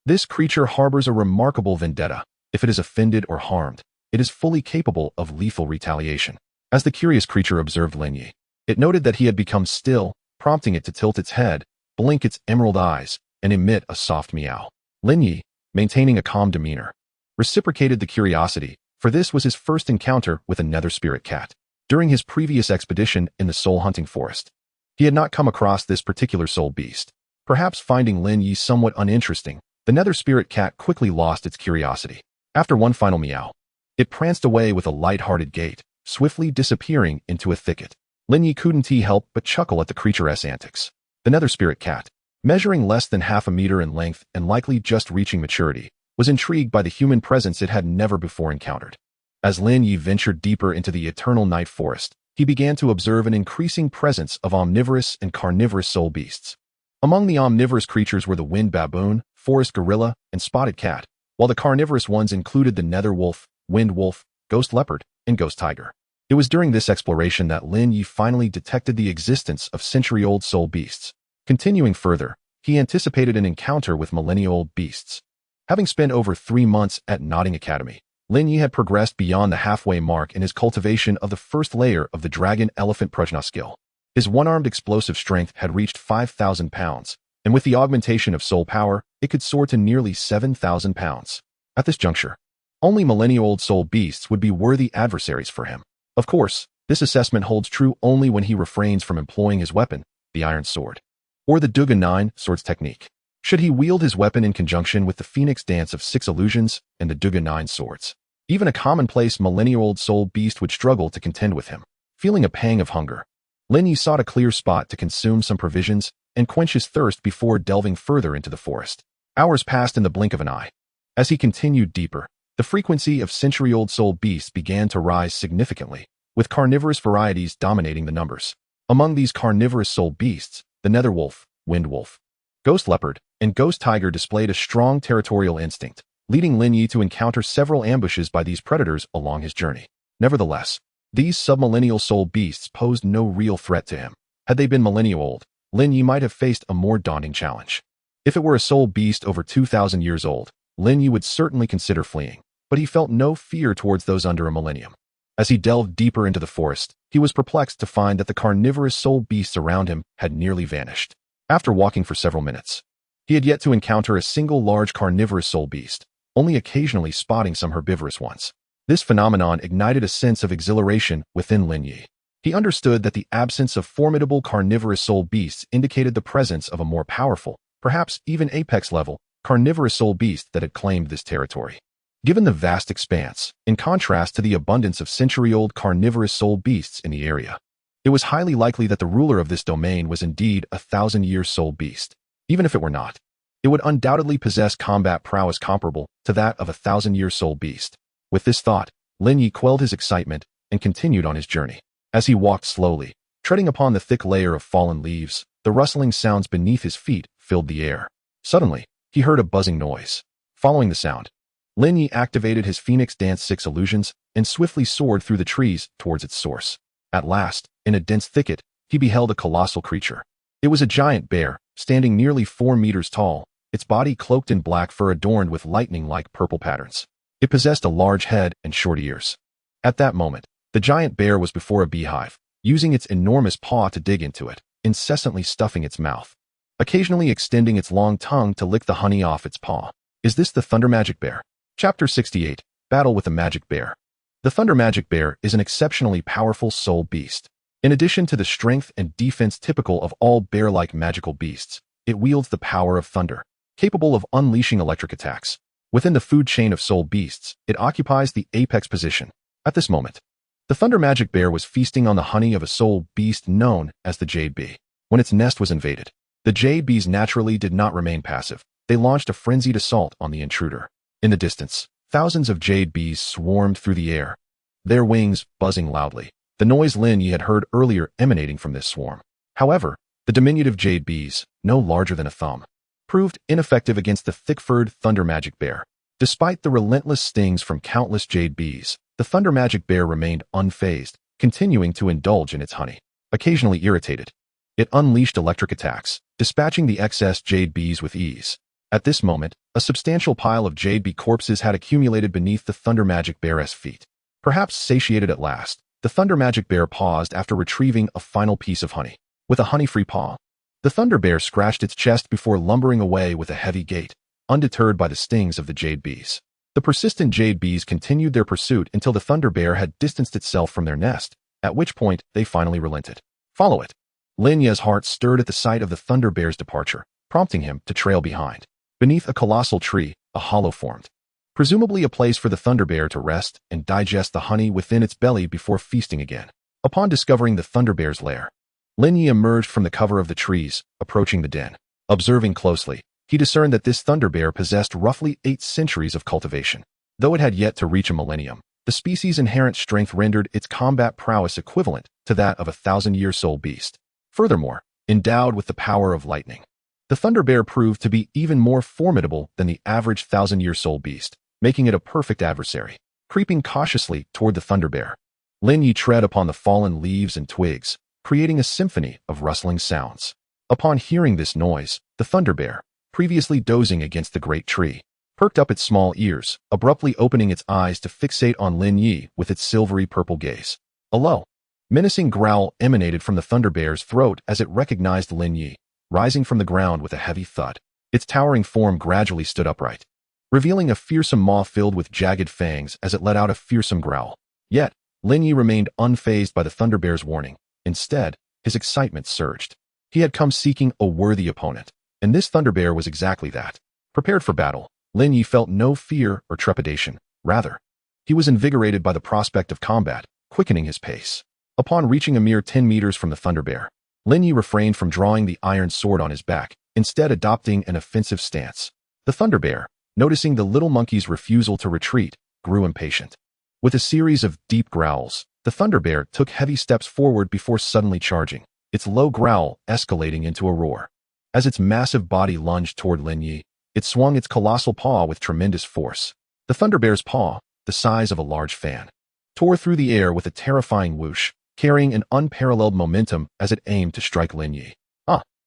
This creature harbors a remarkable vendetta. If it is offended or harmed, it is fully capable of lethal retaliation. As the curious creature observed Lin Ye, it noted that he had become still, prompting it to tilt its head, blink its emerald eyes, and emit a soft meow. Lin Ye, maintaining a calm demeanor, reciprocated the curiosity, for this was his first encounter with a nether spirit cat. During his previous expedition in the soul-hunting forest, he had not come across this particular soul beast. Perhaps finding Lin Ye somewhat uninteresting, the nether spirit cat quickly lost its curiosity. After one final meow, it pranced away with a light-hearted gait, swiftly disappearing into a thicket. Lin Ye couldn't help but chuckle at the creature's antics. The nether spirit cat, measuring less than half a meter in length and likely just reaching maturity, was intrigued by the human presence it had never before encountered. As Lin Ye ventured deeper into the eternal night forest, he began to observe an increasing presence of omnivorous and carnivorous soul beasts. Among the omnivorous creatures were the wind baboon, forest gorilla, and spotted cat, while the carnivorous ones included the nether wolf, wind wolf, ghost leopard, and ghost tiger. It was during this exploration that Lin Ye finally detected the existence of century-old soul beasts. Continuing further, he anticipated an encounter with millennia-old beasts. Having spent over 3 months at Notting Academy, Lin Ye had progressed beyond the halfway mark in his cultivation of the first layer of the dragon-elephant prajna skill. His one-armed explosive strength had reached 5,000 pounds, and with the augmentation of soul power, it could soar to nearly 7,000 pounds. At this juncture, only millennia-old soul beasts would be worthy adversaries for him. Of course, this assessment holds true only when he refrains from employing his weapon, the iron sword, or the Duga 9 swords technique. Should he wield his weapon in conjunction with the Phoenix Dance of 6 Illusions and the Duga 9 swords, even a commonplace millennia-old soul beast would struggle to contend with him. Feeling a pang of hunger, Lin Ye sought a clear spot to consume some provisions and quench his thirst before delving further into the forest. Hours passed in the blink of an eye. As he continued deeper, the frequency of century-old soul beasts began to rise significantly, with carnivorous varieties dominating the numbers. Among these carnivorous soul beasts, the nether wolf, wind wolf, ghost leopard, and ghost tiger displayed a strong territorial instinct, leading Lin Ye to encounter several ambushes by these predators along his journey. Nevertheless, these submillennial soul beasts posed no real threat to him. Had they been millennia old, Lin Ye might have faced a more daunting challenge. If it were a soul beast over 2,000 years old, Lin Ye would certainly consider fleeing, but he felt no fear towards those under a millennium. As he delved deeper into the forest, he was perplexed to find that the carnivorous soul beasts around him had nearly vanished. After walking for several minutes, he had yet to encounter a single large carnivorous soul beast, only occasionally spotting some herbivorous ones. This phenomenon ignited a sense of exhilaration within Lin Ye. He understood that the absence of formidable carnivorous soul beasts indicated the presence of a more powerful, perhaps even apex-level, carnivorous soul beast that had claimed this territory. Given the vast expanse, in contrast to the abundance of century-old carnivorous soul beasts in the area, it was highly likely that the ruler of this domain was indeed a 1,000-year soul beast. Even if it were not, it would undoubtedly possess combat prowess comparable to that of a 1,000-year soul beast. With this thought, Lin Ye quelled his excitement and continued on his journey. As he walked slowly, treading upon the thick layer of fallen leaves, the rustling sounds beneath his feet filled the air. Suddenly, he heard a buzzing noise. Following the sound, Lin Ye activated his Phoenix Dance 6 illusions and swiftly soared through the trees towards its source. At last, in a dense thicket, he beheld a colossal creature. It was a giant bear, standing nearly 4 meters tall, its body cloaked in black fur adorned with lightning-like purple patterns. It possessed a large head and short ears. At that moment, the giant bear was before a beehive, using its enormous paw to dig into it, incessantly stuffing its mouth, occasionally extending its long tongue to lick the honey off its paw. Is this the Thunder Magic Bear? Chapter 68, Battle with the Magic Bear. The Thunder Magic Bear is an exceptionally powerful soul beast. In addition to the strength and defense typical of all bear-like magical beasts, it wields the power of thunder, capable of unleashing electric attacks. Within the food chain of soul beasts, it occupies the apex position. At this moment, the Thunder Magic Bear was feasting on the honey of a soul beast known as the jade bee. When its nest was invaded, the jade bees naturally did not remain passive. They launched a frenzied assault on the intruder. In the distance, thousands of jade bees swarmed through the air, their wings buzzing loudly, the noise Lin Ye had heard earlier emanating from this swarm. However, the diminutive jade bees, no larger than a thumb, proved ineffective against the thick-furred Thunder Magic Bear. Despite the relentless stings from countless jade bees, the Thunder Magic Bear remained unfazed, continuing to indulge in its honey. Occasionally irritated, it unleashed electric attacks, dispatching the excess jade bees with ease. At this moment, a substantial pile of jade bee corpses had accumulated beneath the Thunder Magic Bear's feet. Perhaps satiated at last, the Thunder Magic Bear paused after retrieving a final piece of honey. With a honey-free paw, the Thunder Bear scratched its chest before lumbering away with a heavy gait, undeterred by the stings of the jade bees. The persistent jade bees continued their pursuit until the Thunder Bear had distanced itself from their nest. at which point they finally relented. Follow it. Lin Ye's heart stirred at the sight of the Thunder Bear's departure, prompting him to trail behind. Beneath a colossal tree, a hollow formed. Presumably a place for the Thunder Bear to rest and digest the honey within its belly before feasting again. Upon discovering the Thunder Bear's lair, Lin Ye emerged from the cover of the trees, approaching the den. Observing closely, he discerned that this Thunder Bear possessed roughly 8 centuries of cultivation. Though it had yet to reach a millennium, the species' inherent strength rendered its combat prowess equivalent to that of a 1,000-year-old beast. Furthermore, endowed with the power of lightning, the Thunder Bear proved to be even more formidable than the average 1,000-year-old beast, making it a perfect adversary. Creeping cautiously toward the Thunder Bear, Lin Ye tread upon the fallen leaves and twigs, creating a symphony of rustling sounds. Upon hearing this noise, the Thunder Bear, previously dozing against the great tree, perked up its small ears, abruptly opening its eyes to fixate on Lin Ye with its silvery purple gaze. A low, menacing growl emanated from the Thunder Bear's throat as it recognized Lin Ye, rising from the ground with a heavy thud. Its towering form gradually stood upright, revealing a fearsome maw filled with jagged fangs as it let out a fearsome growl. Yet, Lin Ye remained unfazed by the Thunder Bear's warning. Instead, his excitement surged. He had come seeking a worthy opponent, and this Thunder Bear was exactly that. Prepared for battle, Lin Ye felt no fear or trepidation. Rather, he was invigorated by the prospect of combat, quickening his pace. Upon reaching a mere 10 meters from the Thunder Bear, Lin Ye refrained from drawing the iron sword on his back, instead adopting an offensive stance. The Thunder Bear, noticing the little monkey's refusal to retreat, grew impatient. With a series of deep growls, the Thunder Bear took heavy steps forward before suddenly charging, its low growl escalating into a roar. As its massive body lunged toward Lin Ye, it swung its colossal paw with tremendous force. The Thunder Bear's paw, the size of a large fan, tore through the air with a terrifying whoosh, carrying an unparalleled momentum as it aimed to strike Lin Ye.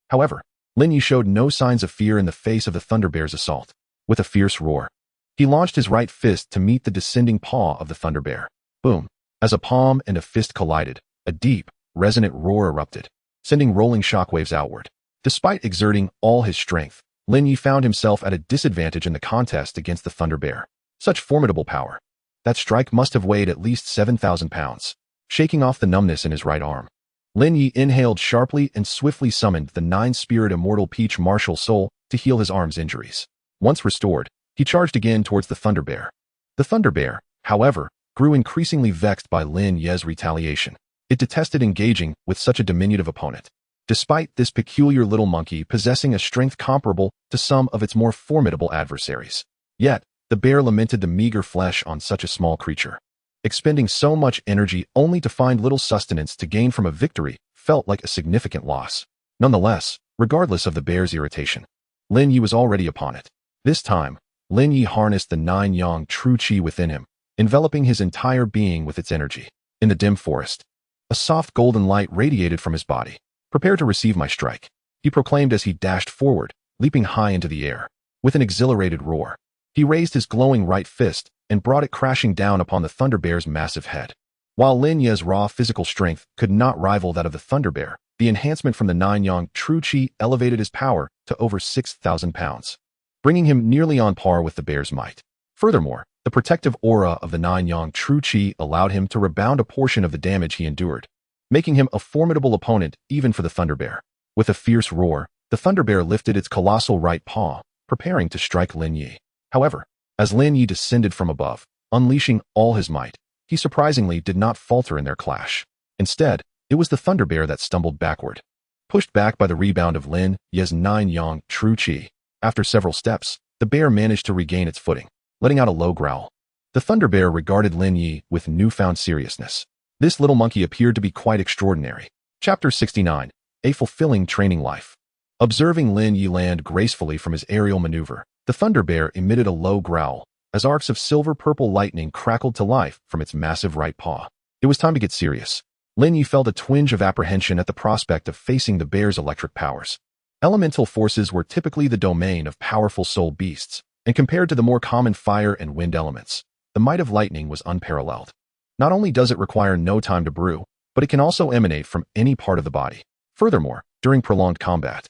However, Lin Ye showed no signs of fear in the face of the Thunder Bear's assault. With a fierce roar, he launched his right fist to meet the descending paw of the Thunder Bear. Boom! As a palm and a fist collided, a deep, resonant roar erupted, sending rolling shockwaves outward. Despite exerting all his strength, Lin Ye found himself at a disadvantage in the contest against the Thunder Bear. Such formidable power. That strike must have weighed at least 7,000 pounds. Shaking off the numbness in his right arm, Lin Ye inhaled sharply and swiftly summoned the 9-spirit immortal peach martial soul to heal his arm's injuries. Once restored, he charged again towards the Thunder Bear. The Thunder Bear, however, grew increasingly vexed by Lin Ye's retaliation. It detested engaging with such a diminutive opponent. Despite this peculiar little monkey possessing a strength comparable to some of its more formidable adversaries. Yet, the bear lamented the meager flesh on such a small creature. Expending so much energy only to find little sustenance to gain from a victory felt like a significant loss. Nonetheless, regardless of the bear's irritation, Lin Ye was already upon it. This time, Lin Ye harnessed the 9-yang true qi within him, enveloping his entire being with its energy. In the dim forest, a soft golden light radiated from his body. Prepare to receive my strike, he proclaimed as he dashed forward, leaping high into the air. With an exhilarated roar, he raised his glowing right fist and brought it crashing down upon the Thunder Bear's massive head. While Lin Ye's raw physical strength could not rival that of the Thunder Bear, the enhancement from the 9-yang true qi elevated his power to over 6,000 pounds, bringing him nearly on par with the bear's might. Furthermore, the protective aura of the 9-yang true qi allowed him to rebound a portion of the damage he endured, making him a formidable opponent even for the Thunder Bear. With a fierce roar, the Thunder Bear lifted its colossal right paw, preparing to strike Lin Ye. However, as Lin Ye descended from above, unleashing all his might, he surprisingly did not falter in their clash. Instead, it was the Thunder Bear that stumbled backward, pushed back by the rebound of Lin Ye's 9-yang true qi. After several steps, the bear managed to regain its footing, letting out a low growl. The Thunder Bear regarded Lin Ye with newfound seriousness. This little monkey appeared to be quite extraordinary. Chapter 69. A Fulfilling Training Life. Observing Lin Ye land gracefully from his aerial maneuver, the Thunder Bear emitted a low growl as arcs of silver-purple lightning crackled to life from its massive right paw. It was time to get serious. Lin Ye felt a twinge of apprehension at the prospect of facing the bear's electric powers. Elemental forces were typically the domain of powerful soul beasts, and compared to the more common fire and wind elements, the might of lightning was unparalleled. Not only does it require no time to brew, but it can also emanate from any part of the body. Furthermore, during prolonged combat,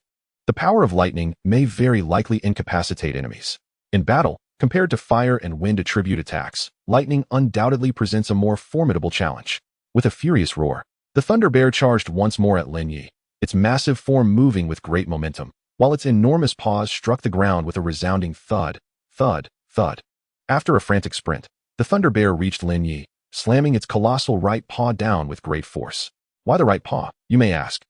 the power of lightning may very likely incapacitate enemies. In battle, compared to fire and wind attribute attacks, lightning undoubtedly presents a more formidable challenge. With a furious roar, the Thunder Bear charged once more at Lin Ye, its massive form moving with great momentum, while its enormous paws struck the ground with a resounding thud, thud, thud. After a frantic sprint, the Thunder Bear reached Lin Ye, slamming its colossal right paw down with great force. Why the right paw, you may ask?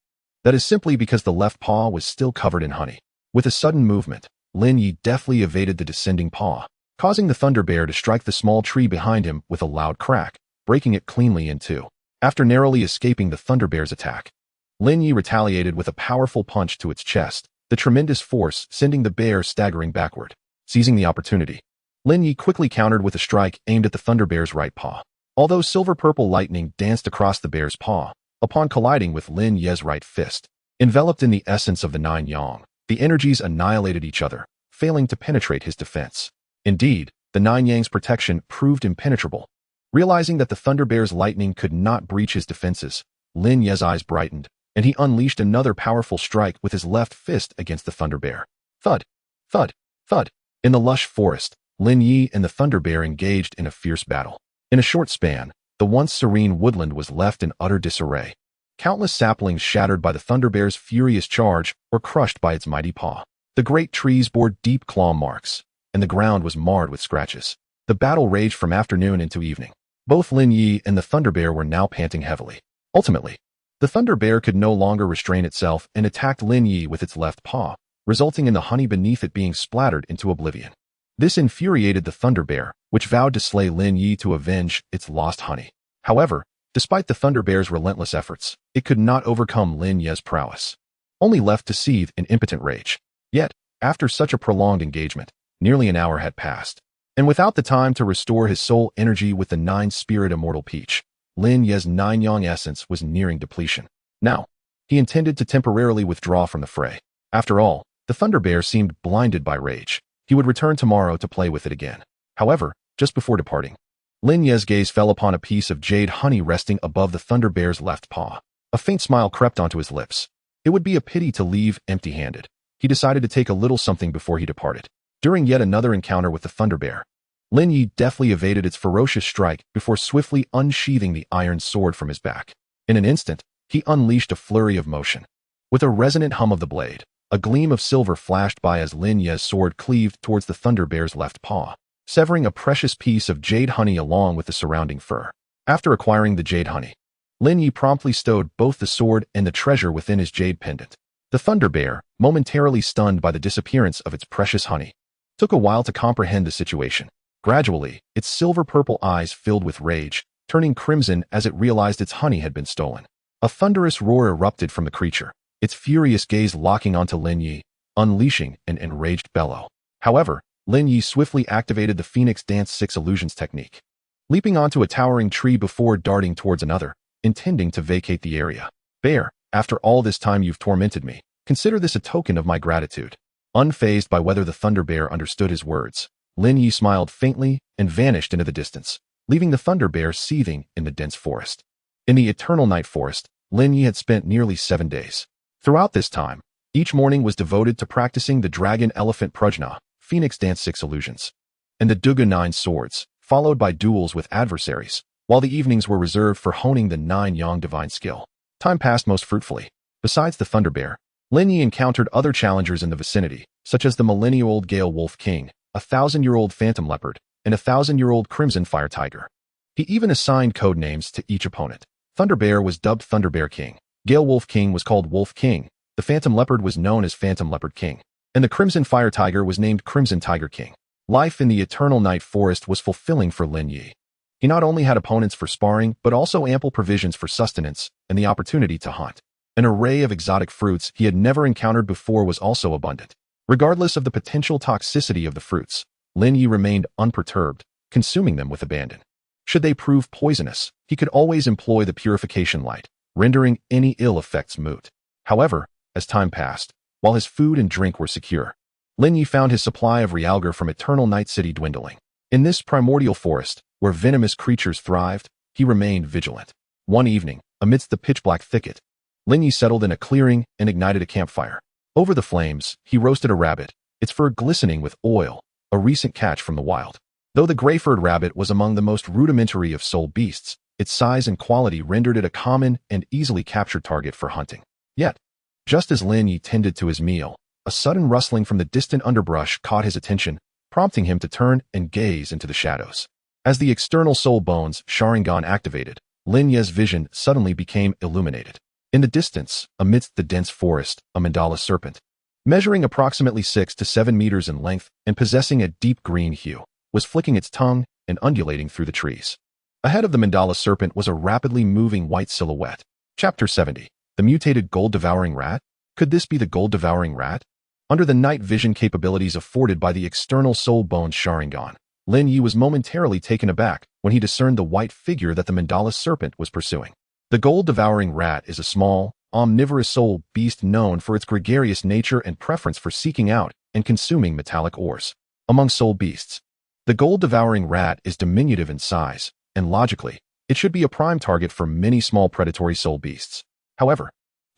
That is simply because the left paw was still covered in honey. With a sudden movement, Lin Ye deftly evaded the descending paw, causing the Thunder Bear to strike the small tree behind him with a loud crack, breaking it cleanly in two. After narrowly escaping the Thunder Bear's attack, Lin Ye retaliated with a powerful punch to its chest, the tremendous force sending the bear staggering backward. Seizing the opportunity, Lin Ye quickly countered with a strike aimed at the Thunder Bear's right paw. Although silver-purple lightning danced across the bear's paw, upon colliding with Lin Ye's right fist, enveloped in the essence of the Nine Yang, the energies annihilated each other, failing to penetrate his defense. Indeed, the Nine Yang's protection proved impenetrable. Realizing that the Thunder Bear's lightning could not breach his defenses, Lin Ye's eyes brightened, and he unleashed another powerful strike with his left fist against the Thunder Bear. Thud, thud, thud. In the lush forest, Lin Ye and the Thunder Bear engaged in a fierce battle. In a short span, the once serene woodland was left in utter disarray. Countless saplings shattered by the Thunder Bear's furious charge or crushed by its mighty paw. The great trees bore deep claw marks, and the ground was marred with scratches. The battle raged from afternoon into evening. Both Lin Ye and the Thunder Bear were now panting heavily. Ultimately, the Thunder Bear could no longer restrain itself and attacked Lin Ye with its left paw, resulting in the honey beneath it being splattered into oblivion. This infuriated the Thunder Bear, which vowed to slay Lin Ye to avenge its lost honey. However, despite the Thunder Bear's relentless efforts, it could not overcome Lin Ye's prowess, only left to seethe in impotent rage. Yet, after such a prolonged engagement, nearly an hour had passed, and without the time to restore his soul energy with the nine-spirit immortal peach, Lin Ye's Nine Yang essence was nearing depletion. Now, he intended to temporarily withdraw from the fray. After all, the Thunder Bear seemed blinded by rage. He would return tomorrow to play with it again. However, just before departing, Lin Ye's gaze fell upon a piece of jade honey resting above the Thunder Bear's left paw. A faint smile crept onto his lips. It would be a pity to leave empty-handed. He decided to take a little something before he departed. During yet another encounter with the Thunder Bear, Lin Ye deftly evaded its ferocious strike before swiftly unsheathing the iron sword from his back. In an instant, he unleashed a flurry of motion. With a resonant hum of the blade, a gleam of silver flashed by as Lin Ye's sword cleaved towards the Thunder Bear's left paw, severing a precious piece of jade honey along with the surrounding fur. After acquiring the jade honey, Lin Ye promptly stowed both the sword and the treasure within his jade pendant. The Thunder Bear, momentarily stunned by the disappearance of its precious honey, took a while to comprehend the situation. Gradually, its silver-purple eyes filled with rage, turning crimson as it realized its honey had been stolen. A thunderous roar erupted from the creature, its furious gaze locking onto Lin Ye, unleashing an enraged bellow. However, Lin Ye swiftly activated the Phoenix Dance 6 Illusions technique, leaping onto a towering tree before darting towards another, intending to vacate the area. Bear, after all this time you've tormented me, consider this a token of my gratitude. Unfazed by whether the Thunder Bear understood his words, Lin Ye smiled faintly and vanished into the distance, leaving the Thunder Bear seething in the dense forest. In the eternal night forest, Lin Ye had spent nearly 7 days. Throughout this time, each morning was devoted to practicing the Dragon Elephant Prajna, Phoenix Dance 6 Illusions, and the Duga 9 Swords, followed by duels with adversaries, while the evenings were reserved for honing the Nine Yang divine skill. Time passed most fruitfully. Besides the Thunder Bear, Lin Ye encountered other challengers in the vicinity, such as the millennial-old Gale Wolf King, a 1,000-year-old Phantom Leopard, and a 1,000-year-old Crimson Fire Tiger. He even assigned code names to each opponent. Thunder Bear was dubbed Thunder Bear King, Gale Wolf King was called Wolf King, the Phantom Leopard was known as Phantom Leopard King, and the Crimson Fire Tiger was named Crimson Tiger King. Life in the Eternal Night Forest was fulfilling for Lin Ye. He not only had opponents for sparring, but also ample provisions for sustenance and the opportunity to hunt. An array of exotic fruits he had never encountered before was also abundant. Regardless of the potential toxicity of the fruits, Lin Ye remained unperturbed, consuming them with abandon. Should they prove poisonous, he could always employ the purification light, rendering any ill effects moot. However, as time passed, while his food and drink were secure, Lin Ye found his supply of realgar from Eternal Night City dwindling. In this primordial forest, where venomous creatures thrived, he remained vigilant. One evening, amidst the pitch-black thicket, Lin Ye settled in a clearing and ignited a campfire. Over the flames, he roasted a rabbit, its fur glistening with oil, a recent catch from the wild. Though the gray-furred rabbit was among the most rudimentary of soul beasts, its size and quality rendered it a common and easily captured target for hunting. Yet, just as Lin Ye tended to his meal, a sudden rustling from the distant underbrush caught his attention, prompting him to turn and gaze into the shadows. As the external soul bone's Sharingan activated, Lin Ye's vision suddenly became illuminated. In the distance, amidst the dense forest, a mandala serpent, measuring approximately 6 to 7 meters in length and possessing a deep green hue, was flicking its tongue and undulating through the trees. Ahead of the mandala serpent was a rapidly moving white silhouette. Chapter 70. The mutated gold-devouring rat? Could this be the gold-devouring rat? Under the night vision capabilities afforded by the external soul bone's Sharingan, Lin Ye was momentarily taken aback when he discerned the white figure that the mandala serpent was pursuing. The gold-devouring rat is a small, omnivorous soul beast known for its gregarious nature and preference for seeking out and consuming metallic ores. Among soul beasts, the gold-devouring rat is diminutive in size, and logically, it should be a prime target for many small predatory soul beasts. However,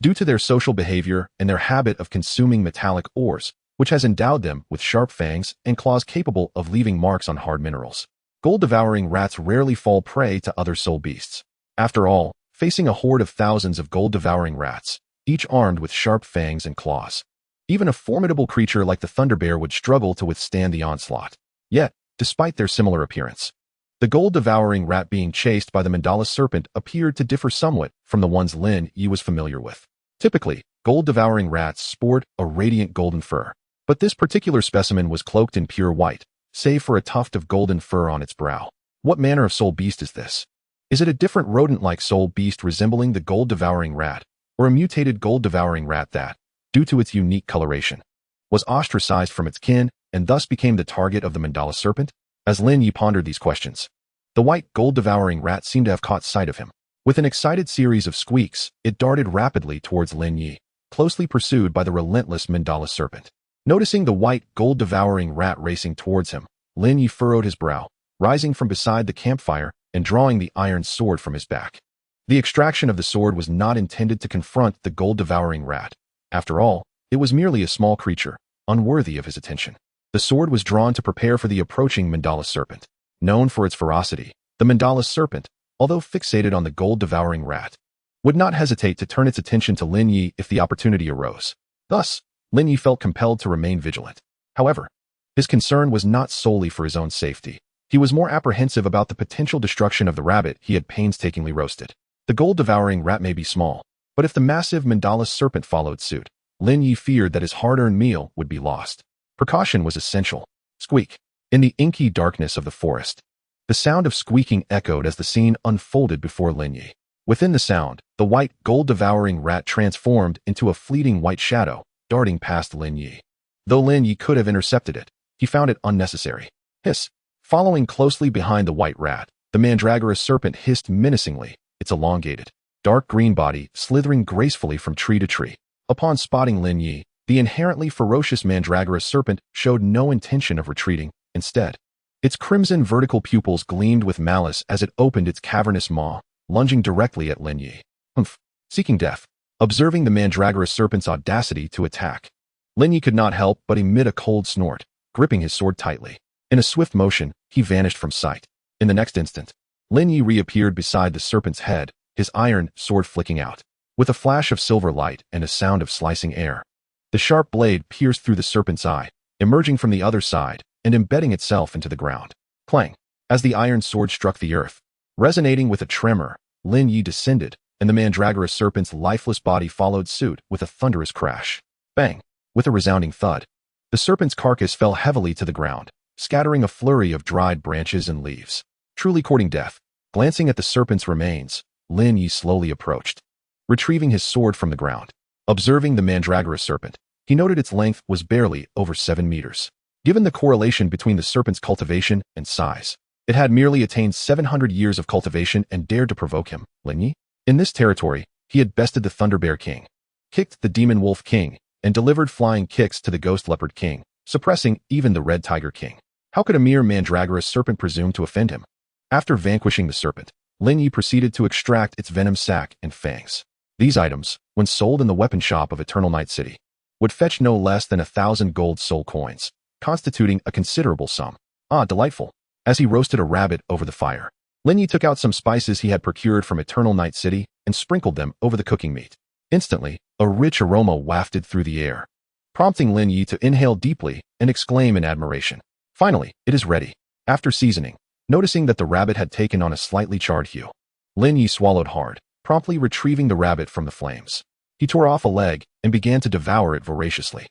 due to their social behavior and their habit of consuming metallic ores, which has endowed them with sharp fangs and claws capable of leaving marks on hard minerals, gold-devouring rats rarely fall prey to other soul beasts. After all, facing a horde of thousands of gold-devouring rats, each armed with sharp fangs and claws, even a formidable creature like the thunder bear would struggle to withstand the onslaught. Yet, despite their similar appearance, the gold-devouring rat being chased by the mandala serpent appeared to differ somewhat from the ones Lin Ye was familiar with. Typically, gold-devouring rats sport a radiant golden fur, but this particular specimen was cloaked in pure white, save for a tuft of golden fur on its brow. What manner of soul beast is this? Is it a different rodent-like soul beast resembling the gold-devouring rat, or a mutated gold-devouring rat that, due to its unique coloration, was ostracized from its kin and thus became the target of the mandala serpent? As Lin Ye pondered these questions, the white gold-devouring rat seemed to have caught sight of him. With an excited series of squeaks, it darted rapidly towards Lin Ye, closely pursued by the relentless mandala serpent. Noticing the white gold-devouring rat racing towards him, Lin Ye furrowed his brow, rising from beside the campfire and drawing the iron sword from his back. The extraction of the sword was not intended to confront the gold-devouring rat. After all, it was merely a small creature, unworthy of his attention. The sword was drawn to prepare for the approaching mandala serpent. Known for its ferocity, the mandala serpent, although fixated on the gold-devouring rat, would not hesitate to turn its attention to Lin Ye if the opportunity arose. Thus, Lin Ye felt compelled to remain vigilant. However, his concern was not solely for his own safety. He was more apprehensive about the potential destruction of the rabbit he had painstakingly roasted. The gold-devouring rat may be small, but if the massive mandala serpent followed suit, Lin Ye feared that his hard-earned meal would be lost. Precaution was essential. Squeak. In the inky darkness of the forest, the sound of squeaking echoed as the scene unfolded before Lin Ye. Within the sound, the white gold-devouring rat transformed into a fleeting white shadow, darting past Lin Ye. Though Lin Ye could have intercepted it, he found it unnecessary. Hiss. Following closely behind the white rat, the mandragora serpent hissed menacingly, its elongated, dark green body slithering gracefully from tree to tree. Upon spotting Lin Ye, the inherently ferocious mandragora serpent showed no intention of retreating. Instead, its crimson vertical pupils gleamed with malice as it opened its cavernous maw, lunging directly at Lin Ye. Humph! Seeking death. Observing the mandragora serpent's audacity to attack, Lin Ye could not help but emit a cold snort, gripping his sword tightly. In a swift motion, he vanished from sight. In the next instant, Lin Ye reappeared beside the serpent's head, his iron sword flicking out. With a flash of silver light and a sound of slicing air, the sharp blade pierced through the serpent's eye, emerging from the other side and embedding itself into the ground. Clang! As the iron sword struck the earth, resonating with a tremor, Lin Ye descended, and the mandragora serpent's lifeless body followed suit with a thunderous crash. Bang! With a resounding thud, the serpent's carcass fell heavily to the ground, scattering a flurry of dried branches and leaves. Truly courting death, glancing at the serpent's remains, Lin Ye slowly approached, retrieving his sword from the ground. Observing the mandragora serpent, he noted its length was barely over 7 meters. Given the correlation between the serpent's cultivation and size, it had merely attained 700 years of cultivation and dared to provoke him. Lin Ye? In this territory, he had bested the Thunder Bear King, kicked the Demon Wolf King, and delivered flying kicks to the Ghost Leopard King, suppressing even the Red Tiger King. How could a mere mandragora serpent presume to offend him? After vanquishing the serpent, Lin Ye proceeded to extract its venom sac and fangs. These items, when sold in the weapon shop of Eternal Night City, would fetch no less than 1,000 gold soul coins, constituting a considerable sum. Ah, delightful. As he roasted a rabbit over the fire, Lin Ye took out some spices he had procured from Eternal Night City and sprinkled them over the cooking meat. Instantly, a rich aroma wafted through the air, prompting Lin Ye to inhale deeply and exclaim in admiration. Finally, it is ready. After seasoning, noticing that the rabbit had taken on a slightly charred hue, Lin Ye swallowed hard, promptly retrieving the rabbit from the flames. He tore off a leg and began to devour it voraciously.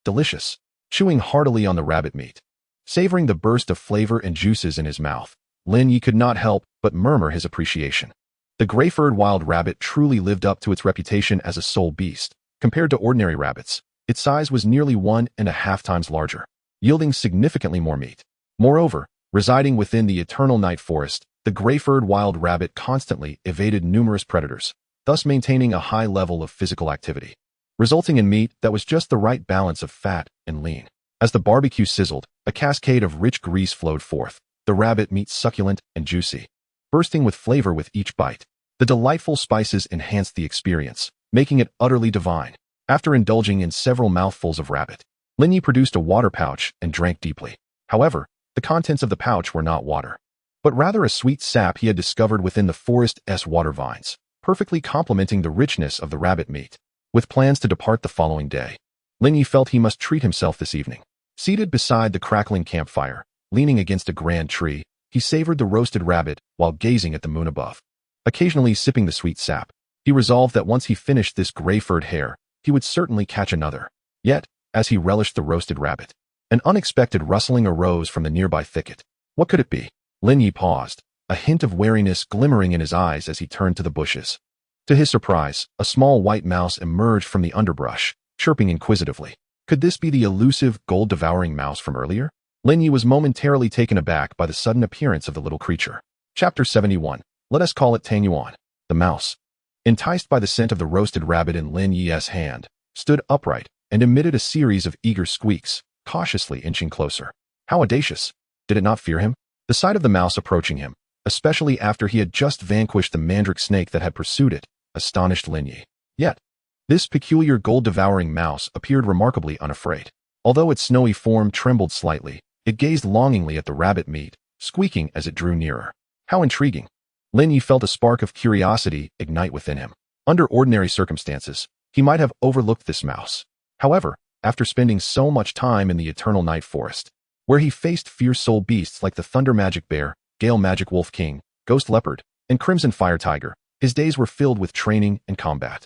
Delicious. Chewing heartily on the rabbit meat. Savoring the burst of flavor and juices in his mouth, Lin Ye could not help but murmur his appreciation. The gray-furred wild rabbit truly lived up to its reputation as a soul beast. Compared to ordinary rabbits, its size was nearly 1.5 times larger, yielding significantly more meat. Moreover, residing within the Eternal Night Forest, the gray-furred wild rabbit constantly evaded numerous predators, thus maintaining a high level of physical activity, resulting in meat that was just the right balance of fat and lean. As the barbecue sizzled, a cascade of rich grease flowed forth, the rabbit meat succulent and juicy, bursting with flavor with each bite. The delightful spices enhanced the experience, making it utterly divine. After indulging in several mouthfuls of rabbit, Lin Ye produced a water pouch and drank deeply. However, the contents of the pouch were not water, but rather a sweet sap he had discovered within the forest's water vines, perfectly complementing the richness of the rabbit meat. With plans to depart the following day, Lin Ye felt he must treat himself this evening. Seated beside the crackling campfire, leaning against a grand tree, he savored the roasted rabbit while gazing at the moon above. Occasionally sipping the sweet sap, he resolved that once he finished this gray-furred hare, he would certainly catch another. Yet, as he relished the roasted rabbit, an unexpected rustling arose from the nearby thicket. What could it be? Lin Ye paused, a hint of wariness glimmering in his eyes as he turned to the bushes. To his surprise, a small white mouse emerged from the underbrush, chirping inquisitively. Could this be the elusive, gold-devouring mouse from earlier? Lin Ye was momentarily taken aback by the sudden appearance of the little creature. Chapter 71. Let us call it Tang Yuan. The mouse, enticed by the scent of the roasted rabbit in Lin Ye's hand, stood upright and emitted a series of eager squeaks, cautiously inching closer. How audacious! Did it not fear him? The sight of the mouse approaching him, especially after he had just vanquished the mandrake snake that had pursued it, astonished Lin Ye. Yet, this peculiar gold-devouring mouse appeared remarkably unafraid. Although its snowy form trembled slightly, it gazed longingly at the rabbit meat, squeaking as it drew nearer. How intriguing! Lin Ye felt a spark of curiosity ignite within him. Under ordinary circumstances, he might have overlooked this mouse. However, after spending so much time in the Eternal Night Forest, where he faced fierce soul beasts like the Thunder Magic Bear, Gale Magic Wolf King, Ghost Leopard, and Crimson Fire Tiger, his days were filled with training and combat.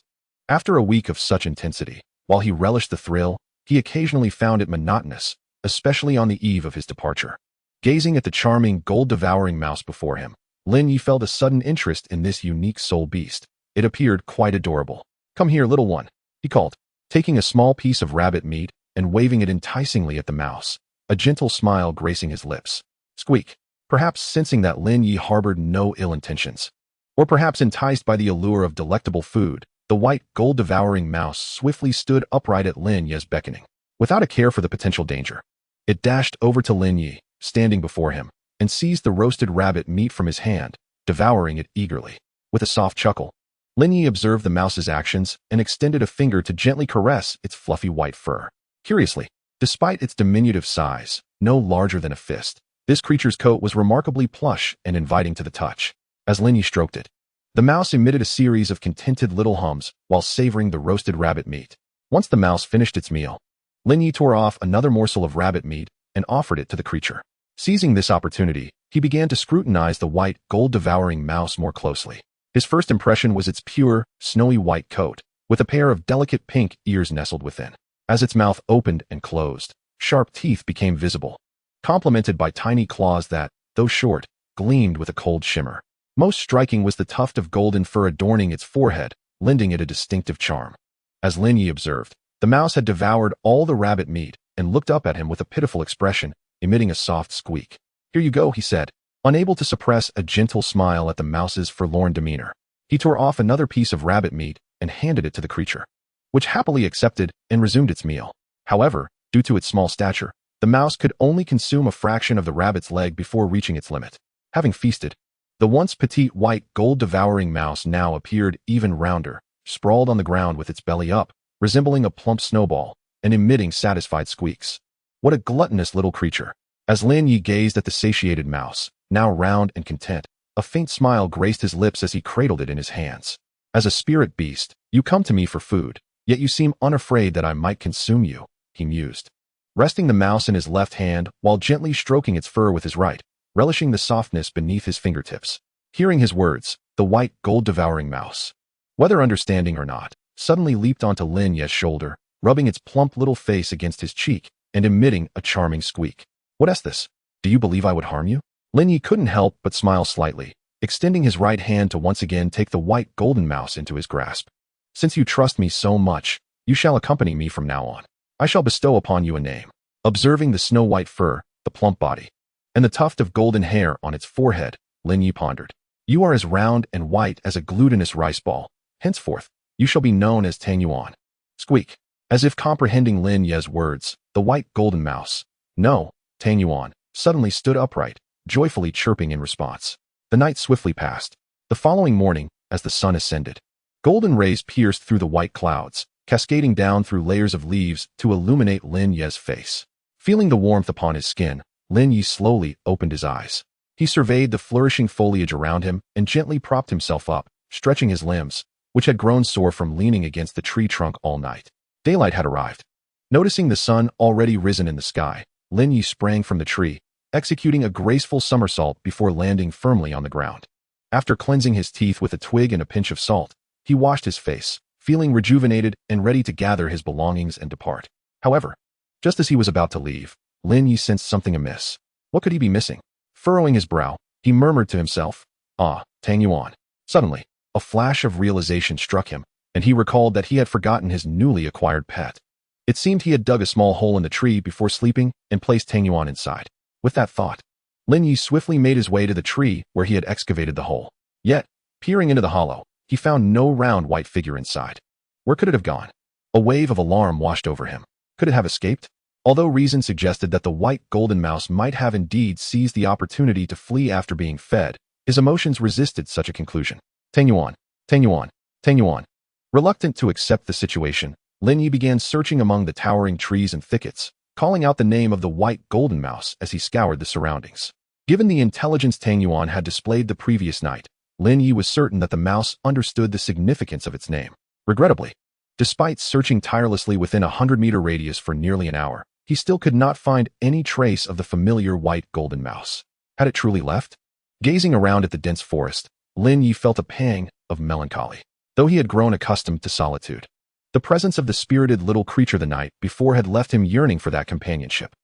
After a week of such intensity, while he relished the thrill, he occasionally found it monotonous, especially on the eve of his departure. Gazing at the charming, gold-devouring mouse before him, Lin Ye felt a sudden interest in this unique soul beast. It appeared quite adorable. Come here, little one, he called, taking a small piece of rabbit meat and waving it enticingly at the mouse, a gentle smile gracing his lips. Squeak. Perhaps sensing that Lin Ye harbored no ill intentions, or perhaps enticed by the allure of delectable food, the white, gold-devouring mouse swiftly stood upright at Lin Ye's beckoning. Without a care for the potential danger, it dashed over to Lin Ye, standing before him, and seized the roasted rabbit meat from his hand, devouring it eagerly. With a soft chuckle, Lin Ye observed the mouse's actions and extended a finger to gently caress its fluffy white fur. Curiously, despite its diminutive size, no larger than a fist, this creature's coat was remarkably plush and inviting to the touch. As Lin Ye stroked it, the mouse emitted a series of contented little hums while savoring the roasted rabbit meat. Once the mouse finished its meal, Lin Ye tore off another morsel of rabbit meat and offered it to the creature. Seizing this opportunity, he began to scrutinize the white, gold-devouring mouse more closely. His first impression was its pure, snowy white coat, with a pair of delicate pink ears nestled within. As its mouth opened and closed, sharp teeth became visible, complemented by tiny claws that, though short, gleamed with a cold shimmer. Most striking was the tuft of golden fur adorning its forehead, lending it a distinctive charm. As Lin Ye observed, the mouse had devoured all the rabbit meat and looked up at him with a pitiful expression, emitting a soft squeak. Here you go, he said, unable to suppress a gentle smile at the mouse's forlorn demeanor. He tore off another piece of rabbit meat and handed it to the creature, which happily accepted and resumed its meal. However, due to its small stature, the mouse could only consume a fraction of the rabbit's leg before reaching its limit. Having feasted, the once petite white gold-devouring mouse now appeared even rounder, sprawled on the ground with its belly up, resembling a plump snowball, and emitting satisfied squeaks. What a gluttonous little creature! As Lin Ye gazed at the satiated mouse, now round and content, A faint smile graced his lips as he cradled it in his hands. As a spirit beast, you come to me for food, yet you seem unafraid that I might consume you, he mused. Resting the mouse in his left hand while gently stroking its fur with his right, relishing the softness beneath his fingertips. Hearing his words, the white, gold-devouring mouse, whether understanding or not, suddenly leaped onto Lin Ye's shoulder, rubbing its plump little face against his cheek and emitting a charming squeak. What is this? Do you believe I would harm you? Lin Ye couldn't help but smile slightly, extending his right hand to once again take the white golden mouse into his grasp. Since you trust me so much, you shall accompany me from now on. I shall bestow upon you a name. Observing the snow-white fur, the plump body, and the tuft of golden hair on its forehead, Lin Ye pondered. You are as round and white as a glutinous rice ball. Henceforth, you shall be known as Tang Yuan. Squeak. As if comprehending Lin Ye's words, the white golden mouse, no, Tang Yuan, suddenly stood upright, joyfully chirping in response. The night swiftly passed. The following morning, as the sun ascended, golden rays pierced through the white clouds, cascading down through layers of leaves to illuminate Lin Ye's face. Feeling the warmth upon his skin, Lin Ye slowly opened his eyes. He surveyed the flourishing foliage around him and gently propped himself up, stretching his limbs, which had grown sore from leaning against the tree trunk all night. Daylight had arrived. Noticing the sun already risen in the sky, Lin Ye sprang from the tree, executing a graceful somersault before landing firmly on the ground. After cleansing his teeth with a twig and a pinch of salt, he washed his face, feeling rejuvenated and ready to gather his belongings and depart. However, just as he was about to leave, Lin Ye sensed something amiss. What could he be missing? Furrowing his brow, he murmured to himself, "Ah, Tang Yuan." Suddenly, a flash of realization struck him, and he recalled that he had forgotten his newly acquired pet. It seemed he had dug a small hole in the tree before sleeping and placed Tang Yuan inside. With that thought, Lin Ye swiftly made his way to the tree where he had excavated the hole. Yet, peering into the hollow, he found no round white figure inside. Where could it have gone? A wave of alarm washed over him. Could it have escaped? Although reason suggested that the white golden mouse might have indeed seized the opportunity to flee after being fed, his emotions resisted such a conclusion. Tang Yuan, Tang Yuan, Tang Yuan. Reluctant to accept the situation, Lin Ye began searching among the towering trees and thickets, calling out the name of the white golden mouse as he scoured the surroundings. Given the intelligence Tang Yuan had displayed the previous night, Lin Ye was certain that the mouse understood the significance of its name. Regrettably, despite searching tirelessly within a 100-meter radius for nearly an hour, he still could not find any trace of the familiar white golden mouse. Had it truly left? Gazing around at the dense forest, Lin Ye felt a pang of melancholy. Though he had grown accustomed to solitude, the presence of the spirited little creature the night before had left him yearning for that companionship.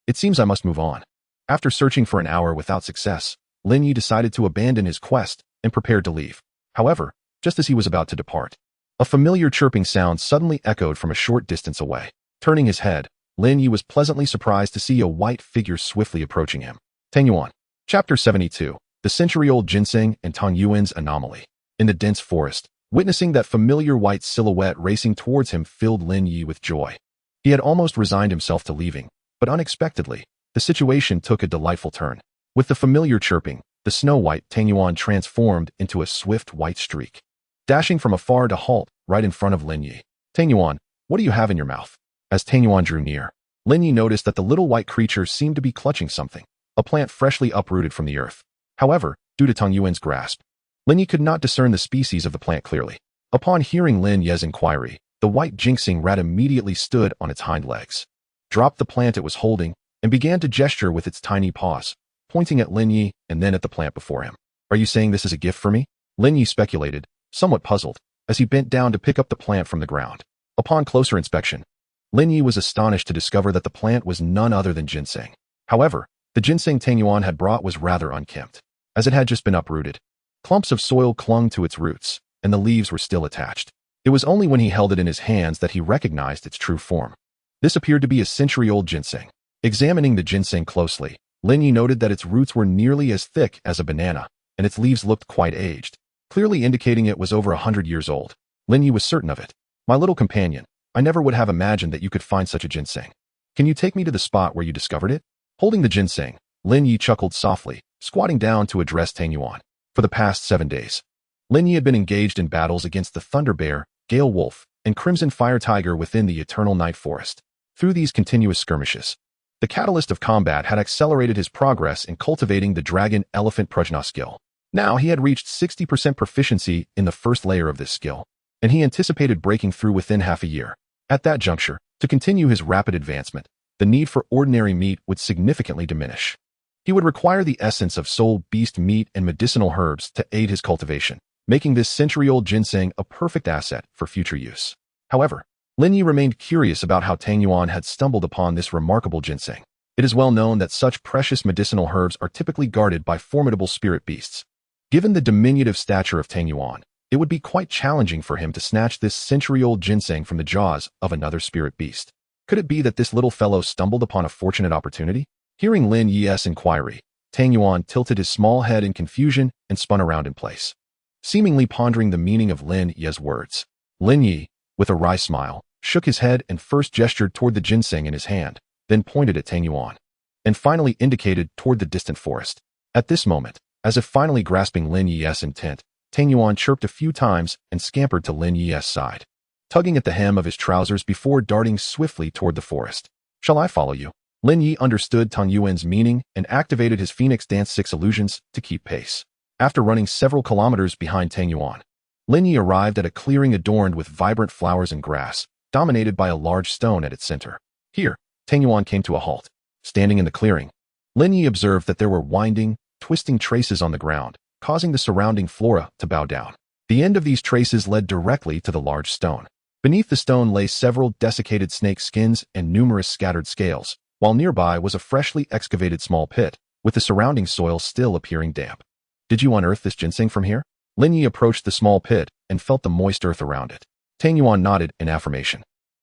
It seems I must move on. After searching for an hour without success, Lin Ye decided to abandon his quest and prepared to leave. However, just as he was about to depart, a familiar chirping sound suddenly echoed from a short distance away. Turning his head, Lin Ye was pleasantly surprised to see a white figure swiftly approaching him. Tang Yuan. Chapter 72. The century-old ginseng and Tang Yuan's anomaly. In the dense forest, witnessing that familiar white silhouette racing towards him filled Lin Ye with joy. He had almost resigned himself to leaving, but unexpectedly, the situation took a delightful turn. With the familiar chirping, the snow-white Tang Yuan transformed into a swift white streak, dashing from afar to halt right in front of Lin Ye. Tang Yuan, what do you have in your mouth? As Tang Yuan drew near, Lin Ye noticed that the little white creature seemed to be clutching something, a plant freshly uprooted from the earth. However, due to Tang Yuan's grasp, Lin Ye could not discern the species of the plant clearly. Upon hearing Lin Ye's inquiry, the white ginseng rat immediately stood on its hind legs, dropped the plant it was holding, and began to gesture with its tiny paws, pointing at Lin Ye and then at the plant before him. Are you saying this is a gift for me? Lin Ye speculated, somewhat puzzled, as he bent down to pick up the plant from the ground. Upon closer inspection, Lin Ye was astonished to discover that the plant was none other than ginseng. However, the ginseng Tang Yuan had brought was rather unkempt, as it had just been uprooted. Clumps of soil clung to its roots, and the leaves were still attached. It was only when he held it in his hands that he recognized its true form. This appeared to be a century-old ginseng. Examining the ginseng closely, Lin Ye noted that its roots were nearly as thick as a banana, and its leaves looked quite aged, clearly indicating it was over 100 years old. Lin Ye was certain of it. My little companion, I never would have imagined that you could find such a ginseng. Can you take me to the spot where you discovered it? Holding the ginseng, Lin Ye chuckled softly, squatting down to address Tang Yuan. For the past 7 days, Lin Ye had been engaged in battles against the Thunder Bear, Gale Wolf, and Crimson Fire Tiger within the Eternal Night Forest. Through these continuous skirmishes, the catalyst of combat had accelerated his progress in cultivating the Dragon Elephant Prajna skill. Now he had reached 60% proficiency in the first layer of this skill, and he anticipated breaking through within half a year. At that juncture, to continue his rapid advancement, the need for ordinary meat would significantly diminish. He would require the essence of soul beast meat and medicinal herbs to aid his cultivation, making this century-old ginseng a perfect asset for future use. However, Lin Ye remained curious about how Tang Yuan had stumbled upon this remarkable ginseng. It is well known that such precious medicinal herbs are typically guarded by formidable spirit beasts. Given the diminutive stature of Tang Yuan, it would be quite challenging for him to snatch this century-old ginseng from the jaws of another spirit beast. Could it be that this little fellow stumbled upon a fortunate opportunity? Hearing Lin Ye's inquiry, Tang Yuan tilted his small head in confusion and spun around in place, seemingly pondering the meaning of Lin Ye's words. Lin Ye, with a wry smile, shook his head and first gestured toward the ginseng in his hand, then pointed at Tang Yuan, and finally indicated toward the distant forest. At this moment, as if finally grasping Lin Ye's intent, Tang Yuan chirped a few times and scampered to Lin Ye's side, tugging at the hem of his trousers before darting swiftly toward the forest. Shall I follow you? Lin Ye understood Tang Yuan's meaning and activated his Phoenix Dance 6 illusions to keep pace. After running several kilometers behind Tang Yuan, Lin Ye arrived at a clearing adorned with vibrant flowers and grass, dominated by a large stone at its center. Here, Tang Yuan came to a halt. Standing in the clearing, Lin Ye observed that there were winding, twisting traces on the ground, causing the surrounding flora to bow down. The end of these traces led directly to the large stone. Beneath the stone lay several desiccated snake skins and numerous scattered scales, while nearby was a freshly excavated small pit, with the surrounding soil still appearing damp. Did you unearth this ginseng from here? Lin Ye approached the small pit and felt the moist earth around it. Tang Yuan nodded in affirmation.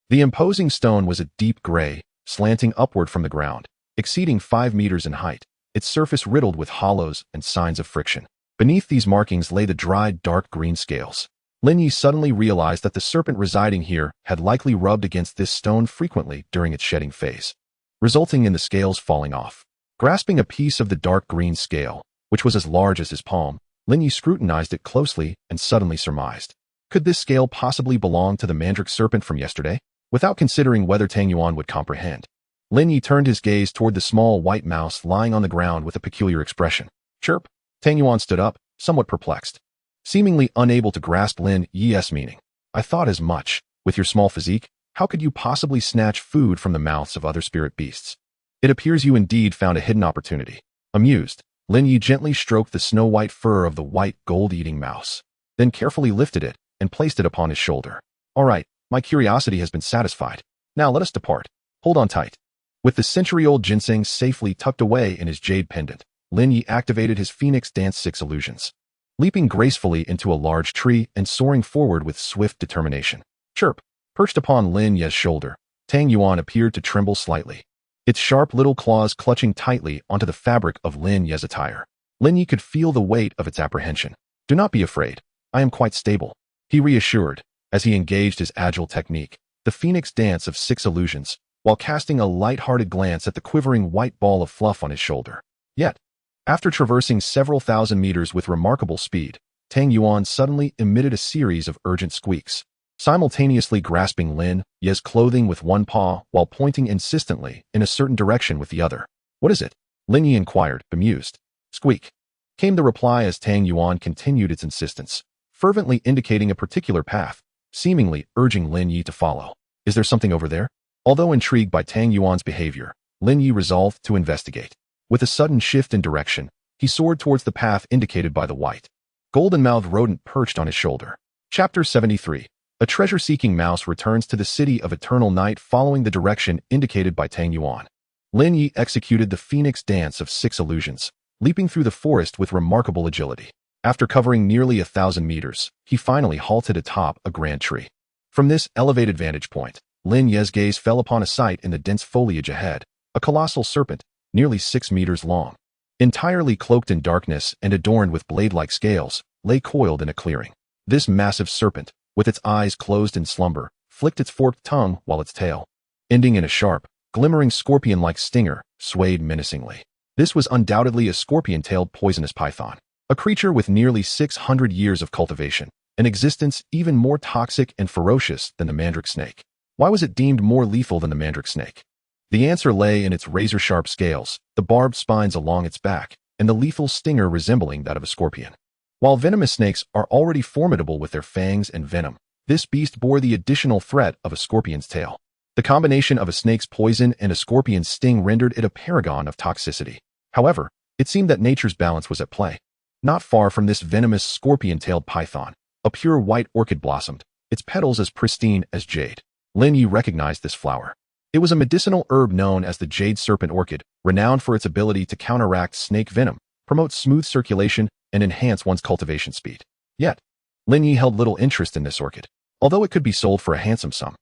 The imposing stone was a deep gray, slanting upward from the ground, exceeding 5 meters in height, its surface riddled with hollows and signs of friction. Beneath these markings lay the dried dark green scales. Lin Ye suddenly realized that the serpent residing here had likely rubbed against this stone frequently during its shedding phase, resulting in the scales falling off. Grasping a piece of the dark green scale, which was as large as his palm, Lin Ye scrutinized it closely and suddenly surmised. Could this scale possibly belong to the mandrake serpent from yesterday? Without considering whether Tang Yuan would comprehend, Lin Ye turned his gaze toward the small white mouse lying on the ground with a peculiar expression. Chirp! Tang Yuan stood up, somewhat perplexed, seemingly unable to grasp Lin Ye's meaning. I thought as much. With your small physique, how could you possibly snatch food from the mouths of other spirit beasts? It appears you indeed found a hidden opportunity. Amused, Lin Ye gently stroked the snow-white fur of the white gold-eating mouse, then carefully lifted it and placed it upon his shoulder. All right, my curiosity has been satisfied. Now let us depart. Hold on tight. With the century-old ginseng safely tucked away in his jade pendant, Lin Ye activated his Phoenix Dance 6 illusions, leaping gracefully into a large tree and soaring forward with swift determination. Chirp! Perched upon Lin Ye's shoulder, Tang Yuan appeared to tremble slightly, its sharp little claws clutching tightly onto the fabric of Lin Ye's attire. Lin Ye could feel the weight of its apprehension. Do not be afraid. I am quite stable, he reassured, as he engaged his agile technique, the Phoenix Dance of 6 illusions, while casting a light-hearted glance at the quivering white ball of fluff on his shoulder. Yet, after traversing several thousand meters with remarkable speed, Tang Yuan suddenly emitted a series of urgent squeaks, simultaneously grasping Lin Ye's clothing with one paw while pointing insistently in a certain direction with the other. What is it? Lin Ye inquired, bemused. Squeak, came the reply as Tang Yuan continued its insistence, fervently indicating a particular path, seemingly urging Lin Ye to follow. Is there something over there? Although intrigued by Tang Yuan's behavior, Lin Ye resolved to investigate. With a sudden shift in direction, he soared towards the path indicated by the white, golden-mouthed rodent perched on his shoulder. Chapter 73. A treasure-seeking mouse returns to the city of eternal night following the direction indicated by Tang Yuan. Lin Ye executed the Phoenix Dance of 6 illusions, leaping through the forest with remarkable agility. After covering nearly 1,000 meters, he finally halted atop a grand tree. From this elevated vantage point, Lin Ye's gaze fell upon a sight in the dense foliage ahead, a colossal serpent, nearly 6 meters long, entirely cloaked in darkness and adorned with blade-like scales, lay coiled in a clearing. This massive serpent, with its eyes closed in slumber, flicked its forked tongue while its tail, ending in a sharp, glimmering scorpion-like stinger, swayed menacingly. This was undoubtedly a scorpion-tailed poisonous python, a creature with nearly 600 years of cultivation, an existence even more toxic and ferocious than the mandrake snake. Why was it deemed more lethal than the mandrake snake? The answer lay in its razor-sharp scales, the barbed spines along its back, and the lethal stinger resembling that of a scorpion. While venomous snakes are already formidable with their fangs and venom, this beast bore the additional threat of a scorpion's tail. The combination of a snake's poison and a scorpion's sting rendered it a paragon of toxicity. However, it seemed that nature's balance was at play. Not far from this venomous scorpion-tailed python, a pure white orchid blossomed, its petals as pristine as jade. Lin Ye recognized this flower. It was a medicinal herb known as the jade serpent orchid, renowned for its ability to counteract snake venom, promote smooth circulation, and enhance one's cultivation speed. Yet, Lin Ye held little interest in this orchid, although it could be sold for a handsome sum.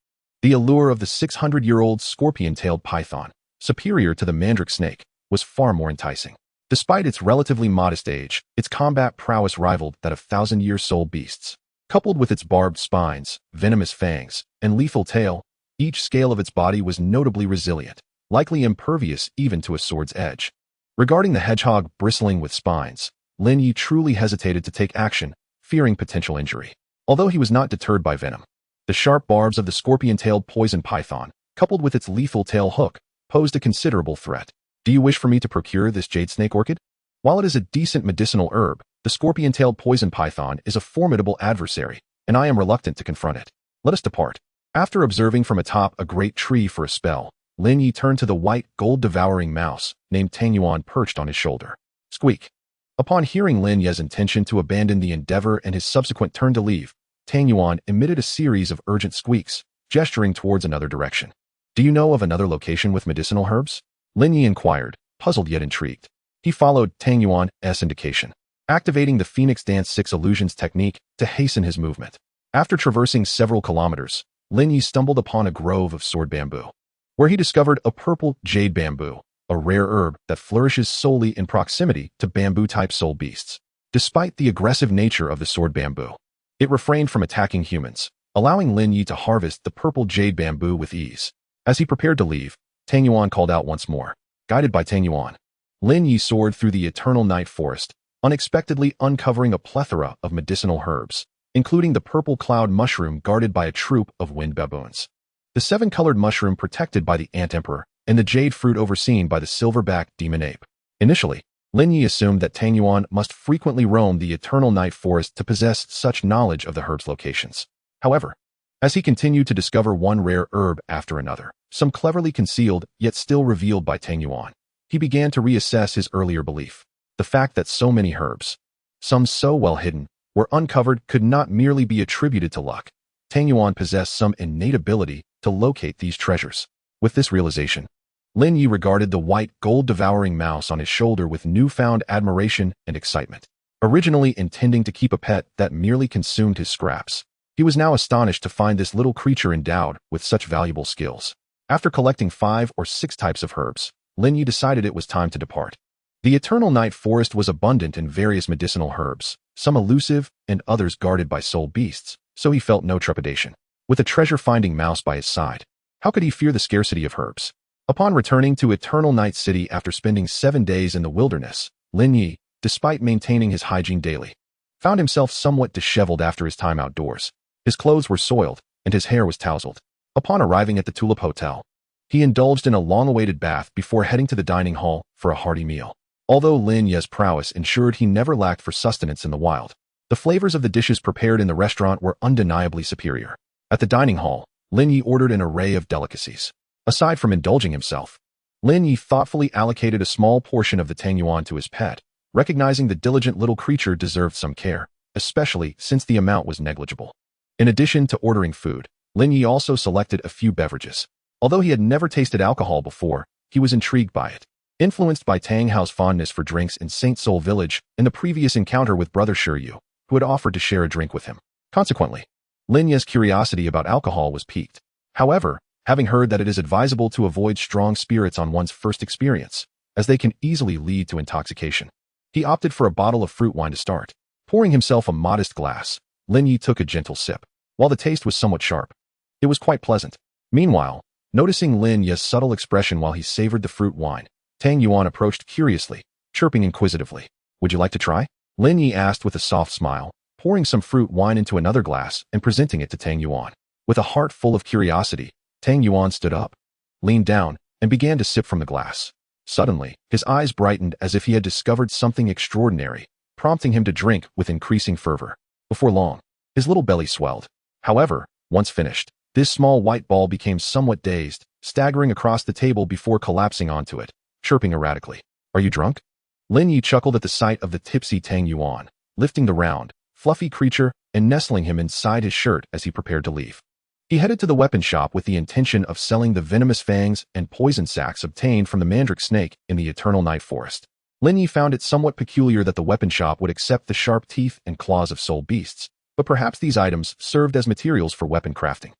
The allure of the 600-year-old scorpion-tailed python, superior to the mandrake snake, was far more enticing. Despite its relatively modest age, its combat prowess rivaled that of 1,000-year-old beasts. Coupled with its barbed spines, venomous fangs, and lethal tail, each scale of its body was notably resilient, likely impervious even to a sword's edge. Regarding the hedgehog bristling with spines, Lin Ye truly hesitated to take action, fearing potential injury. Although he was not deterred by venom, the sharp barbs of the scorpion-tailed poison python, coupled with its lethal tail hook, posed a considerable threat. Do you wish for me to procure this jade snake orchid? While it is a decent medicinal herb, the scorpion-tailed poison python is a formidable adversary, and I am reluctant to confront it. Let us depart. After observing from atop a great tree for a spell, Lin Ye turned to the white, gold-devouring mouse, named Tang Yuan, perched on his shoulder. Squeak. Upon hearing Lin Ye's intention to abandon the endeavor and his subsequent turn to leave, Tang Yuan emitted a series of urgent squeaks, gesturing towards another direction. Do you know of another location with medicinal herbs? Lin Ye inquired, puzzled yet intrigued. He followed Tang Yuan's indication, activating the Phoenix Dance 6 illusions technique to hasten his movement. After traversing several kilometers, Lin Ye stumbled upon a grove of sword bamboo, where he discovered a purple jade bamboo, a rare herb that flourishes solely in proximity to bamboo-type soul beasts. Despite the aggressive nature of the sword bamboo, it refrained from attacking humans, allowing Lin Ye to harvest the purple jade bamboo with ease. As he prepared to leave, Tang Yuan called out once more. Guided by Tang Yuan, Lin Ye soared through the eternal night forest, unexpectedly uncovering a plethora of medicinal herbs, including the purple cloud mushroom guarded by a troop of wind baboons, the seven-colored mushroom protected by the ant emperor, and the jade fruit overseen by the silver-backed demon ape. Initially, Lin Ye assumed that Tang Yuan must frequently roam the eternal night forest to possess such knowledge of the herb's locations. However, as he continued to discover one rare herb after another, some cleverly concealed yet still revealed by Tang Yuan, he began to reassess his earlier belief. The fact that so many herbs, some so well hidden, were uncovered could not merely be attributed to luck. Tang Yuan possessed some innate ability to locate these treasures. With this realization, Lin Ye regarded the white, gold-devouring mouse on his shoulder with newfound admiration and excitement. Originally intending to keep a pet that merely consumed his scraps, he was now astonished to find this little creature endowed with such valuable skills. After collecting 5 or 6 types of herbs, Lin Ye decided it was time to depart. The eternal night forest was abundant in various medicinal herbs, some elusive and others guarded by soul beasts, so he felt no trepidation. With a treasure-finding mouse by his side, how could he fear the scarcity of herbs? Upon returning to Eternal Night City after spending 7 days in the wilderness, Lin Ye, despite maintaining his hygiene daily, found himself somewhat disheveled after his time outdoors. His clothes were soiled, and his hair was tousled. Upon arriving at the Tulip Hotel, he indulged in a long-awaited bath before heading to the dining hall for a hearty meal. Although Lin Ye's prowess ensured he never lacked for sustenance in the wild, the flavors of the dishes prepared in the restaurant were undeniably superior. At the dining hall, Lin Ye ordered an array of delicacies. Aside from indulging himself, Lin Ye thoughtfully allocated a small portion of the Tang Yuan to his pet, recognizing the diligent little creature deserved some care, especially since the amount was negligible. In addition to ordering food, Lin Ye also selected a few beverages. Although he had never tasted alcohol before, he was intrigued by it. Influenced by Tang Hao's fondness for drinks in Saint Soul Village and the previous encounter with Brother Shiryu, who had offered to share a drink with him. Consequently, Lin Ye's curiosity about alcohol was piqued. However, having heard that it is advisable to avoid strong spirits on one's first experience, as they can easily lead to intoxication, he opted for a bottle of fruit wine to start. Pouring himself a modest glass, Lin Ye took a gentle sip. While the taste was somewhat sharp, it was quite pleasant. Meanwhile, noticing Lin Ye's subtle expression while he savored the fruit wine, Tang Yuan approached curiously, chirping inquisitively. Would you like to try? Lin Ye asked with a soft smile, pouring some fruit wine into another glass and presenting it to Tang Yuan. With a heart full of curiosity, Tang Yuan stood up, leaned down, and began to sip from the glass. Suddenly, his eyes brightened as if he had discovered something extraordinary. prompting him to drink with increasing fervor. Before long, his little belly swelled. However, once finished, this small white ball became somewhat dazed, staggering across the table before collapsing onto it, chirping erratically. Are you drunk? Lin Ye chuckled at the sight of the tipsy Tang Yuan, lifting the round, fluffy creature and nestling him inside his shirt as he prepared to leave. He headed to the weapon shop with the intention of selling the venomous fangs and poison sacs obtained from the mandrake snake in the eternal night forest. Lin Ye found it somewhat peculiar that the weapon shop would accept the sharp teeth and claws of soul beasts, but perhaps these items served as materials for weapon crafting.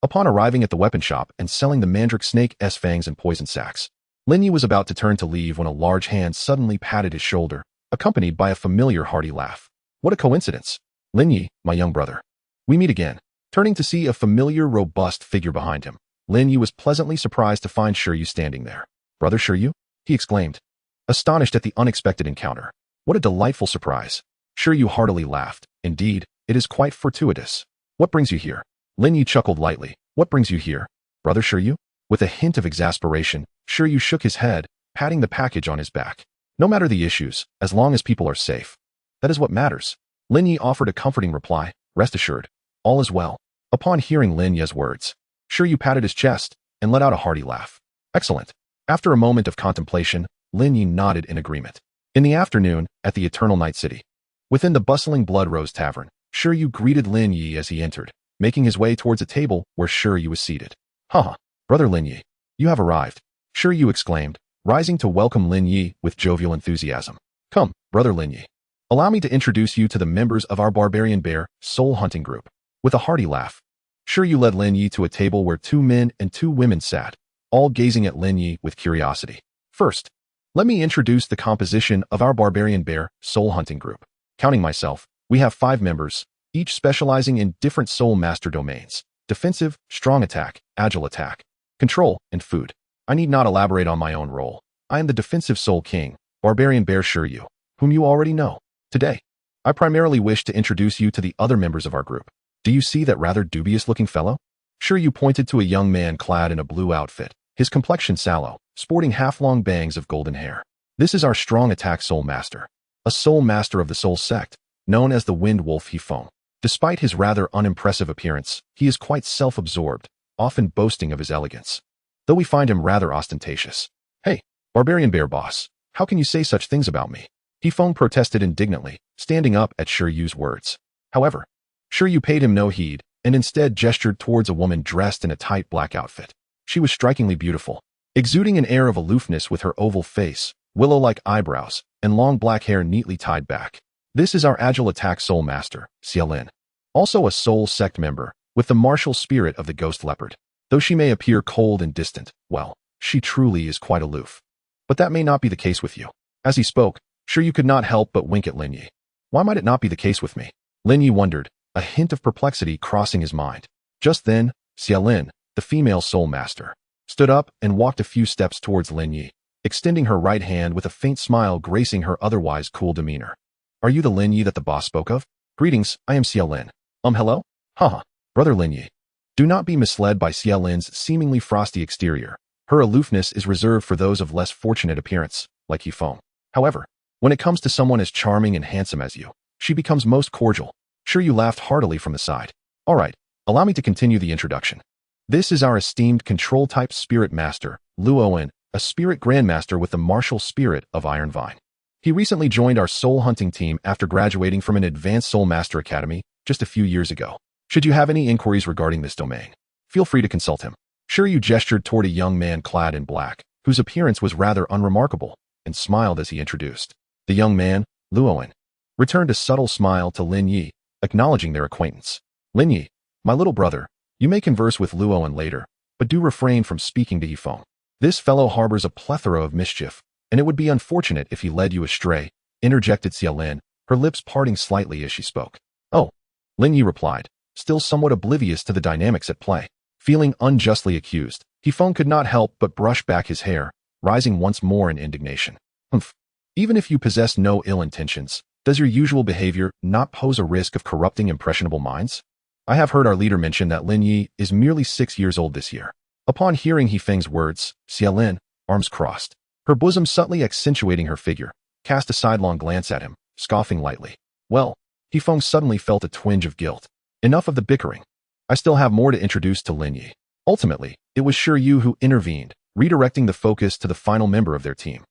Upon arriving at the weapon shop and selling the mandrake snake's fangs and poison sacs, Lin Ye was about to turn to leave when a large hand suddenly patted his shoulder, accompanied by a familiar hearty laugh. What a coincidence! Lin Ye, my young brother. We meet again. Turning to see a familiar, robust figure behind him, Lin Ye was pleasantly surprised to find Shiryu standing there. Brother Shiryu? He exclaimed, astonished at the unexpected encounter. What a delightful surprise. Shiryu heartily laughed. Indeed, it is quite fortuitous. What brings you here? Lin Ye chuckled lightly. What brings you here? Brother Shiryu? With a hint of exasperation, Shiryu shook his head, patting the package on his back. No matter the issues, as long as people are safe. That is what matters. Lin Ye offered a comforting reply. Rest assured, all is well. Upon hearing Lin Ye's words, Shiryu patted his chest and let out a hearty laugh. Excellent. After a moment of contemplation, Lin Ye nodded in agreement. In the afternoon, at the Eternal Night City, within the bustling Blood Rose Tavern, Shiryu greeted Lin Ye as he entered, making his way towards a table where Shiryu was seated. Haha, brother Lin Ye, you have arrived, Shiryu exclaimed, rising to welcome Lin Ye with jovial enthusiasm. Come, brother Lin Ye. Allow me to introduce you to the members of our Barbarian Bear Soul Hunting Group. With a hearty laugh, Shiryu led Lin Ye to a table where 2 men and 2 women sat, all gazing at Lin Ye with curiosity. First, let me introduce the composition of our Barbarian Bear Soul Hunting Group. Counting myself, we have 5 members, each specializing in different Soul Master domains: defensive, strong attack, agile attack, control, and food. I need not elaborate on my own role. I am the defensive Soul King, Barbarian Bear Shiryu, whom you already know. Today, I primarily wish to introduce you to the other members of our group. Do you see that rather dubious-looking fellow? Shiryu pointed to a young man clad in a blue outfit, his complexion sallow, sporting half-long bangs of golden hair. This is our strong attack Soul Master, a Soul Master of the Soul Sect, known as the Wind Wolf Hifeng. Despite his rather unimpressive appearance, he is quite self-absorbed, often boasting of his elegance, though we find him rather ostentatious. Hey, Barbarian Bear Boss, how can you say such things about me? Hifeng protested indignantly, standing up at Shiryu's words. However, Shiryu paid him no heed, and instead gestured towards a woman dressed in a tight black outfit. She was strikingly beautiful, exuding an air of aloofness with her oval face, willow-like eyebrows, and long black hair neatly tied back. This is our Agile Attack Soul Master, Lin. Also a Soul Sect member, with the martial spirit of the Ghost Leopard. Though she may appear cold and distant, well, she truly is quite aloof. But that may not be the case with you. As he spoke, Shiryu could not help but wink at Lin Ye. Why might it not be the case with me? Lin Ye wondered, a hint of perplexity crossing his mind. Just then, Lin, the female Soul Master, stood up and walked a few steps towards Lin Ye, extending her right hand with a faint smile gracing her otherwise cool demeanor. Are you the Lin Ye that the boss spoke of? Greetings, I am Lin. Hello? Haha, brother Lin Ye. Do not be misled by Lin's seemingly frosty exterior. Her aloofness is reserved for those of less fortunate appearance, like Hifeng. However, when it comes to someone as charming and handsome as you, she becomes most cordial. Shiryu laughed heartily from the side. Alright, allow me to continue the introduction. This is our esteemed control-type Spirit Master, Luowen, a Spirit Grandmaster with the martial spirit of Iron Vine. He recently joined our soul hunting team after graduating from an advanced Soul Master Academy just a few years ago. Should you have any inquiries regarding this domain, feel free to consult him. Shiryu gestured toward a young man clad in black, whose appearance was rather unremarkable, and smiled as he introduced. The young man, Luowen, returned a subtle smile to Lin Ye, acknowledging their acquaintance. Lin Ye, my little brother, you may converse with Luowen later, but do refrain from speaking to Hifeng. This fellow harbors a plethora of mischief, and it would be unfortunate if he led you astray, interjected Lin, her lips parting slightly as she spoke. Oh, Lin Ye replied, still somewhat oblivious to the dynamics at play. Feeling unjustly accused, Hifeng could not help but brush back his hair, rising once more in indignation. Humph. Even if you possess no ill intentions, does your usual behavior not pose a risk of corrupting impressionable minds? I have heard our leader mention that Lin Ye is merely 6 years old this year. Upon hearing Hifeng's words, Lin, arms crossed, her bosom subtly accentuating her figure, cast a sidelong glance at him, scoffing lightly. Well, Hifeng suddenly felt a twinge of guilt. Enough of the bickering. I still have more to introduce to Lin Ye. Ultimately, it was Yu who intervened, redirecting the focus to the final member of their team.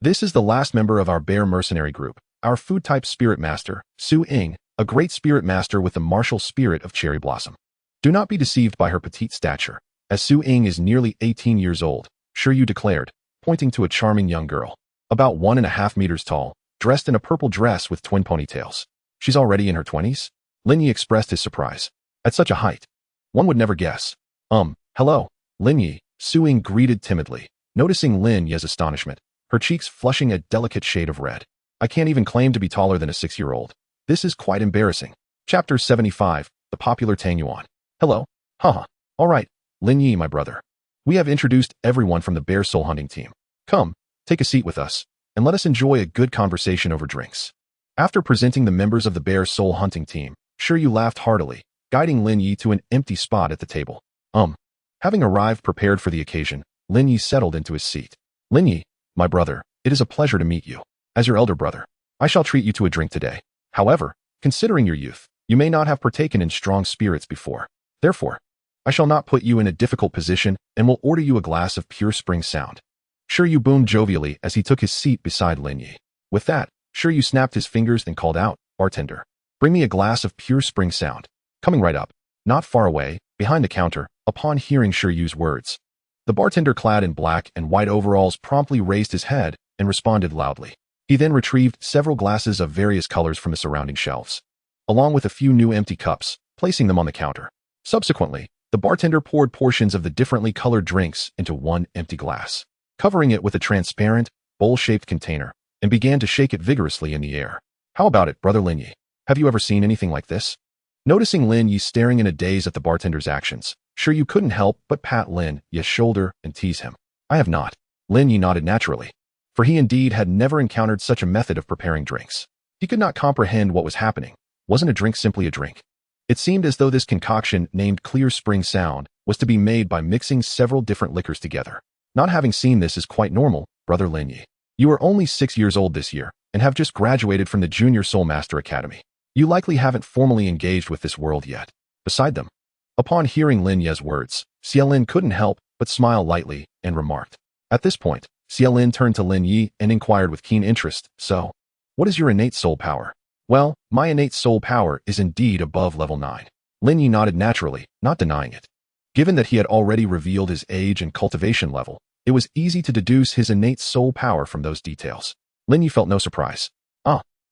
This is the last member of our bear mercenary group, our food-type spirit master, Su Ying, a great spirit master with the martial spirit of cherry blossom. Do not be deceived by her petite stature, as Su Ying is nearly 18 years old, Yu declared, pointing to a charming young girl, about 1.5 meters tall, dressed in a purple dress with twin ponytails. She's already in her 20s? Lin Ye expressed his surprise. At such a height. One would never guess. Hello, Lin Ye, Su Ying greeted timidly, noticing Lin Ye's astonishment, her cheeks flushing a delicate shade of red. I can't even claim to be taller than a 6-year-old. This is quite embarrassing. Chapter 75, The Popular Tang Yuan. Hello? Haha. All right, Lin Ye, my brother. We have introduced everyone from the bear soul hunting team. Come, take a seat with us, and let us enjoy a good conversation over drinks. After presenting the members of the bear soul hunting team, Yu laughed heartily, guiding Lin Ye to an empty spot at the table. Having arrived prepared for the occasion, Lin Ye settled into his seat. Lin Ye, my brother, it is a pleasure to meet you. As your elder brother, I shall treat you to a drink today. However, considering your youth, you may not have partaken in strong spirits before. Therefore, I shall not put you in a difficult position and will order you a glass of pure spring sound. Yu boomed jovially as he took his seat beside Lin Ye. With that, Yu snapped his fingers and called out, "Bartender, bring me a glass of pure spring sound." Coming right up, not far away, behind the counter, upon hearing Yu's words, the bartender clad in black and white overalls promptly raised his head and responded loudly. He then retrieved several glasses of various colors from the surrounding shelves, along with a few new empty cups, placing them on the counter. Subsequently, the bartender poured portions of the differently colored drinks into one empty glass, covering it with a transparent, bowl-shaped container, and began to shake it vigorously in the air. How about it, brother Lin Ye? Have you ever seen anything like this? Noticing Lin Ye staring in a daze at the bartender's actions, Yu couldn't help but pat Lin Ye's shoulder and tease him. I have not. Lin Ye nodded naturally, for he indeed had never encountered such a method of preparing drinks. He could not comprehend what was happening. Wasn't a drink simply a drink? It seemed as though this concoction, named Clear Spring Sound, was to be made by mixing several different liquors together. Not having seen this is quite normal, brother Lin Ye. You are only 6 years old this year, and have just graduated from the Junior Soul Master Academy. You likely haven't formally engaged with this world yet. Beside them. Upon hearing Lin Ye's words, Xiaolin couldn't help but smile lightly and remarked. At this point, Xiaolin turned to Lin Ye and inquired with keen interest, "So, what is your innate soul power?" "Well, my innate soul power is indeed above level 9. Lin Ye nodded naturally, not denying it. Given that he had already revealed his age and cultivation level, it was easy to deduce his innate soul power from those details. Lin Ye felt no surprise.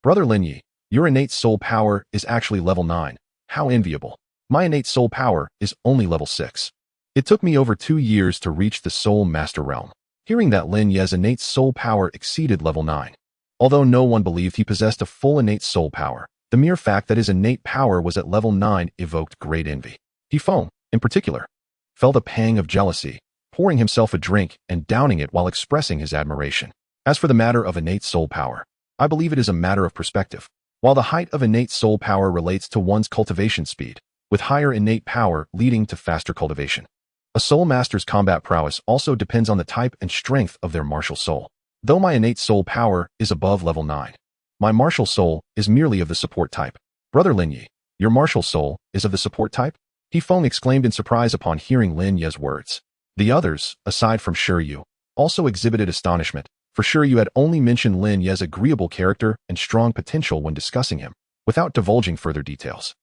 Brother Lin Ye, your innate soul power is actually level 9. How enviable. My innate soul power is only level 6. It took me over 2 years to reach the Soul Master realm." Hearing that Lin Ye's innate soul power exceeded level 9. Although no one believed he possessed a full innate soul power, the mere fact that his innate power was at level 9 evoked great envy. Hifeng, in particular, felt a pang of jealousy, pouring himself a drink and downing it while expressing his admiration. As for the matter of innate soul power, I believe it is a matter of perspective. While the height of innate soul power relates to one's cultivation speed, with higher innate power leading to faster cultivation. A soul master's combat prowess also depends on the type and strength of their martial soul. Though my innate soul power is above level 9, my martial soul is merely of the support type. Brother Lin Ye, your martial soul is of the support type? Hifeng exclaimed in surprise upon hearing Lin Ye's words. The others, aside from Yu, also exhibited astonishment, for Yu had only mentioned Lin Ye's agreeable character and strong potential when discussing him, without divulging further details.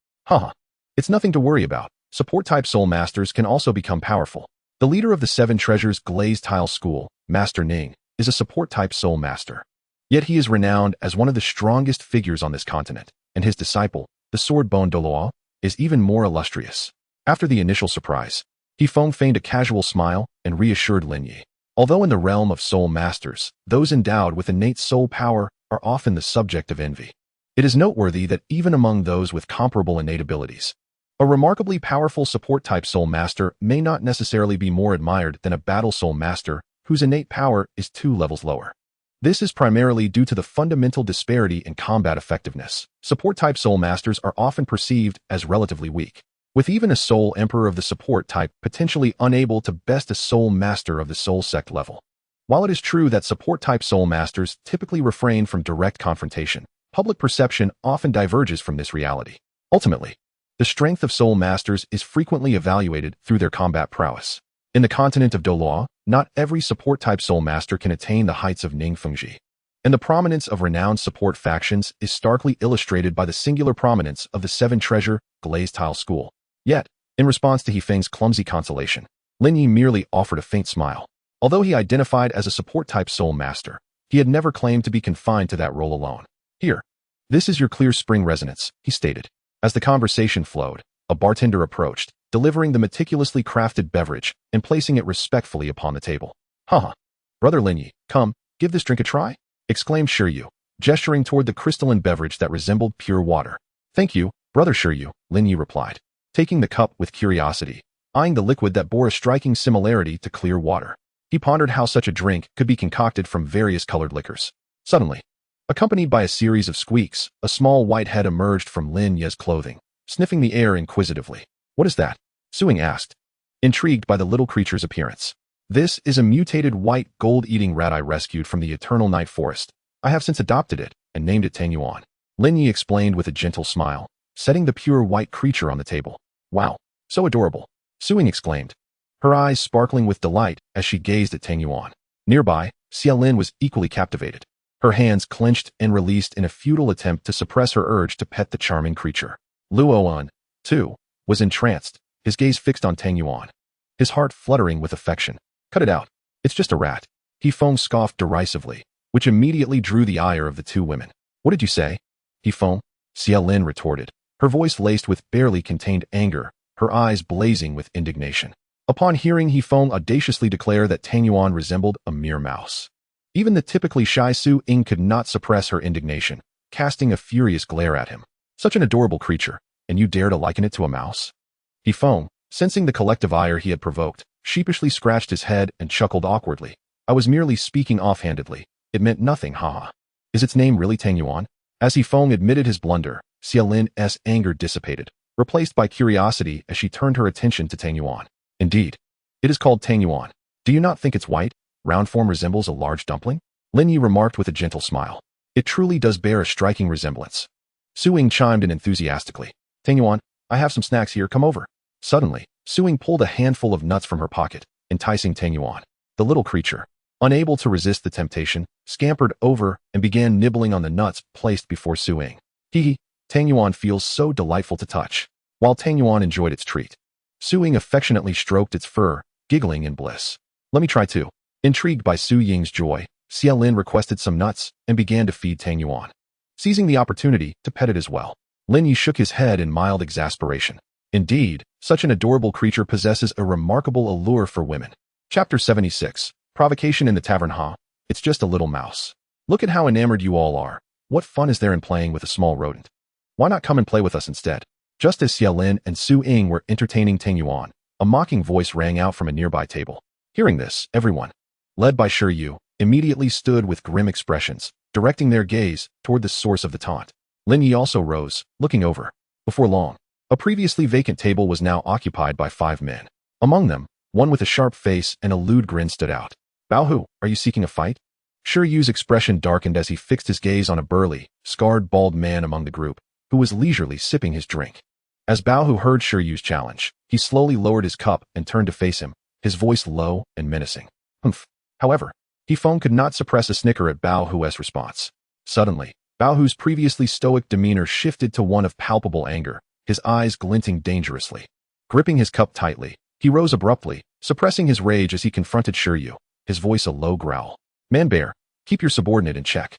It's nothing to worry about. Support-type soul masters can also become powerful. The leader of the 7 Treasures Glazed Tile School, Master Ning, is a support-type soul master. Yet he is renowned as one of the strongest figures on this continent, and his disciple, the sword-bone Duluo, is even more illustrious. After the initial surprise, Hifeng feigned a casual smile and reassured Lin Ye. Although in the realm of soul masters, those endowed with innate soul power are often the subject of envy. It is noteworthy that even among those with comparable innate abilities, a remarkably powerful support-type soul master may not necessarily be more admired than a battle soul master whose innate power is 2 levels lower. This is primarily due to the fundamental disparity in combat effectiveness. Support-type soul masters are often perceived as relatively weak, with even a soul emperor of the support type potentially unable to best a soul master of the soul sect level. While it is true that support-type soul masters typically refrain from direct confrontation, public perception often diverges from this reality. Ultimately, the strength of soul masters is frequently evaluated through their combat prowess. In the continent of Douluo, not every support-type soul master can attain the heights of Ningfengji. And the prominence of renowned support factions is starkly illustrated by the singular prominence of the Seven Treasure Glazed Tile School. Yet, in response to Hefeng's clumsy consolation, Lin Ye merely offered a faint smile. Although he identified as a support-type soul master, he had never claimed to be confined to that role alone. Here, this is your clear spring resonance, he stated. As the conversation flowed, a bartender approached, delivering the meticulously crafted beverage and placing it respectfully upon the table. Haha. Brother Lin Ye, come, give this drink a try? Exclaimed Shiryu, gesturing toward the crystalline beverage that resembled pure water. Thank you, Brother Shiryu, Lin Ye replied, taking the cup with curiosity, eyeing the liquid that bore a striking similarity to clear water. He pondered how such a drink could be concocted from various colored liquors. Suddenly, accompanied by a series of squeaks, a small white head emerged from Lin Ye's clothing, sniffing the air inquisitively. What is that? Suing asked, intrigued by the little creature's appearance. This is a mutated white gold-eating rat I rescued from the eternal night forest. I have since adopted it and named it Tangyuan. Lin Ye explained with a gentle smile, setting the pure white creature on the table. Wow, so adorable, Suing exclaimed, her eyes sparkling with delight as she gazed at Tangyuan. Nearby, Xiaolin was equally captivated, her hands clenched and released in a futile attempt to suppress her urge to pet the charming creature. Luoan, too, was entranced, his gaze fixed on Tangyuan, his heart fluttering with affection. Cut it out. It's just a rat. Hefeng scoffed derisively, which immediately drew the ire of the two women. What did you say? Hefeng? Xiaolin retorted, her voice laced with barely contained anger, her eyes blazing with indignation. Upon hearing Hefeng audaciously declare that Tangyuan resembled a mere mouse, even the typically shy Su Ying could not suppress her indignation, casting a furious glare at him. Such an adorable creature, and you dare to liken it to a mouse? Hefeng, sensing the collective ire he had provoked, sheepishly scratched his head and chuckled awkwardly. I was merely speaking offhandedly. It meant nothing, haha. Is its name really Tangyuan? As Hefeng admitted his blunder, Xiaolin's anger dissipated, replaced by curiosity as she turned her attention to Tangyuan. Indeed, it is called Tangyuan. Do you not think its white, round form resembles a large dumpling? Lin Ye remarked with a gentle smile. It truly does bear a striking resemblance. Su Ying chimed in enthusiastically. Tangyuan, I have some snacks here, come over. Suddenly, Su Ying pulled a handful of nuts from her pocket, enticing Tangyuan. The little creature, unable to resist the temptation, scampered over and began nibbling on the nuts placed before Su Ying. Hee, Tangyuan feels so delightful to touch. While Tangyuan enjoyed its treat, Su Ying affectionately stroked its fur, giggling in bliss. Let me try too. Intrigued by Su Ying's joy, Xiaolin requested some nuts and began to feed Tangyuan, seizing the opportunity to pet it as well. Lin Ye shook his head in mild exasperation. Indeed, such an adorable creature possesses a remarkable allure for women. Chapter 76. Provocation in the Tavern. It's just a little mouse. Look at how enamored you all are. What fun is there in playing with a small rodent? Why not come and play with us instead? Just as Xiaolin and Su Ying were entertaining Tangyuan, a mocking voice rang out from a nearby table. Hearing this, everyone, led by Shiryu, immediately stood with grim expressions, directing their gaze toward the source of the taunt. Lin Ye also rose, looking over. Before long, a previously vacant table was now occupied by 5 men. Among them, one with a sharp face and a lewd grin stood out. Baohu, are you seeking a fight? Shiryu's expression darkened as he fixed his gaze on a burly, scarred bald man among the group, who was leisurely sipping his drink. As Baohu heard Shiryu's challenge, he slowly lowered his cup and turned to face him, his voice low and menacing. Humph. However, Hefeng could not suppress a snicker at Baohu's response. Suddenly, Baohu's previously stoic demeanor shifted to one of palpable anger, his eyes glinting dangerously. Gripping his cup tightly, he rose abruptly, suppressing his rage as he confronted Shiryu, his voice a low growl. Man-bear, keep your subordinate in check.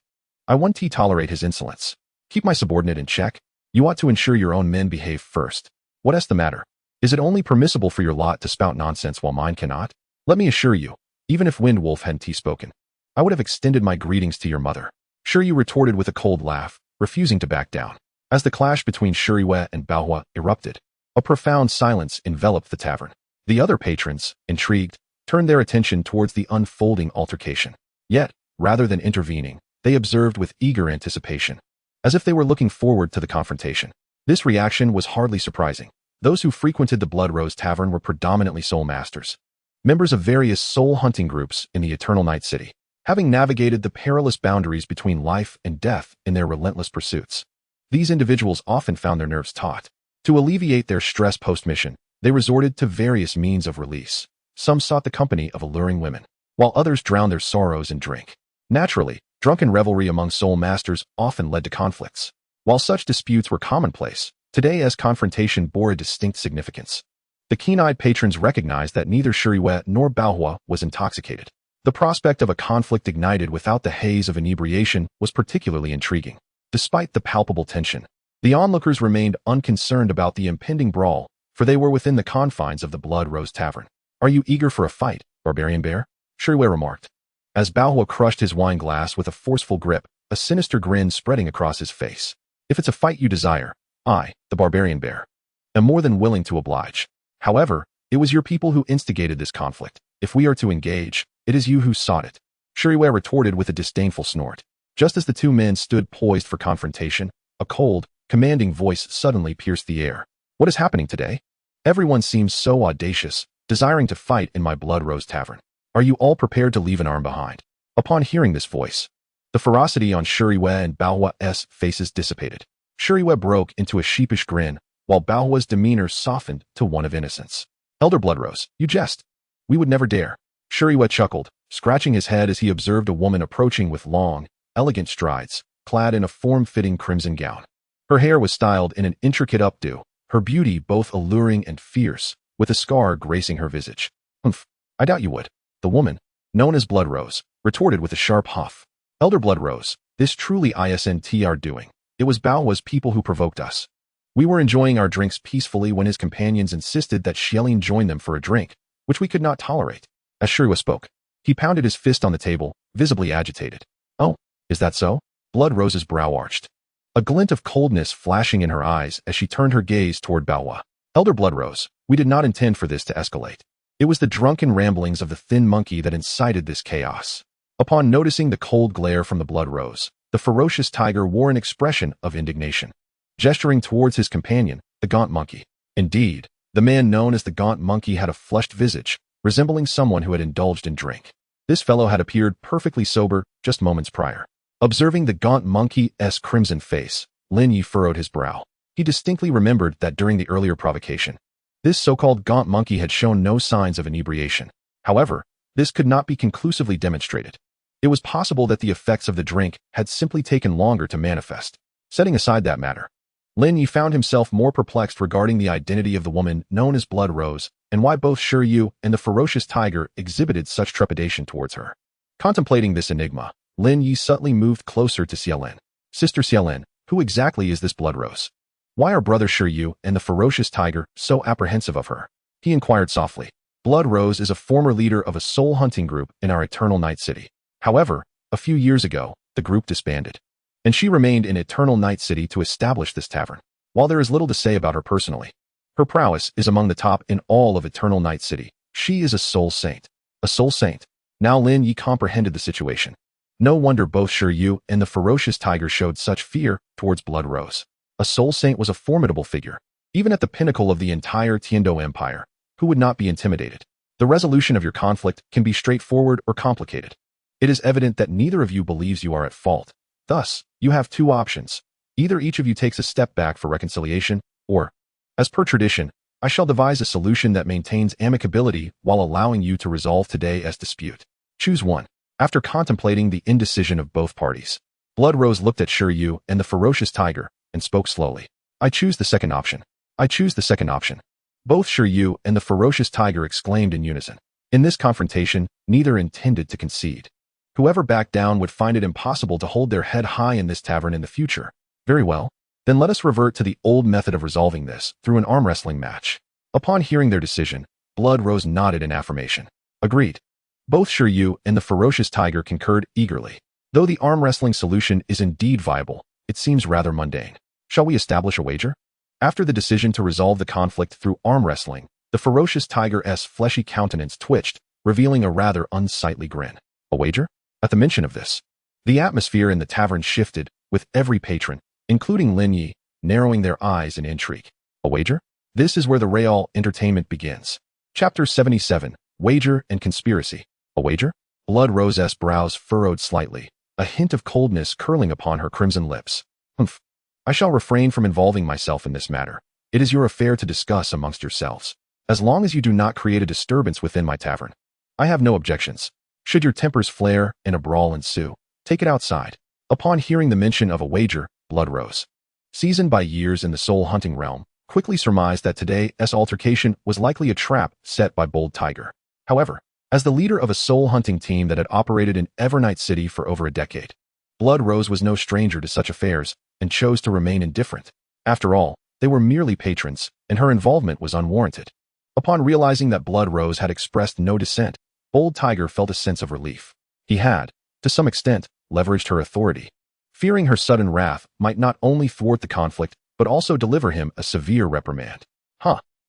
I won't tolerate his insolence. Keep my subordinate in check? You ought to ensure your own men behave first. What's the matter? Is it only permissible for your lot to spout nonsense while mine cannot? Let me assure you, even if Windwolf hadn't spoken, I would have extended my greetings to your mother. Shiryu retorted with a cold laugh, refusing to back down. As the clash between Shiryu and Baohua erupted, a profound silence enveloped the tavern. The other patrons, intrigued, turned their attention towards the unfolding altercation. Yet, rather than intervening, they observed with eager anticipation, as if they were looking forward to the confrontation. This reaction was hardly surprising. Those who frequented the Blood Rose Tavern were predominantly soul masters, members of various soul hunting groups in the Eternal Night City. having navigated the perilous boundaries between life and death in their relentless pursuits. These individuals often found their nerves taut. To alleviate their stress post-mission, they resorted to various means of release. Some sought the company of alluring women, while others drowned their sorrows in drink. Naturally, drunken revelry among soul masters often led to conflicts. While such disputes were commonplace, today as confrontation bore a distinct significance. The keen-eyed patrons recognized that neither Shuriwe nor Baohua was intoxicated. The prospect of a conflict ignited without the haze of inebriation was particularly intriguing. Despite the palpable tension, the onlookers remained unconcerned about the impending brawl, for they were within the confines of the Blood Rose Tavern. "Are you eager for a fight, Barbarian Bear?" Shuriwe remarked. As Baohua crushed his wine glass with a forceful grip, a sinister grin spreading across his face. "If it's a fight you desire, I, the Barbarian Bear, am more than willing to oblige. However, it was your people who instigated this conflict. If we are to engage, it is you who sought it." Shuriwe retorted with a disdainful snort. Just as the two men stood poised for confrontation, a cold, commanding voice suddenly pierced the air. "What is happening today? Everyone seems so audacious, desiring to fight in my Blood Rose Tavern. Are you all prepared to leave an arm behind?" Upon hearing this voice, the ferocity on Shuriwe and Baohua's faces dissipated. Shuriwe broke into a sheepish grin, while Baohua's demeanor softened to one of innocence. "Elder Bloodrose, you jest. We would never dare." Shuriwe chuckled, scratching his head as he observed a woman approaching with long, elegant strides, clad in a form-fitting crimson gown. Her hair was styled in an intricate updo, her beauty both alluring and fierce, with a scar gracing her visage. "Humph, I doubt you would." The woman, known as Bloodrose, retorted with a sharp huff. "Elder Bloodrose, this truly isn't our doing. It was Baohua's people who provoked us. We were enjoying our drinks peacefully when his companions insisted that Xielin join them for a drink, which we could not tolerate." As Shuriwe spoke, he pounded his fist on the table, visibly agitated. "Oh, is that so?" Bloodrose's brow arched, a glint of coldness flashing in her eyes as she turned her gaze toward Baohua. "Elder Bloodrose, we did not intend for this to escalate. It was the drunken ramblings of the thin monkey that incited this chaos." Upon noticing the cold glare from the Bloodrose, the ferocious tiger wore an expression of indignation, gesturing towards his companion, the gaunt monkey. Indeed, the man known as the gaunt monkey had a flushed visage, resembling someone who had indulged in drink. This fellow had appeared perfectly sober just moments prior. Observing the gaunt monkey's crimson face, Lin Ye furrowed his brow. He distinctly remembered that during the earlier provocation, this so-called gaunt monkey had shown no signs of inebriation. However, this could not be conclusively demonstrated. It was possible that the effects of the drink had simply taken longer to manifest. Setting aside that matter, Lin Ye found himself more perplexed regarding the identity of the woman known as Bloodrose and why both Shuriyu and the ferocious tiger exhibited such trepidation towards her. Contemplating this enigma, Lin Ye subtly moved closer to Xielin. "Sister Xielin, who exactly is this Bloodrose? Why are Brother Shuriyu and the ferocious tiger so apprehensive of her?" he inquired softly. "Bloodrose is a former leader of a soul hunting group in our Eternal Night City. However, a few years ago, the group disbanded, and she remained in Eternal Night City to establish this tavern. While there is little to say about her personally, her prowess is among the top in all of Eternal Night City. She is a soul saint." A soul saint? Now Lin Ye comprehended the situation. No wonder both Shuriyu and the ferocious tiger showed such fear towards Bloodrose. A soul saint was a formidable figure, even at the pinnacle of the entire Tiando Empire. Who would not be intimidated? The resolution of your conflict can be straightforward or complicated. It is evident that neither of you believes you are at fault. Thus, you have two options. Either each of you takes a step back for reconciliation, or, as per tradition, I shall devise a solution that maintains amicability while allowing you to resolve today's dispute. Choose one. After contemplating the indecision of both parties, Bloodrose looked at Shuriyu and the ferocious tiger and spoke slowly. "I choose the second option. I choose the second option." Both Shuriyu and the ferocious tiger exclaimed in unison. In this confrontation, neither intended to concede. Whoever backed down would find it impossible to hold their head high in this tavern in the future. Very well. Then let us revert to the old method of resolving this through an arm wrestling match. Upon hearing their decision, Bloodrose nodded in affirmation. Agreed. Both Shuriyu and the ferocious tiger concurred eagerly. Though the arm wrestling solution is indeed viable, it seems rather mundane. Shall we establish a wager? After the decision to resolve the conflict through arm wrestling, the ferocious tiger's fleshy countenance twitched, revealing a rather unsightly grin. A wager? At the mention of this, the atmosphere in the tavern shifted, with every patron, including Lin Ye, narrowing their eyes in intrigue. A wager? This is where the real entertainment begins. Chapter 77, Wager and Conspiracy. A wager? Blood Rose's brows furrowed slightly, a hint of coldness curling upon her crimson lips. Humph. I shall refrain from involving myself in this matter. It is your affair to discuss amongst yourselves. As long as you do not create a disturbance within my tavern, I have no objections. Should your tempers flare and a brawl ensue, take it outside. Upon hearing the mention of a wager, Blood Rose, seasoned by years in the soul-hunting realm, quickly surmised that today's altercation was likely a trap set by Bold Tiger. However, as the leader of a soul-hunting team that had operated in Evernight City for over a decade, Blood Rose was no stranger to such affairs and chose to remain indifferent. After all, they were merely patrons, and her involvement was unwarranted. Upon realizing that Blood Rose had expressed no dissent, Bold Tiger felt a sense of relief. He had, to some extent, leveraged her authority, fearing her sudden wrath might not only thwart the conflict, but also deliver him a severe reprimand.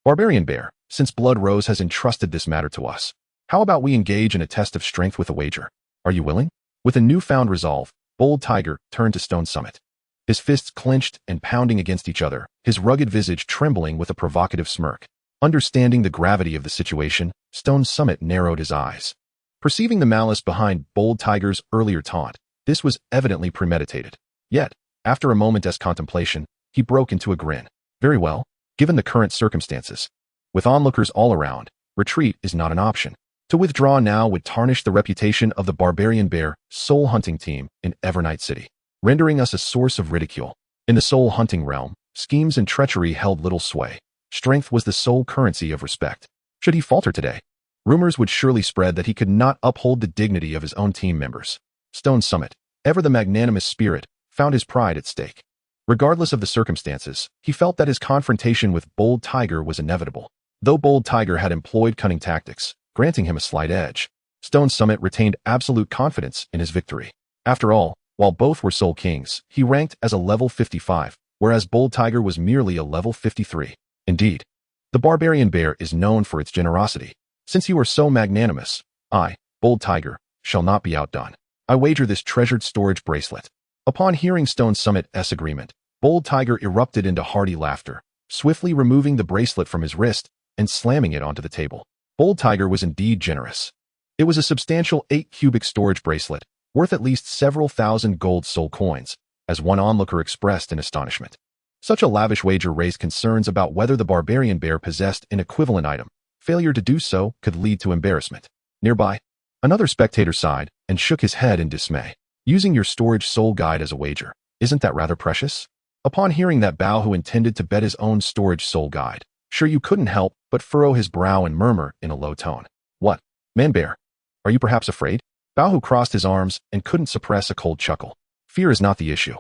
Barbarian Bear, since Blood Rose has entrusted this matter to us, how about we engage in a test of strength with a wager? Are you willing? With a newfound resolve, Bold Tiger turned to Stone Summit. His fists clenched and pounding against each other, his rugged visage trembling with a provocative smirk. Understanding the gravity of the situation, Stone Summit narrowed his eyes. Perceiving the malice behind Bold Tiger's earlier taunt, this was evidently premeditated. Yet, after a moment's contemplation, he broke into a grin. Very well, given the current circumstances. With onlookers all around, retreat is not an option. To withdraw now would tarnish the reputation of the Barbarian Bear soul-hunting team in Evernight City, rendering us a source of ridicule. In the soul-hunting realm, schemes and treachery held little sway. Strength was the sole currency of respect. Should he falter today, rumors would surely spread that he could not uphold the dignity of his own team members. Stone Summit, ever the magnanimous spirit, found his pride at stake. Regardless of the circumstances, he felt that his confrontation with Bold Tiger was inevitable. Though Bold Tiger had employed cunning tactics, granting him a slight edge, Stone Summit retained absolute confidence in his victory. After all, while both were Soul Kings, he ranked as a level 55, whereas Bold Tiger was merely a level 53. Indeed, the Barbarian Bear is known for its generosity. Since you are so magnanimous, I, Bold Tiger, shall not be outdone. I wager this treasured storage bracelet. Upon hearing Stone Summit's agreement, Bold Tiger erupted into hearty laughter, swiftly removing the bracelet from his wrist and slamming it onto the table. Bold Tiger was indeed generous. It was a substantial 8-cubic storage bracelet, worth at least several thousand gold soul coins, as one onlooker expressed in astonishment. Such a lavish wager raised concerns about whether the Barbarian Bear possessed an equivalent item. Failure to do so could lead to embarrassment. Nearby, another spectator sighed and shook his head in dismay. Using your storage soul guide as a wager, isn't that rather precious? Upon hearing that, Bao, who intended to bet his own storage soul guide, sure you couldn't help but furrow his brow and murmur in a low tone. What, man bear? Are you perhaps afraid? Bao, who crossed his arms and couldn't suppress a cold chuckle. Fear is not the issue.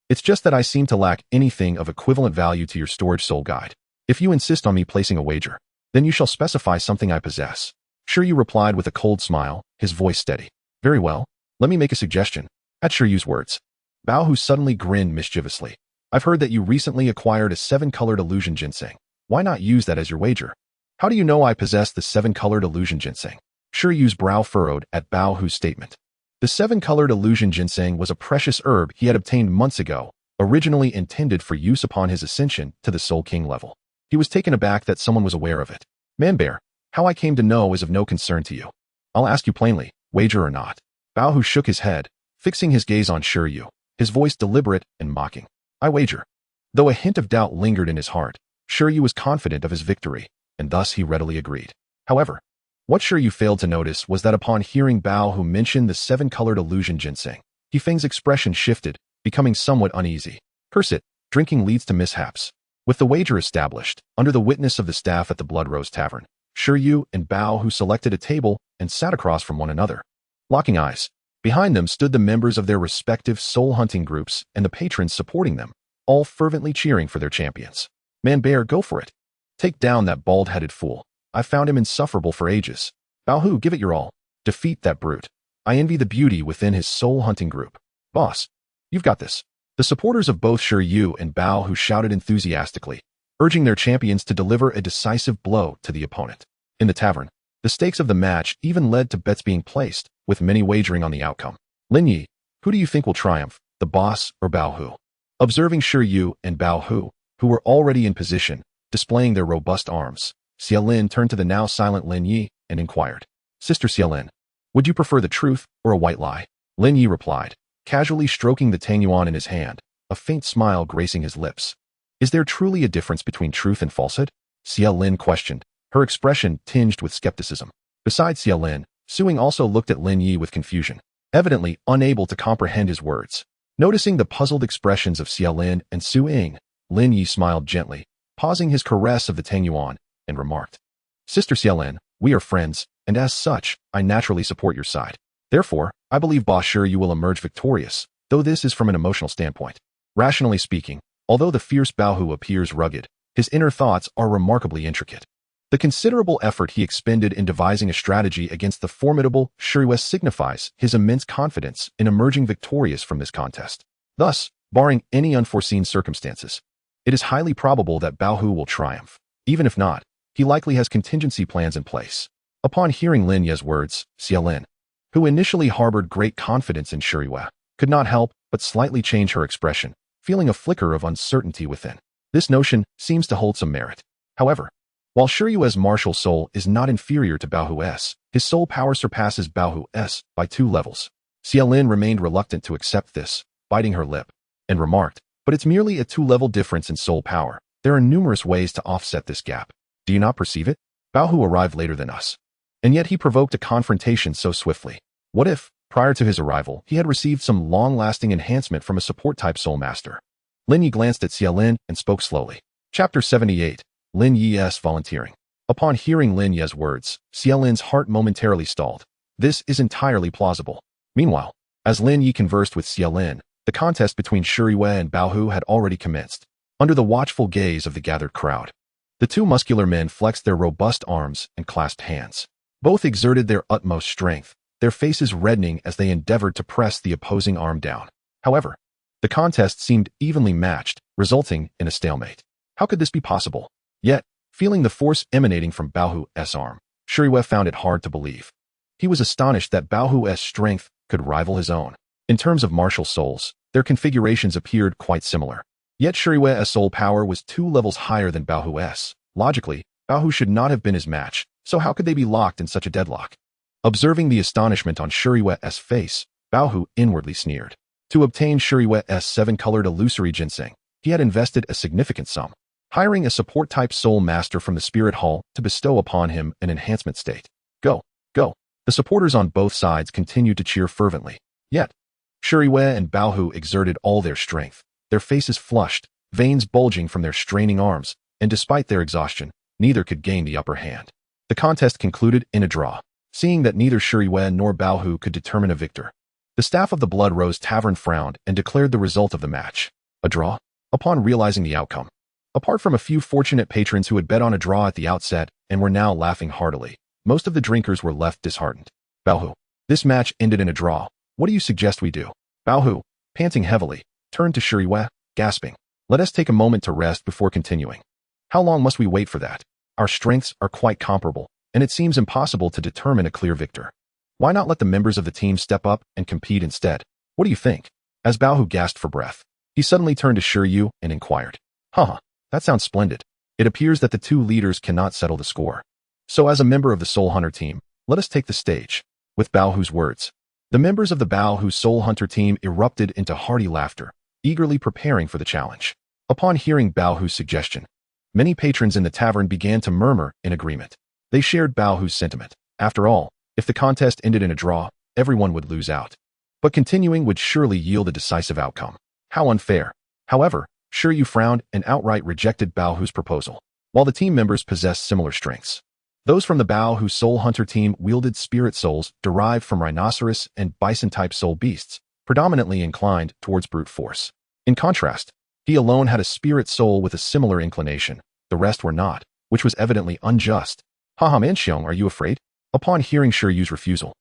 It's just that I seem to lack anything of equivalent value to your storage soul guide. If you insist on me placing a wager, then you shall specify something I possess. Shiryu replied with a cold smile, his voice steady. Very well, let me make a suggestion. At Shiryu's words, Bao, who suddenly grinned mischievously. I've heard that you recently acquired a 7-colored illusion ginseng. Why not use that as your wager? How do you know I possess the 7-colored illusion ginseng? Shiryu's brow furrowed at Bao Hu's statement. The 7-colored illusion ginseng was a precious herb he had obtained months ago, originally intended for use upon his ascension to the Soul King level. He was taken aback that someone was aware of it. Man bear, how I came to know is of no concern to you. I'll ask you plainly, wager or not. Bao Hu shook his head, fixing his gaze on Shiryu, his voice deliberate and mocking. I wager. Though a hint of doubt lingered in his heart, Shiryu was confident of his victory, and thus he readily agreed. However, what Shiryu failed to notice was that upon hearing Bao Hu mention the 7-colored illusion ginseng, Yifeng's expression shifted, becoming somewhat uneasy. Curse it, drinking leads to mishaps. With the wager established, under the witness of the staff at the Blood Rose Tavern, Shiryu and Bao Hu selected a table and sat across from one another. Locking eyes, behind them stood the members of their respective soul-hunting groups and the patrons supporting them, all fervently cheering for their champions. Man bear, go for it. Take down that bald-headed fool. I've found him insufferable for ages. Bao Hu, give it your all. Defeat that brute. I envy the beauty within his soul-hunting group. Boss, you've got this. The supporters of both Shiryu and Bao Hu shouted enthusiastically, urging their champions to deliver a decisive blow to the opponent. In the tavern, the stakes of the match even led to bets being placed, with many wagering on the outcome. Lin Ye, who do you think will triumph, the boss or Bao Hu? Observing Shiryu and Bao Hu, who were already in position, displaying their robust arms, Xiaolin turned to the now silent Lin Ye and inquired. Sister Xiaolin, Would you prefer the truth or a white lie? Lin Ye replied, casually stroking the Tangyuan in his hand, a faint smile gracing his lips. Is there truly a difference between truth and falsehood? Xia Lin questioned, her expression tinged with skepticism. Besides Xia Lin, Su Ying also looked at Lin Ye with confusion, evidently unable to comprehend his words. Noticing the puzzled expressions of Xia Lin and Su Ying, Lin Ye smiled gently, pausing his caress of the Tangyuan, and remarked, Sister Xia Lin, we are friends, and as such, I naturally support your side. Therefore, I believe Ba Shi you will emerge victorious, though this is from an emotional standpoint. Rationally speaking, although the fierce Baohu appears rugged, his inner thoughts are remarkably intricate. The considerable effort he expended in devising a strategy against the formidable Shuriwes signifies his immense confidence in emerging victorious from this contest. Thus, barring any unforeseen circumstances, it is highly probable that Baohu will triumph. Even if not, he likely has contingency plans in place. Upon hearing Lin Ye's words, Xia Lin, who initially harbored great confidence in Shuriwe, could not help but slightly change her expression, feeling a flicker of uncertainty within. This notion seems to hold some merit. However, while Shuriwe's martial soul is not inferior to Baohu's, his soul power surpasses Baohu's by 2 levels. Xia Lin remained reluctant to accept this, biting her lip, and remarked, but it's merely a 2-level difference in soul power. There are numerous ways to offset this gap. Do you not perceive it? Baohu arrived later than us. And yet he provoked a confrontation so swiftly. What if, prior to his arrival, he had received some long-lasting enhancement from a support-type soul master? Lin Ye glanced at Xia Lin and spoke slowly. Chapter 78. Lin Ye's volunteering. Upon hearing Lin Ye's words, Xia Lin's heart momentarily stalled. This is entirely plausible. Meanwhile, as Lin Ye conversed with Xia Lin, the contest between Shuriwe and Baohu had already commenced. Under the watchful gaze of the gathered crowd, the 2 muscular men flexed their robust arms and clasped hands. Both exerted their utmost strength, their faces reddening as they endeavored to press the opposing arm down. However, the contest seemed evenly matched, resulting in a stalemate. How could this be possible? Yet, feeling the force emanating from Baohu's arm, Shuriwe found it hard to believe. He was astonished that Baohu's strength could rival his own. In terms of martial souls, their configurations appeared quite similar. Yet Shuriwe's soul power was 2 levels higher than Baohu's. Logically, Baohu should not have been his match, so how could they be locked in such a deadlock? Observing the astonishment on Shuriwe's face, Baohu inwardly sneered. To obtain Shuriwe's 7-colored illusory ginseng, he had invested a significant sum, hiring a support-type soul master from the Spirit Hall to bestow upon him an enhancement state. Go, go. The supporters on both sides continued to cheer fervently. Yet, Shuriwe and Baohu exerted all their strength, their faces flushed, veins bulging from their straining arms, and despite their exhaustion, neither could gain the upper hand. The contest concluded in a draw. Seeing that neither Shuriwe nor Baohu could determine a victor, the staff of the Blood Rose Tavern frowned and declared the result of the match a draw. Upon realizing the outcome, apart from a few fortunate patrons who had bet on a draw at the outset and were now laughing heartily, most of the drinkers were left disheartened. Baohu, this match ended in a draw. What do you suggest we do? Baohu, panting heavily, turned to Shuriwe, gasping. Let us take a moment to rest before continuing. How long must we wait for that? Our strengths are quite comparable, and it seems impossible to determine a clear victor. Why not let the members of the team step up and compete instead? What do you think? As Baohu gasped for breath, he suddenly turned to Shiryu and inquired. That sounds splendid. It appears that the 2 leaders cannot settle the score. So as a member of the Soul Hunter team, let us take the stage. With Baohu's words, the members of the Baohu Soul Hunter team erupted into hearty laughter, eagerly preparing for the challenge. Upon hearing Baohu's suggestion, many patrons in the tavern began to murmur in agreement. They shared Baohu's sentiment. After all, if the contest ended in a draw, everyone would lose out. But continuing would surely yield a decisive outcome. How unfair. However, Shiryu frowned and outright rejected Baohu's proposal. While the team members possessed similar strengths, those from the Baohu Soul Hunter team wielded spirit souls derived from rhinoceros and bison-type soul beasts, predominantly inclined towards brute force. In contrast, he alone had a spirit soul with a similar inclination. The rest were not, which was evidently unjust. Manxiong, are you afraid? Upon hearing Shiryu's refusal,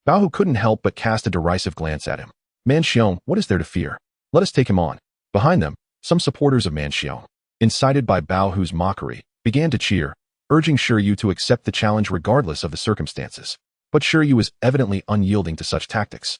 Baohu couldn't help but cast a derisive glance at him. Manxiong, what is there to fear? Let us take him on. Behind them, some supporters of Manxiong, incited by Baohu's mockery, began to cheer, urging Shiryu to accept the challenge regardless of the circumstances. But Shiryu was evidently unyielding to such tactics.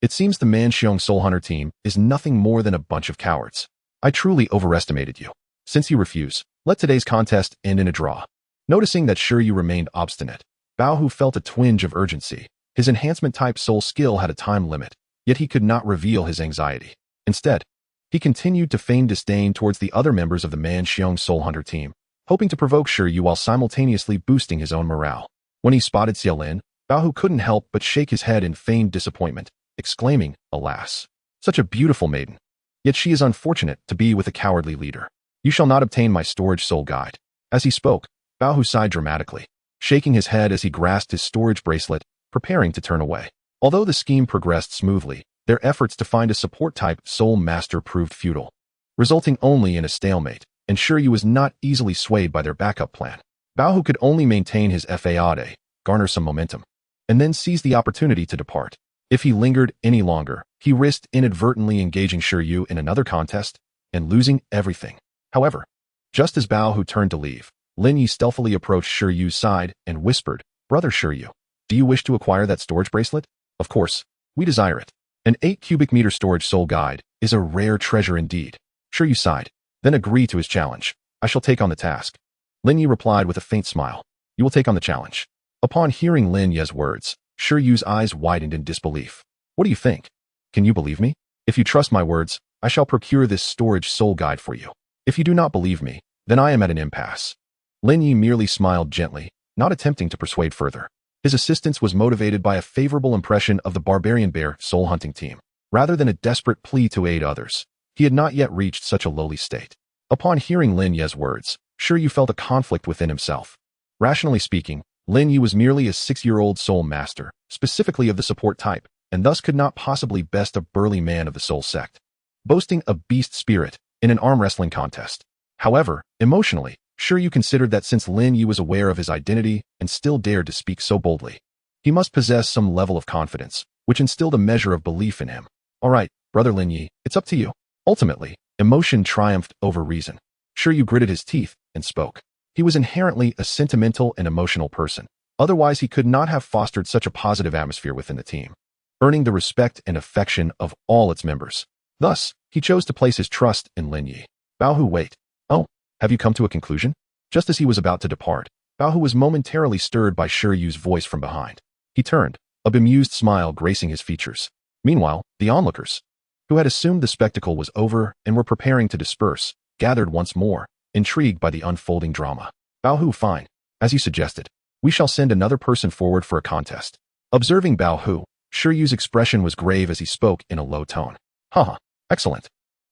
It seems the Manxiong Soul Hunter team is nothing more than a bunch of cowards. I truly overestimated you. Since you refuse, let today's contest end in a draw. Noticing that Shiryu remained obstinate, Baohu felt a twinge of urgency. His enhancement-type soul skill had a time limit, yet he could not reveal his anxiety. Instead, he continued to feign disdain towards the other members of the Man Xiong Soul Hunter team, hoping to provoke Shi Yu while simultaneously boosting his own morale. When he spotted Xiaolin, Bao Hu couldn't help but shake his head in feigned disappointment, exclaiming, "Alas, such a beautiful maiden. Yet she is unfortunate to be with a cowardly leader. You shall not obtain my storage soul guide." As he spoke, Bao Hu sighed dramatically, shaking his head as he grasped his storage bracelet, preparing to turn away. Although the scheme progressed smoothly, their efforts to find a support-type soul master proved futile, resulting only in a stalemate, and Shi Yu was not easily swayed by their backup plan. Bao Hu could only maintain his fade, garner some momentum, and then seize the opportunity to depart. If he lingered any longer, he risked inadvertently engaging Shi Yu in another contest and losing everything. However, just as Bao Hu turned to leave, Lin Ye stealthily approached Shi Yu's side and whispered, "Brother Shi Yu, do you wish to acquire that storage bracelet? Of course, we desire it. An 8 cubic meter storage soul guide is a rare treasure indeed." Shi Yu sighed, then agreed to his challenge. "I shall take on the task." Lin Ye replied with a faint smile. "You will take on the challenge." Upon hearing Lin Ye's words, Shi Yu's eyes widened in disbelief. "What do you think? Can you believe me? If you trust my words, I shall procure this storage soul guide for you. If you do not believe me, then I am at an impasse." Lin Ye merely smiled gently, not attempting to persuade further. His assistance was motivated by a favorable impression of the Barbarian Bear soul hunting team, rather than a desperate plea to aid others. He had not yet reached such a lowly state. Upon hearing Lin Ye's words, Shi Yu felt a conflict within himself. Rationally speaking, Lin Ye was merely a 6-year-old soul master, specifically of the support type, and thus could not possibly best a burly man of the soul sect, boasting a beast spirit in an arm wrestling contest. However, emotionally, Shi Yu considered that since Lin Ye was aware of his identity and still dared to speak so boldly, he must possess some level of confidence, which instilled a measure of belief in him. "All right, brother Lin Ye, it's up to you." Ultimately, emotion triumphed over reason. Shi Yu gritted his teeth and spoke. He was inherently a sentimental and emotional person. Otherwise, he could not have fostered such a positive atmosphere within the team, earning the respect and affection of all its members. Thus, he chose to place his trust in Lin Ye. "Bao Hu, wait. Oh, have you come to a conclusion?" Just as he was about to depart, Bao Hu was momentarily stirred by Shi Yu's voice from behind. He turned, a bemused smile gracing his features. Meanwhile, the onlookers, who had assumed the spectacle was over and were preparing to disperse, gathered once more, intrigued by the unfolding drama. "Bao Hu, fine. As you suggested, we shall send another person forward for a contest." Observing Bao Hu, Shi Yu's expression was grave as he spoke in a low tone. "Haha, excellent.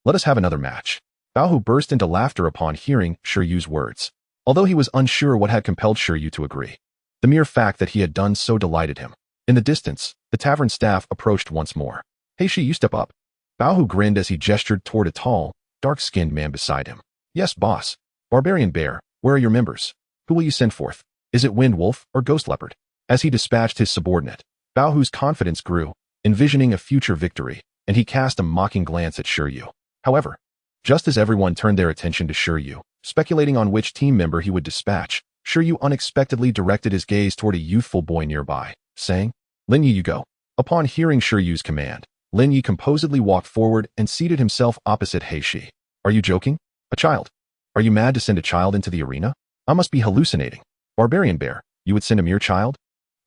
Let us have another match." Bao Hu burst into laughter upon hearing Shi Yu's words. Although he was unsure what had compelled Shi Yu to agree, the mere fact that he had done so delighted him. In the distance, the tavern staff approached once more. "Hey Shi, you step up." Bao Hu grinned as he gestured toward a tall, dark-skinned man beside him. "Yes, boss. Barbarian Bear, where are your members? Who will you send forth? Is it Wind Wolf or Ghost Leopard?" As he dispatched his subordinate, Bao Hu's confidence grew, envisioning a future victory, and he cast a mocking glance at Shi Yu. However, just as everyone turned their attention to Shi Yu, speculating on which team member he would dispatch, Shi Yu unexpectedly directed his gaze toward a youthful boy nearby, saying, "Lin Ye, you go." Upon hearing Shi Yu's command, Lin Ye composedly walked forward and seated himself opposite He Shi. "Are you joking? A child? Are you mad to send a child into the arena? I must be hallucinating. Barbarian Bear, you would send a mere child?"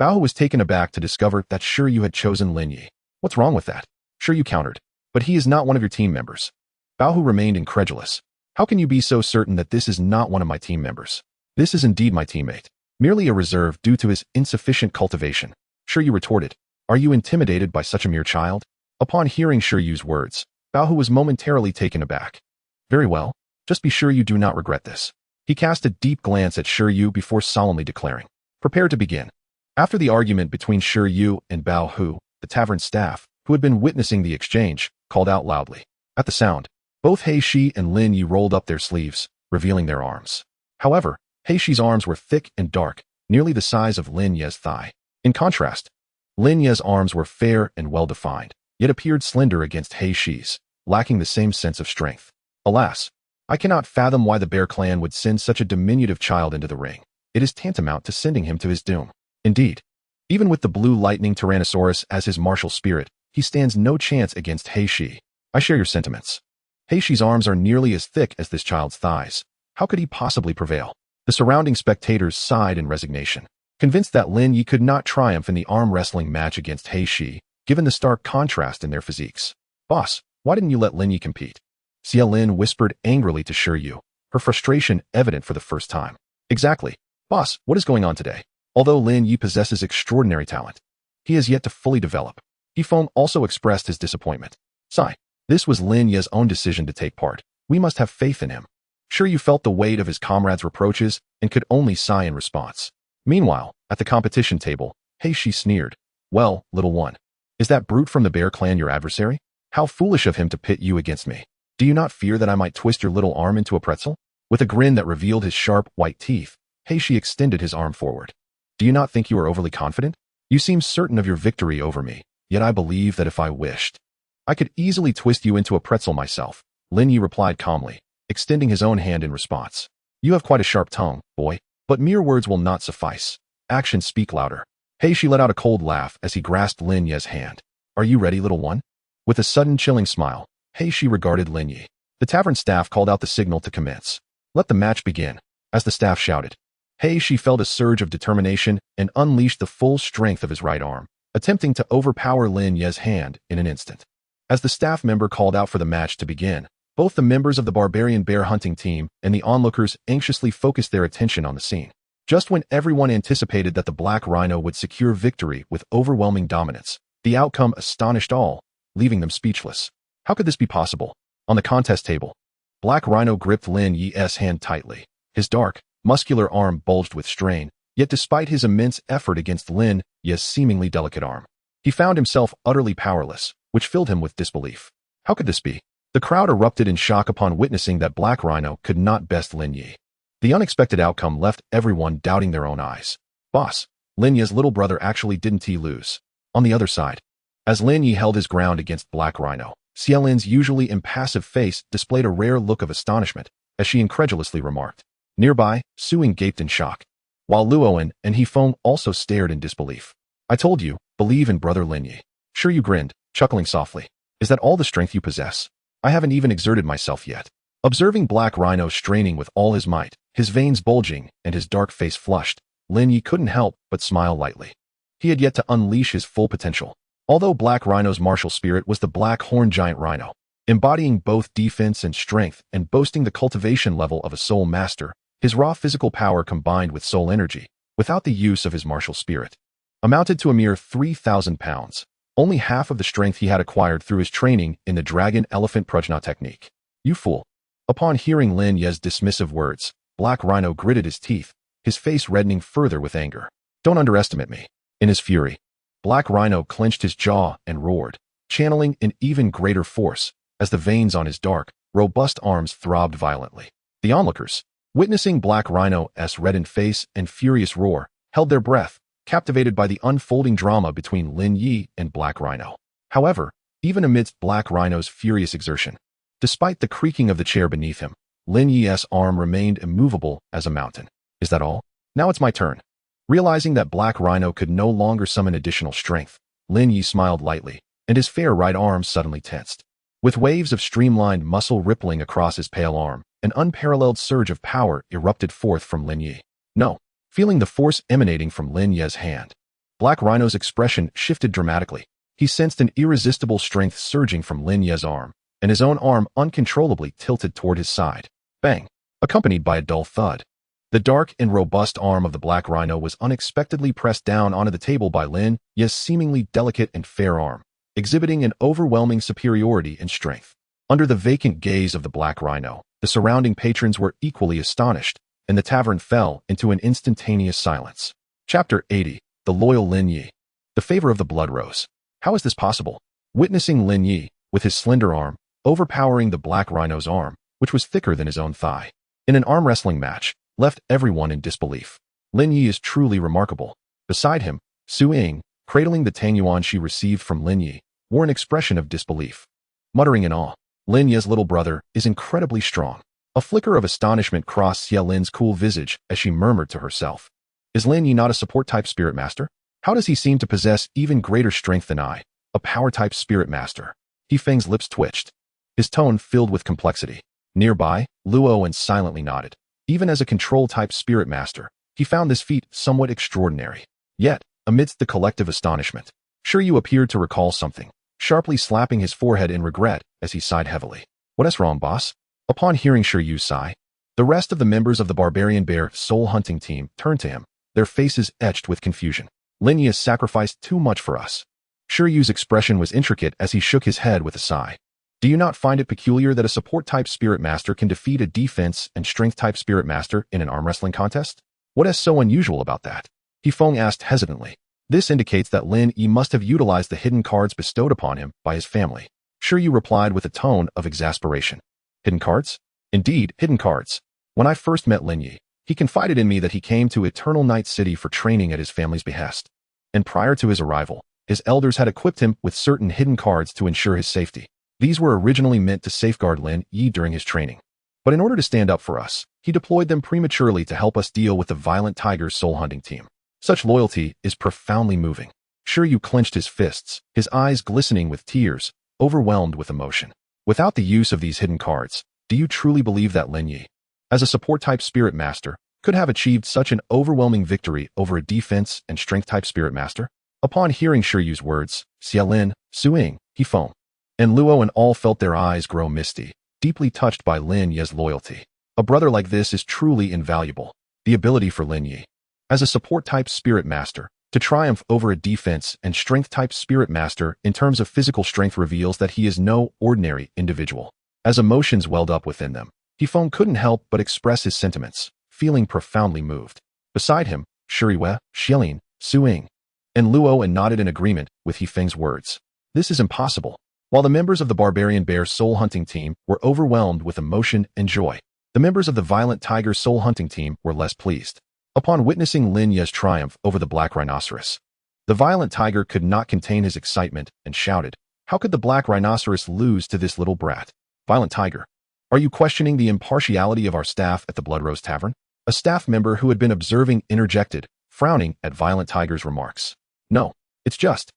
Bao Hu was taken aback to discover that Shi Yu had chosen Lin Ye. "What's wrong with that?" Shi Yu countered. "But he is not one of your team members." Bao Hu remained incredulous. "How can you be so certain that this is not one of my team members?" "This is indeed my teammate. Merely a reserve due to his insufficient cultivation." Shi Yu retorted. "Are you intimidated by such a mere child?" Upon hearing Shi Yu's words, Bao Hu was momentarily taken aback. "Very well. Just be sure you do not regret this." He cast a deep glance at Shi Yu before solemnly declaring, "Prepare to begin." After the argument between Shi Yu and Bao Hu, the tavern staff, who had been witnessing the exchange, called out loudly. At the sound, both He Shi and Lin Ye rolled up their sleeves, revealing their arms. However, He Shi's arms were thick and dark, nearly the size of Lin Ye's thigh. In contrast, Lin Ye's arms were fair and well-defined, yet appeared slender against He Shi's, lacking the same sense of strength. Alas, I cannot fathom why the Bear clan would send such a diminutive child into the ring. It is tantamount to sending him to his doom. Indeed, even with the blue lightning Tyrannosaurus as his martial spirit, he stands no chance against He Shi. I share your sentiments. He Shi's arms are nearly as thick as this child's thighs. How could he possibly prevail? The surrounding spectators sighed in resignation. convinced that Lin Ye could not triumph in the arm wrestling match against He Shi, given the stark contrast in their physiques. Boss, why didn't you let Lin Ye compete? Xia Lin whispered angrily to Shi Yu, her frustration evident for the first time. Exactly. Boss, what is going on today? Although Lin Ye possesses extraordinary talent, he has yet to fully develop. Yifeng also expressed his disappointment. Sigh. This was Lin Ye's own decision to take part. We must have faith in him. Sure, you felt the weight of his comrades' reproaches and could only sigh in response. Meanwhile, at the competition table, He Shi sneered. Well, little one, is that brute from the Bear clan your adversary? How foolish of him to pit you against me. Do you not fear that I might twist your little arm into a pretzel? With a grin that revealed his sharp, white teeth, He Shi extended his arm forward. Do you not think you are overly confident? You seem certain of your victory over me, yet I believe that if I wished, I could easily twist you into a pretzel myself. Lin Ye replied calmly, extending his own hand in response. You have quite a sharp tongue, boy, but mere words will not suffice. Actions speak louder. He Shi let out a cold laugh as he grasped Lin Ye's hand. Are you ready, little one? With a sudden chilling smile, He Shi regarded Lin Ye. The tavern staff called out the signal to commence. Let the match begin. As the staff shouted, He Shi felt a surge of determination and unleashed the full strength of his right arm, attempting to overpower Lin Ye's hand in an instant. As the staff member called out for the match to begin, both the members of the barbarian bear hunting team and the onlookers anxiously focused their attention on the scene. Just when everyone anticipated that the Black Rhino would secure victory with overwhelming dominance, the outcome astonished all, leaving them speechless. How could this be possible? On the contest table, Black Rhino gripped Lin Ye's hand tightly. His dark, muscular arm bulged with strain, yet despite his immense effort against Lin Ye's seemingly delicate arm, he found himself utterly powerless, which filled him with disbelief. How could this be? The crowd erupted in shock upon witnessing that Black Rhino could not best Lin Ye. The unexpected outcome left everyone doubting their own eyes. Boss, Lin Ye's little brother actually didn't he lose? On the other side, as Lin Ye held his ground against Black Rhino, Xia Lin's usually impassive face displayed a rare look of astonishment, as she incredulously remarked. Nearby, Suing gaped in shock, while Luoan and Yifeng also stared in disbelief. I told you, believe in brother Lin Ye. Sure, you grinned, chuckling softly. Is that all the strength you possess? I haven't even exerted myself yet. Observing Black Rhino straining with all his might, his veins bulging and his dark face flushed, Lin Ye couldn't help but smile lightly. He had yet to unleash his full potential. Although Black Rhino's martial spirit was the Black Horn Giant Rhino, embodying both defense and strength and boasting the cultivation level of a soul master, his raw physical power combined with soul energy, without the use of his martial spirit, amounted to a mere 3,000 pounds, only half of the strength he had acquired through his training in the Dragon Elephant Prajna technique. You fool. Upon hearing Lin Ye's dismissive words, Black Rhino gritted his teeth, his face reddening further with anger. Don't underestimate me. In his fury, Black Rhino clenched his jaw and roared, channeling an even greater force, as the veins on his dark, robust arms throbbed violently. The onlookers, witnessing Black Rhino's reddened face and furious roar, held their breath, captivated by the unfolding drama between Lin Ye and Black Rhino. However, even amidst Black Rhino's furious exertion, despite the creaking of the chair beneath him, Lin Ye's arm remained immovable as a mountain. Is that all? Now it's my turn. Realizing that Black Rhino could no longer summon additional strength, Lin Ye smiled lightly, and his fair right arm suddenly tensed. With waves of streamlined muscle rippling across his pale arm, an unparalleled surge of power erupted forth from Lin Ye. No. Feeling the force emanating from Lin Ye's hand, Black Rhino's expression shifted dramatically. He sensed an irresistible strength surging from Lin Ye's arm, and his own arm uncontrollably tilted toward his side. Bang! Accompanied by a dull thud. The dark and robust arm of the Black Rhino was unexpectedly pressed down onto the table by Lin Ye's seemingly delicate and fair arm, exhibiting an overwhelming superiority in strength. Under the vacant gaze of the Black Rhino, the surrounding patrons were equally astonished, and the tavern fell into an instantaneous silence. Chapter 80. The Loyal Lin Ye. The favor of the blood rose. How is this possible? Witnessing Lin Ye, with his slender arm, overpowering the Black Rhino's arm, which was thicker than his own thigh, in an arm wrestling match, left everyone in disbelief. Lin Ye is truly remarkable. Beside him, Su Ying, cradling the Tangyuan she received from Lin Ye, wore an expression of disbelief. Muttering in awe, Lin Ye's little brother is incredibly strong. A flicker of astonishment crossed Xia Lin's cool visage as she murmured to herself. Is Lin Ye not a support-type spirit master? How does he seem to possess even greater strength than I, a power-type spirit master? Yifeng's lips twitched, his tone filled with complexity. Nearby, Luoan silently nodded. Even as a control-type spirit master, He found this feat somewhat extraordinary. Yet, amidst the collective astonishment, Shiryu appeared to recall something, sharply slapping his forehead in regret as he sighed heavily. What's wrong, boss? Upon hearing Shiryu's sigh, the rest of the members of the Barbarian Bear soul hunting team turned to him, their faces etched with confusion. Lin Ye has sacrificed too much for us. Shiryu's expression was intricate as he shook his head with a sigh. Do you not find it peculiar that a support-type Spirit Master can defeat a defense and strength-type Spirit Master in an arm wrestling contest? What is so unusual about that? He-Feng asked hesitantly. This indicates that Lin Ye must have utilized the hidden cards bestowed upon him by his family. Shiryu replied with a tone of exasperation. Hidden cards? Indeed, hidden cards. When I first met Lin Ye, he confided in me that he came to Eternal Night City for training at his family's behest. And prior to his arrival, his elders had equipped him with certain hidden cards to ensure his safety. These were originally meant to safeguard Lin Ye during his training. But in order to stand up for us, he deployed them prematurely to help us deal with the Violent Tiger's soul hunting team. Such loyalty is profoundly moving. Shiryu clenched his fists, his eyes glistening with tears, overwhelmed with emotion. Without the use of these hidden cards, do you truly believe that Lin Ye, as a support-type Spirit Master, could have achieved such an overwhelming victory over a defense and strength-type Spirit Master? Upon hearing Shiryu's words, Xiaolin, Suing, He-Feng, and Luo and all felt their eyes grow misty, deeply touched by Lin Ye's loyalty. A brother like this is truly invaluable. The ability for Lin Ye, as a support-type Spirit Master, to triumph over a defense and strength-type Spirit Master in terms of physical strength reveals that he is no ordinary individual. As emotions welled up within them, He-Feng couldn't help but express his sentiments, feeling profoundly moved. Beside him, Shiryu, Xiaolin, Suing, and Luo nodded in agreement with He-Feng's words. This is impossible. While the members of the Barbarian Bear soul hunting team were overwhelmed with emotion and joy, the members of the Violent Tiger soul hunting team were less pleased. Upon witnessing Lin Ye's triumph over the Black Rhinoceros, the Violent Tiger could not contain his excitement and shouted, "How could the Black Rhinoceros lose to this little brat? Violent Tiger, are you questioning the impartiality of our staff at the Blood Rose Tavern?" A staff member who had been observing interjected, frowning at Violent Tiger's remarks. No, it's just.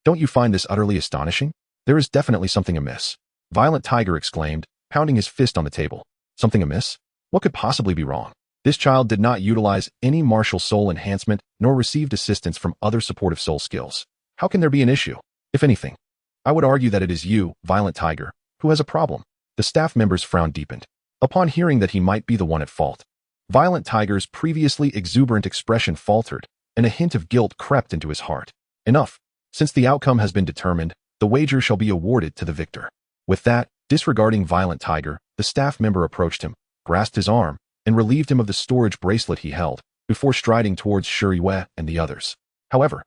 Don't you find this utterly astonishing? There is definitely something amiss. Violent Tiger exclaimed, pounding his fist on the table. Something amiss? What could possibly be wrong? This child did not utilize any martial soul enhancement nor received assistance from other supportive soul skills. How can there be an issue? If anything, I would argue that it is you, Violent Tiger, who has a problem. The staff member's frown deepened. Upon hearing that he might be the one at fault, Violent Tiger's previously exuberant expression faltered, and a hint of guilt crept into his heart. Enough. Since the outcome has been determined, the wager shall be awarded to the victor. With that, disregarding Violent Tiger, the staff member approached him, grasped his arm, and relieved him of the storage bracelet he held, before striding towards Shiryu and the others. However,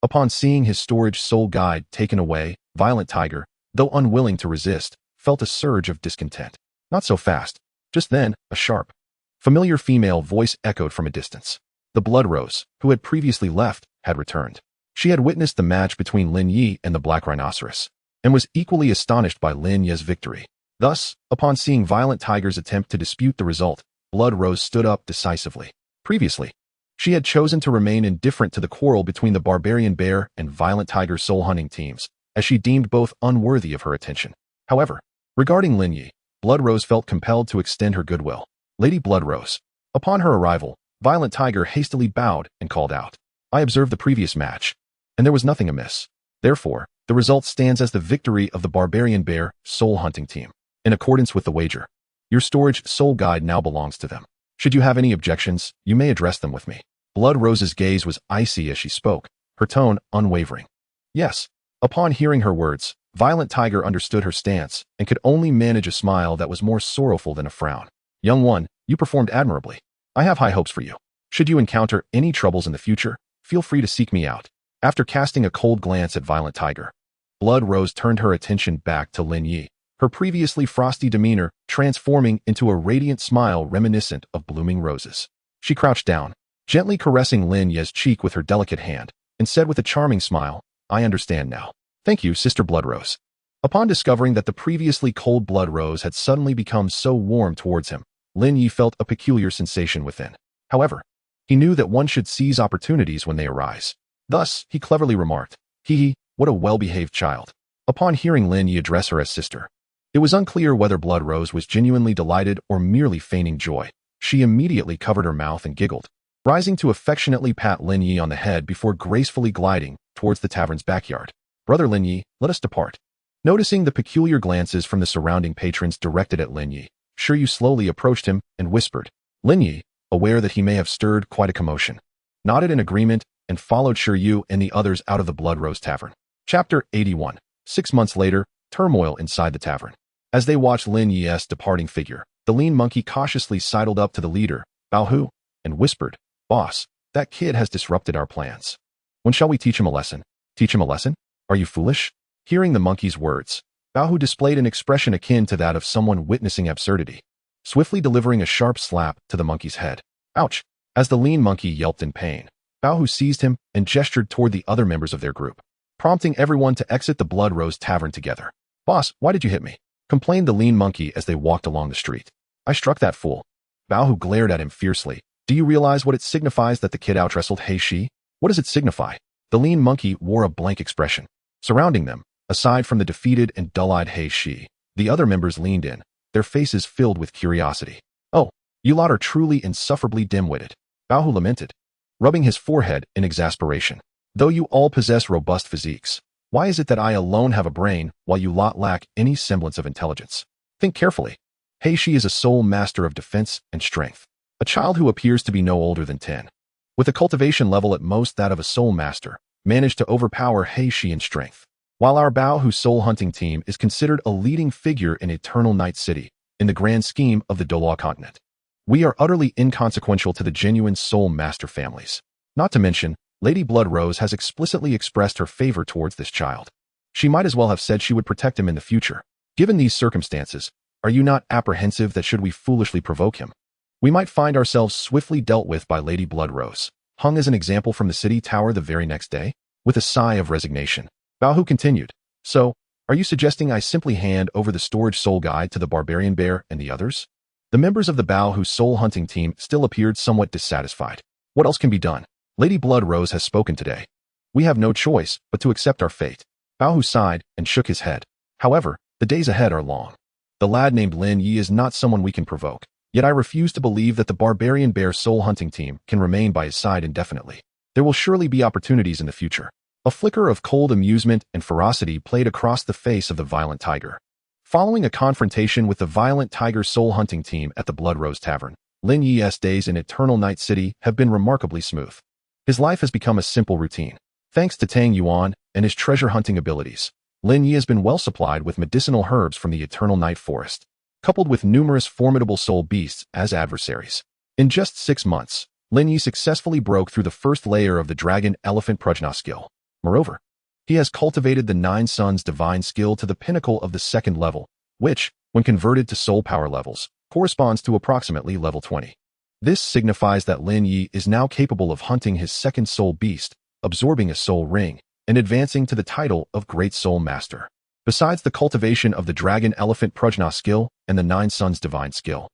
upon seeing his storage soul guide taken away, Violent Tiger, though unwilling to resist, felt a surge of discontent. Not so fast. Just then, a sharp, familiar female voice echoed from a distance. The Blood Rose, who had previously left, had returned. She had witnessed the match between Lin Ye and the Black Rhinoceros, and was equally astonished by Lin Ye's victory. Thus, upon seeing Violent Tiger's attempt to dispute the result, Blood Rose stood up decisively. Previously, she had chosen to remain indifferent to the quarrel between the Barbarian Bear and Violent Tiger soul hunting teams, as she deemed both unworthy of her attention. However, regarding Lin Ye, Blood Rose felt compelled to extend her goodwill. Lady Blood Rose. Upon her arrival, Violent Tiger hastily bowed and called out, "I observed the previous match, and there was nothing amiss. Therefore, the result stands as the victory of the Barbarian Bear soul hunting team. In accordance with the wager, your storage soul guide now belongs to them. Should you have any objections, you may address them with me." Blood Rose's gaze was icy as she spoke, her tone unwavering. Yes. Upon hearing her words, Violent Tiger understood her stance and could only manage a smile that was more sorrowful than a frown. "Young one, you performed admirably. I have high hopes for you. Should you encounter any troubles in the future, feel free to seek me out." After casting a cold glance at Violent Tiger, Blood Rose turned her attention back to Lin Ye, her previously frosty demeanor transforming into a radiant smile reminiscent of blooming roses. She crouched down, gently caressing Lin Ye's cheek with her delicate hand, and said with a charming smile, "I understand now. Thank you, Sister Blood Rose." Upon discovering that the previously cold Blood Rose had suddenly become so warm towards him, Lin Ye felt a peculiar sensation within. However, he knew that one should seize opportunities when they arise. Thus, he cleverly remarked, "Hee, what a well-behaved child." Upon hearing Lin Ye address her as sister, it was unclear whether Blood Rose was genuinely delighted or merely feigning joy. She immediately covered her mouth and giggled. rising to affectionately pat Lin Ye on the head before gracefully gliding towards the tavern's backyard. "Brother Lin Ye, let us depart." Noticing the peculiar glances from the surrounding patrons directed at Lin Ye, Yu slowly approached him and whispered. Lin Ye, aware that he may have stirred quite a commotion, nodded in agreement and followed Yu and the others out of the Blood Rose Tavern. Chapter 81. 6 months later, turmoil inside the tavern. As they watched Lin Ye's departing figure, the lean monkey cautiously sidled up to the leader, Bao Hu, and whispered, "Boss, that kid has disrupted our plans. When shall we teach him a lesson?" "Teach him a lesson? Are you foolish?" Hearing the monkey's words, Bao Hu displayed an expression akin to that of someone witnessing absurdity, swiftly delivering a sharp slap to the monkey's head. "Ouch!" As the lean monkey yelped in pain, Bao Hu seized him and gestured toward the other members of their group, prompting everyone to exit the Blood Rose Tavern together. "Boss, why did you hit me?" complained the lean monkey as they walked along the street. "I struck that fool." Bao Hu glared at him fiercely. "Do you realize what it signifies that the kid out-wrestled He Shi? What does it signify?" The lean monkey wore a blank expression. Surrounding them, aside from the defeated and dull-eyed He Shi, the other members leaned in, their faces filled with curiosity. "Oh, you lot are truly insufferably dim-witted," Bao Hu lamented, rubbing his forehead in exasperation. "Though you all possess robust physiques, why is it that I alone have a brain while you lot lack any semblance of intelligence? Think carefully. He Shi is a soul master of defense and strength, a child who appears to be no older than 10. With a cultivation level at most that of a soul master, managed to overpower He Shi in strength. While our Bao Hu soul hunting team is considered a leading figure in Eternal Night City, in the grand scheme of the Duoluo continent, we are utterly inconsequential to the genuine soul master families. Not to mention, Lady Blood Rose has explicitly expressed her favor towards this child. She might as well have said she would protect him in the future. Given these circumstances, are you not apprehensive that should we foolishly provoke him, we might find ourselves swiftly dealt with by Lady Blood Rose, hung as an example from the city tower the very next day? With a sigh of resignation, Bao Hu continued, "So, are you suggesting I simply hand over the storage soul guide to the Barbarian Bear and the others?" The members of the Bao Hu soul hunting team still appeared somewhat dissatisfied. "What else can be done? Lady Blood Rose has spoken today. We have no choice but to accept our fate." Bao Hu sighed and shook his head. "However, the days ahead are long. The lad named Lin Ye is not someone we can provoke, yet I refuse to believe that the Barbarian Bear soul hunting team can remain by his side indefinitely. There will surely be opportunities in the future." A flicker of cold amusement and ferocity played across the face of the Violent Tiger. Following a confrontation with the Violent Tiger soul hunting team at the Blood Rose Tavern, Lin Ye's days in Eternal Night City have been remarkably smooth. His life has become a simple routine. Thanks to Tang Yuan and his treasure hunting abilities, Lin Ye has been well supplied with medicinal herbs from the Eternal Night Forest, coupled with numerous formidable soul beasts as adversaries. In just 6 months, Lin Ye successfully broke through the first layer of the Dragon Elephant Prajna skill. Moreover, he has cultivated the Nine Suns divine skill to the pinnacle of the 2nd level, which, when converted to soul power levels, corresponds to approximately level 20. This signifies that Lin Ye is now capable of hunting his 2nd soul beast, absorbing a soul ring, and advancing to the title of Great Soul Master. Besides the cultivation of the Dragon Elephant Prajna skill and the Nine Suns divine skill,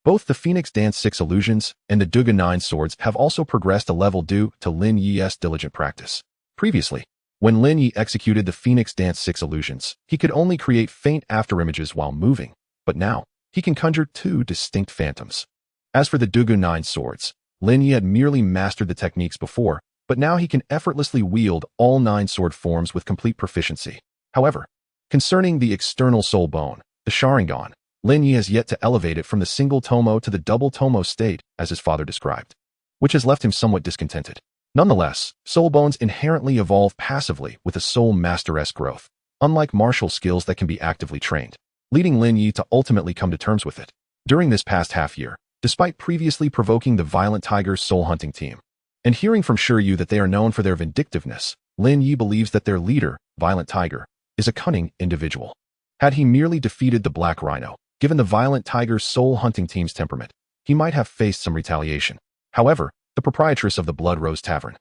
both the Phoenix Dance 6 illusions and the Duga 9 swords have also progressed a level due to Lin Ye's diligent practice. Previously, when Lin Ye executed the Phoenix Dance 6 illusions, he could only create faint afterimages while moving, but now, he can conjure 2 distinct phantoms. As for the Dugu 9 swords, Lin Ye had merely mastered the techniques before, but now he can effortlessly wield all 9 sword forms with complete proficiency. However, concerning the external soul bone, the Sharingan, Lin Ye has yet to elevate it from the single tomo to the double tomo state, as his father described, which has left him somewhat discontented. Nonetheless, soul bones inherently evolve passively with a soul master-esque growth, unlike martial skills that can be actively trained, leading Lin Ye to ultimately come to terms with it. During this past half-year, despite previously provoking the Violent Tiger's soul hunting team, and hearing from Yu that they are known for their vindictiveness, Lin Ye believes that their leader, Violent Tiger, is a cunning individual. Had he merely defeated the Black Rhino, given the Violent Tiger's soul hunting team's temperament, he might have faced some retaliation. However, the proprietress of the Blood Rose Tavern,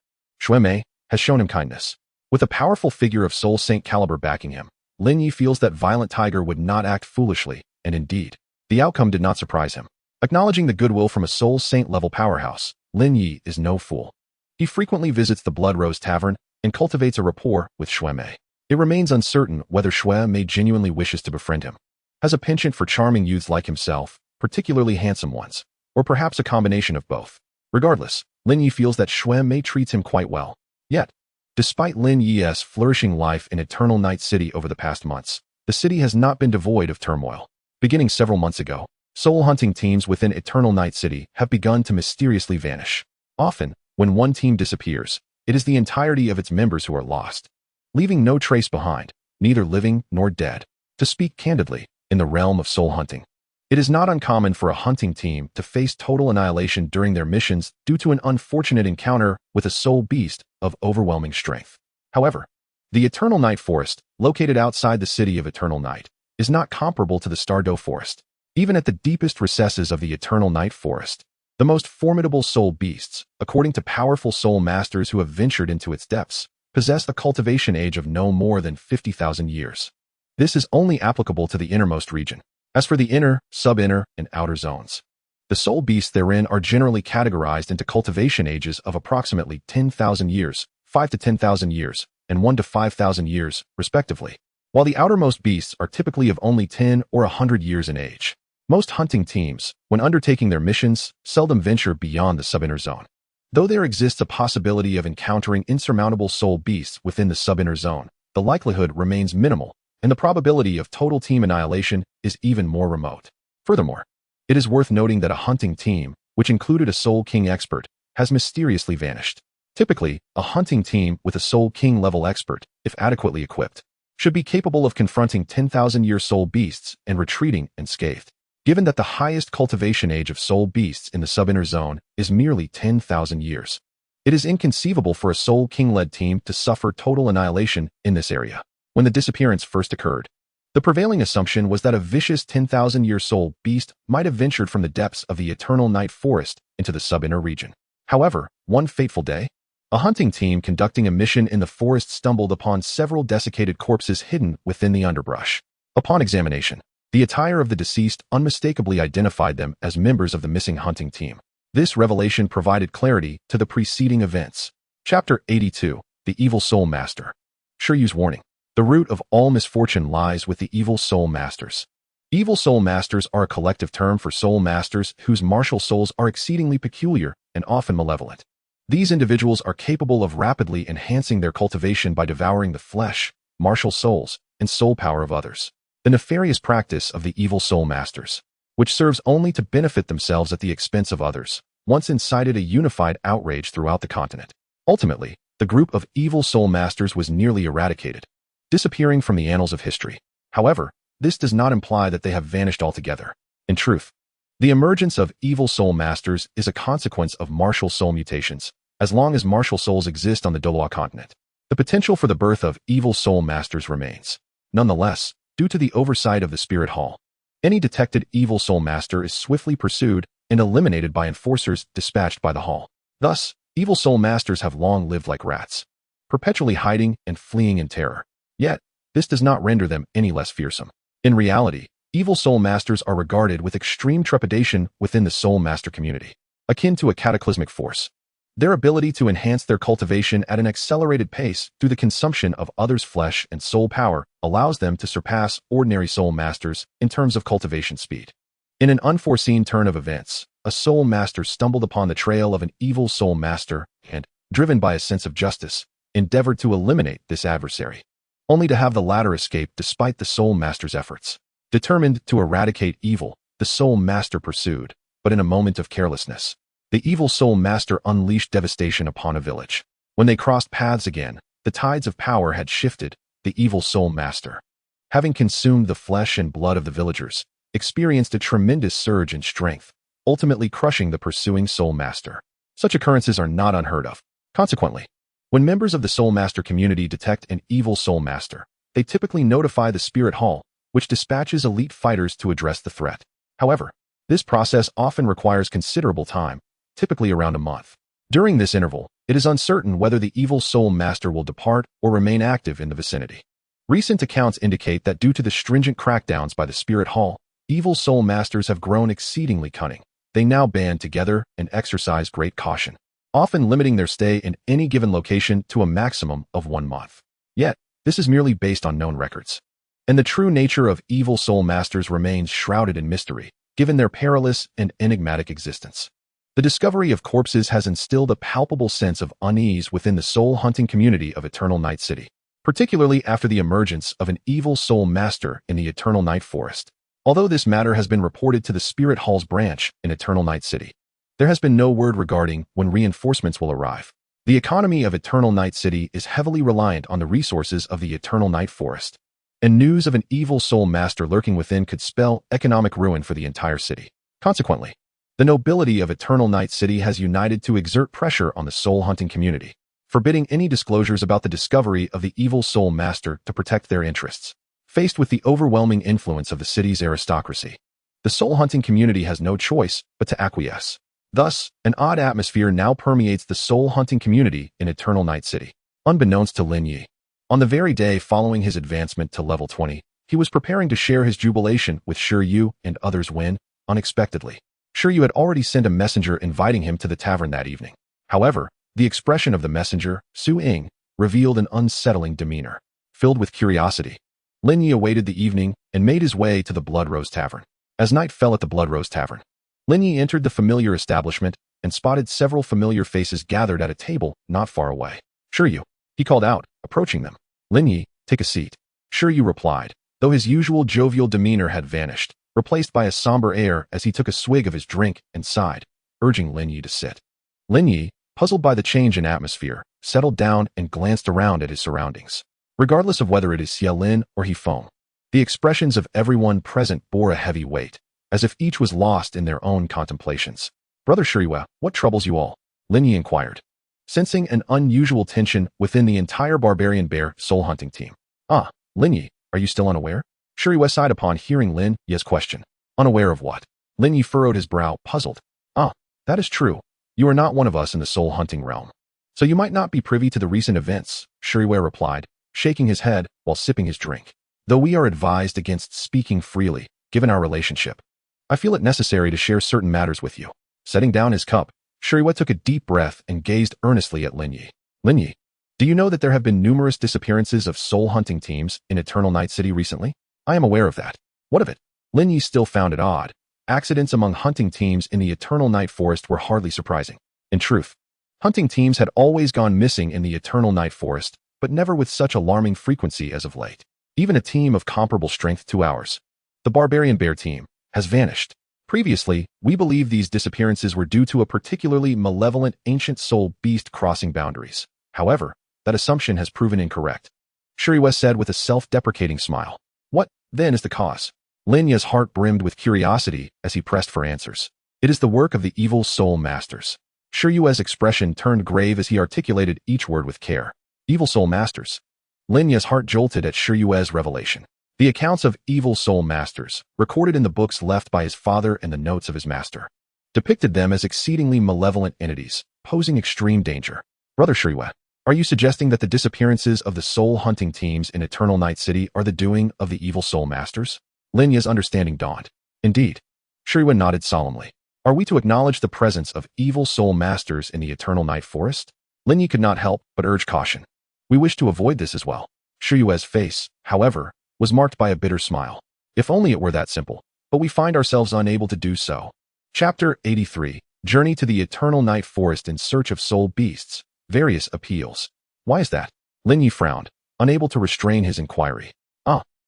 Mei, has shown him kindness. With a powerful figure of Soul Saint caliber backing him, Lin Ye feels that Violent Tiger would not act foolishly, and indeed, the outcome did not surprise him. Acknowledging the goodwill from a Soul Saint level powerhouse, Lin Ye is no fool. He frequently visits the Blood Rose Tavern and cultivates a rapport with Mei. It remains uncertain whether Mei genuinely wishes to befriend him, has a penchant for charming youths like himself, particularly handsome ones, or perhaps a combination of both. Regardless, Lin Ye feels that Shui Mei treats him quite well. Yet, despite Lin Ye's flourishing life in Eternal Night City over the past months, the city has not been devoid of turmoil. Beginning several months ago, soul hunting teams within Eternal Night City have begun to mysteriously vanish. Often, when one team disappears, it is the entirety of its members who are lost, leaving no trace behind, neither living nor dead. To speak candidly, in the realm of soul hunting, it is not uncommon for a hunting team to face total annihilation during their missions due to an unfortunate encounter with a soul beast of overwhelming strength. However, the Eternal Night Forest, located outside the city of Eternal Night, is not comparable to the Stardew Forest. Even at the deepest recesses of the Eternal Night Forest, the most formidable soul beasts, according to powerful soul masters who have ventured into its depths, possess a cultivation age of no more than 50,000 years. This is only applicable to the innermost region. As for the inner, sub-inner, and outer zones, the soul beasts therein are generally categorized into cultivation ages of approximately 10,000 years, 5 to 10,000 years, and 1 to 5,000 years, respectively, while the outermost beasts are typically of only 10 or 100 years in age. Most hunting teams, when undertaking their missions, seldom venture beyond the sub-inner zone. Though there exists a possibility of encountering insurmountable soul beasts within the sub-inner zone, the likelihood remains minimal, and the probability of total team annihilation is even more remote. Furthermore, it is worth noting that a hunting team, which included a Soul King expert, has mysteriously vanished. Typically, a hunting team with a Soul King level expert, if adequately equipped, should be capable of confronting 10,000-year soul beasts and retreating unscathed. Given that the highest cultivation age of soul beasts in the sub-inner zone is merely 10,000 years, it is inconceivable for a Soul King-led team to suffer total annihilation in this area. When the disappearance first occurred, the prevailing assumption was that a vicious 10,000-year soul beast might have ventured from the depths of the Eternal Night Forest into the sub-inner region. However, one fateful day, a hunting team conducting a mission in the forest stumbled upon several desiccated corpses hidden within the underbrush. Upon examination, the attire of the deceased unmistakably identified them as members of the missing hunting team. This revelation provided clarity to the preceding events. Chapter 82, The Evil Soul Master. Shiryu's warning. The root of all misfortune lies with the evil soul masters. Evil soul masters are a collective term for soul masters whose martial souls are exceedingly peculiar and often malevolent. These individuals are capable of rapidly enhancing their cultivation by devouring the flesh, martial souls, and soul power of others. The nefarious practice of the evil soul masters, which serves only to benefit themselves at the expense of others, once incited a unified outrage throughout the continent. Ultimately, the group of evil soul masters was nearly eradicated, disappearing from the annals of history. However, this does not imply that they have vanished altogether. In truth, the emergence of evil soul masters is a consequence of martial soul mutations. As long as martial souls exist on the Douluo continent, the potential for the birth of evil soul masters remains. Nonetheless, due to the oversight of the Spirit Hall, any detected evil soul master is swiftly pursued and eliminated by enforcers dispatched by the Hall. Thus, evil soul masters have long lived like rats, perpetually hiding and fleeing in terror. Yet, this does not render them any less fearsome. In reality, evil soul masters are regarded with extreme trepidation within the soul master community, akin to a cataclysmic force. Their ability to enhance their cultivation at an accelerated pace through the consumption of others' flesh and soul power allows them to surpass ordinary soul masters in terms of cultivation speed. In an unforeseen turn of events, a soul master stumbled upon the trail of an evil soul master and, driven by a sense of justice, endeavored to eliminate this adversary, only to have the latter escape despite the soul master's efforts. Determined to eradicate evil, the soul master pursued, but in a moment of carelessness, the evil soul master unleashed devastation upon a village. When they crossed paths again, the tides of power had shifted. The evil soul master, having consumed the flesh and blood of the villagers, experienced a tremendous surge in strength, ultimately crushing the pursuing soul master. Such occurrences are not unheard of. Consequently, when members of the soul master community detect an evil soul master, they typically notify the Spirit Hall, which dispatches elite fighters to address the threat. However, this process often requires considerable time, typically around a month. During this interval, it is uncertain whether the evil soul master will depart or remain active in the vicinity. Recent accounts indicate that due to the stringent crackdowns by the Spirit Hall, evil soul masters have grown exceedingly cunning. They now band together and exercise great caution, often limiting their stay in any given location to a maximum of 1 month. Yet, this is merely based on known records, and the true nature of evil soul masters remains shrouded in mystery, given their perilous and enigmatic existence. The discovery of corpses has instilled a palpable sense of unease within the soul-hunting community of Eternal Night City, particularly after the emergence of an evil soul master in the Eternal Night Forest. Although this matter has been reported to the Spirit Hall's branch in Eternal Night City, there has been no word regarding when reinforcements will arrive. The economy of Eternal Night City is heavily reliant on the resources of the Eternal Night Forest, and news of an evil soul master lurking within could spell economic ruin for the entire city. Consequently, the nobility of Eternal Night City has united to exert pressure on the soul-hunting community, forbidding any disclosures about the discovery of the evil soul master to protect their interests. Faced with the overwhelming influence of the city's aristocracy, the soul-hunting community has no choice but to acquiesce. Thus, an odd atmosphere now permeates the soul-hunting community in Eternal Night City. Unbeknownst to Lin Ye, on the very day following his advancement to level 20, he was preparing to share his jubilation with Shiryu and others when, unexpectedly, Shiryu had already sent a messenger inviting him to the tavern that evening. However, the expression of the messenger, Su Ying, revealed an unsettling demeanor. Filled with curiosity, Lin Ye awaited the evening and made his way to the Blood Rose Tavern. As night fell at the Blood Rose Tavern, Lin Ye entered the familiar establishment and spotted several familiar faces gathered at a table not far away. Shiryu, he called out, approaching them. Lin Ye, take a seat. Shiryu replied, though his usual jovial demeanor had vanished, replaced by a somber air as he took a swig of his drink and sighed, urging Lin Ye to sit. Lin Ye, puzzled by the change in atmosphere, settled down and glanced around at his surroundings. Regardless of whether it is Xie Lin or He Feng, the expressions of everyone present bore a heavy weight, as if each was lost in their own contemplations. Brother Shiryu, what troubles you all? Lin Ye inquired, sensing an unusual tension within the entire Barbarian Bear soul-hunting team. Ah, Lin Ye, are you still unaware? Shiryu sighed upon hearing Lin Ye's question. Unaware of what? Lin Ye furrowed his brow, puzzled. Ah, that is true. You are not one of us in the soul-hunting realm, so you might not be privy to the recent events, Shiryu replied, shaking his head while sipping his drink. Though we are advised against speaking freely, given our relationship, I feel it necessary to share certain matters with you. Setting down his cup, Shiryu took a deep breath and gazed earnestly at Lin Ye. Lin Ye, do you know that there have been numerous disappearances of soul-hunting teams in Eternal Night City recently? I am aware of that. What of it? Lin Ye still found it odd. Accidents among hunting teams in the Eternal Night Forest were hardly surprising. In truth, hunting teams had always gone missing in the Eternal Night Forest, but never with such alarming frequency as of late. Even a team of comparable strength to ours, the Barbarian Bear team, has vanished. Previously, we believed these disappearances were due to a particularly malevolent ancient soul beast crossing boundaries. However, that assumption has proven incorrect. Shiryu said with a self-deprecating smile. What, then, is the cause? Lin Ye's heart brimmed with curiosity as he pressed for answers. It is the work of the evil soul masters. Shiryu's expression turned grave as he articulated each word with care. Evil soul masters. Lin Ye's heart jolted at Shiryu's revelation. The accounts of evil soul masters, recorded in the books left by his father and the notes of his master, depicted them as exceedingly malevolent entities, posing extreme danger. Brother Shiryu, are you suggesting that the disappearances of the soul-hunting teams in Eternal Night City are the doing of the evil soul masters? Lin Ye's understanding dawned. Indeed. Shiryu nodded solemnly. Are we to acknowledge the presence of evil soul masters in the Eternal Night Forest? Lin Ye could not help but urge caution. We wish to avoid this as well. Shiryu's face, however, was marked by a bitter smile. If only it were that simple, but we find ourselves unable to do so. Chapter 83, Journey to the Eternal Night Forest in Search of Soul Beasts, Various Appeals. Why is that? Lin Ye frowned, unable to restrain his inquiry.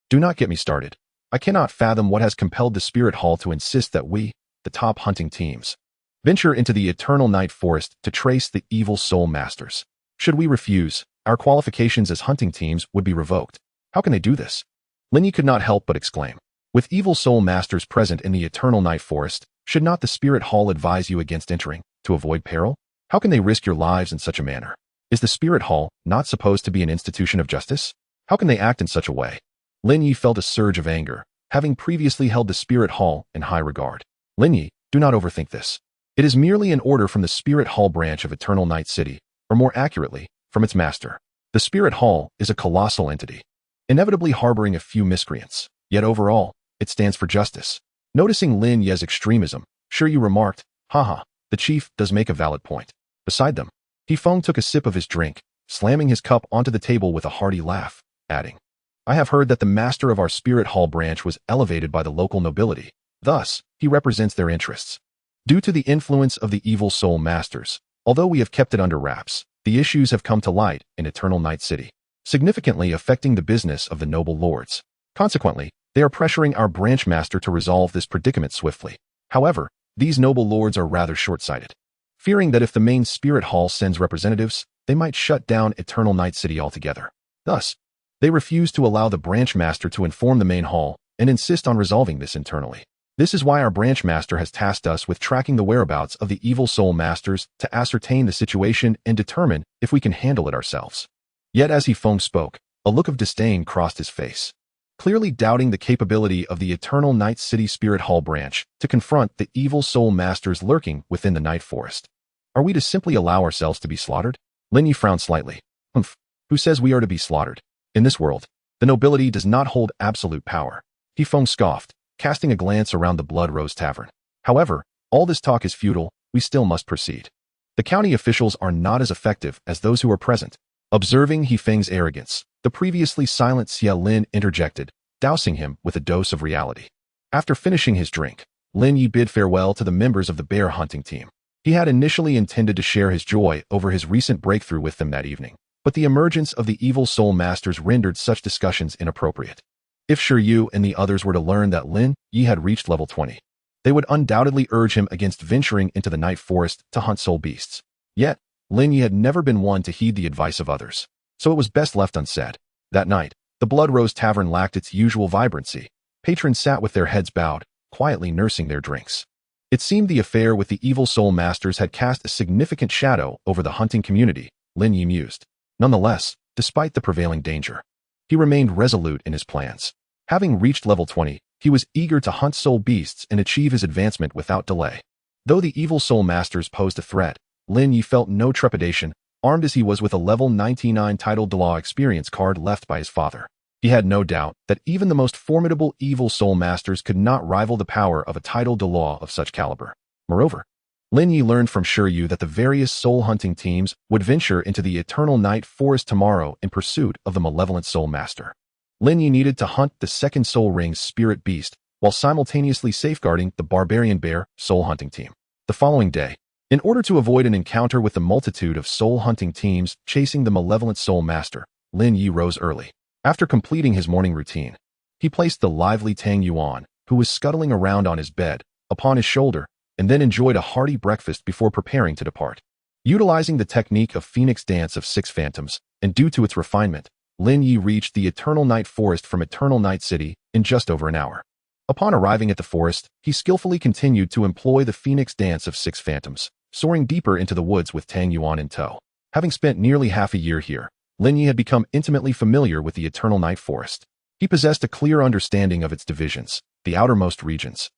Do not get me started. I cannot fathom what has compelled the Spirit Hall to insist that we, the top hunting teams, venture into the Eternal Night Forest to trace the evil soul masters. Should we refuse, our qualifications as hunting teams would be revoked. How can they do this? Lin Ye could not help but exclaim. With evil soul masters present in the Eternal Night Forest, should not the Spirit Hall advise you against entering, to avoid peril? How can they risk your lives in such a manner? Is the Spirit Hall not supposed to be an institution of justice? How can they act in such a way? Lin Ye felt a surge of anger, having previously held the Spirit Hall in high regard. Lin Ye, do not overthink this. It is merely an order from the Spirit Hall branch of Eternal Night City, or more accurately, from its master. The Spirit Hall is a colossal entity, inevitably harboring a few miscreants, yet overall, it stands for justice. Noticing Lin Ye's extremism, Shiryu remarked, haha, the chief does make a valid point. Beside them, He Feng took a sip of his drink, slamming his cup onto the table with a hearty laugh, adding, I have heard that the master of our Spirit Hall branch was elevated by the local nobility. Thus, he represents their interests. Due to the influence of the evil soul masters, although we have kept it under wraps, the issues have come to light in Eternal Night City, significantly affecting the business of the noble lords. Consequently, they are pressuring our branch master to resolve this predicament swiftly. However, these noble lords are rather short-sighted, fearing that if the main spirit hall sends representatives, they might shut down Eternal Night City altogether. Thus, they refuse to allow the branch master to inform the main hall and insist on resolving this internally. This is why our branch master has tasked us with tracking the whereabouts of the evil soul masters to ascertain the situation and determine if we can handle it ourselves. Yet as He Feng spoke, a look of disdain crossed his face, clearly doubting the capability of the Eternal Night City Spirit Hall branch to confront the evil soul masters lurking within the Night Forest. Are we to simply allow ourselves to be slaughtered? Lin Ye frowned slightly. Who says we are to be slaughtered? In this world, the nobility does not hold absolute power. He Feng scoffed, casting a glance around the Blood Rose Tavern. However, all this talk is futile, we still must proceed. The county officials are not as effective as those who are present. Observing He Feng's arrogance, the previously silent Xia Lin interjected, dousing him with a dose of reality. After finishing his drink, Lin Ye bid farewell to the members of the bear hunting team. He had initially intended to share his joy over his recent breakthrough with them that evening, but the emergence of the evil soul masters rendered such discussions inappropriate. If Yu and the others were to learn that Lin Ye had reached level 20, they would undoubtedly urge him against venturing into the night forest to hunt soul beasts. Yet, Lin Ye had never been one to heed the advice of others, so it was best left unsaid. That night, the Blood Rose Tavern lacked its usual vibrancy. Patrons sat with their heads bowed, quietly nursing their drinks. It seemed the affair with the evil soul masters had cast a significant shadow over the hunting community, Lin Ye mused. Nonetheless, despite the prevailing danger, he remained resolute in his plans. Having reached level 20, he was eager to hunt soul beasts and achieve his advancement without delay. Though the evil soul masters posed a threat, Lin Ye felt no trepidation, armed as he was with a level 99 titled DouluoDalu experience card left by his father. He had no doubt that even the most formidable evil soul masters could not rival the power of a titled DouluoDalu of such caliber. Moreover, Lin Ye learned from Yu that the various soul hunting teams would venture into the Eternal Night Forest tomorrow in pursuit of the malevolent soul master. Lin Ye needed to hunt the second soul ring's spirit beast while simultaneously safeguarding the barbarian bear soul hunting team. The following day, in order to avoid an encounter with the multitude of soul hunting teams chasing the malevolent soul master, Lin Ye rose early. After completing his morning routine, he placed the lively Tang Yuan, who was scuttling around on his bed, upon his shoulder, and then enjoyed a hearty breakfast before preparing to depart. Utilizing the technique of Phoenix Dance of Six Phantoms, and due to its refinement, Lin Ye reached the Eternal Night Forest from Eternal Night City in just over an hour. Upon arriving at the forest, he skillfully continued to employ the Phoenix Dance of Six Phantoms, soaring deeper into the woods with Tang Yuan in tow. Having spent nearly half a year here, Lin Ye had become intimately familiar with the Eternal Night Forest. He possessed a clear understanding of its divisions, the outermost regions,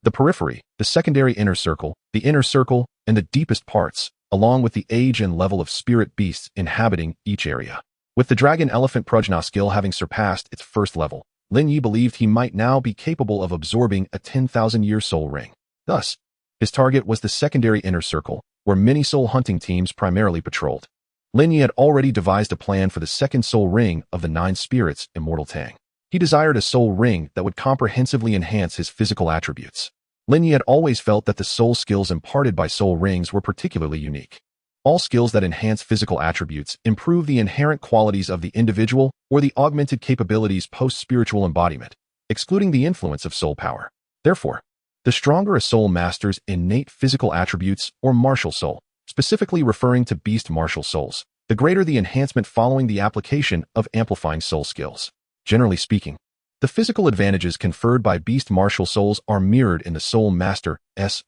the periphery, the secondary inner circle, and the deepest parts, along with the age and level of spirit beasts inhabiting each area. With the Dragon Elephant Prajna skill having surpassed its first level, Lin Ye believed he might now be capable of absorbing a 10,000-year soul ring. Thus, his target was the secondary inner circle, where many soul hunting teams primarily patrolled. Lin Ye had already devised a plan for the second soul ring of the 9 spirits, Immortal Tang. He desired a soul ring that would comprehensively enhance his physical attributes. Lin Ye had always felt that the soul skills imparted by soul rings were particularly unique. All skills that enhance physical attributes improve the inherent qualities of the individual or the augmented capabilities post-spiritual embodiment, excluding the influence of soul power. Therefore, the stronger a soul master's innate physical attributes or martial soul, specifically referring to beast martial souls, the greater the enhancement following the application of amplifying soul skills. Generally speaking, the physical advantages conferred by beast martial souls are mirrored in the soul master's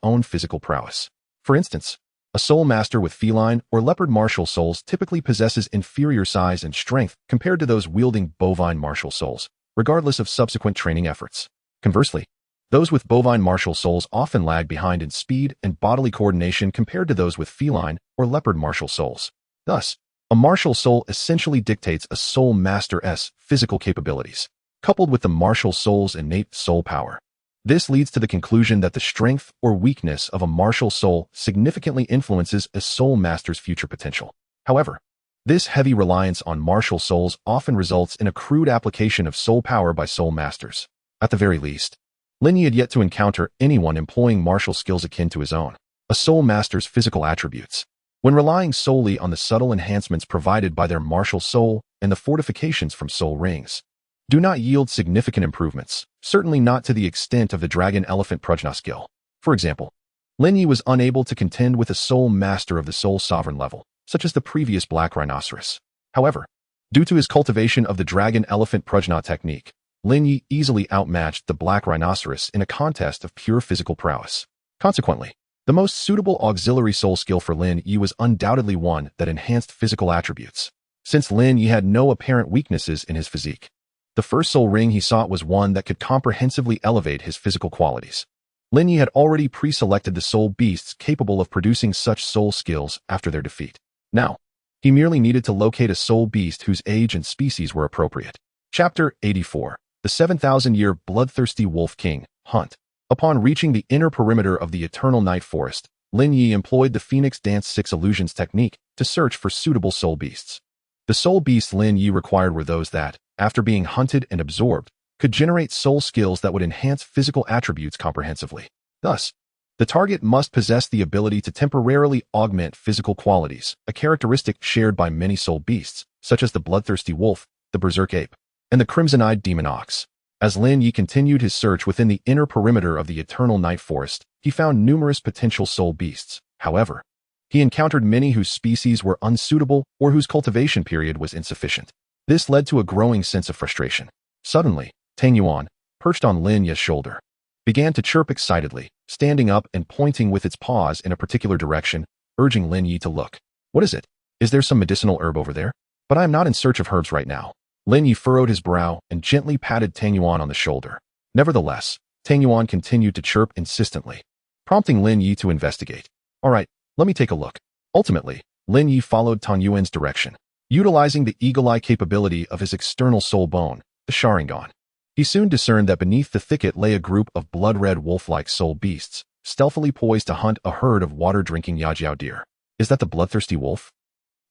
own physical prowess. For instance, a soul master with feline or leopard martial souls typically possesses inferior size and strength compared to those wielding bovine martial souls, regardless of subsequent training efforts. Conversely, those with bovine martial souls often lag behind in speed and bodily coordination compared to those with feline or leopard martial souls. Thus, a martial soul essentially dictates a soul master's physical capabilities, coupled with the martial soul's innate soul power. This leads to the conclusion that the strength or weakness of a martial soul significantly influences a soul master's future potential. However, this heavy reliance on martial souls often results in a crude application of soul power by soul masters. At the very least, Lin Ye had yet to encounter anyone employing martial skills akin to his own, a soul master's physical attributes. When relying solely on the subtle enhancements provided by their martial soul and the fortifications from soul rings, do not yield significant improvements, certainly not to the extent of the dragon elephant prajna skill. For example, Lin Ye was unable to contend with a soul master of the soul sovereign level, such as the previous black rhinoceros. However, due to his cultivation of the dragon elephant prajna technique, Lin Ye easily outmatched the black rhinoceros in a contest of pure physical prowess. Consequently, the most suitable auxiliary soul skill for Lin Ye was undoubtedly one that enhanced physical attributes, since Lin Ye had no apparent weaknesses in his physique. The first soul ring he sought was one that could comprehensively elevate his physical qualities. Lin Ye had already pre-selected the soul beasts capable of producing such soul skills after their defeat. Now, he merely needed to locate a soul beast whose age and species were appropriate. Chapter 84. The 7,000-Year Bloodthirsty Wolf King, Hunt. Upon reaching the inner perimeter of the Eternal Night Forest, Lin Ye employed the Phoenix Dance 6 Illusions technique to search for suitable soul beasts. The soul beasts Lin Ye required were those that, after being hunted and absorbed, could generate soul skills that would enhance physical attributes comprehensively. Thus, the target must possess the ability to temporarily augment physical qualities, a characteristic shared by many soul beasts, such as the bloodthirsty wolf, the berserk ape, and the crimson-eyed demon ox. As Lin Ye continued his search within the inner perimeter of the Eternal Night Forest, he found numerous potential soul beasts. However, he encountered many whose species were unsuitable or whose cultivation period was insufficient. This led to a growing sense of frustration. Suddenly, Tang Yuan, perched on Lin Ye's shoulder, began to chirp excitedly, standing up and pointing with its paws in a particular direction, urging Lin Ye to look. What is it? Is there some medicinal herb over there? But I am not in search of herbs right now. Lin Ye furrowed his brow and gently patted Tang Yuan on the shoulder. Nevertheless, Tang Yuan continued to chirp insistently, prompting Lin Ye to investigate. All right, let me take a look. Ultimately, Lin Ye followed Tang Yuan's direction, utilizing the eagle-eye capability of his external soul bone, the Sharingan. He soon discerned that beneath the thicket lay a group of blood-red wolf-like soul beasts, stealthily poised to hunt a herd of water-drinking Yajiao deer. Is that the bloodthirsty wolf?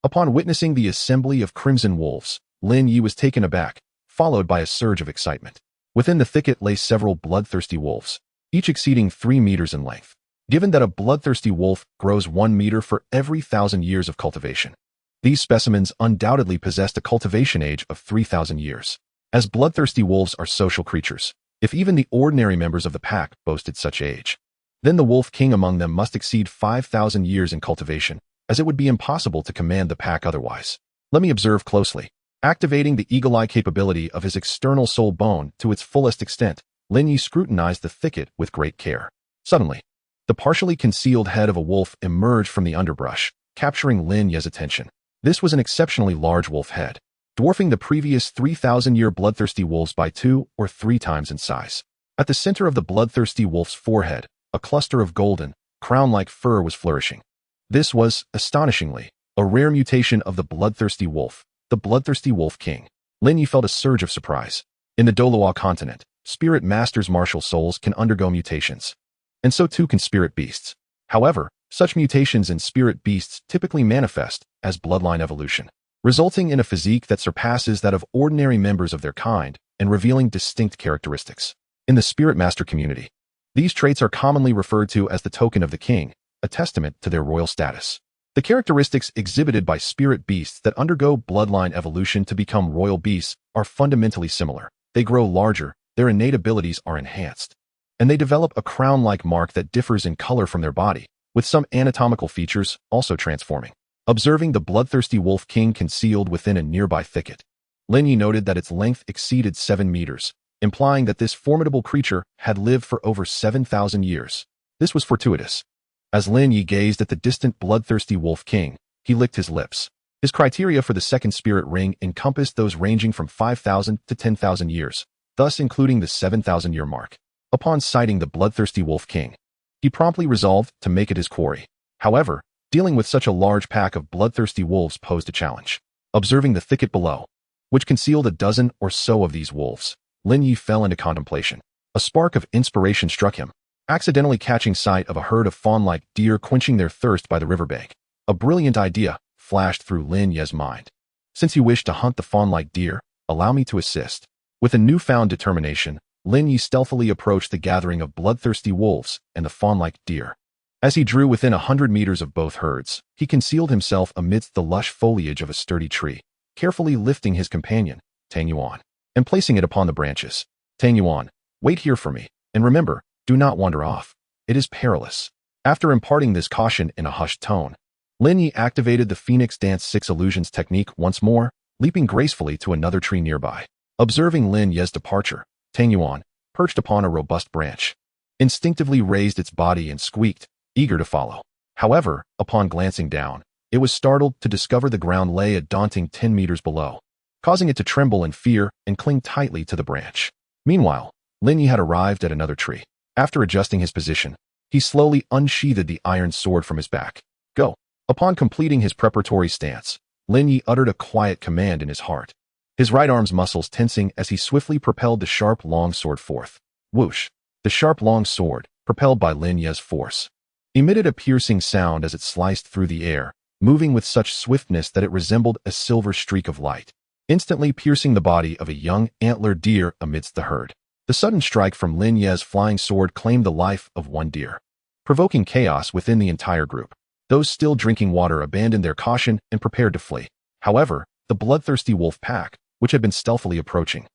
Upon witnessing the assembly of crimson wolves, Lin Ye was taken aback, followed by a surge of excitement. Within the thicket lay several bloodthirsty wolves, each exceeding 3 meters in length. Given that a bloodthirsty wolf grows 1 meter for every 1,000 years of cultivation, these specimens undoubtedly possessed a cultivation age of 3,000 years. As bloodthirsty wolves are social creatures, if even the ordinary members of the pack boasted such age, then the wolf king among them must exceed 5,000 years in cultivation, as it would be impossible to command the pack otherwise. Let me observe closely. Activating the eagle-eye capability of his external soul bone to its fullest extent, Lin Ye scrutinized the thicket with great care. Suddenly, the partially concealed head of a wolf emerged from the underbrush, capturing Lin Ye's attention. This was an exceptionally large wolf head, dwarfing the previous 3,000-year bloodthirsty wolves by 2 or 3 times in size. At the center of the bloodthirsty wolf's forehead, a cluster of golden, crown-like fur was flourishing. This was, astonishingly, a rare mutation of the bloodthirsty wolf, the bloodthirsty wolf king. Lin Ye felt a surge of surprise. In the Douluo continent, spirit masters' martial souls can undergo mutations, and so too can spirit beasts. However, such mutations in spirit beasts typically manifest as bloodline evolution, resulting in a physique that surpasses that of ordinary members of their kind and revealing distinct characteristics. In the spirit master community, these traits are commonly referred to as the token of the king, a testament to their royal status. The characteristics exhibited by spirit beasts that undergo bloodline evolution to become royal beasts are fundamentally similar. They grow larger, their innate abilities are enhanced, and they develop a crown-like mark that differs in color from their body, with some anatomical features also transforming. Observing the bloodthirsty wolf king concealed within a nearby thicket, Lin Ye noted that its length exceeded 7 meters, implying that this formidable creature had lived for over 7,000 years. This was fortuitous. As Lin Ye gazed at the distant bloodthirsty wolf king, he licked his lips. His criteria for the second spirit ring encompassed those ranging from 5,000 to 10,000 years, thus including the 7,000-year mark. Upon sighting the bloodthirsty wolf king, he promptly resolved to make it his quarry. However, dealing with such a large pack of bloodthirsty wolves posed a challenge. Observing the thicket below, which concealed a dozen or so of these wolves, Lin Ye fell into contemplation. A spark of inspiration struck him, accidentally catching sight of a herd of fawn-like deer quenching their thirst by the riverbank. A brilliant idea flashed through Lin Ye's mind. Since you wish to hunt the fawn-like deer, allow me to assist. With a newfound determination, Lin Ye stealthily approached the gathering of bloodthirsty wolves and the fawn-like deer. As he drew within 100 meters of both herds, he concealed himself amidst the lush foliage of a sturdy tree, carefully lifting his companion, Tang Yuan, and placing it upon the branches. Tang Yuan, wait here for me, and remember, do not wander off. It is perilous. After imparting this caution in a hushed tone, Lin Ye activated the Phoenix Dance 6 Illusions technique once more, leaping gracefully to another tree nearby. Observing Lin Ye's departure, Tang Yuan, perched upon a robust branch, instinctively raised its body and squeaked, eager to follow. However, upon glancing down, it was startled to discover the ground lay a daunting 10 meters below, causing it to tremble in fear and cling tightly to the branch. Meanwhile, Lin Ye had arrived at another tree. After adjusting his position, he slowly unsheathed the iron sword from his back. Go. Upon completing his preparatory stance, Lin Ye uttered a quiet command in his heart, his right arm's muscles tensing as he swiftly propelled the sharp long sword forth. Whoosh! The sharp long sword, propelled by Lin Ye's force, emitted a piercing sound as it sliced through the air, moving with such swiftness that it resembled a silver streak of light, instantly piercing the body of a young antlered deer amidst the herd. The sudden strike from Lin Ye's flying sword claimed the life of one deer, provoking chaos within the entire group. Those still drinking water abandoned their caution and prepared to flee. However, the bloodthirsty wolf pack, which had been stealthily approaching,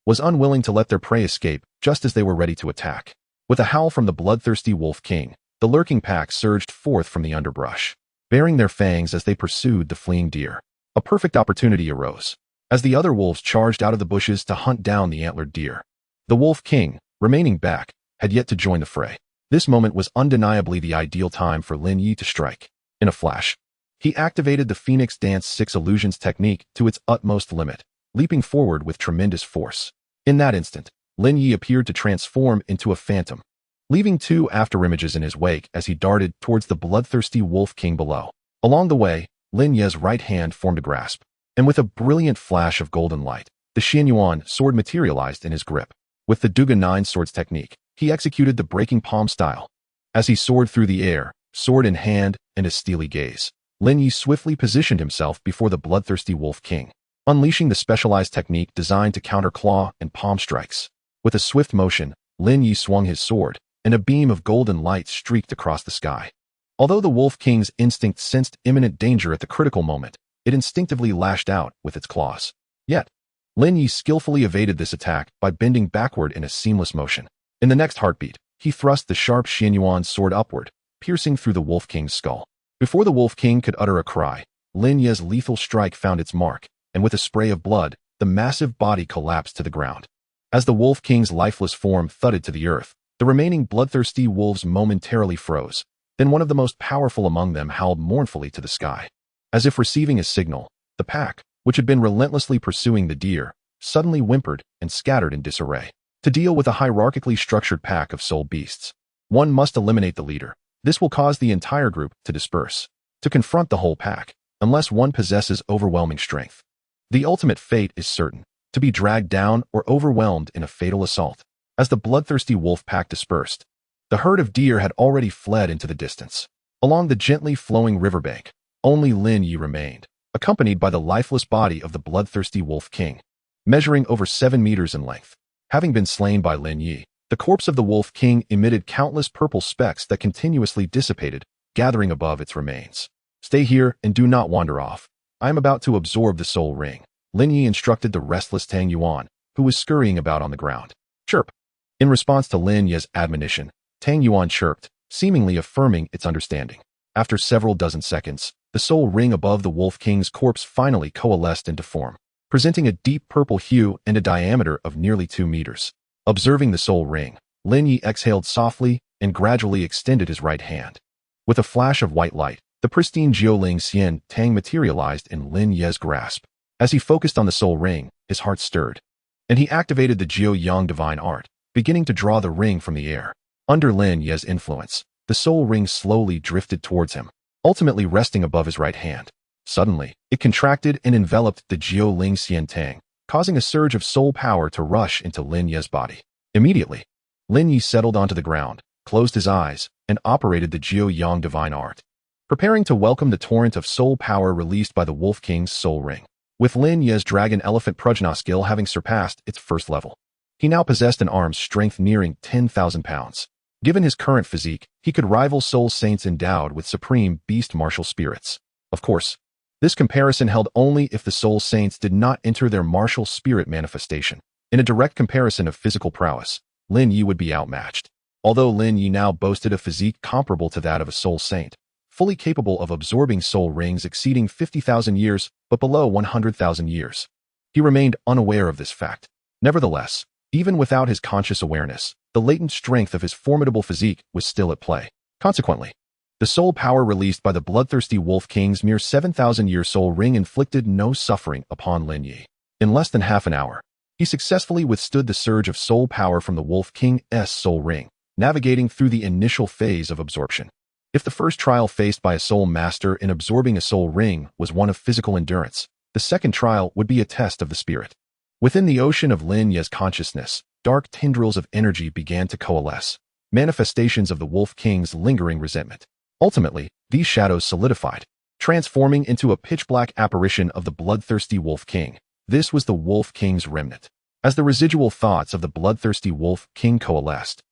was unwilling to let their prey escape just as they were ready to attack. With a howl from the bloodthirsty wolf king, the lurking pack surged forth from the underbrush, baring their fangs as they pursued the fleeing deer. A perfect opportunity arose, as the other wolves charged out of the bushes to hunt down the antlered deer. The wolf king, remaining back, had yet to join the fray. This moment was undeniably the ideal time for Lin Ye to strike. In a flash, he activated the Phoenix Dance 6 Illusions technique to its utmost limit, leaping forward with tremendous force. In that instant, Lin Ye appeared to transform into a phantom, leaving two afterimages in his wake as he darted towards the bloodthirsty wolf king below. Along the way, Lin Ye's right hand formed a grasp, and with a brilliant flash of golden light, the Xianyuan sword materialized in his grip. With the Duga 9 swords technique, he executed the breaking palm style. As he soared through the air, sword in hand and a steely gaze, Lin Ye swiftly positioned himself before the bloodthirsty wolf king, unleashing the specialized technique designed to counter claw and palm strikes. With a swift motion, Lin Ye swung his sword, and a beam of golden light streaked across the sky. Although the Wolf King's instinct sensed imminent danger at the critical moment, it instinctively lashed out with its claws. Yet, Lin Ye skillfully evaded this attack by bending backward in a seamless motion. In the next heartbeat, he thrust the sharp Xianyuan sword upward, piercing through the Wolf King's skull. Before the Wolf King could utter a cry, Lin Ye's lethal strike found its mark, and with a spray of blood, the massive body collapsed to the ground. As the Wolf King's lifeless form thudded to the earth, the remaining bloodthirsty wolves momentarily froze. Then one of the most powerful among them howled mournfully to the sky. As if receiving a signal, the pack, which had been relentlessly pursuing the deer, suddenly whimpered and scattered in disarray. To deal with a hierarchically structured pack of soul beasts, one must eliminate the leader. This will cause the entire group to disperse. To confront the whole pack, unless one possesses overwhelming strength, the ultimate fate is certain: to be dragged down or overwhelmed in a fatal assault. As the bloodthirsty wolf pack dispersed, the herd of deer had already fled into the distance. Along the gently flowing riverbank, only Lin Ye remained, accompanied by the lifeless body of the bloodthirsty wolf king, measuring over 7 meters in length. Having been slain by Lin Ye, the corpse of the wolf king emitted countless purple specks that continuously dissipated, gathering above its remains. Stay here and do not wander off. I am about to absorb the soul ring, Lin Ye instructed the restless Tang Yuan, who was scurrying about on the ground. Chirp. In response to Lin Ye's admonition, Tang Yuan chirped, seemingly affirming its understanding. After several dozen seconds, the soul ring above the Wolf King's corpse finally coalesced into form, presenting a deep purple hue and a diameter of nearly 2 meters. Observing the soul ring, Lin Ye exhaled softly and gradually extended his right hand. With a flash of white light, the pristine Jiuling Xian Tang materialized in Lin Ye's grasp. As he focused on the soul ring, his heart stirred, and he activated the Jiu Yang divine art, beginning to draw the ring from the air. Under Lin Ye's influence, the soul ring slowly drifted towards him, ultimately resting above his right hand. Suddenly, it contracted and enveloped the Jiuling Xian Tang, causing a surge of soul power to rush into Lin Ye's body. Immediately, Lin Ye settled onto the ground, closed his eyes, and operated the Jiu Yang divine art, preparing to welcome the torrent of soul power released by the Wolf King's soul ring. With Lin Ye's dragon elephant prajna skill having surpassed its first level, He now possessed an arm's strength nearing 10,000 pounds. Given his current physique, he could rival soul saints endowed with supreme beast martial spirits. Of course, this comparison held only if the soul saints did not enter their martial spirit manifestation. In a direct comparison of physical prowess, Lin Ye would be outmatched. Although Lin Ye now boasted a physique comparable to that of a soul saint, fully capable of absorbing soul rings exceeding 50,000 years but below 100,000 years, he remained unaware of this fact. Nevertheless, even without his conscious awareness, the latent strength of his formidable physique was still at play. Consequently, the soul power released by the bloodthirsty Wolf King's mere 7,000-year soul ring inflicted no suffering upon Lin Ye. In less than half an hour, he successfully withstood the surge of soul power from the Wolf King's soul ring, navigating through the initial phase of absorption. If the first trial faced by a soul master in absorbing a soul ring was one of physical endurance, the second trial would be a test of the spirit. Within the ocean of Lin Ye's consciousness, dark tendrils of energy began to coalesce, manifestations of the Wolf King's lingering resentment. Ultimately, these shadows solidified, transforming into a pitch-black apparition of the bloodthirsty Wolf King. This was the Wolf King's remnant. As the residual thoughts of the bloodthirsty Wolf King coalesced,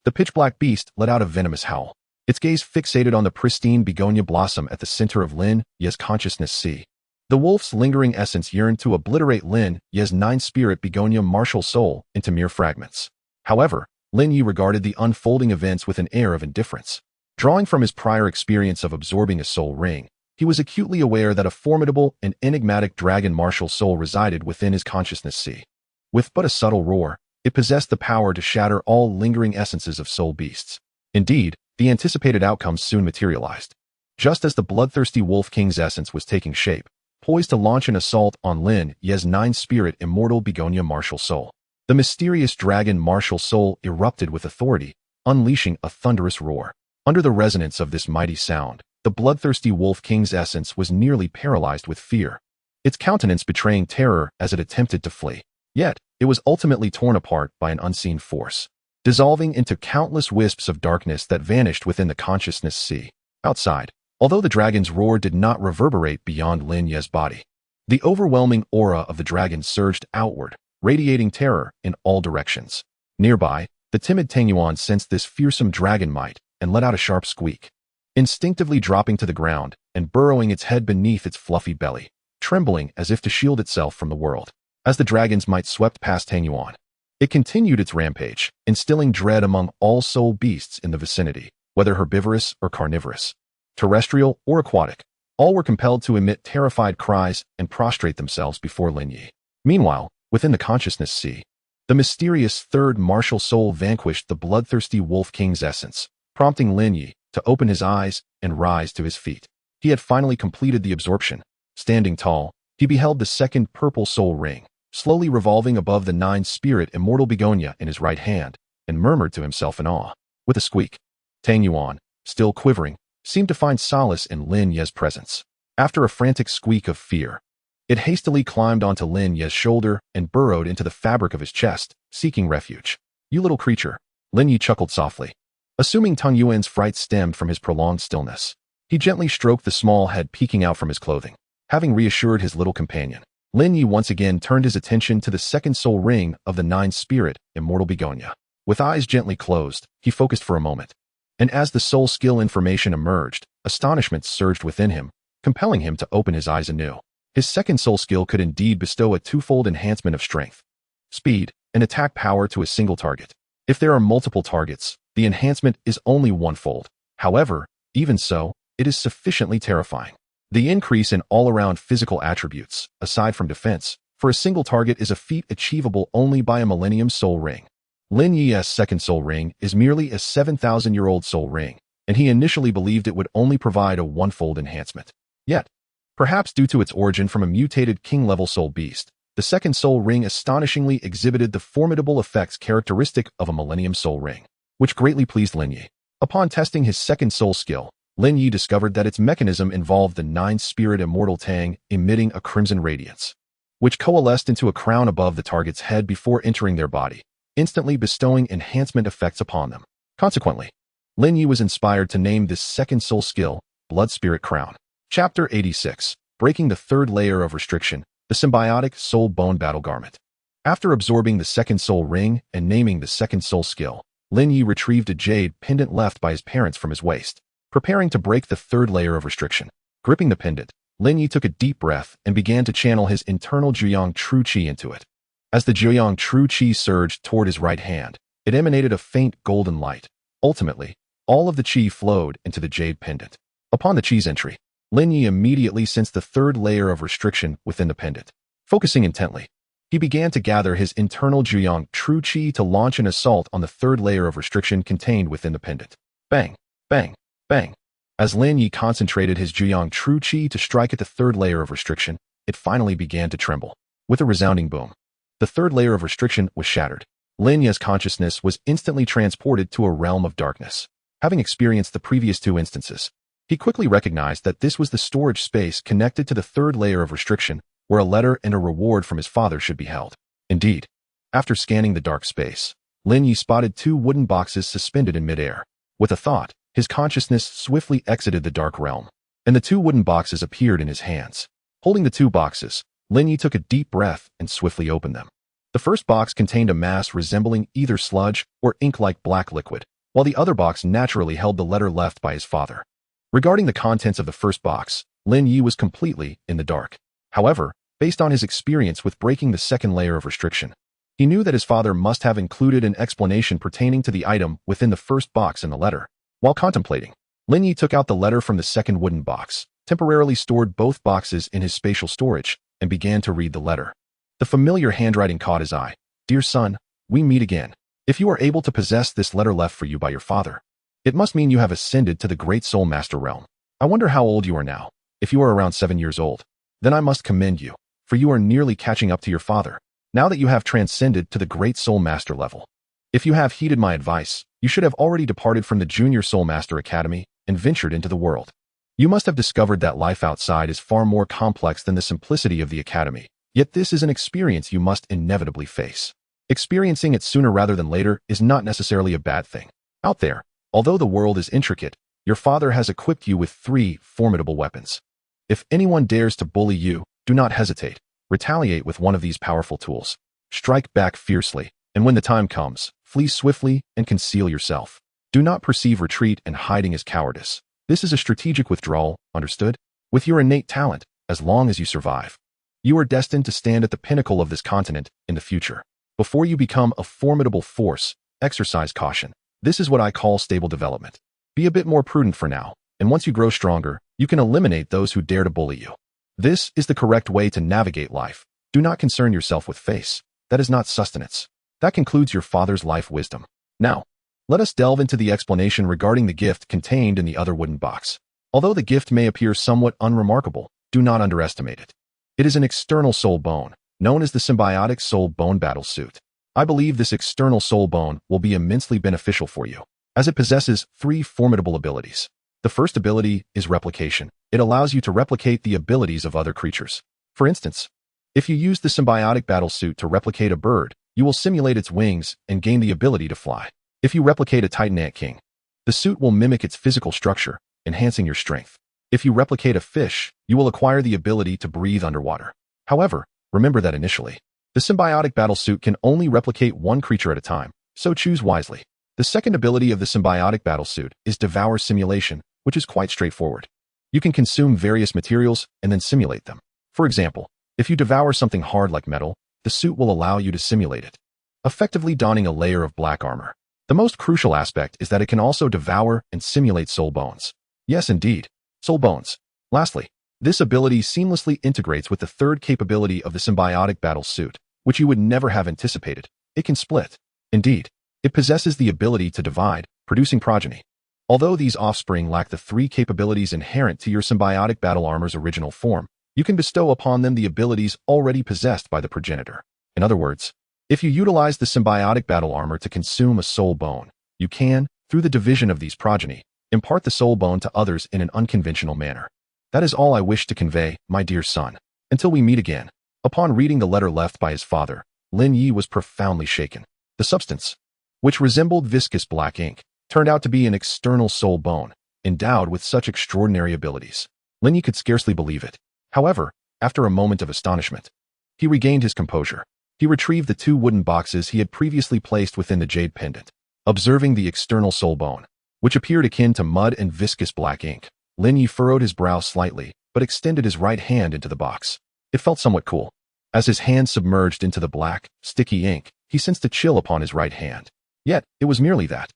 the pitch-black beast let out a venomous howl. Its gaze fixated on the pristine begonia blossom at the center of Lin Ye's consciousness sea. The wolf's lingering essence yearned to obliterate Lin Ye's nine-spirit begonia martial soul into mere fragments. However, Lin Ye regarded the unfolding events with an air of indifference. Drawing from his prior experience of absorbing a soul ring, he was acutely aware that a formidable and enigmatic dragon martial soul resided within his consciousness sea. With but a subtle roar, it possessed the power to shatter all lingering essences of soul beasts. Indeed, the anticipated outcome soon materialized. Just as the bloodthirsty Wolf King's essence was taking shape, poised to launch an assault on Lin Ye's nine-spirit immortal begonia martial soul, the mysterious dragon martial soul erupted with authority, unleashing a thunderous roar. Under the resonance of this mighty sound, the bloodthirsty Wolf King's essence was nearly paralyzed with fear, its countenance betraying terror as it attempted to flee. Yet, it was ultimately torn apart by an unseen force, dissolving into countless wisps of darkness that vanished within the consciousness sea. Outside, although the dragon's roar did not reverberate beyond Lin Ye's body, the overwhelming aura of the dragon surged outward, radiating terror in all directions. Nearby, the timid Tang Yuan sensed this fearsome dragon might and let out a sharp squeak, instinctively dropping to the ground and burrowing its head beneath its fluffy belly, trembling as if to shield itself from the world. As the dragon's might swept past Tang Yuan, it continued its rampage, instilling dread among all soul beasts in the vicinity, whether herbivorous or carnivorous, terrestrial or aquatic. All were compelled to emit terrified cries and prostrate themselves before Lin Ye. Meanwhile, within the consciousness sea, the mysterious third martial soul vanquished the bloodthirsty Wolf King's essence, prompting Lin Ye to open his eyes and rise to his feet. He had finally completed the absorption. Standing tall, he beheld the second purple soul ring, slowly revolving above the nine-spirit immortal begonia in his right hand, and murmured to himself in awe. With a squeak, Tang Yuan, still quivering, seemed to find solace in Lin Ye's presence. After a frantic squeak of fear, it hastily climbed onto Lin Ye's shoulder and burrowed into the fabric of his chest, seeking refuge. "You little creature," Lin Ye chuckled softly. Assuming Tang Yuan's fright stemmed from his prolonged stillness, he gently stroked the small head peeking out from his clothing. Having reassured his little companion, Lin Ye once again turned his attention to the second soul ring of the nine-spirit immortal begonia. With eyes gently closed, he focused for a moment. And as the soul skill information emerged, astonishment surged within him, compelling him to open his eyes anew. His second soul skill could indeed bestow a twofold enhancement of strength, speed, and attack power to a single target. If there are multiple targets, the enhancement is only one-fold. However, even so, it is sufficiently terrifying. The increase in all-around physical attributes, aside from defense, for a single target is a feat achievable only by a Millennium Soul Ring. Lin Ye's second soul ring is merely a 7,000-year-old soul ring, and he initially believed it would only provide a one-fold enhancement. Yet, perhaps due to its origin from a mutated king-level soul beast, the second soul ring astonishingly exhibited the formidable effects characteristic of a Millennium Soul Ring, which greatly pleased Lin Ye. Upon testing his second soul skill, Lin Ye discovered that its mechanism involved the nine-spirit immortal Tang emitting a crimson radiance, which coalesced into a crown above the target's head before entering their body, instantly bestowing enhancement effects upon them. Consequently, Lin Ye was inspired to name this second soul skill Blood Spirit Crown. Chapter 86. Breaking the third layer of restriction, the symbiotic soul bone battle garment. After absorbing the second soul ring and naming the second soul skill, Lin Ye retrieved a jade pendant left by his parents from his waist, preparing to break the third layer of restriction. Gripping the pendant, Lin Ye took a deep breath and began to channel his internal Juyang True Qi into it. As the Juyang True Qi surged toward his right hand, it emanated a faint golden light. Ultimately, all of the Qi flowed into the jade pendant. Upon the Qi's entry, Lin Ye immediately sensed the third layer of restriction within the pendant. Focusing intently, he began to gather his internal Juyang True Qi to launch an assault on the third layer of restriction contained within the pendant. Bang, bang, bang. As Lin Ye concentrated his Juyang True Qi to strike at the third layer of restriction, it finally began to tremble. With a resounding boom, the third layer of restriction was shattered. Lin Ye's consciousness was instantly transported to a realm of darkness. Having experienced the previous two instances, he quickly recognized that this was the storage space connected to the third layer of restriction, where a letter and a reward from his father should be held. Indeed, after scanning the dark space, Lin Ye spotted two wooden boxes suspended in midair. With a thought, his consciousness swiftly exited the dark realm, and the two wooden boxes appeared in his hands. Holding the two boxes, Lin Ye took a deep breath and swiftly opened them. The first box contained a mass resembling either sludge or ink-like black liquid, while the other box naturally held the letter left by his father. Regarding the contents of the first box, Lin Ye was completely in the dark. However, based on his experience with breaking the second layer of restriction, he knew that his father must have included an explanation pertaining to the item within the first box in the letter. While contemplating, Lin Ye took out the letter from the second wooden box, temporarily stored both boxes in his spatial storage, and began to read the letter. The familiar handwriting caught his eye. "Dear son, we meet again. If you are able to possess this letter left for you by your father, it must mean you have ascended to the Great Soul Master realm. I wonder how old you are now. If you are around 7 years old, then I must commend you, for you are nearly catching up to your father, now that you have transcended to the Great Soul Master level. If you have heeded my advice, you should have already departed from the Junior Soul Master Academy and ventured into the world. You must have discovered that life outside is far more complex than the simplicity of the academy, yet this is an experience you must inevitably face. Experiencing it sooner rather than later is not necessarily a bad thing. Out there, although the world is intricate, your father has equipped you with 3 formidable weapons. If anyone dares to bully you, do not hesitate. Retaliate with one of these powerful tools. Strike back fiercely, and when the time comes, flee swiftly and conceal yourself. Do not perceive retreat and hiding as cowardice. This is a strategic withdrawal, understood? With your innate talent, as long as you survive, you are destined to stand at the pinnacle of this continent in the future. Before you become a formidable force, exercise caution. This is what I call stable development. Be a bit more prudent for now, and once you grow stronger, you can eliminate those who dare to bully you. This is the correct way to navigate life. Do not concern yourself with face. That is not sustenance. That concludes your father's life wisdom. Now, let us delve into the explanation regarding the gift contained in the other wooden box. Although the gift may appear somewhat unremarkable, do not underestimate it. It is an external soul bone, known as the symbiotic soul bone battle suit. I believe this external soul bone will be immensely beneficial for you, as it possesses 3 formidable abilities. The first ability is replication. It allows you to replicate the abilities of other creatures. For instance, if you use the symbiotic battle suit to replicate a bird, you will simulate its wings and gain the ability to fly. If you replicate a Titan ant king, the suit will mimic its physical structure, enhancing your strength. If you replicate a fish, you will acquire the ability to breathe underwater. However, remember that initially, the symbiotic battle suit can only replicate one creature at a time, so choose wisely. The second ability of the symbiotic battle suit is Devour Simulation, which is quite straightforward. You can consume various materials and then simulate them. For example, if you devour something hard like metal, the suit will allow you to simulate it, effectively donning a layer of black armor. The most crucial aspect is that it can also devour and simulate soul bones. Yes, indeed, soul bones. Lastly, this ability seamlessly integrates with the third capability of the symbiotic battle suit, which you would never have anticipated. It can split. Indeed, it possesses the ability to divide, producing progeny. Although these offspring lack the 3 capabilities inherent to your symbiotic battle armor's original form, you can bestow upon them the abilities already possessed by the progenitor. In other words, if you utilize the symbiotic battle armor to consume a soul bone, you can, through the division of these progeny, impart the soul bone to others in an unconventional manner. That is all I wish to convey, my dear son. Until we meet again. Upon reading the letter left by his father, Lin Ye was profoundly shaken. The substance, which resembled viscous black ink, turned out to be an external soul bone, endowed with such extraordinary abilities. Lin Ye could scarcely believe it. However, after a moment of astonishment, he regained his composure. He retrieved the 2 wooden boxes he had previously placed within the jade pendant. Observing the external soul bone, which appeared akin to mud and viscous black ink, Lin Ye furrowed his brow slightly, but extended his right hand into the box. It felt somewhat cool. As his hand submerged into the black, sticky ink, he sensed a chill upon his right hand. Yet, it was merely that.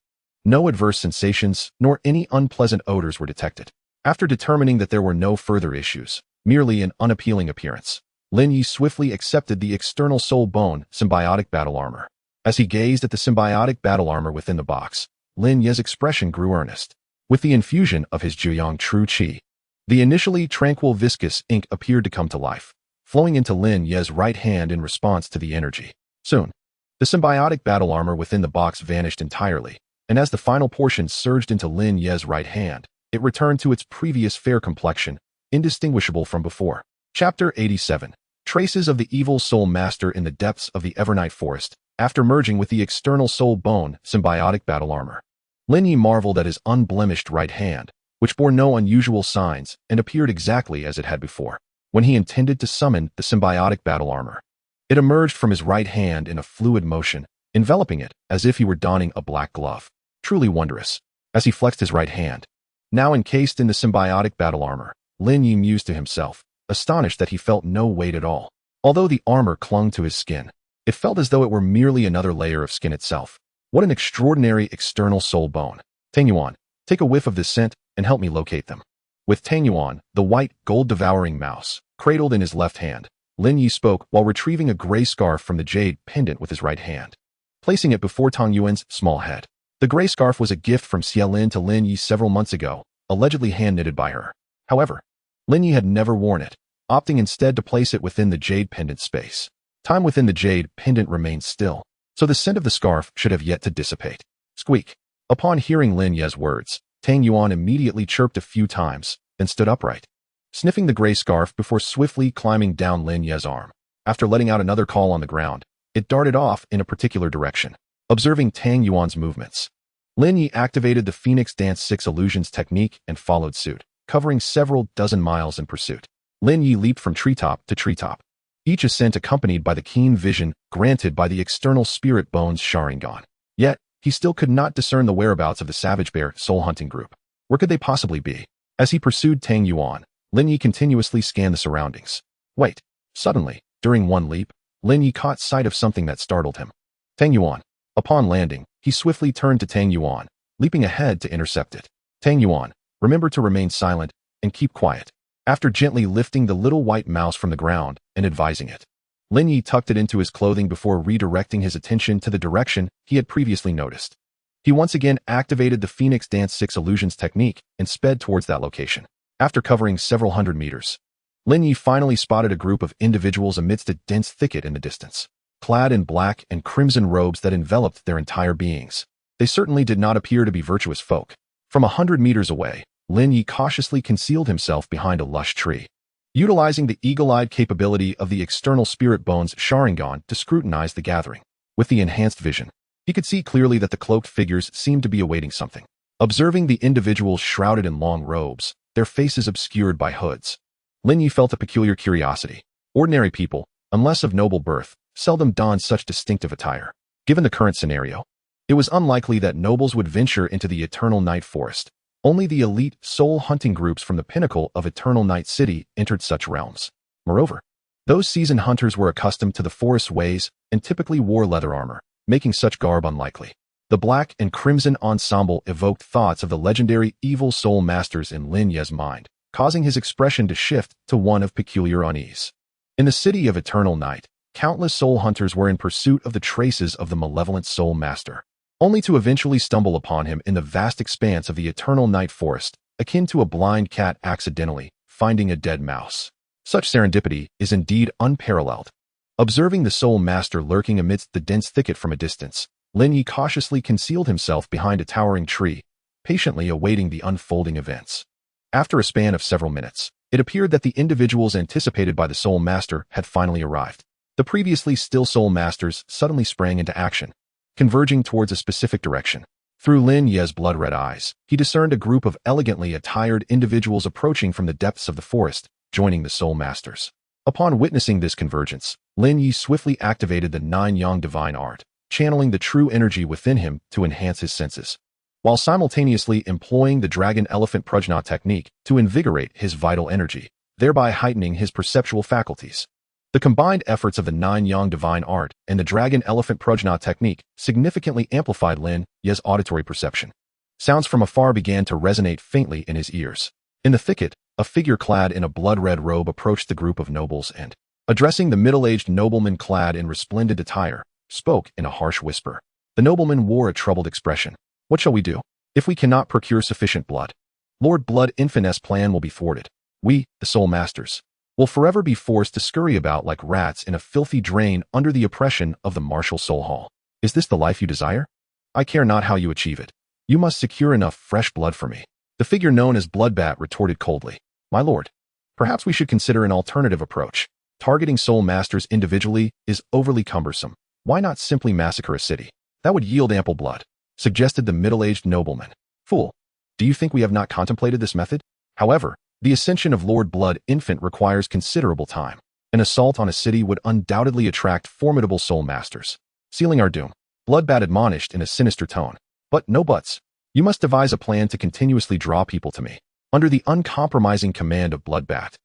No adverse sensations, nor any unpleasant odors were detected. After determining that there were no further issues, merely an unappealing appearance, Lin Ye swiftly accepted the external soul bone symbiotic battle armor. As he gazed at the symbiotic battle armor within the box, Lin Ye's expression grew earnest. With the infusion of his Juyang True Qi, the initially tranquil viscous ink appeared to come to life, flowing into Lin Ye's right hand in response to the energy. Soon, the symbiotic battle armor within the box vanished entirely, and as the final portion surged into Lin Ye's right hand, it returned to its previous fair complexion, indistinguishable from before. Chapter 87. Traces of the Evil Soul Master in the Depths of the Evernight Forest. After merging with the external soul bone symbiotic battle armor, Lin Ye marveled at his unblemished right hand, which bore no unusual signs and appeared exactly as it had before. When he intended to summon the symbiotic battle armor, it emerged from his right hand in a fluid motion, enveloping it as if he were donning a black glove. Truly wondrous. As he flexed his right hand, now encased in the symbiotic battle armor, Lin Ye mused to himself, astonished that he felt no weight at all. Although the armor clung to his skin, it felt as though it were merely another layer of skin itself. What an extraordinary external soul bone. Tang Yuan, take a whiff of this scent and help me locate them. With Tang Yuan, the white, gold-devouring mouse, cradled in his left hand, Lin Ye spoke while retrieving a gray scarf from the jade pendant with his right hand, placing it before Tang Yuan's small head. The gray scarf was a gift from Xie Lin to Lin Ye several months ago, allegedly hand-knitted by her. However, Lin Ye had never worn it, opting instead to place it within the jade pendant space. Time within the jade pendant remained still, so the scent of the scarf should have yet to dissipate. Squeak. Upon hearing Lin Ye's words, Tang Yuan immediately chirped a few times, then stood upright, sniffing the gray scarf before swiftly climbing down Lin Ye's arm. After letting out another call on the ground, it darted off in a particular direction. Observing Tang Yuan's movements, Lin Ye activated the Phoenix Dance 6 Illusions technique and followed suit, covering several dozen miles in pursuit. Lin Ye leaped from treetop to treetop, each ascent accompanied by the keen vision granted by the external spirit bones Sharingan. Yet, he still could not discern the whereabouts of the Savage Bear soul hunting group. Where could they possibly be? As he pursued Tang Yuan, Lin Ye continuously scanned the surroundings. Wait. Suddenly, during one leap, Lin Ye caught sight of something that startled him. Tang Yuan. Upon landing, he swiftly turned to Tang Yuan, leaping ahead to intercept it. Tang Yuan, remember to remain silent and keep quiet. After gently lifting the little white mouse from the ground and advising it, Lin Ye tucked it into his clothing before redirecting his attention to the direction he had previously noticed. He once again activated the Phoenix Dance 6 Illusions technique and sped towards that location. After covering several hundred meters, Lin Ye finally spotted a group of individuals amidst a dense thicket in the distance, clad in black and crimson robes that enveloped their entire beings. They certainly did not appear to be virtuous folk. From 100 meters away, Lin Ye cautiously concealed himself behind a lush tree, utilizing the eagle-eyed capability of the external spirit bones Sharingan to scrutinize the gathering. With the enhanced vision, he could see clearly that the cloaked figures seemed to be awaiting something. Observing the individuals shrouded in long robes, their faces obscured by hoods, Lin Ye felt a peculiar curiosity. Ordinary people, unless of noble birth, seldom don such distinctive attire. Given the current scenario, it was unlikely that nobles would venture into the Eternal Night Forest. Only the elite soul hunting groups from the pinnacle of Eternal Night City entered such realms. Moreover, those seasoned hunters were accustomed to the forest's ways and typically wore leather armor, making such garb unlikely. The black and crimson ensemble evoked thoughts of the legendary evil soul masters in Lin Ye's mind, causing his expression to shift to one of peculiar unease. In the city of Eternal Night, countless soul hunters were in pursuit of the traces of the malevolent soul master, only to eventually stumble upon him in the vast expanse of the Eternal Night Forest, akin to a blind cat accidentally finding a dead mouse. Such serendipity is indeed unparalleled. Observing the soul master lurking amidst the dense thicket from a distance, Lin Ye cautiously concealed himself behind a towering tree, patiently awaiting the unfolding events. After a span of several minutes, it appeared that the individuals anticipated by the soul master had finally arrived. The previously still soul masters suddenly sprang into action, converging towards a specific direction. Through Lin Ye's blood-red eyes, he discerned a group of elegantly attired individuals approaching from the depths of the forest, joining the soul masters. Upon witnessing this convergence, Lin Ye swiftly activated the nine-yang divine art, channeling the true energy within him to enhance his senses, while simultaneously employing the dragon-elephant prajna technique to invigorate his vital energy, thereby heightening his perceptual faculties. The combined efforts of the nine-yang divine art and the dragon-elephant prajna technique significantly amplified Lin Ye's auditory perception. Sounds from afar began to resonate faintly in his ears. In the thicket, a figure clad in a blood-red robe approached the group of nobles and, addressing the middle-aged nobleman clad in resplendent attire, spoke in a harsh whisper. The nobleman wore a troubled expression. "What shall we do? If we cannot procure sufficient blood, Lord Blood Infinite's plan will be thwarted. We, the Soul Masters, will forever be forced to scurry about like rats in a filthy drain under the oppression of the martial soul hall. Is this the life you desire? I care not how you achieve it. You must secure enough fresh blood for me." The figure known as Bloodbat retorted coldly. "My lord, perhaps we should consider an alternative approach. Targeting Soul Masters individually is overly cumbersome. Why not simply massacre a city? That would yield ample blood," suggested the middle-aged nobleman. "Fool, do you think we have not contemplated this method? However, the ascension of Lord Blood Infant requires considerable time. An assault on a city would undoubtedly attract formidable Soul Masters, sealing our doom," Bloodbat admonished in a sinister tone. "But no buts. You must devise a plan to continuously draw people to me." Under the uncompromising command of Bloodbat,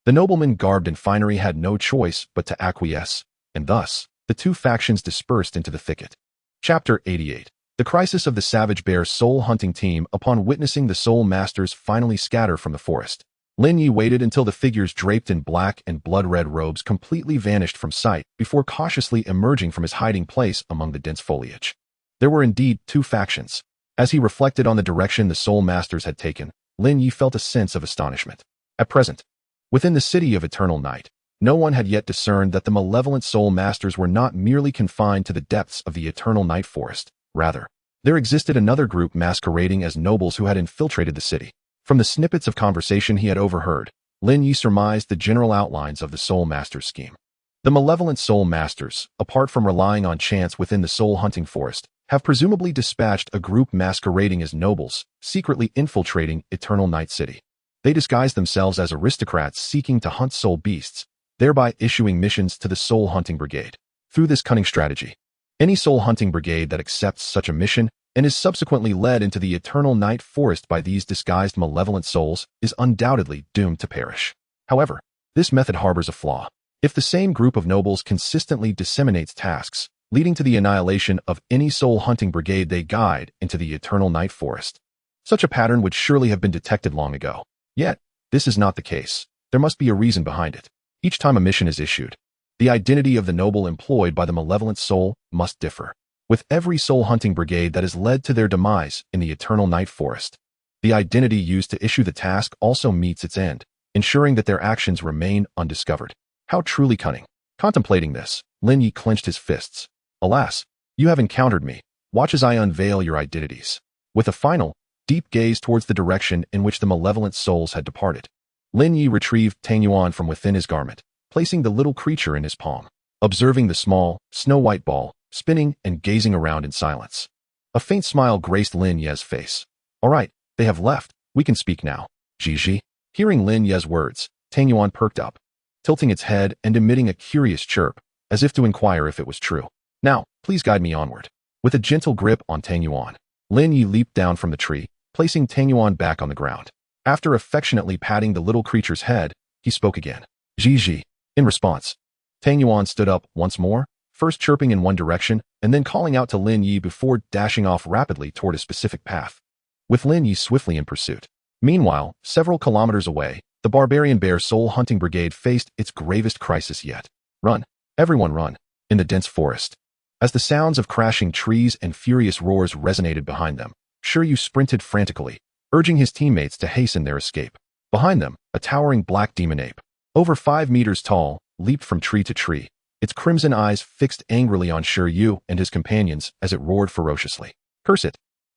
the nobleman garbed in finery had no choice but to acquiesce, and thus, the two factions dispersed into the thicket. Chapter 88. The crisis of the Savage Bear Soul Hunting Team. Upon witnessing the Soul Masters finally scatter from the forest, Lin Ye waited until the figures draped in black and blood-red robes completely vanished from sight before cautiously emerging from his hiding place among the dense foliage. There were indeed two factions. As he reflected on the direction the Soul Masters had taken, Lin Ye felt a sense of astonishment. At present, within the city of Eternal Night, no one had yet discerned that the malevolent Soul Masters were not merely confined to the depths of the Eternal Night Forest. Rather, there existed another group masquerading as nobles who had infiltrated the city. From the snippets of conversation he had overheard, Lin Ye surmised the general outlines of the Soul Masters' scheme. The malevolent Soul Masters, apart from relying on chance within the Soul Hunting Forest, have presumably dispatched a group masquerading as nobles, secretly infiltrating Eternal Night City. They disguise themselves as aristocrats seeking to hunt soul beasts, thereby issuing missions to the Soul Hunting Brigade. Through this cunning strategy, any Soul Hunting Brigade that accepts such a mission and is subsequently led into the Eternal Night Forest by these disguised malevolent souls is undoubtedly doomed to perish. However, this method harbors a flaw. If the same group of nobles consistently disseminates tasks, leading to the annihilation of any Soul Hunting Brigade they guide into the Eternal Night Forest, such a pattern would surely have been detected long ago. Yet, this is not the case. There must be a reason behind it. Each time a mission is issued, the identity of the noble employed by the malevolent soul must differ. With every Soul Hunting Brigade that is led to their demise in the Eternal Night Forest, the identity used to issue the task also meets its end, ensuring that their actions remain undiscovered. How truly cunning. Contemplating this, Lin Ye clenched his fists. "Alas, you have encountered me. Watch as I unveil your identities." With a final, deep gaze towards the direction in which the malevolent souls had departed, Lin Ye retrieved Tang Yuan from within his garment, placing the little creature in his palm, observing the small, snow-white ball, spinning and gazing around in silence. A faint smile graced Lin Ye's face. "All right, they have left. We can speak now." Jiji. Hearing Lin Ye's words, Tang Yuan perked up, tilting its head and emitting a curious chirp, as if to inquire if it was true. "Now, please guide me onward." With a gentle grip on Tang Yuan, Lin Ye leaped down from the tree, placing Tang Yuan back on the ground. After affectionately patting the little creature's head, he spoke again. "Jiji." In response, Tang Yuan stood up once more, first chirping in one direction and then calling out to Lin Ye before dashing off rapidly toward a specific path, with Lin Ye swiftly in pursuit. Meanwhile, several kilometers away, the Barbarian Bear Soul Hunting Brigade faced its gravest crisis yet. "Run! Everyone run!" In the dense forest, as the sounds of crashing trees and furious roars resonated behind them, Shiryu sprinted frantically, urging his teammates to hasten their escape. Behind them, a towering black demon ape, over 5 meters tall, leaped from tree to tree, its crimson eyes fixed angrily on Shiryu and his companions as it roared ferociously. "Curse it!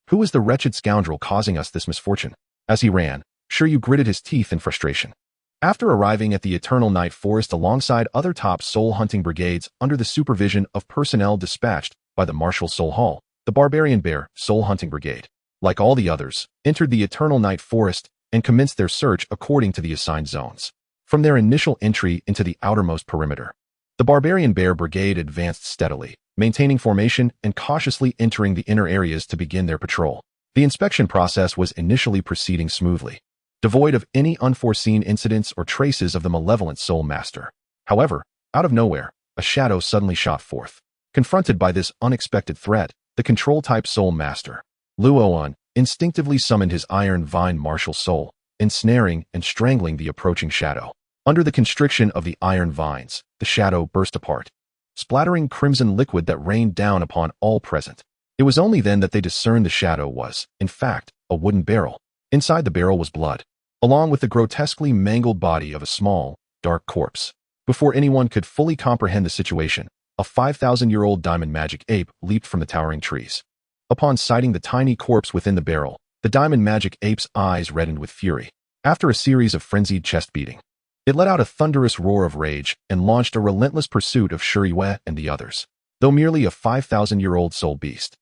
Who is the wretched scoundrel causing us this misfortune?" As he ran, Shiryu gritted his teeth in frustration. After arriving at the Eternal Night Forest alongside other top soul hunting brigades under the supervision of personnel dispatched by the Martial Soul Hall, the Barbarian Bear Soul Hunting Brigade, like all the others, entered the Eternal Night Forest and commenced their search according to the assigned zones. From their initial entry into the outermost perimeter, the Barbarian Bear Brigade advanced steadily, maintaining formation and cautiously entering the inner areas to begin their patrol. The inspection process was initially proceeding smoothly, devoid of any unforeseen incidents or traces of the malevolent Soul Master. However, out of nowhere, a shadow suddenly shot forth. Confronted by this unexpected threat, the control-type Soul Master, Luoan, instinctively summoned his Iron Vine Martial Soul, ensnaring and strangling the approaching shadow. Under the constriction of the iron vines, the shadow burst apart, splattering crimson liquid that rained down upon all present. It was only then that they discerned the shadow was, in fact, a wooden barrel. Inside the barrel was blood, along with the grotesquely mangled body of a small, dark corpse. Before anyone could fully comprehend the situation, a 5,000-year-old diamond magic ape leaped from the towering trees. Upon sighting the tiny corpse within the barrel, the diamond magic ape's eyes reddened with fury. After a series of frenzied chest beating, it let out a thunderous roar of rage and launched a relentless pursuit of Yue and the others. Though merely a 5,000-year-old soul beast,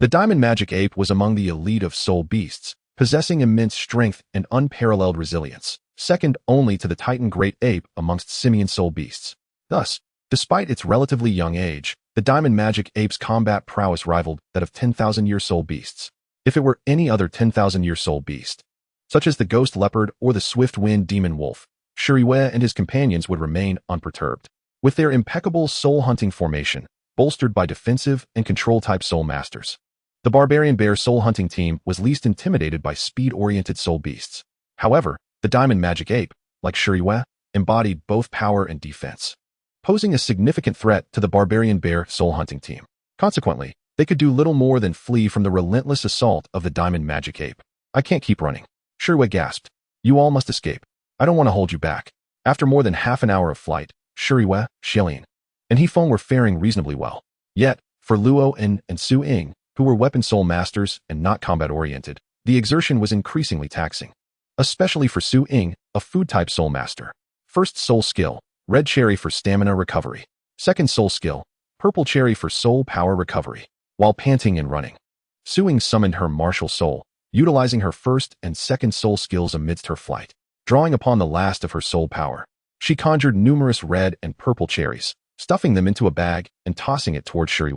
the diamond magic ape was among the elite of soul beasts, possessing immense strength and unparalleled resilience, second only to the Titan great ape amongst simian soul beasts. Thus, despite its relatively young age, the diamond magic ape's combat prowess rivaled that of 10,000-year soul beasts. If it were any other 10,000-year soul beast, such as the ghost leopard or the swift-wind demon wolf, Yue and his companions would remain unperturbed. With their impeccable soul-hunting formation, bolstered by defensive and control-type soul masters, the Barbarian Bear soul-hunting team was least intimidated by speed-oriented soul beasts. However, the diamond magic ape, like Yue, embodied both power and defense, posing a significant threat to the Barbarian Bear soul-hunting team. Consequently, they could do little more than flee from the relentless assault of the diamond magic ape. "I can't keep running," Yue gasped. "You all must escape. I don't want to hold you back." After more than half an hour of flight, Yue, Xilin, and Hefeng were faring reasonably well. Yet, for Luoan and Su Ying, who were weapon soul masters and not combat-oriented, the exertion was increasingly taxing. Especially for Su Ying, a food-type soul master. First soul skill, red cherry for stamina recovery. Second soul skill, purple cherry for soul power recovery. While panting and running, Su Ying summoned her martial soul, utilizing her first and second soul skills amidst her flight. Drawing upon the last of her soul power, she conjured numerous red and purple cherries, stuffing them into a bag and tossing it towards Yue.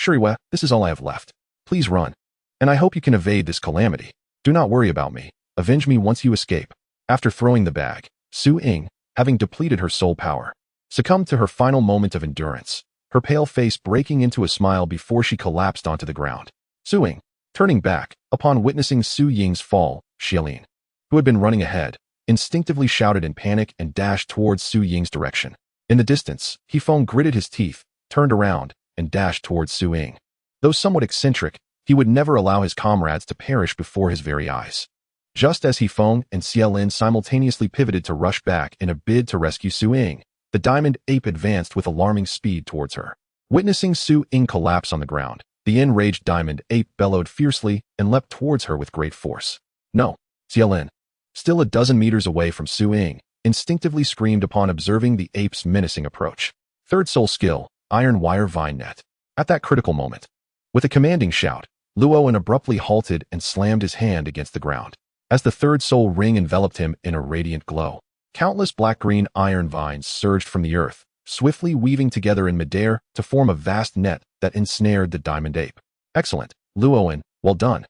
"Yue, this is all I have left. Please run. And I hope you can evade this calamity. Do not worry about me. Avenge me once you escape." After throwing the bag, Su Ying, having depleted her soul power, succumbed to her final moment of endurance, her pale face breaking into a smile before she collapsed onto the ground. Su Ying, turning back, upon witnessing Su Ying's fall, Xilin, who had been running ahead, instinctively shouted in panic and dashed towards Su Ying's direction. In the distance, Hefeng gritted his teeth, turned around, and dashed towards Su Ying. Though somewhat eccentric, he would never allow his comrades to perish before his very eyes. Just as Hefeng and Xilin simultaneously pivoted to rush back in a bid to rescue Su Ying, the diamond ape advanced with alarming speed towards her. Witnessing Su Ying collapse on the ground, the enraged diamond ape bellowed fiercely and leapt towards her with great force. "No!" Xilin, still a dozen meters away from Su Ying, instinctively screamed upon observing the ape's menacing approach. Third soul skill, iron wire vine net. At that critical moment, with a commanding shout, Luoan abruptly halted and slammed his hand against the ground. As the third soul ring enveloped him in a radiant glow, countless black-green iron vines surged from the earth, swiftly weaving together in midair to form a vast net that ensnared the diamond ape. "Excellent, Luoan, well done,"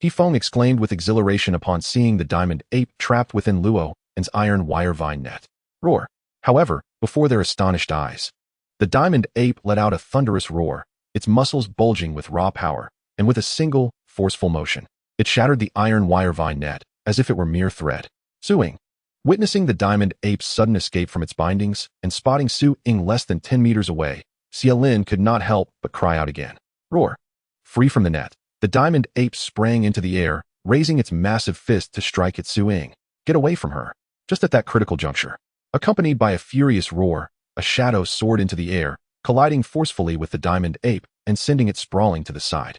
Hefeng exclaimed with exhilaration upon seeing the diamond ape trapped within Luoan's iron wire vine net. Roar. However, before their astonished eyes, the diamond ape let out a thunderous roar, its muscles bulging with raw power, and with a single, forceful motion, it shattered the iron wire vine net as if it were mere thread. Su Ying, witnessing the diamond ape's sudden escape from its bindings and spotting Su Ying less than 10 meters away, Xilin could not help but cry out again. Roar. Free from the net, the diamond ape sprang into the air, raising its massive fist to strike at Su Ying. Get away from her. Just at that critical juncture, accompanied by a furious roar, a shadow soared into the air, colliding forcefully with the diamond ape and sending it sprawling to the side.